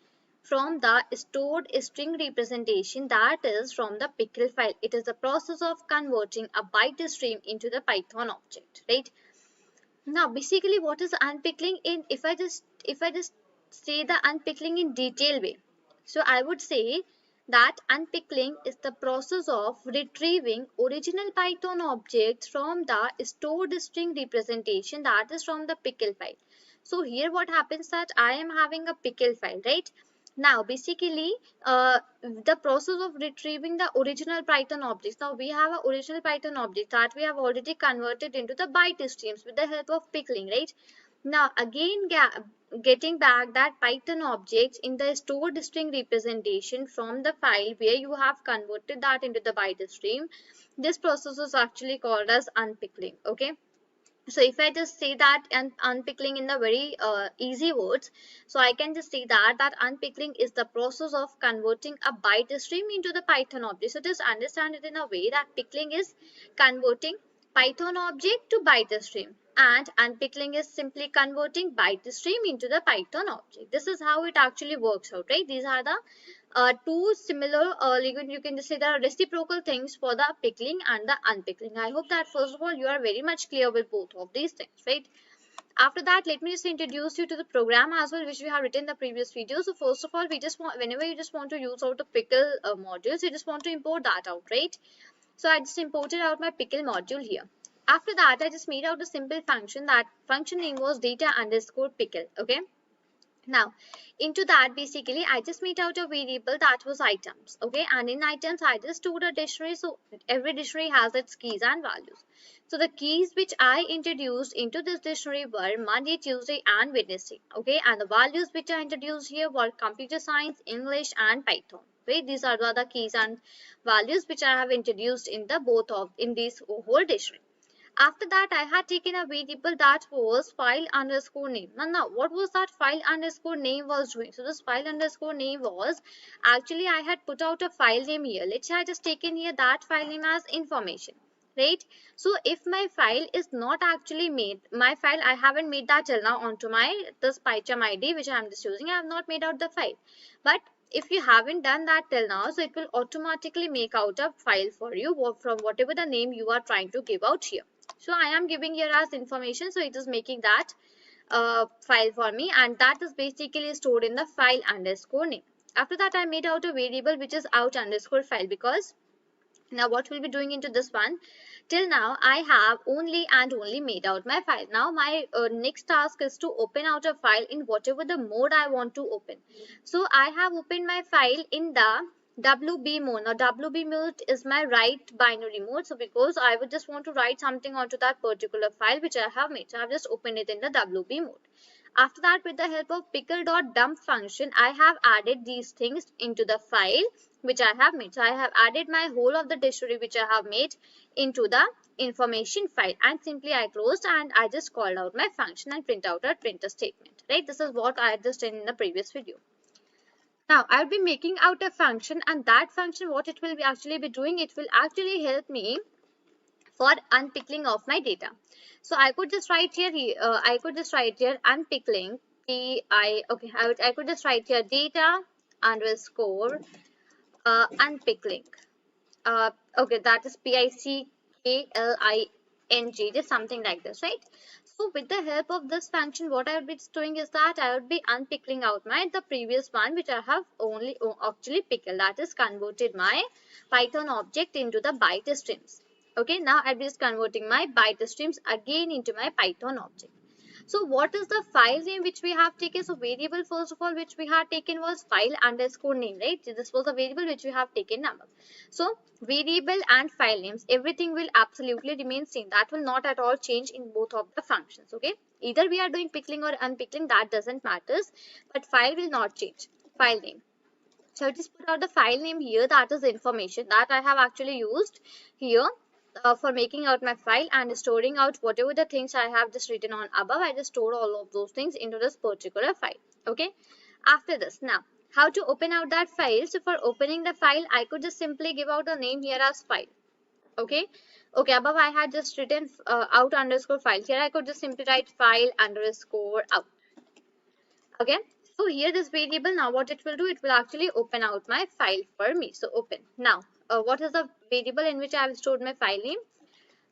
S1: from the stored string representation, that is from the pickle file. It is the process of converting a byte stream into the Python object, right? Now basically what is unpickling? If I just say the unpickling in detail way, so I would say that unpickling is the process of retrieving original Python objects from the stored string representation, that is from the pickle file. So here what happens that I am having a pickle file, right? Now basically the process of retrieving the original Python objects. Now we have a original Python object that we have already converted into the byte streams with the help of pickling, right? Now again getting back that Python objects in the stored string representation from the file where you have converted that into the byte stream. This process is actually called as unpickling. Okay. So if I just say that and unpickling in the very easy words, so I can just say that unpickling is the process of converting a byte stream into the Python object. So just understand it in a way that pickling is converting Python object to byte stream, and unpickling is simply converting byte stream into the Python object. This is how it actually works out, right? These are the two similar, you can just say there are reciprocal things for the pickling and the unpickling. I hope that first of all you are very much clear with both of these things, right? After that, let me just introduce you to the program as well, which we have written in the previous video. So first of all, we just want, whenever you just want to use out the pickle modules, you just want to import that out, right? So I just imported out my pickle module here. After that, I just made out a simple function. That function name was data underscore pickle. Okay. Now, into that basically I just made out a variable that was items. Okay, and in items I just stored a dictionary. So every dictionary has its keys and values. So the keys which I introduced into this dictionary were Monday, Tuesday, and Wednesday. Okay, and the values which I introduced here were computer science, English, and Python. Right, these are the keys and values which I have introduced in the in this whole dictionary. After that, I had taken a variable that was file underscore name. Now, what was that file underscore name was doing? So this file underscore name was actually I had put out a file name here. Let's say I just taken here that file name as information, right? So if my file is not actually made, my file I haven't made that till now onto my this PyCharm ID which I am just using. I have not made out the file, but if you haven't done that till now, so it will automatically make out a file for you from whatever the name you are trying to give out here. So I am giving here as information, so it is making that file for me, and that is basically stored in the file underscore name. After that, I made out a variable which is out underscore file, because now what we'll be doing into this one, till now I have only and only made out my file. Now my next task is to open out a file in whatever the mode I want to open. So I have opened my file in the WB mode. Now WB mode is my write binary mode. So because I would just want to write something onto that particular file which I have made. So I have just opened it in the WB mode. After that, with the help of pickle.dump function, I have added these things into the file which I have made. So I have added my whole of the dictionary which I have made into the information file, and simply I closed and I just called out my function and print out a printer statement. Right? This is what I just did in the previous video. Now I'll be making out a function, and that function, what it will be actually be doing, it will actually help me for unpickling of my data. So I could just write here, unpickling, I could just write here data underscore unpickling. Okay, that is pickling, just something like this, right? So with the help of this function, what I would be doing is that I would be unpickling out the previous one which I have actually pickled, that is converted my Python object into the byte streams. Okay, now I'll be just converting my byte streams again into my Python object. So what is the file name which we have taken? So variable, first of all, which we had taken was file underscore name, right? This was a variable which we have taken number. So variable and file names, everything will absolutely remain same. That will not at all change in both of the functions. Okay, either we are doing pickling or unpickling, that doesn't matter, but file will not change. File name. So I just put out the file name here, that is information that I have actually used here for making out my file and storing out whatever the things I have just written on above. I just store all of those things into this particular file. Okay. After this, now how to open out that file? So for opening the file, I could just simply give out a name here as file. Okay. Okay, above I had just written out underscore file. Here I could just simply write file underscore out. Okay, so here this variable, now what it will do, it will actually open out my file for me. So open. Now what is the variable in which I have stored my file name?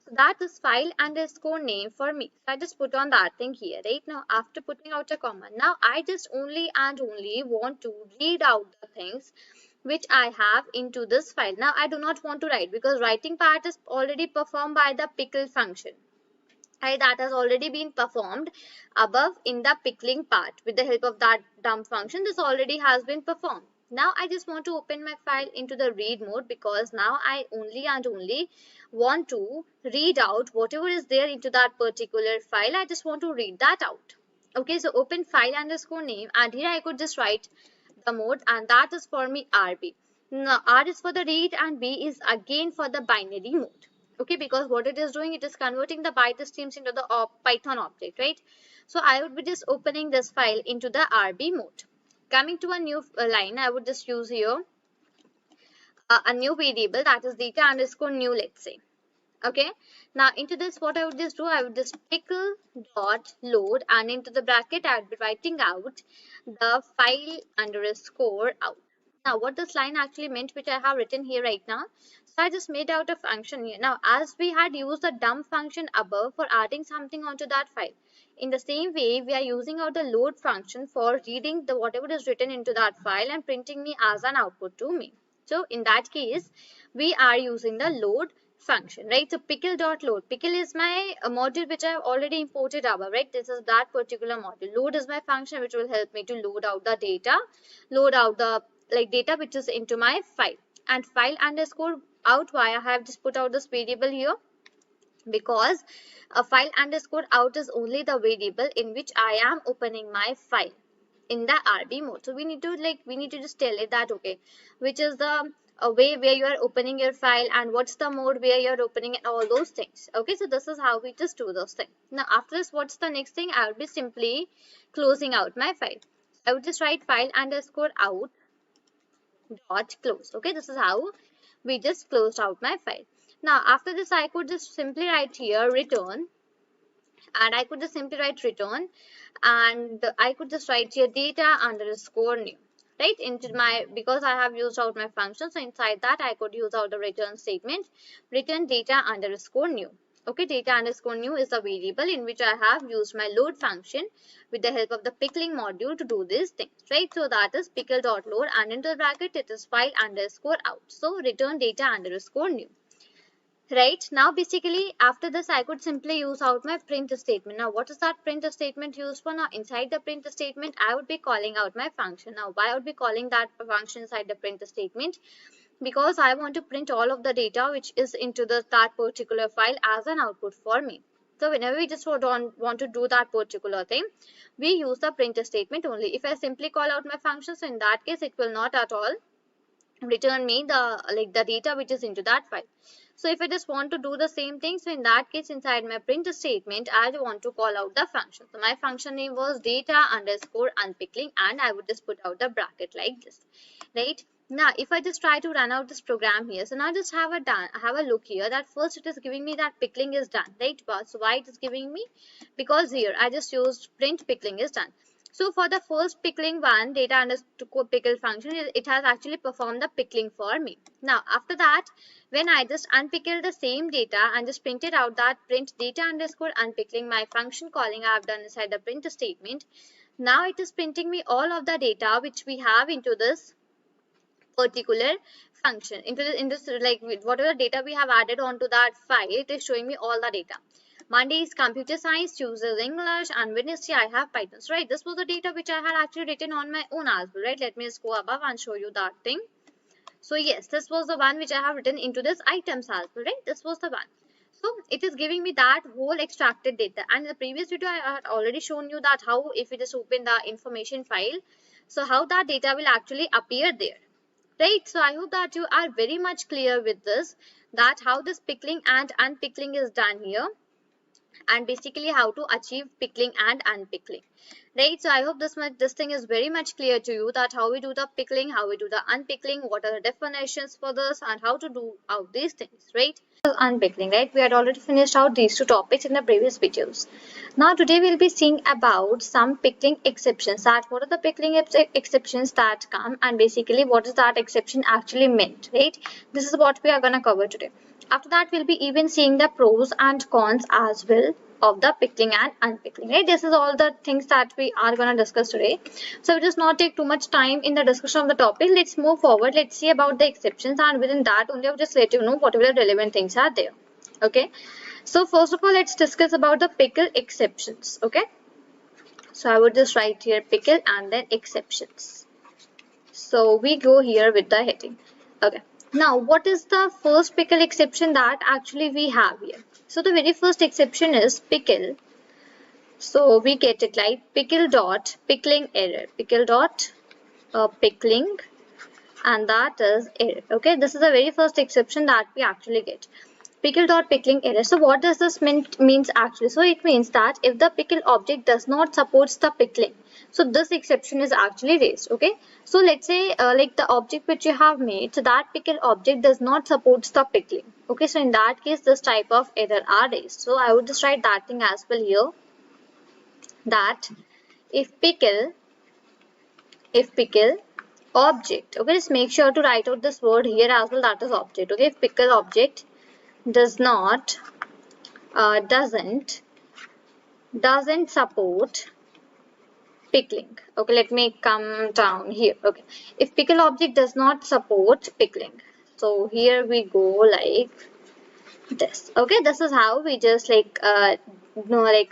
S1: So that is file underscore name for me. So I just put on that thing here, right? Now after putting out a comma, now I just only and only want to read out the things which I have into this file. Now I do not want to write, because writing part is already performed by the pickle function. Right, that has already been performed above in the pickling part. With the help of that dump function, this already has been performed. Now I just want to open my file into the read mode, because now I only and only want to read out whatever is there into that particular file. I just want to read that out. Okay, so open file underscore name, and here I could just write the mode, and that is for me RB. Now R is for the read and B is again for the binary mode. Okay, because what it is doing, it is converting the byte streams into the Python object, right? So I would be just opening this file into the RB mode. Coming to a new line, I would just use here a new variable, that is data underscore new, let's say. Okay, now into this, what I would just do, I would just pickle dot load, and into the bracket I would be writing out the file underscore out. Now what this line actually meant, which I have written here right now, so I just made out a function here. Now as we had used the dump function above for adding something onto that file, in the same way we are using out the load function for reading the whatever is written into that file and printing me as an output to me. So in that case, we are using the load function, right? So pickle.load. Pickle is my module which I have already imported above, right? This is that particular module. Load is my function which will help me to load out the data, load out the data which is into my file. And file underscore out, why I have just put out this variable here, because a file underscore out is only the variable in which I am opening my file in the RB mode. So we need to just tell it that, okay, which is the way where you are opening your file, and what's the mode where you're opening it, all those things. Okay, so this is how we just do those things. Now after this, what's the next thing? I will be simply closing out my file. I would just write file underscore out dot close. Okay, this is how we just closed out my file. Now after this, I could just simply write here return, and I could just simply write return, and I could just write here data underscore new, right? Into my, because I have used out my function, so inside that I could use out the return statement, return data underscore new. Okay, data underscore new is the variable in which I have used my load function with the help of the pickling module to do these things, right? So that is pickle.load, and into the bracket it is file underscore out. So return data underscore new. Right, now basically after this, I could simply use out my print statement. Now what is that print statement used for? Now inside the print statement, I would be calling out my function. Now why I would be calling that function inside the print statement? Because I want to print all of the data which is into that particular file as an output for me. So whenever we just want to do that particular thing, we use the print statement only. If I simply call out my function, so in that case it will not at all return me the data which is into that file. So if I just want to do the same thing, so in that case, inside my print statement, I want to call out the function. So my function name was data underscore unpickling, and I would just put out the bracket like this, right? Now if I just try to run out this program here, so now just have a look here, that first it is giving me that pickling is done, right? But so why it is giving me? Because here I just used print pickling is done. So for the first pickling one, data underscore pickle function, it has actually performed the pickling for me. Now after that, when I just unpickle the same data and just printed out that print data underscore unpickling, my function calling I have done inside the print statement, now it is printing me all of the data which we have into this particular function, in this like whatever data we have added onto that file, it is showing me all the data. Monday is computer science, Tuesday is English, and Wednesday I have Python. So, right, this was the data which I had actually written on my own as well, right? Let me just go above and show you that thing. So yes, this was the one which I have written into this items as well, right? This was the one. So it is giving me that whole extracted data. And in the previous video, I had already shown you that how if we just open the information file, so how that data will actually appear there, right? So I hope that you are very much clear with this, that how this pickling and unpickling is done here, and basically how to achieve pickling and unpickling, right? So I hope this thing is very much clear to you, that how we do the pickling, how we do the unpickling, what are the definitions for this, and how to do out these things, right? Unpickling, right? We had already finished out these two topics in the previous videos. Now today we'll be seeing about some pickling exceptions, that what are the pickling exceptions that come, and basically what is that exception actually meant, right? This is what we are going to cover today. After that, we'll be even seeing the pros and cons as well of the pickling and unpickling, right? This is all the things that we are going to discuss today. So it does not take too much time in the discussion of the topic. Let's move forward. Let's see about the exceptions, and within that only I'll just let you know whatever relevant things are there. Okay. So first of all, let's discuss about the pickle exceptions. Okay. So I would just write here pickle and then exceptions. So we go here with the heading. Okay. Now, what is the first pickle exception that actually we have here? So the very first exception is pickle. So we get it like pickle dot pickling error. Pickle dot pickling, and that is error. Okay, this is the very first exception that we actually get. Pickle dot pickling error. So what does this means actually? So it means that if the pickle object does not support the pickling, so this exception is actually raised. Okay, so let's say like the object which you have made, so that pickle object does not support the pickling. Okay, so in that case this type of error are raised. So I would just write that thing as well here, that if pickle object, okay, just make sure to write out this word here as well, that is object. Okay, if pickle object does not doesn't support pickling. Okay, let me come down here. Okay, if pickle object does not support pickling, so here we go like this. Okay, this is how we just like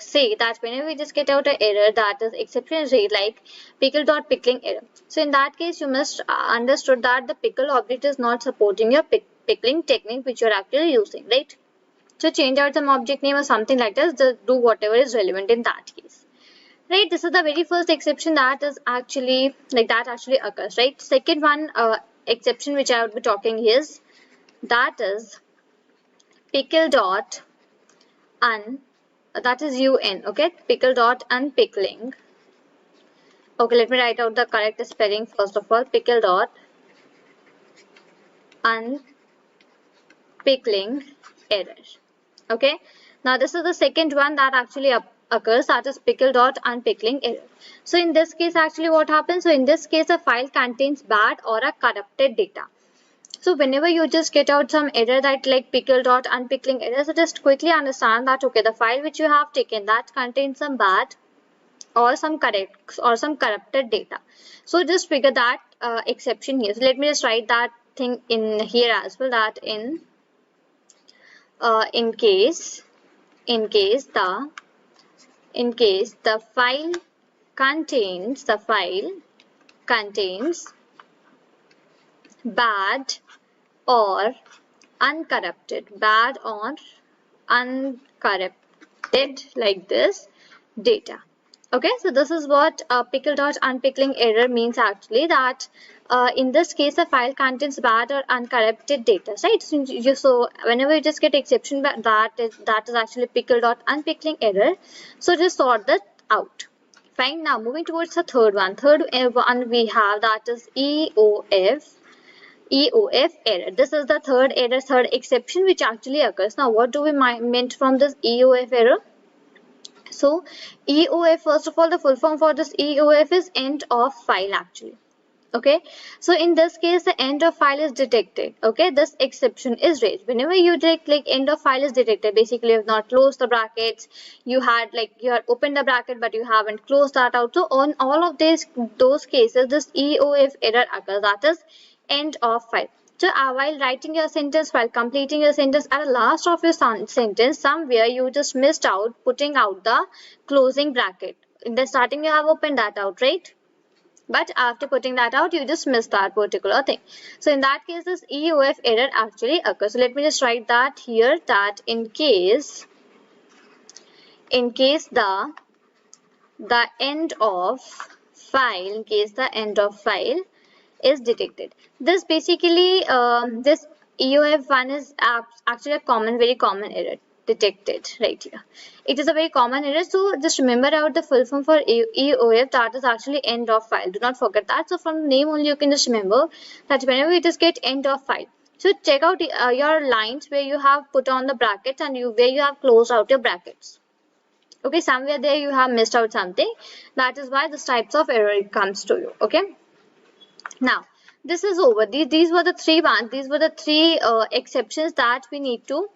S1: say that whenever we just get out an error, that is exception is read like pickle dot pickling error. So in that case you must understood that the pickle object is not supporting your pickling technique which you are actually using, right? So change out some object name or something like this, just do whatever is relevant in that case, right? This is the very first exception that is actually like that actually occurs, right? Second one exception which I would be talking is that is pickle dot that is un. Okay, pickle dot unpickling. Okay, let me write out the correct spelling first of all. Pickle dot unpickling error. Okay, now this is the second one that actually occurs, that is pickle dot unpickling error. So in this case actually what happens? So in this case a file contains bad or a corrupted data. So whenever you just get out some error that like pickle dot unpickling error, so just quickly understand that okay, the file which you have taken that contains some bad or some corrupted data. So just figure that exception here. So let me just write that thing in here as well, that in case the file contains bad or uncorrupted like this data. Okay, so this is what pickle dot unpickling error means actually, that in this case the file contains bad or uncorrupted data, right? So whenever you just get exception, that is actually pickle dot unpickling error. So just sort that out. Fine. Now moving towards the third one. Third one we have, that is EOF error. This is the third error, third exception which actually occurs. Now what do we meant from this EOF error? So EOF, first of all, the full form for this EOF is end of file actually. Okay, so in this case the end of file is detected. Okay, this exception is raised whenever you click end of file is detected. Basically you have not closed the brackets, you had opened the bracket but you haven't closed that out. So on all of those cases this EOF error occurs, that is end of file. So while writing your sentence, while completing your sentence, at the last of your sentence somewhere you just missed out putting out the closing bracket. In the starting you have opened that out, right? But after putting that out you just missed that particular thing. So in that case this EOF error actually occurs. So let me just write that here, that in case the end of file, is detected. This basically this EOF one is actually a very common error detected right here. It is a very common error, so just remember out the full form for EOF, that is actually end of file. Do not forget that. So from the name only you can just remember that whenever you just get end of file, so check out your lines where you have put on the brackets and where you have closed out your brackets. Okay, somewhere there you have missed out something. That is why this types of error comes to you. Okay. Now this is over. These were the three ones. These were the three exceptions that we need to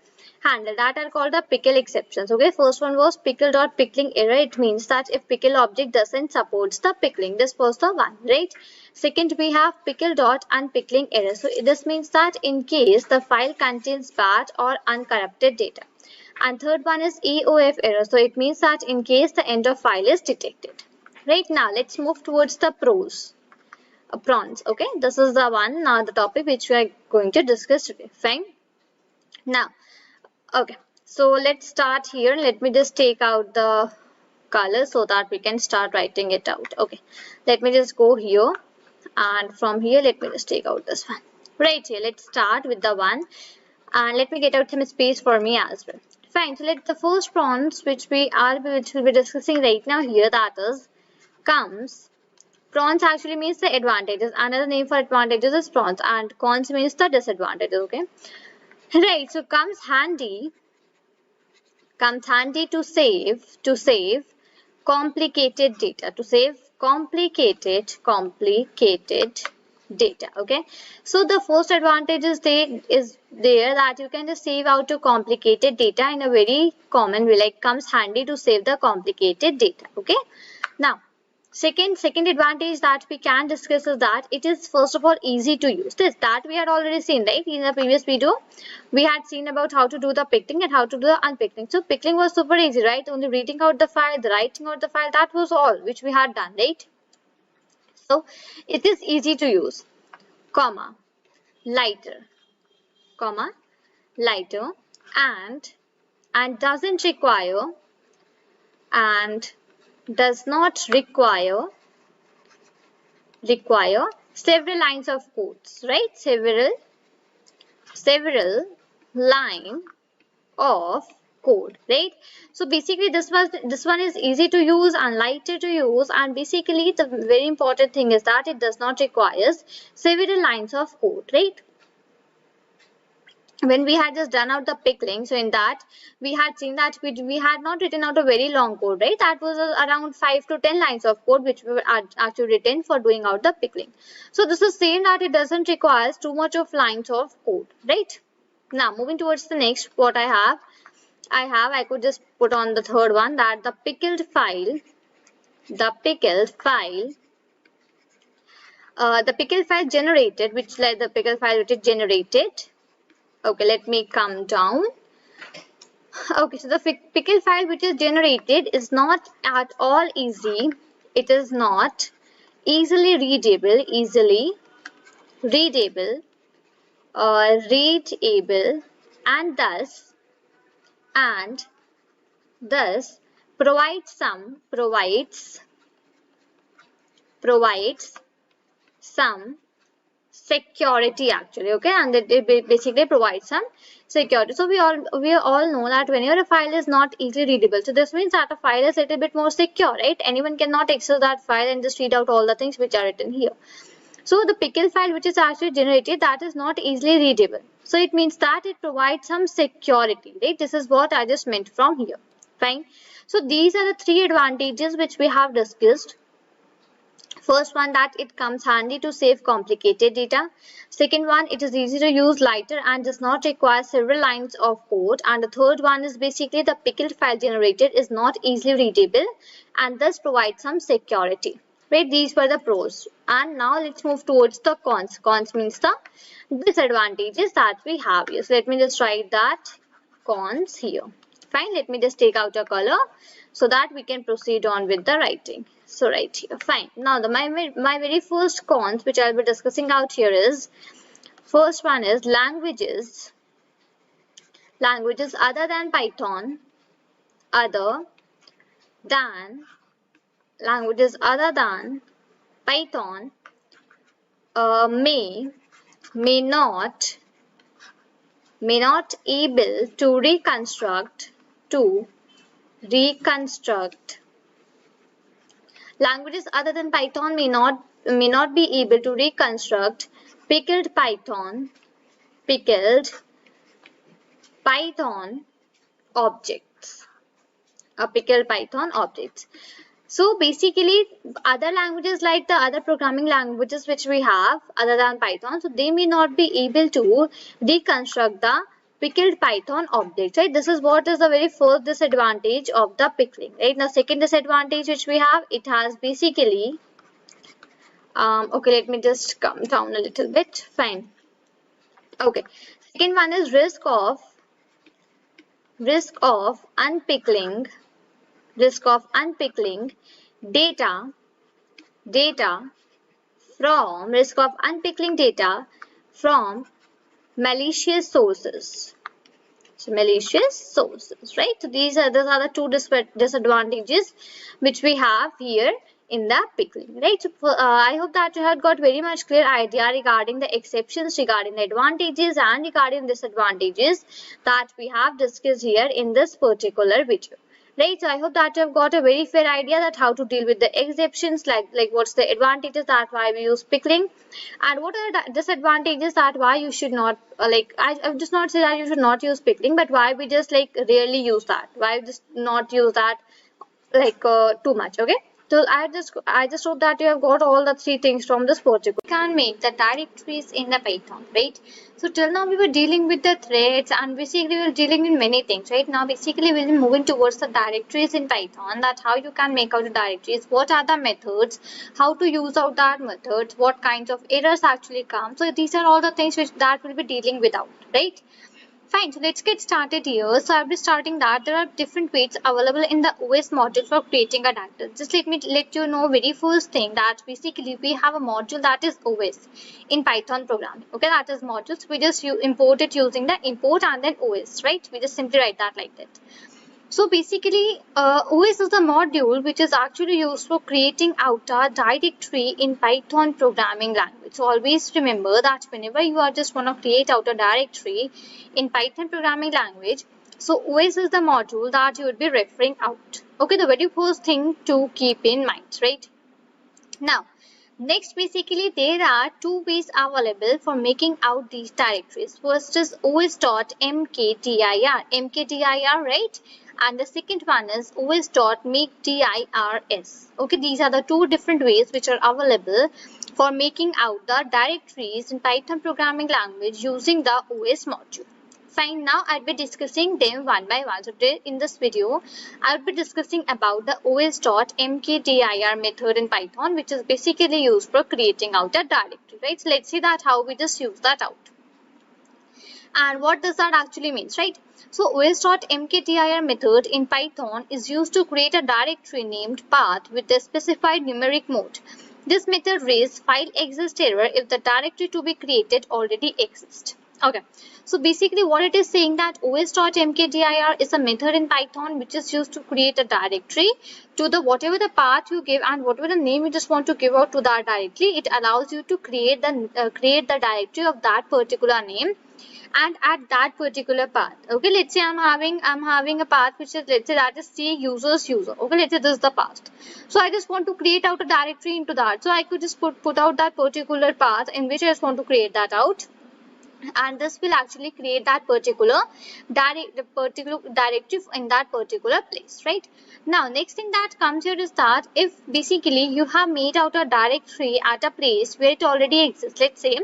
S1: handle, that are called the pickle exceptions. Okay, first one was pickle dot pickling error. It means that if pickle object doesn't supports the pickling, this was the one, right? Second we have pickle dot unpickling error. So this means that in case the file contains bad or uncorrupted data. And third one is EOF error. So it means that in case the end of file is detected. Right, now let's move towards the prawns. Okay, this is the one, now the topic which we are going to discuss today. Fine. Now okay, so let's start here. Let me just take out the color so that we can start writing it out. Okay, let me just go here, and from here let me just take out this one. Right here, let's start with the one, and let me get out some space for me as well. Fine, so let the first prawns which we'll be discussing right now here, that is comes. Prawns actually means the advantages. Another name for advantages is prawns, and cons means the disadvantages. Okay, right, so comes handy to save complicated data, complicated data. Okay, so the first advantage is there that you can just save out to complicated data in a very common way, like comes handy to save the complicated data. Okay, now second advantage that we can discuss is that it is first of all easy to use. That we had already seen, right? In the previous video we had seen about how to do the pickling and how to do the unpicking. So pickling was super easy, right? Only reading out the file, the writing out the file, that was all which we had done, right? So it is easy to use. Comma lighter and doesn't require and does not require several lines of codes, right? Several line of code, right? So basically this one is easy to use and lighter to use, and basically the very important thing is that it does not require several lines of code, right? When we had just done out the pickling, so in that we had seen that we had not written out a very long code, right? That was around 5 to 10 lines of code which we were actually written for doing out the pickling. So this is same that it doesn't require too much of lines of code, right? Now moving towards the next, what I could just put on the third one, that the pickled file generated, which like the pickle file which is generated. Okay, let me come down. Okay, so the pickle file which is generated is not at all easy. It is not easily readable and thus provides some security actually, okay, and it basically provides some security. So we all know that whenever a file is not easily readable, so this means that a file is a little bit more secure, right? Anyone cannot access that file and just read out all the things which are written here. So the pickle file which is actually generated, that is not easily readable. So it means that it provides some security, right? This is what I just meant from here. Fine. So these are the three advantages which we have discussed. First one, that it comes handy to save complicated data. Second one, it is easy to use, lighter, and does not require several lines of code. And the third one is basically the pickled file generated is not easily readable and thus provides some security. Right, these were the pros. And now let's move towards the cons. Cons means the disadvantages that we have here. So let me just write that cons here. Fine, let me just take out a color so that we can proceed on with the writing. So right here, fine. Now my very first cons which I'll be discussing out here is, first one is languages other than Python, may not able to reconstruct languages other than Python may not be able to reconstruct pickled Python objects. So basically, other languages like the other programming languages which we have other than Python, so they may not be able to reconstruct the pickled Python object, right? This is what is the very first disadvantage of the pickling, right? Now, second disadvantage which we have, it has basically, okay, let me just come down a little bit. Fine. Okay. Second one is risk of unpickling data from malicious sources. So malicious sources, right? So these are the two disadvantages which we have here in the pickling, right? So I hope that you have got very much clear idea regarding the exceptions, regarding the advantages and regarding disadvantages that we have discussed here in this particular video. Right, so I hope that you have got a very fair idea that how to deal with the exceptions, like what's the advantages that why we use pickling, and what are the disadvantages that why you should not I just not say that you should not use pickling, but why we just rarely use that, why just not use that too much. Okay, so I just hope that you have got all the three things from this particular. We can make the directories in the Python, right? So till now we were dealing with the threads and basically we were dealing with many things, right? Now basically we'll be moving towards the directories in Python, that how you can make out the directories, what are the methods, how to use out that methods, what kinds of errors actually come. So these are all the things which that we'll be dealing with out, right? Fine, so let's get started here. So I'll be starting that there are different ways available in the OS module for creating a directory. Just let me let you know very first thing that basically we have a module that is OS in Python programming. Okay, that is modules. We just import it using the import and then OS, right? We just simply write that like that. So basically, OS is a module which is actually used for creating out a directory in Python programming language. So always remember that whenever you are just want to create out a directory in Python programming language, so OS is the module that you would be referring out. Okay, the very first thing to keep in mind, right? Now, next basically there are two ways available for making out these directories. First is os.mkdir, right? And the second one is os.makeDirs. Okay, these are the two different ways which are available for making out the directories in Python programming language using the OS module. Fine, now I'll be discussing them one by one. So today in this video, I'll be discussing about the os.mkdir method in Python, which is basically used for creating out a directory, right? So let's see that how we just use that out. And what does that actually means, right? So os.mkdir method in Python is used to create a directory named path with a specified numeric mode. This method raises file exists error if the directory to be created already exists. Okay, so basically what it is saying that os.mkdir is a method in Python which is used to create a directory to the whatever the path you give and whatever the name you just want to give out to that directory. It allows you to create the directory of that particular name and at that particular path. Okay, let's say I'm having a path which is, let's say that is C users user. Okay, let's say this is the path. So I just want to create out a directory into that. So I could just put out that particular path in which I just want to create that out, and this will actually create that particular directory in that particular place. Right now, next thing that comes here is that if basically you have made out a directory at a place where it already exists. Let's say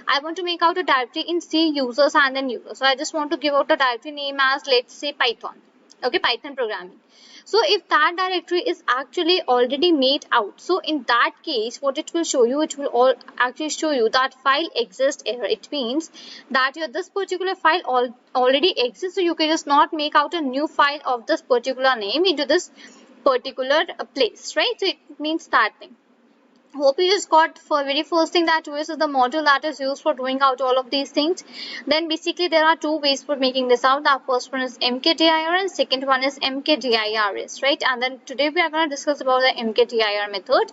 S1: I want to make out a directory in C users and then users, so I just want to give out a directory name as, let's say, Python. Okay, Python programming. So if that directory is actually already made out, so in that case what it will show you, it will all actually show you that file exists error. It means that this particular file already exists, so you can just not make out a new file of this particular name into this particular place, right? So it means that thing. Hope you just got for very first thing that OS is the module that is used for doing out all of these things. Then basically there are two ways for making this out. The first one is mkdir and second one is mkdirs, right? And then today we are going to discuss about the mkdir method.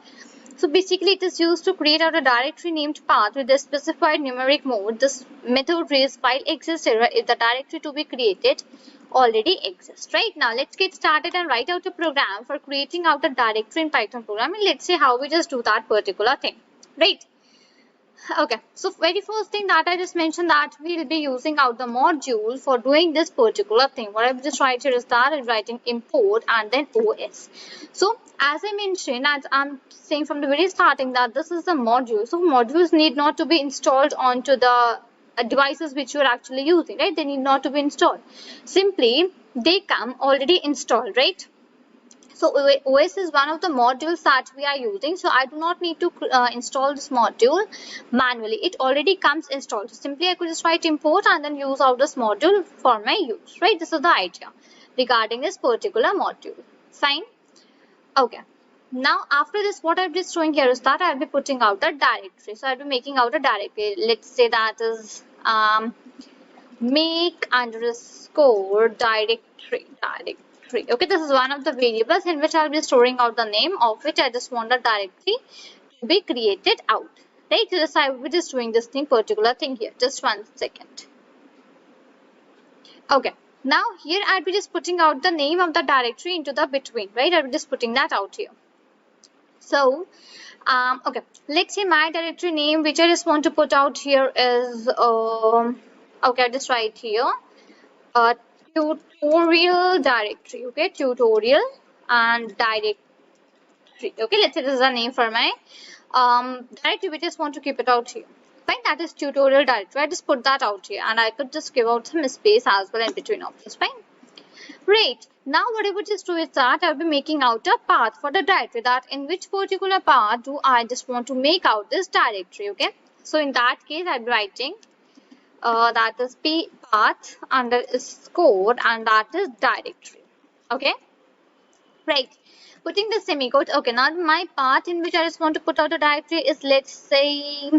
S1: So basically it is used to create out a directory named path with a specified numeric mode. This method reads file exists error if the directory to be created already exists. Right now let's get started and write out a program for creating out a directory in Python programming. Let's see how we just do that particular thing. Right. Okay, so very first thing that I just mentioned that we will be using out the module for doing this particular thing. What I will just write here is that I'm writing import and then OS. So as I mentioned, as I'm saying from the very starting that this is the module. So modules need not to be installed onto the devices which you are actually using, right? They need not to be installed. Simply they come already installed, right? So OS is one of the modules that we are using. So I do not need to install this module manually. It already comes installed. So simply I could just write import and then use out this module for my use, right? This is the idea regarding this particular module. Fine. Okay. Now after this, what I'm just showing here is that I'll be putting out the directory. So I'll be making out a directory. Let's say that is make underscore directory. Okay, this is one of the variables in which I'll be storing out the name of which I just want the directory to be created out. Right, so just I will be just doing this particular thing here. Just 1 second. Okay, now here I'll be just putting out the name of the directory into the between, right? I'll be just putting that out here. So okay, let's say my directory name which I just want to put out here is okay, I'll just write here tutorial directory. Okay, tutorial and directory. Okay, let's say this is a name for my directory. We just want to keep it out here. Fine, that is tutorial directory. I just put that out here and I could just give out some space as well in between of this. Fine. Right. Now what I would just do is that I'll be making out a path for the directory, that in which particular path do I just want to make out this directory. Okay. So in that case I'll be writing that is path underscore and that is directory. Okay. Right. Putting the semicolon. Okay. Now my path in which I just want to put out a directory is, let's say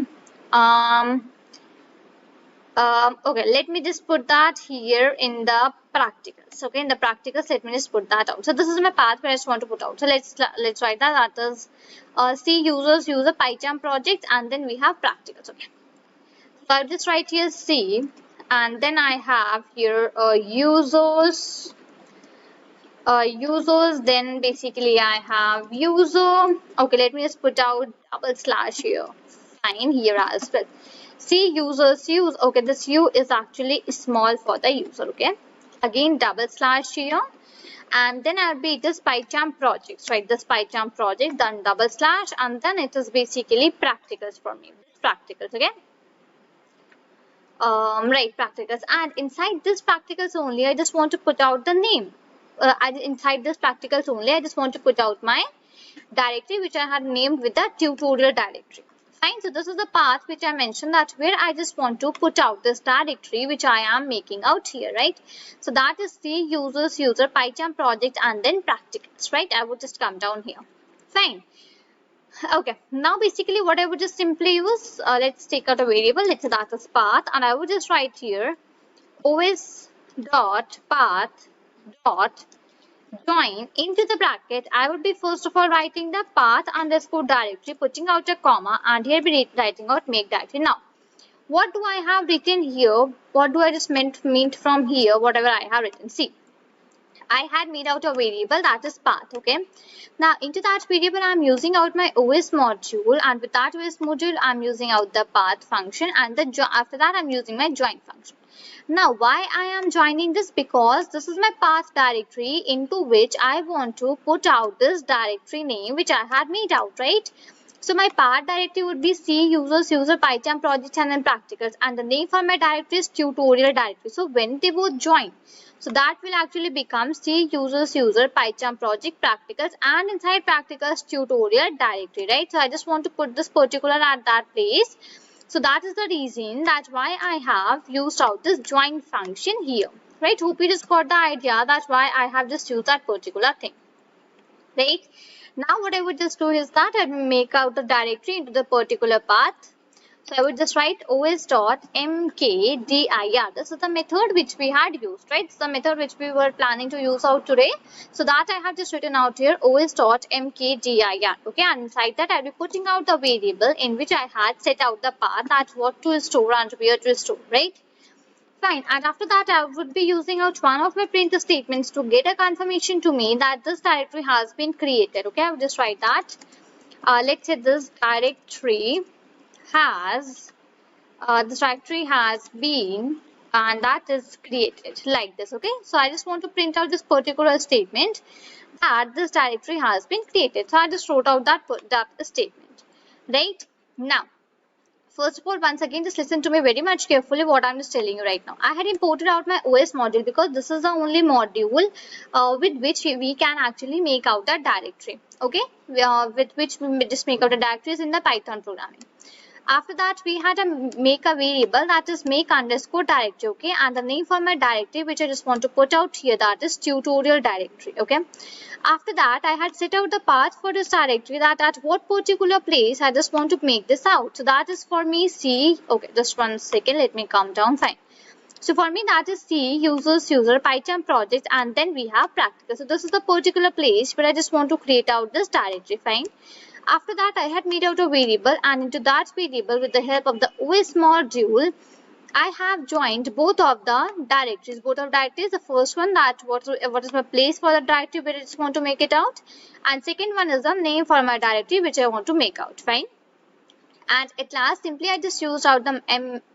S1: okay, let me just put that here in the practicals. Okay, in the practicals, let me just put that out. So this is my path where I just want to put out. So let's write that. That is C users user PyCharm project, and then we have practicals. Okay, so I'll just write here C, and then I have here users. Users. Then basically I have user. Okay, let me just put out / here. Fine, here as well. See users use. Okay, this U is actually small for the user. Okay, again / here, and then I'll be this PyCharm projects, right? This PyCharm project, then / and then it is basically practicals for me. Practicals, okay. Right, practicals, and inside this practicals only, I just want to put out the name. Inside this practicals only, I just want to put out my directory which I had named with the tutorial directory. Fine, so this is the path which I mentioned, that where I just want to put out this directory which I am making out here, right? So that is C users user PyCharm project and then practicals, right? I would just come down here. Fine. Okay, now basically what I would just simply use, let's take out a variable, let's say that is path, and I would just write here os dot path dot join into the bracket. I would be first of all writing the path underscore directory, putting out a comma, and here be writing out make directory. Now, what do I have written here? What do I just meant from here? Whatever I have written. See, I had made out a variable that is path. Okay. Now into that variable I'm using out my OS module, and with that OS module I'm using out the path function, and the after that I'm using my join function. Now why I am joining this? Because this is my path directory into which I want to put out this directory name which I had made out, right? So my path directory would be C users, user, PyCharm projects, and then practicals, and the name for my directory is tutorial directory. So when they both join, so that will actually become C users, user, PyCharm project, practicals, and inside practicals tutorial directory, right? So I just want to put this particular at that place. So that is the reason that's why I have used out this join function here, right? Hope you just got the idea. That's why I have just used that particular thing, right? Now what I would just do is that I make out the directory into the particular path. So I would just write os.mkdir. This is the method which we had used, right? It's the method which we were planning to use out today. So that I have just written out here os.mkdir. Okay, and inside that I'll be putting out the variable in which I had set out the path, that what to store and where to store, right? Fine, and after that I would be using out one of my print statements to get a confirmation to me that this directory has been created. Okay, I would just write that. Let's say this directory has been, and that is created like this. Okay, so I just want to print out this particular statement that this directory has been created. So I just wrote out that statement, right? Now first of all, once again, just listen to me very much carefully what I'm just telling you right now. I had imported out my OS module because this is the only module with which we can actually make out a directory. Okay, with which we just make out a directories in the Python programming. After that, we had to make a variable that is make underscore directory. Okay, and the name for my directory which I just want to put out here, that is tutorial directory. Okay. After that, I had set out the path for this directory, that at what particular place I just want to make this out. So that is for me C. Okay, just 1 second. Let me calm down. Fine. So for me that is C users, user, PyCharm project, and then we have practical. So this is the particular place where I just want to create out this directory. Fine. After that, I had made out a variable, and into that variable with the help of the OS module, I have joined both of the directories. The first one, that what is my place for the directory where I just want to make it out, and second one is the name for my directory which I want to make out. Fine. And at last, simply I just used out the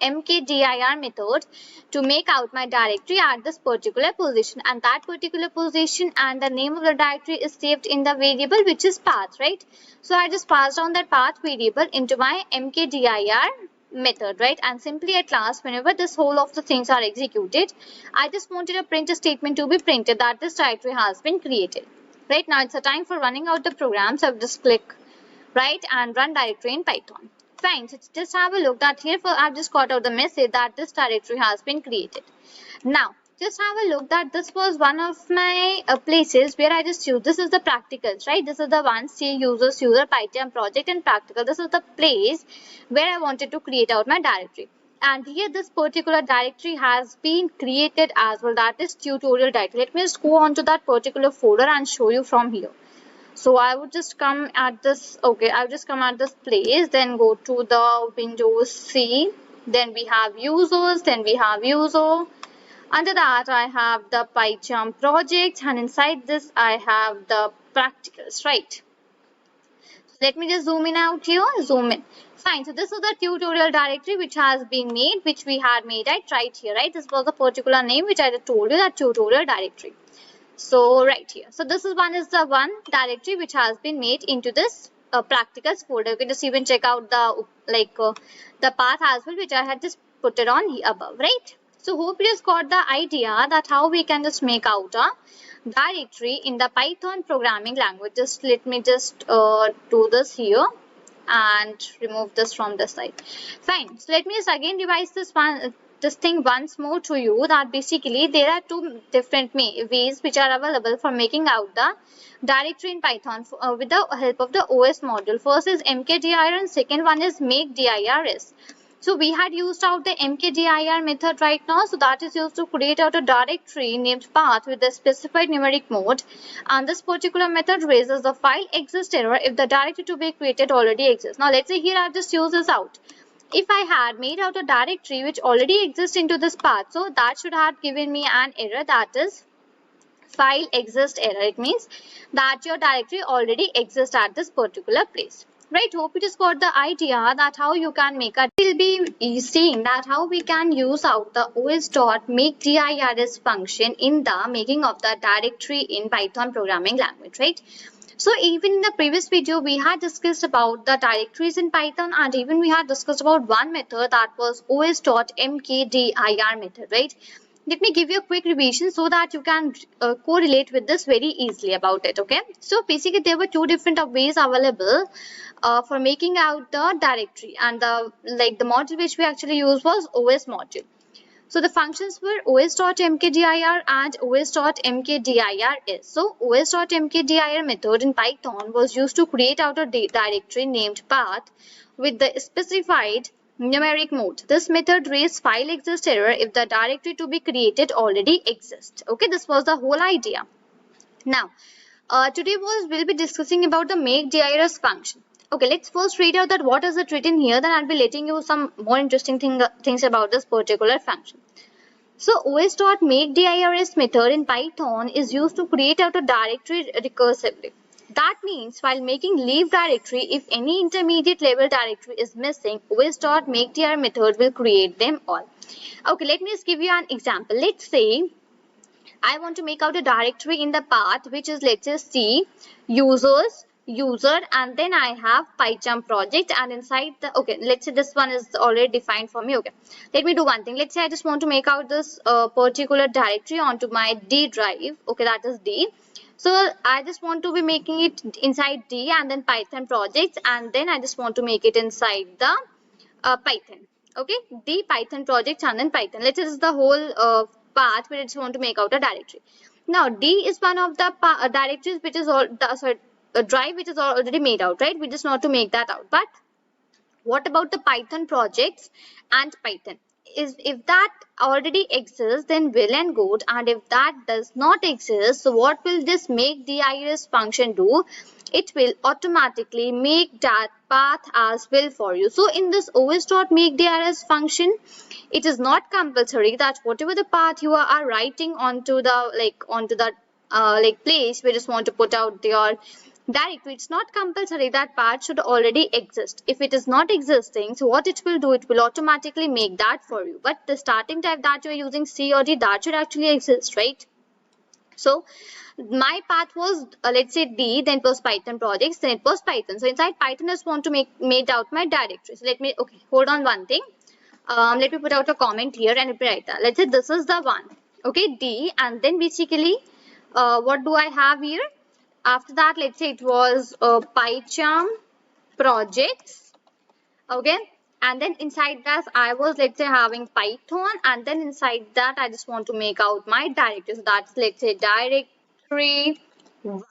S1: mkdir method to make out my directory at this particular position, and that particular position and the name of the directory is saved in the variable which is path, right? So I just passed down that path variable into my mkdir method, right? And simply at last, whenever this whole of the things are executed, I just wanted a print statement to be printed that this directory has been created. Right now, it's a time for running out the program, so I'll just click right and run directory in Python. Fine, so just have a look that here I've just got out the message that this directory has been created. Now, just have a look that this was one of my places where I just used. This is the practicals, right? This is the one, C users, user, PyCharm project, and practical. This is the place where I wanted to create out my directory. And here this particular directory has been created as well, that is tutorial directory. Let me just go on to that particular folder and show you from here. So I would just come at this, okay, I would just come at this place, then go to the Windows C, then we have users, then we have user. Under that, I have the PyCharm project, and inside this, I have the practicals, right? So let me just zoom in out here, zoom in. Fine, so this is the tutorial directory which has been made, which we had made right here, right? This was the particular name which I told you, that tutorial directory. So right here, so this is the one directory which has been made into this practicals folder. You can just even check out the the path as well, which I had just put it on here above, right? So hope you just got the idea that how we can just make out a directory in the Python programming language. Just let me just do this here and remove this from the side. Fine. So let me just again revise this one. this thing once more to you, that basically there are two different ways which are available for making out the directory in Python with the help of the OS module. First is mkdir and second one is makeDirs. So we had used out the mkdir method right now. So that is used to create out a directory named path with the specified numeric mode. And this particular method raises the file exists error if the directory to be created already exists. Now let's say here I've just used this out. If I had made out a directory which already exists into this path, so that should have given me an error, that is file exist error. It means that your directory already exists at this particular place. Right, hope you just got the idea that how you can make a. We'll be seeing that how we can use out the os.makeDirs function in the making of the directory in Python programming language, right? So even in the previous video, we had discussed about the directories in Python, and even we had discussed about one method, that was os.mkdir method, right? Let me give you a quick revision so that you can correlate with this very easily about it, okay? So basically there were two different ways available for making out the directory, and the module which we actually used was OS module. So the functions were os.mkdir and os.mkdirs. So os.mkdir method in Python was used to create out a directory named path with the specified numeric mode. This method raised file exist error if the directory to be created already exists. Okay, this was the whole idea. Now, today we'll be discussing about the makeDirs function. Okay, let's first read out that what is it written here, then I'll be letting you some more interesting things about this particular function. So os.makeDirs method in Python is used to create out a directory recursively. That means while making leave directory, if any intermediate level directory is missing, os.makeDir method will create them all. Okay, let me just give you an example. Let's say I want to make out a directory in the path which is, let's just see, user, and then I have PyCharm project, and inside the, okay, let's say this one is already defined for me. Okay, let me do one thing. Let's say I just want to make out this particular directory onto my D drive. Okay, that is D. So I just want to be making it inside D and then Python projects, and then I just want to make it inside the Python. Okay, D Python projects and then Python. Let's say this is the whole path where I just want to make out a directory. Now D is one of the directories which is all a drive which is already made out, right? We just want to make that out. But what about the Python projects and Python? If that already exists, then well and good, and if that does not exist, so what will this makeDirs function do? It will automatically make that path as well for you. So in this os.makeDirs function, it is not compulsory that whatever the path you are writing onto the place we just want to put out your directory, it's not compulsory that path should already exist. If it is not existing, so what it will do, it will automatically make that for you. But the starting type that you are using C or D, that should actually exist, right? So my path was let's say D, then it was Python projects, then it was Python. So inside Python I just want to make out my directory. So let me, okay, hold on one thing. Let me put out a comment here and write that. Let's say this is the one, okay, D, and then basically what do I have here? After that, let's say it was PyCharm projects, okay, and then inside that I was, let's say, having Python, and then inside that I just want to make out my directory. So that's, let's say, directory 1.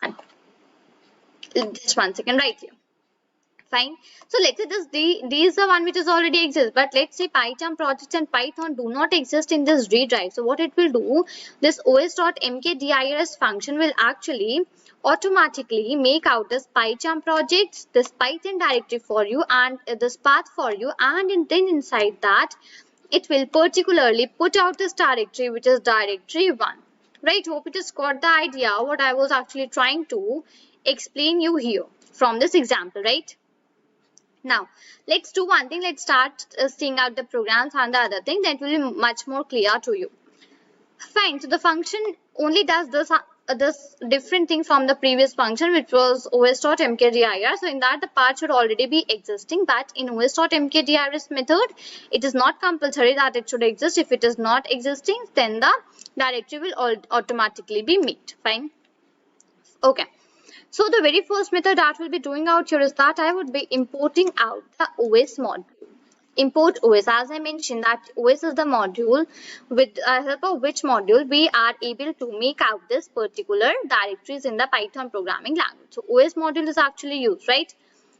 S1: Just 1 second, right here. Fine. So let's say this D is the one which is already exists, but let's say PyCharm projects and Python do not exist in this D drive. So what it will do, this os.mkdirs function will actually automatically make out this PyCharm projects, this Python directory for you, and this path for you, and then inside that it will particularly put out this directory which is directory 1. Right, hope you just got the idea what I was actually trying to explain you here from this example, right? Now, let's do one thing. Let's start seeing out the programs and the other thing. That will be much more clear to you. Fine. So the function only does this different thing from the previous function, which was os.mkdir. So in that the path should already be existing, but in os.mkdirs method, it is not compulsory that it should exist. If it is not existing, then the directory will automatically be made. Fine. Okay. So the very first method that we'll be doing out here is that I would be importing out the OS module. import OS. As I mentioned that OS is the module with help of which module we are able to make out this particular directories in the Python programming language. So OS module is actually used, right?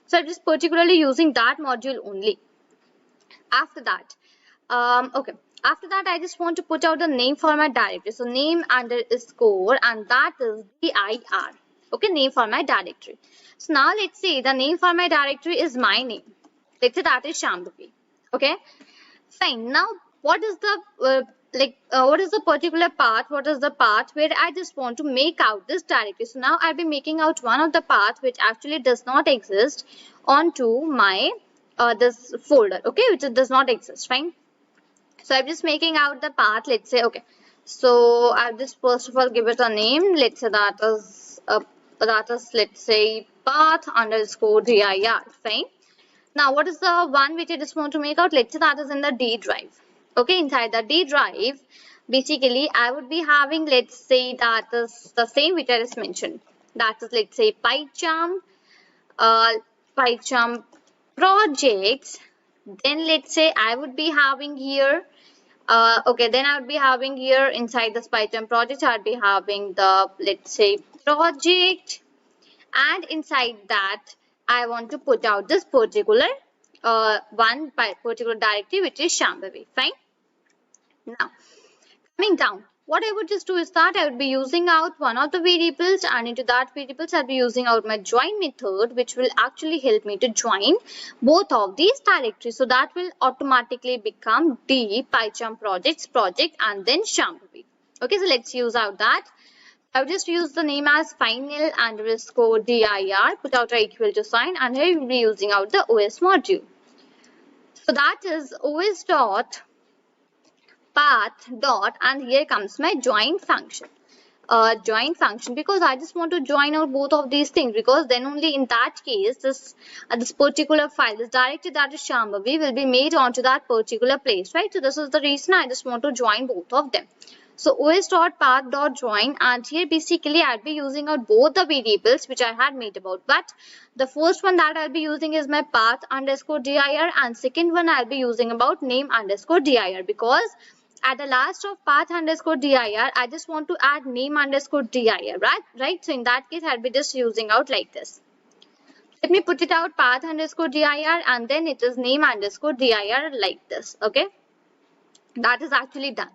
S1: So I'm just particularly using that module only. After that, after that I just want to put out the name for my directory. So name underscore, and that is dir. Okay, name for my directory. So now let's say the name for my directory is my name. Let's say that is Shambhavi. Okay, fine. Now what is the what is the particular path? What is the path where I just want to make out this directory? So now I'll be making out one of the path which actually does not exist onto my this folder. Okay, which does not exist. Fine. So I'm just making out the path. Let's say okay. So I'll just first of all give it a name. Let's say that is let's say path underscore dir. Fine. Now, what is the one which I just want to make out? Let's say that is in the D drive. Okay, inside the D drive, basically, I would be having, let's say that is the same which I just mentioned. That is, let's say, PyCharm projects. Then, let's say I would be having here, then I would be having here inside this PyCharm project, I'd be having the, let's say, project, and inside that, I want to put out this particular particular directory which is Shambhavi. Fine. Now coming down, what I would just do is that I would be using out one of the variables, and into that variables I'll be using out my join method, which will actually help me to join both of these directories. So that will automatically become D PyCharm projects project and then Shambhavi. Okay, so let's use out that. I'll just use the name as final underscore dir, put out a equal to sign, and here we'll be using out the OS module. So that is OS dot path dot, and here comes my join function. Because I just want to join out both of these things, because then only in that case this particular file, this directory that is Shambhavi, will be made onto that particular place, right? So this is the reason I just want to join both of them. So os.path.join, and here basically I'll be using out both the variables which I had made about, but the first one that I'll be using is my path underscore dir, and second one I'll be using about name underscore dir, because at the last of path underscore dir I just want to add name underscore dir, right? So in that case I'll be just using out like this. Let me put it out path underscore dir, and then it is name underscore dir like this. Okay, that is actually done.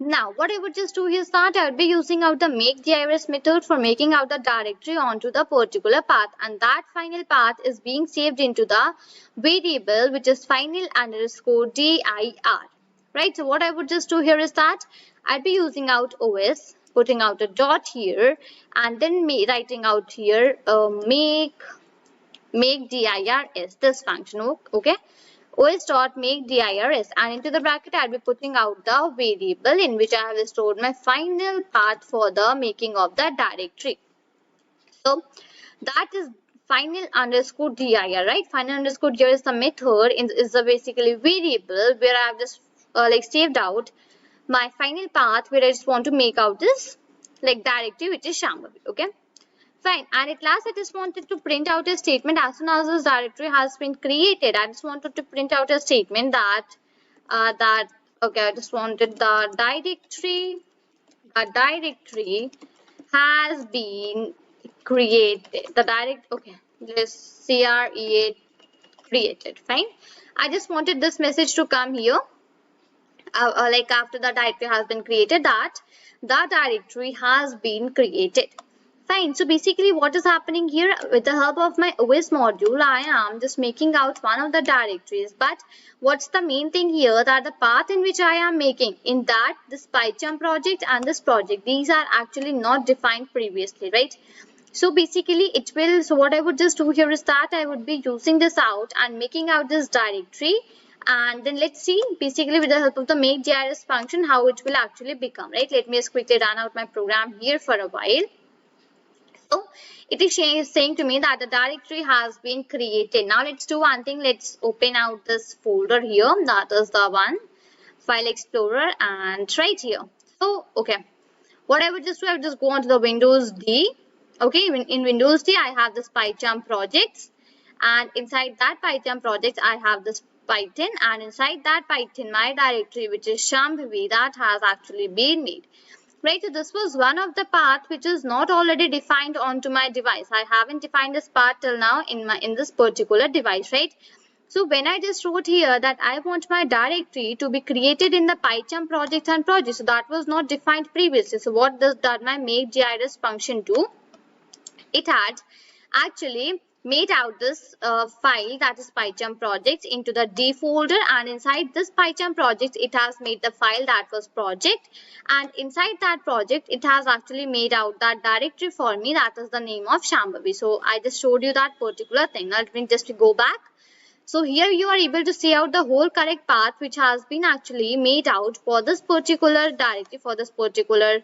S1: Now, what I would just do is that I would be using out the make dirs method for making out the directory onto the particular path, and that final path is being saved into the variable which is final underscore dir, right? So what I would just do here is that I'd be using out OS, putting out a dot here, and then writing out here make dirs, this function. Okay, os.makeDirs, and into the bracket I'll be putting out the variable in which I have stored my final path for the making of the directory. So that is final underscore dir, right? Final underscore dir is the method, is the basically variable where I have just saved out my final path where I just want to make out this directory which is Shambhavi. Okay, fine. And at last I just wanted to print out a statement as soon as this directory has been created. I just wanted to print out a statement that I just wanted the directory has been created. Let's created. Fine. I just wanted this message to come here. After the directory has been created, that the directory has been created. Fine. So basically what is happening here, with the help of my OS module, I am just making out one of the directories. But what's the main thing here, that the path in which I am making, in that this PyCharm project and this project, these are actually not defined previously, right? So basically it will, so what I would just do here is that I would be using this out and making out this directory, and then let's see basically with the help of the make dirs function how it will actually become, right? Let me just quickly run out my program here for a while. So it is saying to me that the directory has been created. Now let's do one thing. Let's open out this folder here. That is the one, File Explorer, and right here. So, okay, what I would just do, I would just go onto the Windows D. Okay, in Windows D, I have this PyCharm projects, and inside that PyCharm project, I have this Python, and inside that Python my directory which is Shambhavi that has actually been made. Right, so this was one of the path which is not already defined onto my device. I haven't defined this path till now in this particular device, right? So when I just wrote here that I want my directory to be created in the PyCharm project and project, so that was not defined previously. So what does that my make GIS function do? It had actually made out this file that is PyCharm projects into the D folder, and inside this PyCharm project it has made the file that was project, and inside that project it has actually made out that directory for me that is the name of Shambhavi. So I just showed you that particular thing. Now let me just go back. So here you are able to see out the whole correct path which has been actually made out for this particular directory, for this particular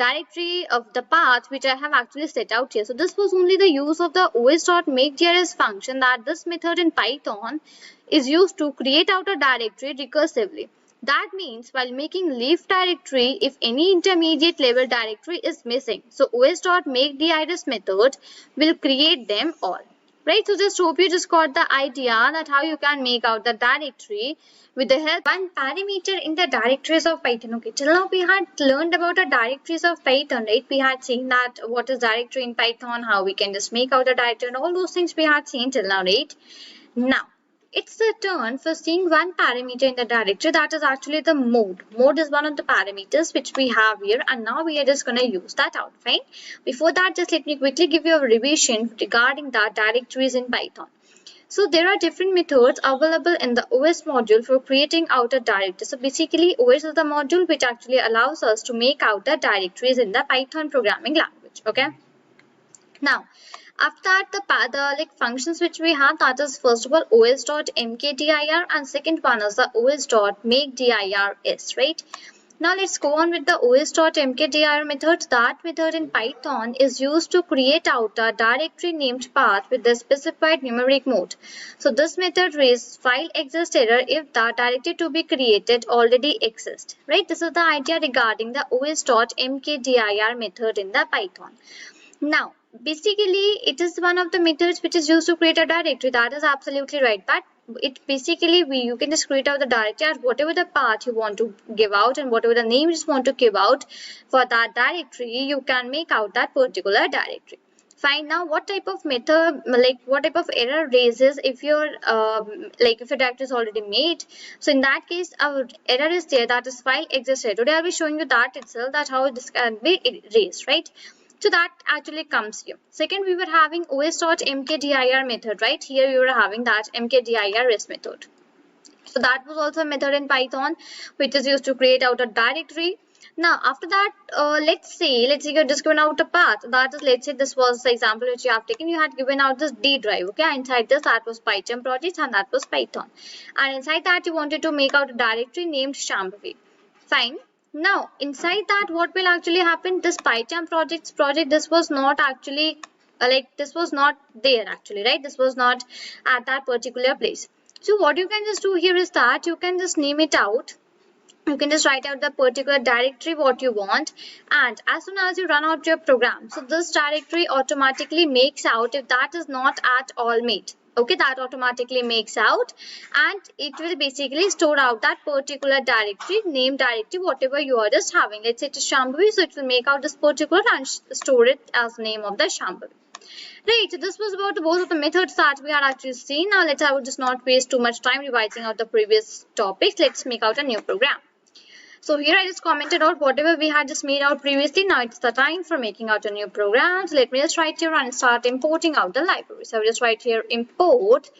S1: directory of the path which I have actually set out here. So this was only the use of the os.makeJS function, that this method in Python is used to create out a directory recursively. That means while making leaf directory, if any intermediate level directory is missing, so os.makeDirs method will create them all. Right, so just hope you just got the idea that how you can make out the directory with the help of one parameter in the directories of Python. Okay, till now we had learned about the directories of Python, right? We had seen that what is directory in Python, how we can just make out the directory, and all those things we had seen till now, right? Now it's the turn for seeing one parameter in the directory, that is actually the mode. Mode is one of the parameters which we have here, and now we are just going to use that out, fine. Before that, just let me quickly give you a revision regarding the directories in Python. So there are different methods available in the OS module for creating out a directory. So basically OS is the module which actually allows us to make out the directories in the Python programming language. Okay. Now after that, the functions which we have, that is first of all os.mkdir, and second one is the os.makeDirs, right? Now let's go on with the os.mkdir method. That method in Python is used to create out a directory named path with the specified numeric mode. So this method raises file exist error if the directory to be created already exists, right? This is the idea regarding the os.mkdir method in the Python. Now basically it is one of the methods which is used to create a directory, that is absolutely right, but it basically you can just create out the directory at whatever the path you want to give out and whatever the name you just want to give out for that directory, you can make out that particular directory. Fine. Now what type of method, what type of error raises if your if your directory is already made? So in that case our error is there, that is file exists. Today I'll be showing you that itself, that how this can be raised, right? So that actually comes here. Second, we were having os.mkdir method, right? Here we were having that mkdirs method. So that was also a method in Python which is used to create out a directory. Now after that, let's say you're just given out a path. That is, let's say this was the example which you have taken. You had given out this D drive. Okay, inside this that was PyCharm project and that was Python. And inside that you wanted to make out a directory named Shambhavi. Fine. Now inside that what will actually happen, this PyCharm project, this was not actually this was not there actually, right? This was not at that particular place. So what you can just do here is that you can just name it out. You can just write out the particular directory what you want, and as soon as you run out your program, so this directory automatically makes out if that is not at all made. Okay, that automatically makes out and it will basically store out that particular directory, name directory, whatever you are just having. Let's say it is Shambhavi, so it will make out this particular and store it as name of the Shambhavi. Right, so this was about both of the methods that we had actually seen. Now I would just not waste too much time revising out the previous topics. Let's make out a new program. So here I just commented out whatever we had just made out previously. Now it's the time for making out a new program. So let me just write here and start importing out the library. So I'll just write here import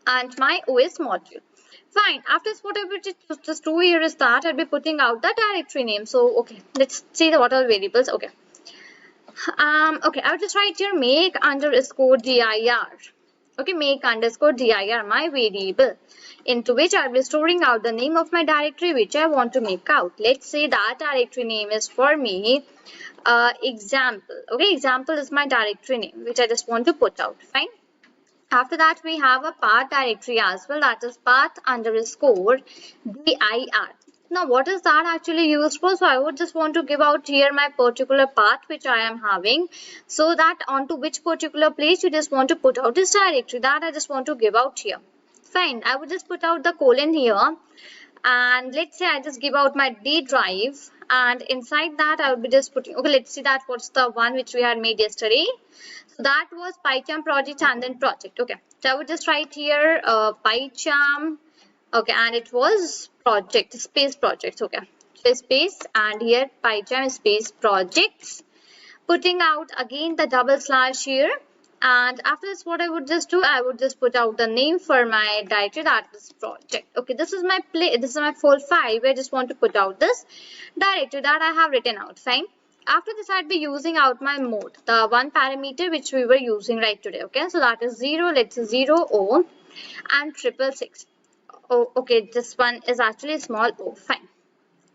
S1: and my OS module. Fine. After this, what I will just do here is that I'll be putting out the directory name. So okay, let's see what are the variables. Okay. Okay, I'll just write here make underscore dir. Okay, make underscore dir my variable, into which I'll be storing out the name of my directory which I want to make out. Let's say that directory name is for me example. Okay, example is my directory name which I just want to put out. Fine. After that, we have a path directory as well, that is path underscore dir. Now what is that actually used for? So I would just want to give out here my particular path which I am having, so that onto which particular place you just want to put out this directory, that I just want to give out here. Fine, I would just put out the colon here, and let's say I just give out my D drive, and inside that I would be just putting, okay, let's see that what's the one which we had made yesterday. So that was PyCharm project and then project. Okay, so I would just write here PyCharm, okay, and it was project, space projects, okay, so space, and here PyCharm space projects, putting out again the double slash here. And after this, what I would just do, I would just put out the name for my directory, that is project. Okay, this is my this is my full file where I just want to put out this directory that I have written out. Fine. After this, I'd be using out my mode, the one parameter which we were using right today. Okay, so that is 0, let's say 0O and 666. Oh, okay, this one is actually small o. Fine.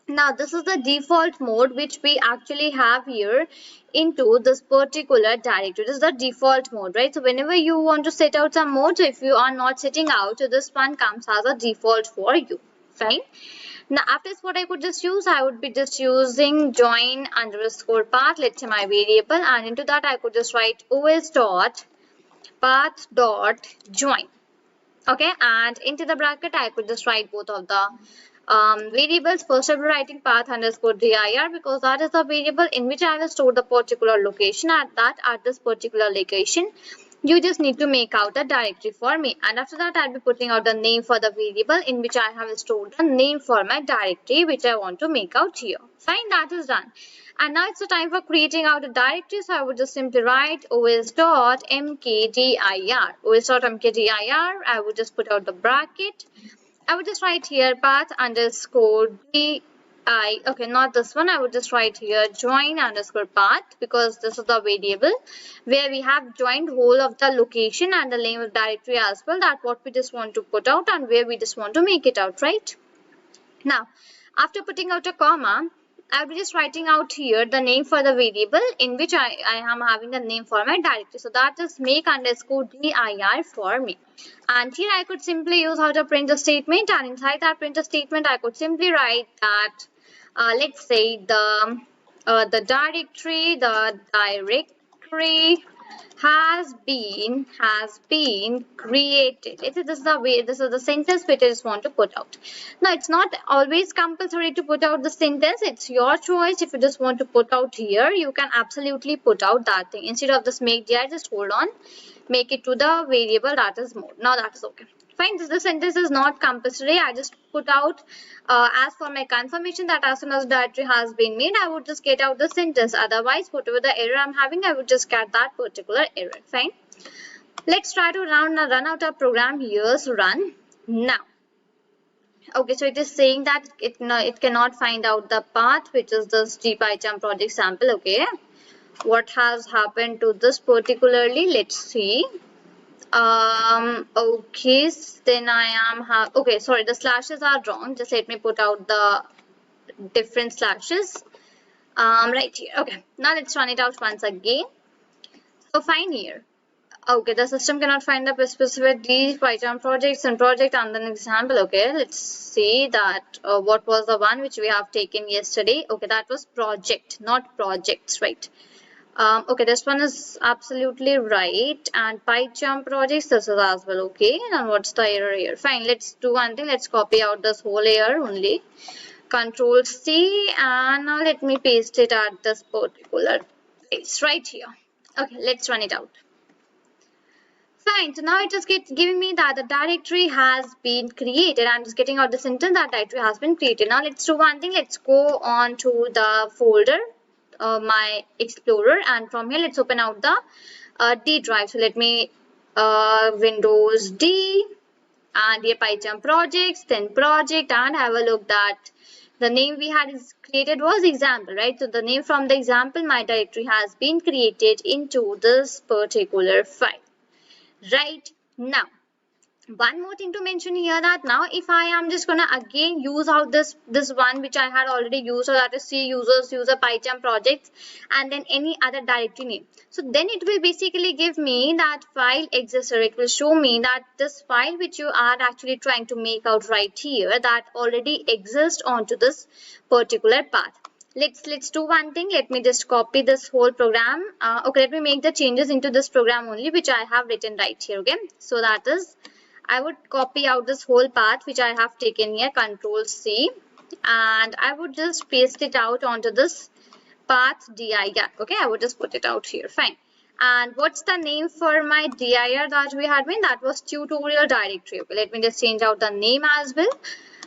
S1: Now this is the default mode which we actually have here into this particular directory. This is the default mode, right? So whenever you want to set out some mode, so if you are not setting out, so this one comes as a default for you. Fine. Now after this, what I could just use, I would be just using join underscore path, let's say my variable, and into that I could just write os dot path dot join. Okay, and into the bracket I could just write both of the variables. First I'll be writing path underscore dir, because that is the variable in which I will store the particular location. At this particular location you just need to make out a directory for me, and after that I'll be putting out the name for the variable in which I have stored the name for my directory which I want to make out here. Fine, that is done. And now it's the time for creating out a directory, so I would just simply write os.mkdir. os.mkdir, I would just put out the bracket. I would just write here path underscore di. Okay, not this one. I would just write here join underscore path, because this is the variable where we have joined whole of the location and the name of directory as well. That what we just want to put out and where we just want to make it out, right? Now, after putting out a comma, I'll be just writing out here the name for the variable in which I am having the name for my directory. So that is make underscore dir for me. And here I could simply use how to print the statement, and inside that print statement I could simply write that let's say the directory has been created. This is the way, this is the sentence which I just want to put out. Now it's not always compulsory to put out the sentence, it's your choice. If you just want to put out here, you can absolutely put out that thing. Instead of this make dir, just hold on, make it to the variable that is mode. Now that is okay. Fine, this sentence is not compulsory. I just put out as for my confirmation that as soon as the directory has been made, I would just get out the sentence. Otherwise, whatever the error I'm having, I would just get that particular error. Fine. Let's try to run out a program here. So run now. Okay, so it is saying that it cannot find out the path, which is this PyCharm project sample. Okay, what has happened to this particularly? Let's see. Okay, then I am okay, sorry, the slashes are wrong. Just let me put out the different slashes right here. Okay, now let's run it out once again. So fine here. Okay, the system cannot find the specific PyCharm projects and project and then example. Okay, let's see that what was the one which we have taken yesterday. Okay, that was project, not projects, right? Okay, this one is absolutely right, and PyCharm projects, this is as well. Okay, and what's the error here? Fine, let's do one thing, let's copy out this whole error only, Control C, and now let me paste it at this particular place right here. Okay, let's run it out. Fine, so now it is giving me that the directory has been created. I'm just getting out the sentence that directory has been created. Now let's do one thing, let's go on to the folder, my Explorer, and from here let's open out the D drive. So let me Windows D, and here PyCharm projects, then project, and have a look that the name we had created was example, right? So the name from the example, my directory has been created into this particular file. Right now, one more thing to mention here, that now if I am just gonna again use out this one which I had already used, so that is C users user PyCharm projects and then any other directory name. So then it will basically give me that file exists, or it will show me that this file which you are actually trying to make out right here, that already exists onto this particular path. Let's do one thing. Let me just copy this whole program. Okay, let me make the changes into this program only which I have written right here. Okay, so that is I would copy out this whole path which I have taken here, Control C, and I would just paste it out onto this path dir. Yeah, okay, I would just put it out here. Fine. And what's the name for my dir that we had made? That was tutorial directory. Okay, let me just change out the name as well.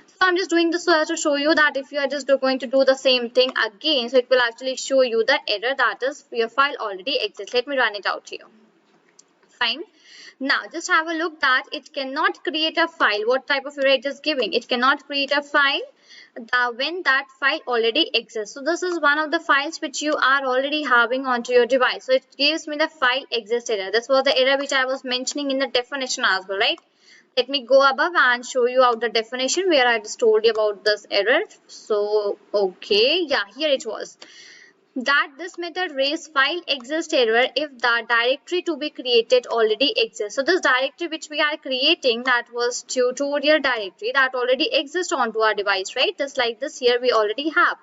S1: So I'm just doing this so as to show you that if you are just going to do the same thing again, so it will actually show you the error that is your file already exists. Let me run it out here. Fine. Now just have a look that it cannot create a file. What type of error it is giving? It cannot create a file when that file already exists. So this is one of the files which you are already having onto your device. So it gives me the file exists error. This was the error which I was mentioning in the definition as well, right? Let me go above and show you out the definition where I just told you about this error. So okay, yeah, here it was. That this method raise file exist error if the directory to be created already exists. So this directory which we are creating, that was tutorial directory, that already exists onto our device, right? Just like this here we already have.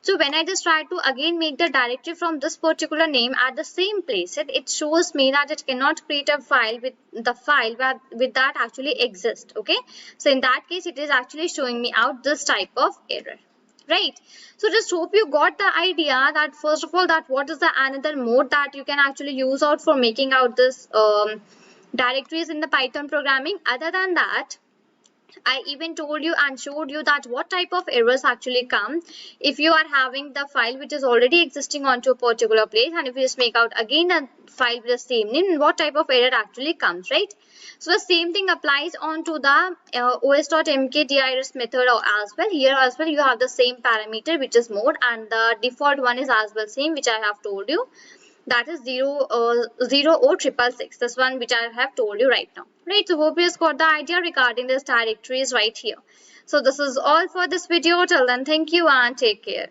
S1: So when I just try to again make the directory from this particular name at the same place, it shows me that it cannot create a file with the file with that actually exists. Okay, so in that case it is actually showing me out this type of error. Right, so just hope you got the idea that first of all that what is the another mode that you can actually use out for making out this directories in the Python programming. Other than that, I even told you and showed you that what type of errors actually come if you are having the file which is already existing onto a particular place, and if you just make out again a file with the same name, what type of error actually comes, right? So the same thing applies onto the os.mkdirs method as well. Here as well you have the same parameter which is mode, and the default one is as well same which I have told you. That is 0 or 666. This one which I have told you right now. Right, so hope you just got the idea regarding this directories right here. So this is all for this video. Till then, thank you and take care.